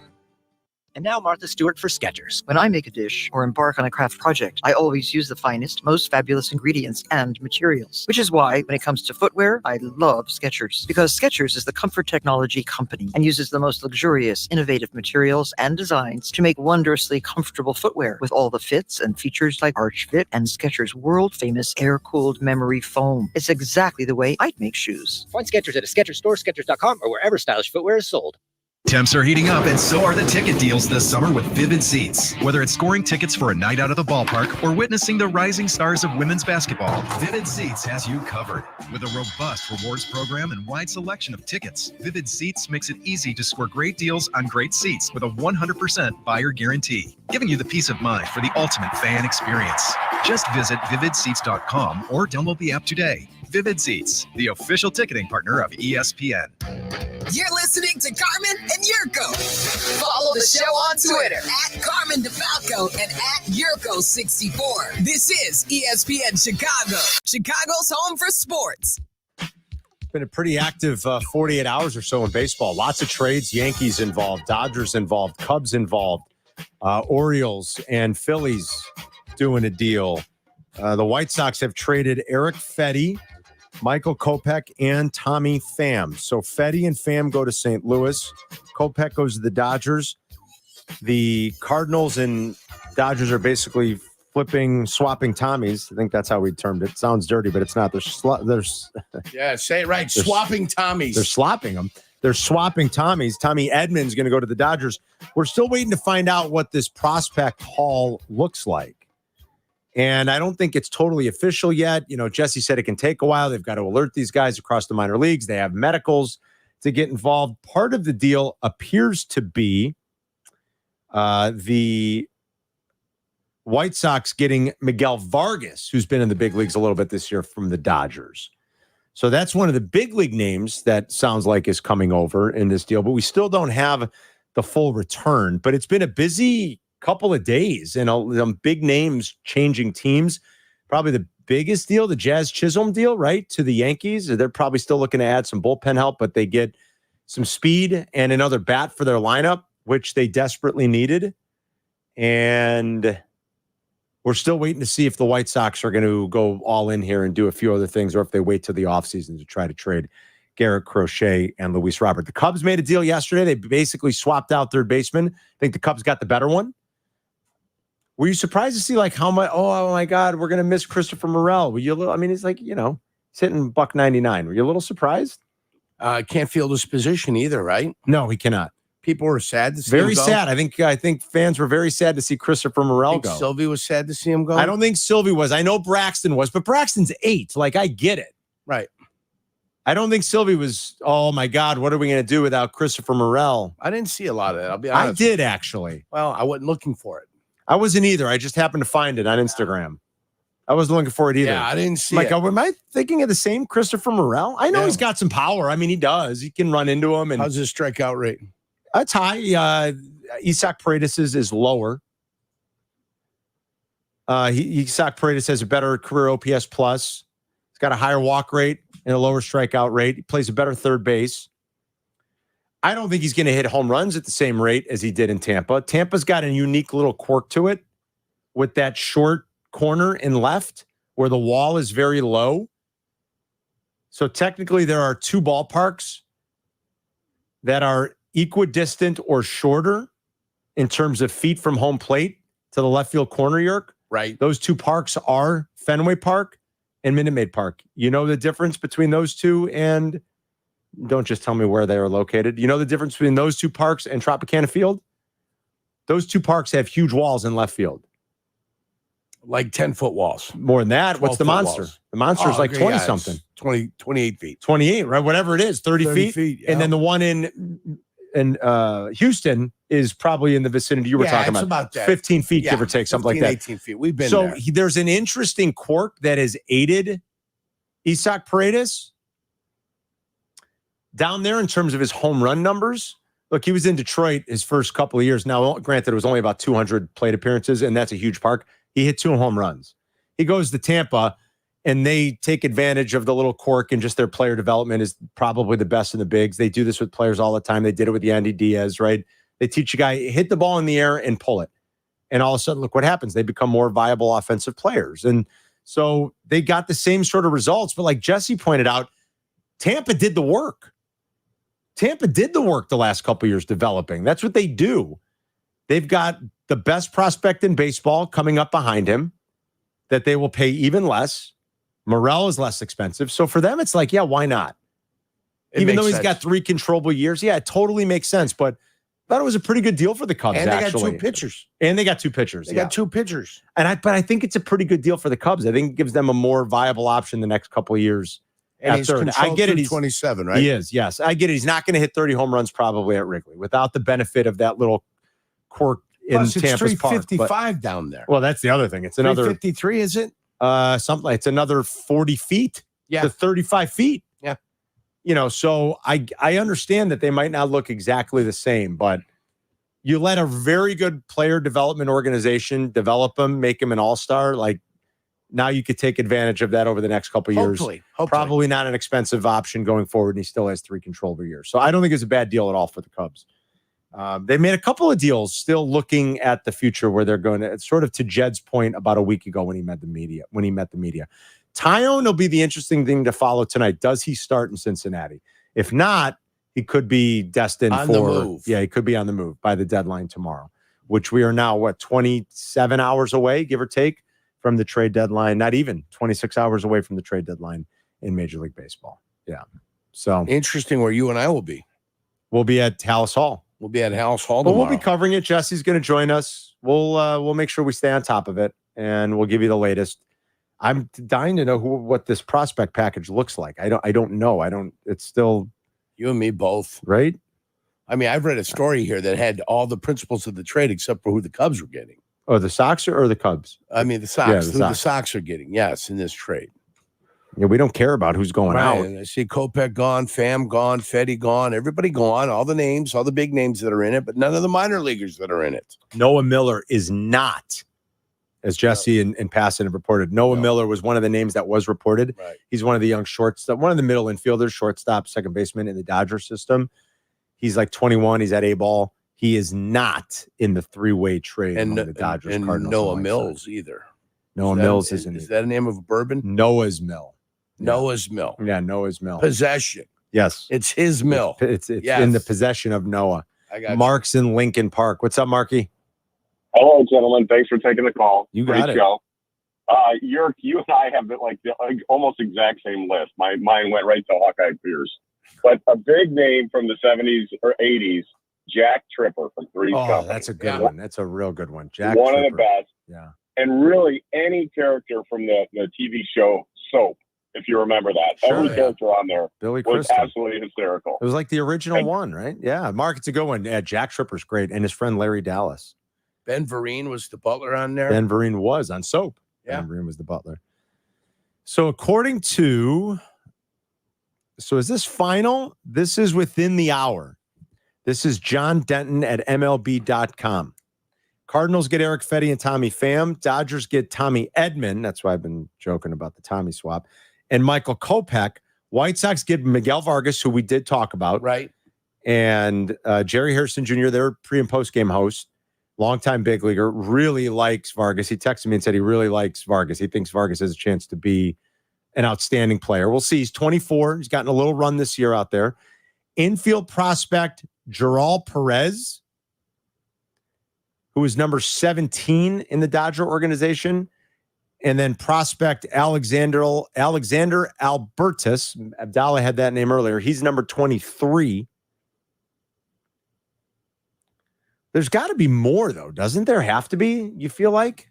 And now Martha Stewart for Skechers. When I make a dish or embark on a craft project, I always use the finest, most fabulous ingredients and materials. Which is why, when it comes to footwear, I love Skechers. Because Skechers is the comfort technology company and uses the most luxurious, innovative materials and designs to make wondrously comfortable footwear with all the fits and features like Arch Fit and Skechers' world-famous air-cooled memory foam. It's exactly the way I'd make shoes. Find Skechers at a Skechers store, Skechers.com, or wherever stylish footwear is sold. Temps are heating up, and so are the ticket deals this summer with Vivid Seats. Whether it's scoring tickets for a night out at the ballpark or witnessing the rising stars of women's basketball, Vivid Seats has you covered. With a robust rewards program and wide selection of tickets, Vivid Seats makes it easy to score great deals on great seats with a 100% buyer guarantee, giving you the peace of mind for the ultimate fan experience. Just visit vividseats.com or download the app today. Vivid Seats, the official ticketing partner of ESPN. You're listening to Carmen and Jurko. Follow the show on Twitter at Carmen DeFalco and at Jurko64. This is ESPN Chicago, Chicago's home for sports. It's been a pretty active 48 hours or so in baseball. Lots of trades, Yankees involved, Dodgers involved, Cubs involved, Orioles and Phillies doing a deal. The White Sox have traded Eric Fetty, Michael Kopech, and Tommy Pham. So Fetty and Pham go to St. Louis. Kopech goes to the Dodgers. The Cardinals and Dodgers are basically swapping Tommies. I think that's how we termed it. Sounds dirty, but it's not. There's yeah, say it right. Swapping Tommies. They're swapping them. They're swapping Tommies. Tommy Edman's going to go to the Dodgers. We're still waiting to find out what this prospect haul looks like. And I don't think it's totally official yet. You know, Jesse said it can take a while. They've got to alert these guys across the minor leagues. They have medicals to get involved. Part of the deal appears to be the White Sox getting Miguel Vargas, who's been in the big leagues a little bit this year from the Dodgers. So that's one of the big league names that sounds like is coming over in this deal. But we still don't have the full return. But it's been a busy couple of days and big names changing teams. Probably the biggest deal, the Jazz Chisholm deal, right, to the Yankees. They're probably still looking to add some bullpen help, but they get some speed and another bat for their lineup, which they desperately needed. And we're still waiting to see if the White Sox are going to go all in here and do a few other things, or if they wait till the offseason to try to trade Garrett Crochet and Luis Robert. The Cubs made a deal yesterday. They basically swapped out third baseman. I think the Cubs got the better one. Were you surprised to see like how much? Oh my God, we're gonna miss Christopher Morel. Were you a little? I mean, he's like, you know, he's hitting $199. Were you a little surprised? Can't field his position either, right? No, he cannot. People were sad to see very him go. sad. I think fans were very sad to see Christopher Morel go. Silvy was sad to see him go. I don't think Silvy was. I know Braxton was, but Braxton's 8. Like, I get it. Right. I don't think Silvy was. Oh my God, what are we gonna do without Christopher Morel? I didn't see a lot of that. I'll be honest. I did actually. Well, I wasn't looking for it. I wasn't either. I just happened to find it on Instagram. I wasn't looking for it either. Yeah, I didn't see it. it. Am I thinking of the same Christopher Morel? I know he's got some power. I mean, he does. He can run into him. And how's his strikeout rate? It's high. Isaac Paredes is lower. Isaac Paredes has a better career OPS plus. He's got a higher walk rate and a lower strikeout rate. He plays a better third base. I don't think he's going to hit home runs at the same rate as he did in Tampa. Tampa's got a unique little quirk to it with that short corner in left where the wall is very low. So technically there are two ballparks that are equidistant or shorter in terms of feet from home plate to the left field corner, Yerk. Right. Those two parks are Fenway Park and Minute Maid Park. You know the difference between those two, and don't just tell me where they are located. You know the difference between those two parks and Tropicana Field? Those two parks have huge walls in left field. Like 10-foot walls. More than that. What's the monster? Walls. The monster is like 20-something. 28 feet. 28, right? Whatever it is, 30 feet. Yeah. And then the one in Houston is probably in the vicinity you were talking about that. 15 feet, give or take, something like that. 18 feet. We've been so there. There's an interesting quirk that has aided Isaac Paredes down there in terms of his home run numbers. Look, he was in Detroit his first couple of years. Now, granted, it was only about 200 plate appearances, and that's a huge park. He hit 2 home runs. He goes to Tampa, and they take advantage of the little quirk, and just their player development is probably the best in the bigs. They do this with players all the time. They did it with Yandy Diaz, right? They teach a guy, hit the ball in the air and pull it. And all of a sudden, look what happens. They become more viable offensive players. And so they got the same sort of results. But like Jesse pointed out, Tampa did the work. Tampa did the work the last couple of years developing. That's what they do. They've got the best prospect in baseball coming up behind him that they will pay even less. Morel is less expensive. So for them, it's like, yeah, why not? Even though he's got 3 controllable years. Yeah, it totally makes sense. But I thought it was a pretty good deal for the Cubs, and they actually. got 2 pitchers. And they got 2 pitchers. They got 2 pitchers. But I think it's a pretty good deal for the Cubs. I think it gives them a more viable option the next couple of years. And he's I get it. He's 27, right? He is, yes. I get it. He's not going to hit 30 home runs probably at Wrigley without the benefit of that little quirk in Plus, it's Tampa's park. 355 down there. Well, that's the other thing. It's another 353, is it? Something. It's another 40 feet to 35 feet. Yeah. You know, so I understand that they might not look exactly the same, but you let a very good player development organization develop him, make him an all-star. Like now you could take advantage of that over the next couple of years. Hopefully. Probably not an expensive option going forward. And he still has 3 controllable years. So I don't think it's a bad deal at all for the Cubs. They made a couple of deals still looking at the future where they're going to, sort of to Jed's point about a week ago when he met the media. Tyone will be the interesting thing to follow tonight. Does he start in Cincinnati? If not, he could be destined on the move. Yeah, he could be on the move by the deadline tomorrow, which we are now, 27 hours away, give or take, from the trade deadline. Not even 26 hours away from the trade deadline in Major League Baseball. Yeah. So interesting where you and I will be. We'll be at Hallis Hall. We'll be at Hallis Hall But tomorrow. we'll be covering it. Jesse's going to join us. We'll make sure we stay on top of it, and we'll give you the latest. I'm dying to know what this prospect package looks like. I don't know. It's still you and me both, right? I mean, I've read a story here that had all the principles of the trade except for who the Cubs were getting. Oh, the Sox or the Cubs? I mean, the Sox. Yeah, the Sox are getting, yes, in this trade. Yeah, we don't care about who's going out. And I see Kopech gone, Pham gone, Fetty gone, everybody gone, all the names, all the big names that are in it, but none of the minor leaguers that are in it. Noah Miller is not, as Jesse and Passon have reported. Noah Miller was one of the names that was reported. Right. He's one of the young shortstop, one of the middle infielders, shortstop, second baseman in the Dodger system. He's like 21. He's at A-ball. He is not in the 3-way trade among the Dodgers, and Cardinals. Noah Mills either. Noah Mills isn't. Is that a name of a bourbon? Noah's Mill. Noah's Mill. Yeah, Noah's Mill. Possession. Yes. It's his mill. It's in the possession of Noah. I got Mark's in Lincoln Park. What's up, Marky? Hello, gentlemen. Thanks for taking the call. You got Great it. show. You and I have the almost exact same list. Mine went right to Hawkeye Pierce. But a big name from the 70s or 80s, Jack Tripper from Three's Company. That's a good one. That's a real good one. Jack One Tripper. of the best. Yeah. And really, any character from the TV show Soap, if you remember that. Sure, Every yeah. character on there Billy was Crystal. absolutely hysterical. It was like the original one, right? Yeah. Mark, it's a good one. Yeah, Jack Tripper's great. And his friend Larry Dallas. Ben Vereen was the butler on there. Ben Vereen was on Soap. Yeah. Ben Vereen was the butler. So according to, is this final? This is within the hour. This is John Denton at MLB.com. Cardinals get Eric Fetty and Tommy Pham. Dodgers get Tommy Edman. That's why I've been joking about the Tommy swap. And Michael Kopech. White Sox get Miguel Vargas, who we did talk about. Right. And Jerry Harrison Jr., their pre- and post-game host, longtime big leaguer, really likes Vargas. He texted me and said he really likes Vargas. He thinks Vargas has a chance to be an outstanding player. We'll see. He's 24. He's gotten a little run this year out there. Infield prospect Geral Perez, who is number 17 in the Dodger organization. And then prospect Alexander Albertus. Abdallah had that name earlier. He's number 23. There's got to be more, though. Doesn't there have to be, you feel like?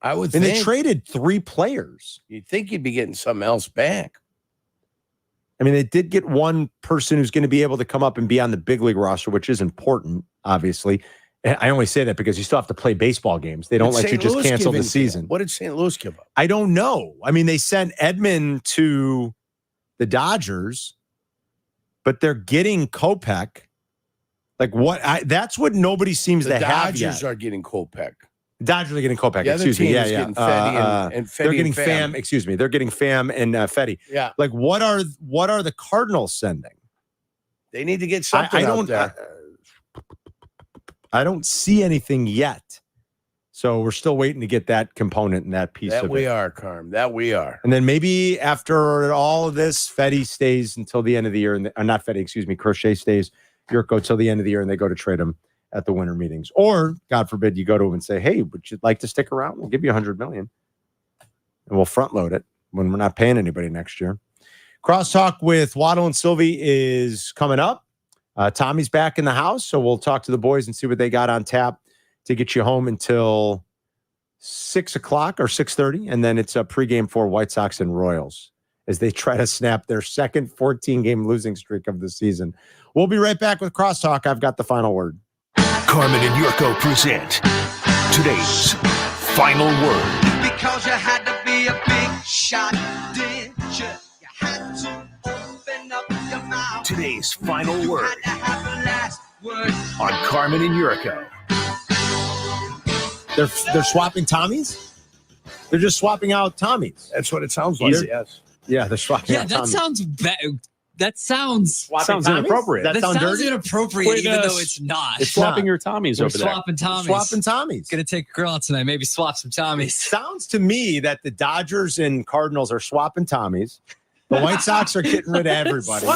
I would And think. they traded 3 players. You'd think you'd be getting something else back. I mean, they did get one person who's going to be able to come up and be on the big league roster, which is important, obviously. And I only say that because you still have to play baseball games. They don't let you just cancel the season. What did St. Louis give up? I don't know. I mean, they sent Edman to the Dodgers, but they're getting Kopech. Like what? That's what nobody seems to have yet. The Dodgers are getting Kopech. Dodgers are getting Kopech. The other Excuse me. team Yeah, is yeah. getting Fetty and they're Fetty getting and Pham. Excuse me. They're getting Pham and Fetty. Yeah. Like what are the Cardinals sending? They need to get something out there. I don't see anything yet. So we're still waiting to get that component and that piece of it. That we are, Carm. That we are. And then maybe after all of this, Fetty stays until the end of the year. And not Fetty, excuse me. Crochet stays, Jurko till the end of the year, and they go to trade him at the winter meetings. Or, God forbid, you go to him and say, hey, would you like to stick around? We'll give you $100 million. And we'll front load it when we're not paying anybody next year. Crosstalk with Waddle and Silvy is coming up. Tommy's back in the house, so we'll talk to the boys and see what they got on tap to get you home until 6 o'clock or 6:30, and then it's a pregame for White Sox and Royals as they try to snap their second 14-game losing streak of the season. We'll be right back with Crosstalk. I've got the final word. Carmen and Jurko present today's final word. Because you had to be a big shot, did you? You had to open up your mouth. Today's final word You had to have the last word. on Carmen and Jurko. They're swapping Tommies? They're just swapping out Tommies. That's what it sounds like. Yes. Yeah, they're swapping out that Tommies. sounds bad. That sounds inappropriate. That sounds dirty? inappropriate, Wait, even though it's not. It's swapping your Tommies We're over there. swapping Tommies. Swapping Tommies. Gonna take a girl out tonight. Maybe swap some Tommies. Sounds to me that the Dodgers and Cardinals are swapping Tommies. The White Sox are getting rid of everybody.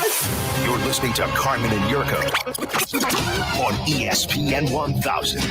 You're listening to Carmen and Jurko on ESPN 1000,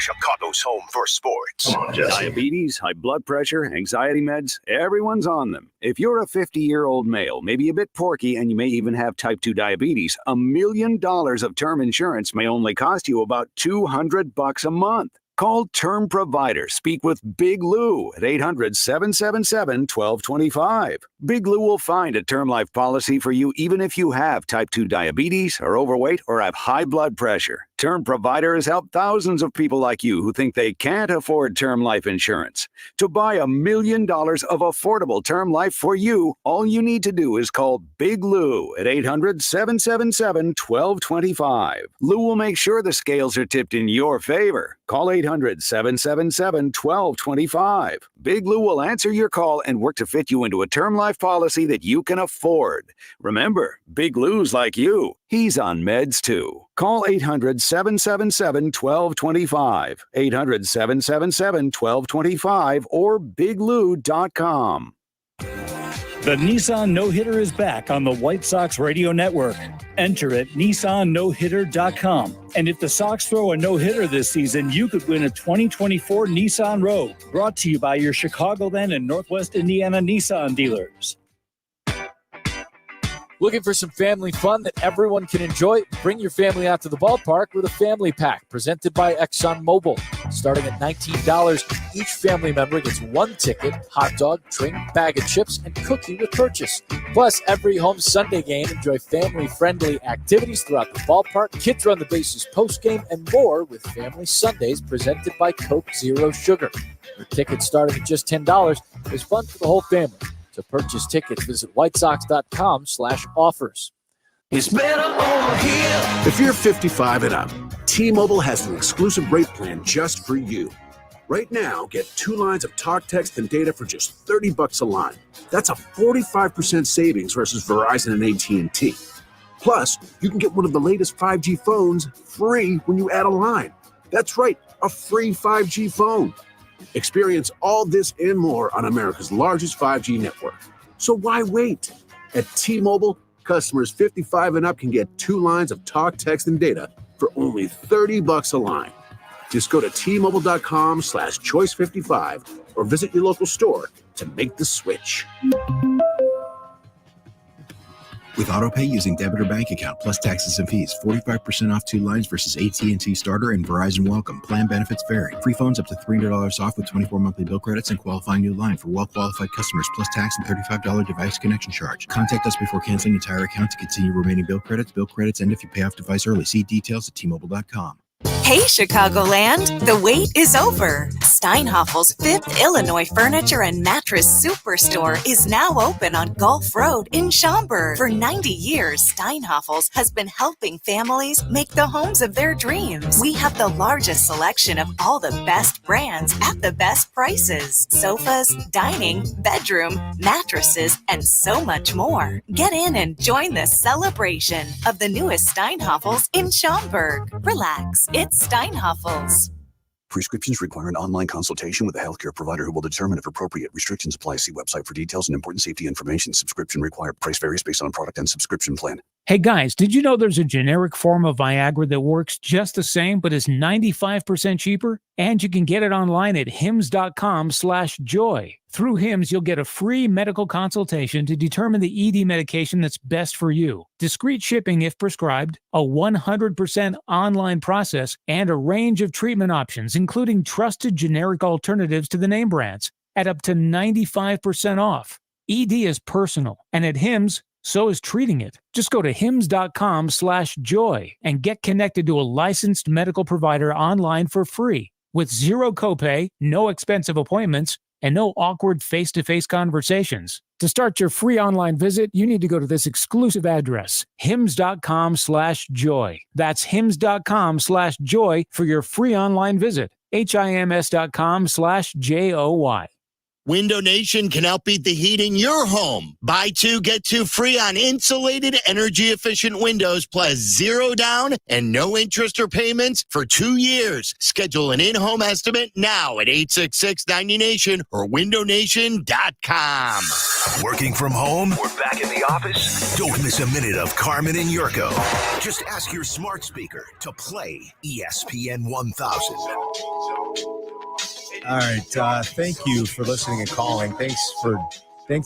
Chicago's home for sports. Come on, Jesse. Diabetes, high blood pressure, anxiety meds, everyone's on them. If you're a 50-year-old male, maybe a bit porky, and you may even have type 2 diabetes, $1 million of term insurance may only cost you about $200 a month. Call Term Provider. Speak with Big Lou at 800-777-1225. Big Lou will find a term life policy for you even if you have type 2 diabetes, are overweight, or have high blood pressure. Term Provider has helped thousands of people like you who think they can't afford term life insurance. To buy $1 million of affordable term life for you, all you need to do is call Big Lou at 800-777-1225. Lou will make sure the scales are tipped in your favor. Call 800-777-1225. Big Lou will answer your call and work to fit you into a term life policy that you can afford. Remember, Big Lou's like you. He's on meds too. Call 800-777-1225. 800-777-1225 or biglou.com. The Nissan No-Hitter is back on the White Sox Radio Network. Enter at NissanNoHitter.com. And if the Sox throw a no-hitter this season, you could win a 2024 Nissan Rogue. Brought to you by your Chicagoland and Northwest Indiana Nissan dealers. Looking for some family fun that everyone can enjoy? Bring your family out to the ballpark with a family pack presented by ExxonMobil. Starting at $19, each family member gets one ticket, hot dog, drink, bag of chips, and cookie with purchase. Plus, every home Sunday game, enjoy family-friendly activities throughout the ballpark, kids run the bases post-game, and more with Family Sundays presented by Coke Zero Sugar. Your tickets starting at just $10 is fun for the whole family. To purchase tickets, visit whitesox.com/offers. It's better over here. If you're 55 and up, T-Mobile has an exclusive rate plan just for you. Right now, get 2 lines of talk, text, and data for just $30 a line. That's a 45% savings versus Verizon and AT&T. Plus, you can get one of the latest 5G phones free when you add a line. That's right, a free 5G phone. Experience all this and more on America's largest 5G network. So why wait? At T-Mobile, customers 55 and up can get 2 lines of talk, text, and data for only $30 a line. Just go to T-Mobile.com/choice55 or visit your local store to make the switch. With AutoPay using debit or bank account plus taxes and fees, 45% off 2 lines versus AT&T Starter and Verizon Welcome. Plan benefits vary. Free phones up to $300 off with 24 monthly bill credits and qualifying new line for well-qualified customers plus tax and $35 device connection charge. Contact us before canceling entire account to continue remaining bill credits, and if you pay off device early. See details at T-Mobile.com. Hey, Chicagoland, the wait is over. Steinhaffel's 5th Illinois Furniture and Mattress Superstore is now open on Gulf Road in Schaumburg. For 90 years, Steinhaffel's has been helping families make the homes of their dreams. We have the largest selection of all the best brands at the best prices. Sofas, dining, bedroom, mattresses, and so much more. Get in and join the celebration of the newest Steinhaffel's in Schaumburg. Relax. It's Steinhaffel's. Prescriptions require an online consultation with a healthcare provider who will determine if appropriate. Restrictions apply. See website for details and important safety information. Subscription required. Price varies based on product and subscription plan. Hey guys, did you know there's a generic form of Viagra that works just the same but is 95% cheaper? And you can get it online at hims.com/joy. Through Hims, you'll get a free medical consultation to determine the ED medication that's best for you. Discreet shipping if prescribed, a 100% online process, and a range of treatment options, including trusted generic alternatives to the name brands, at up to 95% off. ED is personal, and at Hims, so is treating it. Just go to hims.com/joy and get connected to a licensed medical provider online for free with zero copay, no expensive appointments, and no awkward face-to-face conversations. To start your free online visit, you need to go to this exclusive address, hims.com/joy. That's hims.com/joy for your free online visit. HIMS.com/JOY. Window Nation can outbeat the heat in your home. Buy 2, get 2 free on insulated, energy-efficient windows plus 0 down and no interest or payments for 2 years. Schedule an in-home estimate now at 866-90Nation or windownation.com. Working from home? We're back in the office? Don't miss a minute of Carmen and Jurko. Just ask your smart speaker to play ESPN 1000. All right. Thank you for listening and calling. Thanks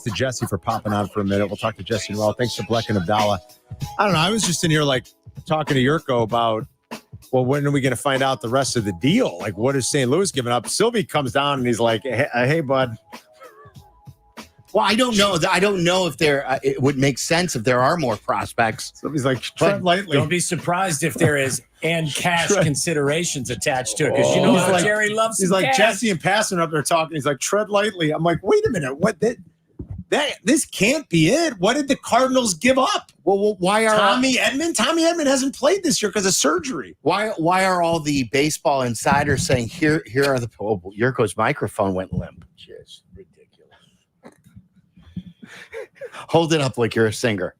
to Jesse for popping on for a minute. We'll talk to Jesse and thanks to Bleck and Abdallah. I don't know. I was just in here talking to Jurko about, well, when are we going to find out the rest of the deal? Like, what is St. Louis giving up? Silvy comes down and he's like, hey bud. Well, I don't know. I don't know if it would make sense if there are more prospects. Somebody's like, tread lightly. Don't be surprised if there is and cash considerations attached to it because you know how Jerry loves. He's like cash. Jesse and Passon up there talking. He's like, tread lightly. I'm like, wait a minute, what? This can't be it. What did the Cardinals give up? Well, why are Tommy Edman? Tommy Edman hasn't played this year because of surgery. Why are all the baseball insiders saying here are the Jurko's microphone went limp? Just ridiculous. Hold it up like you're a singer.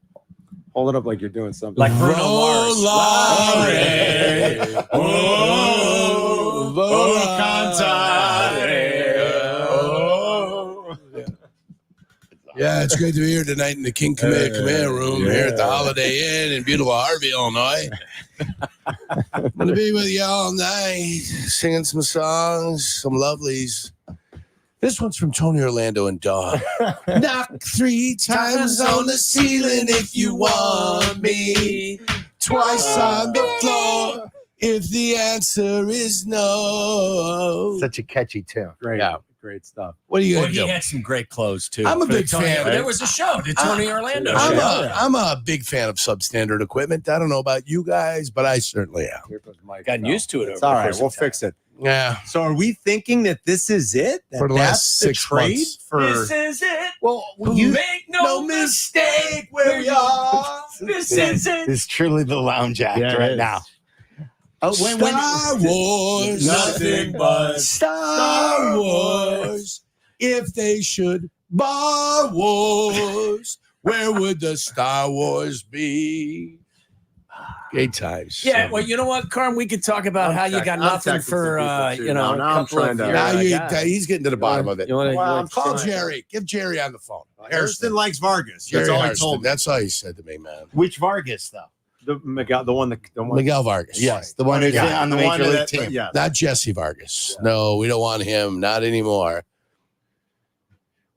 Hold it up like you're doing something. Like Bruno Mars. Yeah, it's great to be here tonight in the King Command room here at the Holiday Inn in beautiful Harvey, Illinois. I'm going to be with you all night, singing some songs, some lovelies. This one's from Tony Orlando and Dog. Knock 3 times on the ceiling if you want me. Twice on the floor if the answer is no. Such a catchy tune. Great stuff. What are you going to do? He had some great clothes, too. I'm a big fan. There was a show, the Tony Orlando show. I'm a big fan of substandard equipment. I don't know about you guys, but I certainly am. Gotten used to it. It's all right. We'll fix it. Yeah. So are we thinking that this is it? For the last 6 months. This is it. Well, you make no mistake where we are. This is it. It's truly the lounge act right now. Star Wars, nothing but Star Wars. If they should bar wars, where would the Star Wars be? Great times. Yeah, well, you know what, Carm? We could talk about how you got nothing for, now a I'm couple of your Now guys. he's getting to the bottom of it. Call try- Jerry. Give Jerry on the phone. Harrison likes Vargas. Jerry That's all he Hairston. told me. That's all he said to me, man. Which Vargas, though? The one. Miguel Vargas. Yes, the one who's on the major league team. Yeah. Not Jesse Vargas. No, we don't want him. Not anymore.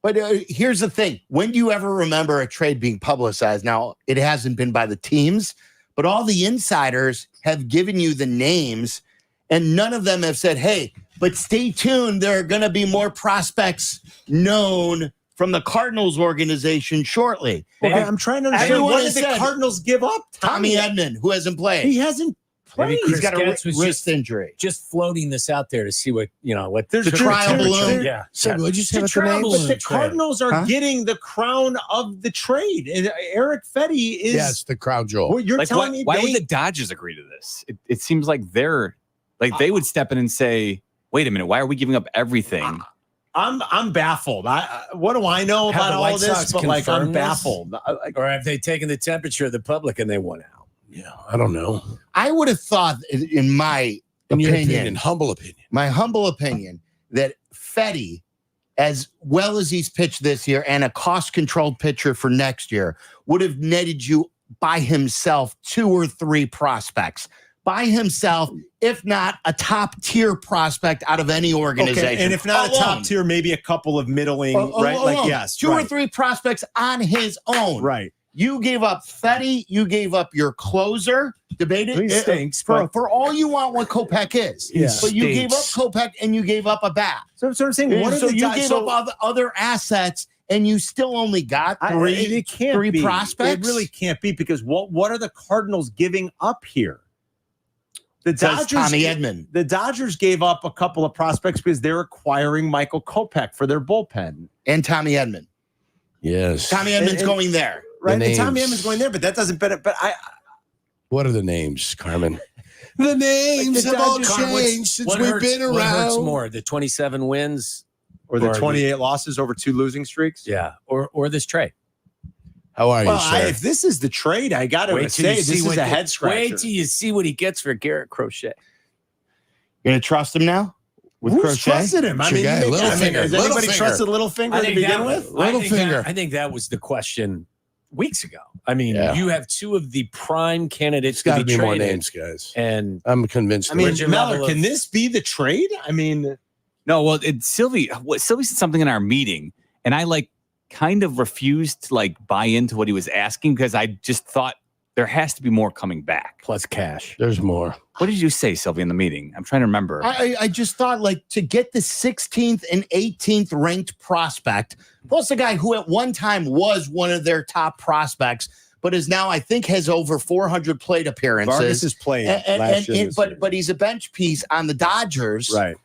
But here's the thing. When do you ever remember a trade being publicized? Now, it hasn't been by the teams, but all the insiders have given you the names, and none of them have said, hey, but stay tuned. There are going to be more prospects known from the Cardinals organization shortly. Okay, I'm trying to understand. Everyone What did has the said Cardinals give up? Tommy Edman, who hasn't played. He hasn't Maybe played. Chris He's got a Getz was wrist injury. Just floating this out there to see what There's The trial balloon. Yeah. So what'd you say The about the trial, names? but the Cardinals are getting the crown of the trade. And Eric Fetty is. Yes, the crown jewel. Well, you're Like, telling me why they, would the Dodgers agree to this? It seems like they would step in and say, "Wait a minute, why are we giving up everything?" I'm baffled. What do I know Have about the all White of this? Sox But like, I'm confirmed this? baffled. Or have they taken the temperature of the public and they won out? Yeah, I don't know. I would have thought, in my opinion, humble opinion, my humble opinion, that Fetty, as well as he's pitched this year and a cost-controlled pitcher for next year, would have netted you by himself 2 or 3 prospects. By himself, if not a top-tier prospect out of any organization. Okay, and if not a top tier, maybe a couple of middling, right? Like, yes. 2 or 3 prospects on his own. Right. You gave up Fetty. You gave up your closer. Debated. He stinks, For all you want what Kopech is. Yeah. But you gave up Kopech and you gave up a bat. So I'm saying, what so are the you gave up other assets and you still only got three prospects? It really can't be, because what are the Cardinals giving up here? The Says Dodgers, Tommy Edman. The Dodgers gave up a couple of prospects because they're acquiring Michael Kopech for their bullpen. And Tommy Edman. Yes. Tommy Edman's going there. Right. The And Tommy names. Edman's going there, but that doesn't benefit. But What are the names, Carmen? The names have all changed since we've been around. What hurts more, the 27 wins or the 28 losses over 2 losing streaks? Yeah, or this trade. How are you, Well, sir? if this is the trade, I got to Wait till say you this see is what a head scratcher. Wait till you see what he gets for Garrett Crochet. You're going to trust him now? With Who's Crochet? trusted him? I mean, Guy, Littlefinger. has anybody trusted Littlefinger to begin with? Littlefinger. I think that was the question weeks ago. I mean, Yeah. you have 2 of the prime candidates It's got to be be more traded, names, guys. and I'm convinced. I mean, Where's your Mellor, level can of- this be the trade? I mean, No, well, Sylvie said something in our meeting, and I kind of refused to buy into what he was asking, because I just thought there has to be more coming back. plus cash. There's more. What did you say, Sylvie, in the meeting? I'm trying to remember. I just thought, to get the 16th and 18th ranked prospect, plus a guy who at one time was one of their top prospects, but is now, I think, has over 400 plate appearances. Vargas has played last year. But he's a bench piece on the Dodgers. Right.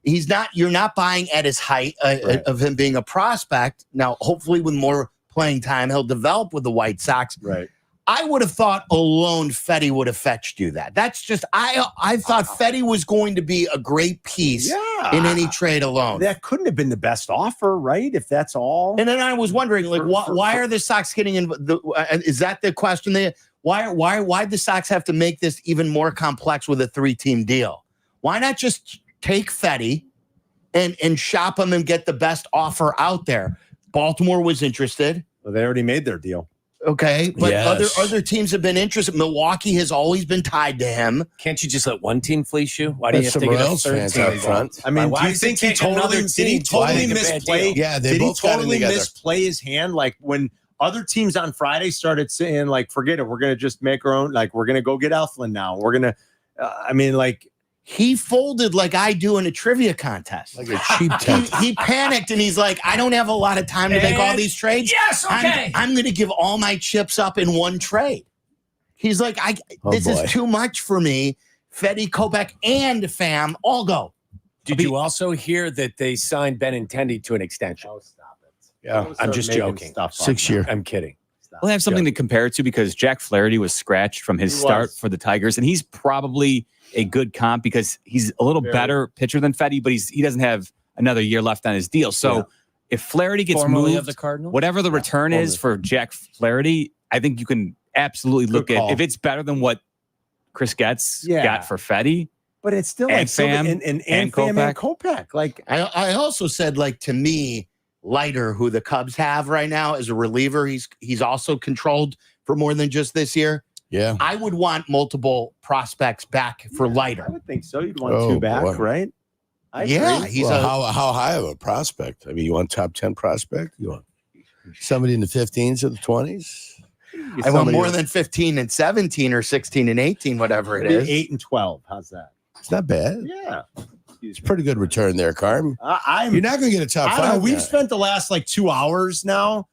He's not. You're not buying at his height of him being a prospect. Now, hopefully, with more playing time, he'll develop with the White Sox. Right. I would have thought alone Fetty would have fetched you that. That's just I thought Fetty was going to be a great piece in any trade alone. That couldn't have been the best offer, right? If that's all. And then I was wondering, why are the Sox getting in? Is that the question? Why the Sox have to make this even more complex with a 3-team deal? Why not just take Fetty and shop him and get the best offer out there? Baltimore was interested. Well, they already made their deal. Okay, but Yes. other teams have been interested. Milwaukee has always been tied to him. Can't you just let one team fleece you? Why do you That's have to some get a Royals third fans team out involved? front. I mean, Why do you does think it he take totally another did he team to make totally a bad misplay? deal? Yeah, they Did he both got in totally together. misplay his hand? Like when other teams on Friday started saying, forget it, we're gonna just make our own. We're gonna go get Elflin now. We're gonna. He folded like I do in a trivia contest. Like a cheap tent. He panicked and he's like, I don't have a lot of time to make all And- these trades. Yes, okay. I'm going to give all my chips up in one trade. He's like, this boy. is too much for me. Fetty, Kopech, and Pham all go. Did you also hear that they signed Benintendi to an extension? Oh, stop it! Yeah. I'm just joking. 6 year. I'm kidding. We'll have something to compare it to because Jack Flaherty was scratched from his start for the Tigers, and he's probably a good comp because he's a little better pitcher than Fetty, but he doesn't have another year left on his deal. So if Flaherty gets Formerly moved, of the Cardinals? whatever the return is for Jack Flaherty, I think you can absolutely look at if it's better than what Chris Getz got for Fetty. But it's still and like Pham and and Pham and Kopech. Kopech. Like I also said, like, to me, Leiter, who the Cubs have right now as a reliever, he's also controlled for more than just this year. Yeah. I would want multiple prospects back for Leiter. I would think so. You'd want two back, right? I agree. He's how high of a prospect? I mean, you want top 10 prospect? You want somebody in the 15s or the 20s? I want more than 15 and 17 or 16 and 18, whatever it is. 8 and 12. How's that? It's not bad. Yeah. It's a pretty good return there, Carm. You're not going to get a top I don't 5. know. We've guy. spent the last like 2 hours now.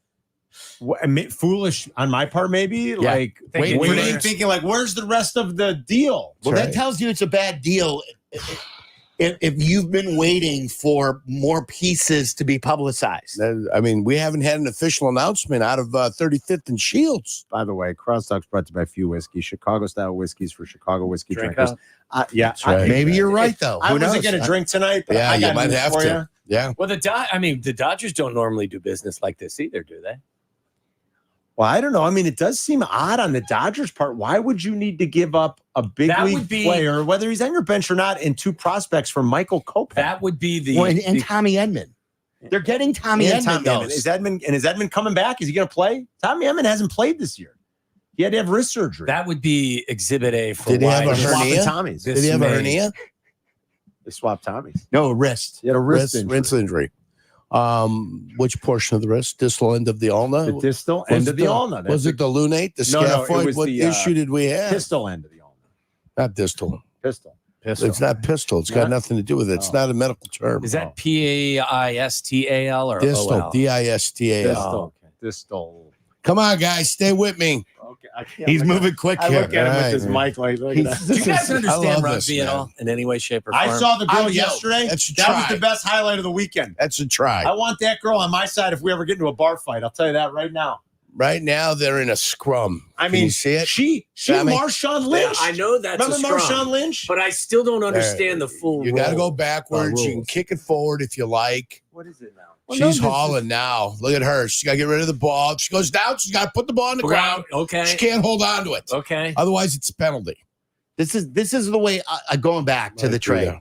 Foolish on my part, maybe. Like thinking like, where's the rest of the deal? Well, that tells you it's a bad deal. If you've been waiting for more pieces to be publicized. I mean, we haven't had an official announcement out of 35th and Shields. By the way, Crosstalk's brought to you by Few Whiskey, Chicago-style whiskeys for Chicago whiskey Drink drinkers. That's right. Maybe you're right, though. I Who wasn't knows? going to drink tonight, but Yeah, I got you might news have for to. you. Yeah. Well, the Dodgers don't normally do business like this either, do they? Well, I don't know. I mean, it does seem odd on the Dodgers' part. Why would you need to give up a big league player, whether he's on your bench or not, and 2 prospects for Michael Kopech? That would be the and Tommy Edman. They're getting Tommy Edman. Is Edman coming back? Is he going to play? Tommy Edman hasn't played this year. He had to have wrist surgery. That would be Exhibit A for Did he have a swapping hernia? Tommies. Did he have a hernia? They swapped Tommies. No, wrist. He had a wrist injury. Which portion of the wrist? Distal end of the ulna? The distal end of the ulna. Was it the lunate? The scaphoid? it was What the issue did we have? Distal end of the ulna. Not distal. Pistol. It's not pistol. It's got nothing to do with it. It's not a medical term. Is that PAISTAL or distal? OL? DISTAL. Distal. Come on, guys, stay with me. Okay, He's moving quick I here. look at him with his mic like, look at that. Do you guys I understand love rugby this, at man. all in any way, shape, or form? I saw the girl I'm yesterday. That's a That was try. the best highlight of the weekend. That's a try. I want that girl on my side if we ever get into a bar fight. I'll tell you that right now. Right now, they're in a scrum. I Can mean, you see it? She Sammy? Marshawn Lynch. I know that's Remember a scrum, Marshawn Lynch? but I still don't understand the full. You got to role. go backwards. You can kick it forward if you like. What is it now? She's hauling now. Look at her. She's got to get rid of the ball. She goes down. She's got to put the ball on the ground. Okay. She can't hold on to it. Okay. Otherwise, it's a penalty. This is the way going back to the trade.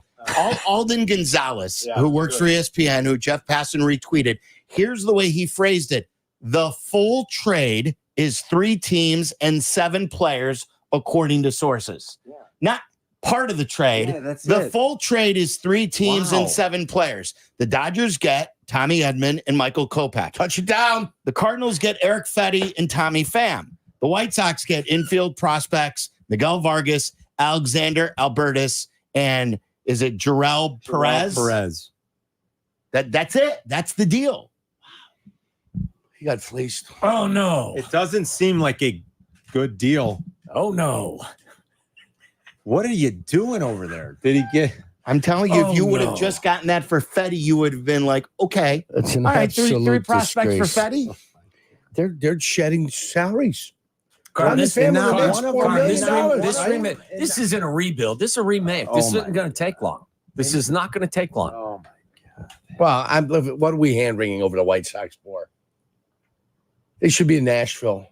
Alden Gonzalez, who works for ESPN, who Jeff Passan retweeted. Here's the way he phrased it: the full trade is 3 teams and 7 players, according to sources. Yeah. Not part of the trade. Yeah, that's the it. full trade is 3 teams Wow. and 7 players. The Dodgers get Tommy Edman and Michael Kopech. Touch it down. The Cardinals get Eric Fetty and Tommy Pham. The White Sox get infield prospects Miguel Vargas, Alexander Albertus, and is it Jarrell Perez? That's it. That's the deal. He got fleeced. Oh no! It doesn't seem like a good deal. Oh no! What are you doing over there? Did he get? I'm telling you, Oh, if you would have no. just gotten that for Fetty, you would have been like, okay, That's an all right, three absolute prospects disgrace. for Fetty. They're shedding salaries. Carmen, This family makes $4 million, this right? remake. This isn't a rebuild. This is a remake. This isn't going to take long. This is not going to take long. Oh my Well, what are we hand wringing over the White Sox for? They should be in Nashville.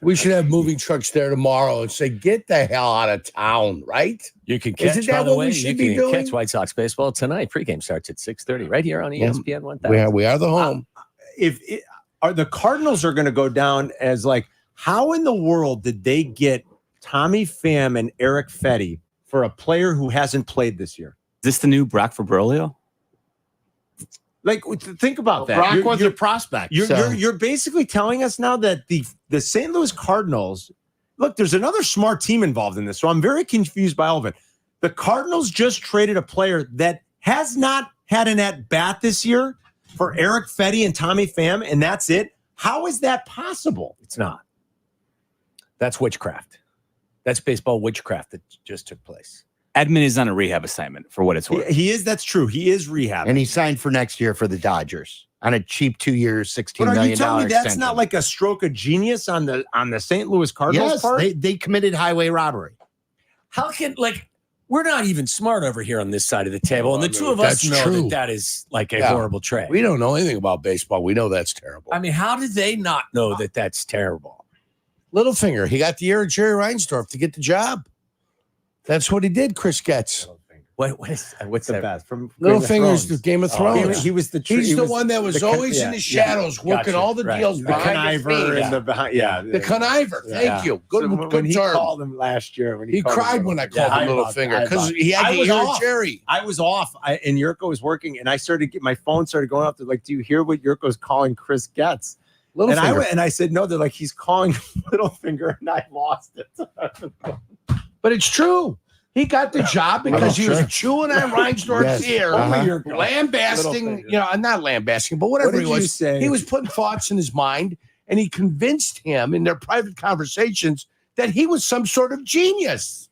We should have moving trucks there tomorrow and say, "Get the hell out of town!" Right? You can catch. Isn't that By the what way, we you should be can doing? catch White Sox baseball tonight. Pregame starts at 6:30 right here on Yeah. ESPN 1000. We are the home. Are the Cardinals are going to go down as like, how in the world did they get Tommy Pham and Eric Fetty for a player who hasn't played this year? Is this the new Brock Fabrilio? Like, think about that. Brock was a prospect. You're basically telling us now that the St. Louis Cardinals, look, there's another smart team involved in this, so I'm very confused by all of it. The Cardinals just traded a player that has not had an at-bat this year for Eric Fetty and Tommy Pham, and that's it. How is that possible? It's not. That's witchcraft. That's baseball witchcraft that just took place. Edman is on a rehab assignment for what it's worth. He is. That's true. He is rehab. And he signed for next year for the Dodgers. on a cheap 2 years, $16 But are million you telling me that's extension. not like a stroke of genius on the St. Louis Cardinals Yes, part? they committed highway robbery. How can we're not even smart over here on this side of the table, and the two of us That's know true. that is like a Yeah. horrible trade. We don't know anything about baseball. We know that's terrible. I mean, how did they not know that that's terrible? Littlefinger, he got the ear of Jerry Reinsdorf to get the job. That's what he did, Chris Getz. What's the that? best from Littlefinger's the Game of Thrones. He was the He's the one that was always in the shadows, working all the deals the behind the conniver scenes. and the behind. Yeah, The conniver. Thank you. Good, So good when he term. called him last year, when He called cried him when I called him Littlefinger because he had I to was hear off. Jerry. I was off, and Jurko was working, and I started my phone started going off. They're like, "Do you hear what Jurko's calling Chris Getz?" And I went and I said, "No." They're like, "He's calling Littlefinger," and I lost it. But it's true. He got the job because he was chewing on Reinsdorf's ear, lambasting, not lambasting, but whatever What he did you was. say? He was putting thoughts in his mind, and he convinced him in their private conversations that he was some sort of genius.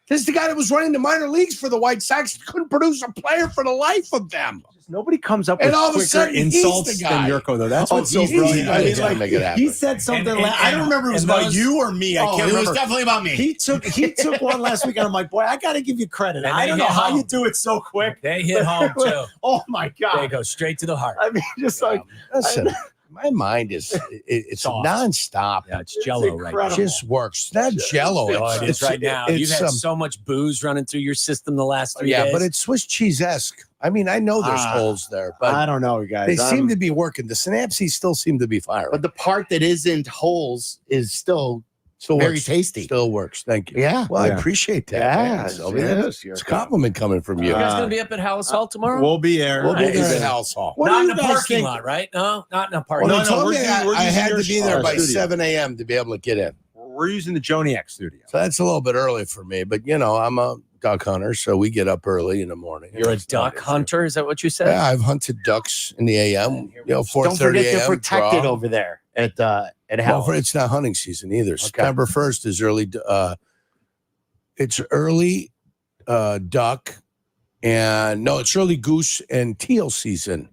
This is the guy that was running the minor leagues for the White Sox. Couldn't produce a player for the life of them. Nobody comes up And with all of a quicker sudden, he's insults the guy. than Jurko, though. That's Oh, what's so he's brilliant. the guy that's gonna make it happen. He said something. I don't remember if it was about you or me. I can't remember. It was definitely about me. He took one last week, and I'm like, boy, I got to give you credit. And I they don't know hit how home. you do it so quick. They hit home too. Oh my God! They go straight to the heart. I mean, just like Listen, my mind is it's Soft. nonstop. Yeah, it's Jello right now. It just works. It's not Jello. Oh, it is right now. You've It's had so much booze running through your system the last 3 days. but it's Swiss cheese-esque. I mean, I know there's holes there, but I don't know, guys. they seem to be working. The synapses still seem to be firing. But the part that isn't holes is still very works. tasty. Still works. Thank you. Yeah. Well, I Yeah. appreciate that. Yeah, man. So, yes, it's a compliment coming from you. You guys going to be up at Hallis Hall tomorrow? We'll be there. We'll be there Nice. at House Hall. What Not do in you the guys parking think? lot, right? No, not in the parking Well, lot. they told we're me using- we're I using had your to be there by studio. 7 a.m. to be able to get in. We're using the Joniak studio. So that's a little bit early for me. But, I'm a duck hunter, so we get up early in the morning. You're a It's not duck hunter? Is that what you said? Yeah, I've hunted ducks in the a.m. 4:30 Don't forget a.m. they're protected draw. over there at Well, Hell. it's not hunting season either. September 1st is early. It's early duck, and no, it's early goose and teal season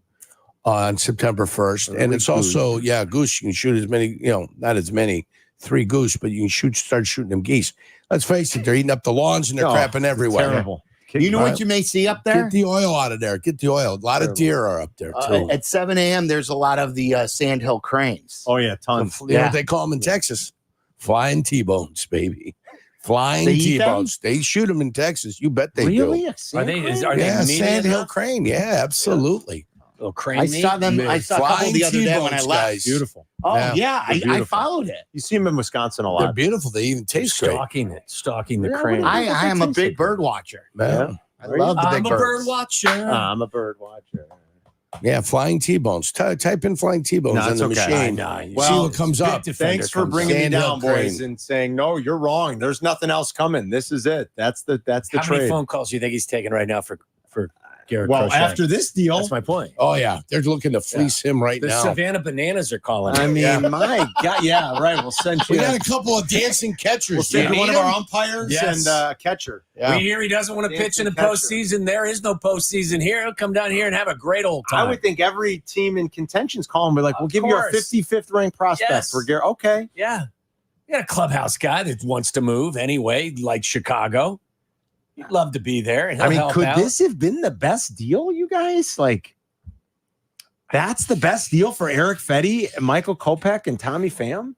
on September 1st, and Early it's also goose. You can shoot as many, not as many, 3 goose, but you can start shooting them geese. Let's face it, they're eating up the lawns and they're crapping everywhere. Terrible. You know Right. what you may see up there? Get the oil out of there. Get the oil. A lot of deer are up there too. At 7 a.m., there's a lot of the sandhill cranes. Oh yeah, tons. You know what they call them in Texas? Flying T-bones, baby. Flying They eat them? T-bones. They shoot them in Texas. You bet they Really? do. Are they Yeah, meaty sandhill enough? crane. Yeah, absolutely. Little crane I meat? saw them. I saw a couple Flying the other day when I T-bones, left. guys. Beautiful. Oh Yeah, yeah, they're I beautiful. followed it. You see them in Wisconsin a They're lot. beautiful. They even taste great. Stalking the Yeah, crane. what I am a big bird watcher. Yeah. I love the I'm big a birds. bird watcher. I'm a bird watcher. Yeah, flying T-bones. Type in flying T-bones No, on it's the okay. machine. Well, See what comes up. Thanks for bringing me down, boys, and saying no, you're wrong. There's nothing else coming. This is it. That's the How trade. many phone calls do you think he's taking right now for Garrett Well, Crochet? after this deal, That's my point. Oh, yeah. They're looking to fleece him right The now. Savannah Bananas are calling. I him. mean, my God, yeah, right. We'll send you. We got a couple of dancing catchers. We'll send Do you one need of our them? umpires Yes. and catcher. Yeah. We hear he doesn't want to pitch in the Dancing catcher. postseason. There is no postseason here. He'll come down here and have a great old time. I would think every team in contention's calling. We're like, we'll Of give you our course. 55th ranked prospect Yes. for Garrett. Okay. Yeah. You got a clubhouse guy that wants to move anyway, like Chicago. You'd love to be there. And I mean, help could out. this have been the best deal, you guys? Like, that's the best deal for Eric Fetty, Michael Kopech, and Tommy Pham?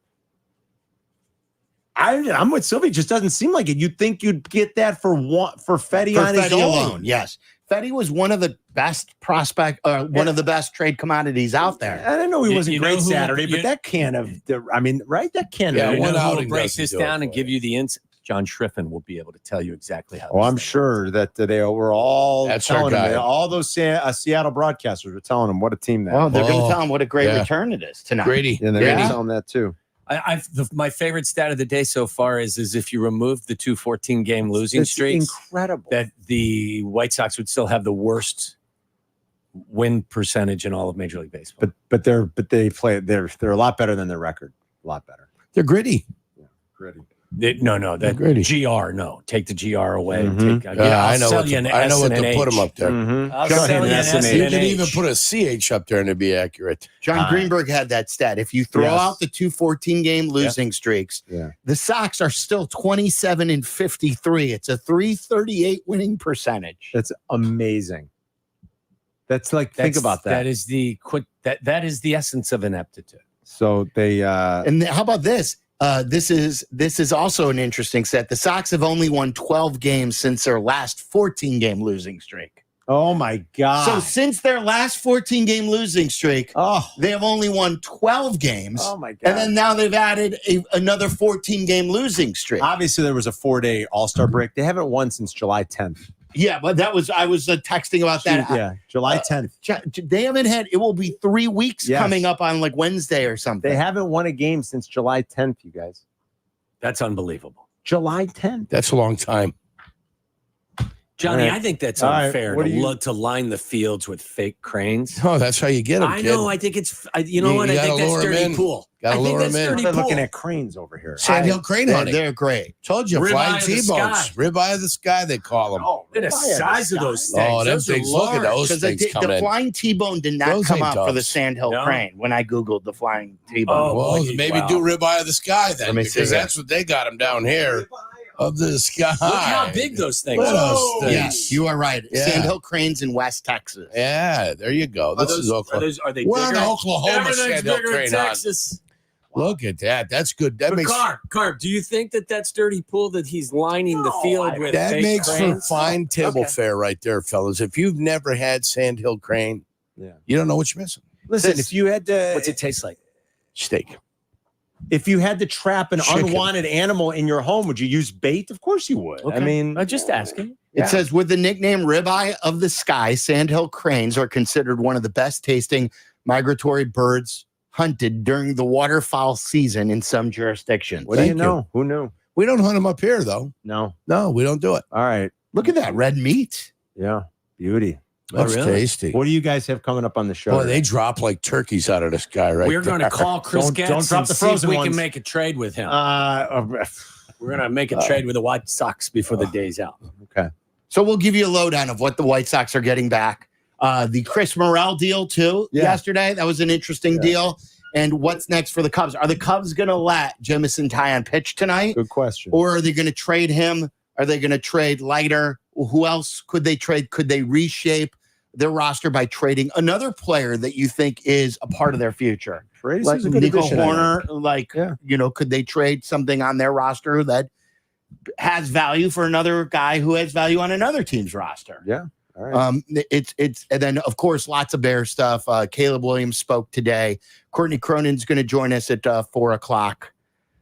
I'm with Sylvie. It just doesn't seem like it. You'd think you'd get that for Fetty on his Fetty own. alone, yes. Fetty was one of the best one of the best trade commodities out there. I didn't know he You- wasn't you know great who- Saturday, you- but that can't have. I mean, right? That can't. Yeah, have. You one know who will outing break doesn't this do it down and for give you the ins. John Schriffen will be able to tell you exactly how. Oh, this I'm thing sure that they were all That's our telling him. guy. All those Seattle broadcasters were telling him what a team that. Well, they're going Oh, to tell him what a great yeah. return it is tonight. Grady. and they're Yeah. going to tell him that too. My favorite stat of the day so far is if you remove the 2 14-game losing It's streaks, incredible. that the White Sox would still have the worst win percentage in all of Major League Baseball. But they play. They're a lot better than their record. A lot better. They're gritty. Gritty. No, that GR. No, take the GR away. Mhm. I know what to put them up there. I'll sell you an S and You an can even H. put a CH up there and it'd be accurate. John Greenberg had that stat. If you throw Yes. out the 2 14-game losing streaks, the Sox are still 27-53. It's a .338 winning percentage. That's amazing. Think about that. That is the that is the essence of ineptitude. So they And how about this? This is also an interesting set. The Sox have only won 12 games since their last 14-game losing streak. Oh my God. So since their last 14-game losing streak, they have only won 12 games. Oh my God. And then now they've added another 14-game losing streak. Obviously, there was a 4-day All-Star break. They haven't won since July 10th. Yeah, but I was texting about that. Yeah, July 10th. They haven't had, it will be 3 weeks Yes. coming up on like Wednesday or something. They haven't won a game since July 10th, you guys. That's unbelievable. July 10th. That's a long time. Johnny, All right. I think that's All right, unfair what do you- to line the fields with fake cranes. Oh, that's how you get them. I know. I think it's. You know what? I think that's dirty pool. Gotta I think lure that's 'em in. dirty They're pool. looking at cranes over here. Sandhill crane hunting. They're great. Told you, Ribeye flying of the T-bones. sky. Ribeye of the sky, they call them. Oh, look at the size of those things. Oh, them Those are things. Look at large. those Because things coming the in. flying T-bone did not Those come ain't up for the doves. Sandhill No? crane when I Googled the flying T-bone. Oh, Well, boy, maybe wow. do ribeye of the sky then, Let me see because here. that's what they got them down here. Of the sky. Look how big those things Look at are. those things. Yes, you are right. Yeah. Sandhill cranes in West Texas. Yeah, there you go. This is Oklahoma. Are they We're on bigger? Oklahoma Everything's Sandhill bigger in crane hunt. Texas. Look at that. That's good. That But makes Carb, do you think that that's dirty pool that he's lining the field with? that fake makes for cranes? fine table Okay. fare right there, fellas. If you've never had Sandhill crane, you don't know what you're missing. Listen, if you had to, What's it taste like? Steak. If you had to trap an Chicken. unwanted animal in your home, would you use bait? Of course you would. Okay. I mean, I'm just asking. It says, with the nickname Ribeye of the Sky, Sandhill cranes are considered one of the best tasting migratory birds hunted during the waterfowl season in some jurisdictions. what do you Thank know? Who knew? We don't hunt them up here, though. No. No, we don't do it. All right. Look at that red meat. Yeah. Beauty. That's really? tasty. What do you guys have coming up on the show? Boy, they drop like turkeys out of the sky right We're going to there. call Chris Don't Getz drop and the see if frozen we ones. can make a trade with him. Okay. We're going to make a trade with the White Sox before the day's out. So we'll give you a lowdown of what the White Sox are getting back. The Chris Morel deal, too, yesterday. That was an interesting deal. And what's next for the Cubs? Are the Cubs going to let Jamison Tyon pitch tonight? Good question. Or are they going to trade him? Are they going to trade Leiter? Who else could they trade? Could they reshape their roster by trading another player that you think is a part of their future? Freitas Like is a good Nico addition, I Horner, could they trade something on their roster that has value for another guy who has value on another team's roster? Yeah. All right. It's and then of course lots of Bear stuff. Caleb Williams spoke today. Courtney Cronin's going to join us at 4:00,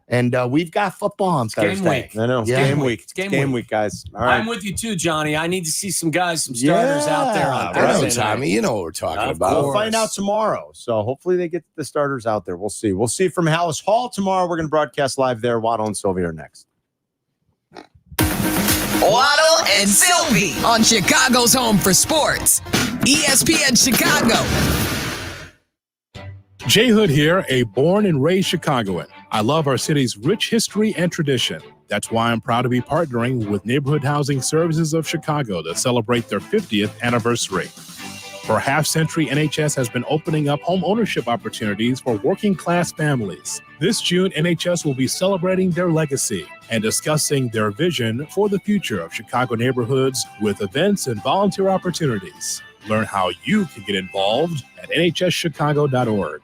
and we've got football on game Thursday. week. I know. It's Yeah. game week. It's game week. Guys. All right. I'm with you too, Johnny. I need to see some guys, some starters out there on I know, Thursday night. Tommy. You know what we're talking Of about. We'll find out tomorrow. So hopefully they get the starters out there. We'll see. We'll see from Hallis Hall tomorrow. We're going to broadcast live there. Waddle and Silvy are next. Waddle and Silvy on Chicago's home for sports. ESPN Chicago. Jay Hood here, a born and raised Chicagoan. I love our city's rich history and tradition. That's why I'm proud to be partnering with Neighborhood Housing Services of Chicago to celebrate their 50th anniversary. For a half-century, NHS has been opening up home ownership opportunities for working-class families. This June, NHS will be celebrating their legacy and discussing their vision for the future of Chicago neighborhoods with events and volunteer opportunities. Learn how you can get involved at nhschicago.org.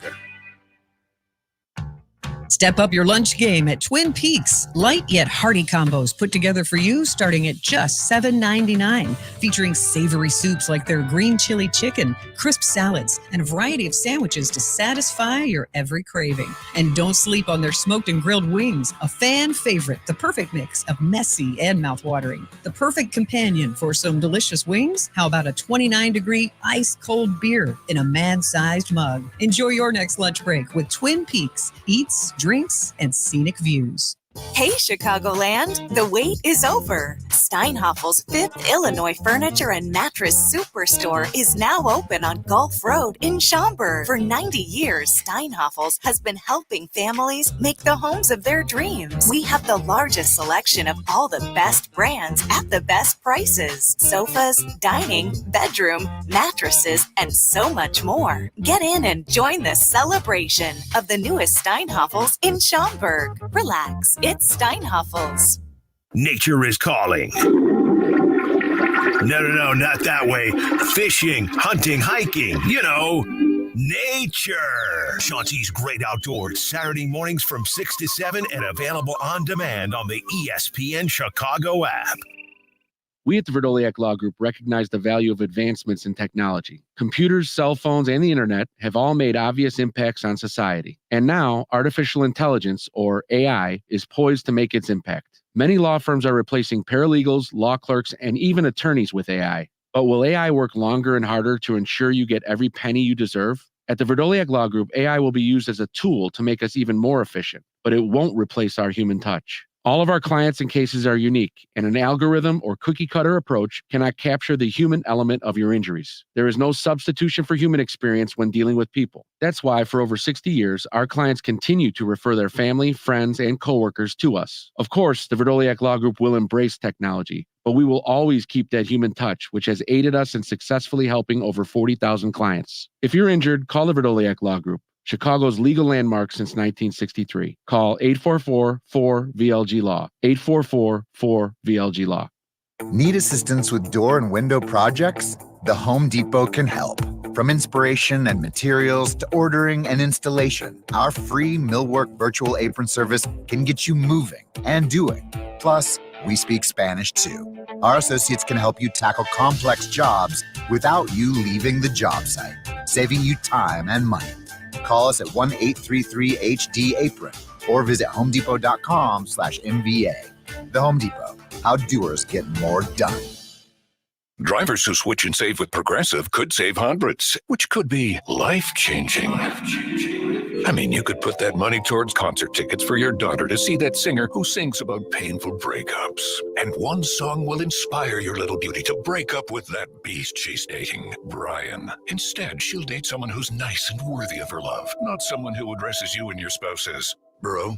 Step up your lunch game at Twin Peaks. Light yet hearty combos put together for you starting at just $7.99. Featuring savory soups like their green chili chicken, crisp salads, and a variety of sandwiches to satisfy your every craving. And don't sleep on their smoked and grilled wings, a fan favorite, the perfect mix of messy and mouthwatering. The perfect companion for some delicious wings? How about a 29-degree ice-cold beer in a man-sized mug? Enjoy your next lunch break with Twin Peaks Eats, Drinks, and Scenic Views. Hey, Chicagoland, the wait is over. Steinhaffel's 5th Illinois Furniture and Mattress Superstore is now open on Gulf Road in Schaumburg. For 90 years, Steinhaffel's has been helping families make the homes of their dreams. We have the largest selection of all the best brands at the best prices. Sofas, dining, bedroom, mattresses, and so much more. Get in and join the celebration of the newest Steinhaffel's in Schaumburg. Relax, it's Steinhaffel's. Nature is calling. No, not that way. Fishing, hunting, hiking, nature. Chauncey's Great Outdoors, Saturday mornings from 6 to 7 and available on demand on the ESPN Chicago app. We at the Verdoliak Law Group recognize the value of advancements in technology. Computers, cell phones, and the internet have all made obvious impacts on society. And now, artificial intelligence, or AI, is poised to make its impact. Many law firms are replacing paralegals, law clerks, and even attorneys with AI. But will AI work longer and harder to ensure you get every penny you deserve? At the Verdoliak Law Group, AI will be used as a tool to make us even more efficient, but it won't replace our human touch. All of our clients and cases are unique, and an algorithm or cookie-cutter approach cannot capture the human element of your injuries. There is no substitution for human experience when dealing with people. That's why, for over 60 years, our clients continue to refer their family, friends, and coworkers to us. Of course, the Verdoliak Law Group will embrace technology, but we will always keep that human touch, which has aided us in successfully helping over 40,000 clients. If you're injured, call the Verdoliak Law Group, Chicago's legal landmark since 1963. Call 844-4VLG-LAW, 844-4VLG-LAW. Need assistance with door and window projects? The Home Depot can help. From inspiration and materials to ordering and installation, our free millwork virtual apron service can get you moving and doing. Plus, we speak Spanish too. Our associates can help you tackle complex jobs without you leaving the job site, saving you time and money. Call us at 1-833-HD-APRON or visit homedepot.com/MVA. The Home Depot, how doers get more done. Drivers who switch and save with Progressive could save hundreds, which could be life-changing. I mean, you could put that money towards concert tickets for your daughter to see that singer who sings about painful breakups. And one song will inspire your little beauty to break up with that beast she's dating, Brian. Instead, she'll date someone who's nice and worthy of her love, not someone who addresses you and your spouse as bro.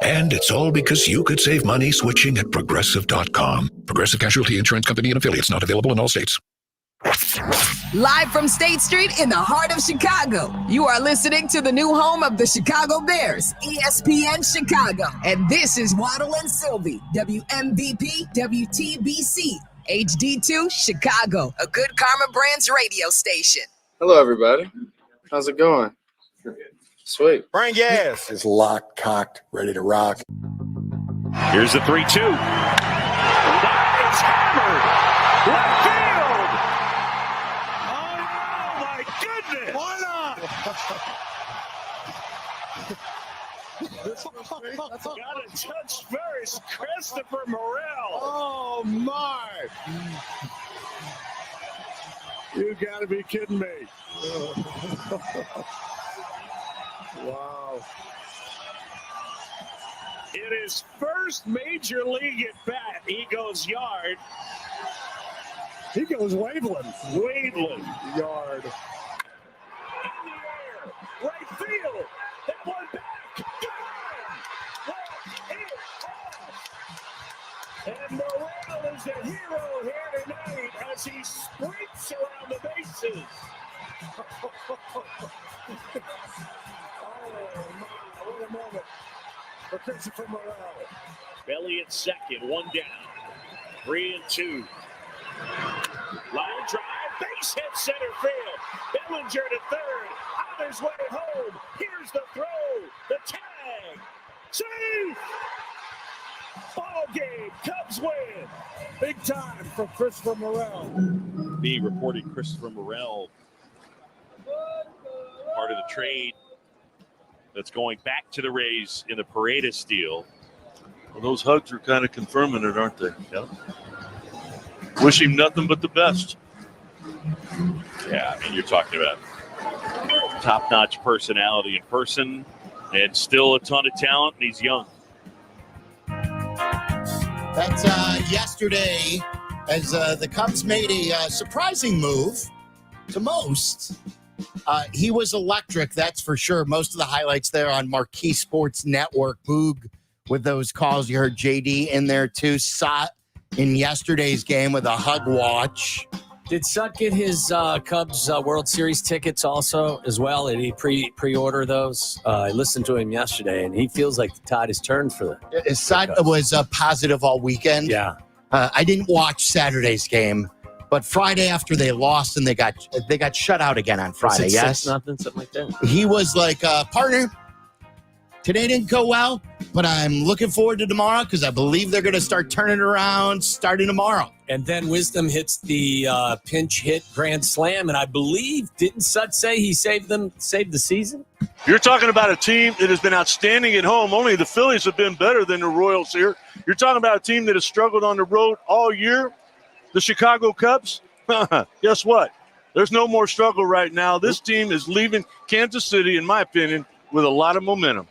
And it's all because you could save money switching at Progressive.com. Progressive Casualty Insurance Company and affiliates, not available in all states. Live from State Street in the heart of Chicago, you are listening to the new home of the Chicago Bears, ESPN Chicago. And this is Waddle and Silvy, WMVP, WTBC, HD2 Chicago, a good Karma Brands radio station. Hello, everybody. How's it going? Sweet. Bring gas. Is locked, cocked, ready to rock. Here's the 3-2. That is hammered. Left field. Oh, my goodness. Why not? Got a touch first. Christopher Morel. Oh, my. You got to be kidding me. Wow. It is first major league at bat. He goes yard. He goes Waveland. Waveland. Yard. In the air. Right field. That one back. And Morel is a hero here tonight as he sprints around the bases. What a moment for Christopher Morel. Belly at second, one down. 3-2. Line drive, base hit center field. Bellinger to third, on his way home. Here's the throw, the tag. Safe! Ball game, Cubs win. Big time for Christopher Morel. The reporting Christopher Morel, part of the trade that's going back to the Rays in the Paredes deal. Well, those hugs are kind of confirming it, aren't they? Yeah. Wish him nothing but the best. Yeah, I mean, you're talking about top-notch personality in person and still a ton of talent, and he's young. That's yesterday as the Cubs made a surprising move to most. He was electric, that's for sure. Most of the highlights there on Marquee Sports Network. Boog with those calls. You heard JD in there too. Sot in yesterday's game with a hug watch. Did Sut get his Cubs World Series tickets also as well? Did he pre-order those? I listened to him yesterday, and he feels like the tide has turned for the Sut was positive all weekend. Yeah. I didn't watch Saturday's game, but Friday after they lost and they got shut out again on Friday. Was it yes, 6-0, something like that. He was like, partner, today didn't go well, but I'm looking forward to tomorrow because I believe they're going to start turning around starting tomorrow. And then Wisdom hits the pinch hit grand slam, and I believe, didn't Sut say he saved the season? You're talking about a team that has been outstanding at home. Only the Phillies have been better than the Royals here. You're talking about a team that has struggled on the road all year. The Chicago Cubs, guess what? There's no more struggle right now. This team is leaving Kansas City, in my opinion, with a lot of momentum.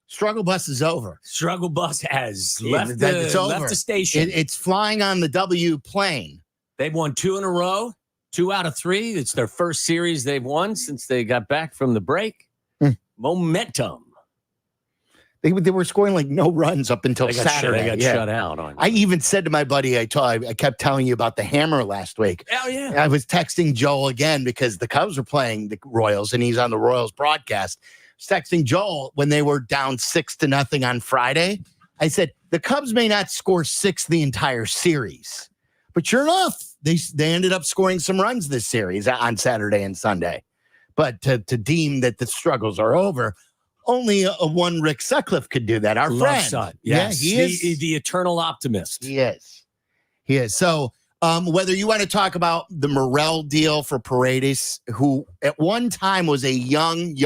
Struggle bus is over. Struggle bus has left the station. It's flying on the W plane. They've won 2 in a row, 2 out of 3. It's their first series they've won since they got back from the break. Momentum. They were scoring like no runs up until Saturday. They got shut out on. I even said to my buddy, I kept telling you about the hammer last week. Oh, yeah. I was texting Joel again because the Cubs were playing the Royals and he's on the Royals broadcast. I was texting Joel when they were down 6-0 on Friday. I said, the Cubs may not score 6 the entire series, but sure enough, they ended up scoring some runs this series on Saturday and Sunday. But to deem that the struggles are over, only a one Rick Sutcliffe could do that. Our friend. Son. Yes. Yeah, he is the eternal optimist. He is. So whether you want to talk about the Morel deal for Paredes, who at one time was a young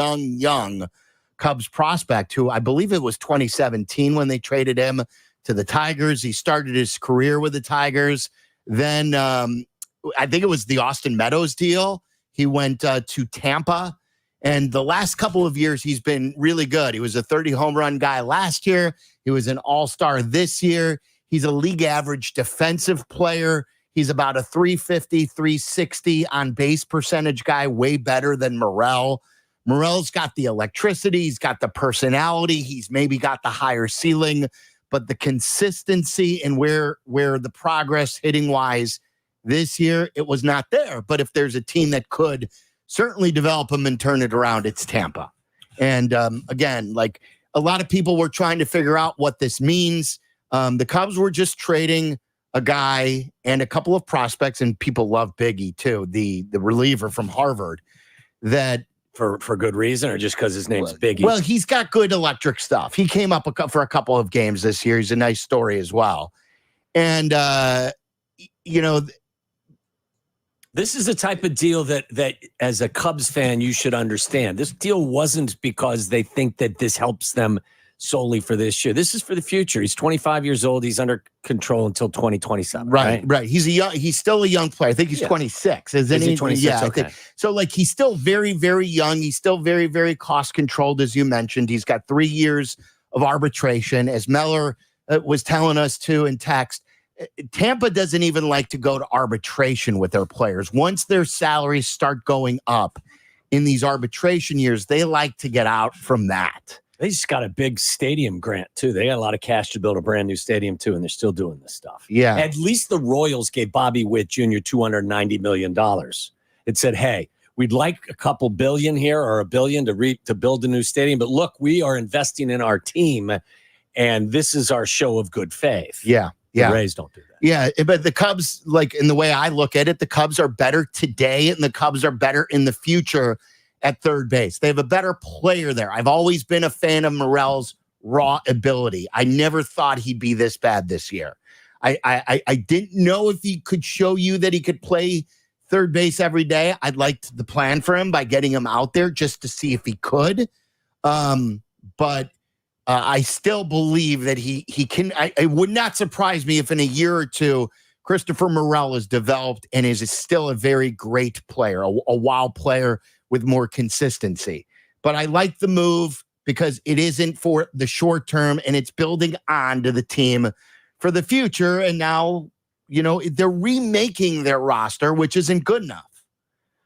Cubs prospect, who I believe it was 2017 when they traded him to the Tigers. He started his career with the Tigers. Then I think it was the Austin Meadows deal. He went to Tampa. And the last couple of years, he's been really good. He was a 30 home run guy last year. He was an all-star this year. He's a league average defensive player. He's about a 350, 360 on base percentage guy, way better than Morel. Morel's got the electricity. He's got the personality. He's maybe got the higher ceiling, but the consistency and where the progress hitting wise this year, it was not there. But if there's a team that could certainly develop him and turn it around, it's Tampa. And again, like a lot of people were trying to figure out what this means. The Cubs were just trading a guy and a couple of prospects, and people love Biggie too, the reliever from Harvard, that for good reason or just because his name's Biggie? Well, he's got good electric stuff. He came up for a couple of games this year. He's a nice story as well. And, this is the type of deal that as a Cubs fan, you should understand. This deal wasn't because they think that this helps them solely for this year. This is for the future. He's 25 years old. He's under control until 2027. Right. He's still a young player. I think he's 26. Isn't he? 26? Yeah. Okay. So like he's still very, very young. He's still very, very cost controlled, as you mentioned. He's got 3 years of arbitration, as Meller was telling us too in text. Tampa doesn't even like to go to arbitration with their players. Once their salaries start going up in these arbitration years, they like to get out from that. They just got a big stadium grant, too. They got a lot of cash to build a brand new stadium, too, and they're still doing this stuff. Yeah. At least the Royals gave Bobby Witt Jr. $290 million. It said, hey, we'd like a couple billion here or $1 billion to build a new stadium. But look, we are investing in our team, and this is our show of good faith. Yeah. The Rays don't do that. Yeah, but the Cubs, like in the way I look at it, the Cubs are better today and the Cubs are better in the future at third base. They have a better player there. I've always been a fan of Morel's raw ability. I never thought he'd be this bad this year. I didn't know if he could show you that he could play third base every day. I'd liked the plan for him by getting him out there just to see if he could. But I still believe that he can. It would not surprise me if in a year or two, Christopher Morel is developed and is still a very great player, a wow player with more consistency. But I like the move because it isn't for the short term and it's building on to the team for the future. And now, they're remaking their roster, which isn't good enough.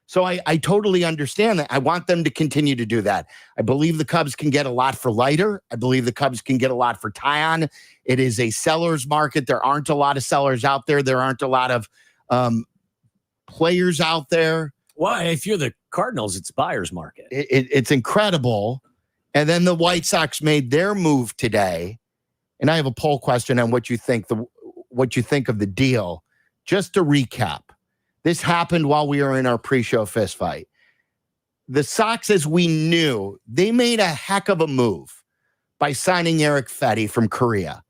So I totally understand that. I want them to continue to do that. I believe the Cubs can get a lot for Leiter. I believe the Cubs can get a lot for Taillon. It is a seller's market. There aren't a lot of sellers out there. There aren't a lot of players out there. Well, if you're the Cardinals, it's buyer's market. It's incredible. And then the White Sox made their move today. And I have a poll question on what you think of the deal. Just to recap. This happened while we were in our pre-show fist fight. The Sox, as we knew, they made a heck of a move by signing Eric Fedde from Korea.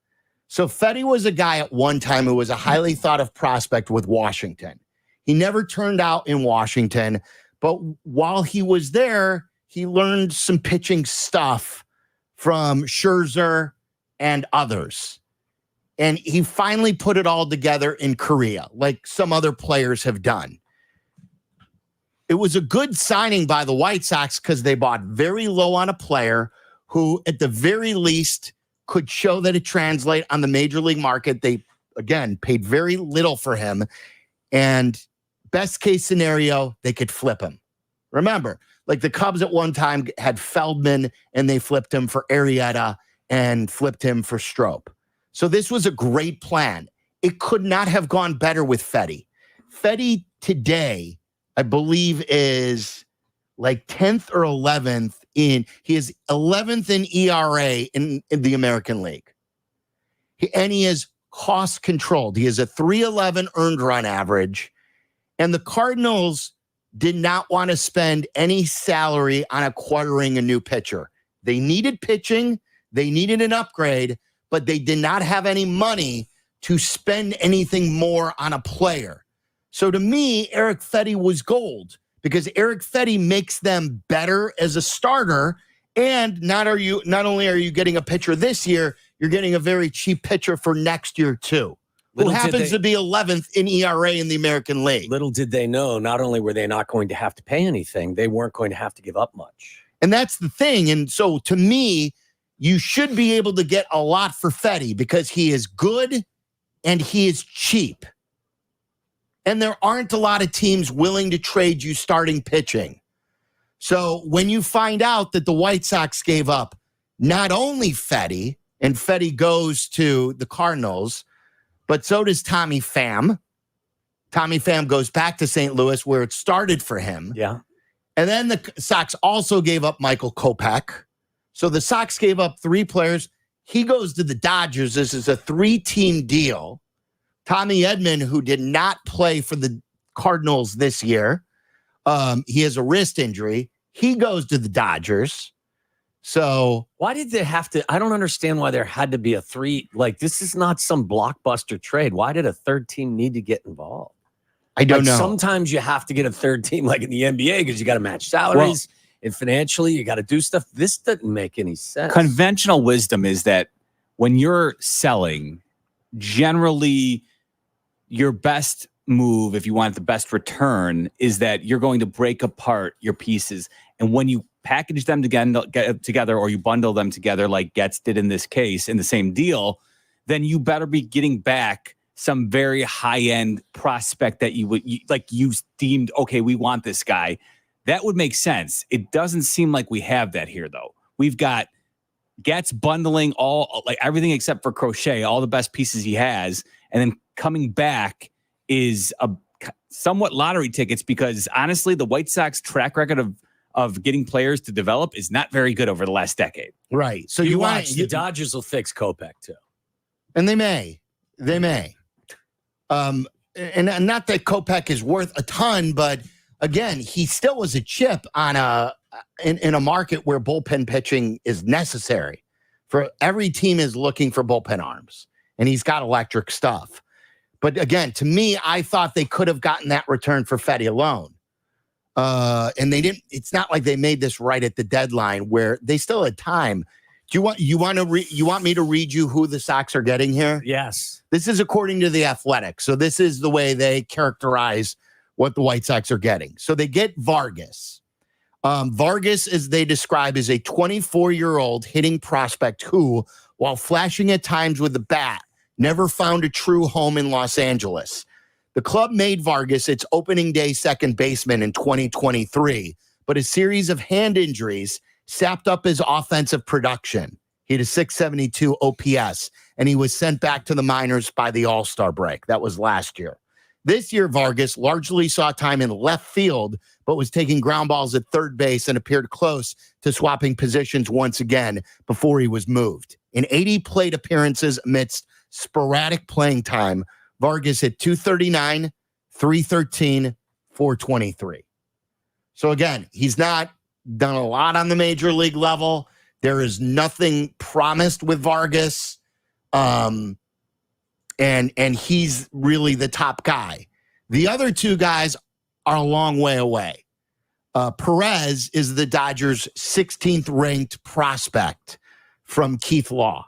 So Fedde was a guy at one time who was a highly thought of prospect with Washington. He never turned out in Washington, but while he was there, he learned some pitching stuff from Scherzer and others. And he finally put it all together in Korea, like some other players have done. It was a good signing by the White Sox because they bought very low on a player who, at the very least, could show that it translates on the major league market. They, again, paid very little for him. And best case scenario, they could flip him. Remember, like the Cubs at one time had Feldman, and they flipped him for Arrieta and flipped him for Strop. So this was a great plan. It could not have gone better with Fedde. Fedde today, I believe, is like 10th or 11th he is 11th in ERA in the American League. And he is cost controlled. He has a 3.11 earned run average. And the Cardinals did not want to spend any salary on acquiring a new pitcher. They needed pitching. They needed an upgrade, but they did not have any money to spend anything more on a player. So to me, Eric Fedde was gold because Eric Fedde makes them better as a starter. And not only are you getting a pitcher this year, you're getting a very cheap pitcher for next year too, who happens to be 11th in ERA in the American League. Little did they know, not only were they not going to have to pay anything, they weren't going to have to give up much. And that's the thing. And so to me, you should be able to get a lot for Fedde because he is good and he is cheap. And there aren't a lot of teams willing to trade you starting pitching. So when you find out that the White Sox gave up not only Fedde, and Fedde goes to the Cardinals, but so does Tommy Pham. Tommy Pham goes back to St. Louis where it started for him. Yeah. And then the Sox also gave up Michael Kopech. So the Sox gave up 3 players. He goes to the Dodgers. This is a 3-team deal. Tommy Edman, who did not play for the Cardinals this year, he has a wrist injury. He goes to the Dodgers. So why did they have to? I don't understand why there had to be a 3. Like, this is not some blockbuster trade. Why did a third team need to get involved? I don't know. Sometimes you have to get a third team, like in the NBA, because you got to match salaries. And financially, you got to do stuff. This doesn't make any sense. Conventional wisdom is that when you're selling, generally your best move, if you want the best return, is that you're going to break apart your pieces. And when you package them together or you bundle them together like Getz did in this case in the same deal, then you better be getting back some very high-end prospect that you deemed, okay, we want this guy. That would make sense. It doesn't seem like we have that here, though. We've got Getz bundling everything except for Crochet, all the best pieces he has, and then coming back is a somewhat lottery tickets because honestly, the White Sox track record of getting players to develop is not very good over the last decade. Right. So you watch the Dodgers will fix Kopech too, and they may. And not that Kopech is worth a ton, but again, he still was a chip on in a market where bullpen pitching is necessary. For every team is looking for bullpen arms, and he's got electric stuff. But again, to me, I thought they could have gotten that return for Fedde alone. And they didn't. It's not like they made this right at the deadline where they still had time. Do you want me to read you who the Sox are getting here? Yes. This is according to The Athletic. So this is the way they characterize what the White Sox are getting. So they get Vargas. Vargas, as they describe, is a 24-year-old hitting prospect who, while flashing at times with the bat, never found a true home in Los Angeles. The club made Vargas its opening day second baseman in 2023, but a series of hand injuries sapped up his offensive production. He had a 672 OPS, and he was sent back to the minors by the All-Star break. That was last year. This year, Vargas largely saw time in left field, but was taking ground balls at third base and appeared close to swapping positions once again before he was moved. In 80 plate appearances amidst sporadic playing time, Vargas hit 239, 313, 423. So again, he's not done a lot on the major league level. There is nothing promised with Vargas. And he's really the top guy. The other two guys are a long way away. Perez is the Dodgers' 16th ranked prospect from Keith Law.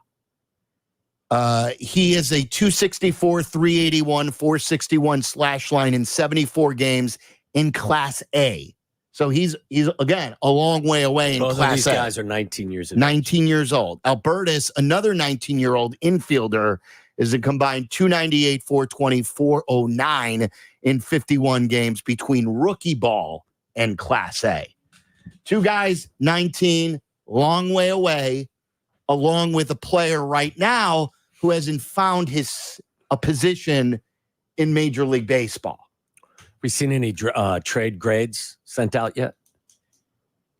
He is a 264, 381, 461 slash line in 74 games in Class A. So he's again a long way away in Both Class of these A. guys are 19 years old. 19 years old. Albertus, another 19-year-old infielder, is a combined 298, 420, 409 in 51 games between rookie ball and Class A. Two guys, 19, long way away, along with a player right now who hasn't found a position in Major League Baseball. We seen any trade grades sent out yet?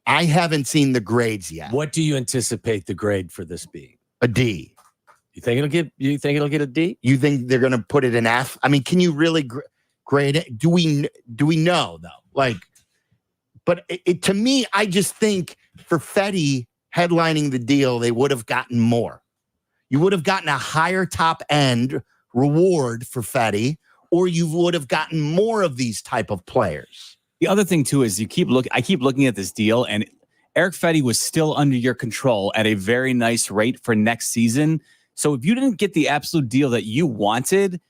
I haven't seen the grades yet. What do you anticipate the grade for this being? A D. You think it'll get a D? You think they're going to put it in F? I mean, can you really grade it? Do we know though? Like, but to me, I just think for Fetty headlining the deal, they would have gotten more. You would have gotten a higher top end reward for Fetty, or you would have gotten more of these type of players. The other thing too is I keep looking at this deal, and Eric Fetty was still under your control at a very nice rate for next season. So if you didn't get the absolute deal that you wanted,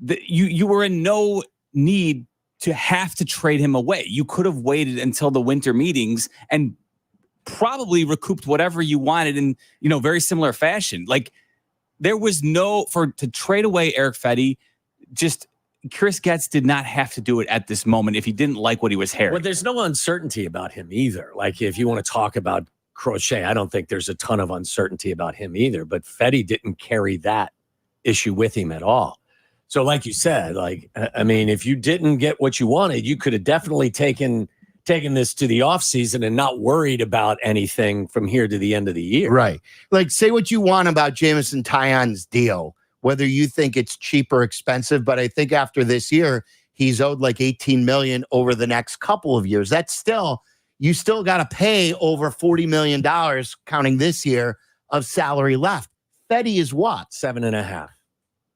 you were in no need to have to trade him away. You could have waited until the winter meetings and probably recouped whatever you wanted in, very similar fashion. Like there was to trade away Eric Fetty, just Chris Getz did not have to do it at this moment if he didn't like what he was hearing. Well, there's no uncertainty about him either. Like if you want to talk about Crochet, I don't think there's a ton of uncertainty about him either, but Fetty didn't carry that issue with him at all. So like you said, if you didn't get what you wanted, you could have definitely taken this to the offseason and not worried about anything from here to the end of the year. Right. Like say what you want about Jameson Taillon's deal, whether you think it's cheap or expensive, but I think after this year, he's owed like $18 million over the next couple of years. You still got to pay over $40 million, counting this year, of salary left. Fetty is what? 7.5.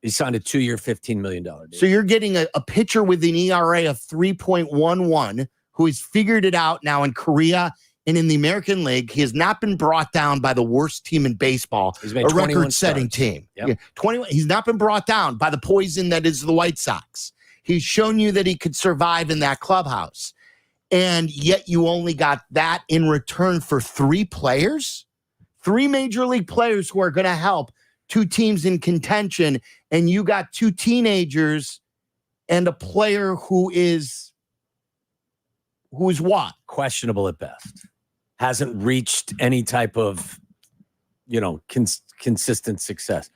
He signed a 2-year, $15 million deal. So you're getting a pitcher with an ERA of 3.11 who has figured it out now in Korea and in the American League. He has not been brought down by the worst team in baseball, a record-setting team. Yep. Yeah, 21. He's not been brought down by the poison that is the White Sox. He's shown you that he could survive in that clubhouse. And yet you only got that in return for 3 players, 3 major league players who are going to help 2 teams in contention. And you got 2 teenagers and a player who is what? Questionable at best. Hasn't reached any type of, consistent success.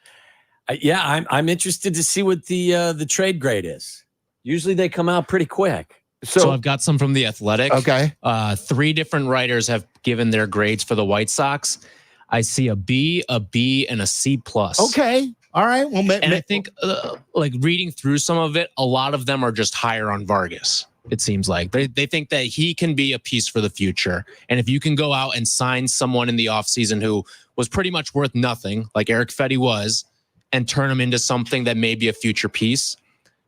I'm interested to see what the trade grade is. Usually they come out pretty quick. So I've got some from The Athletic. Okay. 3 different writers have given their grades for the White Sox. I see a B, and a C+. Okay. All right. Well, and I think reading through some of it, a lot of them are just higher on Vargas. It seems like they think that he can be a piece for the future. And if you can go out and sign someone in the offseason who was pretty much worth nothing, like Eric Fetty was, and turn him into something that may be a future piece,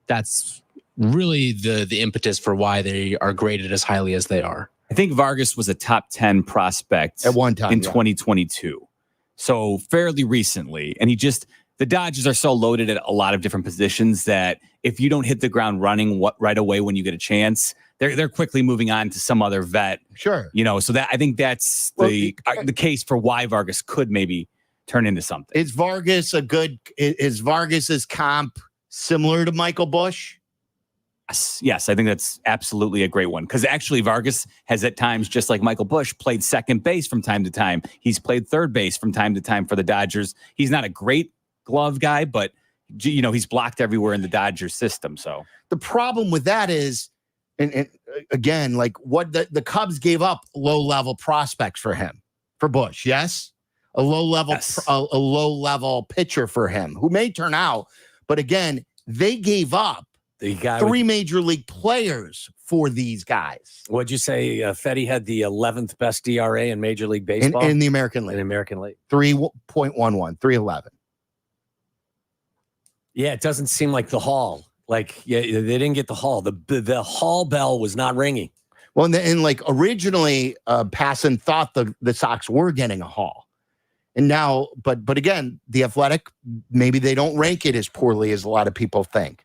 that's really the impetus for why they are graded as highly as they are. I think Vargas was a top 10 prospect at one time in 2022. So fairly recently. And the Dodgers are so loaded at a lot of different positions that if you don't hit the ground running right away when you get a chance, they're quickly moving on to some other vet. Sure. So that I think that's the case for why Vargas could maybe turn into something. Is Vargas's comp similar to Michael Busch? Yes, I think that's absolutely a great one. Because actually, Vargas has at times, just like Michael Busch, played second base from time to time. He's played third base from time to time for the Dodgers. He's not a great glove guy, but he's blocked everywhere in the Dodgers system. So the problem with that is, and again, like what the Cubs gave up low-level prospects for him, for Busch. Yes, a low-level pitcher for him who may turn out, but again, they gave up. The guy 3 major league players for these guys. What'd you say? Fetty had the 11th best ERA in Major League Baseball? In the American League. 3.11, 311. Yeah, it doesn't seem like the Hall. Like, yeah, they didn't get the Hall. The Hall bell was not ringing. Well, and like originally, Passan thought the Sox were getting a Hall. And now, but again, the Athletic, maybe they don't rank it as poorly as a lot of people think.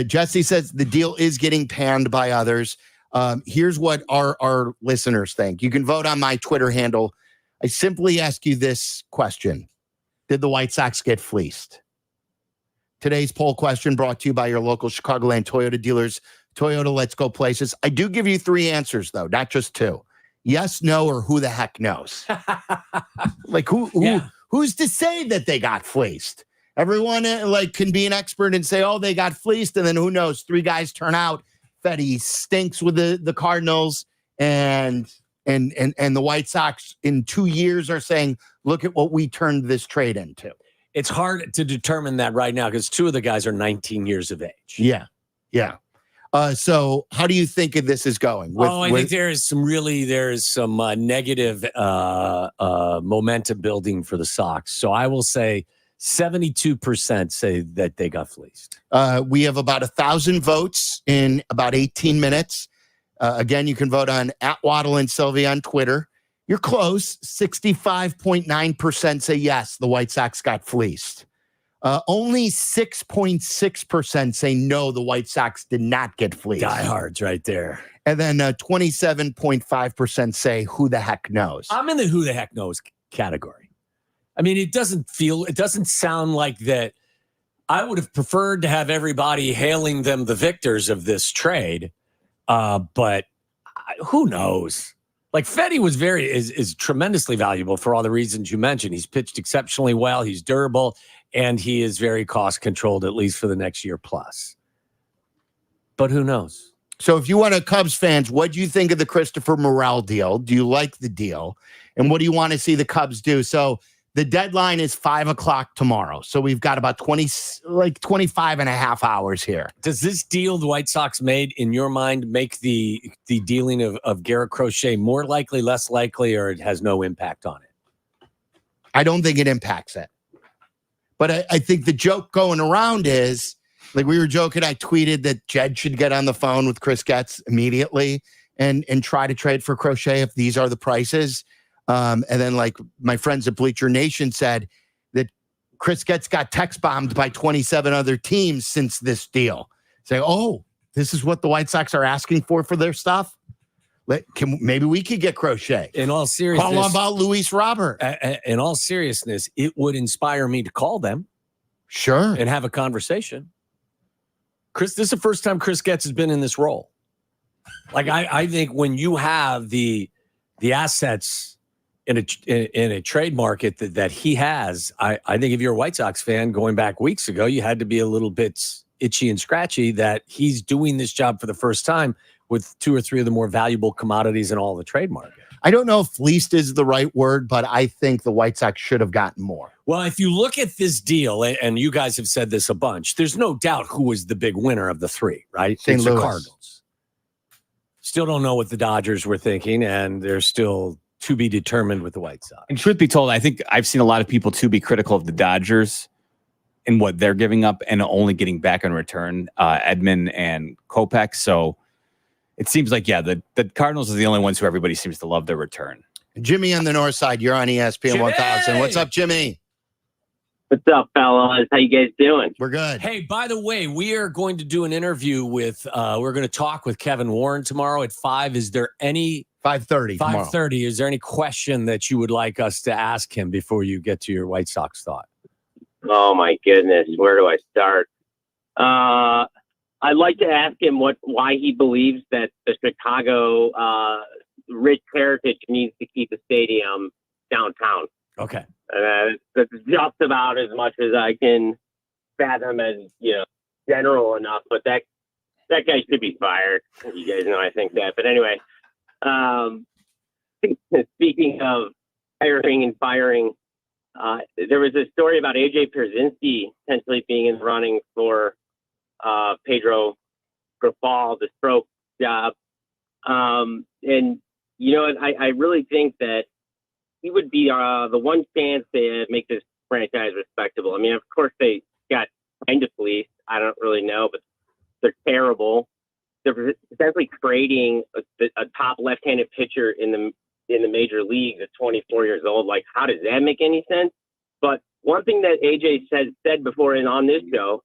Jesse says the deal is getting panned by others. Here's what our listeners think. You can vote on my Twitter handle. I simply ask you this question. Did the White Sox get fleeced? Today's poll question brought to you by your local Chicagoland Toyota dealers. Toyota, let's go places. I do give you 3 answers, though, not just 2. Yes, no, or who the heck knows? Like, who's to say that they got fleeced? Everyone can be an expert and say, oh, they got fleeced. And then who knows? 3 guys turn out. Fetty stinks with the Cardinals and the White Sox in 2 years are saying, look at what we turned this trade into. It's hard to determine that right now because 2 of the guys are 19 years of age. Yeah. So how do you think this is going? I think there is some negative momentum building for the Sox. So I will say 72% say that they got fleeced. We have about 1,000 votes in about 18 minutes. Again, you can vote on @Waddle Silvy on Twitter. You're close. 65.9% say yes, the White Sox got fleeced. Only 6.6% say no, the White Sox did not get fleeced. Diehards right there. And then 27.5% say who the heck knows. I'm in the who the heck knows category. I mean, it doesn't sound like that. I would have preferred to have everybody hailing them the victors of this trade. But who knows? Like Fetty was is tremendously valuable for all the reasons you mentioned. He's pitched exceptionally well. He's durable and he is very cost controlled, at least for the next year plus. But who knows? So if you want to Cubs fans, what do you think of the Christopher Morel deal? Do you like the deal? And what do you want to see the Cubs do? So the deadline is 5:00 tomorrow. So we've got about 25 and a half hours here. Does this deal the White Sox made, in your mind, make the dealing of Garrett Crochet more likely, less likely, or it has no impact on it? I don't think it impacts it. But I think the joke going around is, like we were joking, I tweeted that Jed should get on the phone with Chris Getz immediately and try to trade for Crochet if these are the prices. And then like my friends at Bleacher Nation said that Chris Getz got text bombed by 27 other teams since this deal. Say, oh, this is what the White Sox are asking for their stuff. Maybe we could get Crochet. In all seriousness, call about Luis Robert. In all seriousness, it would inspire me to call them. Sure. And have a conversation. Chris, this is the first time Chris Getz has been in this role. Like I think when you have the assets in a trade market that he has, I think if you're a White Sox fan going back weeks ago, you had to be a little bit itchy and scratchy that he's doing this job for the first time with 2 or 3 of the more valuable commodities in all the trade market. I don't know if fleeced is the right word, but I think the White Sox should have gotten more. Well, if you look at this deal, and you guys have said this a bunch, there's no doubt who was the big winner of the 3, right? St. Louis. The Cardinals. Still don't know what the Dodgers were thinking, and they're still to be determined with the White Sox. And truth be told, I think I've seen a lot of people too be critical of the Dodgers and what they're giving up and only getting back in return, Edman and Kopech. So it seems like, the Cardinals are the only ones who everybody seems to love their return. Jimmy on the north side, you're on ESPN Jimmy! 1000. What's up, Jimmy? What's up, fellas? How you guys doing? We're good. Hey, by the way, we are going to do an interview with, we're going to talk with Kevin Warren tomorrow at 5. Is there any 5:30 tomorrow. 5:30. Is there any question that you would like us to ask him before you get to your White Sox thought? Oh my goodness, where do I start? I'd like to ask him why he believes that the Chicago rich heritage needs to keep the stadium downtown. Okay. That's just about as much as I can fathom as, general enough, but that guy should be fired. You guys know I think that. But anyway, speaking of hiring and firing, there was a story about AJ Pierzynski potentially being in the running for Pedro Grifol, the stroke job. And, I really think that he would be the one chance to make this franchise respectable. I mean, of course, they got kind of fleeced. I don't really know, but they're terrible. They're essentially trading a top left-handed pitcher in the major leagues at 24 years old. Like, how does that make any sense? But one thing that AJ said before and on this show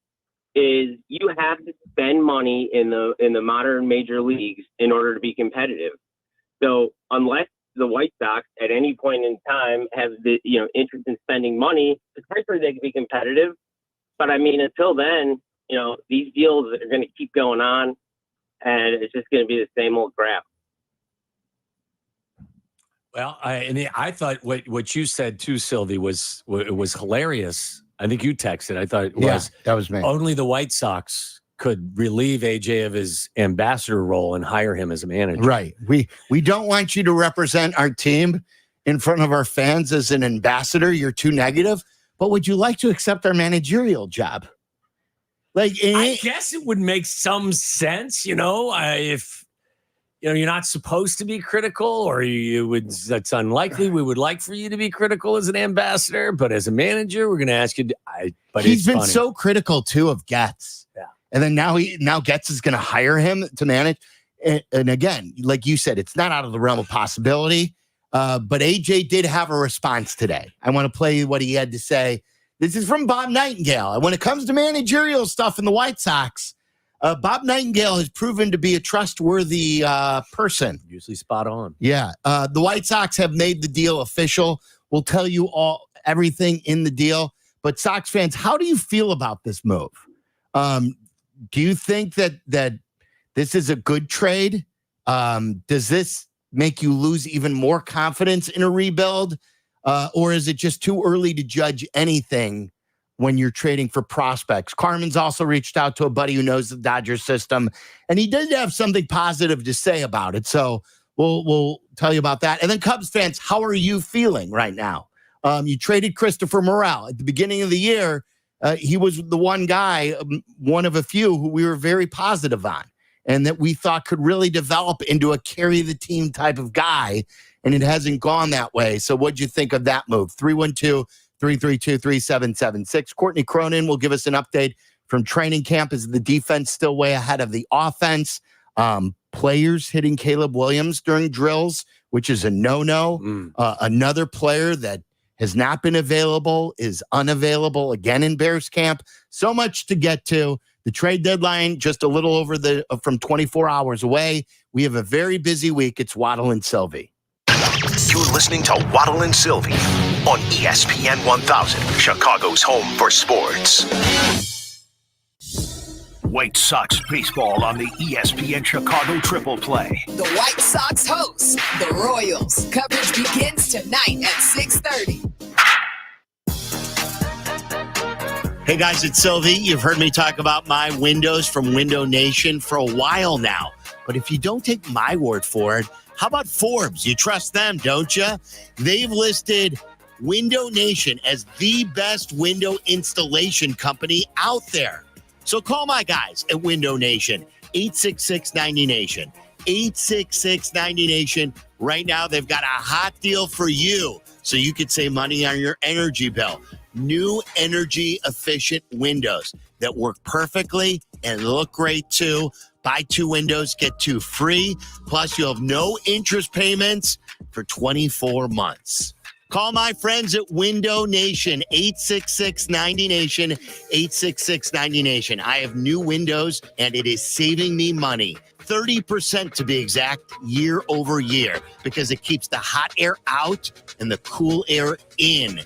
is you have to spend money in the modern major leagues in order to be competitive. So unless the White Sox at any point in time have the interest in spending money, potentially they could be competitive. But I mean, until then, these deals are going to keep going on, and it's just going to be the same old crap. Well, I thought what you said too, Silvy, was hilarious. I think you texted. I thought it was that was me. Only the White Sox could relieve AJ of his ambassador role and hire him as a manager. Right. We don't want you to represent our team in front of our fans as an ambassador. You're too negative. But would you like to accept our managerial job? I guess it would make some sense, if you're not supposed to be critical, or that's unlikely. We would like for you to be critical as an ambassador, but as a manager, we're going to ask you. But he's been so critical too of Getz. Yeah. And then now Getz is going to hire him to manage. And again, like you said, it's not out of the realm of possibility. But AJ did have a response today. I want to play you what he had to say. This is from Bob Nightingale. When it comes to managerial stuff in the White Sox, Bob Nightingale has proven to be a trustworthy person. Usually spot on. Yeah. The White Sox have made the deal official. We'll tell you everything in the deal. But Sox fans, how do you feel about this move? Do you think that this is a good trade? Does this make you lose even more confidence in a rebuild? Or is it just too early to judge anything when you're trading for prospects? Carmen's also reached out to a buddy who knows the Dodgers system, and he did have something positive to say about it. So we'll tell you about that. And then Cubs fans, how are you feeling right now? You traded Christopher Morel at the beginning of the year. He was the one guy, one of a few who we were very positive on and that we thought could really develop into a carry the team type of guy. And it hasn't gone that way. So what'd you think of that move? 312-332-3776. Courtney Cronin will give us an update from training camp. Is the defense still way ahead of the offense? Players hitting Caleb Williams during drills, which is a no-no. Another player that has not been available is unavailable again in Bears camp. So much to get to. The trade deadline just a little over from 24 hours away. We have a very busy week. It's Waddle and Silvy. You're listening to Waddle and Silvy on ESPN 1000, Chicago's home for sports. White Sox baseball on the ESPN Chicago Triple Play. The White Sox host the Royals. Coverage begins tonight at 6:30. Hey guys, it's Silvy. You've heard me talk about my windows from Window Nation for a while now. But if you don't take my word for it, how about Forbes? You trust them, don't you? They've listed Window Nation as the best window installation company out there. So call my guys at Window Nation, 866-90Nation, 866-90Nation. Right now, they've got a hot deal for you so you could save money on your energy bill. New energy efficient windows that work perfectly and look great too. Buy 2 windows, get 2 free. Plus, you'll have no interest payments for 24 months. Call my friends at Window Nation, 866-90Nation, 866-90Nation. I have new windows, and it is saving me money. 30% to be exact, year over year, because it keeps the hot air out and the cool air in.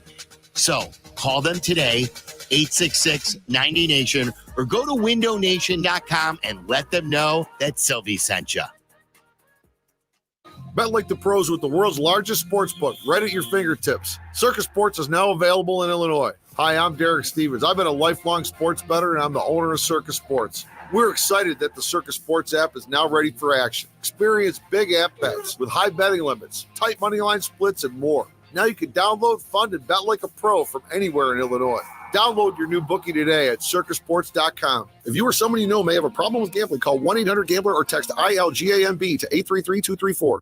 So call them today, 866-90Nation, or go to windownation.com and let them know that Silvy sent you. Bet like the pros with the world's largest sports book right at your fingertips. Circus Sports is now available in Illinois. Hi, I'm Derek Stevens. I've been a lifelong sports bettor, and I'm the owner of Circus Sports. We're excited that the Circus Sports app is now ready for action. Experience big app bets with high betting limits, tight money line splits, and more. Now you can download, fund, and bet like a pro from anywhere in Illinois. Download your new bookie today at circusports.com. If you or someone you know may have a problem with gambling, call 1-800-GAMBLER or text ILGAMB to 833-234.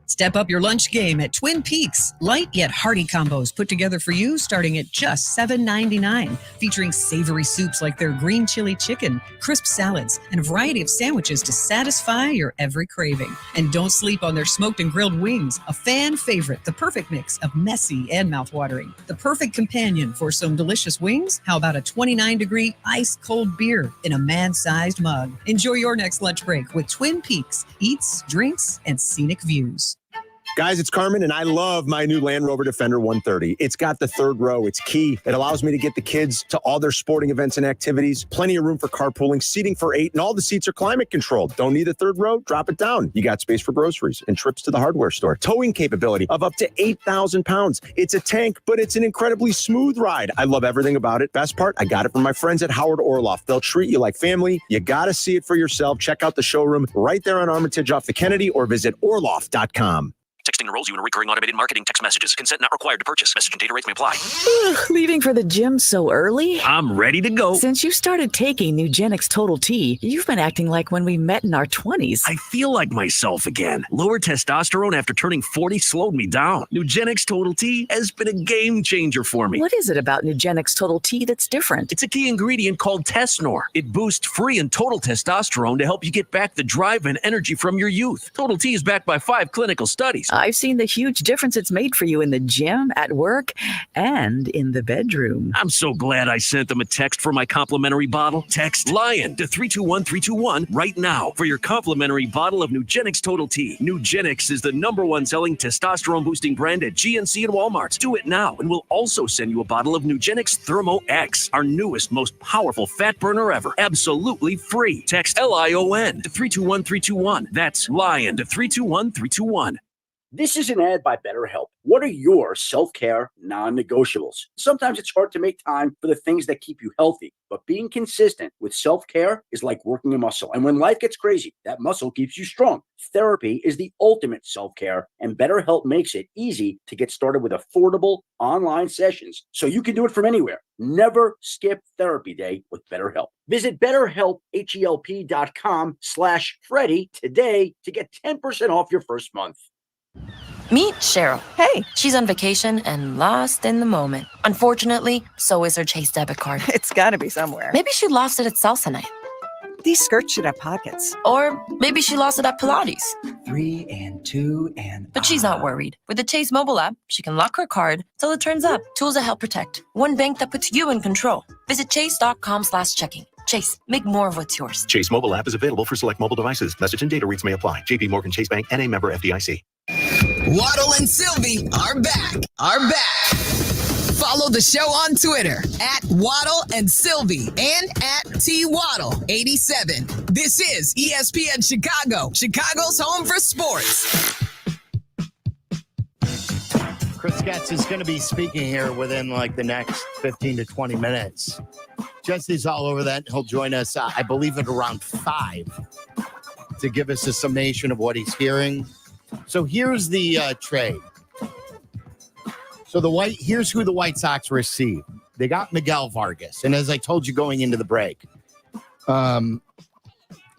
Step up your lunch game at Twin Peaks. Light yet hearty combos put together for you starting at just $7.99. Featuring savory soups like their green chili chicken, crisp salads, and a variety of sandwiches to satisfy your every craving. And don't sleep on their smoked and grilled wings, a fan favorite, the perfect mix of messy and mouthwatering. The perfect companion for some delicious wings? How about a 29-degree ice-cold beer in a man-sized mug? Enjoy your next lunch break with Twin Peaks. Eats, drinks, and scenic views. Guys, it's Carmen, and I love my new Land Rover Defender 130. It's got the third row. It's key. It allows me to get the kids to all their sporting events and activities. Plenty of room for carpooling, seating for 8, and all the seats are climate controlled. Don't need a third row? Drop it down. You got space for groceries and trips to the hardware store. Towing capability of up to 8,000 pounds. It's a tank, but it's an incredibly smooth ride. I love everything about it. Best part, I got it from my friends at Howard Orloff. They'll treat you like family. You got to see it for yourself. Check out the showroom right there on Armitage off the Kennedy or visit orloff.com. Texting enrolls you in a recurring automated marketing text messages. Consent not required to purchase. Message and data rates may apply. Leaving for the gym so early? I'm ready to go. Since you started taking Nugenix Total T, you've been acting like when we met in our 20s. I feel like myself again. Lower testosterone after turning 40 slowed me down. Nugenix Total T has been a game changer for me. What is it about Nugenix Total T that's different? It's a key ingredient called Tesnor. It boosts free and total testosterone to help you get back the drive and energy from your youth. Total T is backed by 5 clinical studies. I've seen the huge difference it's made for you in the gym, at work, and in the bedroom. I'm so glad I sent them a text for my complimentary bottle. Text LION to 321321 right now for your complimentary bottle of Nugenix Total T. Nugenix is the #1 selling testosterone boosting brand at GNC and Walmart. Do it now, and we'll also send you a bottle of Nugenix Thermo X, our newest, most powerful fat burner ever. Absolutely free. Text LION to 321321. That's LION to 321321. This is an ad by BetterHelp. What are your self-care non-negotiables? Sometimes it's hard to make time for the things that keep you healthy, but being consistent with self-care is like working a muscle. And when life gets crazy, that muscle keeps you strong. Therapy is the ultimate self-care, and BetterHelp makes it easy to get started with affordable online sessions so you can do it from anywhere. Never skip therapy day with BetterHelp. Visit BetterHelp.com/Freddie today to get 10% off your first month. Meet Cheryl. Hey. She's on vacation and lost in the moment. Unfortunately, so is her Chase debit card. It's got to be somewhere. Maybe she lost it at salsa night. These skirts should have pockets. Or maybe she lost it at Pilates. 3 and 2 and... But she's not worried. With the Chase mobile app, she can lock her card till it turns up. Tools that help protect. One bank that puts you in control. Visit chase.com/checking. Chase, make more of what's yours. Chase mobile app is available for select mobile devices. Message and data rates may apply. JP Morgan Chase Bank, N.A. member FDIC. Waddle and Silvy are back. Follow the show on Twitter at Waddle and Silvy and at TWaddle87. This is ESPN Chicago, Chicago's home for sports. Chris Getz is going to be speaking here within like the next 15 to 20 minutes. Jesse's all over that. He'll join us, I believe, at around 5 to give us a summation of what he's hearing. So here's the trade. So here's who the White Sox received. They got Miguel Vargas. And as I told you going into the break,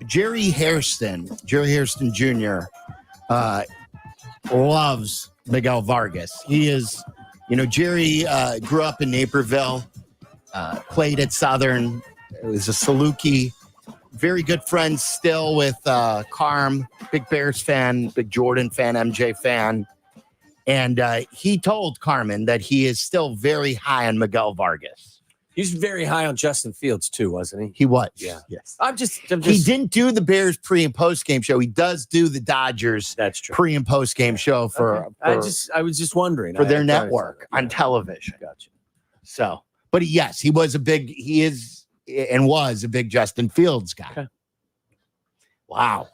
Jerry Hairston Jr. Loves Miguel Vargas. He is, Jerry grew up in Naperville, played at Southern, was a Saluki, very good friends still with Carm, big Bears fan, big Jordan fan, MJ fan. And he told Carmen that he is still very high on Miguel Vargas. He's very high on Justin Fields too, wasn't he? He was. Yeah. Yes. I'm just He didn't do the Bears pre and post game show. He does do the Dodgers pre and post game show for I was just wondering for their network on television. Gotcha. So, but he was a big Justin Fields guy. Okay. Wow.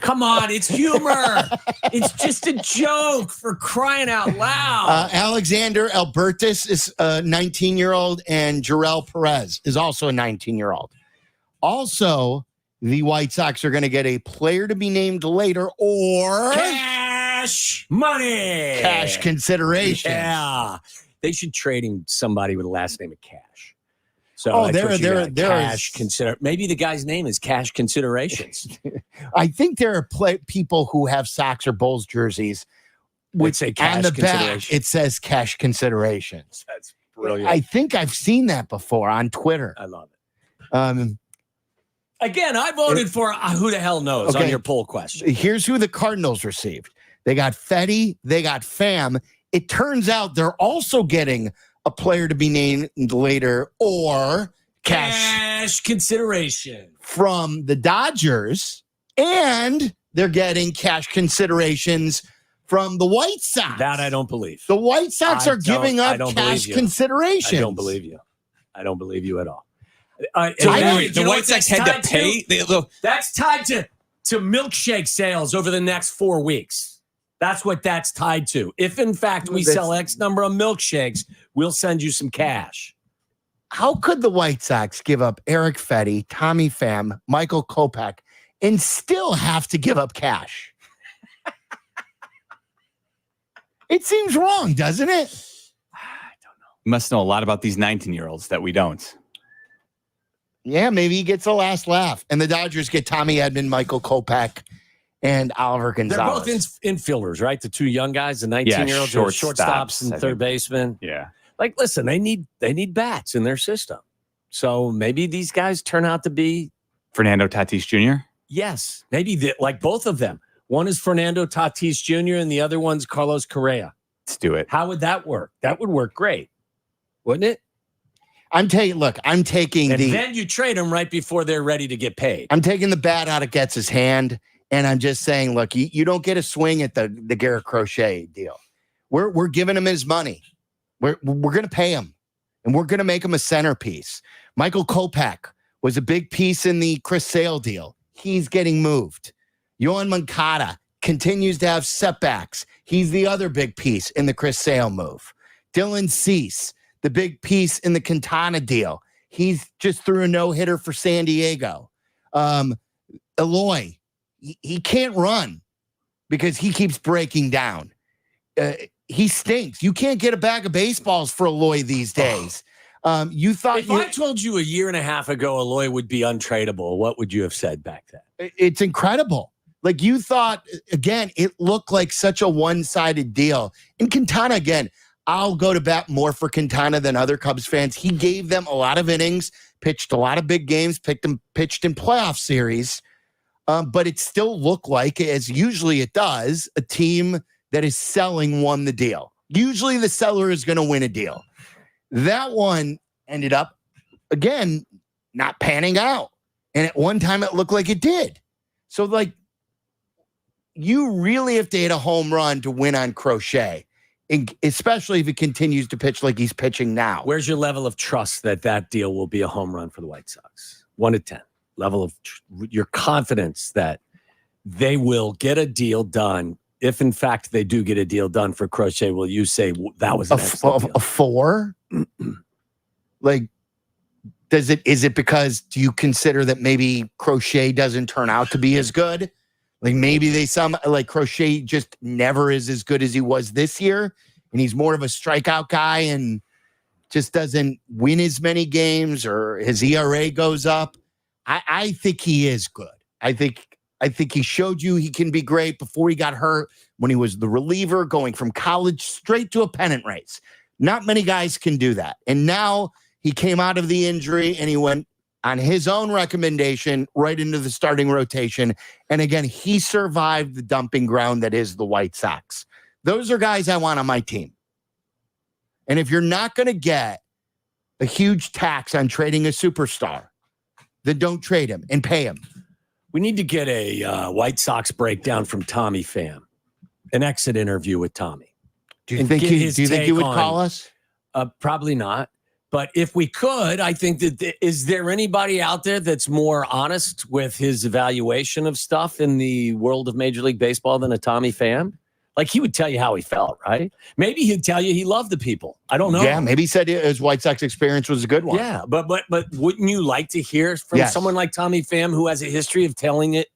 Come on, it's humor. It's just a joke, for crying out loud. Alexander Albertus is a 19-year-old, and Jarrell Perez is also a 19-year-old. Also, the White Sox are going to get a player to be named later or cash money. Cash consideration. Yeah. They should trade him somebody with a last name of Cash. So there cash maybe the guy's name is Cash Considerations. I think there are people who have Sox or Bulls jerseys would say cash on the consideration. back it says Cash Considerations. That's brilliant. I think I've seen that before on Twitter. I love it. Again, I voted for who the hell knows on your poll question. Here's who the Cardinals received. They got Fetty, they got Pham. It turns out they're also getting a player to be named later or cash consideration from the Dodgers, and they're getting cash considerations from the White Sox. That I don't believe. The White Sox are giving up cash considerations. I don't believe you. I don't believe you at all. The White Sox had to pay. That's tied to milkshake sales over the next 4 weeks. That's what that's tied to. If, in fact, we sell X number of milkshakes, we'll send you some cash. How could the White Sox give up Eric Fetty, Tommy Pham, Michael Kopech, and still have to give up cash? It seems wrong, doesn't it? I don't know. You must know a lot about these 19-year-olds that we don't. Yeah, maybe he gets the last laugh. And the Dodgers get Tommy Edman, Michael Kopech, and Oliver Gonzalez. They're both infielders, right? The two young guys, the 19-year-olds, shortstops and third baseman. Yeah. Like, listen, they need bats in their system. So maybe these guys turn out to be Fernando Tatis Jr. Yes, maybe like both of them. One is Fernando Tatis Jr. and the other one's Carlos Correa. Let's do it. How would that work? That would work great, wouldn't it? I'm taking and then you trade them right before they're ready to get paid. I'm taking the bat out of Getz's hand, and I'm just saying, look, you don't get a swing at the Garrett Crochet deal. We're giving him his money. We're going to pay him, and we're going to make him a centerpiece. Michael Kopech was a big piece in the Chris Sale deal. He's getting moved. Yohan Moncada continues to have setbacks. He's the other big piece in the Chris Sale move. Dylan Cease, the big piece in the Quintana deal. He's just threw a no-hitter for San Diego. Eloy, he can't run because he keeps breaking down. He stinks. You can't get a bag of baseballs for Eloy these days. You thought if I told you a year and a half ago Eloy would be untradeable, what would you have said back then? It's incredible. Like you thought, again, it looked like such a one-sided deal. And Quintana, again, I'll go to bat more for Quintana than other Cubs fans. He gave them a lot of innings, pitched a lot of big games, pitched in playoff series. But it still looked like, as usually it does, a team that is selling won the deal. Usually the seller is going to win a deal. That one ended up, again, not panning out. And at one time it looked like it did. So, like, you really have to hit a home run to win on Crochet, especially if he continues to pitch like he's pitching now. Where's your level of trust that deal will be a home run for the White Sox? 1 to 10. Level of your confidence that they will get a deal done. If in fact they do get a deal done for Crochet, will you say that was a 4? Like, is it because do you consider that maybe Crochet doesn't turn out to be as good? Like maybe Crochet just never is as good as he was this year, and he's more of a strikeout guy and just doesn't win as many games, or his ERA goes up. I think he is good. I think he showed you he can be great before he got hurt, when he was the reliever going from college straight to a pennant race. Not many guys can do that. And now he came out of the injury and he went on his own recommendation right into the starting rotation. And again, he survived the dumping ground that is the White Sox. Those are guys I want on my team. And if you're not going to get a huge tax on trading a superstar, then don't trade him and pay him. We need to get a White Sox breakdown from Tommy Pham, an exit interview with Tommy. Do you think he would call us? Probably not. But if we could, I think that is there anybody out there that's more honest with his evaluation of stuff in the world of Major League Baseball than a Tommy Pham? Like, he would tell you how he felt, right? Maybe he'd tell you he loved the people. I don't know. Yeah, maybe he said his White Sox experience was a good one. Yeah, but wouldn't you like to hear from someone like Tommy Pham who has a history of telling it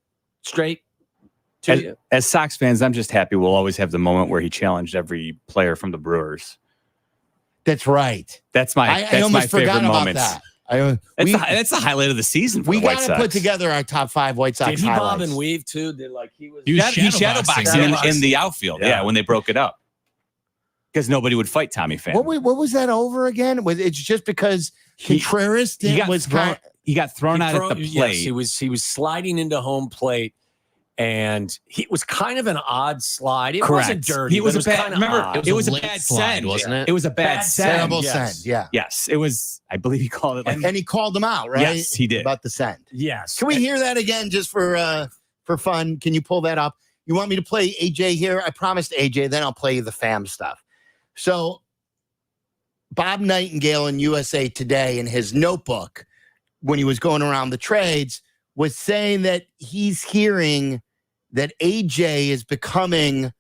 straight to you? As Sox fans, I'm just happy we'll always have the moment where he challenged every player from the Brewers. That's right. That's my favorite moment. That. That's the highlight of the season. For we got to put together our top 5 White Sox Did he highlights. bob and weave too? Did he was shadowboxing in the outfield? Yeah, when they broke it up, because nobody would fight Tommy Pham. What was that over again? It's just because Contreras he got thrown out at the plate. Yes, he was sliding into home plate. And he was kind of an odd slide. It wasn't dirty. He was a bad. Remember, it was a bad send, wasn't it? It was a bad send. Terrible send. Yeah. Yes, it was. I believe he called it. And he called them out, right? Yes, he did about the send. Yes. Can we hear that again, just for fun? Can you pull that up? You want me to play AJ here? I promised AJ. Then I'll play you the Pham stuff. So, Bob Nightingale in USA Today, in his notebook, when he was going around the trades, was saying that he's hearing that AJ is becoming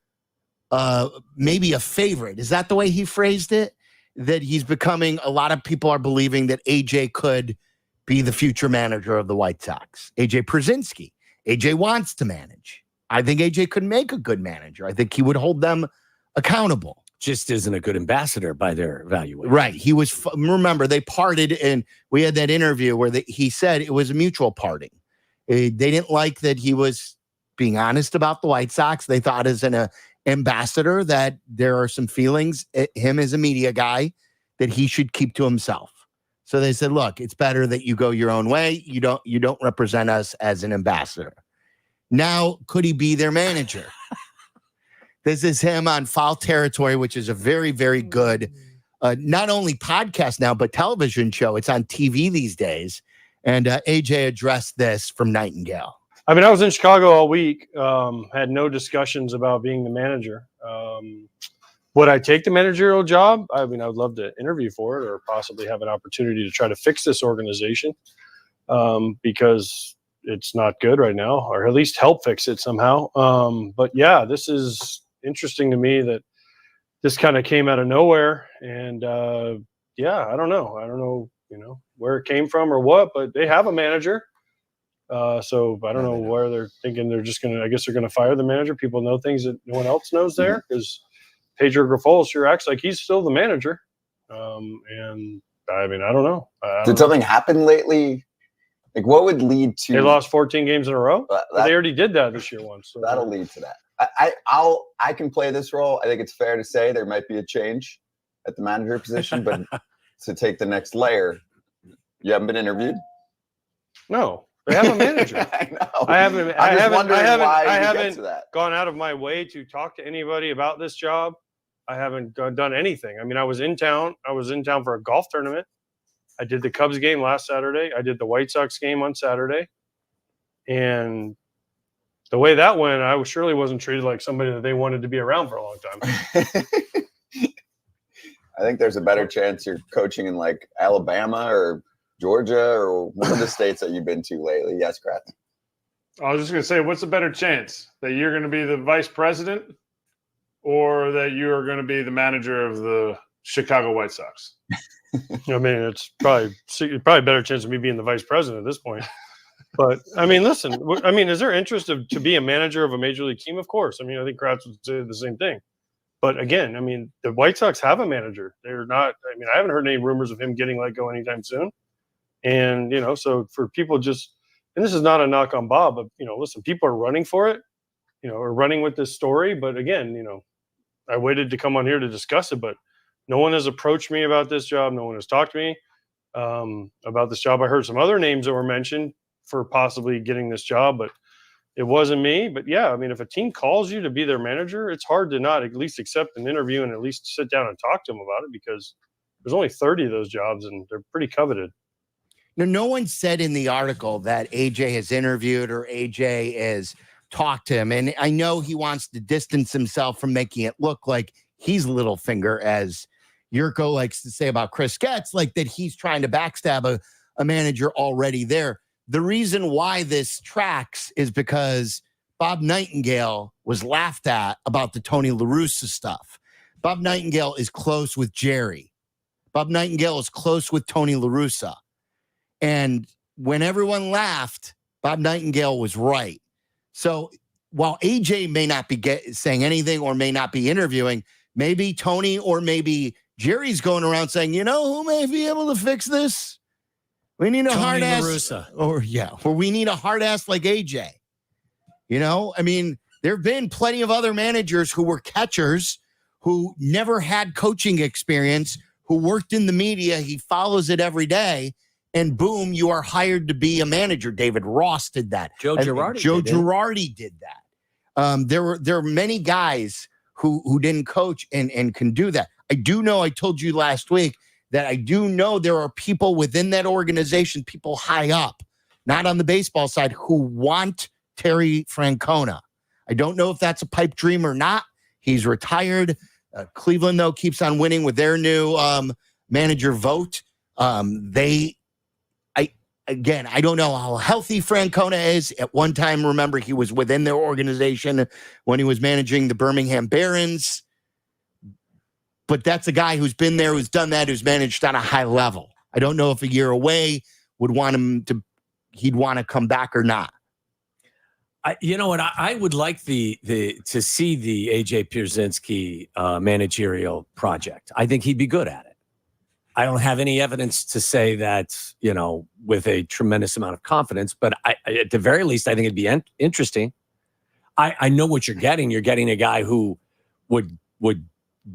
maybe a favorite. Is that the way he phrased it? That he's becoming, a lot of people are believing that AJ could be the future manager of the White Sox. AJ Przinsky. AJ wants to manage. I think AJ could make a good manager. I think he would hold them accountable. Just isn't a good ambassador by their evaluation. Right. He was, remember, they parted, and we had that interview where he said it was a mutual parting. They didn't like that he was being honest about the White Sox. They thought as an ambassador that there are some feelings, him as a media guy, that he should keep to himself. So they said, look, it's better that you go your own way. You don't represent us as an ambassador. Now, could he be their manager? This is him on Foul Territory, which is a very, very good, not only podcast now, but television show. It's on TV these days. And AJ addressed this from Nightingale. I mean, I was in Chicago all week, had no discussions about being the manager. Would I take the managerial job? I mean, I would love to interview for it or possibly have an opportunity to try to fix this organization because it's not good right now, or at least help fix it somehow. But yeah, this is interesting to me that this kind of came out of nowhere. And yeah, I don't know, where it came from or what, but they have a manager. So I don't know where they're thinking they're just I guess they're going to fire the manager. People know things that no one else knows there, because Pedro Grifol sure acts like he's still the manager. And I mean, I don't know. Did something happen lately? Like, what would lead to? They lost 14 games in a row. They already did that this year once. So that'll lead to that. I can play this role. I think it's fair to say there might be a change at the manager position, but to take the next layer, you haven't been interviewed? No. They have a manager. I know. I haven't that. gone out of my way to talk to anybody about this job. I haven't done anything. I mean, I was in town. For a golf tournament. I did the Cubs game last Saturday. I did the White Sox game on Saturday. And the way that went, I surely wasn't treated like somebody that they wanted to be around for a long time. I think there's a better chance you're coaching in like Alabama or Georgia or one of the states that you've been to lately. Yes, Kratz. I was just going to say, what's the better chance? That you're going to be the vice president or that you're going to be the manager of the Chicago White Sox? I mean, it's probably a better chance of me being the vice president at this point. But, I mean, listen, is there interest to be a manager of a major league team? Of course. I mean, I think Kratz would say the same thing. But, again, I mean, the White Sox have a manager. They're not – I mean, I haven't heard any rumors of him getting let go anytime soon. And, so for people and this is not a knock on Bob, but, listen, people are running for it, or running with this story. But again, I waited to come on here to discuss it, but no one has approached me about this job. No one has talked to me about this job. I heard some other names that were mentioned for possibly getting this job, but it wasn't me. But yeah, I mean, if a team calls you to be their manager, it's hard to not at least accept an interview and at least sit down and talk to them about it, because there's only 30 of those jobs, and they're pretty coveted. Now, no one said in the article that AJ has interviewed or AJ has talked to him. And I know he wants to distance himself from making it look like he's Littlefinger, as Jurko likes to say about Chris Getz, like that he's trying to backstab a manager already there. The reason why this tracks is because Bob Nightingale was laughed at about the Tony La Russa stuff. Bob Nightingale is close with Jerry. Bob Nightingale is close with Tony La Russa. And when everyone laughed, Bob Nightingale was right. So while AJ may not be saying anything or may not be interviewing, maybe Tony or maybe Jerry's going around saying, you know, who may be able to fix this? We need a hard ass. Or we need a hard ass like AJ. You know, I mean, there have been plenty of other managers who were catchers who never had coaching experience, who worked in the media. He follows it every day. And boom, you are hired to be a manager. David Ross did that. Joe Girardi did that. There were many guys who didn't coach and can do that. I do know, I told you last week that I do know there are people within that organization, people high up, not on the baseball side, who want Terry Francona. I don't know if that's a pipe dream or not. He's retired. Cleveland, though, keeps on winning with their new manager vote. Again, I don't know how healthy Francona is. At one time, remember, he was within their organization when he was managing the Birmingham Barons. But that's a guy who's been there, who's done that, who's managed on a high level. I don't know if a year away he'd want to come back or not. You know what? I would like to see the AJ Pierzynski managerial project. I think he'd be good at it. I don't have any evidence to say that, you know, with a tremendous amount of confidence, but at the very least, I think it'd be interesting. I know what you're getting. You're getting a guy who would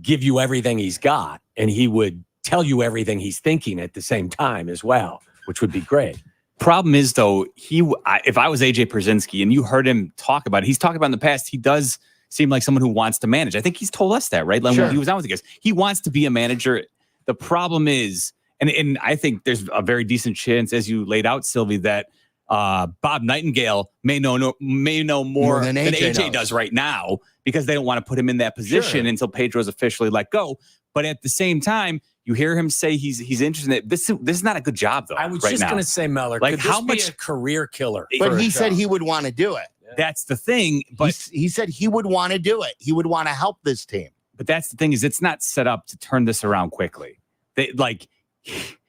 give you everything he's got, and he would tell you everything he's thinking at the same time as well, which would be great. Problem is, though, if I was AJ Pierzynski and you heard him talk about it, he's talked about in the past, he does seem like someone who wants to manage. I think he's told us that, right? Like when he was on with the guys, he wants to be a manager. The problem is, and I think there's a very decent chance, as you laid out, Silvy, that Bob Nightingale may know more than AJ does right now, because they don't want to put him in that position until Pedro's officially let go. But at the same time, you hear him say he's interested in it. This is not a good job, though. I was just going to say, Meller, like, could this be a career killer? But he said he would want to do it. That's the thing. But he said he would want to do it. He would want to help this team. But that's the thing, is it's not set up to turn this around quickly.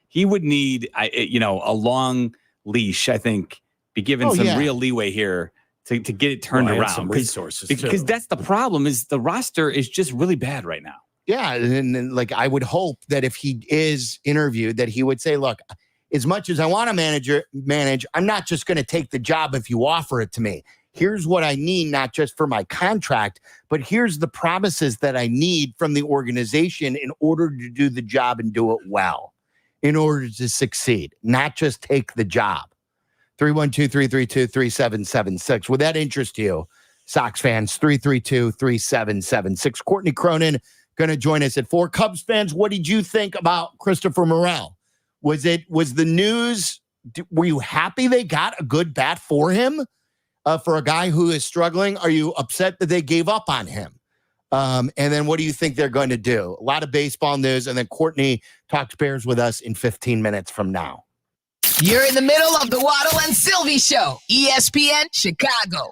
He would need, a long leash, I think, be given some real leeway here to get it turned around. Some resources, because that's the problem, is the roster is just really bad right now. Yeah, and like I would hope that if he is interviewed, that he would say, look, as much as I want to manage, I'm not just going to take the job if you offer it to me. Here's what I need, not just for my contract, but here's the promises that I need from the organization in order to do the job and do it well, in order to succeed, not just take the job. 312-332-3776. Would that interest you, Sox fans? 332-3776. Courtney Cronin going to join us at 4. Cubs fans, what did you think about Christopher Morel? Was the news, were you happy they got a good bat for him? For a guy who is struggling? Are you upset that they gave up on him? And then what do you think they're going to do? A lot of baseball news, and then Courtney talks Bears with us in 15 minutes from now. You're in the middle of the Waddle and Silvy Show, ESPN Chicago.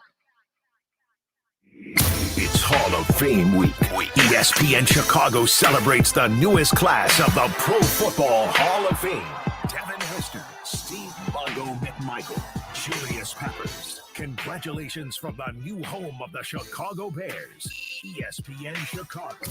It's Hall of Fame week. ESPN Chicago celebrates the newest class of the Pro Football Hall of Fame. Devin Hester, Steve Mongo McMichael, Julius Peppers. Congratulations from the new home of the Chicago Bears, ESPN Chicago.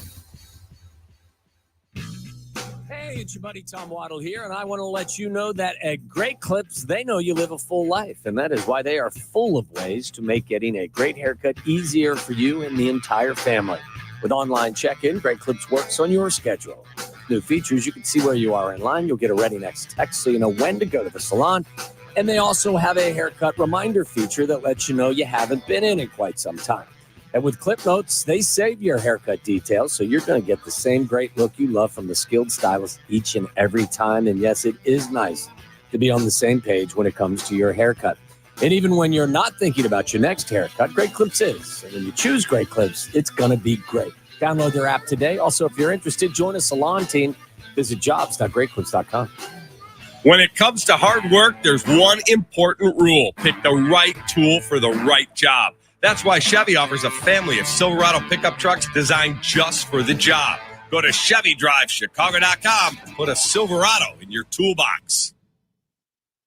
Hey, it's your buddy Tom Waddle here, and I want to let you know that at Great Clips, they know you live a full life, and that is why they are full of ways to make getting a great haircut easier for you and the entire family. With online check-in, Great Clips works on your schedule. New features, you can see where you are in line. You'll get a Ready Next text so you know when to go to the salon. And they also have a haircut reminder feature that lets you know you haven't been in quite some time. And with Clip Notes, they save your haircut details, so you're going to get the same great look you love from the skilled stylist each and every time. And yes, it is nice to be on the same page when it comes to your haircut. And even when you're not thinking about your next haircut, Great Clips is. And when you choose Great Clips, it's going to be great. Download their app today. Also, if you're interested, join a salon team. Visit jobs.greatclips.com. When it comes to hard work, there's one important rule. Pick the right tool for the right job. That's why Chevy offers a family of Silverado pickup trucks designed just for the job. Go to ChevyDriveChicago.com. Put a Silverado in your toolbox.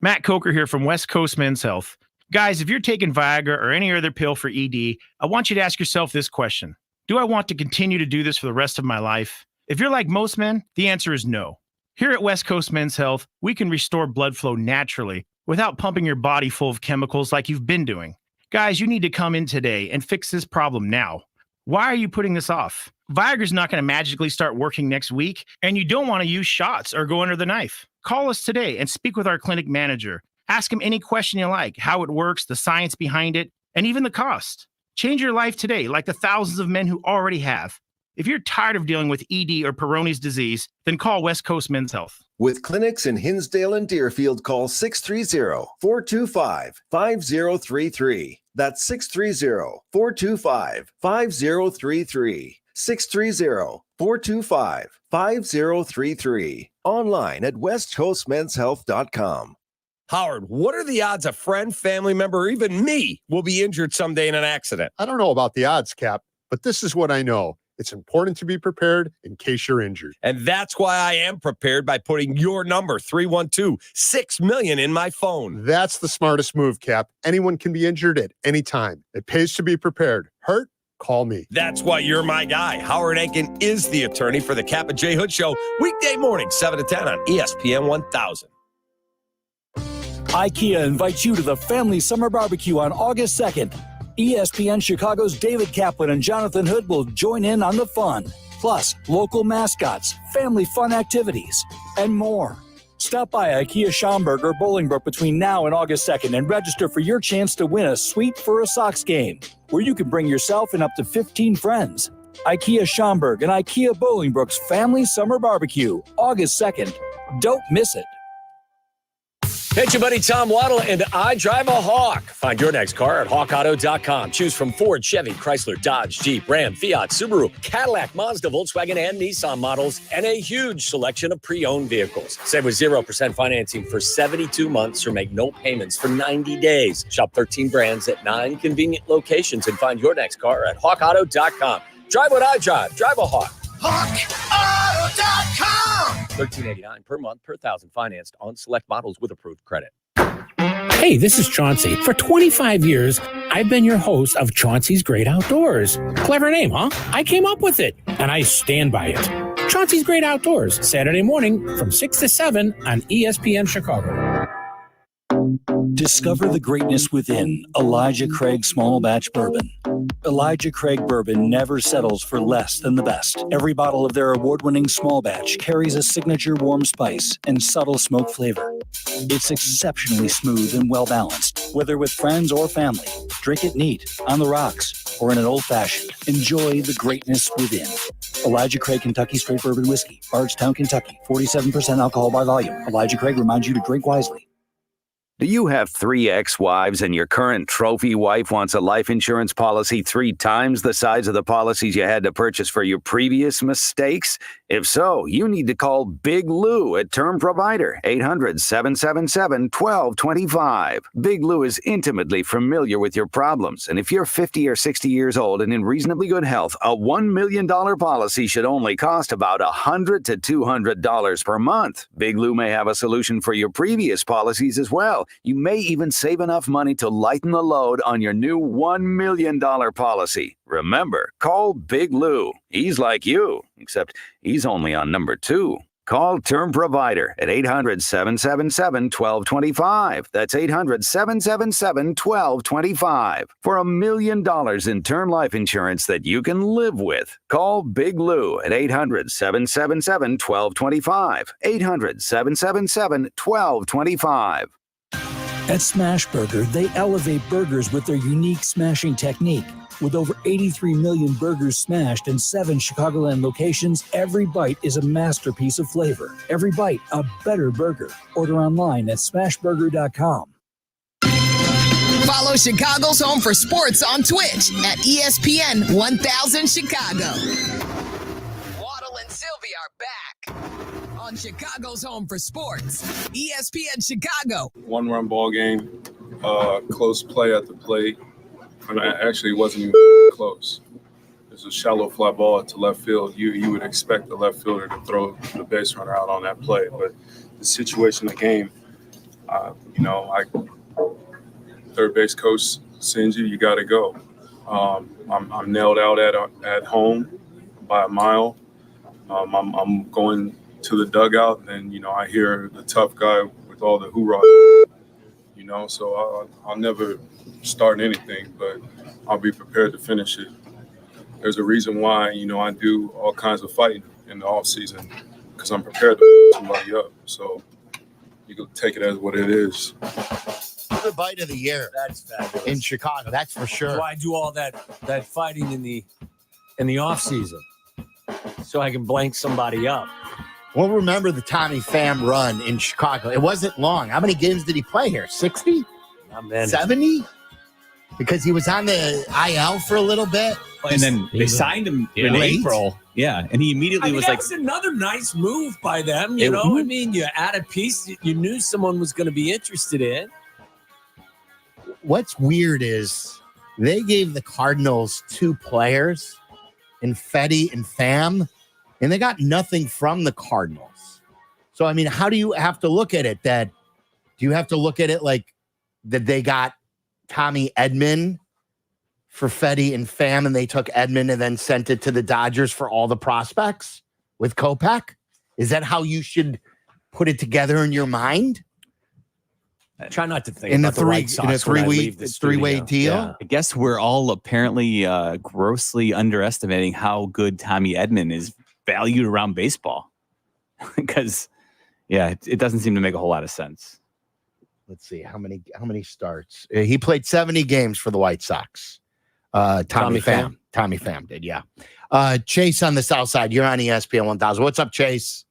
Matt Coker here from West Coast Men's Health. Guys, if you're taking Viagra or any other pill for ED, I want you to ask yourself this question. Do I want to continue to do this for the rest of my life? If you're like most men, the answer is no. Here at West Coast Men's Health, we can restore blood flow naturally without pumping your body full of chemicals like you've been doing. Guys, you need to come in today and fix this problem now. Why are you putting this off? Viagra's not going to magically start working next week, and you don't want to use shots or go under the knife. Call us today and speak with our clinic manager. Ask him any question you like, how it works, the science behind it, and even the cost. Change your life today like the thousands of men who already have. If you're tired of dealing with ED or Peyronie's disease, then call West Coast Men's Health. With clinics in Hinsdale and Deerfield, call 630-425-5033. That's 630-425-5033. 630-425-5033. Online at westcoastmenshealth.com. Howard, what are the odds a friend, family member, or even me will be injured someday in an accident? I don't know about the odds, Cap, but this is what I know. It's important to be prepared in case you're injured. And that's why I am prepared by putting your number, 312-6-million, in my phone. That's the smartest move, Cap. Anyone can be injured at any time. It pays to be prepared. Hurt? Call me. That's why you're my guy. Howard Enkin is the attorney for the Cap and J. Hood Show, weekday morning, 7 to 10 on ESPN 1000. IKEA invites you to the Family Summer Barbecue on August 2nd. ESPN Chicago's David Kaplan and Jonathan Hood will join in on the fun. Plus, local mascots, family fun activities, and more. Stop by IKEA Schaumburg or Bolingbrook between now and August 2nd and register for your chance to win a suite for a Sox game, where you can bring yourself and up to 15 friends. IKEA Schaumburg and IKEA Bolingbrook's Family Summer Barbecue, August 2nd. Don't miss it. Hey, it's your buddy Tom Waddle, and I drive a Hawk. Find your next car at hawkauto.com. Choose from Ford, Chevy, Chrysler, Dodge, Jeep, Ram, Fiat, Subaru, Cadillac, Mazda, Volkswagen, and Nissan models, and a huge selection of pre-owned vehicles. Save with 0% financing for 72 months or make no payments for 90 days. Shop 13 brands at 9 convenient locations and find your next car at hawkauto.com. Drive what I drive. Drive a Hawk. HawkAuto.com. $13.89 per month per thousand financed on select models with approved credit. Hey, this is Chauncey. For 25 years, I've been your host of Chauncey's Great Outdoors. Clever name, huh? I came up with it, and I stand by it. Chauncey's Great Outdoors, Saturday morning from 6 to 7 on ESPN Chicago. Discover the greatness within Elijah Craig Small Batch Bourbon. Elijah Craig Bourbon never settles for less than the best. Every bottle of their award-winning small batch carries a signature warm spice and subtle smoke flavor. It's exceptionally smooth and well-balanced, whether with friends or family. Drink it neat, on the rocks, or in an old-fashioned. Enjoy the greatness within. Elijah Craig Kentucky Straight Bourbon Whiskey, Bardstown, Kentucky. 47% alcohol by volume. Elijah Craig reminds you to drink wisely. Do you have 3 ex-wives and your current trophy wife wants a life insurance policy 3 times the size of the policies you had to purchase for your previous mistakes? If so, you need to call Big Lou at Term Provider, 800-777-1225. Big Lou is intimately familiar with your problems, and if you're 50 or 60 years old and in reasonably good health, a $1 million policy should only cost about $100 to $200 per month. Big Lou may have a solution for your previous policies as well. You may even save enough money to lighten the load on your new $1 million policy. Remember, call Big Lou. He's like you, except he's only on number 2. Call Term Provider at 800-777-1225. That's 800-777-1225 for $1 million in term life insurance that you can live with. Call Big Lou at 800-777-1225. 800-777-1225. At Smashburger, they elevate burgers with their unique smashing technique. With over 83 million burgers smashed in 7 Chicagoland locations, every bite is a masterpiece of flavor. Every bite, a better burger. Order online at smashburger.com. Follow Chicago's Home for Sports on Twitch at ESPN 1000 Chicago. Waddle and Silvy are back on Chicago's Home for Sports, ESPN Chicago. One-run ball game, close play at the plate. And actually, it wasn't even close. It was a shallow fly ball to left field. You would expect the left fielder to throw the base runner out on that play, but the situation of the game, third base coach sends you got to go. I'm nailed out at home by a mile. I'm going to the dugout, and I hear the tough guy with all the hoorah. So I'll never start anything, but I'll be prepared to finish it. There's a reason why I do all kinds of fighting in the off season, because I'm prepared to somebody up. So you can take it as what it is. The bite of the year. That's fabulous. In Chicago, that's for sure. That's why I do all that fighting in the off season, so I can blank somebody up. We'll remember the Tommy Pham run in Chicago. It wasn't long. How many games did he play here? 60? 70? Because he was on the IL for a little bit. And then they signed him in April. Yeah. And he immediately was that like. was another nice move by them. You add a piece you knew someone was going to be interested in. What's weird is they gave the Cardinals 2 players in Fetty and Pham, and they got nothing from the Cardinals. So, how do you have to look at it? Do you have to look at it like that they got Tommy Edman for Fetty and Pham, and they took Edman and then sent it to the Dodgers for all the prospects with Kopech? Is that how you should put it together in your mind? I try not to think in about the White Sox three-way deal. Yeah. I guess we're all apparently grossly underestimating how good Tommy Edman is valued around baseball, because it doesn't seem to make a whole lot of sense. Let's see how many starts he played. 70 games for the White Sox. Tommy Pham did. Yeah. Chase on the South Side. You're on ESPN 1000. What's up, Chase?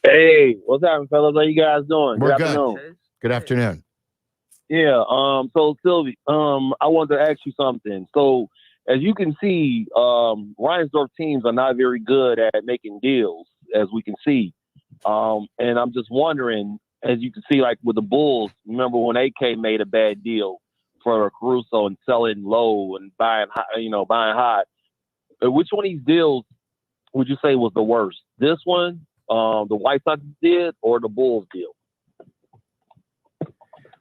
Hey, what's happening, fellas? How you guys doing? We're good. Afternoon. Good afternoon. Yeah. So Silvy, I wanted to ask you something. So as you can see, Reinsdorf teams are not very good at making deals, as we can see. And I'm just wondering, as you can see, like with the Bulls, remember when AK made a bad deal for Caruso and selling low and buying high? Which one of these deals would you say was the worst? This one, the White Sox did, or the Bulls deal?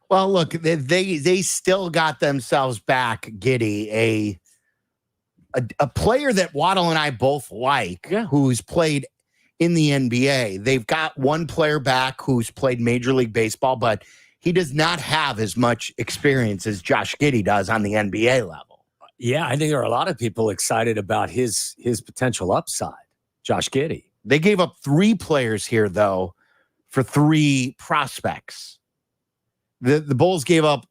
Well, look, they still got themselves back, Giddy, a player that Waddle and I both like, who's played in the NBA. They've got one player back who's played Major League Baseball, but he does not have as much experience as Josh Giddey does on the NBA level. Yeah, I think there are a lot of people excited about his potential upside, Josh Giddey. They gave up 3 players here, though, for 3 prospects. The Bulls gave up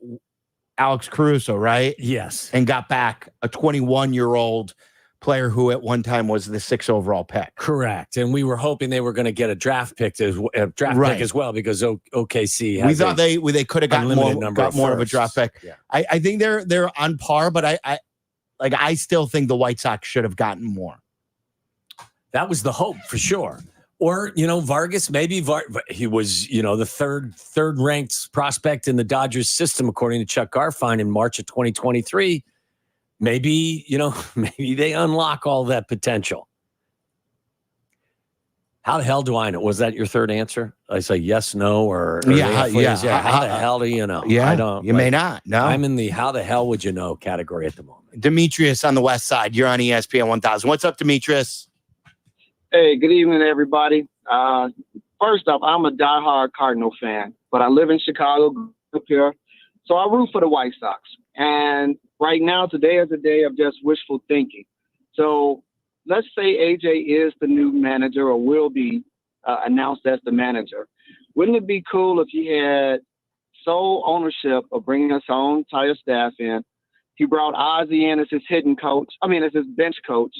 Alex Caruso, right? Yes. And got back a 21-year-old player who at one time was the 6th overall pick. Correct. And we were hoping they were going to get a draft pick as well, because OKC has we thought they could have got more of a draft pick. Yeah. I think they're on par, but I still think the White Sox should have gotten more. That was the hope for sure. Or, Vargas, maybe he was, the third ranked prospect in the Dodgers system, according to Chuck Garfien in March of 2023. Maybe they unlock all that potential. How the hell do I know? Was that your third answer? I say yes, no, or yeah. How the hell do you know? Yeah, I don't. You may not. No, I'm in the how the hell would you know category at the moment. Demetrius on the West Side. You're on ESPN 1000. What's up, Demetrius? Hey, good evening, everybody. First up, I'm a diehard Cardinal fan, but I live in Chicago, up here, so I root for the White Sox. And right now, today is a day of just wishful thinking. So let's say AJ is the new manager or will be announced as the manager. Wouldn't it be cool if he had sole ownership of bringing us our own entire staff in. He brought Ozzie in as his as his bench coach,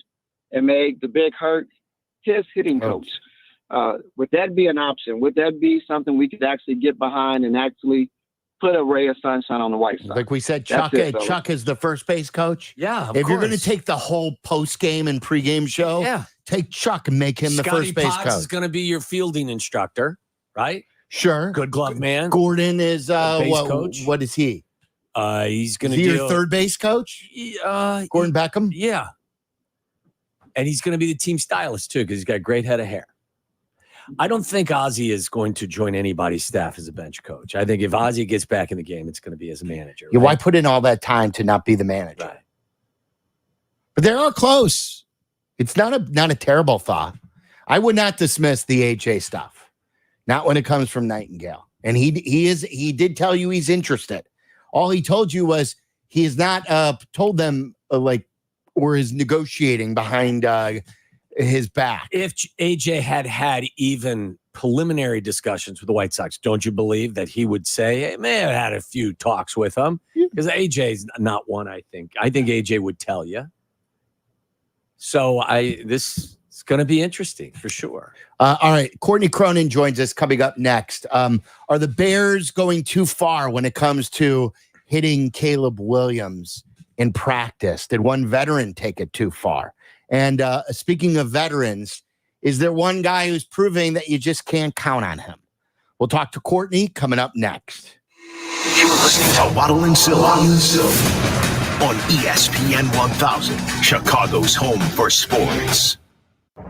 and made the Big Hurt his hitting coach. Would that be an option? Would that be something we could actually get behind and actually put a ray of sunshine on the White Sox? Like we said, That's it, Chuck is the first base coach. Yeah, if you're going to take the whole post game and pregame show, take Chuck and make him the first base Potts coach. is going to be your fielding instructor, right? Sure. Good glove man. Gordon is base coach. What is he? He's going to be be your third base coach. Gordon Beckham. Yeah, and he's going to be the team stylist too because he's got a great head of hair. I don't think Ozzie is going to join anybody's staff as a bench coach. I think if Ozzie gets back in the game, it's going to be as a manager. Yeah, right? why put in all that time to not be the manager? Right. But they are close. It's not a terrible thought. I would not dismiss the AJ stuff. Not when it comes from Nightingale. And he did tell you he's interested. All he told you was he has not told them or is negotiating behind his back. If AJ had even preliminary discussions with the White Sox, don't you believe that he would say, hey, may have had a few talks with them? Because AJ's not one, I think. I think AJ would tell you. So this is going to be interesting for sure. All right. Courtney Cronin joins us coming up next. Are the Bears going too far when it comes to hitting Caleb Williams in practice? Did one veteran take it too far? And speaking of veterans, is there one guy who's proving that you just can't count on him? We'll talk to Courtney coming up next. You're listening to Waddle and Silvy on ESPN 1000, Chicago's home for sports.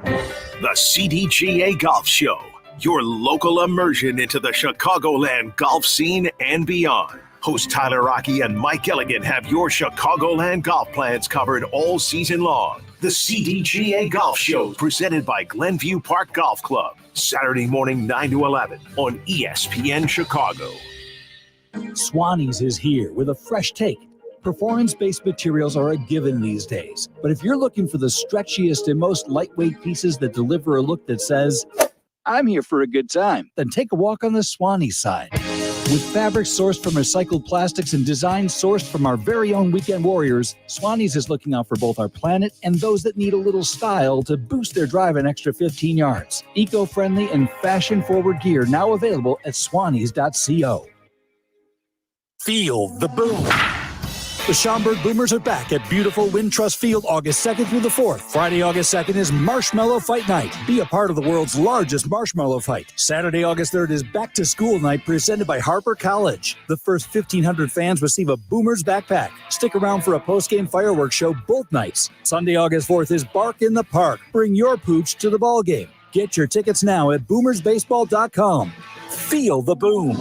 The CDGA Golf Show, your local immersion into the Chicagoland golf scene and beyond. Host Tyler Rocky and Mike Elligan have your Chicagoland golf plans covered all season long. The CDGA Golf Show, presented by Glenview Park Golf Club, Saturday morning 9 to 11 on ESPN Chicago. Swannies is here with a fresh take. Performance-based materials are a given these days, but if you're looking for the stretchiest and most lightweight pieces that deliver a look that says, I'm here for a good time, then take a walk on the Swanee side. With fabrics sourced from recycled plastics and designs sourced from our very own weekend warriors, Swannies is looking out for both our planet and those that need a little style to boost their drive an extra 15 yards. Eco-friendly and fashion-forward gear now available at swannies.co. Feel the boom. The Schaumburg Boomers are back at beautiful Wintrust Field August 2nd through the 4th. Friday, August 2nd is Marshmallow Fight Night. Be a part of the world's largest marshmallow fight. Saturday, August 3rd is Back to School Night presented by Harper College. The first 1,500 fans receive a Boomers backpack. Stick around for a post-game fireworks show both nights. Sunday, August 4th is Bark in the Park. Bring your pooch to the ball game. Get your tickets now at boomersbaseball.com. Feel the boom.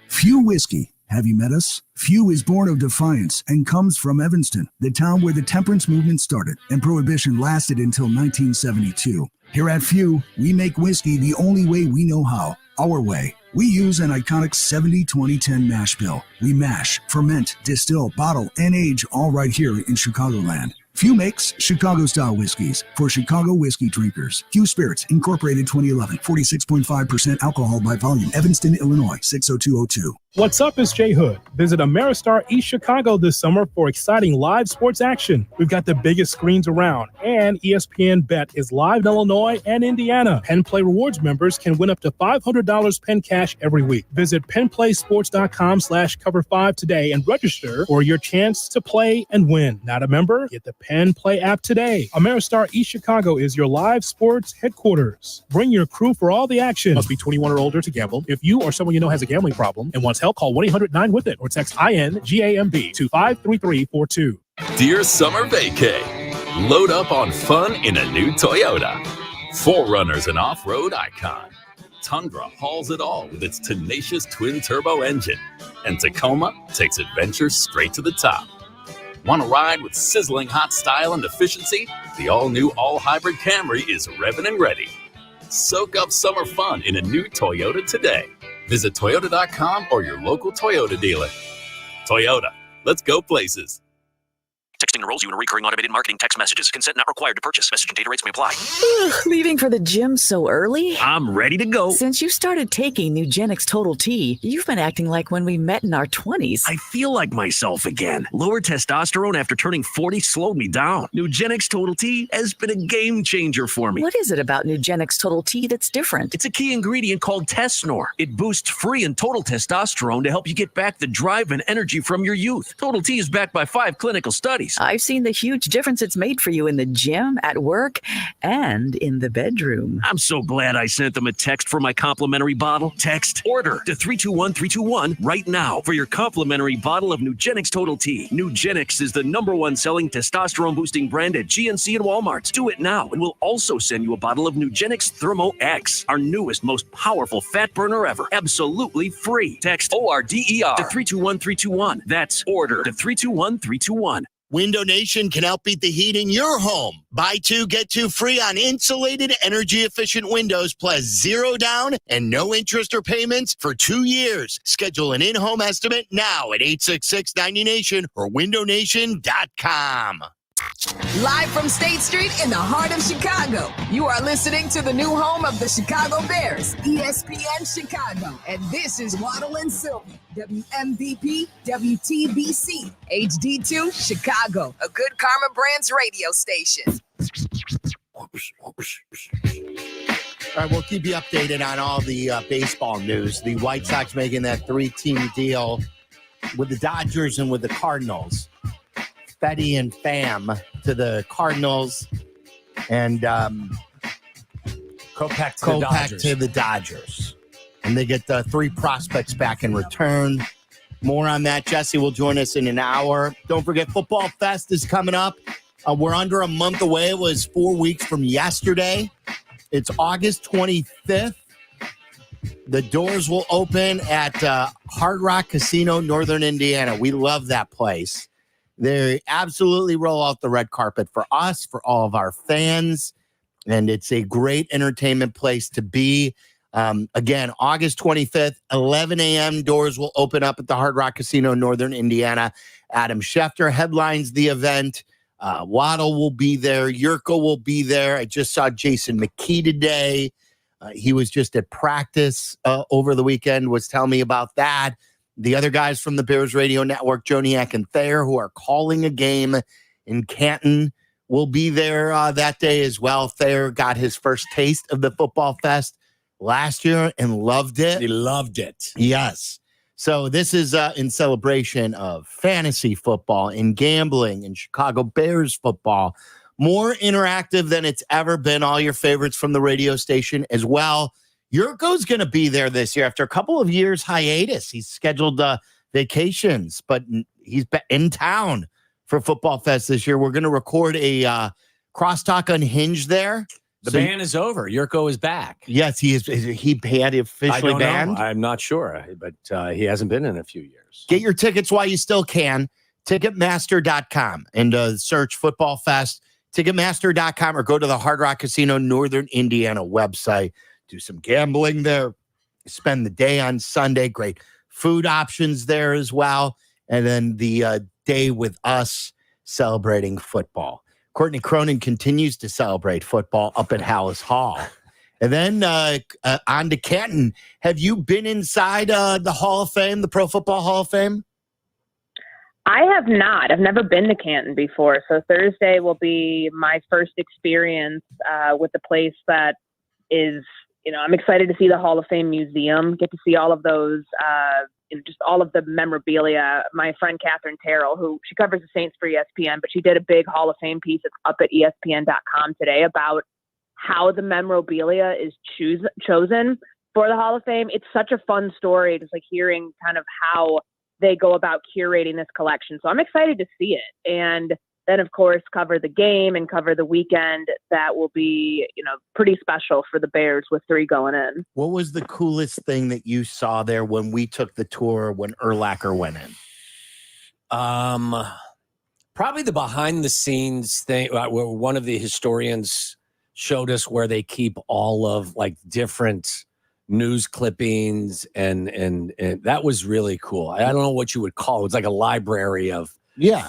Few Whiskey. Have you met us? Few is born of defiance and comes from Evanston, the town where the temperance movement started and prohibition lasted until 1972. Here at Few, we make whiskey the only way we know how, our way. We use an iconic 70-20-10 mash bill. We mash, ferment, distill, bottle, and age all right here in Chicagoland. Few makes Chicago-style whiskeys for Chicago whiskey drinkers. Few Spirits, Incorporated 2011, 46.5% alcohol by volume. Evanston, Illinois, 60202. What's up? It's Jay Hood. Visit Ameristar East Chicago this summer for exciting live sports action. We've got the biggest screens around, and ESPN Bet is live in Illinois and Indiana. Penn Play Rewards members can win up to $500 Penn Cash every week. Visit PennPlaySports.com/cover5 today and register for your chance to play and win. Not a member? Get the Penn Play app today. Ameristar East Chicago is your live sports headquarters. Bring your crew for all the action. Must be 21 or older to gamble. If you or someone you know has a gambling problem and wants help, call 1-800-9-WITH-IT or text INGAMB to 53342. Dear Summer Vacay, load up on fun in a new Toyota. 4Runner's an off-road icon. Tundra hauls it all with its tenacious twin-turbo engine. And Tacoma takes adventure straight to the top. Want to ride with sizzling hot style and efficiency? The all-new all-hybrid Camry is revving and ready. Soak up summer fun in a new Toyota today. Visit Toyota.com or your local Toyota dealer. Toyota, let's go places. Texting enrolls you in recurring automated marketing text messages. Consent not required to purchase. Message and data rates may apply. Leaving for the gym so early? I'm ready to go. Since you started taking Nugenix Total T, you've been acting like when we met in our 20s. I feel like myself again. Lower testosterone after turning 40 slowed me down. Nugenix Total T has been a game changer for me. What is it about Nugenix Total T that's different? It's a key ingredient called Tesnor. It boosts free and total testosterone to help you get back the drive and energy from your youth. Total T is backed by 5 clinical studies. I've seen the huge difference it's made for you in the gym, at work, and in the bedroom. I'm so glad I sent them a text for my complimentary bottle. Text ORDER to 321321 right now for your complimentary bottle of Nugenix Total T. Nugenix is the #1 selling testosterone boosting brand at GNC and Walmart. Do it now, and we'll also send you a bottle of Nugenix Thermo X, our newest, most powerful fat burner ever. Absolutely free. Text ORDER to 321321. That's ORDER to 321321. Window Nation can outbeat the heat in your home. Buy 2, get 2 free on insulated, energy-efficient windows plus 0 down and no interest or payments for 2 years. Schedule an in-home estimate now at 866-90Nation or windownation.com. Live from State Street in the heart of Chicago, you are listening to the new home of the Chicago Bears, ESPN Chicago. And this is Waddle and Silvy, WMVP, WTBC, HD2, Chicago, a good Karma Brands radio station. All right, we'll keep you updated on all the baseball news. The White Sox making that 3-team deal with the Dodgers and with the Cardinals. Fetty and Pham to the Cardinals, and Kopech to the Dodgers. And they get the 3 prospects back in return. More on that. Jesse will join us in an hour. Don't forget, Football Fest is coming up. We're under a month away. It was 4 weeks from yesterday. It's August 25th. The doors will open at Hard Rock Casino, Northern Indiana. We love that place. They absolutely roll out the red carpet for us, for all of our fans, and it's a great entertainment place to be. Again, August 25th, 11 a.m., doors will open up at the Hard Rock Casino, Northern Indiana. Adam Schefter headlines the event. Waddle will be there. Jurko will be there. I just saw Jason McKee today. He was just at practice over the weekend, was telling me about that. The other guys from the Bears Radio Network, Joniak and Thayer, who are calling a game in Canton, will be there that day as well. Thayer got his first taste of the Football Fest last year and loved it. He loved it. Yes. So this is in celebration of fantasy football and gambling and Chicago Bears football. More interactive than it's ever been. All your favorites from the radio station as well. Jurko's going to be there this year after a couple of years hiatus. He's scheduled vacations, but he's in town for Football Fest this year. We're going to record a crosstalk unhinged there. The ban is over. Jurko is back. Yes, he is. He had officially banned. I'm not sure, but he hasn't been in a few years. Get your tickets while you still can. Ticketmaster.com and search Football Fest. Ticketmaster.com or go to the Hard Rock Casino Northern Indiana website. Do some gambling there. Spend the day on Sunday. Great food options there as well. And then the day with us celebrating football. Courtney Cronin continues to celebrate football up at Hallis Hall. And then on to Canton. Have you been inside the Hall of Fame, the Pro Football Hall of Fame? I have not. I've never been to Canton before. So Thursday will be my first experience with the place that is, I'm excited to see the Hall of Fame Museum, get to see all of those, just all of the memorabilia. My friend Catherine Terrell, she covers the Saints for ESPN, but she did a big Hall of Fame piece up at ESPN.com today about how the memorabilia is chosen for the Hall of Fame. It's such a fun story, just like hearing kind of how they go about curating this collection. So I'm excited to see it. And then, of course, cover the game and cover the weekend. That will be, pretty special for the Bears with 3 going in. What was the coolest thing that you saw there when we took the tour when Urlacher went in? Probably the behind the scenes thing where one of the historians showed us where they keep all of different news clippings and that was really cool. I don't know what you would call it. It's like a library of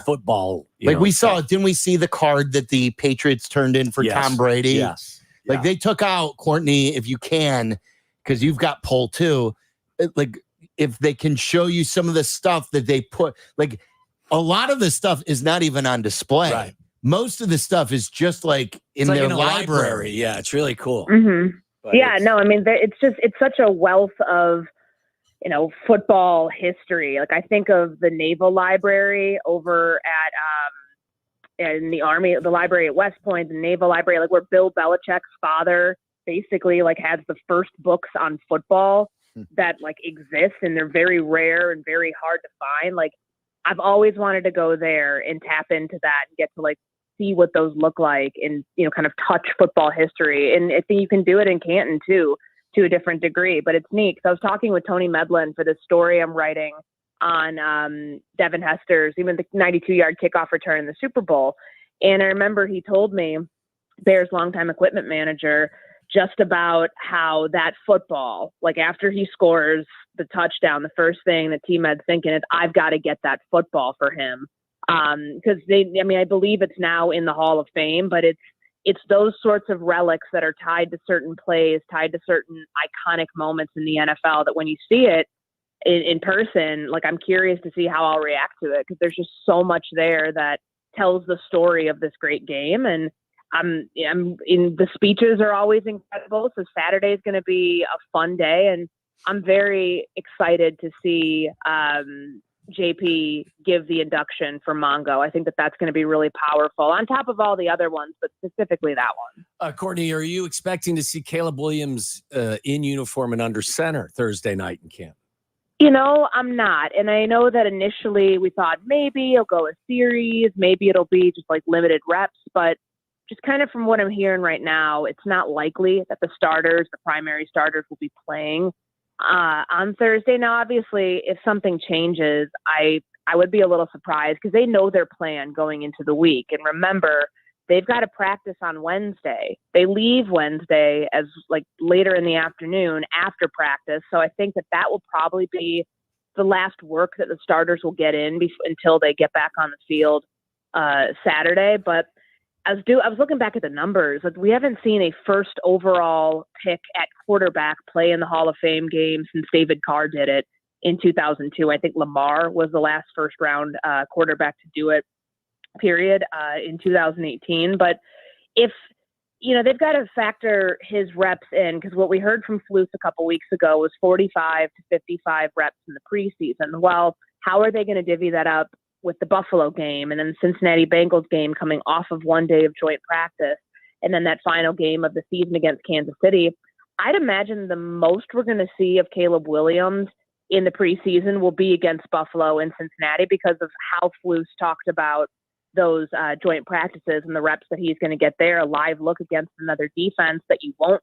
football. We saw, didn't we see the card that the Patriots turned in for Tom Brady? Yes. They took out Courtney, if you can, because you've got pull too. If they can show you some of the stuff that they put, a lot of the stuff is not even on display. Right. Most of the stuff is just in their library. Yeah, it's really cool. Mm-hmm. Yeah, no, I mean, it's such a wealth of, football history. I think of the Naval Library over at, in the Army, the library at West Point, the Naval Library, where Bill Belichick's father basically has the first books on football that exist, and they're very rare and very hard to find. I've always wanted to go there and tap into that and get to see what those look like and, kind of touch football history. And I think you can do it in Canton too, to a different degree, but it's neat. So I was talking with Tony Medlin for this story I'm writing on Devin Hester's, even the 92-yard kickoff return in the Super Bowl. And I remember he told me, Bears longtime equipment manager, just about how that football, after he scores the touchdown, the first thing that T-Med's thinking is, I've got to get that football for him. Because I believe it's now in the Hall of Fame, but it's those sorts of relics that are tied to certain plays, tied to certain iconic moments in the NFL that when you see it in person, I'm curious to see how I'll react to it, because there's just so much there that tells the story of this great game. And I'm in the speeches are always incredible. So Saturday is going to be a fun day, and I'm very excited to see JP give the induction for Mongo. I think that's going to be really powerful on top of all the other ones, but specifically that one. Courtney, are you expecting to see Caleb Williams in uniform and under center Thursday night in camp? I'm not. And I know that initially we thought maybe he'll go a series, maybe it'll be just limited reps, but just kind of from what I'm hearing right now, it's not likely that the primary starters will be playing on Thursday. Now, obviously, if something changes, I would be a little surprised, because they know their plan going into the week. And remember, they've got to practice on Wednesday. They leave Wednesday as later in the afternoon after practice. So I think that will probably be the last work that the starters will get in until they get back on the field Saturday. But I was looking back at the numbers. We haven't seen a first overall pick at quarterback play in the Hall of Fame game since David Carr did it in 2002. I think Lamar was the last first round quarterback to do it, period, in 2018. But if, they've got to factor his reps in, because what we heard from Flus a couple weeks ago was 45 to 55 reps in the preseason. Well, how are they going to divvy that up with the Buffalo game and then the Cincinnati Bengals game coming off of one day of joint practice, and then that final game of the season against Kansas City? I'd imagine the most we're going to see of Caleb Williams in the preseason will be against Buffalo and Cincinnati, because of how Flus talked about those joint practices and the reps that he's going to get there, a live look against another defense that you won't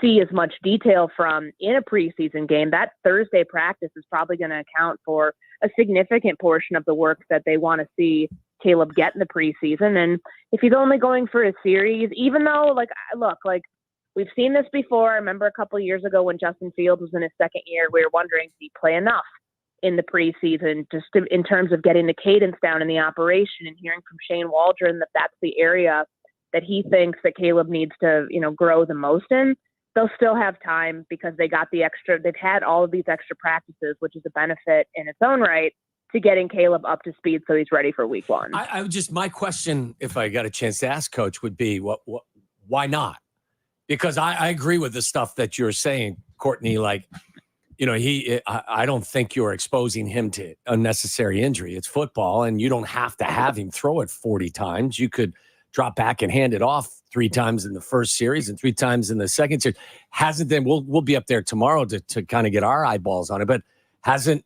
see as much detail from in a preseason game. That Thursday practice is probably going to account for a significant portion of the work that they want to see Caleb get in the preseason. And if he's only going for a series, even though we've seen this before. I remember a couple of years ago when Justin Fields was in his second year, we were wondering, did he play enough in the preseason in terms of getting the cadence down in the operation, and hearing from Shane Waldron that that's the area that he thinks that Caleb needs to, grow the most in. They'll still have time, because they've had all of these extra practices, which is a benefit in its own right to getting Caleb up to speed so he's ready for week one. My question, if I got a chance to ask Coach, would be why not? Because I agree with the stuff that you're saying, Courtney, I don't think you're exposing him to unnecessary injury. It's football, and you don't have to have him throw it 40 times. You could drop back and hand it off 3 times in the first series and 3 times in the second series. We'll be up there tomorrow to kind of get our eyeballs on it, but hasn't,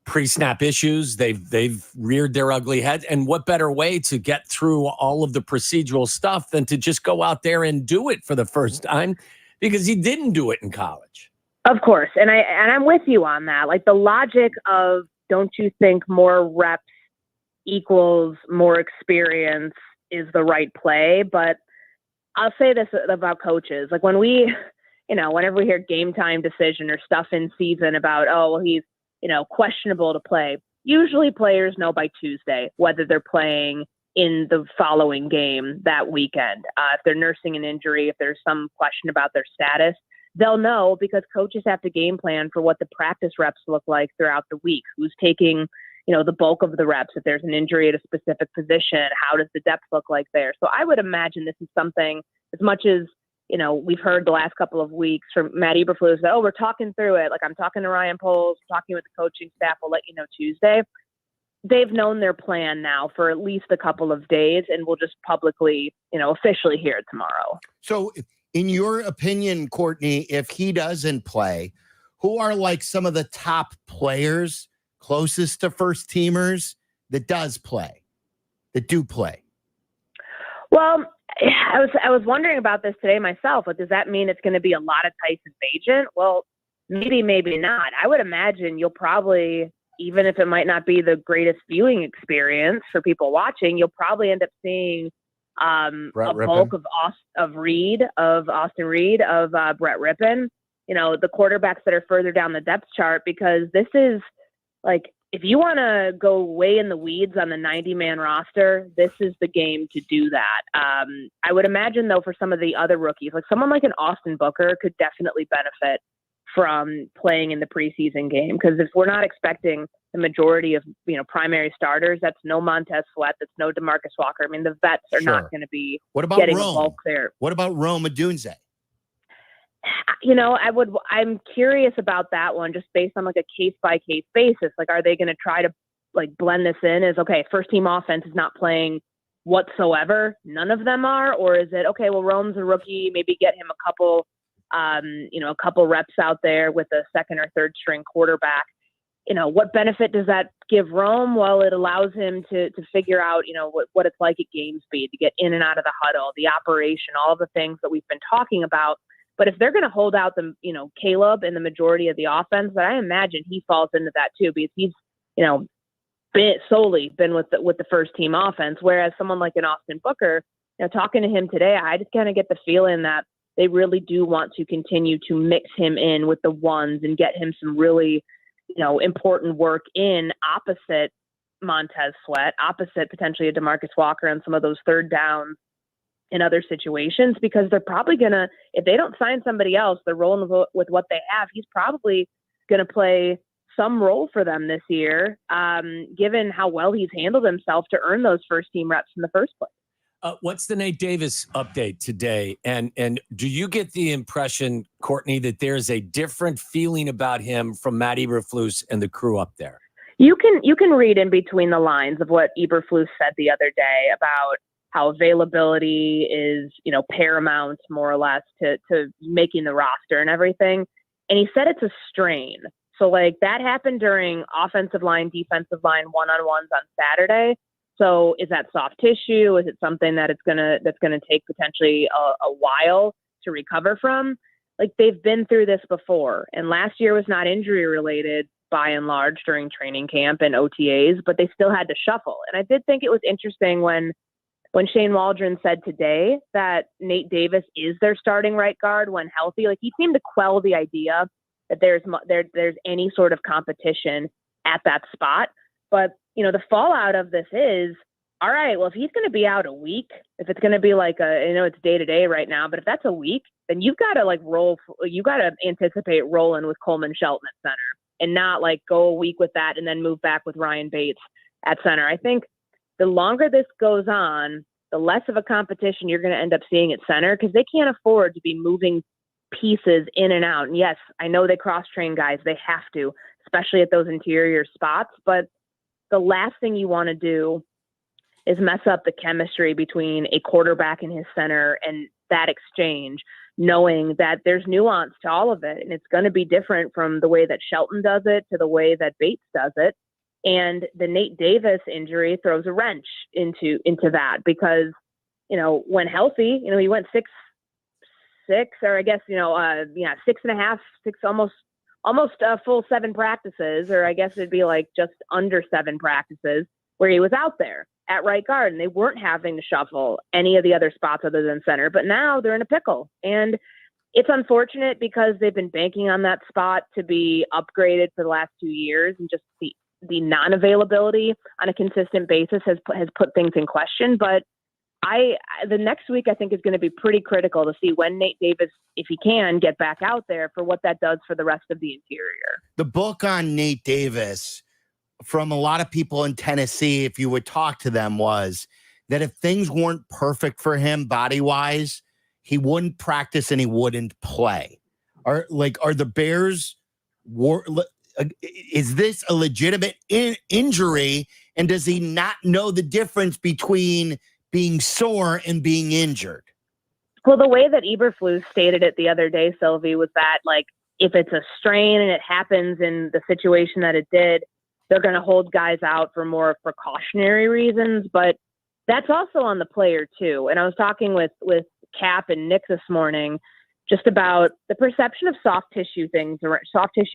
pre-snap issues. They've reared their ugly heads. And what better way to get through all of the procedural stuff than to just go out there and do it for the first time, because he didn't do it in college. Of course. And I'm with you on that. The logic of, don't you think more reps equals more experience is the right play? But I'll say this about coaches. When we, whenever we hear game time decision or stuff in season about, he's, questionable to play, usually players know by Tuesday whether they're playing in the following game that weekend. If they're nursing an injury, if there's some question about their status, they'll know because coaches have to game plan for what the practice reps look like throughout the week, who's taking, the bulk of the reps. If there's an injury at a specific position, how does the depth look like there? So I would imagine this is something, as much as, we've heard the last couple of weeks from Matt Eberflus that, we're talking through it. Like I'm talking to Ryan Poles, talking with the coaching staff. We'll let you know Tuesday. They've known their plan now for at least a couple of days, and we'll just publicly, officially hear it tomorrow. So in your opinion, Courtney, if he doesn't play, who are like some of the top players closest to first teamers that do play? Well, I was wondering about this today myself. Like, does that mean it's going to be a lot of Tyson Bagent? Well, maybe not. I would imagine you'll probably, even if it might not be the greatest viewing experience for people watching, you'll probably end up seeing bulk of Austin Reed, of Brett Rippon, the quarterbacks that are further down the depth chart, because this is like, if you want to go way in the weeds on the 90-man roster, this is the game to do that. I would imagine, though, for some of the other rookies, like someone like an Austin Booker could definitely benefit from playing in the preseason game, because if we're not expecting the majority of primary starters, that's no Montez Sweat, that's no DeMarcus Walker. I mean, the vets are not going to be getting a bulk there. What about Rome Odunze? I'm curious about that one, just based on like a case by case basis. Like, are they going to try to like blend this in as, okay, first team offense is not playing whatsoever, none of them are, or is it okay? Well, Rome's a rookie, maybe get him a couple reps out there with a second or third string quarterback. What benefit does that give Rome? Well, it allows him to figure out, what it's like at game speed, to get in and out of the huddle, the operation, all of the things that we've been talking about. But if they're going to hold out Caleb in the majority of the offense, then I imagine he falls into that too, because he's, solely been with the first team offense. Whereas someone like an Austin Booker, talking to him today, I just kind of get the feeling that they really do want to continue to mix him in with the ones and get him some really, important work in opposite Montez Sweat, opposite potentially a DeMarcus Walker on some of those third downs in other situations, because they're probably going to, if they don't sign somebody else, they're rolling with what they have. He's probably going to play some role for them this year, given how well he's handled himself to earn those first team reps in the first place. What's the Nate Davis update today? And do you get the impression, Courtney, that there's a different feeling about him from Matt Eberflus and the crew up there? You can read in between the lines of what Eberflus said the other day about how availability is, paramount more or less to making the roster and everything. And he said it's a strain. So like that happened during offensive line, defensive line, one-on-ones on Saturday. So is that soft tissue? Is it something that that's gonna take potentially a while to recover from? Like, they've been through this before, and last year was not injury related by and large during training camp and OTAs, but they still had to shuffle. And I did think it was interesting when Shane Waldron said today that Nate Davis is their starting right guard when healthy. Like, he seemed to quell the idea that there's any sort of competition at that spot. But, the fallout of this is, all right, well, if he's going to be out a week, if it's going to be like it's day to day right now, but if that's a week, then you've got to anticipate rolling with Coleman Shelton at center and not like go a week with that and then move back with Ryan Bates at center. I think the longer this goes on, the less of a competition you're going to end up seeing at center, because they can't afford to be moving pieces in and out. And yes, I know they cross-train guys. They have to, especially at those interior spots. But the last thing you want to do is mess up the chemistry between a quarterback and his center and that exchange, knowing that there's nuance to all of it. And it's going to be different from the way that Shelton does it to the way that Bates does it. And the Nate Davis injury throws a wrench into that, because, when healthy, he went 6, or I guess, 6.5, almost a full 7 practices, or I guess it'd be like just under 7 practices where he was out there at right guard, and they weren't having to shuffle any of the other spots other than center. But now they're in a pickle, and it's unfortunate because they've been banking on that spot to be upgraded for the last 2 years, and just the non-availability on a consistent basis has put things in question. But the next week I think is going to be pretty critical to see when Nate Davis, if he can get back out there, for what that does for the rest of the interior. The book on Nate Davis, from a lot of people in Tennessee, if you would talk to them, was that if things weren't perfect for him body-wise, he wouldn't practice and he wouldn't play. Are the Bears, is this a legitimate injury? And does he not know the difference between being sore and being injured? Well, the way that Eberflus stated it the other day, Silvy, was that, like, if it's a strain and it happens in the situation that it did, they're going to hold guys out for more precautionary reasons. But that's also on the player too. And I was talking with Kap and Nick this morning just about the perception of soft tissue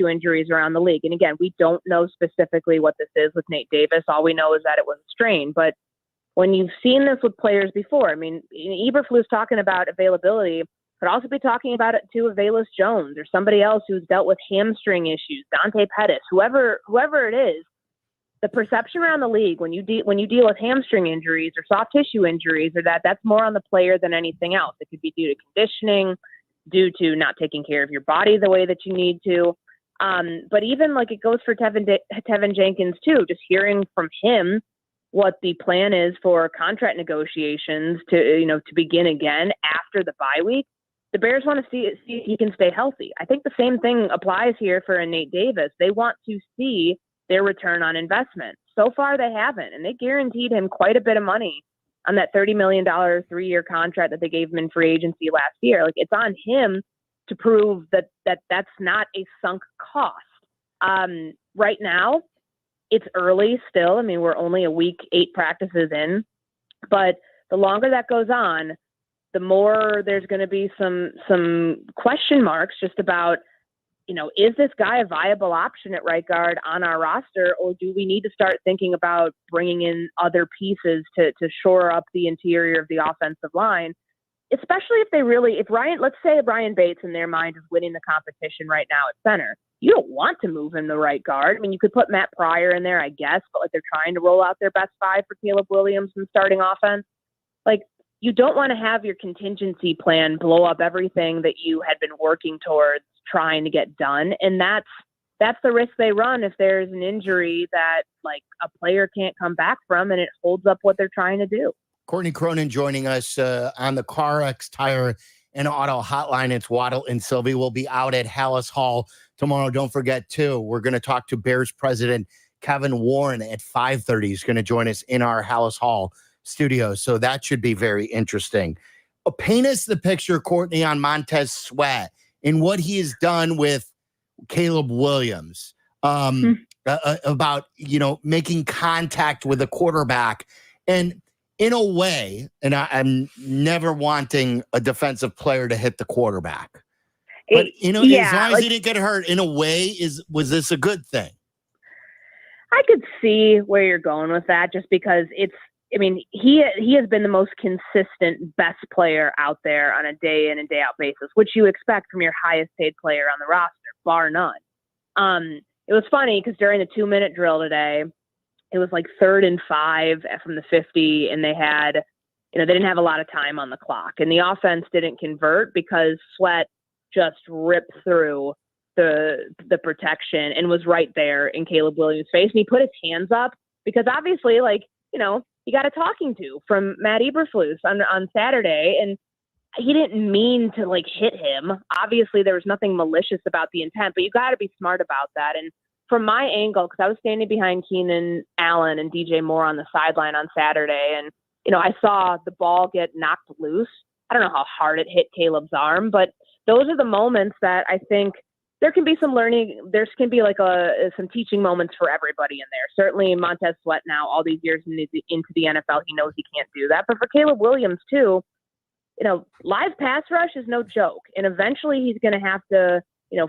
injuries around the league. And again, we don't know specifically what this is with Nate Davis. All we know is that it was a strain. But when you've seen this with players before, I mean, Eberflus talking about availability, could also be talking about it to Velus Jones or somebody else who's dealt with hamstring issues, Dante Pettis, whoever it is. The perception around the league when you deal with hamstring injuries or soft tissue injuries, or that's more on the player than anything else. It could be due to conditioning, due to not taking care of your body the way that you need to. But even like it goes for Tevin Jenkins too. Just hearing from him what the plan is for contract negotiations to begin again after the bye week. The Bears want to see if he can stay healthy. I think the same thing applies here for Nate Davis. They want to see their return on investment. So far, they haven't, and they guaranteed him quite a bit of money on that $30 million 3-year contract that they gave him in free agency last year. Like, it's on him to prove that that's not a sunk cost. Right now, it's early still. I mean, we're only a week, 8 practices in, but the longer that goes on, the more there's going to be some question marks just about, is this guy a viable option at right guard on our roster, or do we need to start thinking about bringing in other pieces to shore up the interior of the offensive line, especially let's say Ryan Bates in their mind is winning the competition right now at center. You don't want to move him to right guard. I mean, you could put Matt Pryor in there, I guess, but like they're trying to roll out their best 5 for Caleb Williams in starting offense. Like, you don't want to have your contingency plan blow up everything that you had been working towards trying to get done. And that's the risk they run if there's an injury that like a player can't come back from and it holds up what they're trying to do. Courtney Cronin joining us on the CarX Tire and Auto Hotline. It's Waddle and Silvy. Will be out at Hallis Hall tomorrow. Don't forget, too, we're going to talk to Bears president Kevin Warren at 5:30. He's going to join us in our Hallis Hall studio. So that should be very interesting. Paint us the picture, Courtney, on Montez Sweat and what he has done with Caleb Williams about, making contact with a quarterback. And in a way, and I'm never wanting a defensive player to hit the quarterback. But, as long as he didn't get hurt, in a way, was this a good thing? I could see where you're going with that just because he has been the most consistent, best player out there on a day in and day out basis, which you expect from your highest paid player on the roster, bar none. It was funny because during the 2-minute drill today, it was like 3rd and 5 from the 50, and they had, they didn't have a lot of time on the clock, and the offense didn't convert because Sweat just ripped through the protection and was right there in Caleb Williams' face, and he put his hands up because obviously, he got a talking to from Matt Eberflus on Saturday, and he didn't mean to hit him. Obviously, there was nothing malicious about the intent, but you got to be smart about that. And from my angle, because I was standing behind Keenan Allen and DJ Moore on the sideline on Saturday, and I saw the ball get knocked loose. I don't know how hard it hit Caleb's arm, but those are the moments that I think there can be some learning. There can be some teaching moments for everybody in there. Certainly Montez Sweat now, all these years into the NFL, he knows he can't do that. But for Caleb Williams too, live pass rush is no joke. And eventually he's going to have to,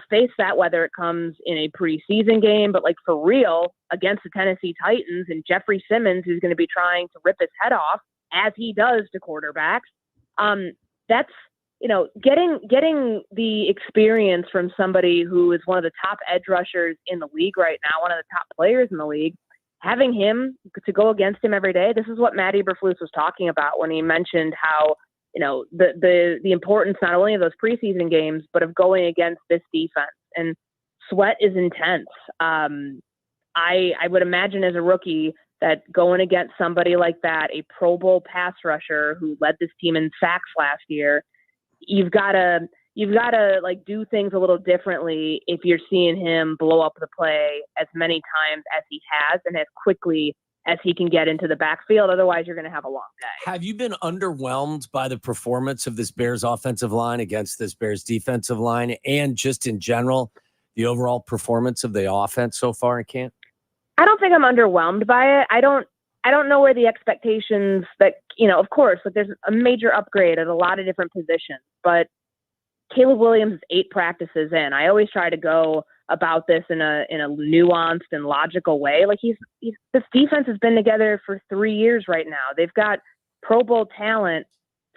face that, whether it comes in a preseason game, but for real against the Tennessee Titans and Jeffrey Simmons, who's going to be trying to rip his head off as he does to quarterbacks. getting the experience from somebody who is one of the top edge rushers in the league right now, one of the top players in the league, having him to go against him every day. This is what Matt Eberflus was talking about when he mentioned how, the importance not only of those preseason games, but of going against this defense. And Sweat is intense. I would imagine as a rookie that going against somebody like that, a Pro Bowl pass rusher who led this team in sacks last year, you've got to like do things a little differently if you're seeing him blow up the play as many times as he has and as quickly as he can get into the backfield. Otherwise, you're going to have a long day. Have you been underwhelmed by the performance of this Bears offensive line against this Bears defensive line, and just in general, the overall performance of the offense so far in camp? I don't think I'm underwhelmed by it. I don't know where the expectations that, of course, like there's a major upgrade at a lot of different positions, but Caleb Williams is 8 practices in. I always try to go about this in a nuanced and logical way. Like this defense has been together for 3 years right now. They've got Pro Bowl talent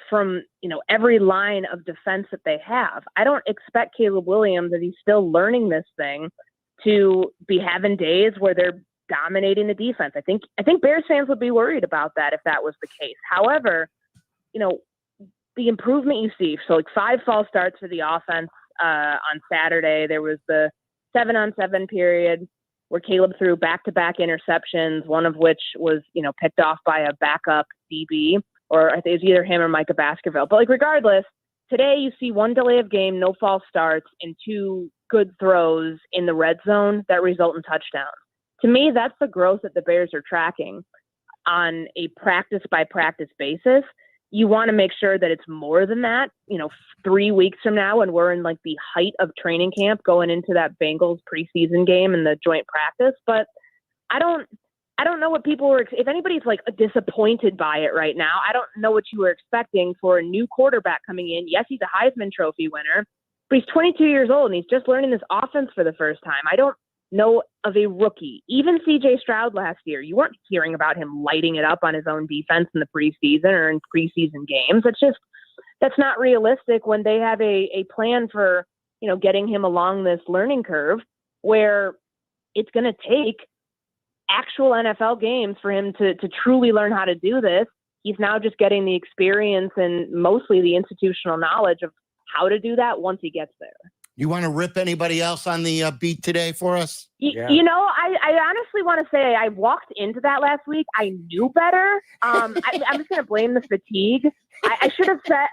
from, every line of defense that they have. I don't expect Caleb Williams, as he's still learning this thing, to be having days where they're dominating the defense. I think Bears fans would be worried about that if that was the case. However, the improvement you see, so like 5 false starts for the offense on Saturday. There was the 7-on-7 period where Caleb threw back-to-back interceptions, one of which was, picked off by a backup DB, or I think it was either him or Micah Baskerville. But like regardless, today you see 1 delay of game, no false starts, and 2 good throws in the red zone that result in touchdowns. To me, that's the growth that the Bears are tracking on a practice-by-practice basis. You want to make sure that it's more than that, 3 weeks from now when we're in like the height of training camp going into that Bengals preseason game and the joint practice. But I don't know what people were, if anybody's like disappointed by it right now, I don't know what you were expecting for a new quarterback coming in. Yes, he's a Heisman Trophy winner, but he's 22 years old and he's just learning this offense for the first time. I don't know of a rookie, even CJ Stroud last year. You weren't hearing about him lighting it up on his own defense in the preseason or in preseason games. That's not realistic when they have a plan for, getting him along this learning curve where it's going to take actual NFL games for him to truly learn how to do this. He's now just getting the experience and mostly the institutional knowledge of how to do that once he gets there. You want to rip anybody else on the beat today for us? I honestly want to say I walked into that last week. I knew better. I'm just going to blame the fatigue. I should have said,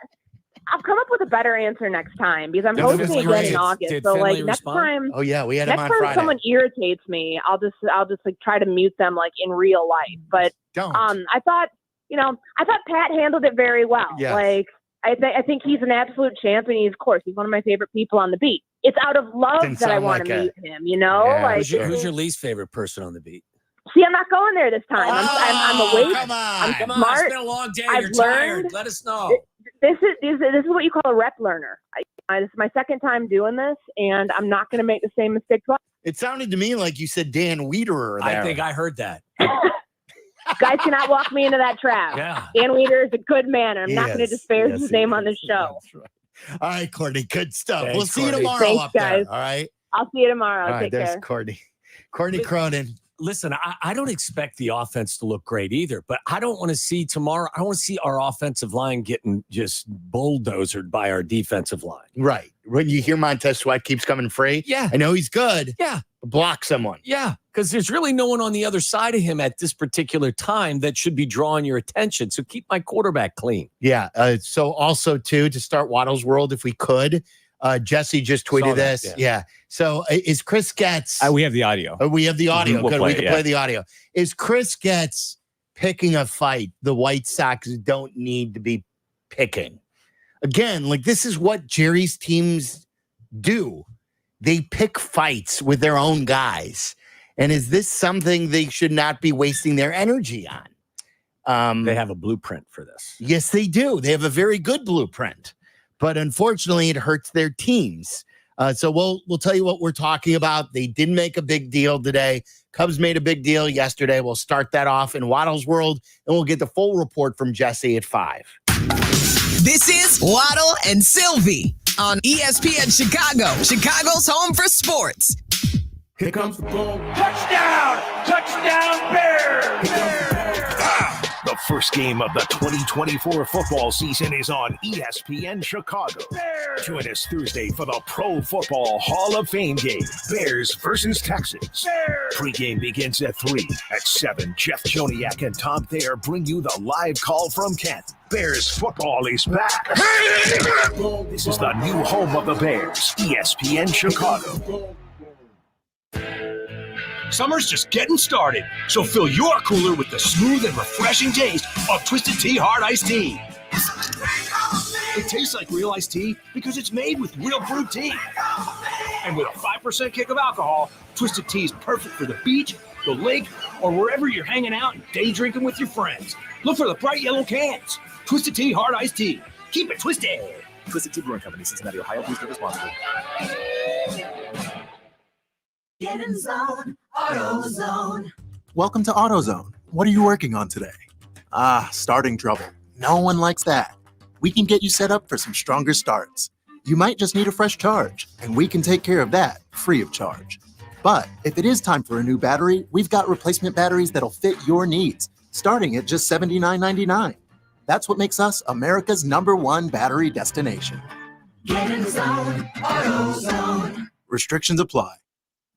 I'll come up with a better answer next time because I'm hosting again in August. So like next time. Oh yeah, we had him on Friday. Next time someone irritates me, I'll just like try to mute them like in real life. But don't. I thought Pat handled it very well. Yes. Like I think he's an absolute champion. He's one of my favorite people on the beat. It's out of love that I want to mute him. Yeah, Who's your least favorite person on the beat? See, I'm not going there this time. I'm awake. Come on. I'm Come smart. on, it's been a long day. You're tired. Let us know. This is what you call a rep learner. This is my second time doing this, and I'm not going to make the same mistake twice. It sounded to me like you said Dan Wiederer there. I think I heard that. Guys cannot walk me into that trap. Yeah. Dan Wiederer is a good man, and I'm not going to disparage his name on the show. Right. All right, Courtney, good stuff. Thanks, We'll see Courtney. you tomorrow Thanks, up guys. there. All right. I'll see you tomorrow. All right, Take there's care. Courtney Cronin. Listen, I don't expect the offense to look great either, but I don't want to see tomorrow. I want to see our offensive line getting just bulldozered by our defensive line. Right. When you hear Montez Sweat keeps coming free, Yeah. I know he's good. Yeah. Block someone. Yeah. Because there's really no one on the other side of him at this particular time that should be drawing your attention. So keep my quarterback clean. Yeah. So also, too, to start Waddle's world, if we could, Jesse just tweeted this. Yeah. So is Chris Getz. We have the audio. We have the audio. We'll Good. play We it, can yeah. play the audio. Is Chris Getz picking a fight the White Sox don't need to be picking? Again, like this is what Jerry's teams do. They pick fights with their own guys. And is this something they should not be wasting their energy on? They have a blueprint for this. Yes, they do. They have a very good blueprint. But unfortunately, it hurts their teams. So we'll tell you what we're talking about. They didn't make a big deal today. Cubs made a big deal yesterday. We'll start that off in Waddle's world, and we'll get the full report from Jesse at 5. This is Waddle and Silvy on ESPN Chicago, Chicago's home for sports. Here comes the ball. Touchdown! Touchdown Bears! The first game of the 2024 football season is on ESPN Chicago. Join us Thursday for the Pro Football Hall of Fame game. Bears versus Texans. Pre-game begins at 3. At 7, Jeff Joniak and Tom Thayer bring you the live call from Kent. Bears football is back. This is the new home of the Bears, ESPN Chicago. Summer's just getting started, so fill your cooler with the smooth and refreshing taste of Twisted Tea Hard Iced Tea. It tastes like real iced tea because it's made with real brewed tea. And with a 5% kick of alcohol, Twisted Tea is perfect for the beach, the lake, or wherever you're hanging out and day drinking with your friends. Look for the bright yellow cans. Twisted Tea Hard Iced Tea. Keep it twisted. Twisted Tea Brewing Company, Cincinnati, Ohio. Please drink responsibly. Get in zone, AutoZone. Welcome to AutoZone. What are you working on today? Starting trouble. No one likes that. We can get you set up for some stronger starts. You might just need a fresh charge, and we can take care of that free of charge. But if it is time for a new battery, we've got replacement batteries that'll fit your needs, starting at just $79.99. That's what makes us America's #1 battery destination. Get in zone, AutoZone. Restrictions apply.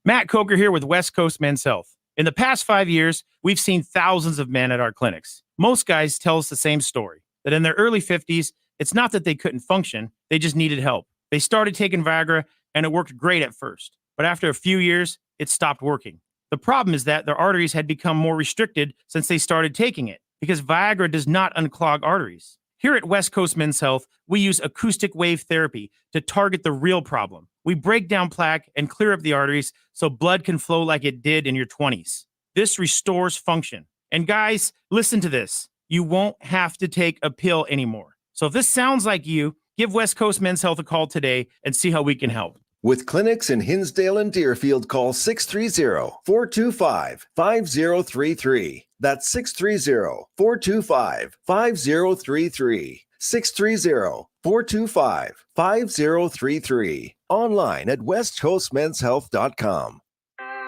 Matt Coker here with West Coast Men's Health. In the past 5 years, we've seen thousands of men at our clinics. Most guys tell us the same story, that in their early 50s, it's not that they couldn't function, they just needed help. They started taking Viagra, and it worked great at first. But after a few years, it stopped working. The problem is that their arteries had become more restricted since they started taking it, because Viagra does not unclog arteries. Here at West Coast Men's Health, we use acoustic wave therapy to target the real problem. We break down plaque and clear up the arteries so blood can flow like it did in your 20s. This restores function. And guys, listen to this. You won't have to take a pill anymore. So if this sounds like you, give West Coast Men's Health a call today and see how we can help. With clinics in Hinsdale and Deerfield, call 630-425-5033. That's 630-425-5033. 630-425-5033. Online at westcoastmenshealth.com.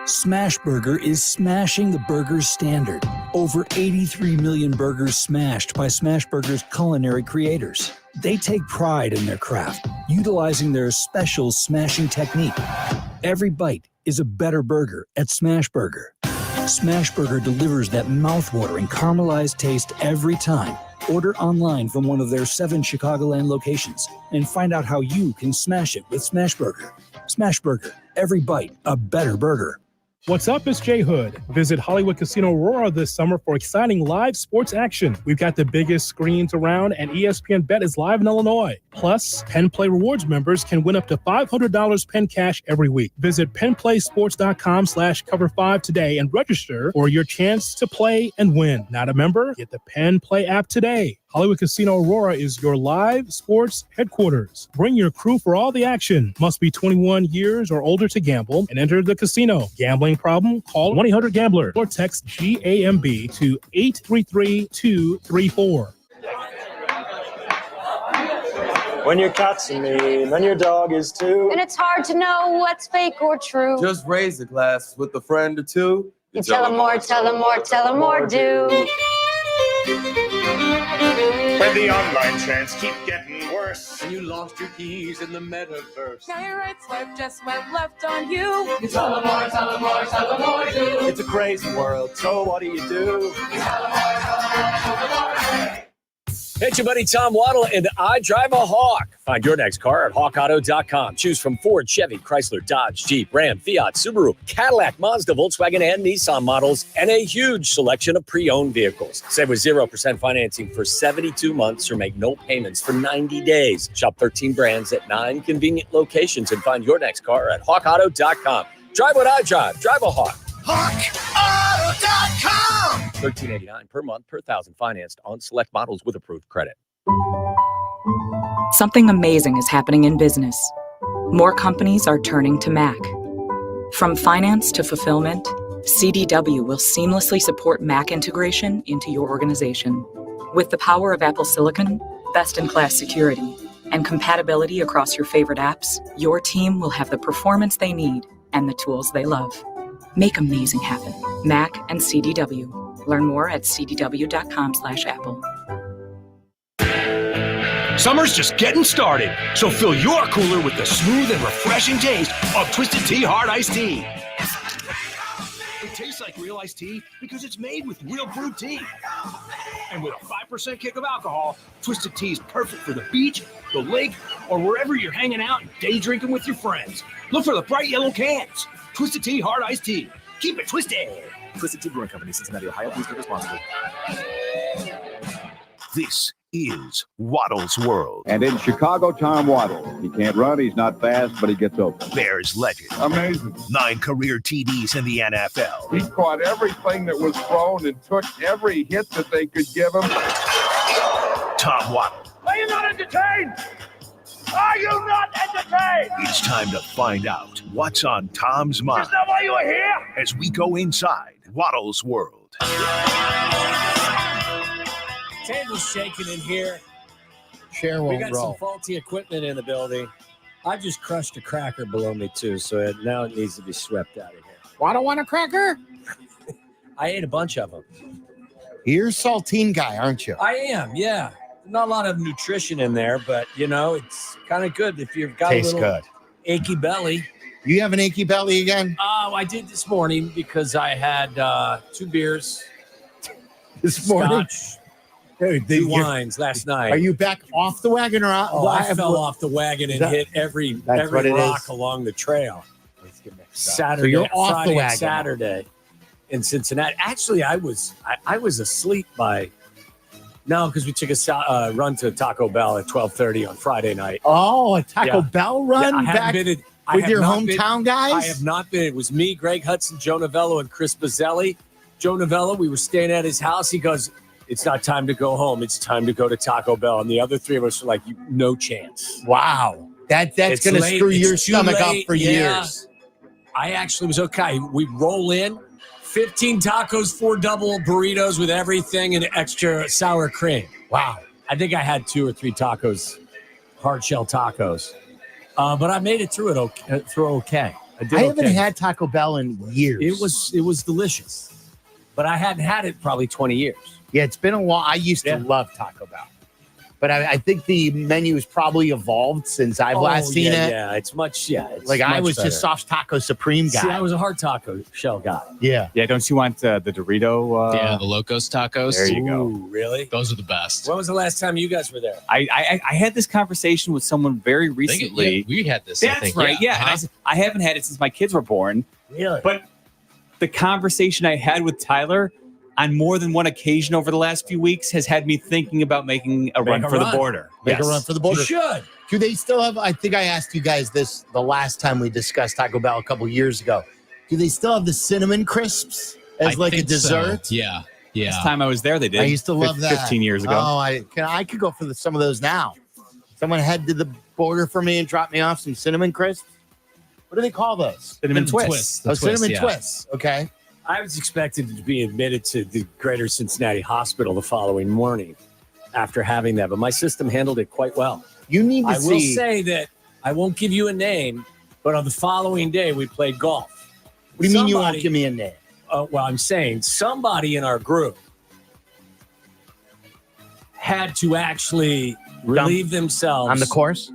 Smashburger is smashing the burger standard. Over 83 million burgers smashed by Smashburger's culinary creators. They take pride in their craft, utilizing their special smashing technique. Every bite is a better burger at Smashburger. Smashburger delivers that mouth-watering caramelized taste every time. Order online from one of their 7 Chicagoland locations and find out how you can smash it with Smashburger. Smashburger, every bite a better burger. What's up? It's Jay Hood. Visit Hollywood Casino Aurora this summer for exciting live sports action. We've got the biggest screens around, and ESPN Bet is live in Illinois. Plus, Penn Play Rewards members can win up to $500 Penn Cash every week. Visit PennPlaySports.com/cover5 today and register for your chance to play and win. Not a member? Get the Penn Play app today. Hollywood Casino Aurora is your live sports headquarters. Bring your crew for all the action. Must be 21 years or older to gamble and enter the casino. Gambling problem? Call 1-800-GAMBLER or text GAMB to 833-234. When your cat's a me, then your dog is too. And it's hard to know what's fake or true. Just raise a glass with a friend or two. You tell them more, tell them more, tell them more, do. When the online trends keep getting worse, And you lost your keys in the metaverse. Now your right swipe just went left on you. you tell them more, tell them more, tell them more, do. It's a crazy world, so what do? You tell them more, tell them more, tell them more, do. Hey, it's your buddy Tom Waddle, and I drive a Hawk. Find your next car at hawkauto.com. Choose from Ford, Chevy, Chrysler, Dodge, Jeep, Ram, Fiat, Subaru, Cadillac, Mazda, Volkswagen, and Nissan models, and a huge selection of pre-owned vehicles. Save with 0% financing for 72 months or make no payments for 90 days. Shop 13 brands at 9 convenient locations and find your next car at hawkauto.com. Drive what I drive. Drive a Hawk. HawkAuto.com. $13.89 per month per thousand financed on select models with approved credit. Something amazing is happening in business. More companies are turning to Mac. From finance to fulfillment, CDW will seamlessly support Mac integration into your organization. With the power of Apple Silicon, best-in-class security, and compatibility across your favorite apps, your team will have the performance they need and the tools they love. Make amazing happen. Mac and CDW. Learn more at cdw.com/Apple. Summer's just getting started, so fill your cooler with the smooth and refreshing taste of Twisted Tea Hard Iced Tea. It tastes like real iced tea because it's made with real brewed tea. And with a 5% kick of alcohol, Twisted Tea is perfect for the beach, the lake, or wherever you're hanging out and day drinking with your friends. Look for the bright yellow cans. Twisted Tea Hard Iced Tea. Keep it twisted. Twisted Tea Brewing Company, Cincinnati, Ohio. Please drink responsibly. This is Waddle's World. And in Chicago, Tom Waddle. He can't run, he's not fast, but he gets open. Bears legend. Amazing. 9 career TDs in the NFL. He caught everything that was thrown and took every hit that they could give him. Tom Waddle. Are you not entertained? Are you not entertained? It's time to find out what's on Tom's mind. Is that why you are here? As we go inside Waddle's World. Table's shaking in here. Chair We won't got roll. some faulty equipment in the building. I just crushed a cracker below me too, so now it needs to be swept out of here. Waddle want a cracker? I ate a bunch of them. You're a saltine guy, aren't you? I am, yeah. Not a lot of nutrition in there, but it's kind of good if you've got Tastes a little good. achy belly. You have an achy belly again? Oh, I did this morning because I had 2 beers. This morning? Scotch, Dude, 2 wines last night. Are you back off the wagon or out? Oh, I fell off the wagon and hit every rock along the trail. Saturday, So you're off Friday the wagon. and Saturday in Cincinnati. Actually, I was asleep by because we took a run to Taco Bell at 12:30 on Friday night. Oh, a Taco Bell run I haven't back been with your hometown guys? I have not been. It was me, Greg Hudson, Joe Novello, and Chris Bazzelli. Joe Novello, we were staying at his house. He goes, "It's not time to go home. It's time to go to Taco Bell." And the other 3 of us were like, "No chance." Wow. That's It's going to late. screw your It's too stomach up late. for Yeah. years. I actually was okay. We roll in, 15 tacos, 4 double burritos with everything and extra sour cream. Wow. I think I had 2 or 3 tacos, hard shell tacos. But I made it through okay. I haven't had Taco Bell in years. It was delicious. But I hadn't had it probably 20 years. Yeah, it's been a while. I used to love Taco Bell. But I think the menu has probably evolved since I've last seen it. Yeah, it's much, I much was better. just soft taco supreme guy. See, I was a hard taco shell guy. Yeah. Yeah, don't you want the Dorito? The Locos tacos. There you go. Ooh, really? Those are the best. When was the last time you guys were there? I had this conversation with someone very recently. We had this. That's I think. right. Yeah. Uh-huh. And I haven't had it since my kids were born. Really? But the conversation I had with Tyler on more than one occasion over the last few weeks has had me thinking about making a run for the border. Make a run for the border. You should. Do they still have, I think I asked you guys this the last time we discussed Taco Bell a couple years ago. Do they still have the cinnamon crisps as I a think dessert? So. Yeah. Last time I was there, they did. I used to love that. 15 years ago. Oh, I could go for some of those now. Someone head to the border for me and drop me off some cinnamon crisps. What do they call those? Cinnamon twists. Cinnamon twists. Okay. I was expected to be admitted to the Greater Cincinnati Hospital the following morning after having that, but my system handled it quite well. You need to I will say that I won't give you a name, but on the following day we played golf. What do you mean you won't give me a name? Well, I'm saying somebody in our group had to actually relieve themselves on the course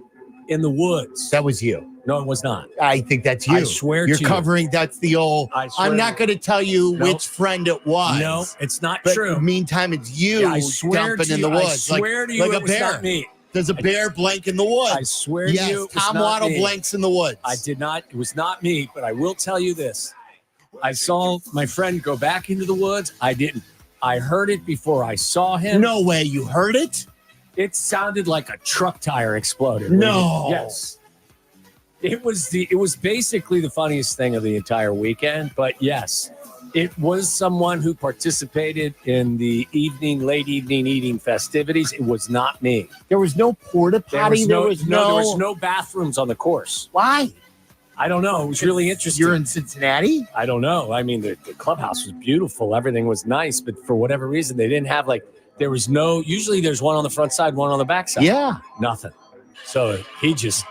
in the woods. That was you. No, it was not. I think that's you. I swear You're to you. covering. That's the old. I swear I'm not going to tell you Nope. which friend it was. No, it's not But true. meantime, it's you Yeah, I swear dumping to in you, the I woods. swear to you, like it a was bear. not me. There's a bear blank in the woods. I swear yes, to you, it was Tom not Waddle me. blanks in the woods. I did not. It was not me, but I will tell you this. I saw my friend go back into the woods. I didn't. I heard it before I saw him. No way. You heard it? It sounded like a truck tire exploded. No. Yes. It was basically the funniest thing of the entire weekend, but yes, it was someone who participated in the late evening eating festivities. It was not me. There was no porta potty. There was no bathrooms on the course. Why? I don't know. It was really interesting. You're in Cincinnati? I don't know. I mean, the clubhouse was beautiful. Everything was nice, but for whatever reason, they There was usually there's one on the front side, one on the back side. Yeah. Nothing. So he just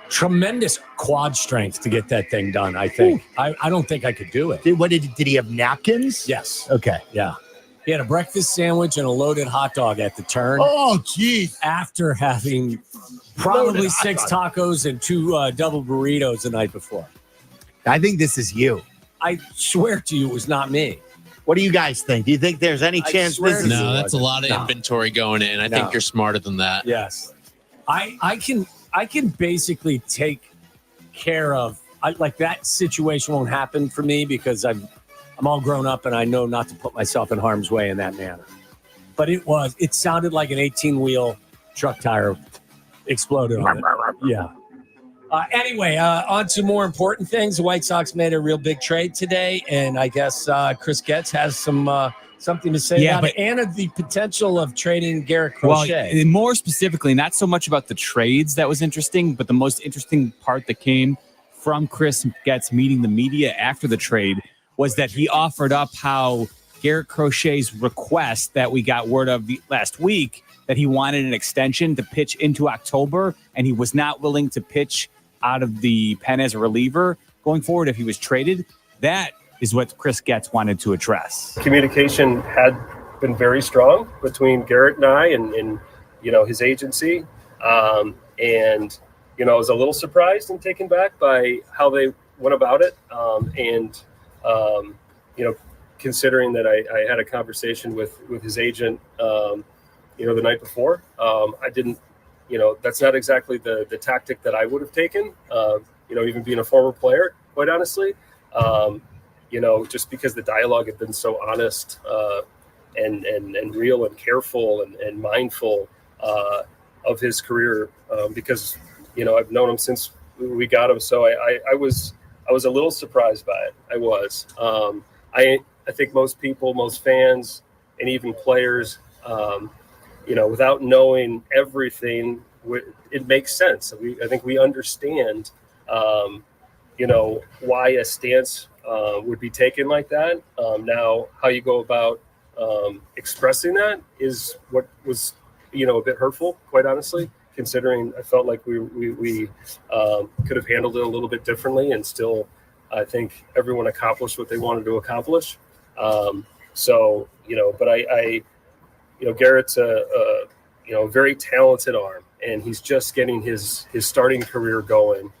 tremendous quad strength to get that thing done, I think. I don't think I could do it. Did he have napkins? Yes. Okay. Yeah. He had a breakfast sandwich and a loaded hot dog at the turn. Oh, geez. After having probably 6 tacos and 2 double burritos the night before. I think this is you. I swear to you, it was not me. What do you guys think? Do you think there's any chance this is No, that's a lot of inventory going in. I think you're smarter than that. Yes. I can basically take care of like that situation won't happen for me because I'm all grown up and I know not to put myself in harm's way in that manner. But it sounded like an 18-wheel truck tire exploded on it. Yeah. Anyway, on to more important things. The White Sox made a real big trade today, and I guess Chris Getz has something to say about it, and of the potential of trading Garrett Crochet. Well, more specifically, not so much about the trades that was interesting, but the most interesting part that came from Chris Getz meeting the media after the trade was that he offered up how Garrett Crochet's request that we got word of last week, that he wanted an extension to pitch into October, and he was not willing to pitch out of the pen as a reliever going forward if he was traded. That is what Chris Getz wanted to address. Communication had been very strong between Garrett and I and his agency. And I was a little surprised and taken back by how they went about it. Considering that I had a conversation with his agent, the night before, I didn't, that's not exactly the tactic that I would have taken, even being a former player, quite honestly, just because the dialogue had been so honest and real and careful and mindful of his career, because, I've known him since we got him. So I was a little surprised by it. I was. I think most people, most fans, and even players, without knowing everything, it makes sense. I think we understand, why a stance would be taken like that. Now, how you go about expressing that is what was, a bit hurtful, quite honestly, considering I felt like we could have handled it a little bit differently, and still, I think everyone accomplished what they wanted to accomplish. But Garrett's a very talented arm, and he's just getting his starting career going.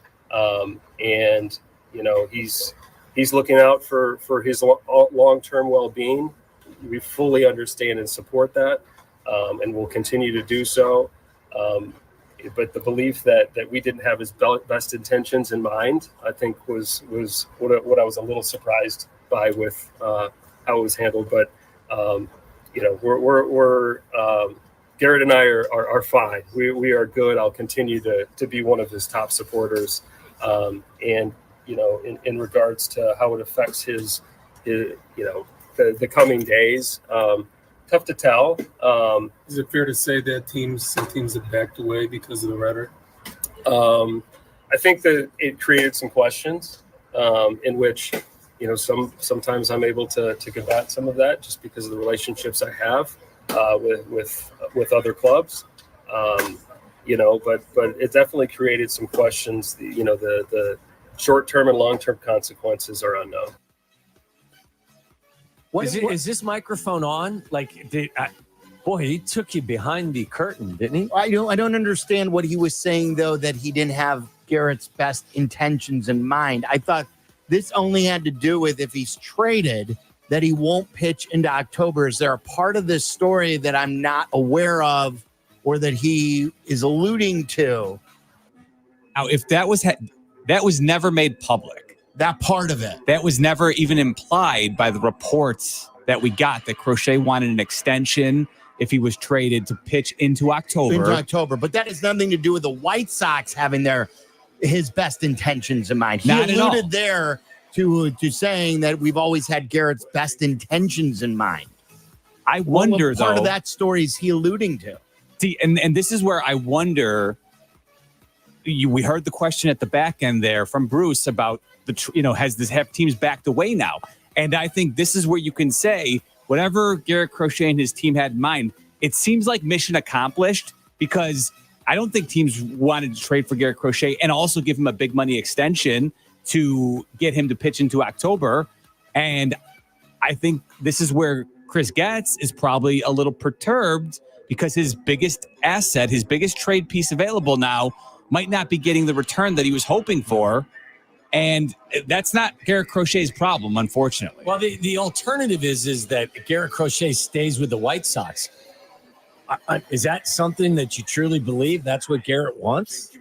He's looking out for his long-term well-being. We fully understand and support that, and will continue to do so. But the belief that we didn't have his best intentions in mind, I think was what I was a little surprised by with how it was handled. But we're Garrett and I are fine. We are good. I'll continue to be one of his top supporters. In regards to how it affects his the coming days, tough to tell. Is it fair to say that some teams have backed away because of the rhetoric? I think that it created some questions, in which sometimes I'm able to combat some of that just because of the relationships I have with other clubs. But it definitely created some questions. The short-term and long-term consequences are unknown. Is this microphone on? He took you behind the curtain, didn't he? I don't understand what he was saying, though, that he didn't have Garrett's best intentions in mind. I thought this only had to do with if he's traded, that he won't pitch into October. Is there a part of this story that I'm not aware of, or that he is alluding to? Now, if that was never made public. That part of it. That was never even implied by the reports that we got, that Crochet wanted an extension if he was traded to pitch into October. But that has nothing to do with the White Sox having his best intentions in mind. He Not at all. alluded there to saying that we've always had Garrett's best intentions in mind. I wonder, what part though, of that story is he alluding to? See, and this is where I wonder. We heard the question at the back end there from Bruce about have teams backed away now? And I think this is where you can say whatever Garrett Crochet and his team had in mind, it seems like mission accomplished because I don't think teams wanted to trade for Garrett Crochet and also give him a big money extension to get him to pitch into October. And I think this is where Chris Getz is probably a little perturbed because his biggest asset, his biggest trade piece available now might not be getting the return that he was hoping for. And that's not Garrett Crochet's problem, unfortunately. Well, the alternative is that Garrett Crochet stays with the White Sox. Is that something that you truly believe that's what Garrett wants?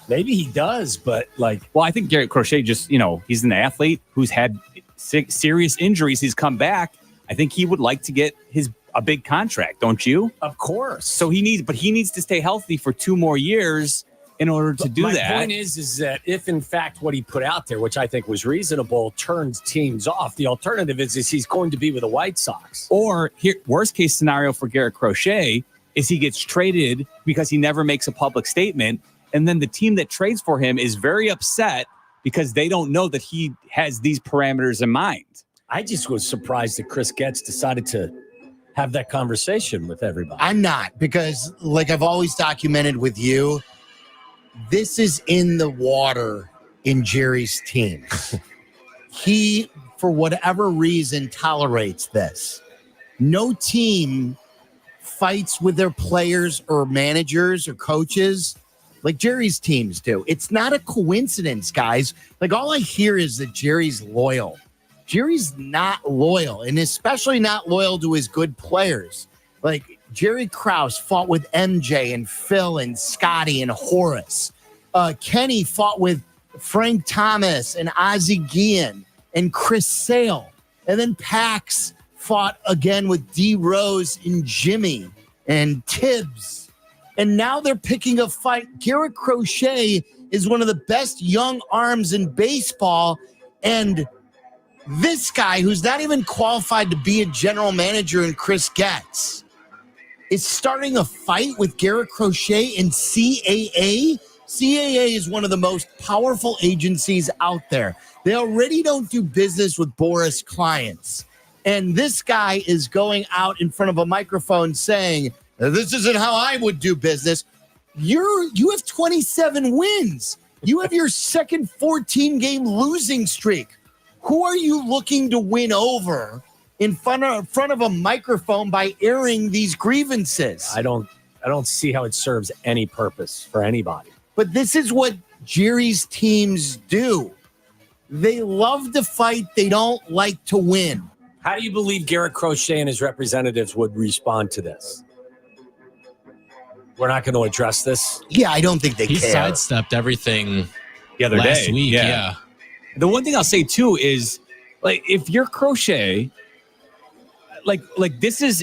Maybe he does, but well, I think Garrett Crochet just, he's an athlete who's had serious injuries. He's come back. I think he would like to get a big contract, don't you? Of course. So he needs to stay healthy for 2 more years in order to do that. My point is that if in fact what he put out there, which I think was reasonable, turns teams off, the alternative is he's going to be with the White Sox. Or worst case scenario for Garrett Crochet is he gets traded because he never makes a public statement. And then the team that trades for him is very upset because they don't know that he has these parameters in mind. I just was surprised that Chris Getz decided to have that conversation with everybody. I'm not, because like I've always documented with you, this is in the water in Jerry's teams. He, for whatever reason, tolerates this. No team fights with their players or managers or coaches like Jerry's teams do. It's not a coincidence, guys. Like, all I hear is that Jerry's loyal. Jerry's not loyal, and especially not loyal to his good players. Like, Jerry Krause fought with MJ and Phil and Scotty and Horace. Kenny fought with Frank Thomas and Ozzie Guillen and Chris Sale. And then Pax fought again with D. Rose and Jimmy and Tibbs. And now they're picking a fight. Garrett Crochet is one of the best young arms in baseball. And this guy, who's not even qualified to be a general manager in Chris Getz, is starting a fight with Garrett Crochet in CAA. CAA is one of the most powerful agencies out there. They already don't do business with Boris clients. And this guy is going out in front of a microphone saying, this isn't how I would do business. You have 27 wins. You have your second 14-game losing streak. Who are you looking to win over in front of a microphone by airing these grievances? I don't see how it serves any purpose for anybody. But this is what Jerry's teams do. They love to fight. They don't like to win. How do you believe Garrett Crochet and his representatives would respond to this? We're not going to address this. Yeah, I don't think they He care. sidestepped everything the other last day. week. Yeah. The one thing I'll say too is, like, if you're Crochet, like this is,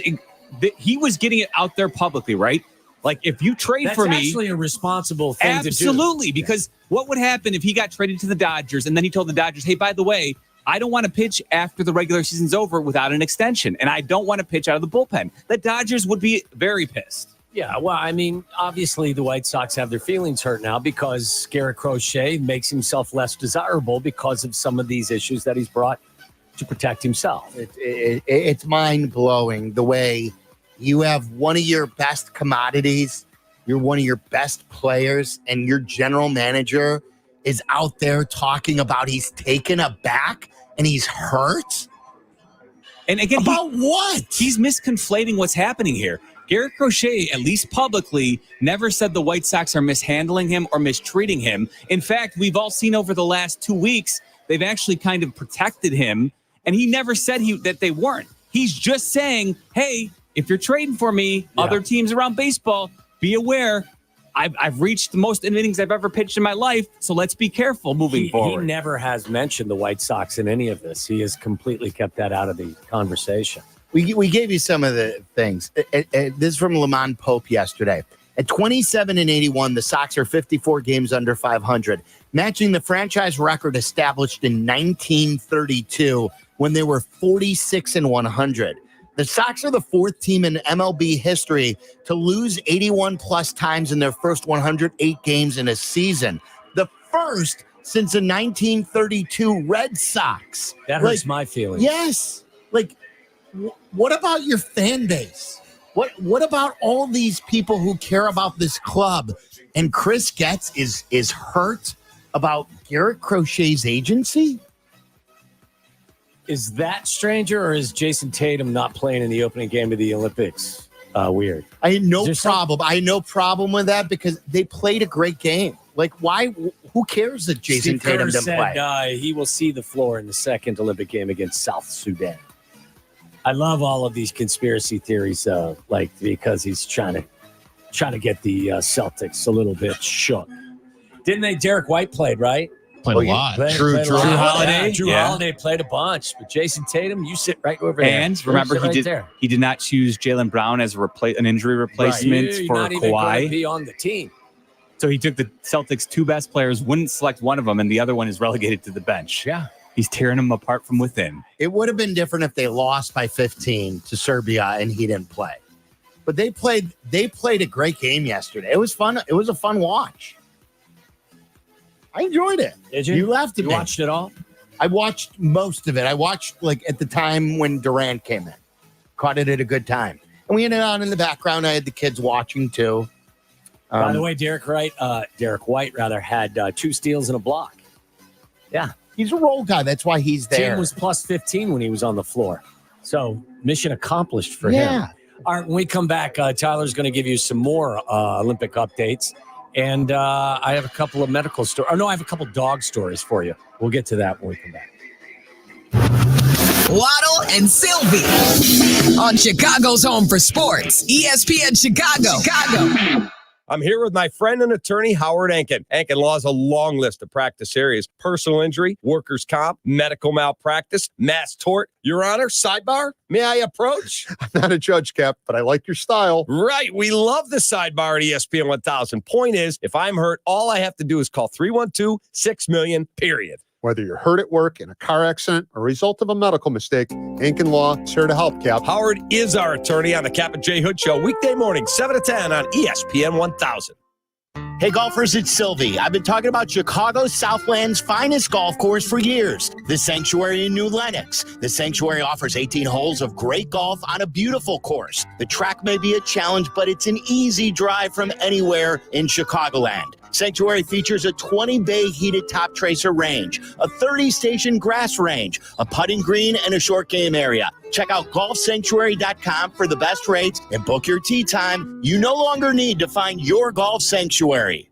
he was getting it out there publicly, right? Like, if you trade for me, that's actually a responsible thing to do. Absolutely, because what would happen if he got traded to the Dodgers and then he told the Dodgers, hey, by the way, I don't want to pitch after the regular season's over without an extension, and I don't want to pitch out of the bullpen. The Dodgers would be very pissed. Yeah, well, I mean, obviously the White Sox have their feelings hurt now because Garrett Crochet makes himself less desirable because of some of these issues that he's brought to protect himself. It's mind-blowing the way you have one of your best commodities, you're one of your best players, and your general manager is out there talking about he's taken aback and he's hurt. And again, about what? He's misconflating what's happening here. Garrett Crochet, at least publicly, never said the White Sox are mishandling him or mistreating him. In fact, we've all seen over the last 2 weeks, they've actually kind of protected him, and he never said that they weren't. He's just saying, hey, if you're trading for me, other teams around baseball, be aware. I've reached the most innings I've ever pitched in my life, so let's be careful moving forward. He never has mentioned the White Sox in any of this. He has completely kept that out of the conversation. We gave you some of the things. This is from Lamont Pope yesterday. At 27-81, the Sox are 54 games under 500, matching the franchise record established in 1932 when they were 46-100. The Sox are the fourth team in MLB history to lose 81-plus times in their first 108 games in a season. The first since the 1932 Red Sox. That hurts my feelings. Yes. Like, what about your fan base? What about all these people who care about this club? And Chris Getz is hurt about Garrett Crochet's agency? Is that stranger, or is Jason Tatum not playing in the opening game of the Olympics weird? I had no problem. I had no problem with that because they played a great game. Like, why? Who cares that Jason Tatum didn't play? He will see the floor in the second Olympic game against South Sudan. I love all of these conspiracy theories, because he's trying to get the Celtics a little bit shook. Didn't they? Derek White played, right? Played a lot. Drew Holiday. Drew Yeah. Holiday played a bunch, but Jason Tatum, you sit right over there. And remember, he did not choose Jaylen Brown as an injury replacement You're for not even going to Kawhi. be on the team. So he took the Celtics' two best players, wouldn't select one of them, and the other one is relegated to the bench. Yeah. He's tearing them apart from within. It would have been different if they lost by 15 to Serbia and he didn't play. But they played a great game yesterday. It was fun. It was a fun watch. I enjoyed it. Did you? You laughed at me. You watched it all? I watched most of it. I watched at the time when Durant came in. Caught it at a good time. And we had it on in the background. I had the kids watching too. By the way, Derek White had 2 steals and a block. Yeah. He's a role guy. That's why he's there. Team was plus 15 when he was on the floor. So mission accomplished for him. All right, when we come back, Tyler's going to give you some more Olympic updates. And I have a couple of medical stories. I have a couple dog stories for you. We'll get to that when we come back. Waddle and Silvy on Chicago's home for sports, ESPN Chicago. I'm here with my friend and attorney, Howard Enkin. Enkin Law has a long list of practice areas: personal injury, workers' comp, medical malpractice, mass tort. Your Honor, sidebar, may I approach? I'm not a judge, Cap, but I like your style. Right. We love the sidebar at ESPN 1000. Point is, if I'm hurt, all I have to do is call 312-6-million, period. Whether you're hurt at work, in a car accident, or a result of a medical mistake, Enkin Law is here to help, Cap. Howard is our attorney on the Cap and J Hood Show, weekday morning, 7 to 10 on ESPN 1000. Hey golfers, it's Silvy. I've been talking about Chicago's Southland's finest golf course for years, the Sanctuary in New Lenox. The Sanctuary offers 18 holes of great golf on a beautiful course. The track may be a challenge, but it's an easy drive from anywhere in Chicagoland. Sanctuary features a 20-bay heated top tracer range, a 30-station grass range, a putting green, and a short game area. Check out golfsanctuary.com for the best rates and book your tee time. You no longer need to find your golf sanctuary.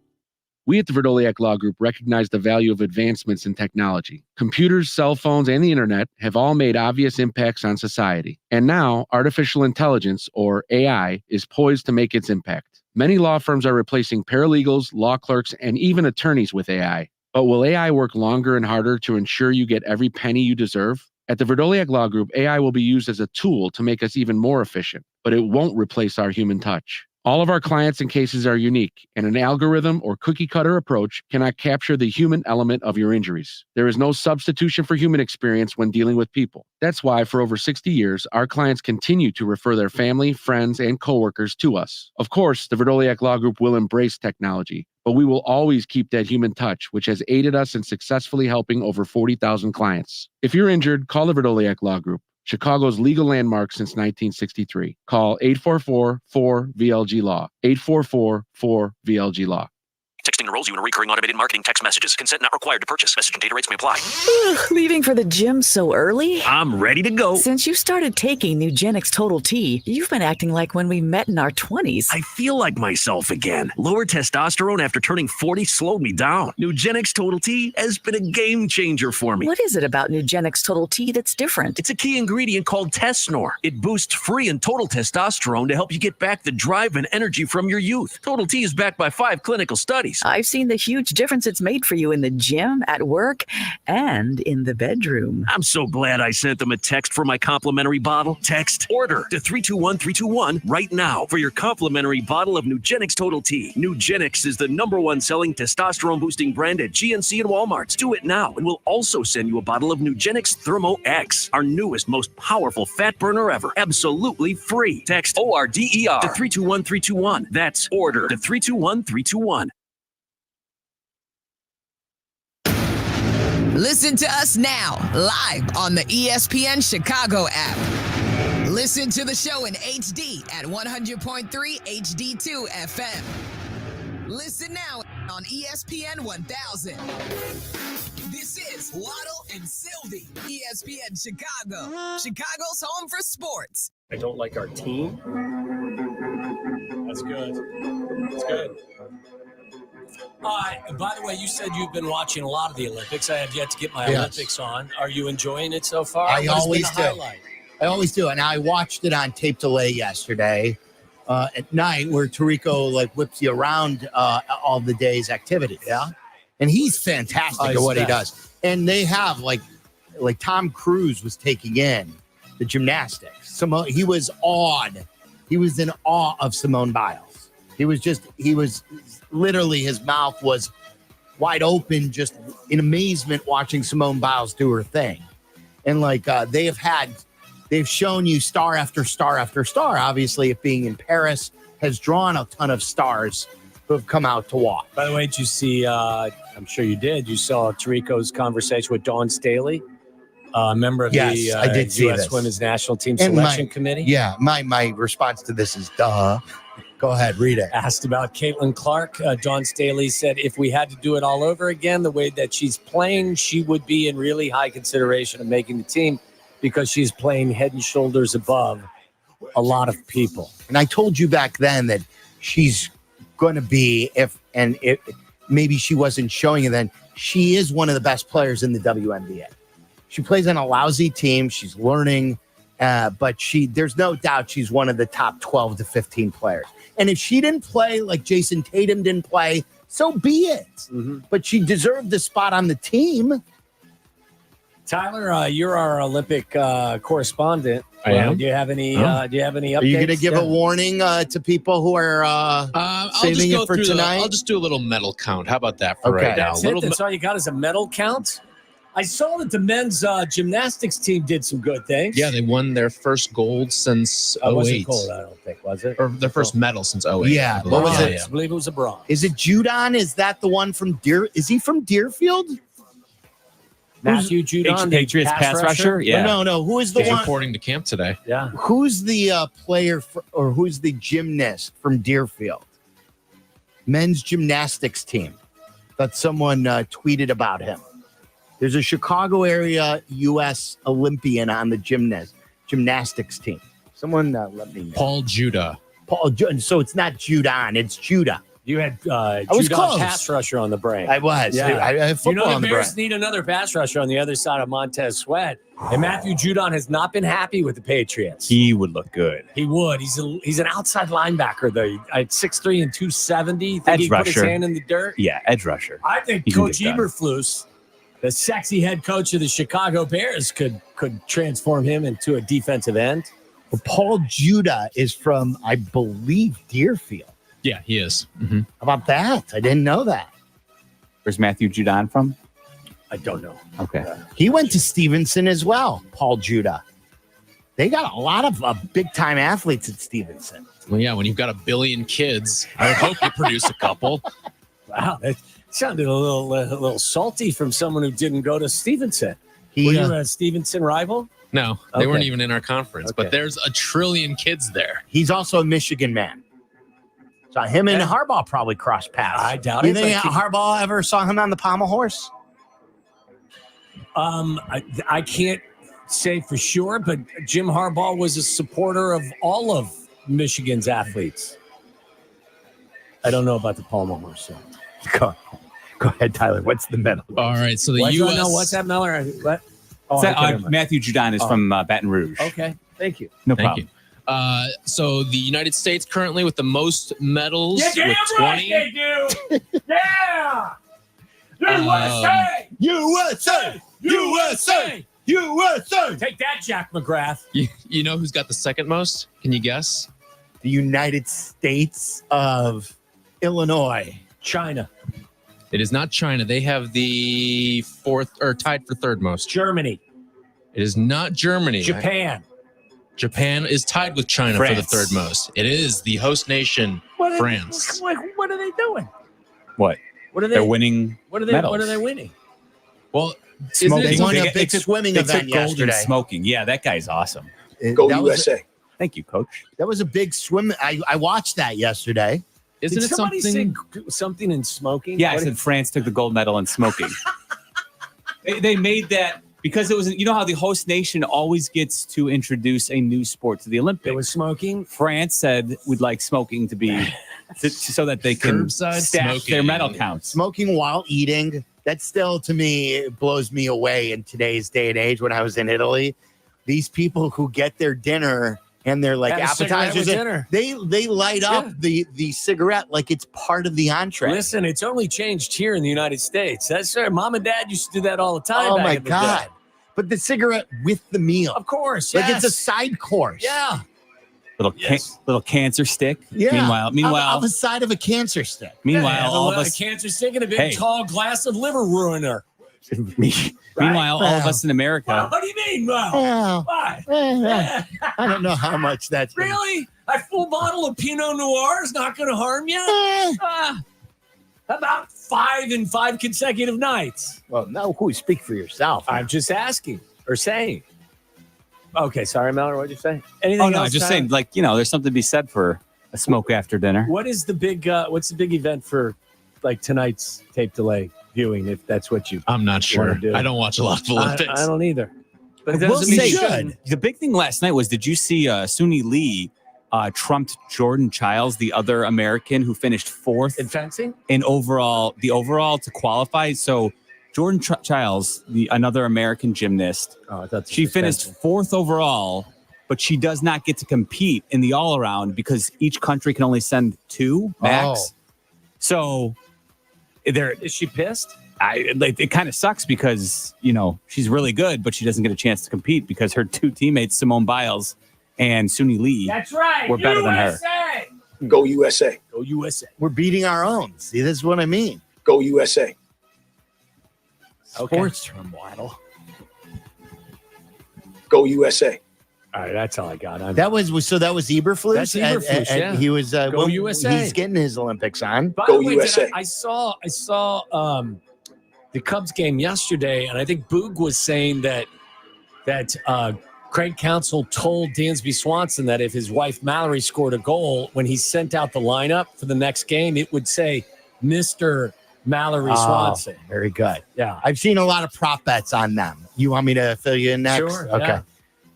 We at the Verdoliak Law Group recognize the value of advancements in technology. Computers, cell phones, and the internet have all made obvious impacts on society. And now, artificial intelligence, or AI, is poised to make its impact. Many law firms are replacing paralegals, law clerks, and even attorneys with AI. But will AI work longer and harder to ensure you get every penny you deserve? At the Verdoliak Law Group, AI will be used as a tool to make us even more efficient, but it won't replace our human touch. All of our clients and cases are unique, and an algorithm or cookie-cutter approach cannot capture the human element of your injuries. There is no substitution for human experience when dealing with people. That's why, for over 60 years, our clients continue to refer their family, friends, and coworkers to us. Of course, the Verdoliak Law Group will embrace technology, but we will always keep that human touch, which has aided us in successfully helping over 40,000 clients. If you're injured, call the Verdoliak Law Group, Chicago's legal landmark since 1963. Call 844-4VLG-LAW, 844-4VLG-LAW. Texting enrolls you in recurring automated marketing text messages. Consent not required to purchase. Message and data rates may apply. Leaving for the gym so early? I'm ready to go. Since you started taking Nugenix Total T, you've been acting like when we met in our 20s. I feel like myself again. Lower testosterone after turning 40 slowed me down. Nugenix Total T has been a game changer for me. What is it about Nugenix Total T that's different? It's a key ingredient called Tesnor. It boosts free and total testosterone to help you get back the drive and energy from your youth. Total T is backed by 5 clinical studies. I've seen the huge difference it's made for you in the gym, at work, and in the bedroom. I'm so glad I sent them a text for my complimentary bottle. Text ORDER to 321-321 right now for your complimentary bottle of Nugenix Total T. Nugenix is the #1 selling testosterone boosting brand at GNC and Walmart. Do it now, and we'll also send you a bottle of Nugenix Thermo X, our newest, most powerful fat burner ever. Absolutely free. Text ORDER to 321-321. That's ORDER to 321-321. Listen to us now, live on the ESPN Chicago app. Listen to the show in HD at 100.3 HD2 FM. Listen now on ESPN 1000. This is Waddle and Silvy, ESPN Chicago. Chicago's home for sports. I don't like our team. That's good. That's good. By the way, you said you've been watching a lot of the Olympics. I have yet to get my Olympics on. Are you enjoying it so far? I always do. And I watched it on tape delay yesterday at night where Tirico whips you around all the day's activities. Yeah. And he's fantastic at what he does. And they have like Tom Cruise was taking in the gymnastics. He was awed. He was in awe of Simone Biles. He was literally, his mouth was wide open, just in amazement watching Simone Biles do her thing. And they've shown you star after star after star. Obviously, it being in Paris has drawn a ton of stars who have come out to watch. By the way, did you see, I'm sure you did, you saw Tirico's conversation with Dawn Staley, member of the I did see U.S. this. Women's National Team Selection Committee? Yeah, my response to this is duh. Go ahead, read it. Asked about Caitlin Clark. Dawn Staley said if we had to do it all over again, the way that she's playing, she would be in really high consideration of making the team because she's playing head and shoulders above a lot of people. And I told you back then that she's going to be, if maybe she wasn't showing it then, she is one of the best players in the WNBA. She plays on a lousy team. She's learning, but there's no doubt she's one of the top 12 to 15 players. And if she didn't play like Jason Tatum didn't play, so be it. Mm-hmm. But she deserved the spot on the team. Tyler, you're our Olympic correspondent. I am. Do you have any? Do you have any updates? Are you going to give a warning to people who are saving it for tonight? I'll just do a little medal count. How about that for right now? That's all you got is a medal count? I saw that the men's gymnastics team did some good things. Yeah, they won their first gold since 08. It wasn't gold, I don't think, was it? Or their first medal since 08. Yeah. What was it? I believe it was a bronze. Is it Judon? Is that the one from Is he from Deerfield? Matthew Judon, Patriots pass rusher? Yeah. No. Who is the He's one reporting to camp today. Yeah. Who's the player or who's the gymnast from Deerfield? Men's gymnastics team. That someone tweeted about him. There's a Chicago area U.S. Olympian on the gymnastics team. Someone let me know. Paul Judah. So it's not Judon, it's Judah. You had was Judon close. Pass rusher on the brain. I was. Yeah. I had football on the the brain. Bears need another pass rusher on the other side of Montez Sweat. And Matthew Judon has not been happy with the Patriots. He would look good. He would. He's an outside linebacker, though. At 6'3" and 270. Think Edge he rusher. Put his hand in the dirt? Yeah, edge rusher. I think He can Coach get done. Eberflus, the sexy head coach of the Chicago Bears, could transform him into a defensive end. Well, Paul Judah is from, I believe, Deerfield. Yeah, he is. Mm-hmm. How about that? I didn't know that. Where's Matthew Judon from? I don't know. Okay. He went to Stevenson as well, Paul Judah. They got a lot of big-time athletes at Stevenson. Well, yeah, when you've got 1 billion kids, I would hope you produce a couple. Wow, that sounded a little salty from someone who didn't go to Stevenson. Were you a Stevenson rival? No, they Okay. weren't even in our conference, Okay. but there's 1 trillion kids there. He's also a Michigan man. So him and Harbaugh probably crossed paths. I doubt You it. think but Harbaugh ever saw him on the pommel horse? I can't say for sure, but Jim Harbaugh was a supporter of all of Michigan's athletes. I don't know about the pommel horse. So. Go ahead, Tyler. What's the medal? All right, so the What, U.S. No, what's that, Miller? What? Oh, Is that, I can't remember. Matthew Judon is from Baton Rouge. Okay, thank you. No Thank problem. you. So the United States currently with the most medals Yeah, damn with right 20. they do. Yeah. USA! USA! USA! USA! Take that, Jack McGrath. You know who's got the second most? Can you guess? The United States of Illinois. China. It is not China. They have the fourth or tied for third most. Germany. It is not Germany. Japan. Japan is tied with China for the third most. It is the host nation, France. What are they doing? What? What are they? They're winning medals. What are they winning? Well, They won a big swimming they event took gold in yesterday. smoking. Yeah, that guy's awesome. Go USA. Thank you, Coach. That was a big swim. I watched that yesterday. Did somebody say something in smoking? Yeah, I said France took the gold medal in smoking. they made that because it was, you know how the host nation always gets to introduce a new sport to the Olympics. It was smoking. France said we'd like smoking to be so that they can stack their medal counts. Smoking while eating. That still, to me, blows me away in today's day and age. When I was in Italy, these people who get their dinner and they're like appetizers, they light up the cigarette like it's part of the entree. Listen, it's only changed here in the United States. That's right. Mom and Dad used to do that all the time. Oh back my in the God. day. But the cigarette with the meal. Of course. Like yes. it's a side course. Yeah. Little cancer stick. Yeah. Meanwhile, on the side of a cancer stick. Meanwhile, all of a us. cancer stick and a big tall glass of liver ruiner. Meanwhile, all of us in America. Well, what do you mean? Well, Why? I don't know how much that's Really? A full bottle of Pinot Noir is not going to harm you? About 5 in 5 consecutive nights. Well, no, speak for yourself. I'm just asking or saying. Okay, sorry, Mallory, what'd you say? Anything Oh, no, else, I'm just Tyler? saying, like, there's something to be said for a smoke after dinner. What is the big, what's the big event for, like, tonight's tape delay viewing, if that's what you I'm not sure. do? I don't watch a lot of Olympics. I don't either. But it We'll doesn't mean say you shouldn't. the big thing last night was, did you see Suni Lee trumped Jordan Childs, the other American who finished 4th in fencing in overall to qualify? So Jordan Childs, another American gymnast, she finished 4th overall, but she does not get to compete in the all around because each country can only send 2 max. So is she pissed? It kind of sucks because, she's really good, but she doesn't get a chance to compete because her 2 teammates, Simone Biles and Suni Lee, That's right. were better than her. Go USA. Go USA. We're beating our own. See, this is what I mean. Go USA. Okay. Sports term, Waddle. Go USA. All right, that's all I got. That was Eberflus. That's Eberflus, yeah. He was Go USA. He's getting his Olympics on. By Go the way, USA. I saw the Cubs game yesterday, and I think Boog was saying that Craig Counsell told Dansby Swanson that if his wife Mallory scored a goal, when he sent out the lineup for the next game, it would say Mr. Mallory Swanson. Very good. Yeah. I've seen a lot of prop bets on them. You want me to fill you in next? Sure, Okay. yeah.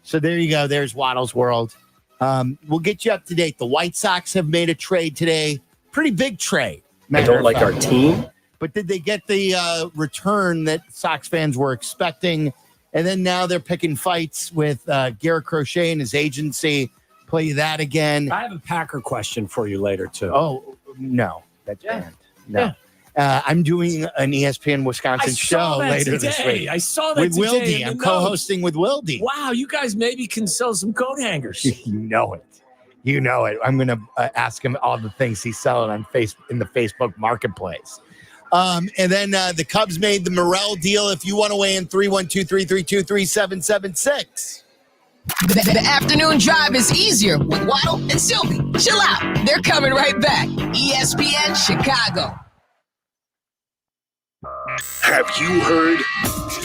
So there you go. There's Waddle's World. We'll get you up to date. The White Sox have made a trade today. Pretty big trade. I don't like our team. But did they get the return that Sox fans were expecting? And then now they're picking fights with Garrett Crochet and his agency. Play you that again. I have a Packer question for you later, too. Oh, no. That's banned. No. Yeah. I'm doing an ESPN Wisconsin show later this week. I saw that with today Wildy. in the I'm co-hosting with Wildy. Wow, you guys maybe can sell some coat hangers. You know it. You know it. I'm going to ask him all the things he's selling on in the Facebook marketplace. And then the Cubs made the Morel deal. If you want to weigh in, 312-332-3776. The afternoon drive is easier with Waddle and Silvy. Chill out. They're coming right back. ESPN Chicago. Have you heard?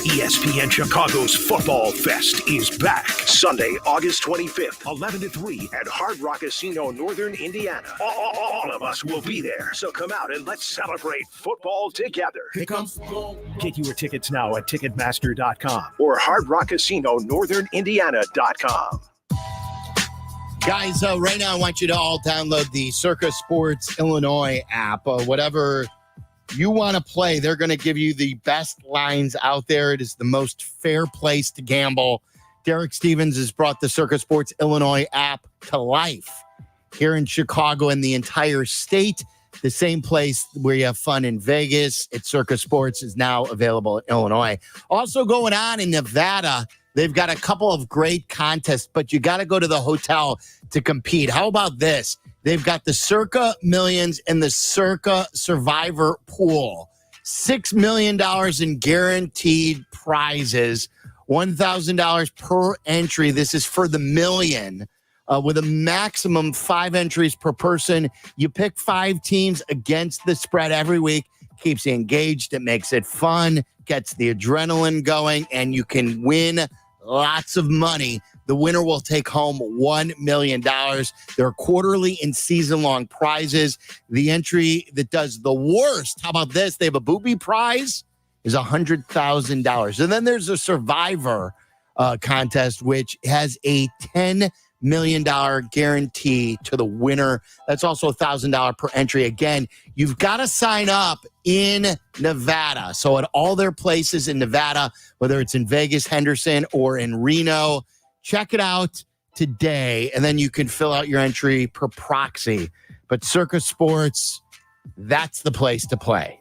ESPN Chicago's Football Fest is back Sunday, August 25th, 11 to 3 at Hard Rock Casino, Northern Indiana. All of us will be there, so come out and let's celebrate football together. Here comes football. Get your tickets now at Ticketmaster.com or Hard Rock Casino, NorthernIndiana.com. Guys, right now I want you to all download the Circa Sports Illinois app. Whatever you want to play, they're going to give you the best lines out there. It is the most fair place to gamble. Derek Stevens has brought the Circa Sports Illinois app to life here in Chicago and the entire state. The same place where you have fun in Vegas at Circa Sports is now available in Illinois. Also going on in Nevada, they've got a couple of great contests, but you got to go to the hotel to compete. How about this? They've got the Circa Millions and the Circa Survivor Pool. $6 million in guaranteed prizes, $1,000 per entry. This is for the million, with a maximum 5 entries per person. You pick 5 teams against the spread every week. Keeps you engaged. It makes it fun, gets the adrenaline going, and you can win lots of money The winner will take home $1 million. There are quarterly and season-long prizes. The entry that does the worst, how about this? They have a booby prize, is $100,000. And then there's a Survivor contest, which has a $10 million guarantee to the winner. That's also $1,000 per entry. Again, you've got to sign up in Nevada. So at all their places in Nevada, whether it's in Vegas, Henderson, or in Reno, check it out today. And then you can fill out your entry per proxy. But Circus Sports, that's the place to play.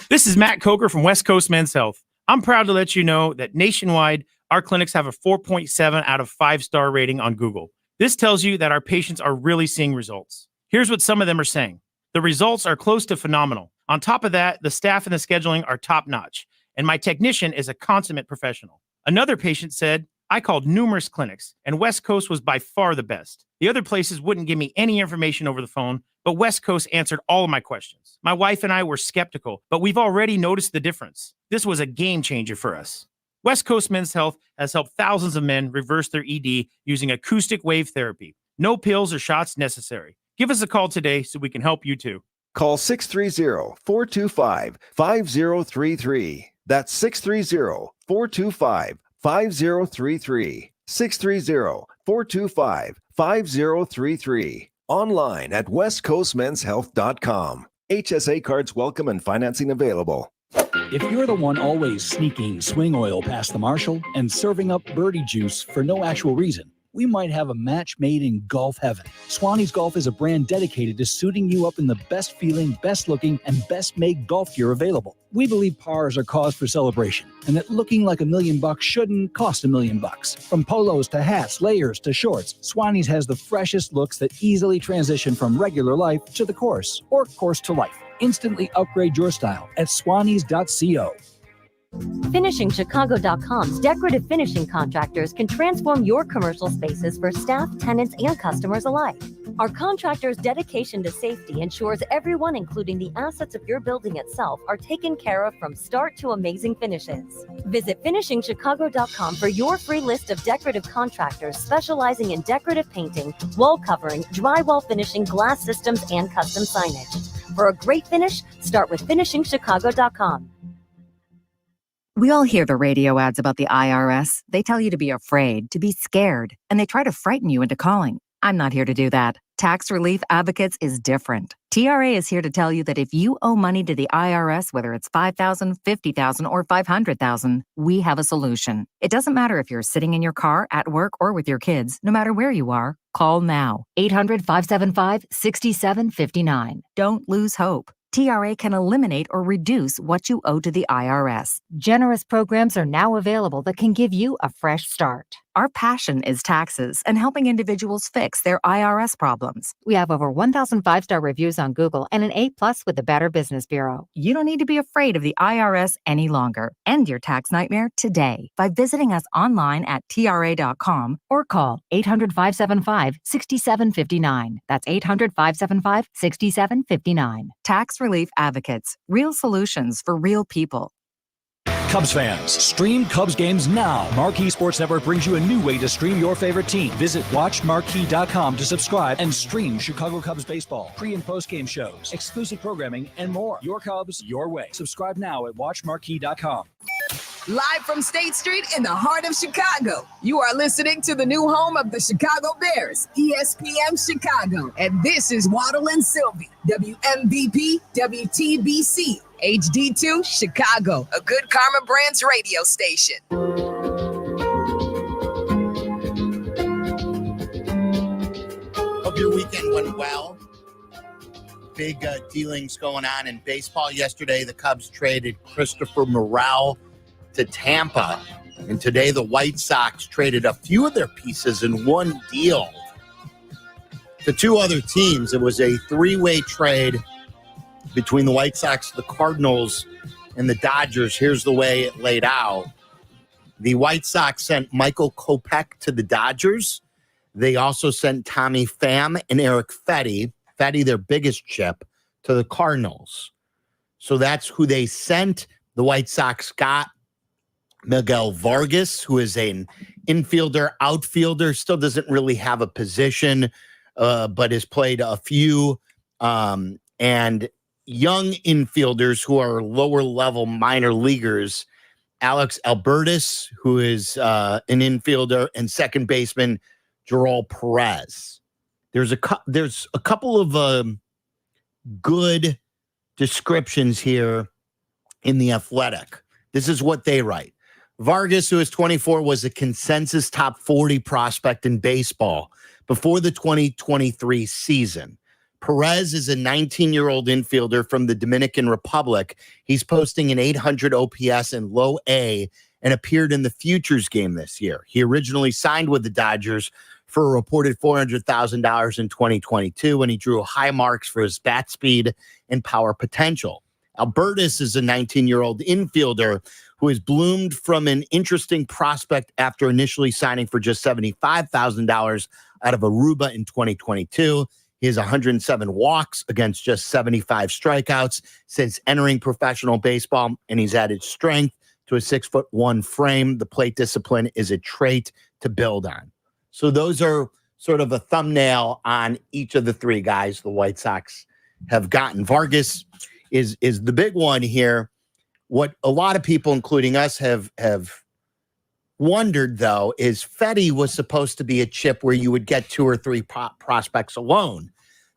This is Matt Coker from West Coast Men's Health. I'm proud to let you know that nationwide, our clinics have a 4.7 out of 5-star rating on Google. This tells you that our patients are really seeing results. Here's what some of them are saying. The results are close to phenomenal. On top of that, the staff and the scheduling are top-notch, and my technician is a consummate professional. Another patient said, I called numerous clinics, and West Coast was by far the best. The other places wouldn't give me any information over the phone, but West Coast answered all of my questions. My wife and I were skeptical, but we've already noticed the difference. This was a game changer for us. West Coast Men's Health has helped thousands of men reverse their ED using acoustic wave therapy. No pills or shots necessary. Give us a call today so we can help you too. Call 630-425-5033. That's 630-425-5033. 630-425-5033. Online at westcoastmenshealth.com. HSA cards welcome and financing available. If you're the one always sneaking swing oil past the marshal and serving up birdie juice for no actual reason, we might have a match made in golf heaven. Swanee's Golf is a brand dedicated to suiting you up in the best feeling, best looking, and best made golf gear available. We believe pars are cause for celebration, and that looking like $1 million shouldn't cost $1 million. From polos to hats, layers to shorts, Swanee's has the freshest looks that easily transition from regular life to the course, or course to life. Instantly upgrade your style at swanees.co. FinishingChicago.com's decorative finishing contractors can transform your commercial spaces for staff, tenants, and customers alike. Our contractors' dedication to safety ensures everyone, including the assets of your building itself, are taken care of from start to amazing finishes. Visit FinishingChicago.com for your free list of decorative contractors specializing in decorative painting, wall covering, drywall finishing, glass systems, and custom signage. For a great finish, start with FinishingChicago.com. We all hear the radio ads about the IRS. They tell you to be afraid, to be scared, and they try to frighten you into calling. I'm not here to do that. Tax Relief Advocates is different. TRA is here to tell you that if you owe money to the IRS, whether it's $5,000, $50,000, or $500,000, we have a solution. It doesn't matter if you're sitting in your car, at work, or with your kids. No matter where you are, call now. 800-575-6759. Don't lose hope. TRA can eliminate or reduce what you owe to the IRS. Generous programs are now available that can give you a fresh start. Our passion is taxes and helping individuals fix their IRS problems. We have over 1,000 5-star reviews on Google and an A+ with the Better Business Bureau. You don't need to be afraid of the IRS any longer. End your tax nightmare today by visiting us online at TRA.com or call 800-575-6759. That's 800-575-6759. Tax Relief Advocates. Real solutions for real people. Cubs fans, stream Cubs games now. Marquee Sports Network brings you a new way to stream your favorite team. Visit WatchMarquee.com to subscribe and stream Chicago Cubs baseball, pre- and post-game shows, exclusive programming, and more. Your Cubs, your way. Subscribe now at WatchMarquee.com. Live from State Street in the heart of Chicago, you are listening to the new home of the Chicago Bears, ESPN Chicago. And this is Waddle and Silvy, WMVP, WTBC, HD2, Chicago, a good Karma Brands radio station. Hope your weekend went well. Big dealings going on in baseball. Yesterday, the Cubs traded Christopher Morel to Tampa. And today, the White Sox traded a few of their pieces in one deal to two other teams. It was a three-way trade between the White Sox, the Cardinals, and the Dodgers. Here's the way it laid out. The White Sox sent Michael Kopech to the Dodgers. They also sent Tommy Pham and Eric Fetty, their biggest chip, to the Cardinals. So that's who they sent. The White Sox got Miguel Vargas, who is an infielder, outfielder, still doesn't really have a position, but has played a few. And young infielders who are lower level minor leaguers, Alex Albertus, who is an infielder, and second baseman Joel Perez. There's a couple of good descriptions here in The Athletic. This is what they write. Vargas, who is 24, was a consensus top 40 prospect in baseball before the 2023 season. Perez is a 19-year-old infielder from the Dominican Republic. He's posting an 800 OPS in low A and appeared in the Futures game this year. He originally signed with the Dodgers for a reported $400,000 in 2022 when he drew high marks for his bat speed and power potential. Albertus is a 19-year-old infielder who has bloomed from an interesting prospect after initially signing for just $75,000 out of Aruba in 2022. He has 107 walks against just 75 strikeouts since entering professional baseball, and he's added strength to a 6'1" frame. The plate discipline is a trait to build on. So those are sort of a thumbnail on each of the three guys the White Sox have gotten. Vargas is the big one here. What a lot of people, including us, have wondered, though, is Fetty was supposed to be a chip where you would get 2 or 3 prospects alone.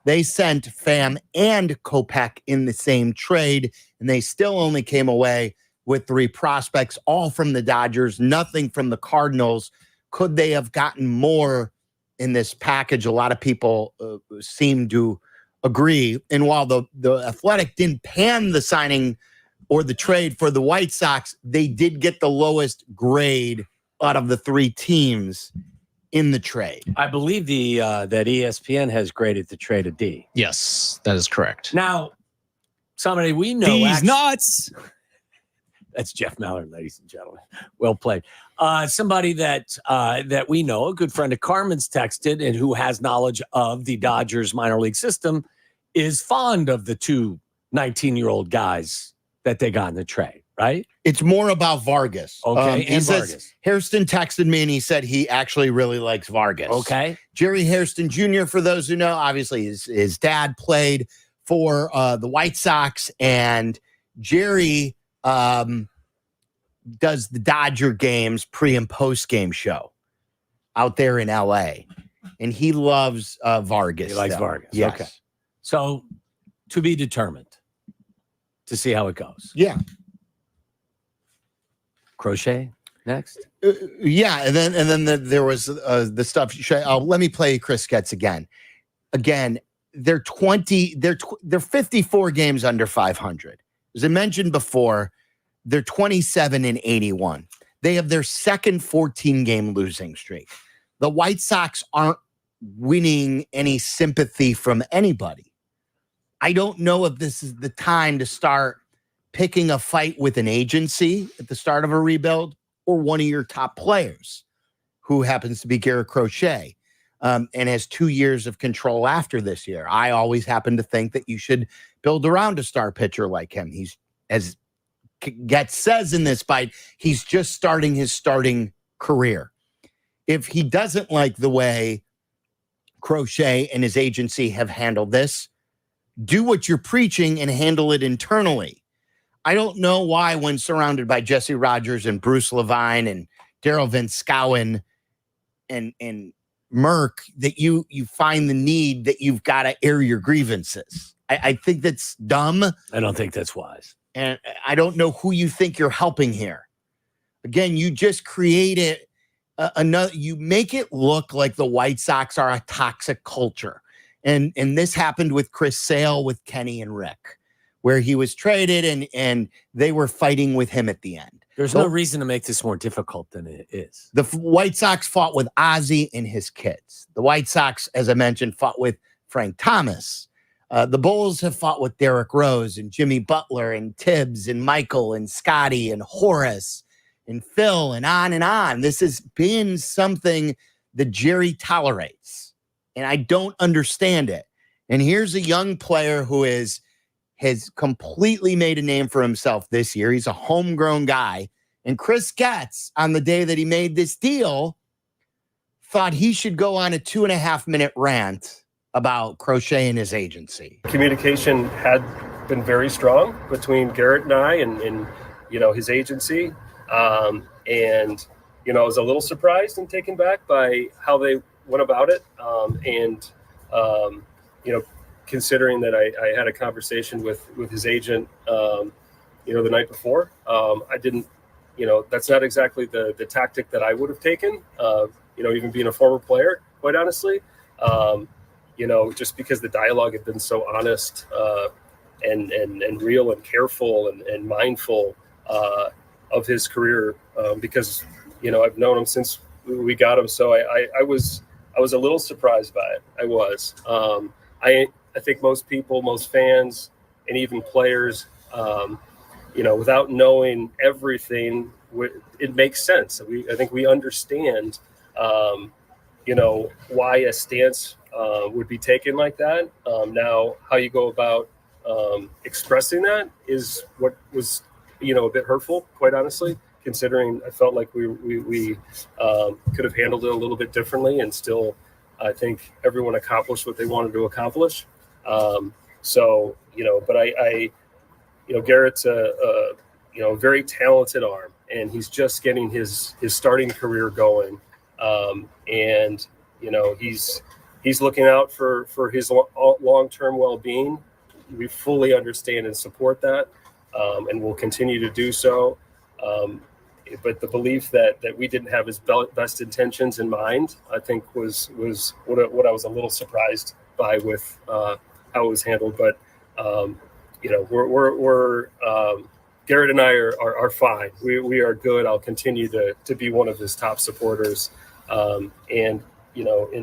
They sent Pham and Kopech in the same trade, and they still only came away with 3 prospects, all from the Dodgers, nothing from the Cardinals. Could they have gotten more in this package? A lot of people seem to agree. And while the Athletic didn't pan the signing or the trade for the White Sox, they did get the lowest grade out of the 3 teams in the trade. I believe that ESPN has graded the trade a D. Yes, that is correct. Now, somebody we know. These nuts. That's Jeff Mallard, ladies and gentlemen. Well played. Somebody that we know, a good friend of Carmen's, texted, and who has knowledge of the Dodgers minor league system, is fond of the 2 19-year-old guys that they got in the trade, right? It's more about Vargas. Okay, and Vargas. Hairston texted me and he said he actually really likes Vargas. Okay. Jerry Hairston Jr., for those who know, obviously his dad played for the White Sox, and Jerry does the Dodger games pre and post game show out there in LA, and he loves Vargas. He likes Vargas. Yes. Okay. So to be determined to see how it goes. Yeah. Crochet next. Yeah, and then there was the stuff. Let me play Chris Getz again. They're 54 games under 500. As I mentioned before, they're 27-81. They have their second 14-game losing streak. The White Sox aren't winning any sympathy from anybody. I don't know if this is the time to start picking a fight with an agency at the start of a rebuild or one of your top players, who happens to be Garrett Crochet, and has 2 years of control after this year. I always happen to think that you should build around a star pitcher like him. He's, as Getz says in this bite, he's just starting his starting career. If he doesn't like the way Crochet and his agency have handled this, do what you're preaching and handle it internally. I don't know why, when surrounded by Jesse Rogers and Bruce Levine and Daryl Van Schouwen and Merck, that you find the need that you've got to air your grievances. I think that's dumb. I don't think that's wise. And I don't know who you think you're helping here. Again, you just created you make it look like the White Sox are a toxic culture. And this happened with Chris Sale, with Kenny and Rick, where he was traded and they were fighting with him at the end. There's no reason to make this more difficult than it is. The White Sox fought with Ozzie and his kids. The White Sox, as I mentioned, fought with Frank Thomas. The Bulls have fought with Derrick Rose and Jimmy Butler and Tibbs and Michael and Scotty and Horace and Phil and on and on. This has been something that Jerry tolerates, and I don't understand it. And here's a young player who has completely made a name for himself this year. He's a homegrown guy, And Chris Getz, on the day that he made this deal, thought he should go on a 2.5-minute rant about Crochet and his agency. Communication had been very strong between Garrett and I and his agency. And I was a little surprised and taken back by how they went about it. Considering that I had a conversation with his agent, the night before, I didn't, that's not exactly the tactic that I would have taken, even being a former player, quite honestly, just because the dialogue had been so honest and real and careful and mindful of his career, because, I've known him since we got him. So I was a little surprised by it. I was. I think most people, most fans, and even players, without knowing everything, it makes sense. I think we understand, why a stance would be taken like that. Now, how you go about expressing that is what was, a bit hurtful, quite honestly, considering I felt like we could have handled it a little bit differently, and still, I think everyone accomplished what they wanted to accomplish. But Garrett's a very talented arm, and he's just getting his starting career going. He's looking out for his long-term well-being. We fully understand and support that, and will continue to do so. But the belief that we didn't have his best intentions in mind, I think was what I was a little surprised by with how it was handled. But we're Garrett and I are fine. We are good. I'll continue to be one of his top supporters. In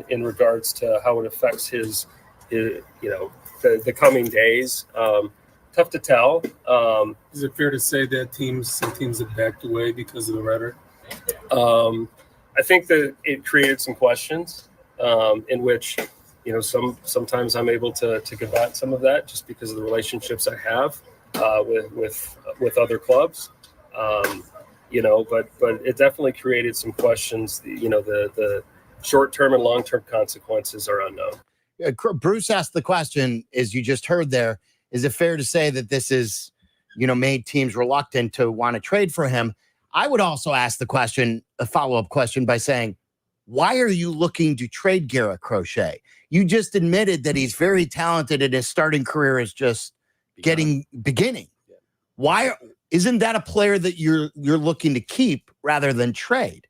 regards to how it affects his the coming days, tough to tell. Is it fair to say that some teams have backed away because of the rhetoric? I think that it created some questions, in which sometimes I'm able to combat some of that just because of the relationships I have with other clubs. But it definitely created some questions. The short-term and long-term consequences are unknown. Bruce asked the question, as you just heard there, is it fair to say that this is, made teams reluctant to want to trade for him? I would also ask the question, a follow-up question, by saying, why are you looking to trade Garrett Crochet? You just admitted that he's very talented and his starting career is just beginning. Why isn't that a player that you're looking to keep rather than trade?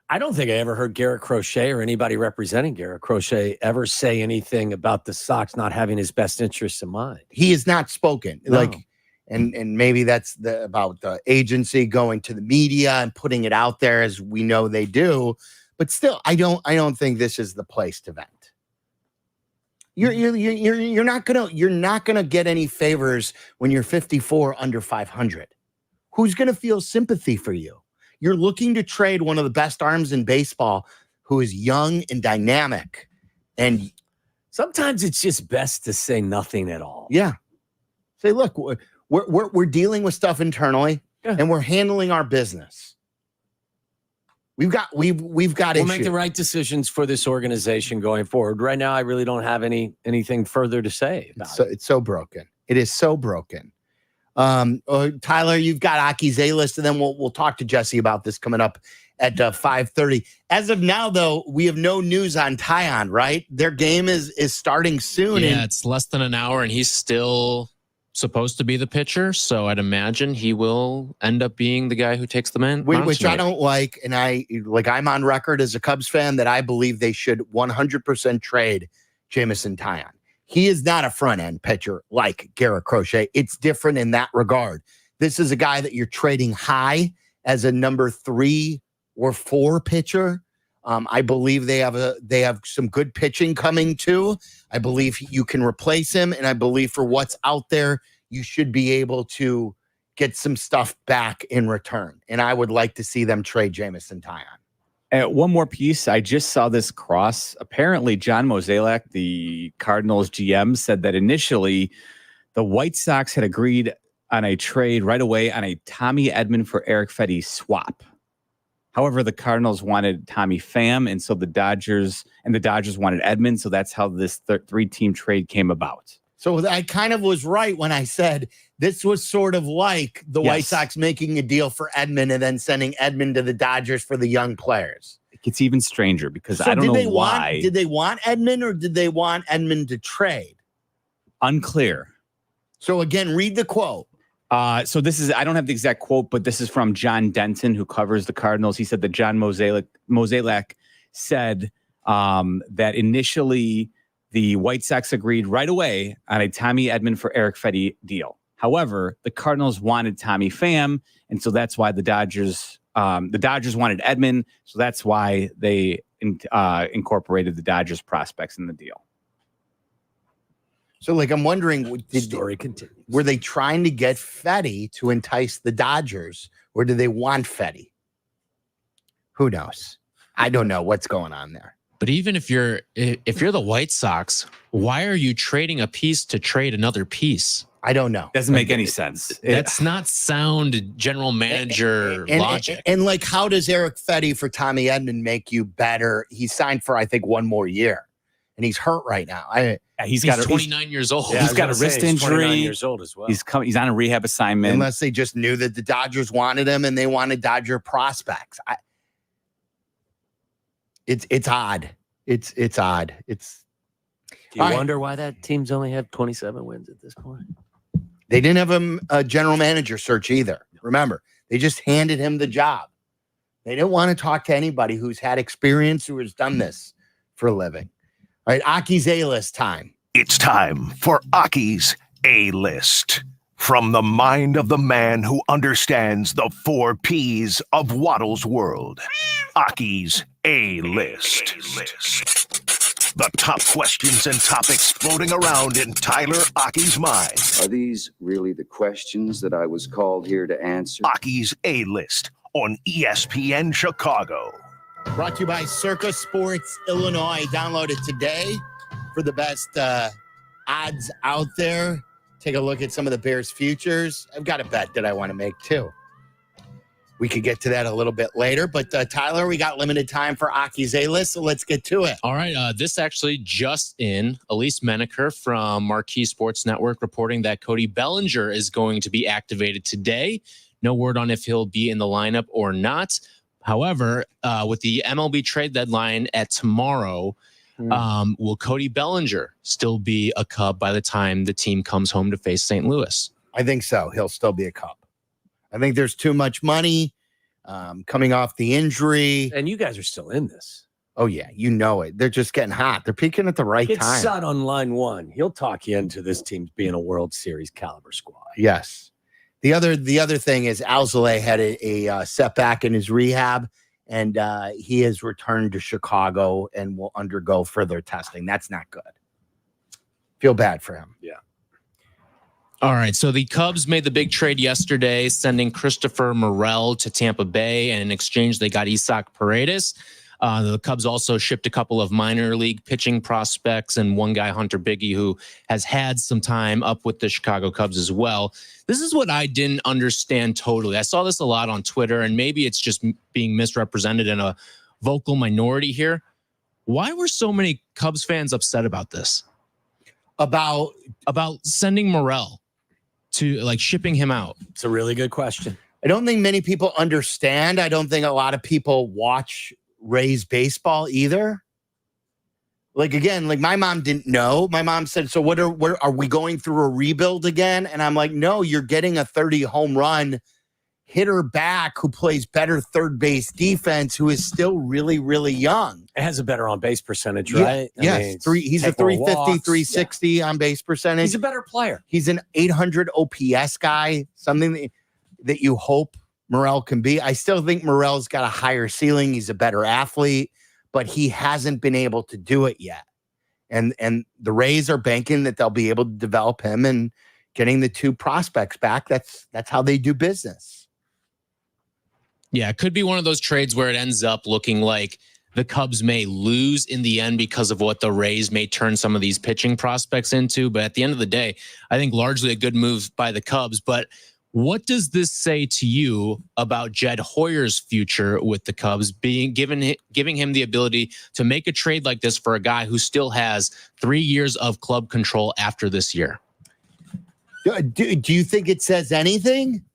I don't think I ever heard Garrett Crochet or anybody representing Garrett Crochet ever say anything about the Sox not having his best interests in mind. He has not spoken. No. And maybe that's about the agency going to the media and putting it out there, as we know they do. But still, I don't think this is the place to vent. You're not gonna get any favors when you're 54 under 500. Who's gonna feel sympathy for you? You're looking to trade one of the best arms in baseball, who is young and dynamic. And sometimes it's just best to say nothing at all. Yeah. Say, look, we're dealing with stuff internally, and we're handling our business. We've got We'll issues. make the right decisions for this organization going forward. Right now, I really don't have anything further to say about it. It's so broken. It is so broken. Tyler, you've got Aki's A-list, and then we'll talk to Jesse about this coming up at 5:30. As of now, though, we have no news on Tyon, right? Their game is starting soon. Yeah, it's less than an hour, and he's still supposed to be the pitcher, so I'd imagine he will end up being the guy who takes the mound. Which I don't like, and I'm on record as a Cubs fan that I believe they should 100% trade Jameson Tyon. He is not a front-end pitcher like Garrett Crochet. It's different in that regard. This is a guy that you're trading high as a number 3 or 4 pitcher. I believe they have some good pitching coming too. I believe you can replace him, and I believe for what's out there, you should be able to get some stuff back in return. And I would like to see them trade Jameson Tyon. One more piece. I just saw this cross. Apparently, John Mozeliak, the Cardinals GM, said that initially the White Sox had agreed on a trade right away on a Tommy Edman for Eric Fetty swap. However, the Cardinals wanted Tommy Pham, and so the Dodgers wanted Edman. So that's how this three-team trade came about. So I kind of was right when I said this was sort of like the White Sox making a deal for Edman and then sending Edman to the Dodgers for the young players. It gets even stranger because I don't know why. Did they want Edman or did they want Edman to trade? Unclear. So again, read the quote. So this is, I don't have the exact quote, but this is from John Denton, who covers the Cardinals. He said that John Mozeliak said that initially the White Sox agreed right away on a Tommy Edman for Eric Fetty deal. However, the Cardinals wanted Tommy Pham, and so that's why the Dodgers wanted Edman. So that's why they incorporated the Dodgers prospects in the deal. So, I'm wondering, story continues. Were they trying to get Fetty to entice the Dodgers, or did they want Fetty? Who knows? I don't know what's going on there. But even if you're the White Sox, why are you trading a piece to trade another piece? I don't know. Doesn't make any sense. That's not sound general manager logic. And how does Eric Fetty for Tommy Edman make you better? He signed for, I think, one more year, and he's hurt right now. He's 29 years old. He's got a wrist injury. 29 years old as well. He's on a rehab assignment. Unless they just knew that the Dodgers wanted him and they wanted Dodger prospects. It's odd. It's odd. Do you wonder why that team's only have 27 wins at this point? They didn't have a general manager search either. Remember, they just handed him the job. They didn't want to talk to anybody who's had experience, who has done this for a living. All right, Aki's A-list time. It's time for Aki's A-list. From the mind of the man who understands the 4 Ps of Waddle's world. Aki's A-list. The top questions and topics floating around in Tyler Aki's mind. Are these really the questions that I was called here to answer? Aki's A-list on ESPN Chicago. Brought to you by Circa Sports Illinois. Download it today for the best odds out there. Take a look at some of the Bears futures. I've got a bet that I want to make too. We could get to that a little bit later, but Tyler, we got limited time for Aki's A-list, so let's get to it. All right, this actually just in. Elise Menaker from Marquee Sports Network reporting that Cody Bellinger is going to be activated today. No word on if he'll be in the lineup or not. However, with the MLB trade deadline at tomorrow, will Cody Bellinger still be a Cub by the time the team comes home to face St. Louis? I think so. He'll still be a Cub. I think there's too much money coming off the injury. And you guys are still in this. Oh, yeah. You know it. They're just getting hot. They're peaking at the right Get time. Sut on line one. He'll talk you into this team being a World Series caliber squad. Yes. The other thing is Alzolay had a setback in his rehab, and he has returned to Chicago and will undergo further testing. That's not good. Feel bad for him. Yeah. All right, so the Cubs made the big trade yesterday, sending Christopher Morel to Tampa Bay, and in exchange, they got Isaac Paredes. The Cubs also shipped a couple of minor league pitching prospects and one guy, Hunter Biggie, who has had some time up with the Chicago Cubs as well. This is what I didn't understand totally. I saw this a lot on Twitter, and maybe it's just being misrepresented in a vocal minority here. Why were so many Cubs fans upset about this? About sending Morel to shipping him out? It's a really good question. I don't think many people understand. I don't think a lot of people watch Rays baseball either. Again, my mom didn't know. My mom said, so what are we going through a rebuild again? And I'm like, no, you're getting a 30 home run hitter back who plays better third base defense, who is still really, really young. It has a better on base percentage, right? Yes. He's a 350, 360 on base percentage. He's a better player. He's an 800 OPS guy, something that you hope Morel can be. I still think Morel's got a higher ceiling. He's a better athlete, but he hasn't been able to do it yet. And the Rays are banking that they'll be able to develop him, and getting the 2 prospects back. That's how they do business. Yeah, it could be one of those trades where it ends up looking like the Cubs may lose in the end because of what the Rays may turn some of these pitching prospects into. But at the end of the day, I think largely a good move by the Cubs. But what does this say to you about Jed Hoyer's future with the Cubs, giving him the ability to make a trade like this for a guy who still has 3 years of club control after this year? Do you think it says anything?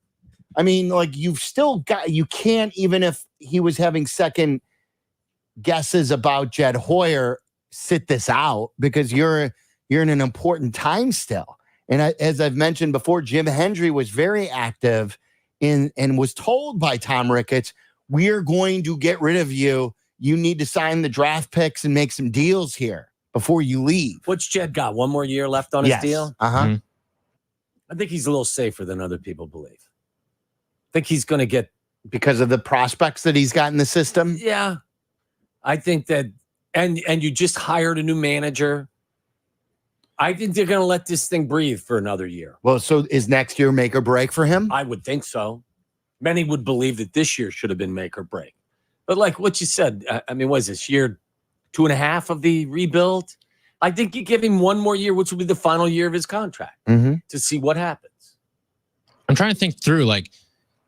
I mean, like, you've still got, you can't, even if he was having second guesses about Jed Hoyer, sit this out, because you're in an important time still. And as I've mentioned before, Jim Hendry was very active and was told by Tom Ricketts, we're going to get rid of you. You need to sign the draft picks and make some deals here before you leave. What's Jed got? 1 more year left on his deal? Uh-huh. I think he's a little safer than other people believe. I think he's going to get... Because of the prospects that he's got in the system? Yeah. I think that... And you just hired a new manager. I think they're going to let this thing breathe for another year. Well, so is next year make or break for him? I would think so. Many would believe that this year should have been make or break. But like what you said, I mean, what is this, year 2.5 of the rebuild? I think you give him 1 more year, which will be the final year of his contract, to see what happens. I'm trying to think through, like,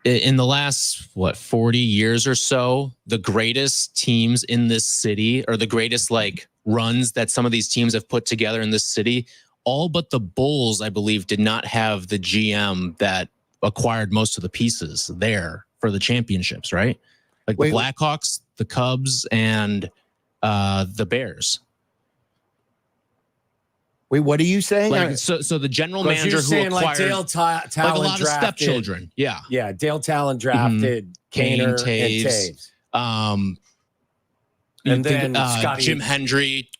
in the last, 40 years or so, the greatest teams in this city, or the greatest, like, runs that some of these teams have put together in this city, all but the Bulls, I believe, did not have the GM that acquired most of the pieces there for the championships, right? Like the Blackhawks, the Cubs, and the Bears. Wait, what are you saying? Like, so the general manager who acquired, like Dale like a lot of stepchildren. Yeah. Yeah, Dale Talon drafted Kane, Kaner, Taves. And then Scotty, Jim Hendry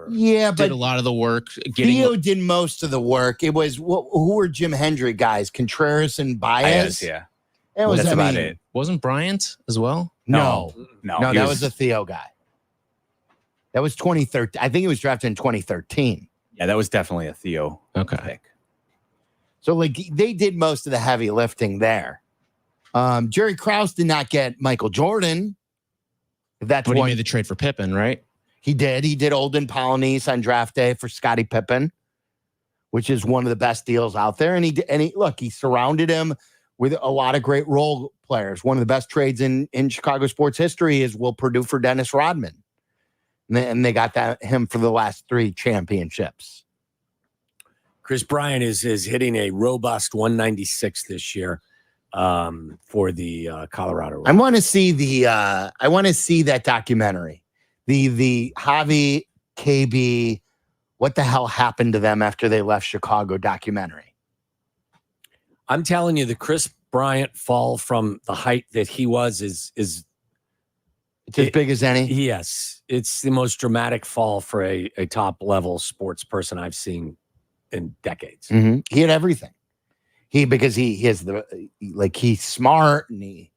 Yeah, did but a lot of the work. Theo did most of the work. It was who were Jim Hendry guys? Contreras and Baez. Yeah, that was that's about it. Wasn't Bryant as well? No, that was a Theo guy. That was 2013. I think he was drafted in 2013. Yeah, that was definitely a Theo pick. So like they did most of the heavy lifting there. Jerry Krause did not get Michael Jordan. That's But he made the trade for Pippen, right? He did. He did Olden Polynice on draft day for Scottie Pippen, which is one of the best deals out there. And he surrounded him with a lot of great role players. One of the best trades in Chicago sports history is Will Perdue for Dennis Rodman. And they got him for the last 3 championships. Chris Bryant is hitting a robust 196 this year for the Colorado Rockies. I want to see that documentary. The Javi KB, what the hell happened to them after they left Chicago documentary. I'm telling you, the Chris Bryant fall from the height that he was is it's as big as any. Yes, it's the most dramatic fall for a top level sports person I've seen in decades. Mm-hmm. He had everything. Because he has he's smart and he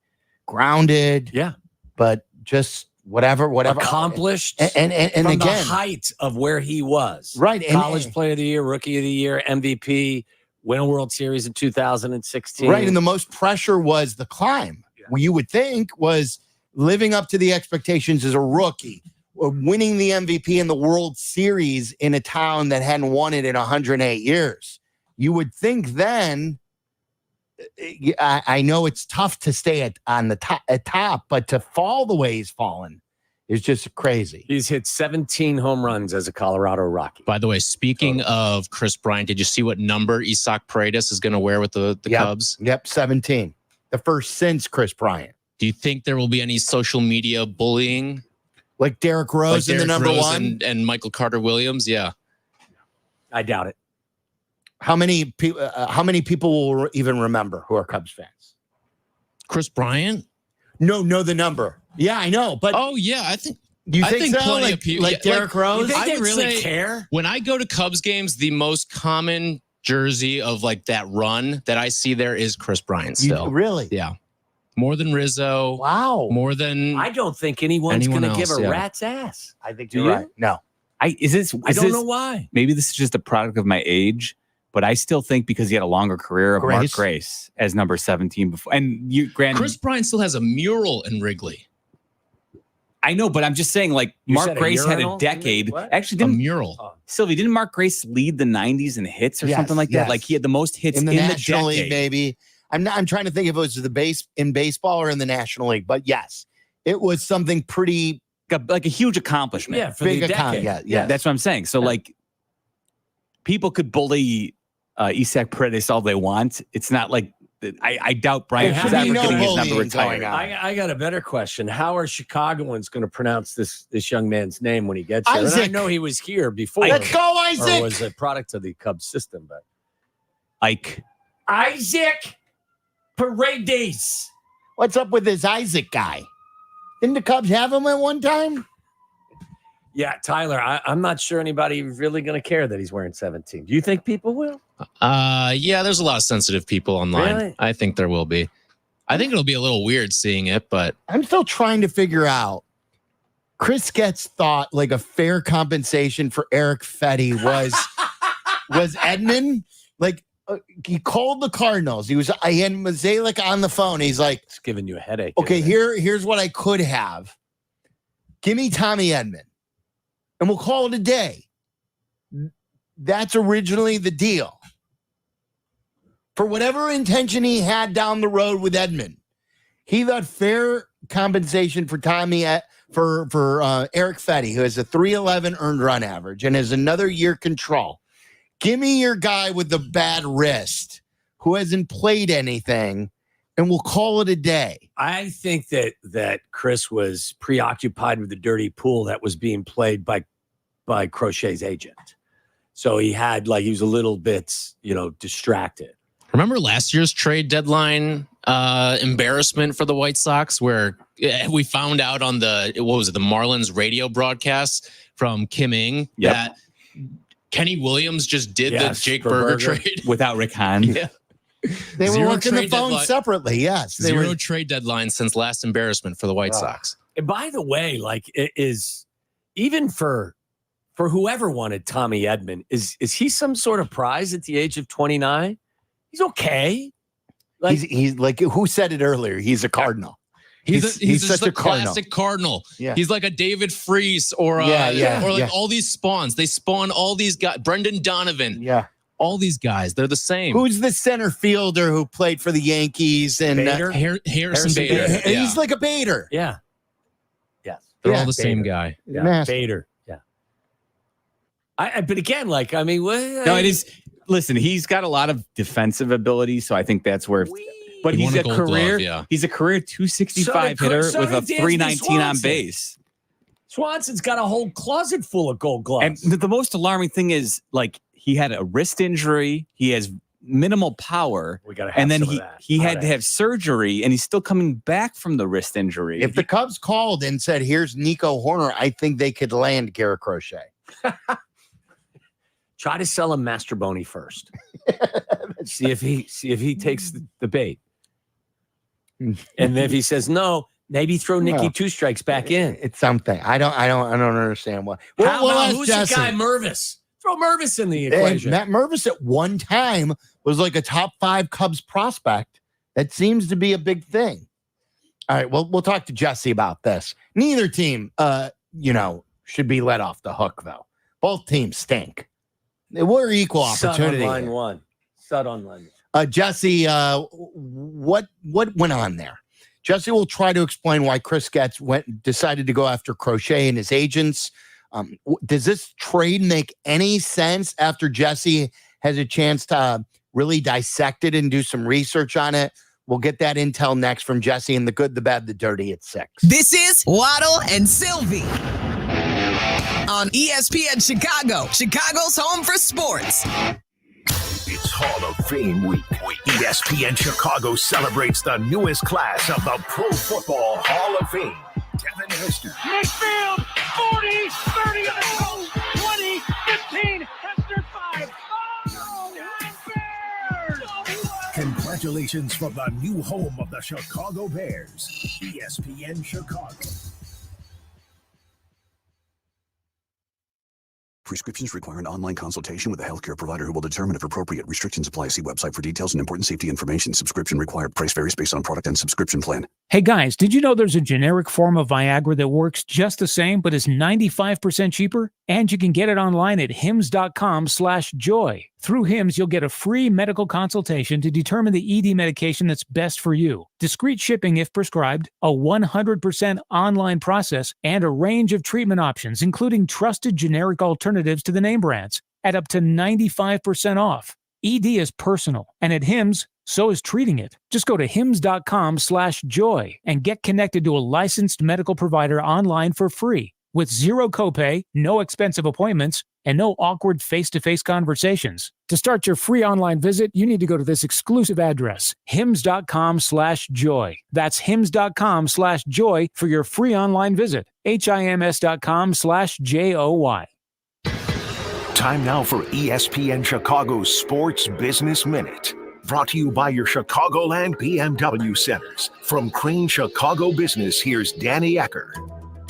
grounded. Yeah, but just whatever accomplished and from again, the height of where he was. Right, college player of the year, rookie of the year, MVP, win a World Series in 2016. Right, and the most pressure was the climb. What you would think was living up to the expectations as a rookie, or winning the MVP in the World Series in a town that hadn't won it in 108 years. You would think then, I know it's tough to stay at top, but to fall the way he's fallen is just crazy. He's hit 17 home runs as a Colorado Rocky. By the way, speaking of Chris Bryant, did you see what number Isaac Paredes is going to wear with the Cubs? Yep, 17. The first since Chris Bryant. Do you think there will be any social media bullying? Like Derrick Rose in the number 1? And Michael Carter Williams? Yeah. I doubt it. How many people will even remember who are Cubs fans? Chris Bryant? No, know the number. Yeah, I know. But I think. Do you think so? Plenty of people, like Derrick Rose? You think they would really say, care? When I go to Cubs games, the most common jersey of like that run that I see there is Chris Bryant still. Really? Yeah. More than Rizzo. Wow. More than I don't think anyone's going to give a rat's ass. I think you're right. No. I don't know why. Maybe this is just a product of my age, but I still think because he had a longer career of Mark Grace as number 17 before. And Chris Bryant still has a mural in Wrigley. I know, but I'm just saying, like, You Mark said a Grace had a urinal? decade. What? Actually, A didn't mural. Sylvie, didn't Mark Grace lead the 90s in hits or Yes, something like that? yes. Like, he had the most hits in the in National the League, decade. maybe. I'm trying to think if it was in baseball or in the National League, but yes, it was something pretty Like a huge accomplishment. Yeah, for big the decade. Yeah. That's what I'm saying. So, like, people could bully Isak Paredes all they want. It's not like I doubt Brian There was should ever be no getting his number bullying going retired. on. I got a better question. How are Chicagoans going to pronounce this young man's name when he gets here? And I Isaac. know he was here before. Let's go, Or Isaac. was a product of the Cubs system, but Ike. Isaac Paredes. What's up with this Isaac guy? Didn't the Cubs have him at one time? Yeah, Tyler, I'm not sure anybody really going to care that he's wearing 17. Do you think people will? Yeah, there's a lot of sensitive people online. Really? I think there will be. I think it'll be a little weird seeing it, but I'm still trying to figure out. Chris Getz thought like a fair compensation for Eric Fetty was Edman. Like he called the Cardinals. He had Mazalik on the phone. He's like, It's giving you a headache. okay, isn't it? here's what I could have. Give me Tommy Edman, and we'll call it a day. That's originally the deal. For whatever intention he had down the road with Edman, he thought fair compensation for for Eric Fetty, who has a 311 earned run average and has another year control. Give me your guy with the bad wrist who hasn't played anything, and we'll call it a day. I think that Chris was preoccupied with the dirty pool that was being played by Crochet's agent. So he was a little bit, distracted. remember last year's trade deadline embarrassment for the White Sox, where we found out on the Marlins radio broadcast from Kim Ng that Kenny Williams just did the Jake Berger trade without Rick Hahn. Yeah. They were Zero working the trade phone deadline. separately. Yes. Zero trade deadline since last embarrassment for the White Sox. And by the way, it is even for whoever wanted Tommy Edman, is he some sort of prize at the age of 29? He's okay. He's like, who said it earlier? He's a Cardinal. He's such just a Cardinal. classic Cardinal. Yeah. He's like a David Freese or all these spawns. They spawn all these guys. Brendan Donovan. Yeah. All these guys. They're the same. Who's the center fielder who played for the Yankees? And Bader? Harrison Bader. He's like a Bader. Yeah. Yes. They're all the same guy. Yeah. Nasty. Bader. Yeah. But again, no, it is. Listen, he's got a lot of defensive ability, so I think that's where. But He he's won a a Gold career. Glove, yeah. He's a career 265 hitter so with a did Dansby 319 on Swanson. base. Swanson's got a whole closet full of Gold Gloves. And the most alarming thing is, he had a wrist injury. He has minimal power. We gotta have and then some of that. he had to have surgery, and he's still coming back from the wrist injury. If the Cubs called and said, "Here's Nico Horner," I think they could land Garrett Crochet. Try to sell him Masterboni first. see if he takes the bait. And if he says no, maybe throw Nicky Well, 2 strikes back in. It's something. I don't understand why. How about ask who's Jesse. the guy Mervis? Throw Mervis in the And equation. Matt Mervis at one time was like a top 5 Cubs prospect. That seems to be a big thing. All right, well, we'll talk to Jesse about this. Neither team, should be let off the hook, though. Both teams stink. We're equal opportunity. Sud on line here. 1. Sud on line 1. Jesse, what went on there? Jesse will try to explain why Chris Getz decided to go after Crochet and his agents. Does this trade make any sense after Jesse has a chance to really dissect it and do some research on it? We'll get that intel next from Jesse and the good, the bad, the dirty at 6. This is Waddle and Silvy on ESPN Chicago, Chicago's home for sports. It's Hall of Fame week. ESPN Chicago celebrates the newest class of the Pro Football Hall of Fame. Kevin Hester. Midfield, 40, 30 on the goal, 20, 15, Hester 5. Oh, Bears! Congratulations from the new home of the Chicago Bears, ESPN Chicago. Prescriptions require an online consultation with a healthcare provider who will determine if appropriate. Restrictions apply. See website for details and important safety information. Subscription required. Price varies based on product and subscription plan. Hey guys, did you know there's a generic form of Viagra that works just the same but is 95% cheaper? And you can get it online at hims.com/joy. Through Hims, you'll get a free medical consultation to determine the ED medication that's best for you. Discreet shipping if prescribed, a 100% online process, and a range of treatment options, including trusted generic alternatives to the name brands, at up to 95% off. ED is personal, and at Hims, so is treating it. Just go to hims.com/joy and get connected to a licensed medical provider online for free with zero copay, no expensive appointments, and no awkward face-to-face conversations. To start your free online visit, you need to go to this exclusive address, hims.com/joy. That's hims.com/joy for your free online visit. HIMS.com/JOY. Time now for ESPN Chicago's Sports Business Minute. Brought to you by your Chicagoland BMW centers. From Crane Chicago Business, here's Danny Ecker.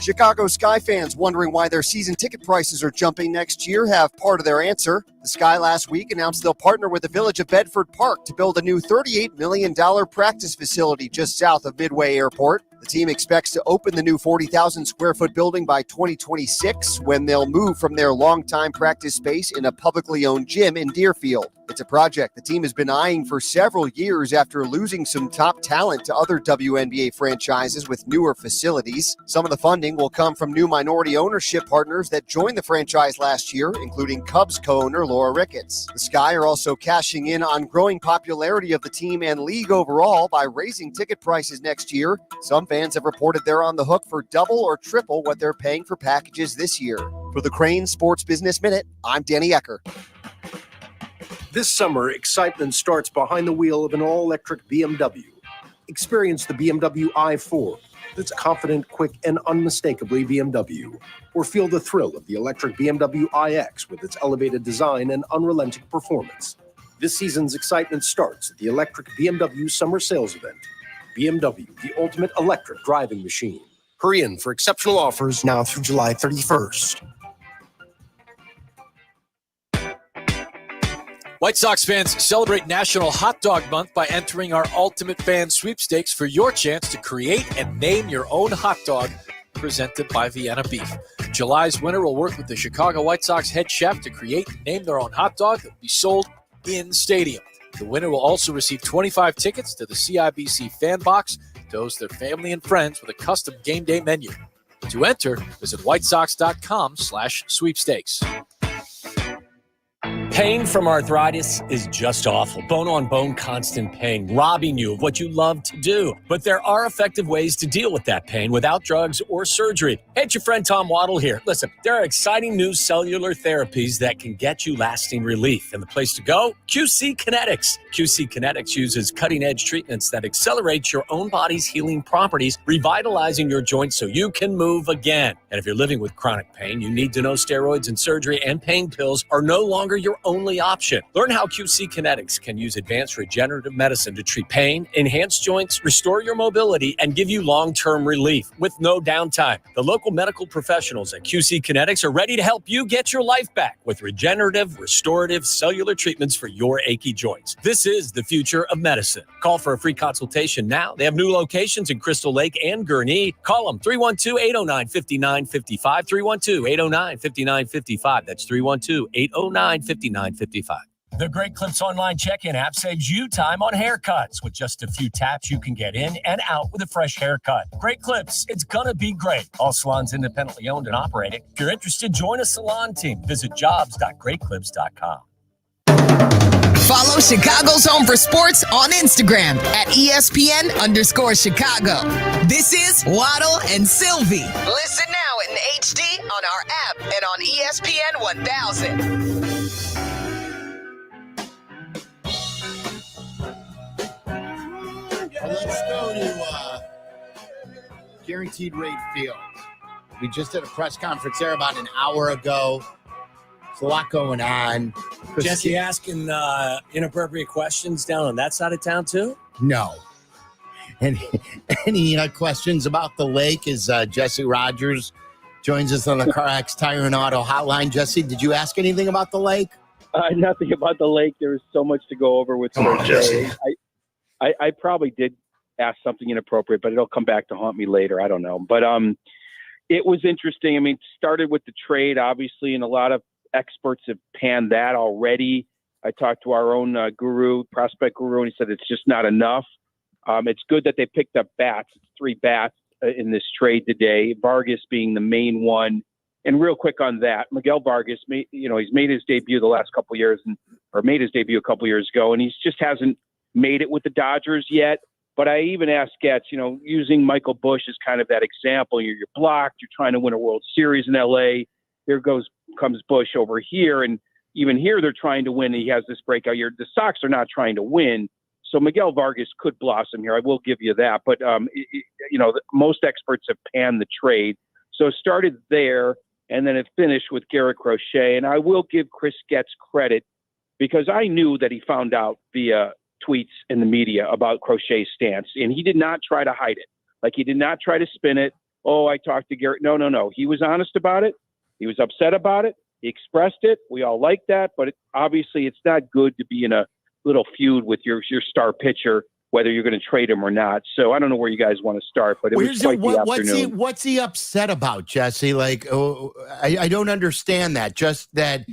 Chicago Sky fans wondering why their season ticket prices are jumping next year have part of their answer. The Sky last week announced they'll partner with the Village of Bedford Park to build a new $38 million practice facility just south of Midway Airport. The team expects to open the new 40,000 square foot building by 2026 when they'll move from their longtime practice space in a publicly owned gym in Deerfield. It's a project the team has been eyeing for several years after losing some top talent to other WNBA franchises with newer facilities. Some of the funding will come from new minority ownership partners that joined the franchise last year, including Cubs co-owner Laura Ricketts. The Sky are also cashing in on growing popularity of the team and league overall by raising ticket prices next year. Some fans have reported they're on the hook for double or triple what they're paying for packages this year. For the Crane Sports Business Minute, I'm Danny Ecker. This summer, excitement starts behind the wheel of an all-electric BMW. Experience the BMW i4. That's confident, quick, and unmistakably BMW. Or feel the thrill of the electric BMW iX with its elevated design and unrelenting performance. This season's excitement starts at the electric BMW Summer Sales Event. BMW, the ultimate electric driving machine. Hurry in for exceptional offers now through July 31st. White Sox fans, celebrate National Hot Dog Month by entering our Ultimate Fan Sweepstakes for your chance to create and name your own hot dog, presented by Vienna Beef. July's winner will work with the Chicago White Sox head chef to create and name their own hot dog that will be sold in stadium. The winner will also receive 25 tickets to the CIBC Fan Box to host their family and friends with a custom game day menu. To enter, visit whitesox.com/sweepstakes. Pain from arthritis is just awful. Bone-on-bone constant pain, robbing you of what you love to do. But there are effective ways to deal with that pain without drugs or surgery. Hey, it's your friend Tom Waddle here. Listen, there are exciting new cellular therapies that can get you lasting relief. And the place to go? QC Kinetics. QC Kinetics uses cutting-edge treatments that accelerate your own body's healing properties, revitalizing your joints so you can move again. And if you're living with chronic pain, you need to know steroids and surgery and pain pills are no longer your only option. Learn how QC Kinetics can use advanced regenerative medicine to treat pain, enhance joints, restore your mobility, and give you long-term relief with no downtime. The local medical professionals at QC Kinetics are ready to help you get your life back with regenerative, restorative, cellular treatments for your achy joints. This is the future of medicine. Call for a free consultation now. They have new locations in Crystal Lake and Greeny. Call them 312-809-5955, 312-809-5955. That's 312-809-5955. The Great Clips online check-in app saves you time on haircuts. With just a few taps, you can get in and out with a fresh haircut. Great Clips, it's gonna be great. All salons independently owned and operated. If you're interested, join a salon team. Visit jobs.greatclips.com. Follow Chicago's Home for Sports on Instagram at ESPN_Chicago. This is Waddle and Silvy. Listen now in HD on our app and on ESPN 1000. Let's go to Guaranteed Rate Field. We just had a press conference there about an hour ago. There's a lot going on. Jesse asking inappropriate questions down on that side of town, too? No. Any questions about the lake? Is Jesse Rogers joins us on the CarX Tire and Auto Hotline. Jesse, did you ask anything about the lake? Nothing about the lake. There was so much to go over with Jesse. I probably did ask something inappropriate, but it'll come back to haunt me later. I don't know. But it was interesting. I mean, it started with the trade, obviously, and a lot of experts have panned that already. I talked to our own prospect guru, and he said it's just not enough. It's good that they picked up bats. It's 3 bats in this trade today, Vargas being the main one. And real quick on that, Miguel Vargas, he's made his debut the last couple of years, or made his debut a couple of years ago, and he just hasn't made it with the Dodgers yet. But I even asked Getz, using Michael Busch as kind of that example. You're blocked. You're trying to win a World Series in L.A. Comes Busch over here, and even here they're trying to win. And he has this breakout year. The Sox are not trying to win. So Miguel Vargas could blossom here. I will give you that. But, most experts have panned the trade. So it started there, and then it finished with Garrett Crochet. And I will give Chris Getz credit because I knew that he found out via tweets in the media about Crochet's stance. And he did not try to hide it. Like, he did not try to spin it. Oh, I talked to Garrett. No. He was honest about it. He was upset about it. He expressed it. We all like that. But obviously it's not good to be in a little feud with your star pitcher, whether you're going to trade him or not. So I don't know where you guys want to start, but it was quite the afternoon. What's he upset about, Jesse? Like, I don't understand that. Just that,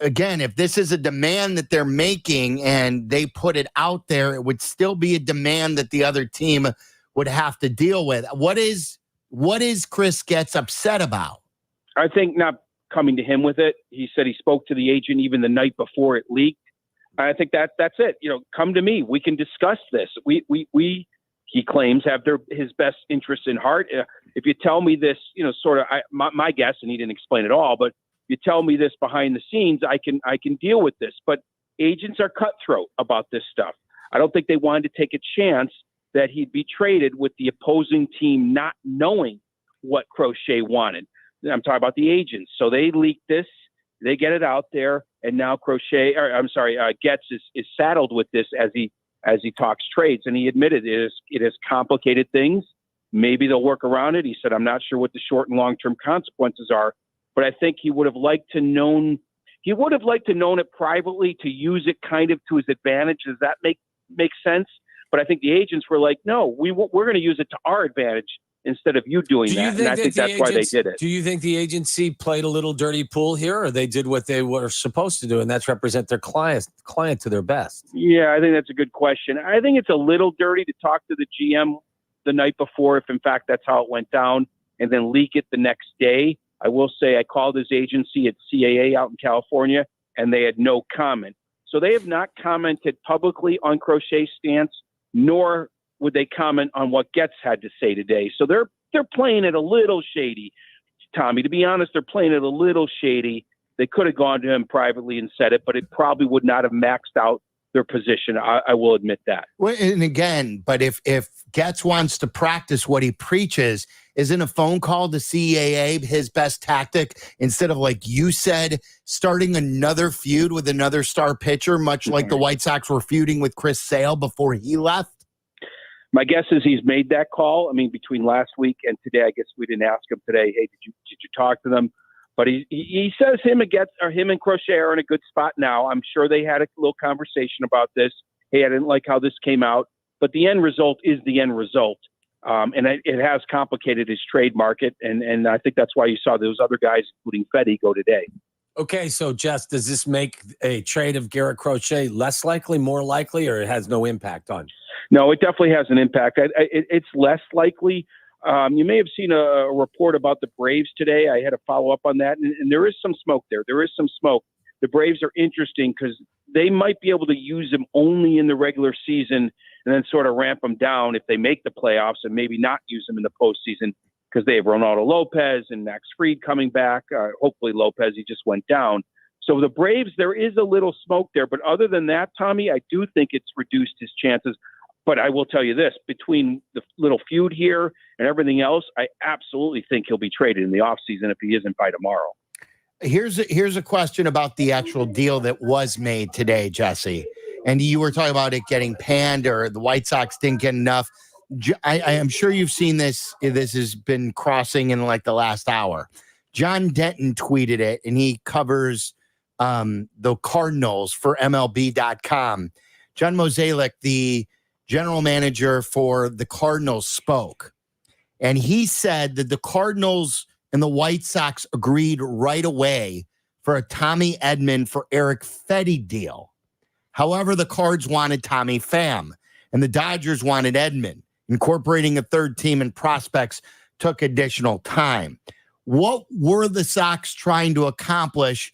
again, if this is a demand that they're making and they put it out there, it would still be a demand that the other team would have to deal with. What is Chris Getz upset about? I think not coming to him with it. He said he spoke to the agent even the night before it leaked. I think that's it. Come to me. We can discuss this. We he claims have his best interests in heart. If you tell me this, sort of my guess, and he didn't explain it all, but you tell me this behind the scenes, I can deal with this. But agents are cutthroat about this stuff. I don't think they wanted to take a chance that he'd be traded with the opposing team not knowing what Crochet wanted. I'm talking about the agents. So they leaked this. They get it out there, and now Getz is saddled with this as he talks trades, and he admitted it has complicated things. Maybe they'll work around it. He said, "I'm not sure what the short and long term consequences are, but I think he would have liked to known it privately to use it kind of to his advantage." Does that make sense? But I think the agents were like, "No, we're going to use it to our advantage." Instead of you doing that. And I think that's why they did it. Do you think the agency played a little dirty pool here, or they did what they were supposed to do, and that's represent their client to their best? Yeah, I think that's a good question. I think it's a little dirty to talk to the GM the night before, if in fact that's how it went down, and then leak it the next day. I will say I called his agency at CAA out in California, and they had no comment. So they have not commented publicly on Crochet's stance, nor would they comment on what Getz had to say today. So they're playing it a little shady, Tommy. To be honest, they're playing it a little shady. They could have gone to him privately and said it, but it probably would not have maxed out their position. I will admit that. Well, and again, but if Getz wants to practice what he preaches, isn't a phone call to CAA his best tactic instead of, like you said, starting another feud with another star pitcher, much like the White Sox were feuding with Chris Sale before he left? My guess is he's made that call. I mean, between last week and today, I guess we didn't ask him today, hey, did you talk to them? But he says him and Crochet are in a good spot now. I'm sure they had a little conversation about this. Hey, I didn't like how this came out. But the end result is the end result. And it has complicated his trade market. And I think that's why you saw those other guys, including Fetty, go today. Okay, so Jess, does this make a trade of Garrett Crochet less likely, more likely, or it has no impact on? No, it definitely has an impact. It's less likely. You may have seen a report about the Braves today. I had to follow up on that, and there is some smoke there. There is some smoke. The Braves are interesting because they might be able to use him only in the regular season and then sort of ramp him down if they make the playoffs and maybe not use him in the postseason because they have Ronaldo Lopez and Max Fried coming back. Hopefully Lopez, he just went down. So the Braves, there is a little smoke there. But other than that, Tommy, I do think it's reduced his chances. But I will tell you this, between the little feud here and everything else, I absolutely think he'll be traded in the offseason if he isn't by tomorrow. Here's a question about the actual deal that was made today, Jesse. And you were talking about it getting panned or the White Sox didn't get enough. I am sure you've seen this. This has been crossing in like the last hour. John Denton tweeted it, and he covers the Cardinals for MLB.com. John Mozeliak, the general manager for the Cardinals, spoke, and he said that the Cardinals and the White Sox agreed right away for a Tommy Edman for Eric Fetty deal. However, the Cards wanted Tommy Pham, and the Dodgers wanted Edman. Incorporating a third team and prospects took additional time. What were the Sox trying to accomplish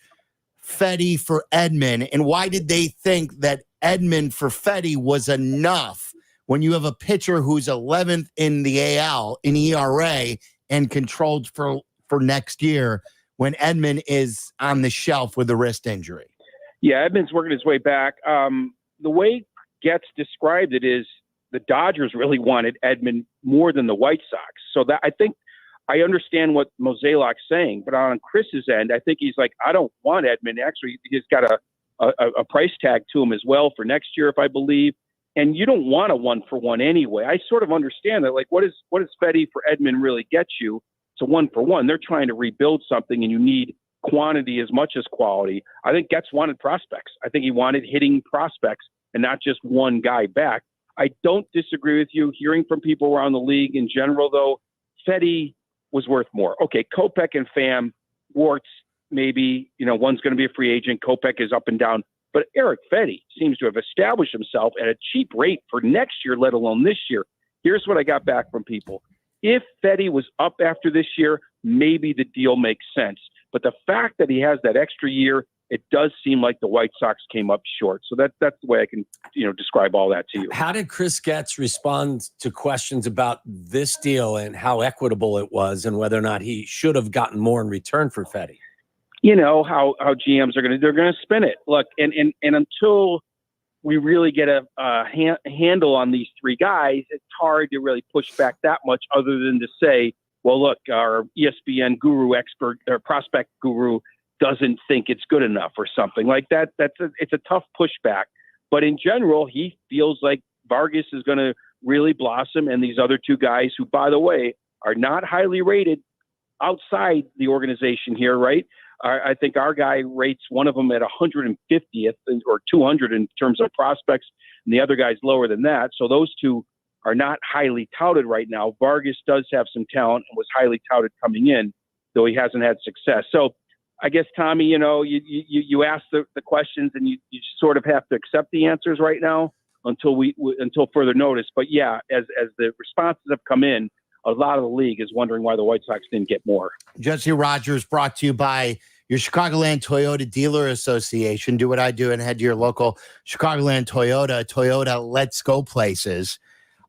Fetty for Edman, and why did they think that Edman for Fetty was enough when you have a pitcher who's 11th in the AL in ERA and controlled for next year when Edman is on the shelf with a wrist injury? Yeah, Edman's working his way back. The way Getz described it is the Dodgers really wanted Edman more than the White Sox. So that I think I understand what Mozeliak's saying, but on Chris's end, I think he's like, I don't want Edman. Actually, he's got a price tag to him as well for next year, if I believe. And you don't want a 1-for-1 anyway. I sort of understand that. Like, what does Fetty for Edman really get you? It's a 1-for-1. They're trying to rebuild something, and you need quantity as much as quality. I think Getz wanted prospects. I think he wanted hitting prospects and not just one guy back. I don't disagree with you. Hearing from people around the league in general, though, Fetty was worth more. Okay, Kopech and Pham, Warts, maybe, one's going to be a free agent. Kopech is up and down. But Eric Fetty seems to have established himself at a cheap rate for next year, let alone this year. Here's what I got back from people. If Fetty was up after this year, maybe the deal makes sense. But the fact that he has that extra year, it does seem like the White Sox came up short. So that's the way I can, describe all that to you. How did Chris Getz respond to questions about this deal and how equitable it was and whether or not he should have gotten more in return for Fetty? You know how GMs are they're going to spin it. Look, and until we really get a handle on these three guys, it's hard to really push back that much other than to say, well, look, our ESPN guru expert or prospect guru doesn't think it's good enough or something like that. It's a tough pushback. But in general, he feels like Vargas is going to really blossom, and these other two guys who, by the way, are not highly rated outside the organization here, right? I think our guy rates one of them at 150th or 200 in terms of prospects, and the other guy's lower than that. So those two are not highly touted right now. Vargas does have some talent and was highly touted coming in, though he hasn't had success. So I guess, Tommy, you ask the questions and you sort of have to accept the answers right now until further notice. But yeah, as the responses have come in, a lot of the league is wondering why the White Sox didn't get more. Jesse Rogers brought to you by your Chicagoland Toyota Dealer Association. Do what I do and head to your local Chicagoland Toyota Let's Go places.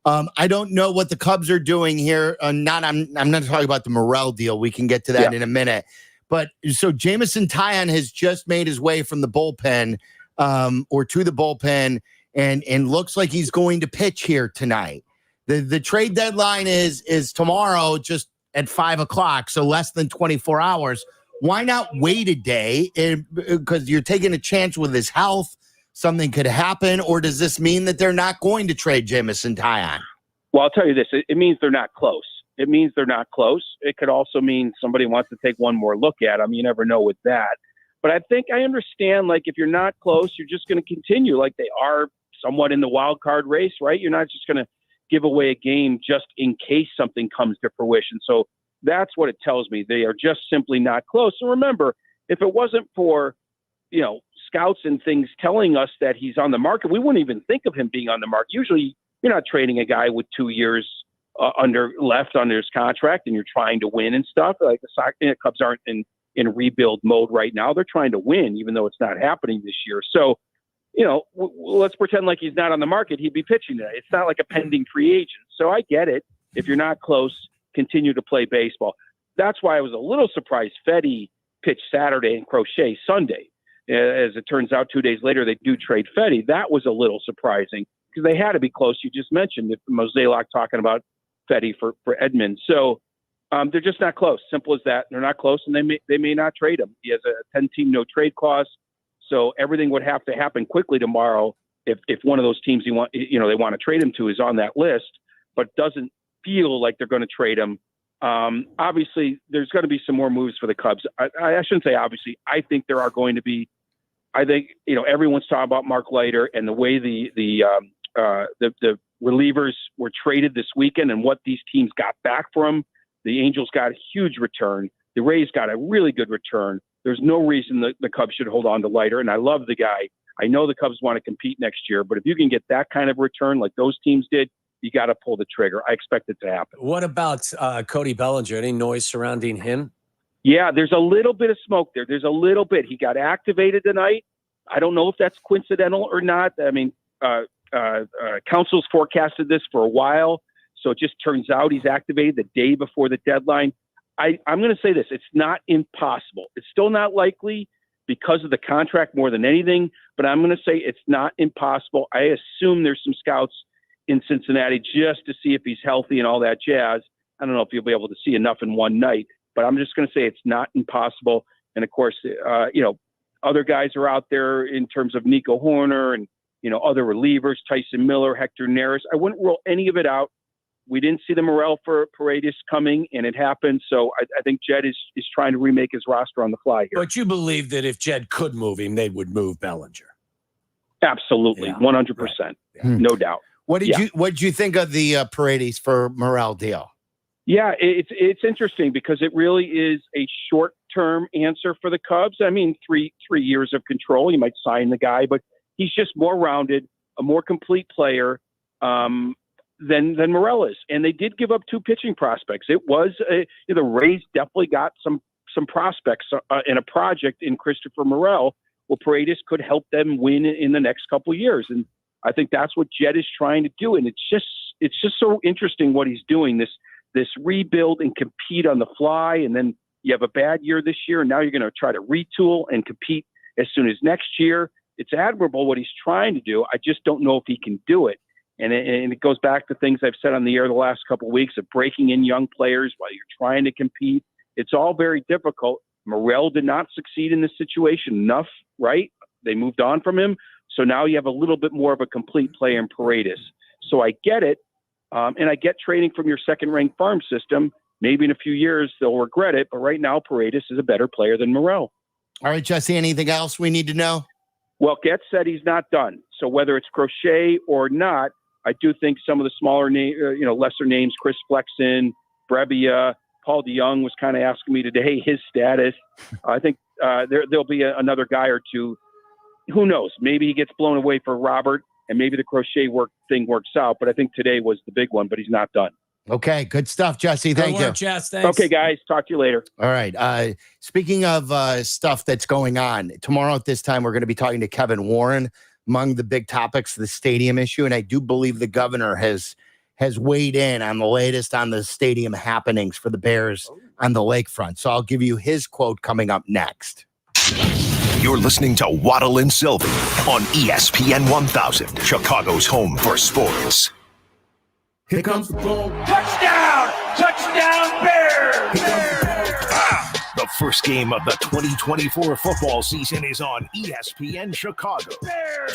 I don't know what the Cubs are doing here. I'm not talking about the Morel deal. We can get to that in a minute. But so Jameson Taillon has just made his way from the bullpen or to the bullpen and looks like he's going to pitch here tonight. The trade deadline is tomorrow, just at 5:00, so less than 24 hours. Why not wait a day? Because you're taking a chance with his health. Something could happen, or does this mean that they're not going to trade Jameson Taillon? Well, I'll tell you this. It means they're not close. It means they're not close. It could also mean somebody wants to take one more look at him. You never know with that. But I think I understand, like, if you're not close, you're just going to continue like they are somewhat in the wild card race, right? You're not just going to give away a game just in case something comes to fruition. So that's what it tells me. They are just simply not close. And remember, if it wasn't for, scouts and things telling us that he's on the market, we wouldn't even think of him being on the market. Usually you're not trading a guy with 2 years left under his contract and you're trying to win and stuff. Like the Cubs aren't in rebuild mode right now. They're trying to win, even though it's not happening this year. So, let's pretend like he's not on the market. He'd be pitching today. It's not like a pending free agent. So I get it. If you're not close, continue to play baseball. That's why I was a little surprised Fetty pitched Saturday and Crochet Sunday. As it turns out, 2 days later, they do trade Fetty. That was a little surprising because they had to be close. You just mentioned Mozeliak talking about Fetty for Edman. So they're just not close. Simple as that. They're not close, and they may not trade him. He has a 10-team no trade clause. So everything would have to happen quickly tomorrow if one of those teams they want to trade him to is on that list. but doesn't feel like they're going to trade him. Obviously, there's going to be some more moves for the Cubs. I shouldn't say obviously. I think there are going to be. I think everyone's talking about Mark Leiter and the way the relievers were traded this weekend and what these teams got back for him. The Angels got a huge return. The Rays got a really good return. There's no reason the Cubs should hold on to Leiter, and I love the guy. I know the Cubs want to compete next year, but if you can get that kind of return like those teams did, you got to pull the trigger. I expect it to happen. What about Cody Bellinger? Any noise surrounding him? Yeah, there's a little bit of smoke there. There's a little bit. He got activated tonight. I don't know if that's coincidental or not. I mean, council's forecasted this for a while, so it just turns out he's activated the day before the deadline. I'm going to say this. It's not impossible. It's still not likely because of the contract more than anything, but I'm going to say it's not impossible. I assume there's some scouts in Cincinnati just to see if he's healthy and all that jazz. I don't know if you'll be able to see enough in one night, but I'm just going to say it's not impossible. And of course, other guys are out there in terms of Nico Horner and, other relievers, Tyson Miller, Hector Neris. I wouldn't rule any of it out. We didn't see the Morel for Paredes coming, and it happened. So I think Jed is trying to remake his roster on the fly here. But you believe that if Jed could move him, they would move Bellinger? Absolutely, 100%, no doubt. What did you think of the Paredes for Morel deal? Yeah, it's interesting because it really is a short-term answer for the Cubs. I mean, three years of control. You might sign the guy, but he's just more rounded, a more complete player than Morel is. And they did give up 2 pitching prospects. It was the Rays definitely got some prospects in a project in Christopher Morel. Well, Paredes could help them win in the next couple of years, and I think that's what Jed is trying to do. And it's just so interesting what he's doing. This rebuild and compete on the fly, and then you have a bad year this year, and now you're going to try to retool and compete as soon as next year. It's admirable what he's trying to do. I just don't know if he can do it. And it goes back to things I've said on the air the last couple of weeks of breaking in young players while you're trying to compete. It's all very difficult. Morel did not succeed in this situation enough, right? They moved on from him. So now you have a little bit more of a complete player in Paredes. So I get it. And I get trading from your second-ranked farm system. Maybe in a few years they'll regret it. But right now, Paredes is a better player than Morel. All right, Jesse, anything else we need to know? Well, Getz said he's not done. So whether it's Crochet or not, I do think some of the smaller lesser names, Chris Flexen, Brebbia, Paul DeYoung was kind of asking me today his status. I think there'll be another guy or two. Who knows? Maybe he gets blown away for Robert, and maybe the Crochet thing works out. But I think today was the big one, but he's not done. Okay, good stuff, Jesse. Thank you. Jess, thanks. Okay, guys. Talk to you later. All right. Speaking of stuff that's going on, tomorrow at this time, we're going to be talking to Kevin Warren. Among the big topics, the stadium issue, and I do believe the governor has weighed in on the latest on the stadium happenings for the Bears on the lakefront. So I'll give you his quote coming up next. You're listening to Waddle and Silvy on ESPN 1000, Chicago's home for sports. Here comes the ball. Touchdown! Touchdown, Bears! The first game of the 2024 football season is on ESPN Chicago.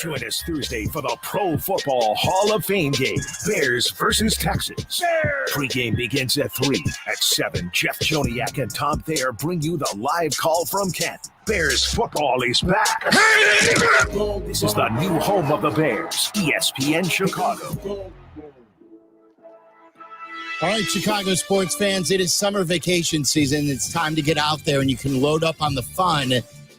Join us Thursday for the Pro Football Hall of Fame game. Bears versus Texans. Pre-game begins at 3. At 7, Jeff Joniak and Tom Thayer bring you the live call from Kent. Bears football is back. This is the new home of the Bears, ESPN Chicago. All right, Chicago sports fans, it is summer vacation season. It's time to get out there, and you can load up on the fun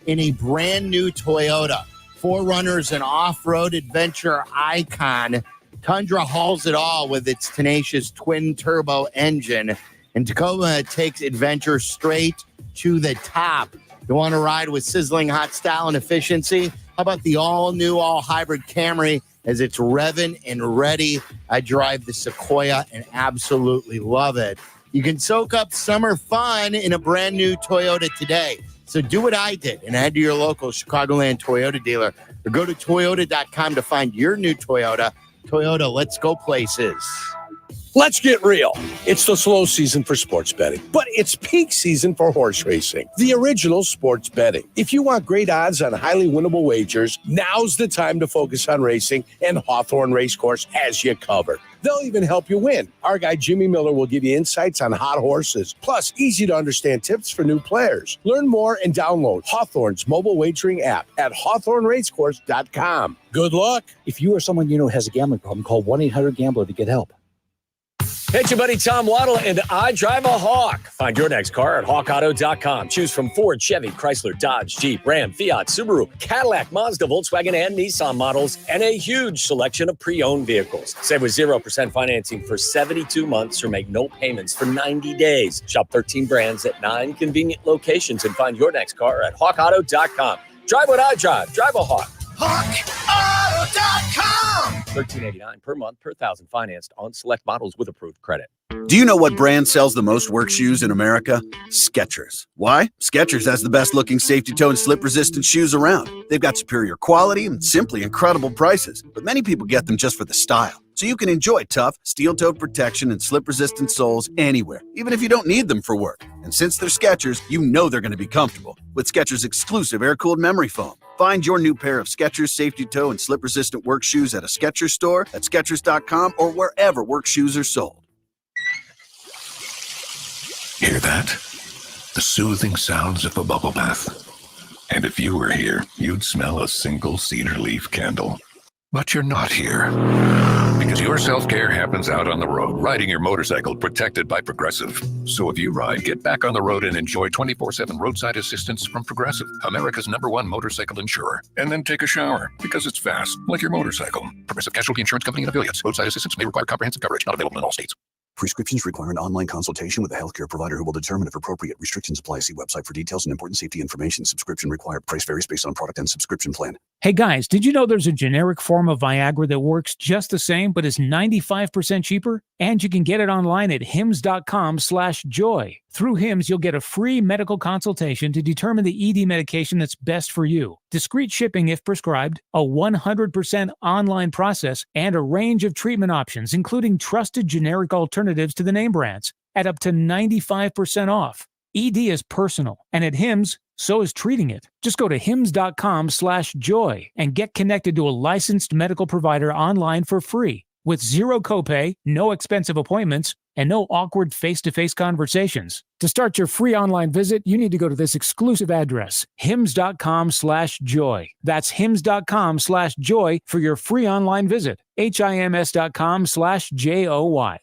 in a brand new Toyota. 4Runner's an off-road adventure icon. Tundra hauls it all with its tenacious twin-turbo engine, and Tacoma takes adventure straight to the top. You want to ride with sizzling hot style and efficiency? How about the all-new, all-hybrid Camry? As it's revving and ready, I drive the Sequoia and absolutely love it. You can soak up summer fun in a brand new Toyota today. So do what I did and head to your local Chicagoland Toyota dealer or go to Toyota.com to find your new Toyota. Toyota, let's go places. Let's get real. It's the slow season for sports betting, but it's peak season for horse racing. The original sports betting. If you want great odds on highly winnable wagers, now's the time to focus on racing, and Hawthorne Racecourse has you covered. They'll even help you win. Our guy Jimmy Miller will give you insights on hot horses, plus easy-to-understand tips for new players. Learn more and download Hawthorne's mobile wagering app at hawthorneracecourse.com. Good luck. If you or someone you know has a gambling problem, call 1-800-GAMBLER to get help. Hey, it's your buddy Tom Waddle, and I drive a Hawk. Find your next car at hawkauto.com. Choose from Ford, Chevy, Chrysler, Dodge, Jeep, Ram, Fiat, Subaru, Cadillac, Mazda, Volkswagen, and Nissan models, and a huge selection of pre-owned vehicles. Save with 0% financing for 72 months or make no payments for 90 days. Shop 13 brands at 9 convenient locations and find your next car at hawkauto.com. Drive what I drive. Drive a Hawk. HawkAuto.com. $13.89 per month per thousand financed on select models with approved credit. Do you know what brand sells the most work shoes in America? Skechers. Why? Skechers has the best looking safety toe and slip resistant shoes around. They've got superior quality and simply incredible prices, but many people get them just for the style. So you can enjoy tough, steel-toed protection and slip-resistant soles anywhere, even if you don't need them for work. And since they're Skechers, you know they're going to be comfortable with Skechers' exclusive air-cooled memory foam. Find your new pair of Skechers safety toe and slip-resistant work shoes at a Skechers store, at Skechers.com, or wherever work shoes are sold. Hear that? The soothing sounds of a bubble bath. And if you were here, you'd smell a single cedar leaf candle. But you're not here. Because your self-care happens out on the road, riding your motorcycle protected by Progressive. So if you ride, get back on the road and enjoy 24/7 roadside assistance from Progressive, America's #1 motorcycle insurer. And then take a shower, because it's fast, like your motorcycle. Progressive Casualty Insurance Company and affiliates. Roadside assistance may require comprehensive coverage, not available in all states. Prescriptions require an online consultation with a healthcare provider who will determine if appropriate. Restrictions apply. See website for details and important safety information. Subscription required. Price varies based on product and subscription plan. Hey guys, did you know there's a generic form of Viagra that works just the same but is 95% cheaper? And you can get it online at hims.com/joy. Through Hims, you'll get a free medical consultation to determine the ED medication that's best for you. Discreet shipping if prescribed, a 100% online process, and a range of treatment options, including trusted generic alternatives to the name brands, at up to 95% off. ED is personal, and at Hims, so is treating it. Just go to hims.com/joy and get connected to a licensed medical provider online for free with zero copay, no expensive appointments, and no awkward face-to-face conversations. To start your free online visit, you need to go to this exclusive address, hims.com/joy. That's hims.com/joy for your free online visit, hims.com/joy.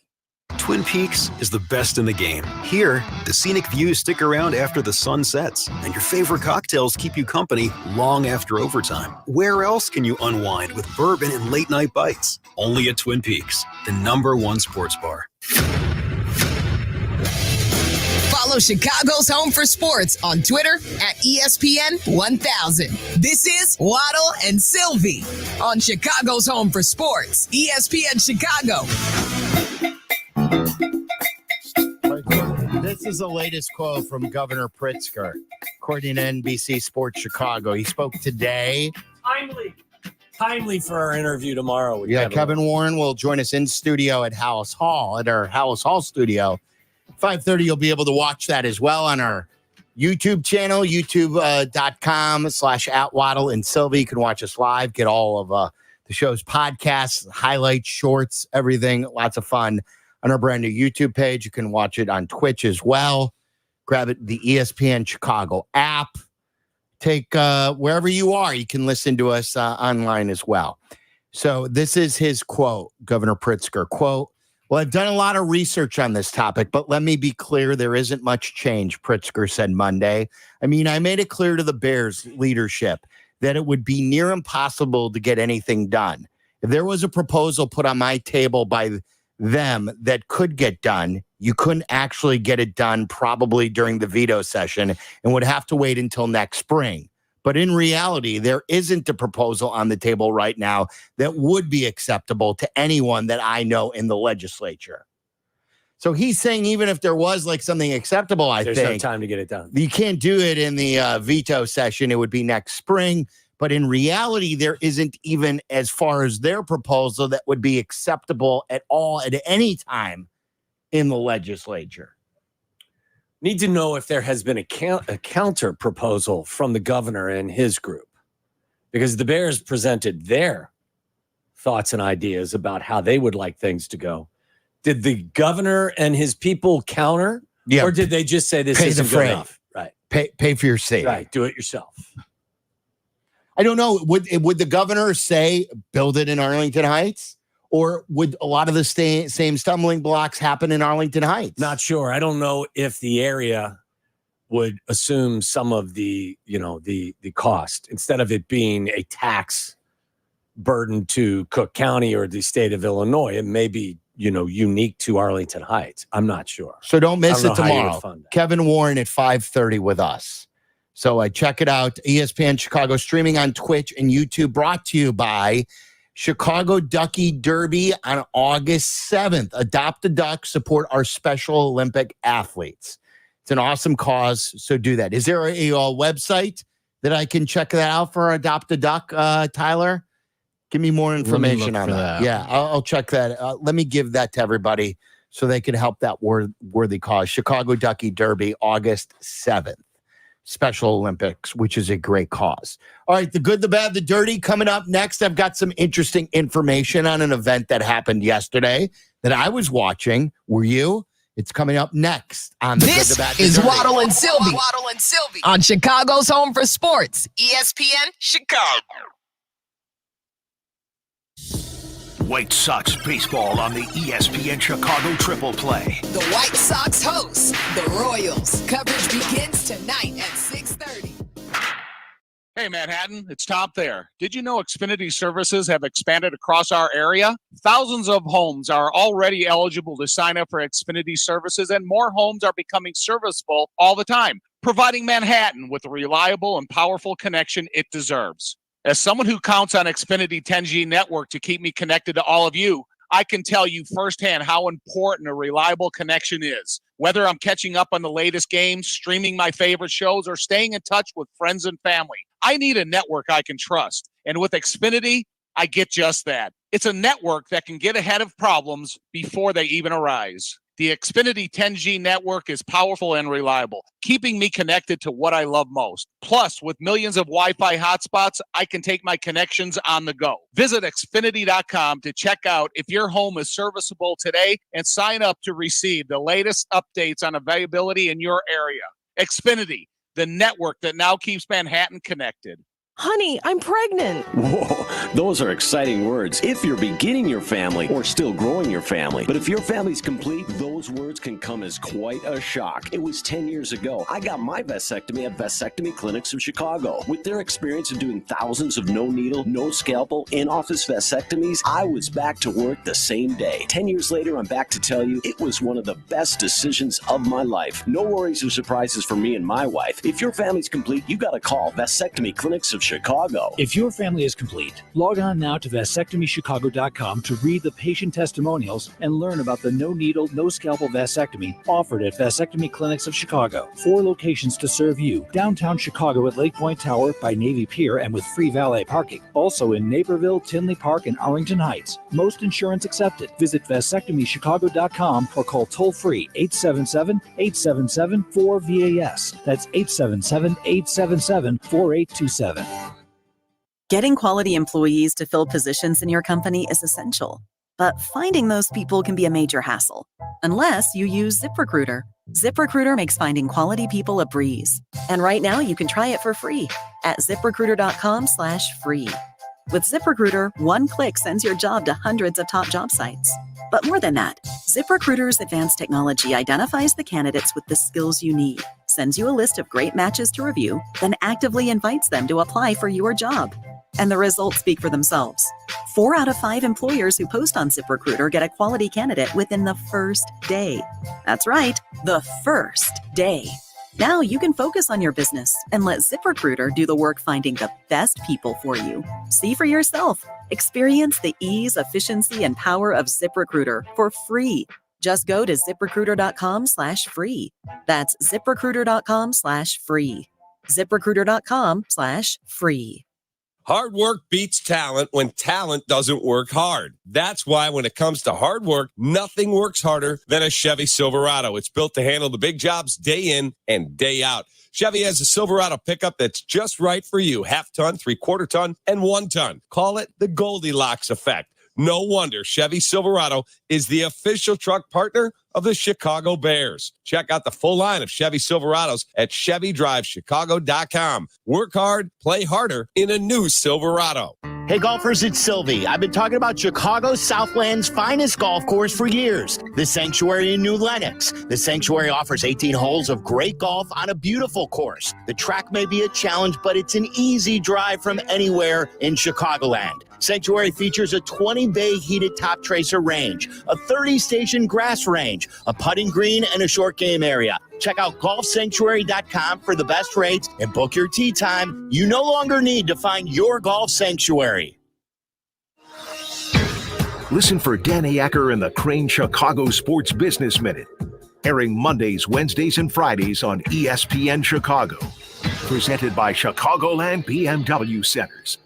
Twin Peaks is the best in the game. Here, the scenic views stick around after the sun sets, and your favorite cocktails keep you company long after overtime. Where else can you unwind with bourbon and late-night bites? Only at Twin Peaks, the #1 sports bar. Follow Chicago's Home for Sports on Twitter at ESPN 1000. This is Waddle and Silvy on Chicago's Home for Sports, ESPN Chicago. This is the latest quote from Governor Pritzker, according to NBC Sports Chicago. He spoke today. Timely for our interview tomorrow. With Kevin Warren will join us in studio at Hallis Hall, at our Hallis Hall studio. 5:30, you'll be able to watch that as well on our YouTube channel, youtube.com/@Waddle and Silvy. You can watch us live, get all of the show's podcasts, highlights, shorts, everything. Lots of fun on our brand new YouTube page. You can watch it on Twitch as well. Grab it, the ESPN Chicago app. Take wherever you are, you can listen to us online as well. So this is his quote, Governor Pritzker, quote, "Well, I've done a lot of research on this topic, but let me be clear, there isn't much change," Pritzker said Monday. I made it clear to the Bears leadership that it would be near impossible to get anything done. If there was a proposal put on my table by them that could get done, you couldn't actually get it done probably during the veto session and would have to wait until next spring. But in reality, there isn't a proposal on the table right now that would be acceptable to anyone that I know in the legislature. So he's saying even if there was something acceptable, There's no time to get it done. You can't do it in the veto session. It would be next spring. But in reality, there isn't even, as far as their proposal, that would be acceptable at all at any time in the legislature. Need to know if there has been a counter proposal from the governor and his group, because the Bears presented their thoughts and ideas about how they would like things to go. Did the governor and his people counter? Yeah. Or did they just say this Pay the isn't good freight. enough? Right. Pay for your safety. Right. Do it yourself. I don't know. Would the governor say build it in Arlington Heights? Or would a lot of the same stumbling blocks happen in Arlington Heights? Not sure. I don't know if the area would assume some of the cost instead of it being a tax burden to Cook County or the state of Illinois. It may be, unique to Arlington Heights. I'm not sure. So don't miss I it don't know how you would tomorrow. fund that. Kevin Warren at 5:30 with us. So check it out. ESPN Chicago streaming on Twitch and YouTube, brought to you by Chicago Ducky Derby on August 7th. Adopt a Duck, support our Special Olympic athletes. It's an awesome cause, so do that. Is there a website that I can check that out for Adopt a Duck, Tyler? Give me more information on that. Yeah, I'll check that. Let me give that to everybody so they can help that worthy cause. Chicago Ducky Derby, August 7th. Special Olympics, which is a great cause. All right, the good, the bad, the dirty coming up next. I've got some interesting information on an event that happened yesterday that I was watching. Were you? It's coming up next on the This Good, the Bad, the is Dirty. Waddle and Silvy. Waddle and Silvy on Chicago's Home for Sports, ESPN Chicago. White Sox baseball on the ESPN Chicago Triple Play. The White Sox host the Royals. Coverage begins tonight at 6:30. Hey, Manhattan, it's Tom Thayer. Did you know Xfinity services have expanded across our area? Thousands of homes are already eligible to sign up for Xfinity services, and more homes are becoming serviceable all the time, providing Manhattan with the reliable and powerful connection it deserves. As someone who counts on Xfinity 10G network to keep me connected to all of you, I can tell you firsthand how important a reliable connection is. Whether I'm catching up on the latest games, streaming my favorite shows, or staying in touch with friends and family, I need a network I can trust. And with Xfinity, I get just that. It's a network that can get ahead of problems before they even arise. The Xfinity 10G network is powerful and reliable, keeping me connected to what I love most. Plus, with millions of Wi-Fi hotspots, I can take my connections on the go. Visit Xfinity.com to check out if your home is serviceable today and sign up to receive the latest updates on availability in your area. Xfinity, the network that now keeps Manhattan connected. Honey, I'm pregnant. Whoa, Those are exciting words if you're beginning your family or still growing your family. But if your family's complete, those words can come as quite a shock. It was 10 years ago. I got my vasectomy at Vasectomy Clinics of Chicago. With their experience of doing thousands of no needle, no scalpel, in-office vasectomies, I was back to work the same day. 10 years later, I'm back to tell you it was one of the best decisions of my life. No worries or surprises for me and my wife. If your family's complete, you got to call Vasectomy Clinics of Chicago. If your family is complete, log on now to vasectomychicago.com to read the patient testimonials and learn about the no needle, no scalpel vasectomy offered at Vasectomy Clinics of Chicago. 4 locations to serve you. Downtown Chicago at Lake Point Tower by Navy Pier and with free valet parking. Also in Naperville, Tinley Park, and Arlington Heights. Most insurance accepted. Visit vasectomychicago.com or call toll-free 877-877-4VAS. That's 877-877-4827. Getting quality employees to fill positions in your company is essential, but finding those people can be a major hassle, unless you use ZipRecruiter. ZipRecruiter makes finding quality people a breeze. And right now you can try it for free at ZipRecruiter.com/free. With ZipRecruiter, one click sends your job to hundreds of top job sites. But more than that, ZipRecruiter's advanced technology identifies the candidates with the skills you need, sends you a list of great matches to review, then actively invites them to apply for your job. And the results speak for themselves. 4 out of 5 employers who post on ZipRecruiter get a quality candidate within the first day. That's right, the first day. Now you can focus on your business and let ZipRecruiter do the work finding the best people for you. See for yourself. Experience the ease, efficiency, and power of ZipRecruiter for free. Just go to ZipRecruiter.com/free. That's ZipRecruiter.com/free. ZipRecruiter.com/free. Hard work beats talent when talent doesn't work hard. That's why when it comes to hard work, nothing works harder than a Chevy Silverado. It's built to handle the big jobs day in and day out. Chevy has a Silverado pickup that's just right for you. 1/2 ton, 3/4 ton, and 1 ton. Call it the Goldilocks effect. No wonder Chevy Silverado is the official truck partner of the Chicago Bears. Check out the full line of Chevy Silverados at ChevyDriveChicago.com. Work hard, play harder in a new Silverado. Hey golfers, it's Silvy. I've been talking about Chicago's Southland's finest golf course for years, the Sanctuary in New Lenox. The Sanctuary offers 18 holes of great golf on a beautiful course. The track may be a challenge, but it's an easy drive from anywhere in Chicagoland. Sanctuary features a 20-bay heated top tracer range, a 30-station grass range, a putting green, and a short game area. Check out golfsanctuary.com for the best rates and book your tee time. You no longer need to find your golf sanctuary. Listen for Danny Acker and the Crane Chicago Sports Business Minute, airing Mondays, Wednesdays, and Fridays on ESPN Chicago. Presented by Chicagoland BMW Centers.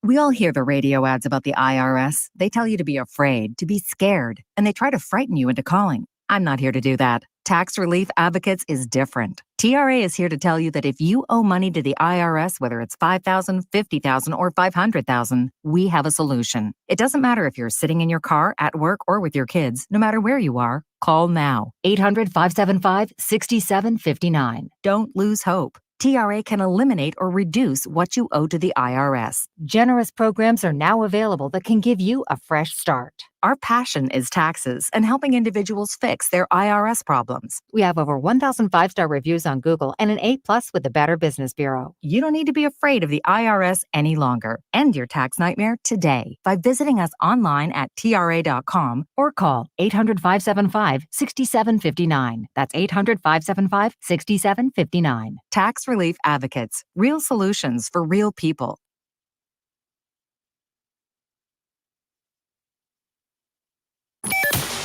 We all hear the radio ads about the IRS. They tell you to be afraid, to be scared, and they try to frighten you into calling. I'm not here to do that. Tax Relief Advocates is different. TRA is here to tell you that if you owe money to the IRS, whether it's $5,000, $50,000, or $500,000, we have a solution. It doesn't matter if you're sitting in your car, at work, or with your kids. No matter where you are, call now. 800-575-6759. Don't lose hope. TRA can eliminate or reduce what you owe to the IRS. Generous programs are now available that can give you a fresh start. Our passion is taxes and helping individuals fix their IRS problems. We have over 1,000 5-star reviews on Google and an A+ with the Better Business Bureau. You don't need to be afraid of the IRS any longer. End your tax nightmare today by visiting us online at TRA.com or call 800-575-6759. That's 800-575-6759. Tax Relief Advocates. Real solutions for real people.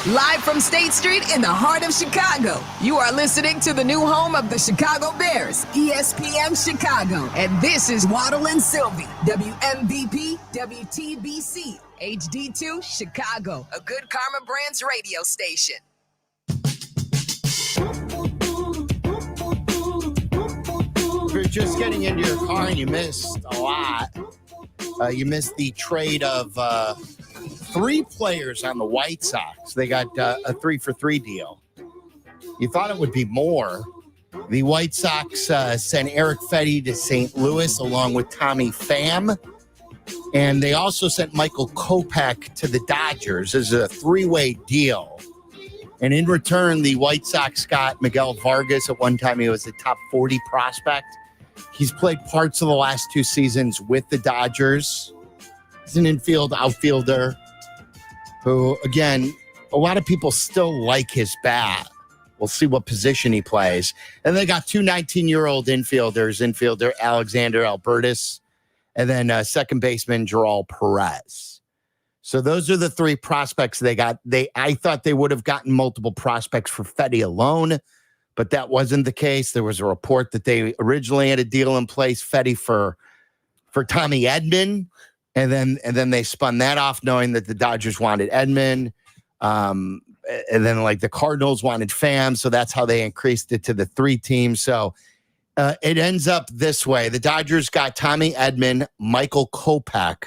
Live from State Street in the heart of Chicago, you are listening to the new home of the Chicago Bears, ESPN Chicago. And this is Waddle and Silvy, WMVP, WTBC, HD2, Chicago, a good Karma Brands radio station. If you're just getting into your car and you missed a lot, you missed the trade of 3 players on the White Sox. They got a 3-for-3 deal. You thought it would be more. The White Sox sent Eric Fetty to St. Louis along with Tommy Pham. And they also sent Michael Kopech to the Dodgers as a 3-way deal. And in return, the White Sox got Miguel Vargas. At one time, he was a top 40 prospect. He's played parts of the last 2 seasons with the Dodgers. He's an infield outfielder who, again, a lot of people still like his bat. We'll see what position he plays. And they got 2 19-year-old infielders, infielder Alexander Albertus, and then second baseman Joel Perez. So those are the 3 prospects they got. I thought they would have gotten multiple prospects for Fetty alone, but that wasn't the case. There was a report that they originally had a deal in place, Fetty for Tommy Edman. And then they spun that off knowing that the Dodgers wanted Edman. And then like the Cardinals wanted Pham. So that's how they increased it to the 3 teams. So it ends up this way. The Dodgers got Tommy Edman, Michael Kopech,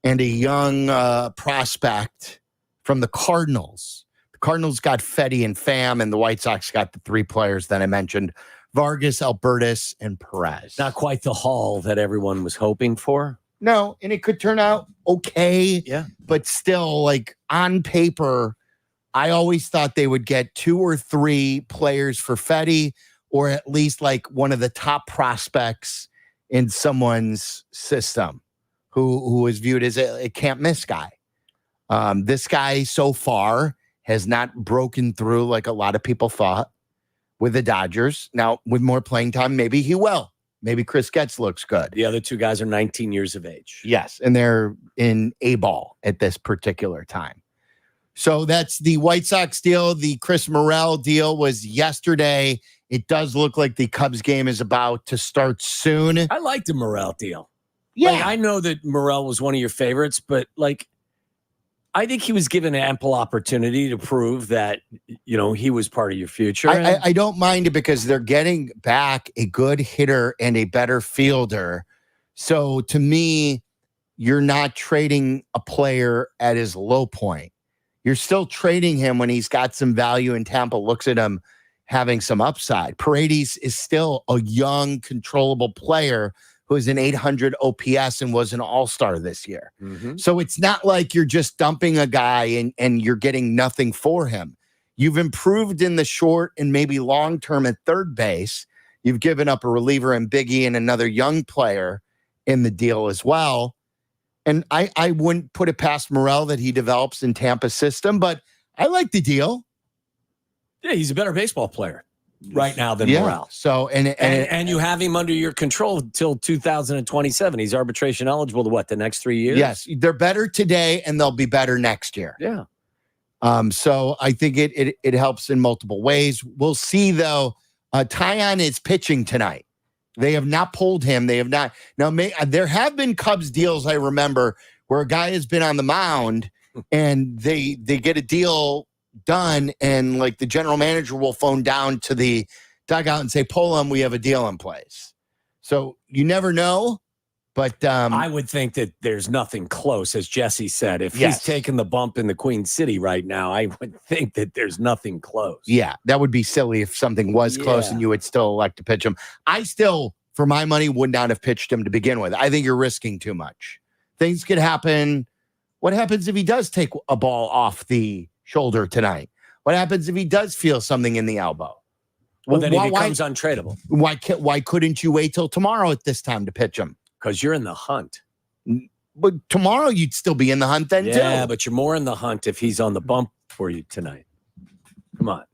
and a young prospect from the Cardinals. The Cardinals got Fetty and Pham, and the White Sox got the 3 players that I mentioned, Vargas, Albertus, and Perez. Not quite the haul that everyone was hoping for. No, and it could turn out okay. Yeah. But still, like on paper, I always thought they would get 2 or 3 players for Fetty, or at least like one of the top prospects in someone's system who is viewed as a can't miss guy. This guy so far has not broken through like a lot of people thought with the Dodgers. Now, with more playing time, maybe he will. Maybe Chris Getz looks good. The other 2 guys are 19 years of age. Yes, and they're in A-ball at this particular time. So that's the White Sox deal. The Chris Morel deal was yesterday. It does look like the Cubs game is about to start soon. I like the Morel deal. Yeah. Like, I know that Morel was one of your favorites, but like, I think he was given ample opportunity to prove that, you know, he was part of your future. I don't mind it because they're getting back a good hitter and a better fielder. So to me, you're not trading a player at his low point. You're still trading him when he's got some value and Tampa looks at him having some upside. Paredes is still a young, controllable player who is an 800 OPS and was an all-star this year. So it's not like you're just dumping a guy and you're getting nothing for him. You've improved in the short and maybe long-term at third base. You've given up a reliever in Biggie and another young player in the deal as well. And I wouldn't put it past Morel that he develops in Tampa's system, but I like the deal. Yeah, he's a better baseball player right now than Morel. So and you have him under your control until 2027. He's arbitration eligible to what, the next 3 years? Yes, they're better today and they'll be better next year. Yeah. So I think it helps in multiple ways. We'll see though. Tyon is pitching tonight. They have not pulled him. They have not. Now, there have been Cubs deals, I remember, where a guy has been on the mound and they get a deal done and like the general manager will phone down to the dugout and say, pull him, we have a deal in place. So you never know. But I would think that there's nothing close, as Jesse said. If he's taking the bump in the Queen City right now, I would think that there's nothing close. Yeah, that would be silly if something was close and you would still elect to pitch him. I still, for my money, would not have pitched him to begin with. I think you're risking too much. Things could happen. What happens if he does take a ball off the shoulder tonight? What happens if he does feel something in the elbow? Well, then he becomes untradeable. Why couldn't you wait till tomorrow at this time to pitch him? Because you're in the hunt. But tomorrow you'd still be in the hunt then too. Yeah, but you're more in the hunt if he's on the bump for you tonight. Come on.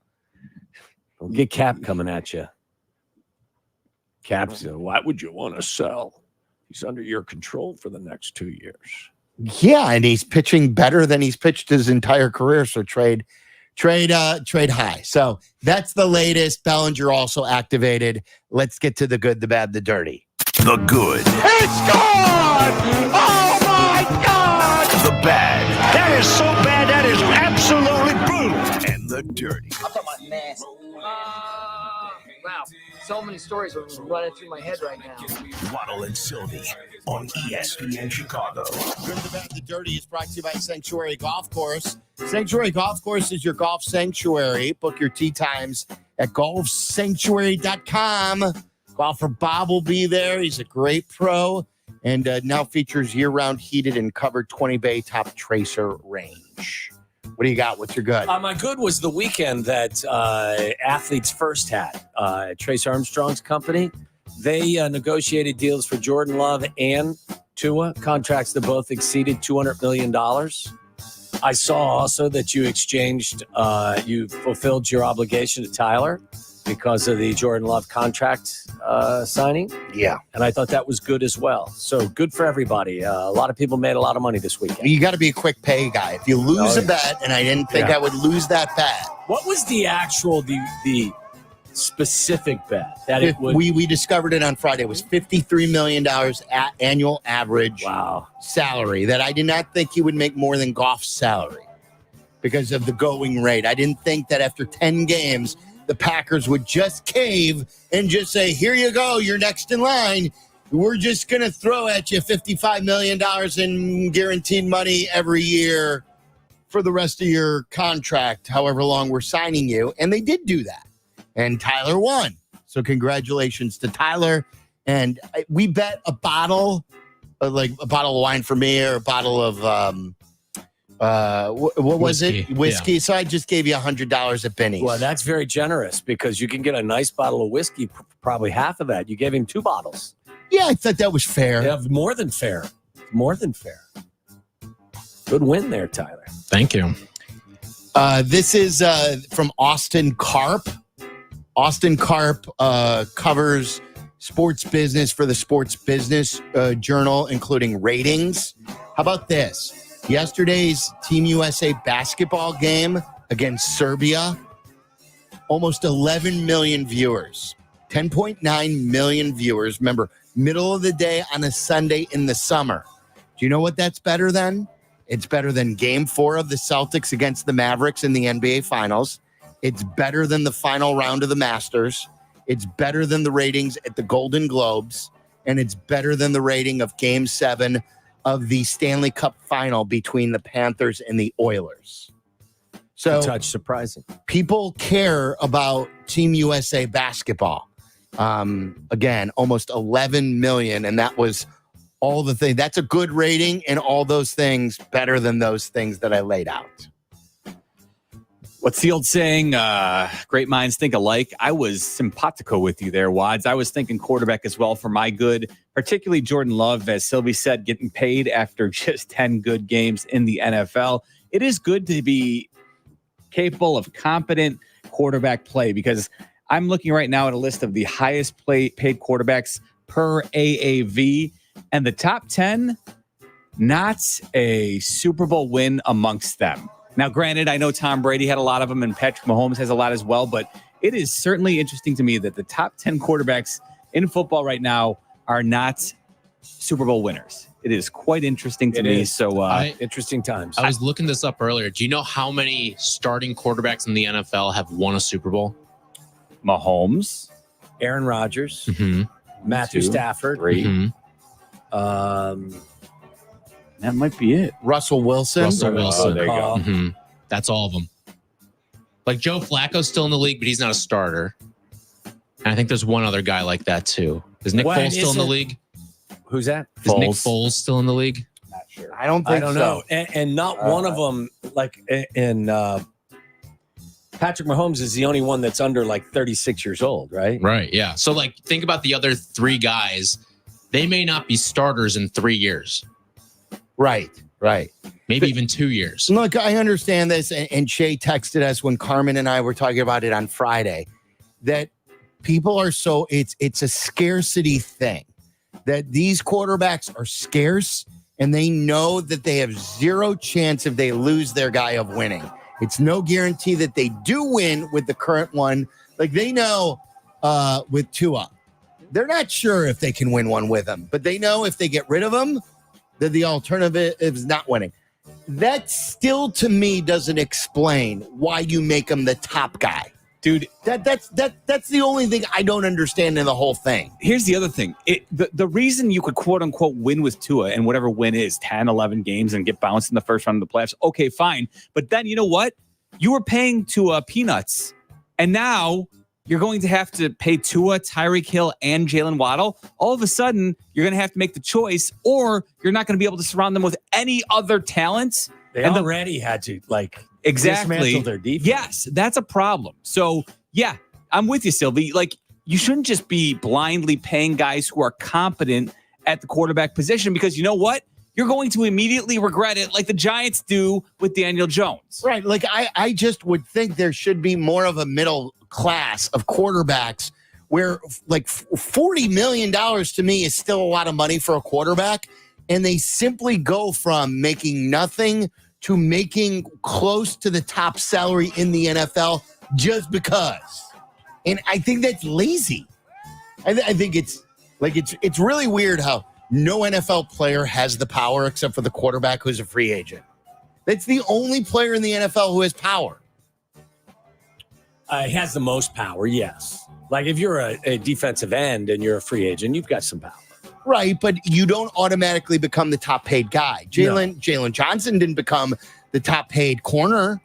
Don't get Kap coming at you. Kap said, why would you want to sell? He's under your control for the next 2 years. Yeah, and he's pitching better than he's pitched his entire career. So trade high. So that's the latest. Bellinger also activated. Let's get to the good, the bad, the dirty. The good. He scored! Oh, my God! The bad. That is so bad. That is absolutely brutal. And the dirty. I'm talking about nasty. Wow. So many stories are running through my head right now. Waddle and Silvy on ESPN Chicago. Good, the bad, the dirty is brought to you by Sanctuary Golf Course. Sanctuary Golf Course is your golf sanctuary. Book your tee times at golfsanctuary.com. Golfer Bob will be there. He's a great pro and now features year-round heated and covered 20-bay top tracer range. What do you got? What's your good? My good was the weekend that Athletes First had. Trace Armstrong's company. They negotiated deals for Jordan Love and Tua, contracts that both exceeded $200 million. I saw also that you you fulfilled your obligation to Tyler because of the Jordan Love contract signing. Yeah. And I thought that was good as well. So good for everybody. A lot of people made a lot of money this weekend. You got to be a quick pay guy. If you lose a bet, and I didn't think I would lose that bet. What was the actual, the specific bet? That it would... We discovered it on Friday. It was $53 million at annual average salary that I did not think he would make more than Goff's salary because of the going rate. I didn't think that after 10 games, the Packers would just cave and just say, here you go, you're next in line. We're just going to throw at you $55 million in guaranteed money every year for the rest of your contract, however long we're signing you. And they did do that. And Tyler won. So congratulations to Tyler. And we bet a bottle, like a bottle of wine for me or a bottle of, what was it? Whiskey. Yeah. So I just gave you $100 at Benny's. Well, that's very generous because you can get a nice bottle of whiskey, probably half of that. You gave him 2 bottles. Yeah, I thought that was fair. Yeah, more than fair. More than fair. Good win there, Tyler. Thank you. This is from Austin Karp. Austin Karp covers sports business for the Sports Business Journal, including ratings. How about this? Yesterday's Team USA basketball game against Serbia, almost 11 million viewers, 10.9 million viewers. Remember, middle of the day on a Sunday in the summer. Do you know what that's better than? It's better than Game 4 of the Celtics against the Mavericks in the NBA Finals. It's better than the final round of the Masters. It's better than the ratings at the Golden Globes. And it's better than the rating of Game 7 of the Stanley Cup final between the Panthers and the Oilers. So a touch surprising. People care about Team USA basketball. Again, almost 11 million, and that was all the things. That's a good rating, and all those things better than those things that I laid out. What's the old saying? Great minds think alike. I was simpatico with you there, Wads. I was thinking quarterback as well for my good, particularly Jordan Love, as Silvy said, getting paid after just 10 good games in the NFL. It is good to be capable of competent quarterback play, because I'm looking right now at a list of the highest paid quarterbacks per AAV, and the top 10, not a Super Bowl win amongst them. Now, granted, I know Tom Brady had a lot of them and Patrick Mahomes has a lot as well, but it is certainly interesting to me that the top 10 quarterbacks in football right now are not Super Bowl winners. It is quite interesting to me. So interesting times. I was looking this up earlier. Do you know how many starting quarterbacks in the NFL have won a Super Bowl? Mahomes, Aaron Rodgers, Matthew Stafford, 3. That might be it. Russell Wilson. Wilson. There you go. That's all of them. Like Joe Flacco's still in the league, but he's not a starter. And I think there's one other guy like that too. Is Nick Foles still in the league? Who's that? Is Nick Foles still in the league? Not sure. I don't think so. Know. And not one of them, like in Patrick Mahomes is the only one that's under like 36 years old, right? Right, yeah. So like think about the other 3 guys. They may not be starters in 3 years. Right. Maybe even 2 years. Look, I understand this, and Shay texted us when Carmen and I were talking about it on Friday, that people are so, it's a scarcity thing, that these quarterbacks are scarce, and they know that they have zero chance if they lose their guy of winning. It's no guarantee that they do win with the current one. Like they know with Tua, they're not sure if they can win one with him, but they know if they get rid of him, that the alternative is not winning. That still, to me, doesn't explain why you make him the top guy. Dude, that's the only thing I don't understand in the whole thing. Here's the other thing. The reason you could quote unquote win with Tua, and whatever win is 10, 11 games and get bounced in the first round of the playoffs. Okay, fine. But then you know what? You were paying Tua peanuts, and now you're going to have to pay Tua, Tyreek Hill, and Jalen Waddle. All of a sudden, you're going to have to make the choice, or you're not going to be able to surround them with any other talents. They already had to, like, exactly dismantle their defense. Yes, that's a problem. So, yeah, I'm with you, Silvy. Like, you shouldn't just be blindly paying guys who are competent at the quarterback position, because you know what? You're going to immediately regret it, like the Giants do with Daniel Jones. Right. Like, I just would think there should be more of a middle class of quarterbacks where like $40 million to me is still a lot of money for a quarterback. And they simply go from making nothing to making close to the top salary in the NFL just because. And I think that's lazy. I think it's like, it's really weird how no NFL player has the power except for the quarterback who's a free agent. That's the only player in the NFL who has power. He has the most power, yes. Like if you're a defensive end and you're a free agent, you've got some power. Right, but you don't automatically become the top paid guy. Jalen Johnson didn't become the top paid corner.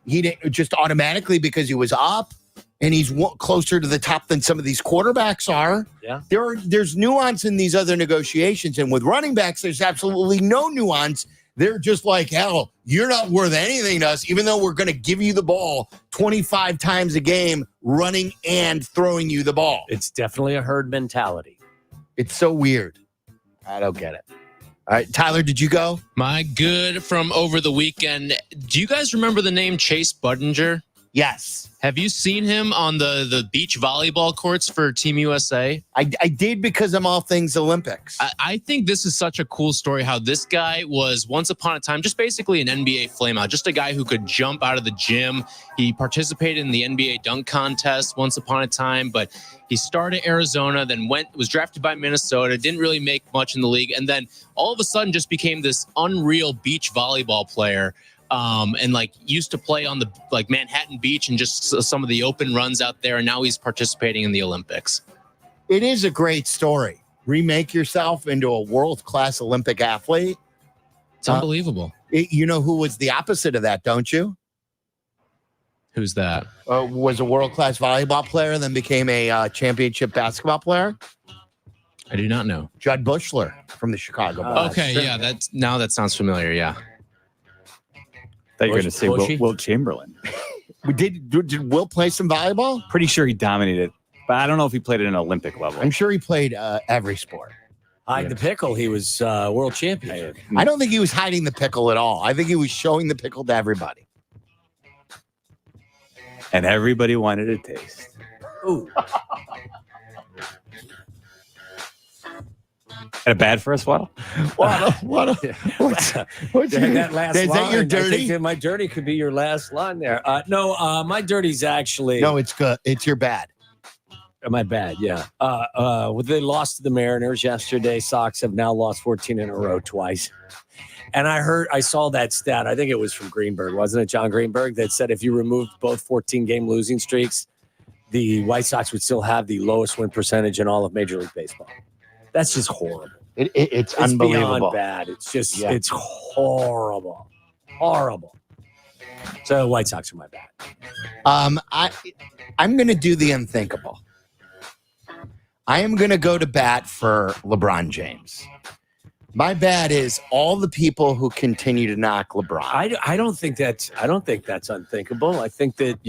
He didn't just automatically because he was up and he's closer to the top than some of these quarterbacks are. Yeah. There's nuance in these other negotiations. And with running backs, there's absolutely no nuance. They're just like, hell, you're not worth anything to us, even though we're going to give you the ball 25 times a game, running and throwing you the ball. It's definitely a herd mentality. It's so weird. I don't get it. All right, Tyler, did you go? My good from over the weekend. Do you guys remember the name Chase Budinger? Yes. Have you seen him on the beach volleyball courts for Team USA? I did because I'm all things Olympics. I think this is such a cool story how this guy was once upon a time just basically an NBA flameout, just a guy who could jump out of the gym. He participated in the NBA dunk contest once upon a time, but he started Arizona, then was drafted by Minnesota, didn't really make much in the league, and then all of a sudden just became this unreal beach volleyball player. And like used to play on the like Manhattan Beach and just some of the open runs out there. And now he's participating in the Olympics. It is a great story. remake yourself into a world-class Olympic athlete. It's unbelievable. You know who was the opposite of that, don't you? Who's that? Was a world-class volleyball player, then became a championship basketball player. I do not know. Judd Bushler from the Chicago Bulls. Okay, yeah, that sounds familiar. Yeah. Thought you were going to say Will Chamberlain. Did Will play some volleyball? Pretty sure he dominated, but I don't know if he played at an Olympic level. I'm sure he played every sport. Hide the pickle. He was world champion. I don't think he was hiding the pickle at all. I think he was showing the pickle to everybody. And everybody wanted a taste. Ooh. That bad for us, Waddle? What's that last is line? that your I dirty? think that my dirty could be your last line there. No, my dirty's actually. No, it's good. It's your bad. My bad, yeah. They lost to the Mariners yesterday. Sox have now lost 14 in a row twice. And I saw that stat. I think it was from Greenberg, wasn't it, John Greenberg, that said if you removed both 14-game losing streaks, the White Sox would still have the lowest win percentage in all of Major League Baseball. That's just horrible. It's unbelievable. Beyond bad. It's just, it's horrible. Horrible. So White Sox are my bad. I'm going to do the unthinkable. I am going to go to bat for LeBron James. My bad is all the people who continue to knock LeBron. I don't think that's unthinkable. I think that,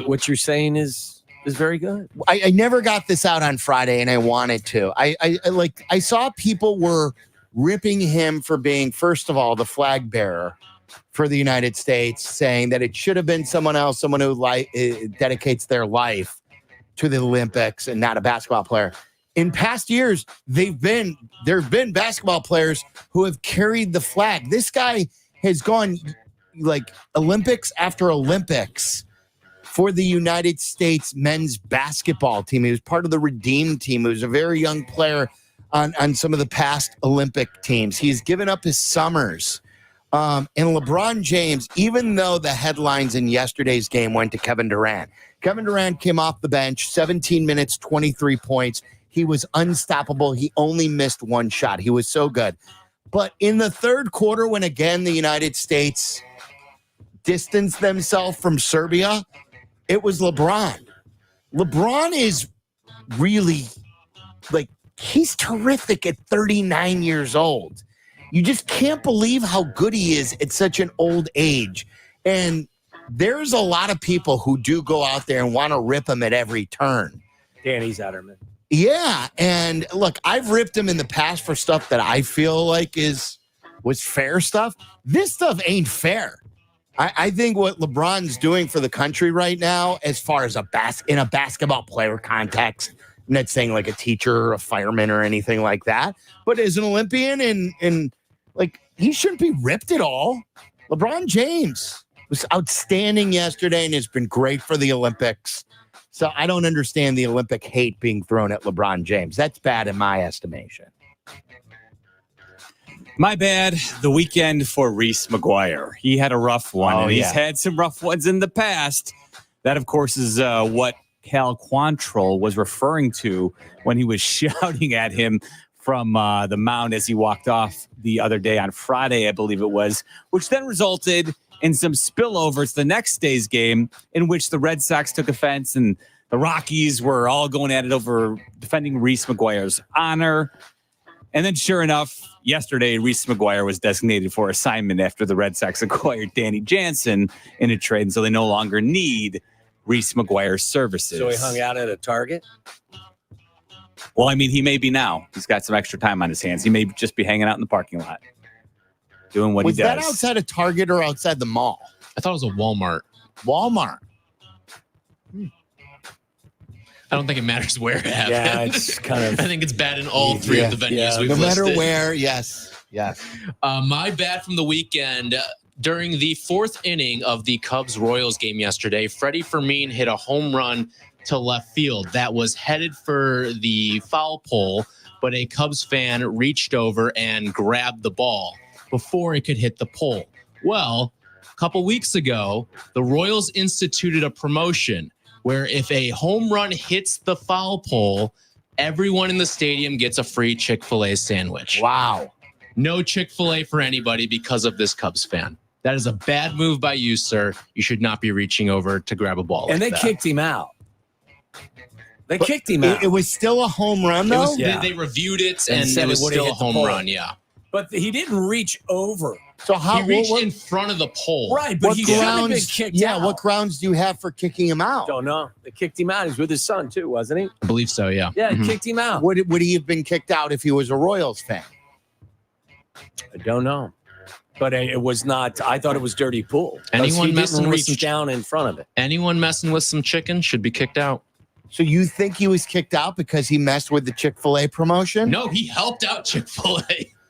what you're saying is very good. I never got this out on Friday, and I wanted to. I saw people were ripping him for being, first of all, the flag bearer for the United States, saying that it should have been someone else, someone who dedicates their life to the Olympics and not a basketball player. In past years, there have been basketball players who have carried the flag. This guy has gone like Olympics after Olympics for the United States men's basketball team. He was part of the Redeem team. He was a very young player on some of the past Olympic teams. He's given up his summers. And LeBron James, even though the headlines in yesterday's game went to Kevin Durant came off the bench, 17 minutes, 23 points. He was unstoppable. He only missed one shot. He was so good. But in the third quarter, when again the United States distanced themselves from Serbia, it was LeBron. LeBron is really, he's terrific at 39 years old. You just can't believe how good he is at such an old age. And there's a lot of people who do go out there and want to rip him at every turn. Danny Zetterman. Yeah, and look, I've ripped him in the past for stuff that I feel like was fair stuff. This stuff ain't fair. I think what LeBron's doing for the country right now, as far as in a basketball player context, I'm not saying like a teacher or a fireman or anything like that, but as an Olympian and he shouldn't be ripped at all. LeBron James was outstanding yesterday and has been great for the Olympics. So I don't understand the Olympic hate being thrown at LeBron James. That's bad in my estimation. My bad. The weekend for Reese McGuire. He had a rough one, and he's had some rough ones in the past. That, of course, is what Cal Quantrill was referring to when he was shouting at him from the mound as he walked off the other day on Friday, I believe it was, which then resulted in some spillovers the next day's game in which the Red Sox took offense and the Rockies were all going at it over defending Reese McGuire's honor. And then sure enough, yesterday, Reese McGuire was designated for assignment after the Red Sox acquired Danny Jansen in a trade. And so they no longer need Reese McGuire's services. So he hung out at a Target? Well, I mean, he may be now. He's got some extra time on his hands. He may just be hanging out in the parking lot doing what he does. Was that outside of Target or outside the mall? I thought it was a Walmart. Walmart. I don't think it matters where it happened. Yeah, it's kind of. I think it's bad in all three of the venues we've no matter listed. where, yes. My bad from the weekend. During the fourth inning of the Cubs-Royals game yesterday, Freddie Fermin hit a home run to left field that was headed for the foul pole, but a Cubs fan reached over and grabbed the ball before it could hit the pole. Well, a couple weeks ago, the Royals instituted a promotion where if a home run hits the foul pole, Everyone in the stadium gets a free Chick-fil-A sandwich. Wow. No Chick-fil-A for anybody because of this Cubs fan. That is a bad move by you, sir. You should not be reaching over to grab a ball. And like they that. kicked him out. They But kicked him out. It was still a home run, though? They reviewed it, and said it was would've still a hit the home pole. run, yeah. But he didn't reach over. So how He reached in front of the pole. Right, but what he shouldn't have been grounds? kicked Yeah, out. what grounds do you have for kicking him out? Don't know. They kicked him out. He's with his son, too, wasn't he? I believe so, yeah. Yeah, kicked him out. Would he have been kicked out if he was a Royals fan? I don't know. But it was not. I thought it was dirty pool. Anyone he messing didn't with reach down in front of it. Anyone messing with some chicken should be kicked out. So you think he was kicked out because he messed with the Chick-fil-A promotion? No, he helped out Chick-fil-A.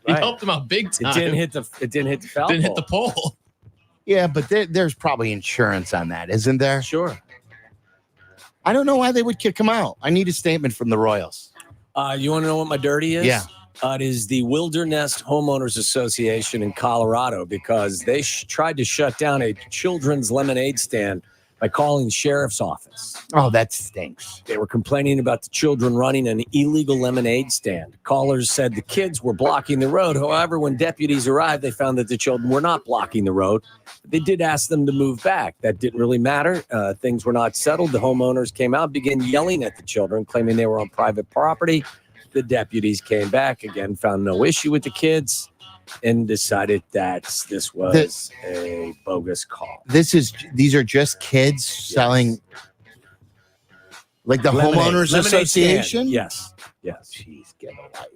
He Right. helped him out big time. It didn't hit the foul Didn't hit pole. the pole. Yeah, but there's probably insurance on that, isn't there? Sure. I don't know why they would kick him out. I need a statement from the Royals. You want to know what my dirty is? Yeah. It is the Wilderness Homeowners Association in Colorado because they tried to shut down a children's lemonade stand by calling the sheriff's office. Oh, that stinks. They were complaining about the children running an illegal lemonade stand. Callers said the kids were blocking the road. However, when deputies arrived, they found that the children were not blocking the road. They did ask them to move back. That didn't really matter. Things were not settled. The homeowners came out, began yelling at the children, claiming they were on private property. The deputies came back again, found no issue with the kids, and decided that this was a bogus call. These are just kids selling, like the homeowners Lemonade association. stand. Yes. Jeez, get a life.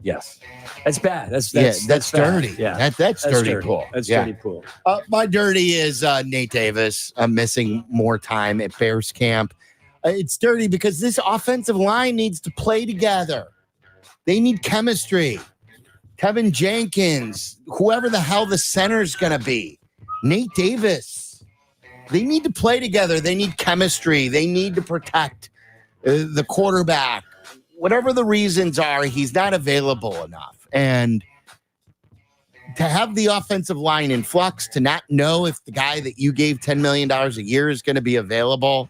Yes. That's bad. That's That's bad. dirty. Yeah. That's dirty pool. That's Yeah. dirty pool. My dirty is Nate Davis missing more time at Bears camp. It's dirty because this offensive line needs to play together. They need chemistry. Kevin Jenkins, whoever the hell the center's going to be, Nate Davis. They need to play together. They need chemistry. They need to protect the quarterback. Whatever the reasons are, he's not available enough. And to have the offensive line in flux, to not know if the guy that you gave $10 million a year is going to be available,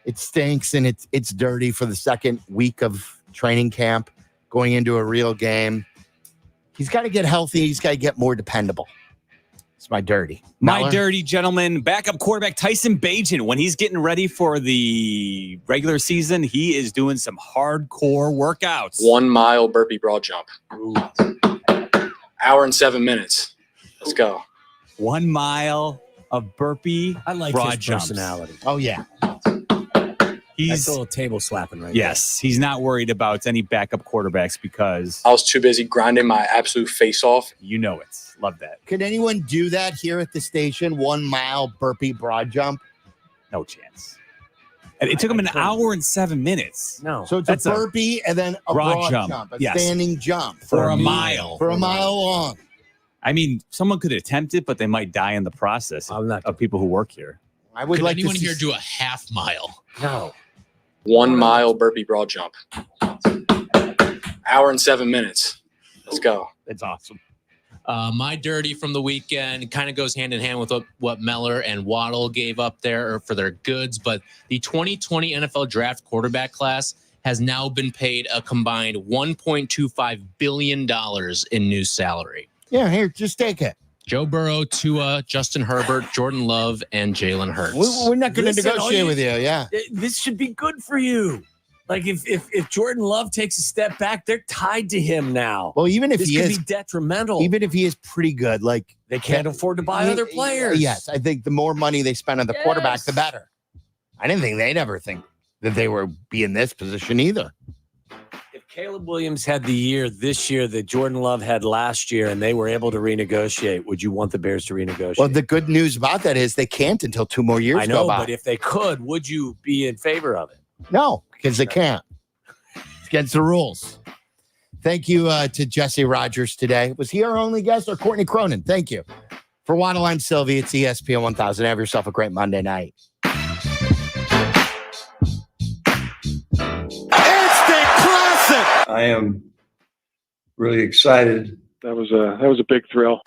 it stinks, and it's dirty for the second week of training camp going into a real game. He's got to get healthy. He's got to get more dependable. It's my dirty. My Meller? dirty, gentleman, backup quarterback Tyson Bagent. When he's getting ready for the regular season, he is doing some hardcore workouts. 1 mile burpee broad jump. Hour and 7 minutes. Let's go. 1 mile of burpee I like broad his jumps. personality. Oh, yeah. That's a little table slapping right Yes, he's not worried about any backup quarterbacks because I was too busy grinding my absolute face off. You know it. Love that. Could anyone do that here at the station? 1 mile burpee broad jump? No chance. And it took him an hour and 7 minutes. No. So it's That's a burpee and then a broad jump, a Yes. standing jump. For a mile. For a mile long. I mean, someone could attempt it, but they might die in the process of people who work here. I would Could like anyone to here do a half mile? No. 1 mile burpee broad jump. Hour and 7 minutes. Let's go. That's awesome. My dirty from the weekend kind of goes hand in hand with what Meller and Waddle gave up there for their goods. But the 2020 NFL draft quarterback class has now been paid a combined $1.25 billion in new salary. Yeah, here, just take it. Joe Burrow, Tua, Justin Herbert, Jordan Love, and Jalen Hurts. We're not going to Listen, negotiate with you. Yeah. This should be good for you. Like if Jordan Love takes a step back, they're tied to him now. Well, even if this he could is be detrimental. Even if he is pretty good, like they can't afford to buy other players. Yes, I think the more money they spend on the quarterback, the better. I didn't think they'd ever think that they would be in this position either. If Caleb Williams had the year this year that Jordan Love had last year and they were able to renegotiate, would you want the Bears to renegotiate? Well, the good news about that is they can't until 2 more years I know, go by. but if they could, would you be in favor of it? No, because they can't. It's against the rules. Thank you to Jesse Rogers today. Was he our only guest or Courtney Cronin? Thank you. For Waddle, I'm Silvy. It's ESPN 1000. Have yourself a great Monday night. I am really excited. That was a big thrill.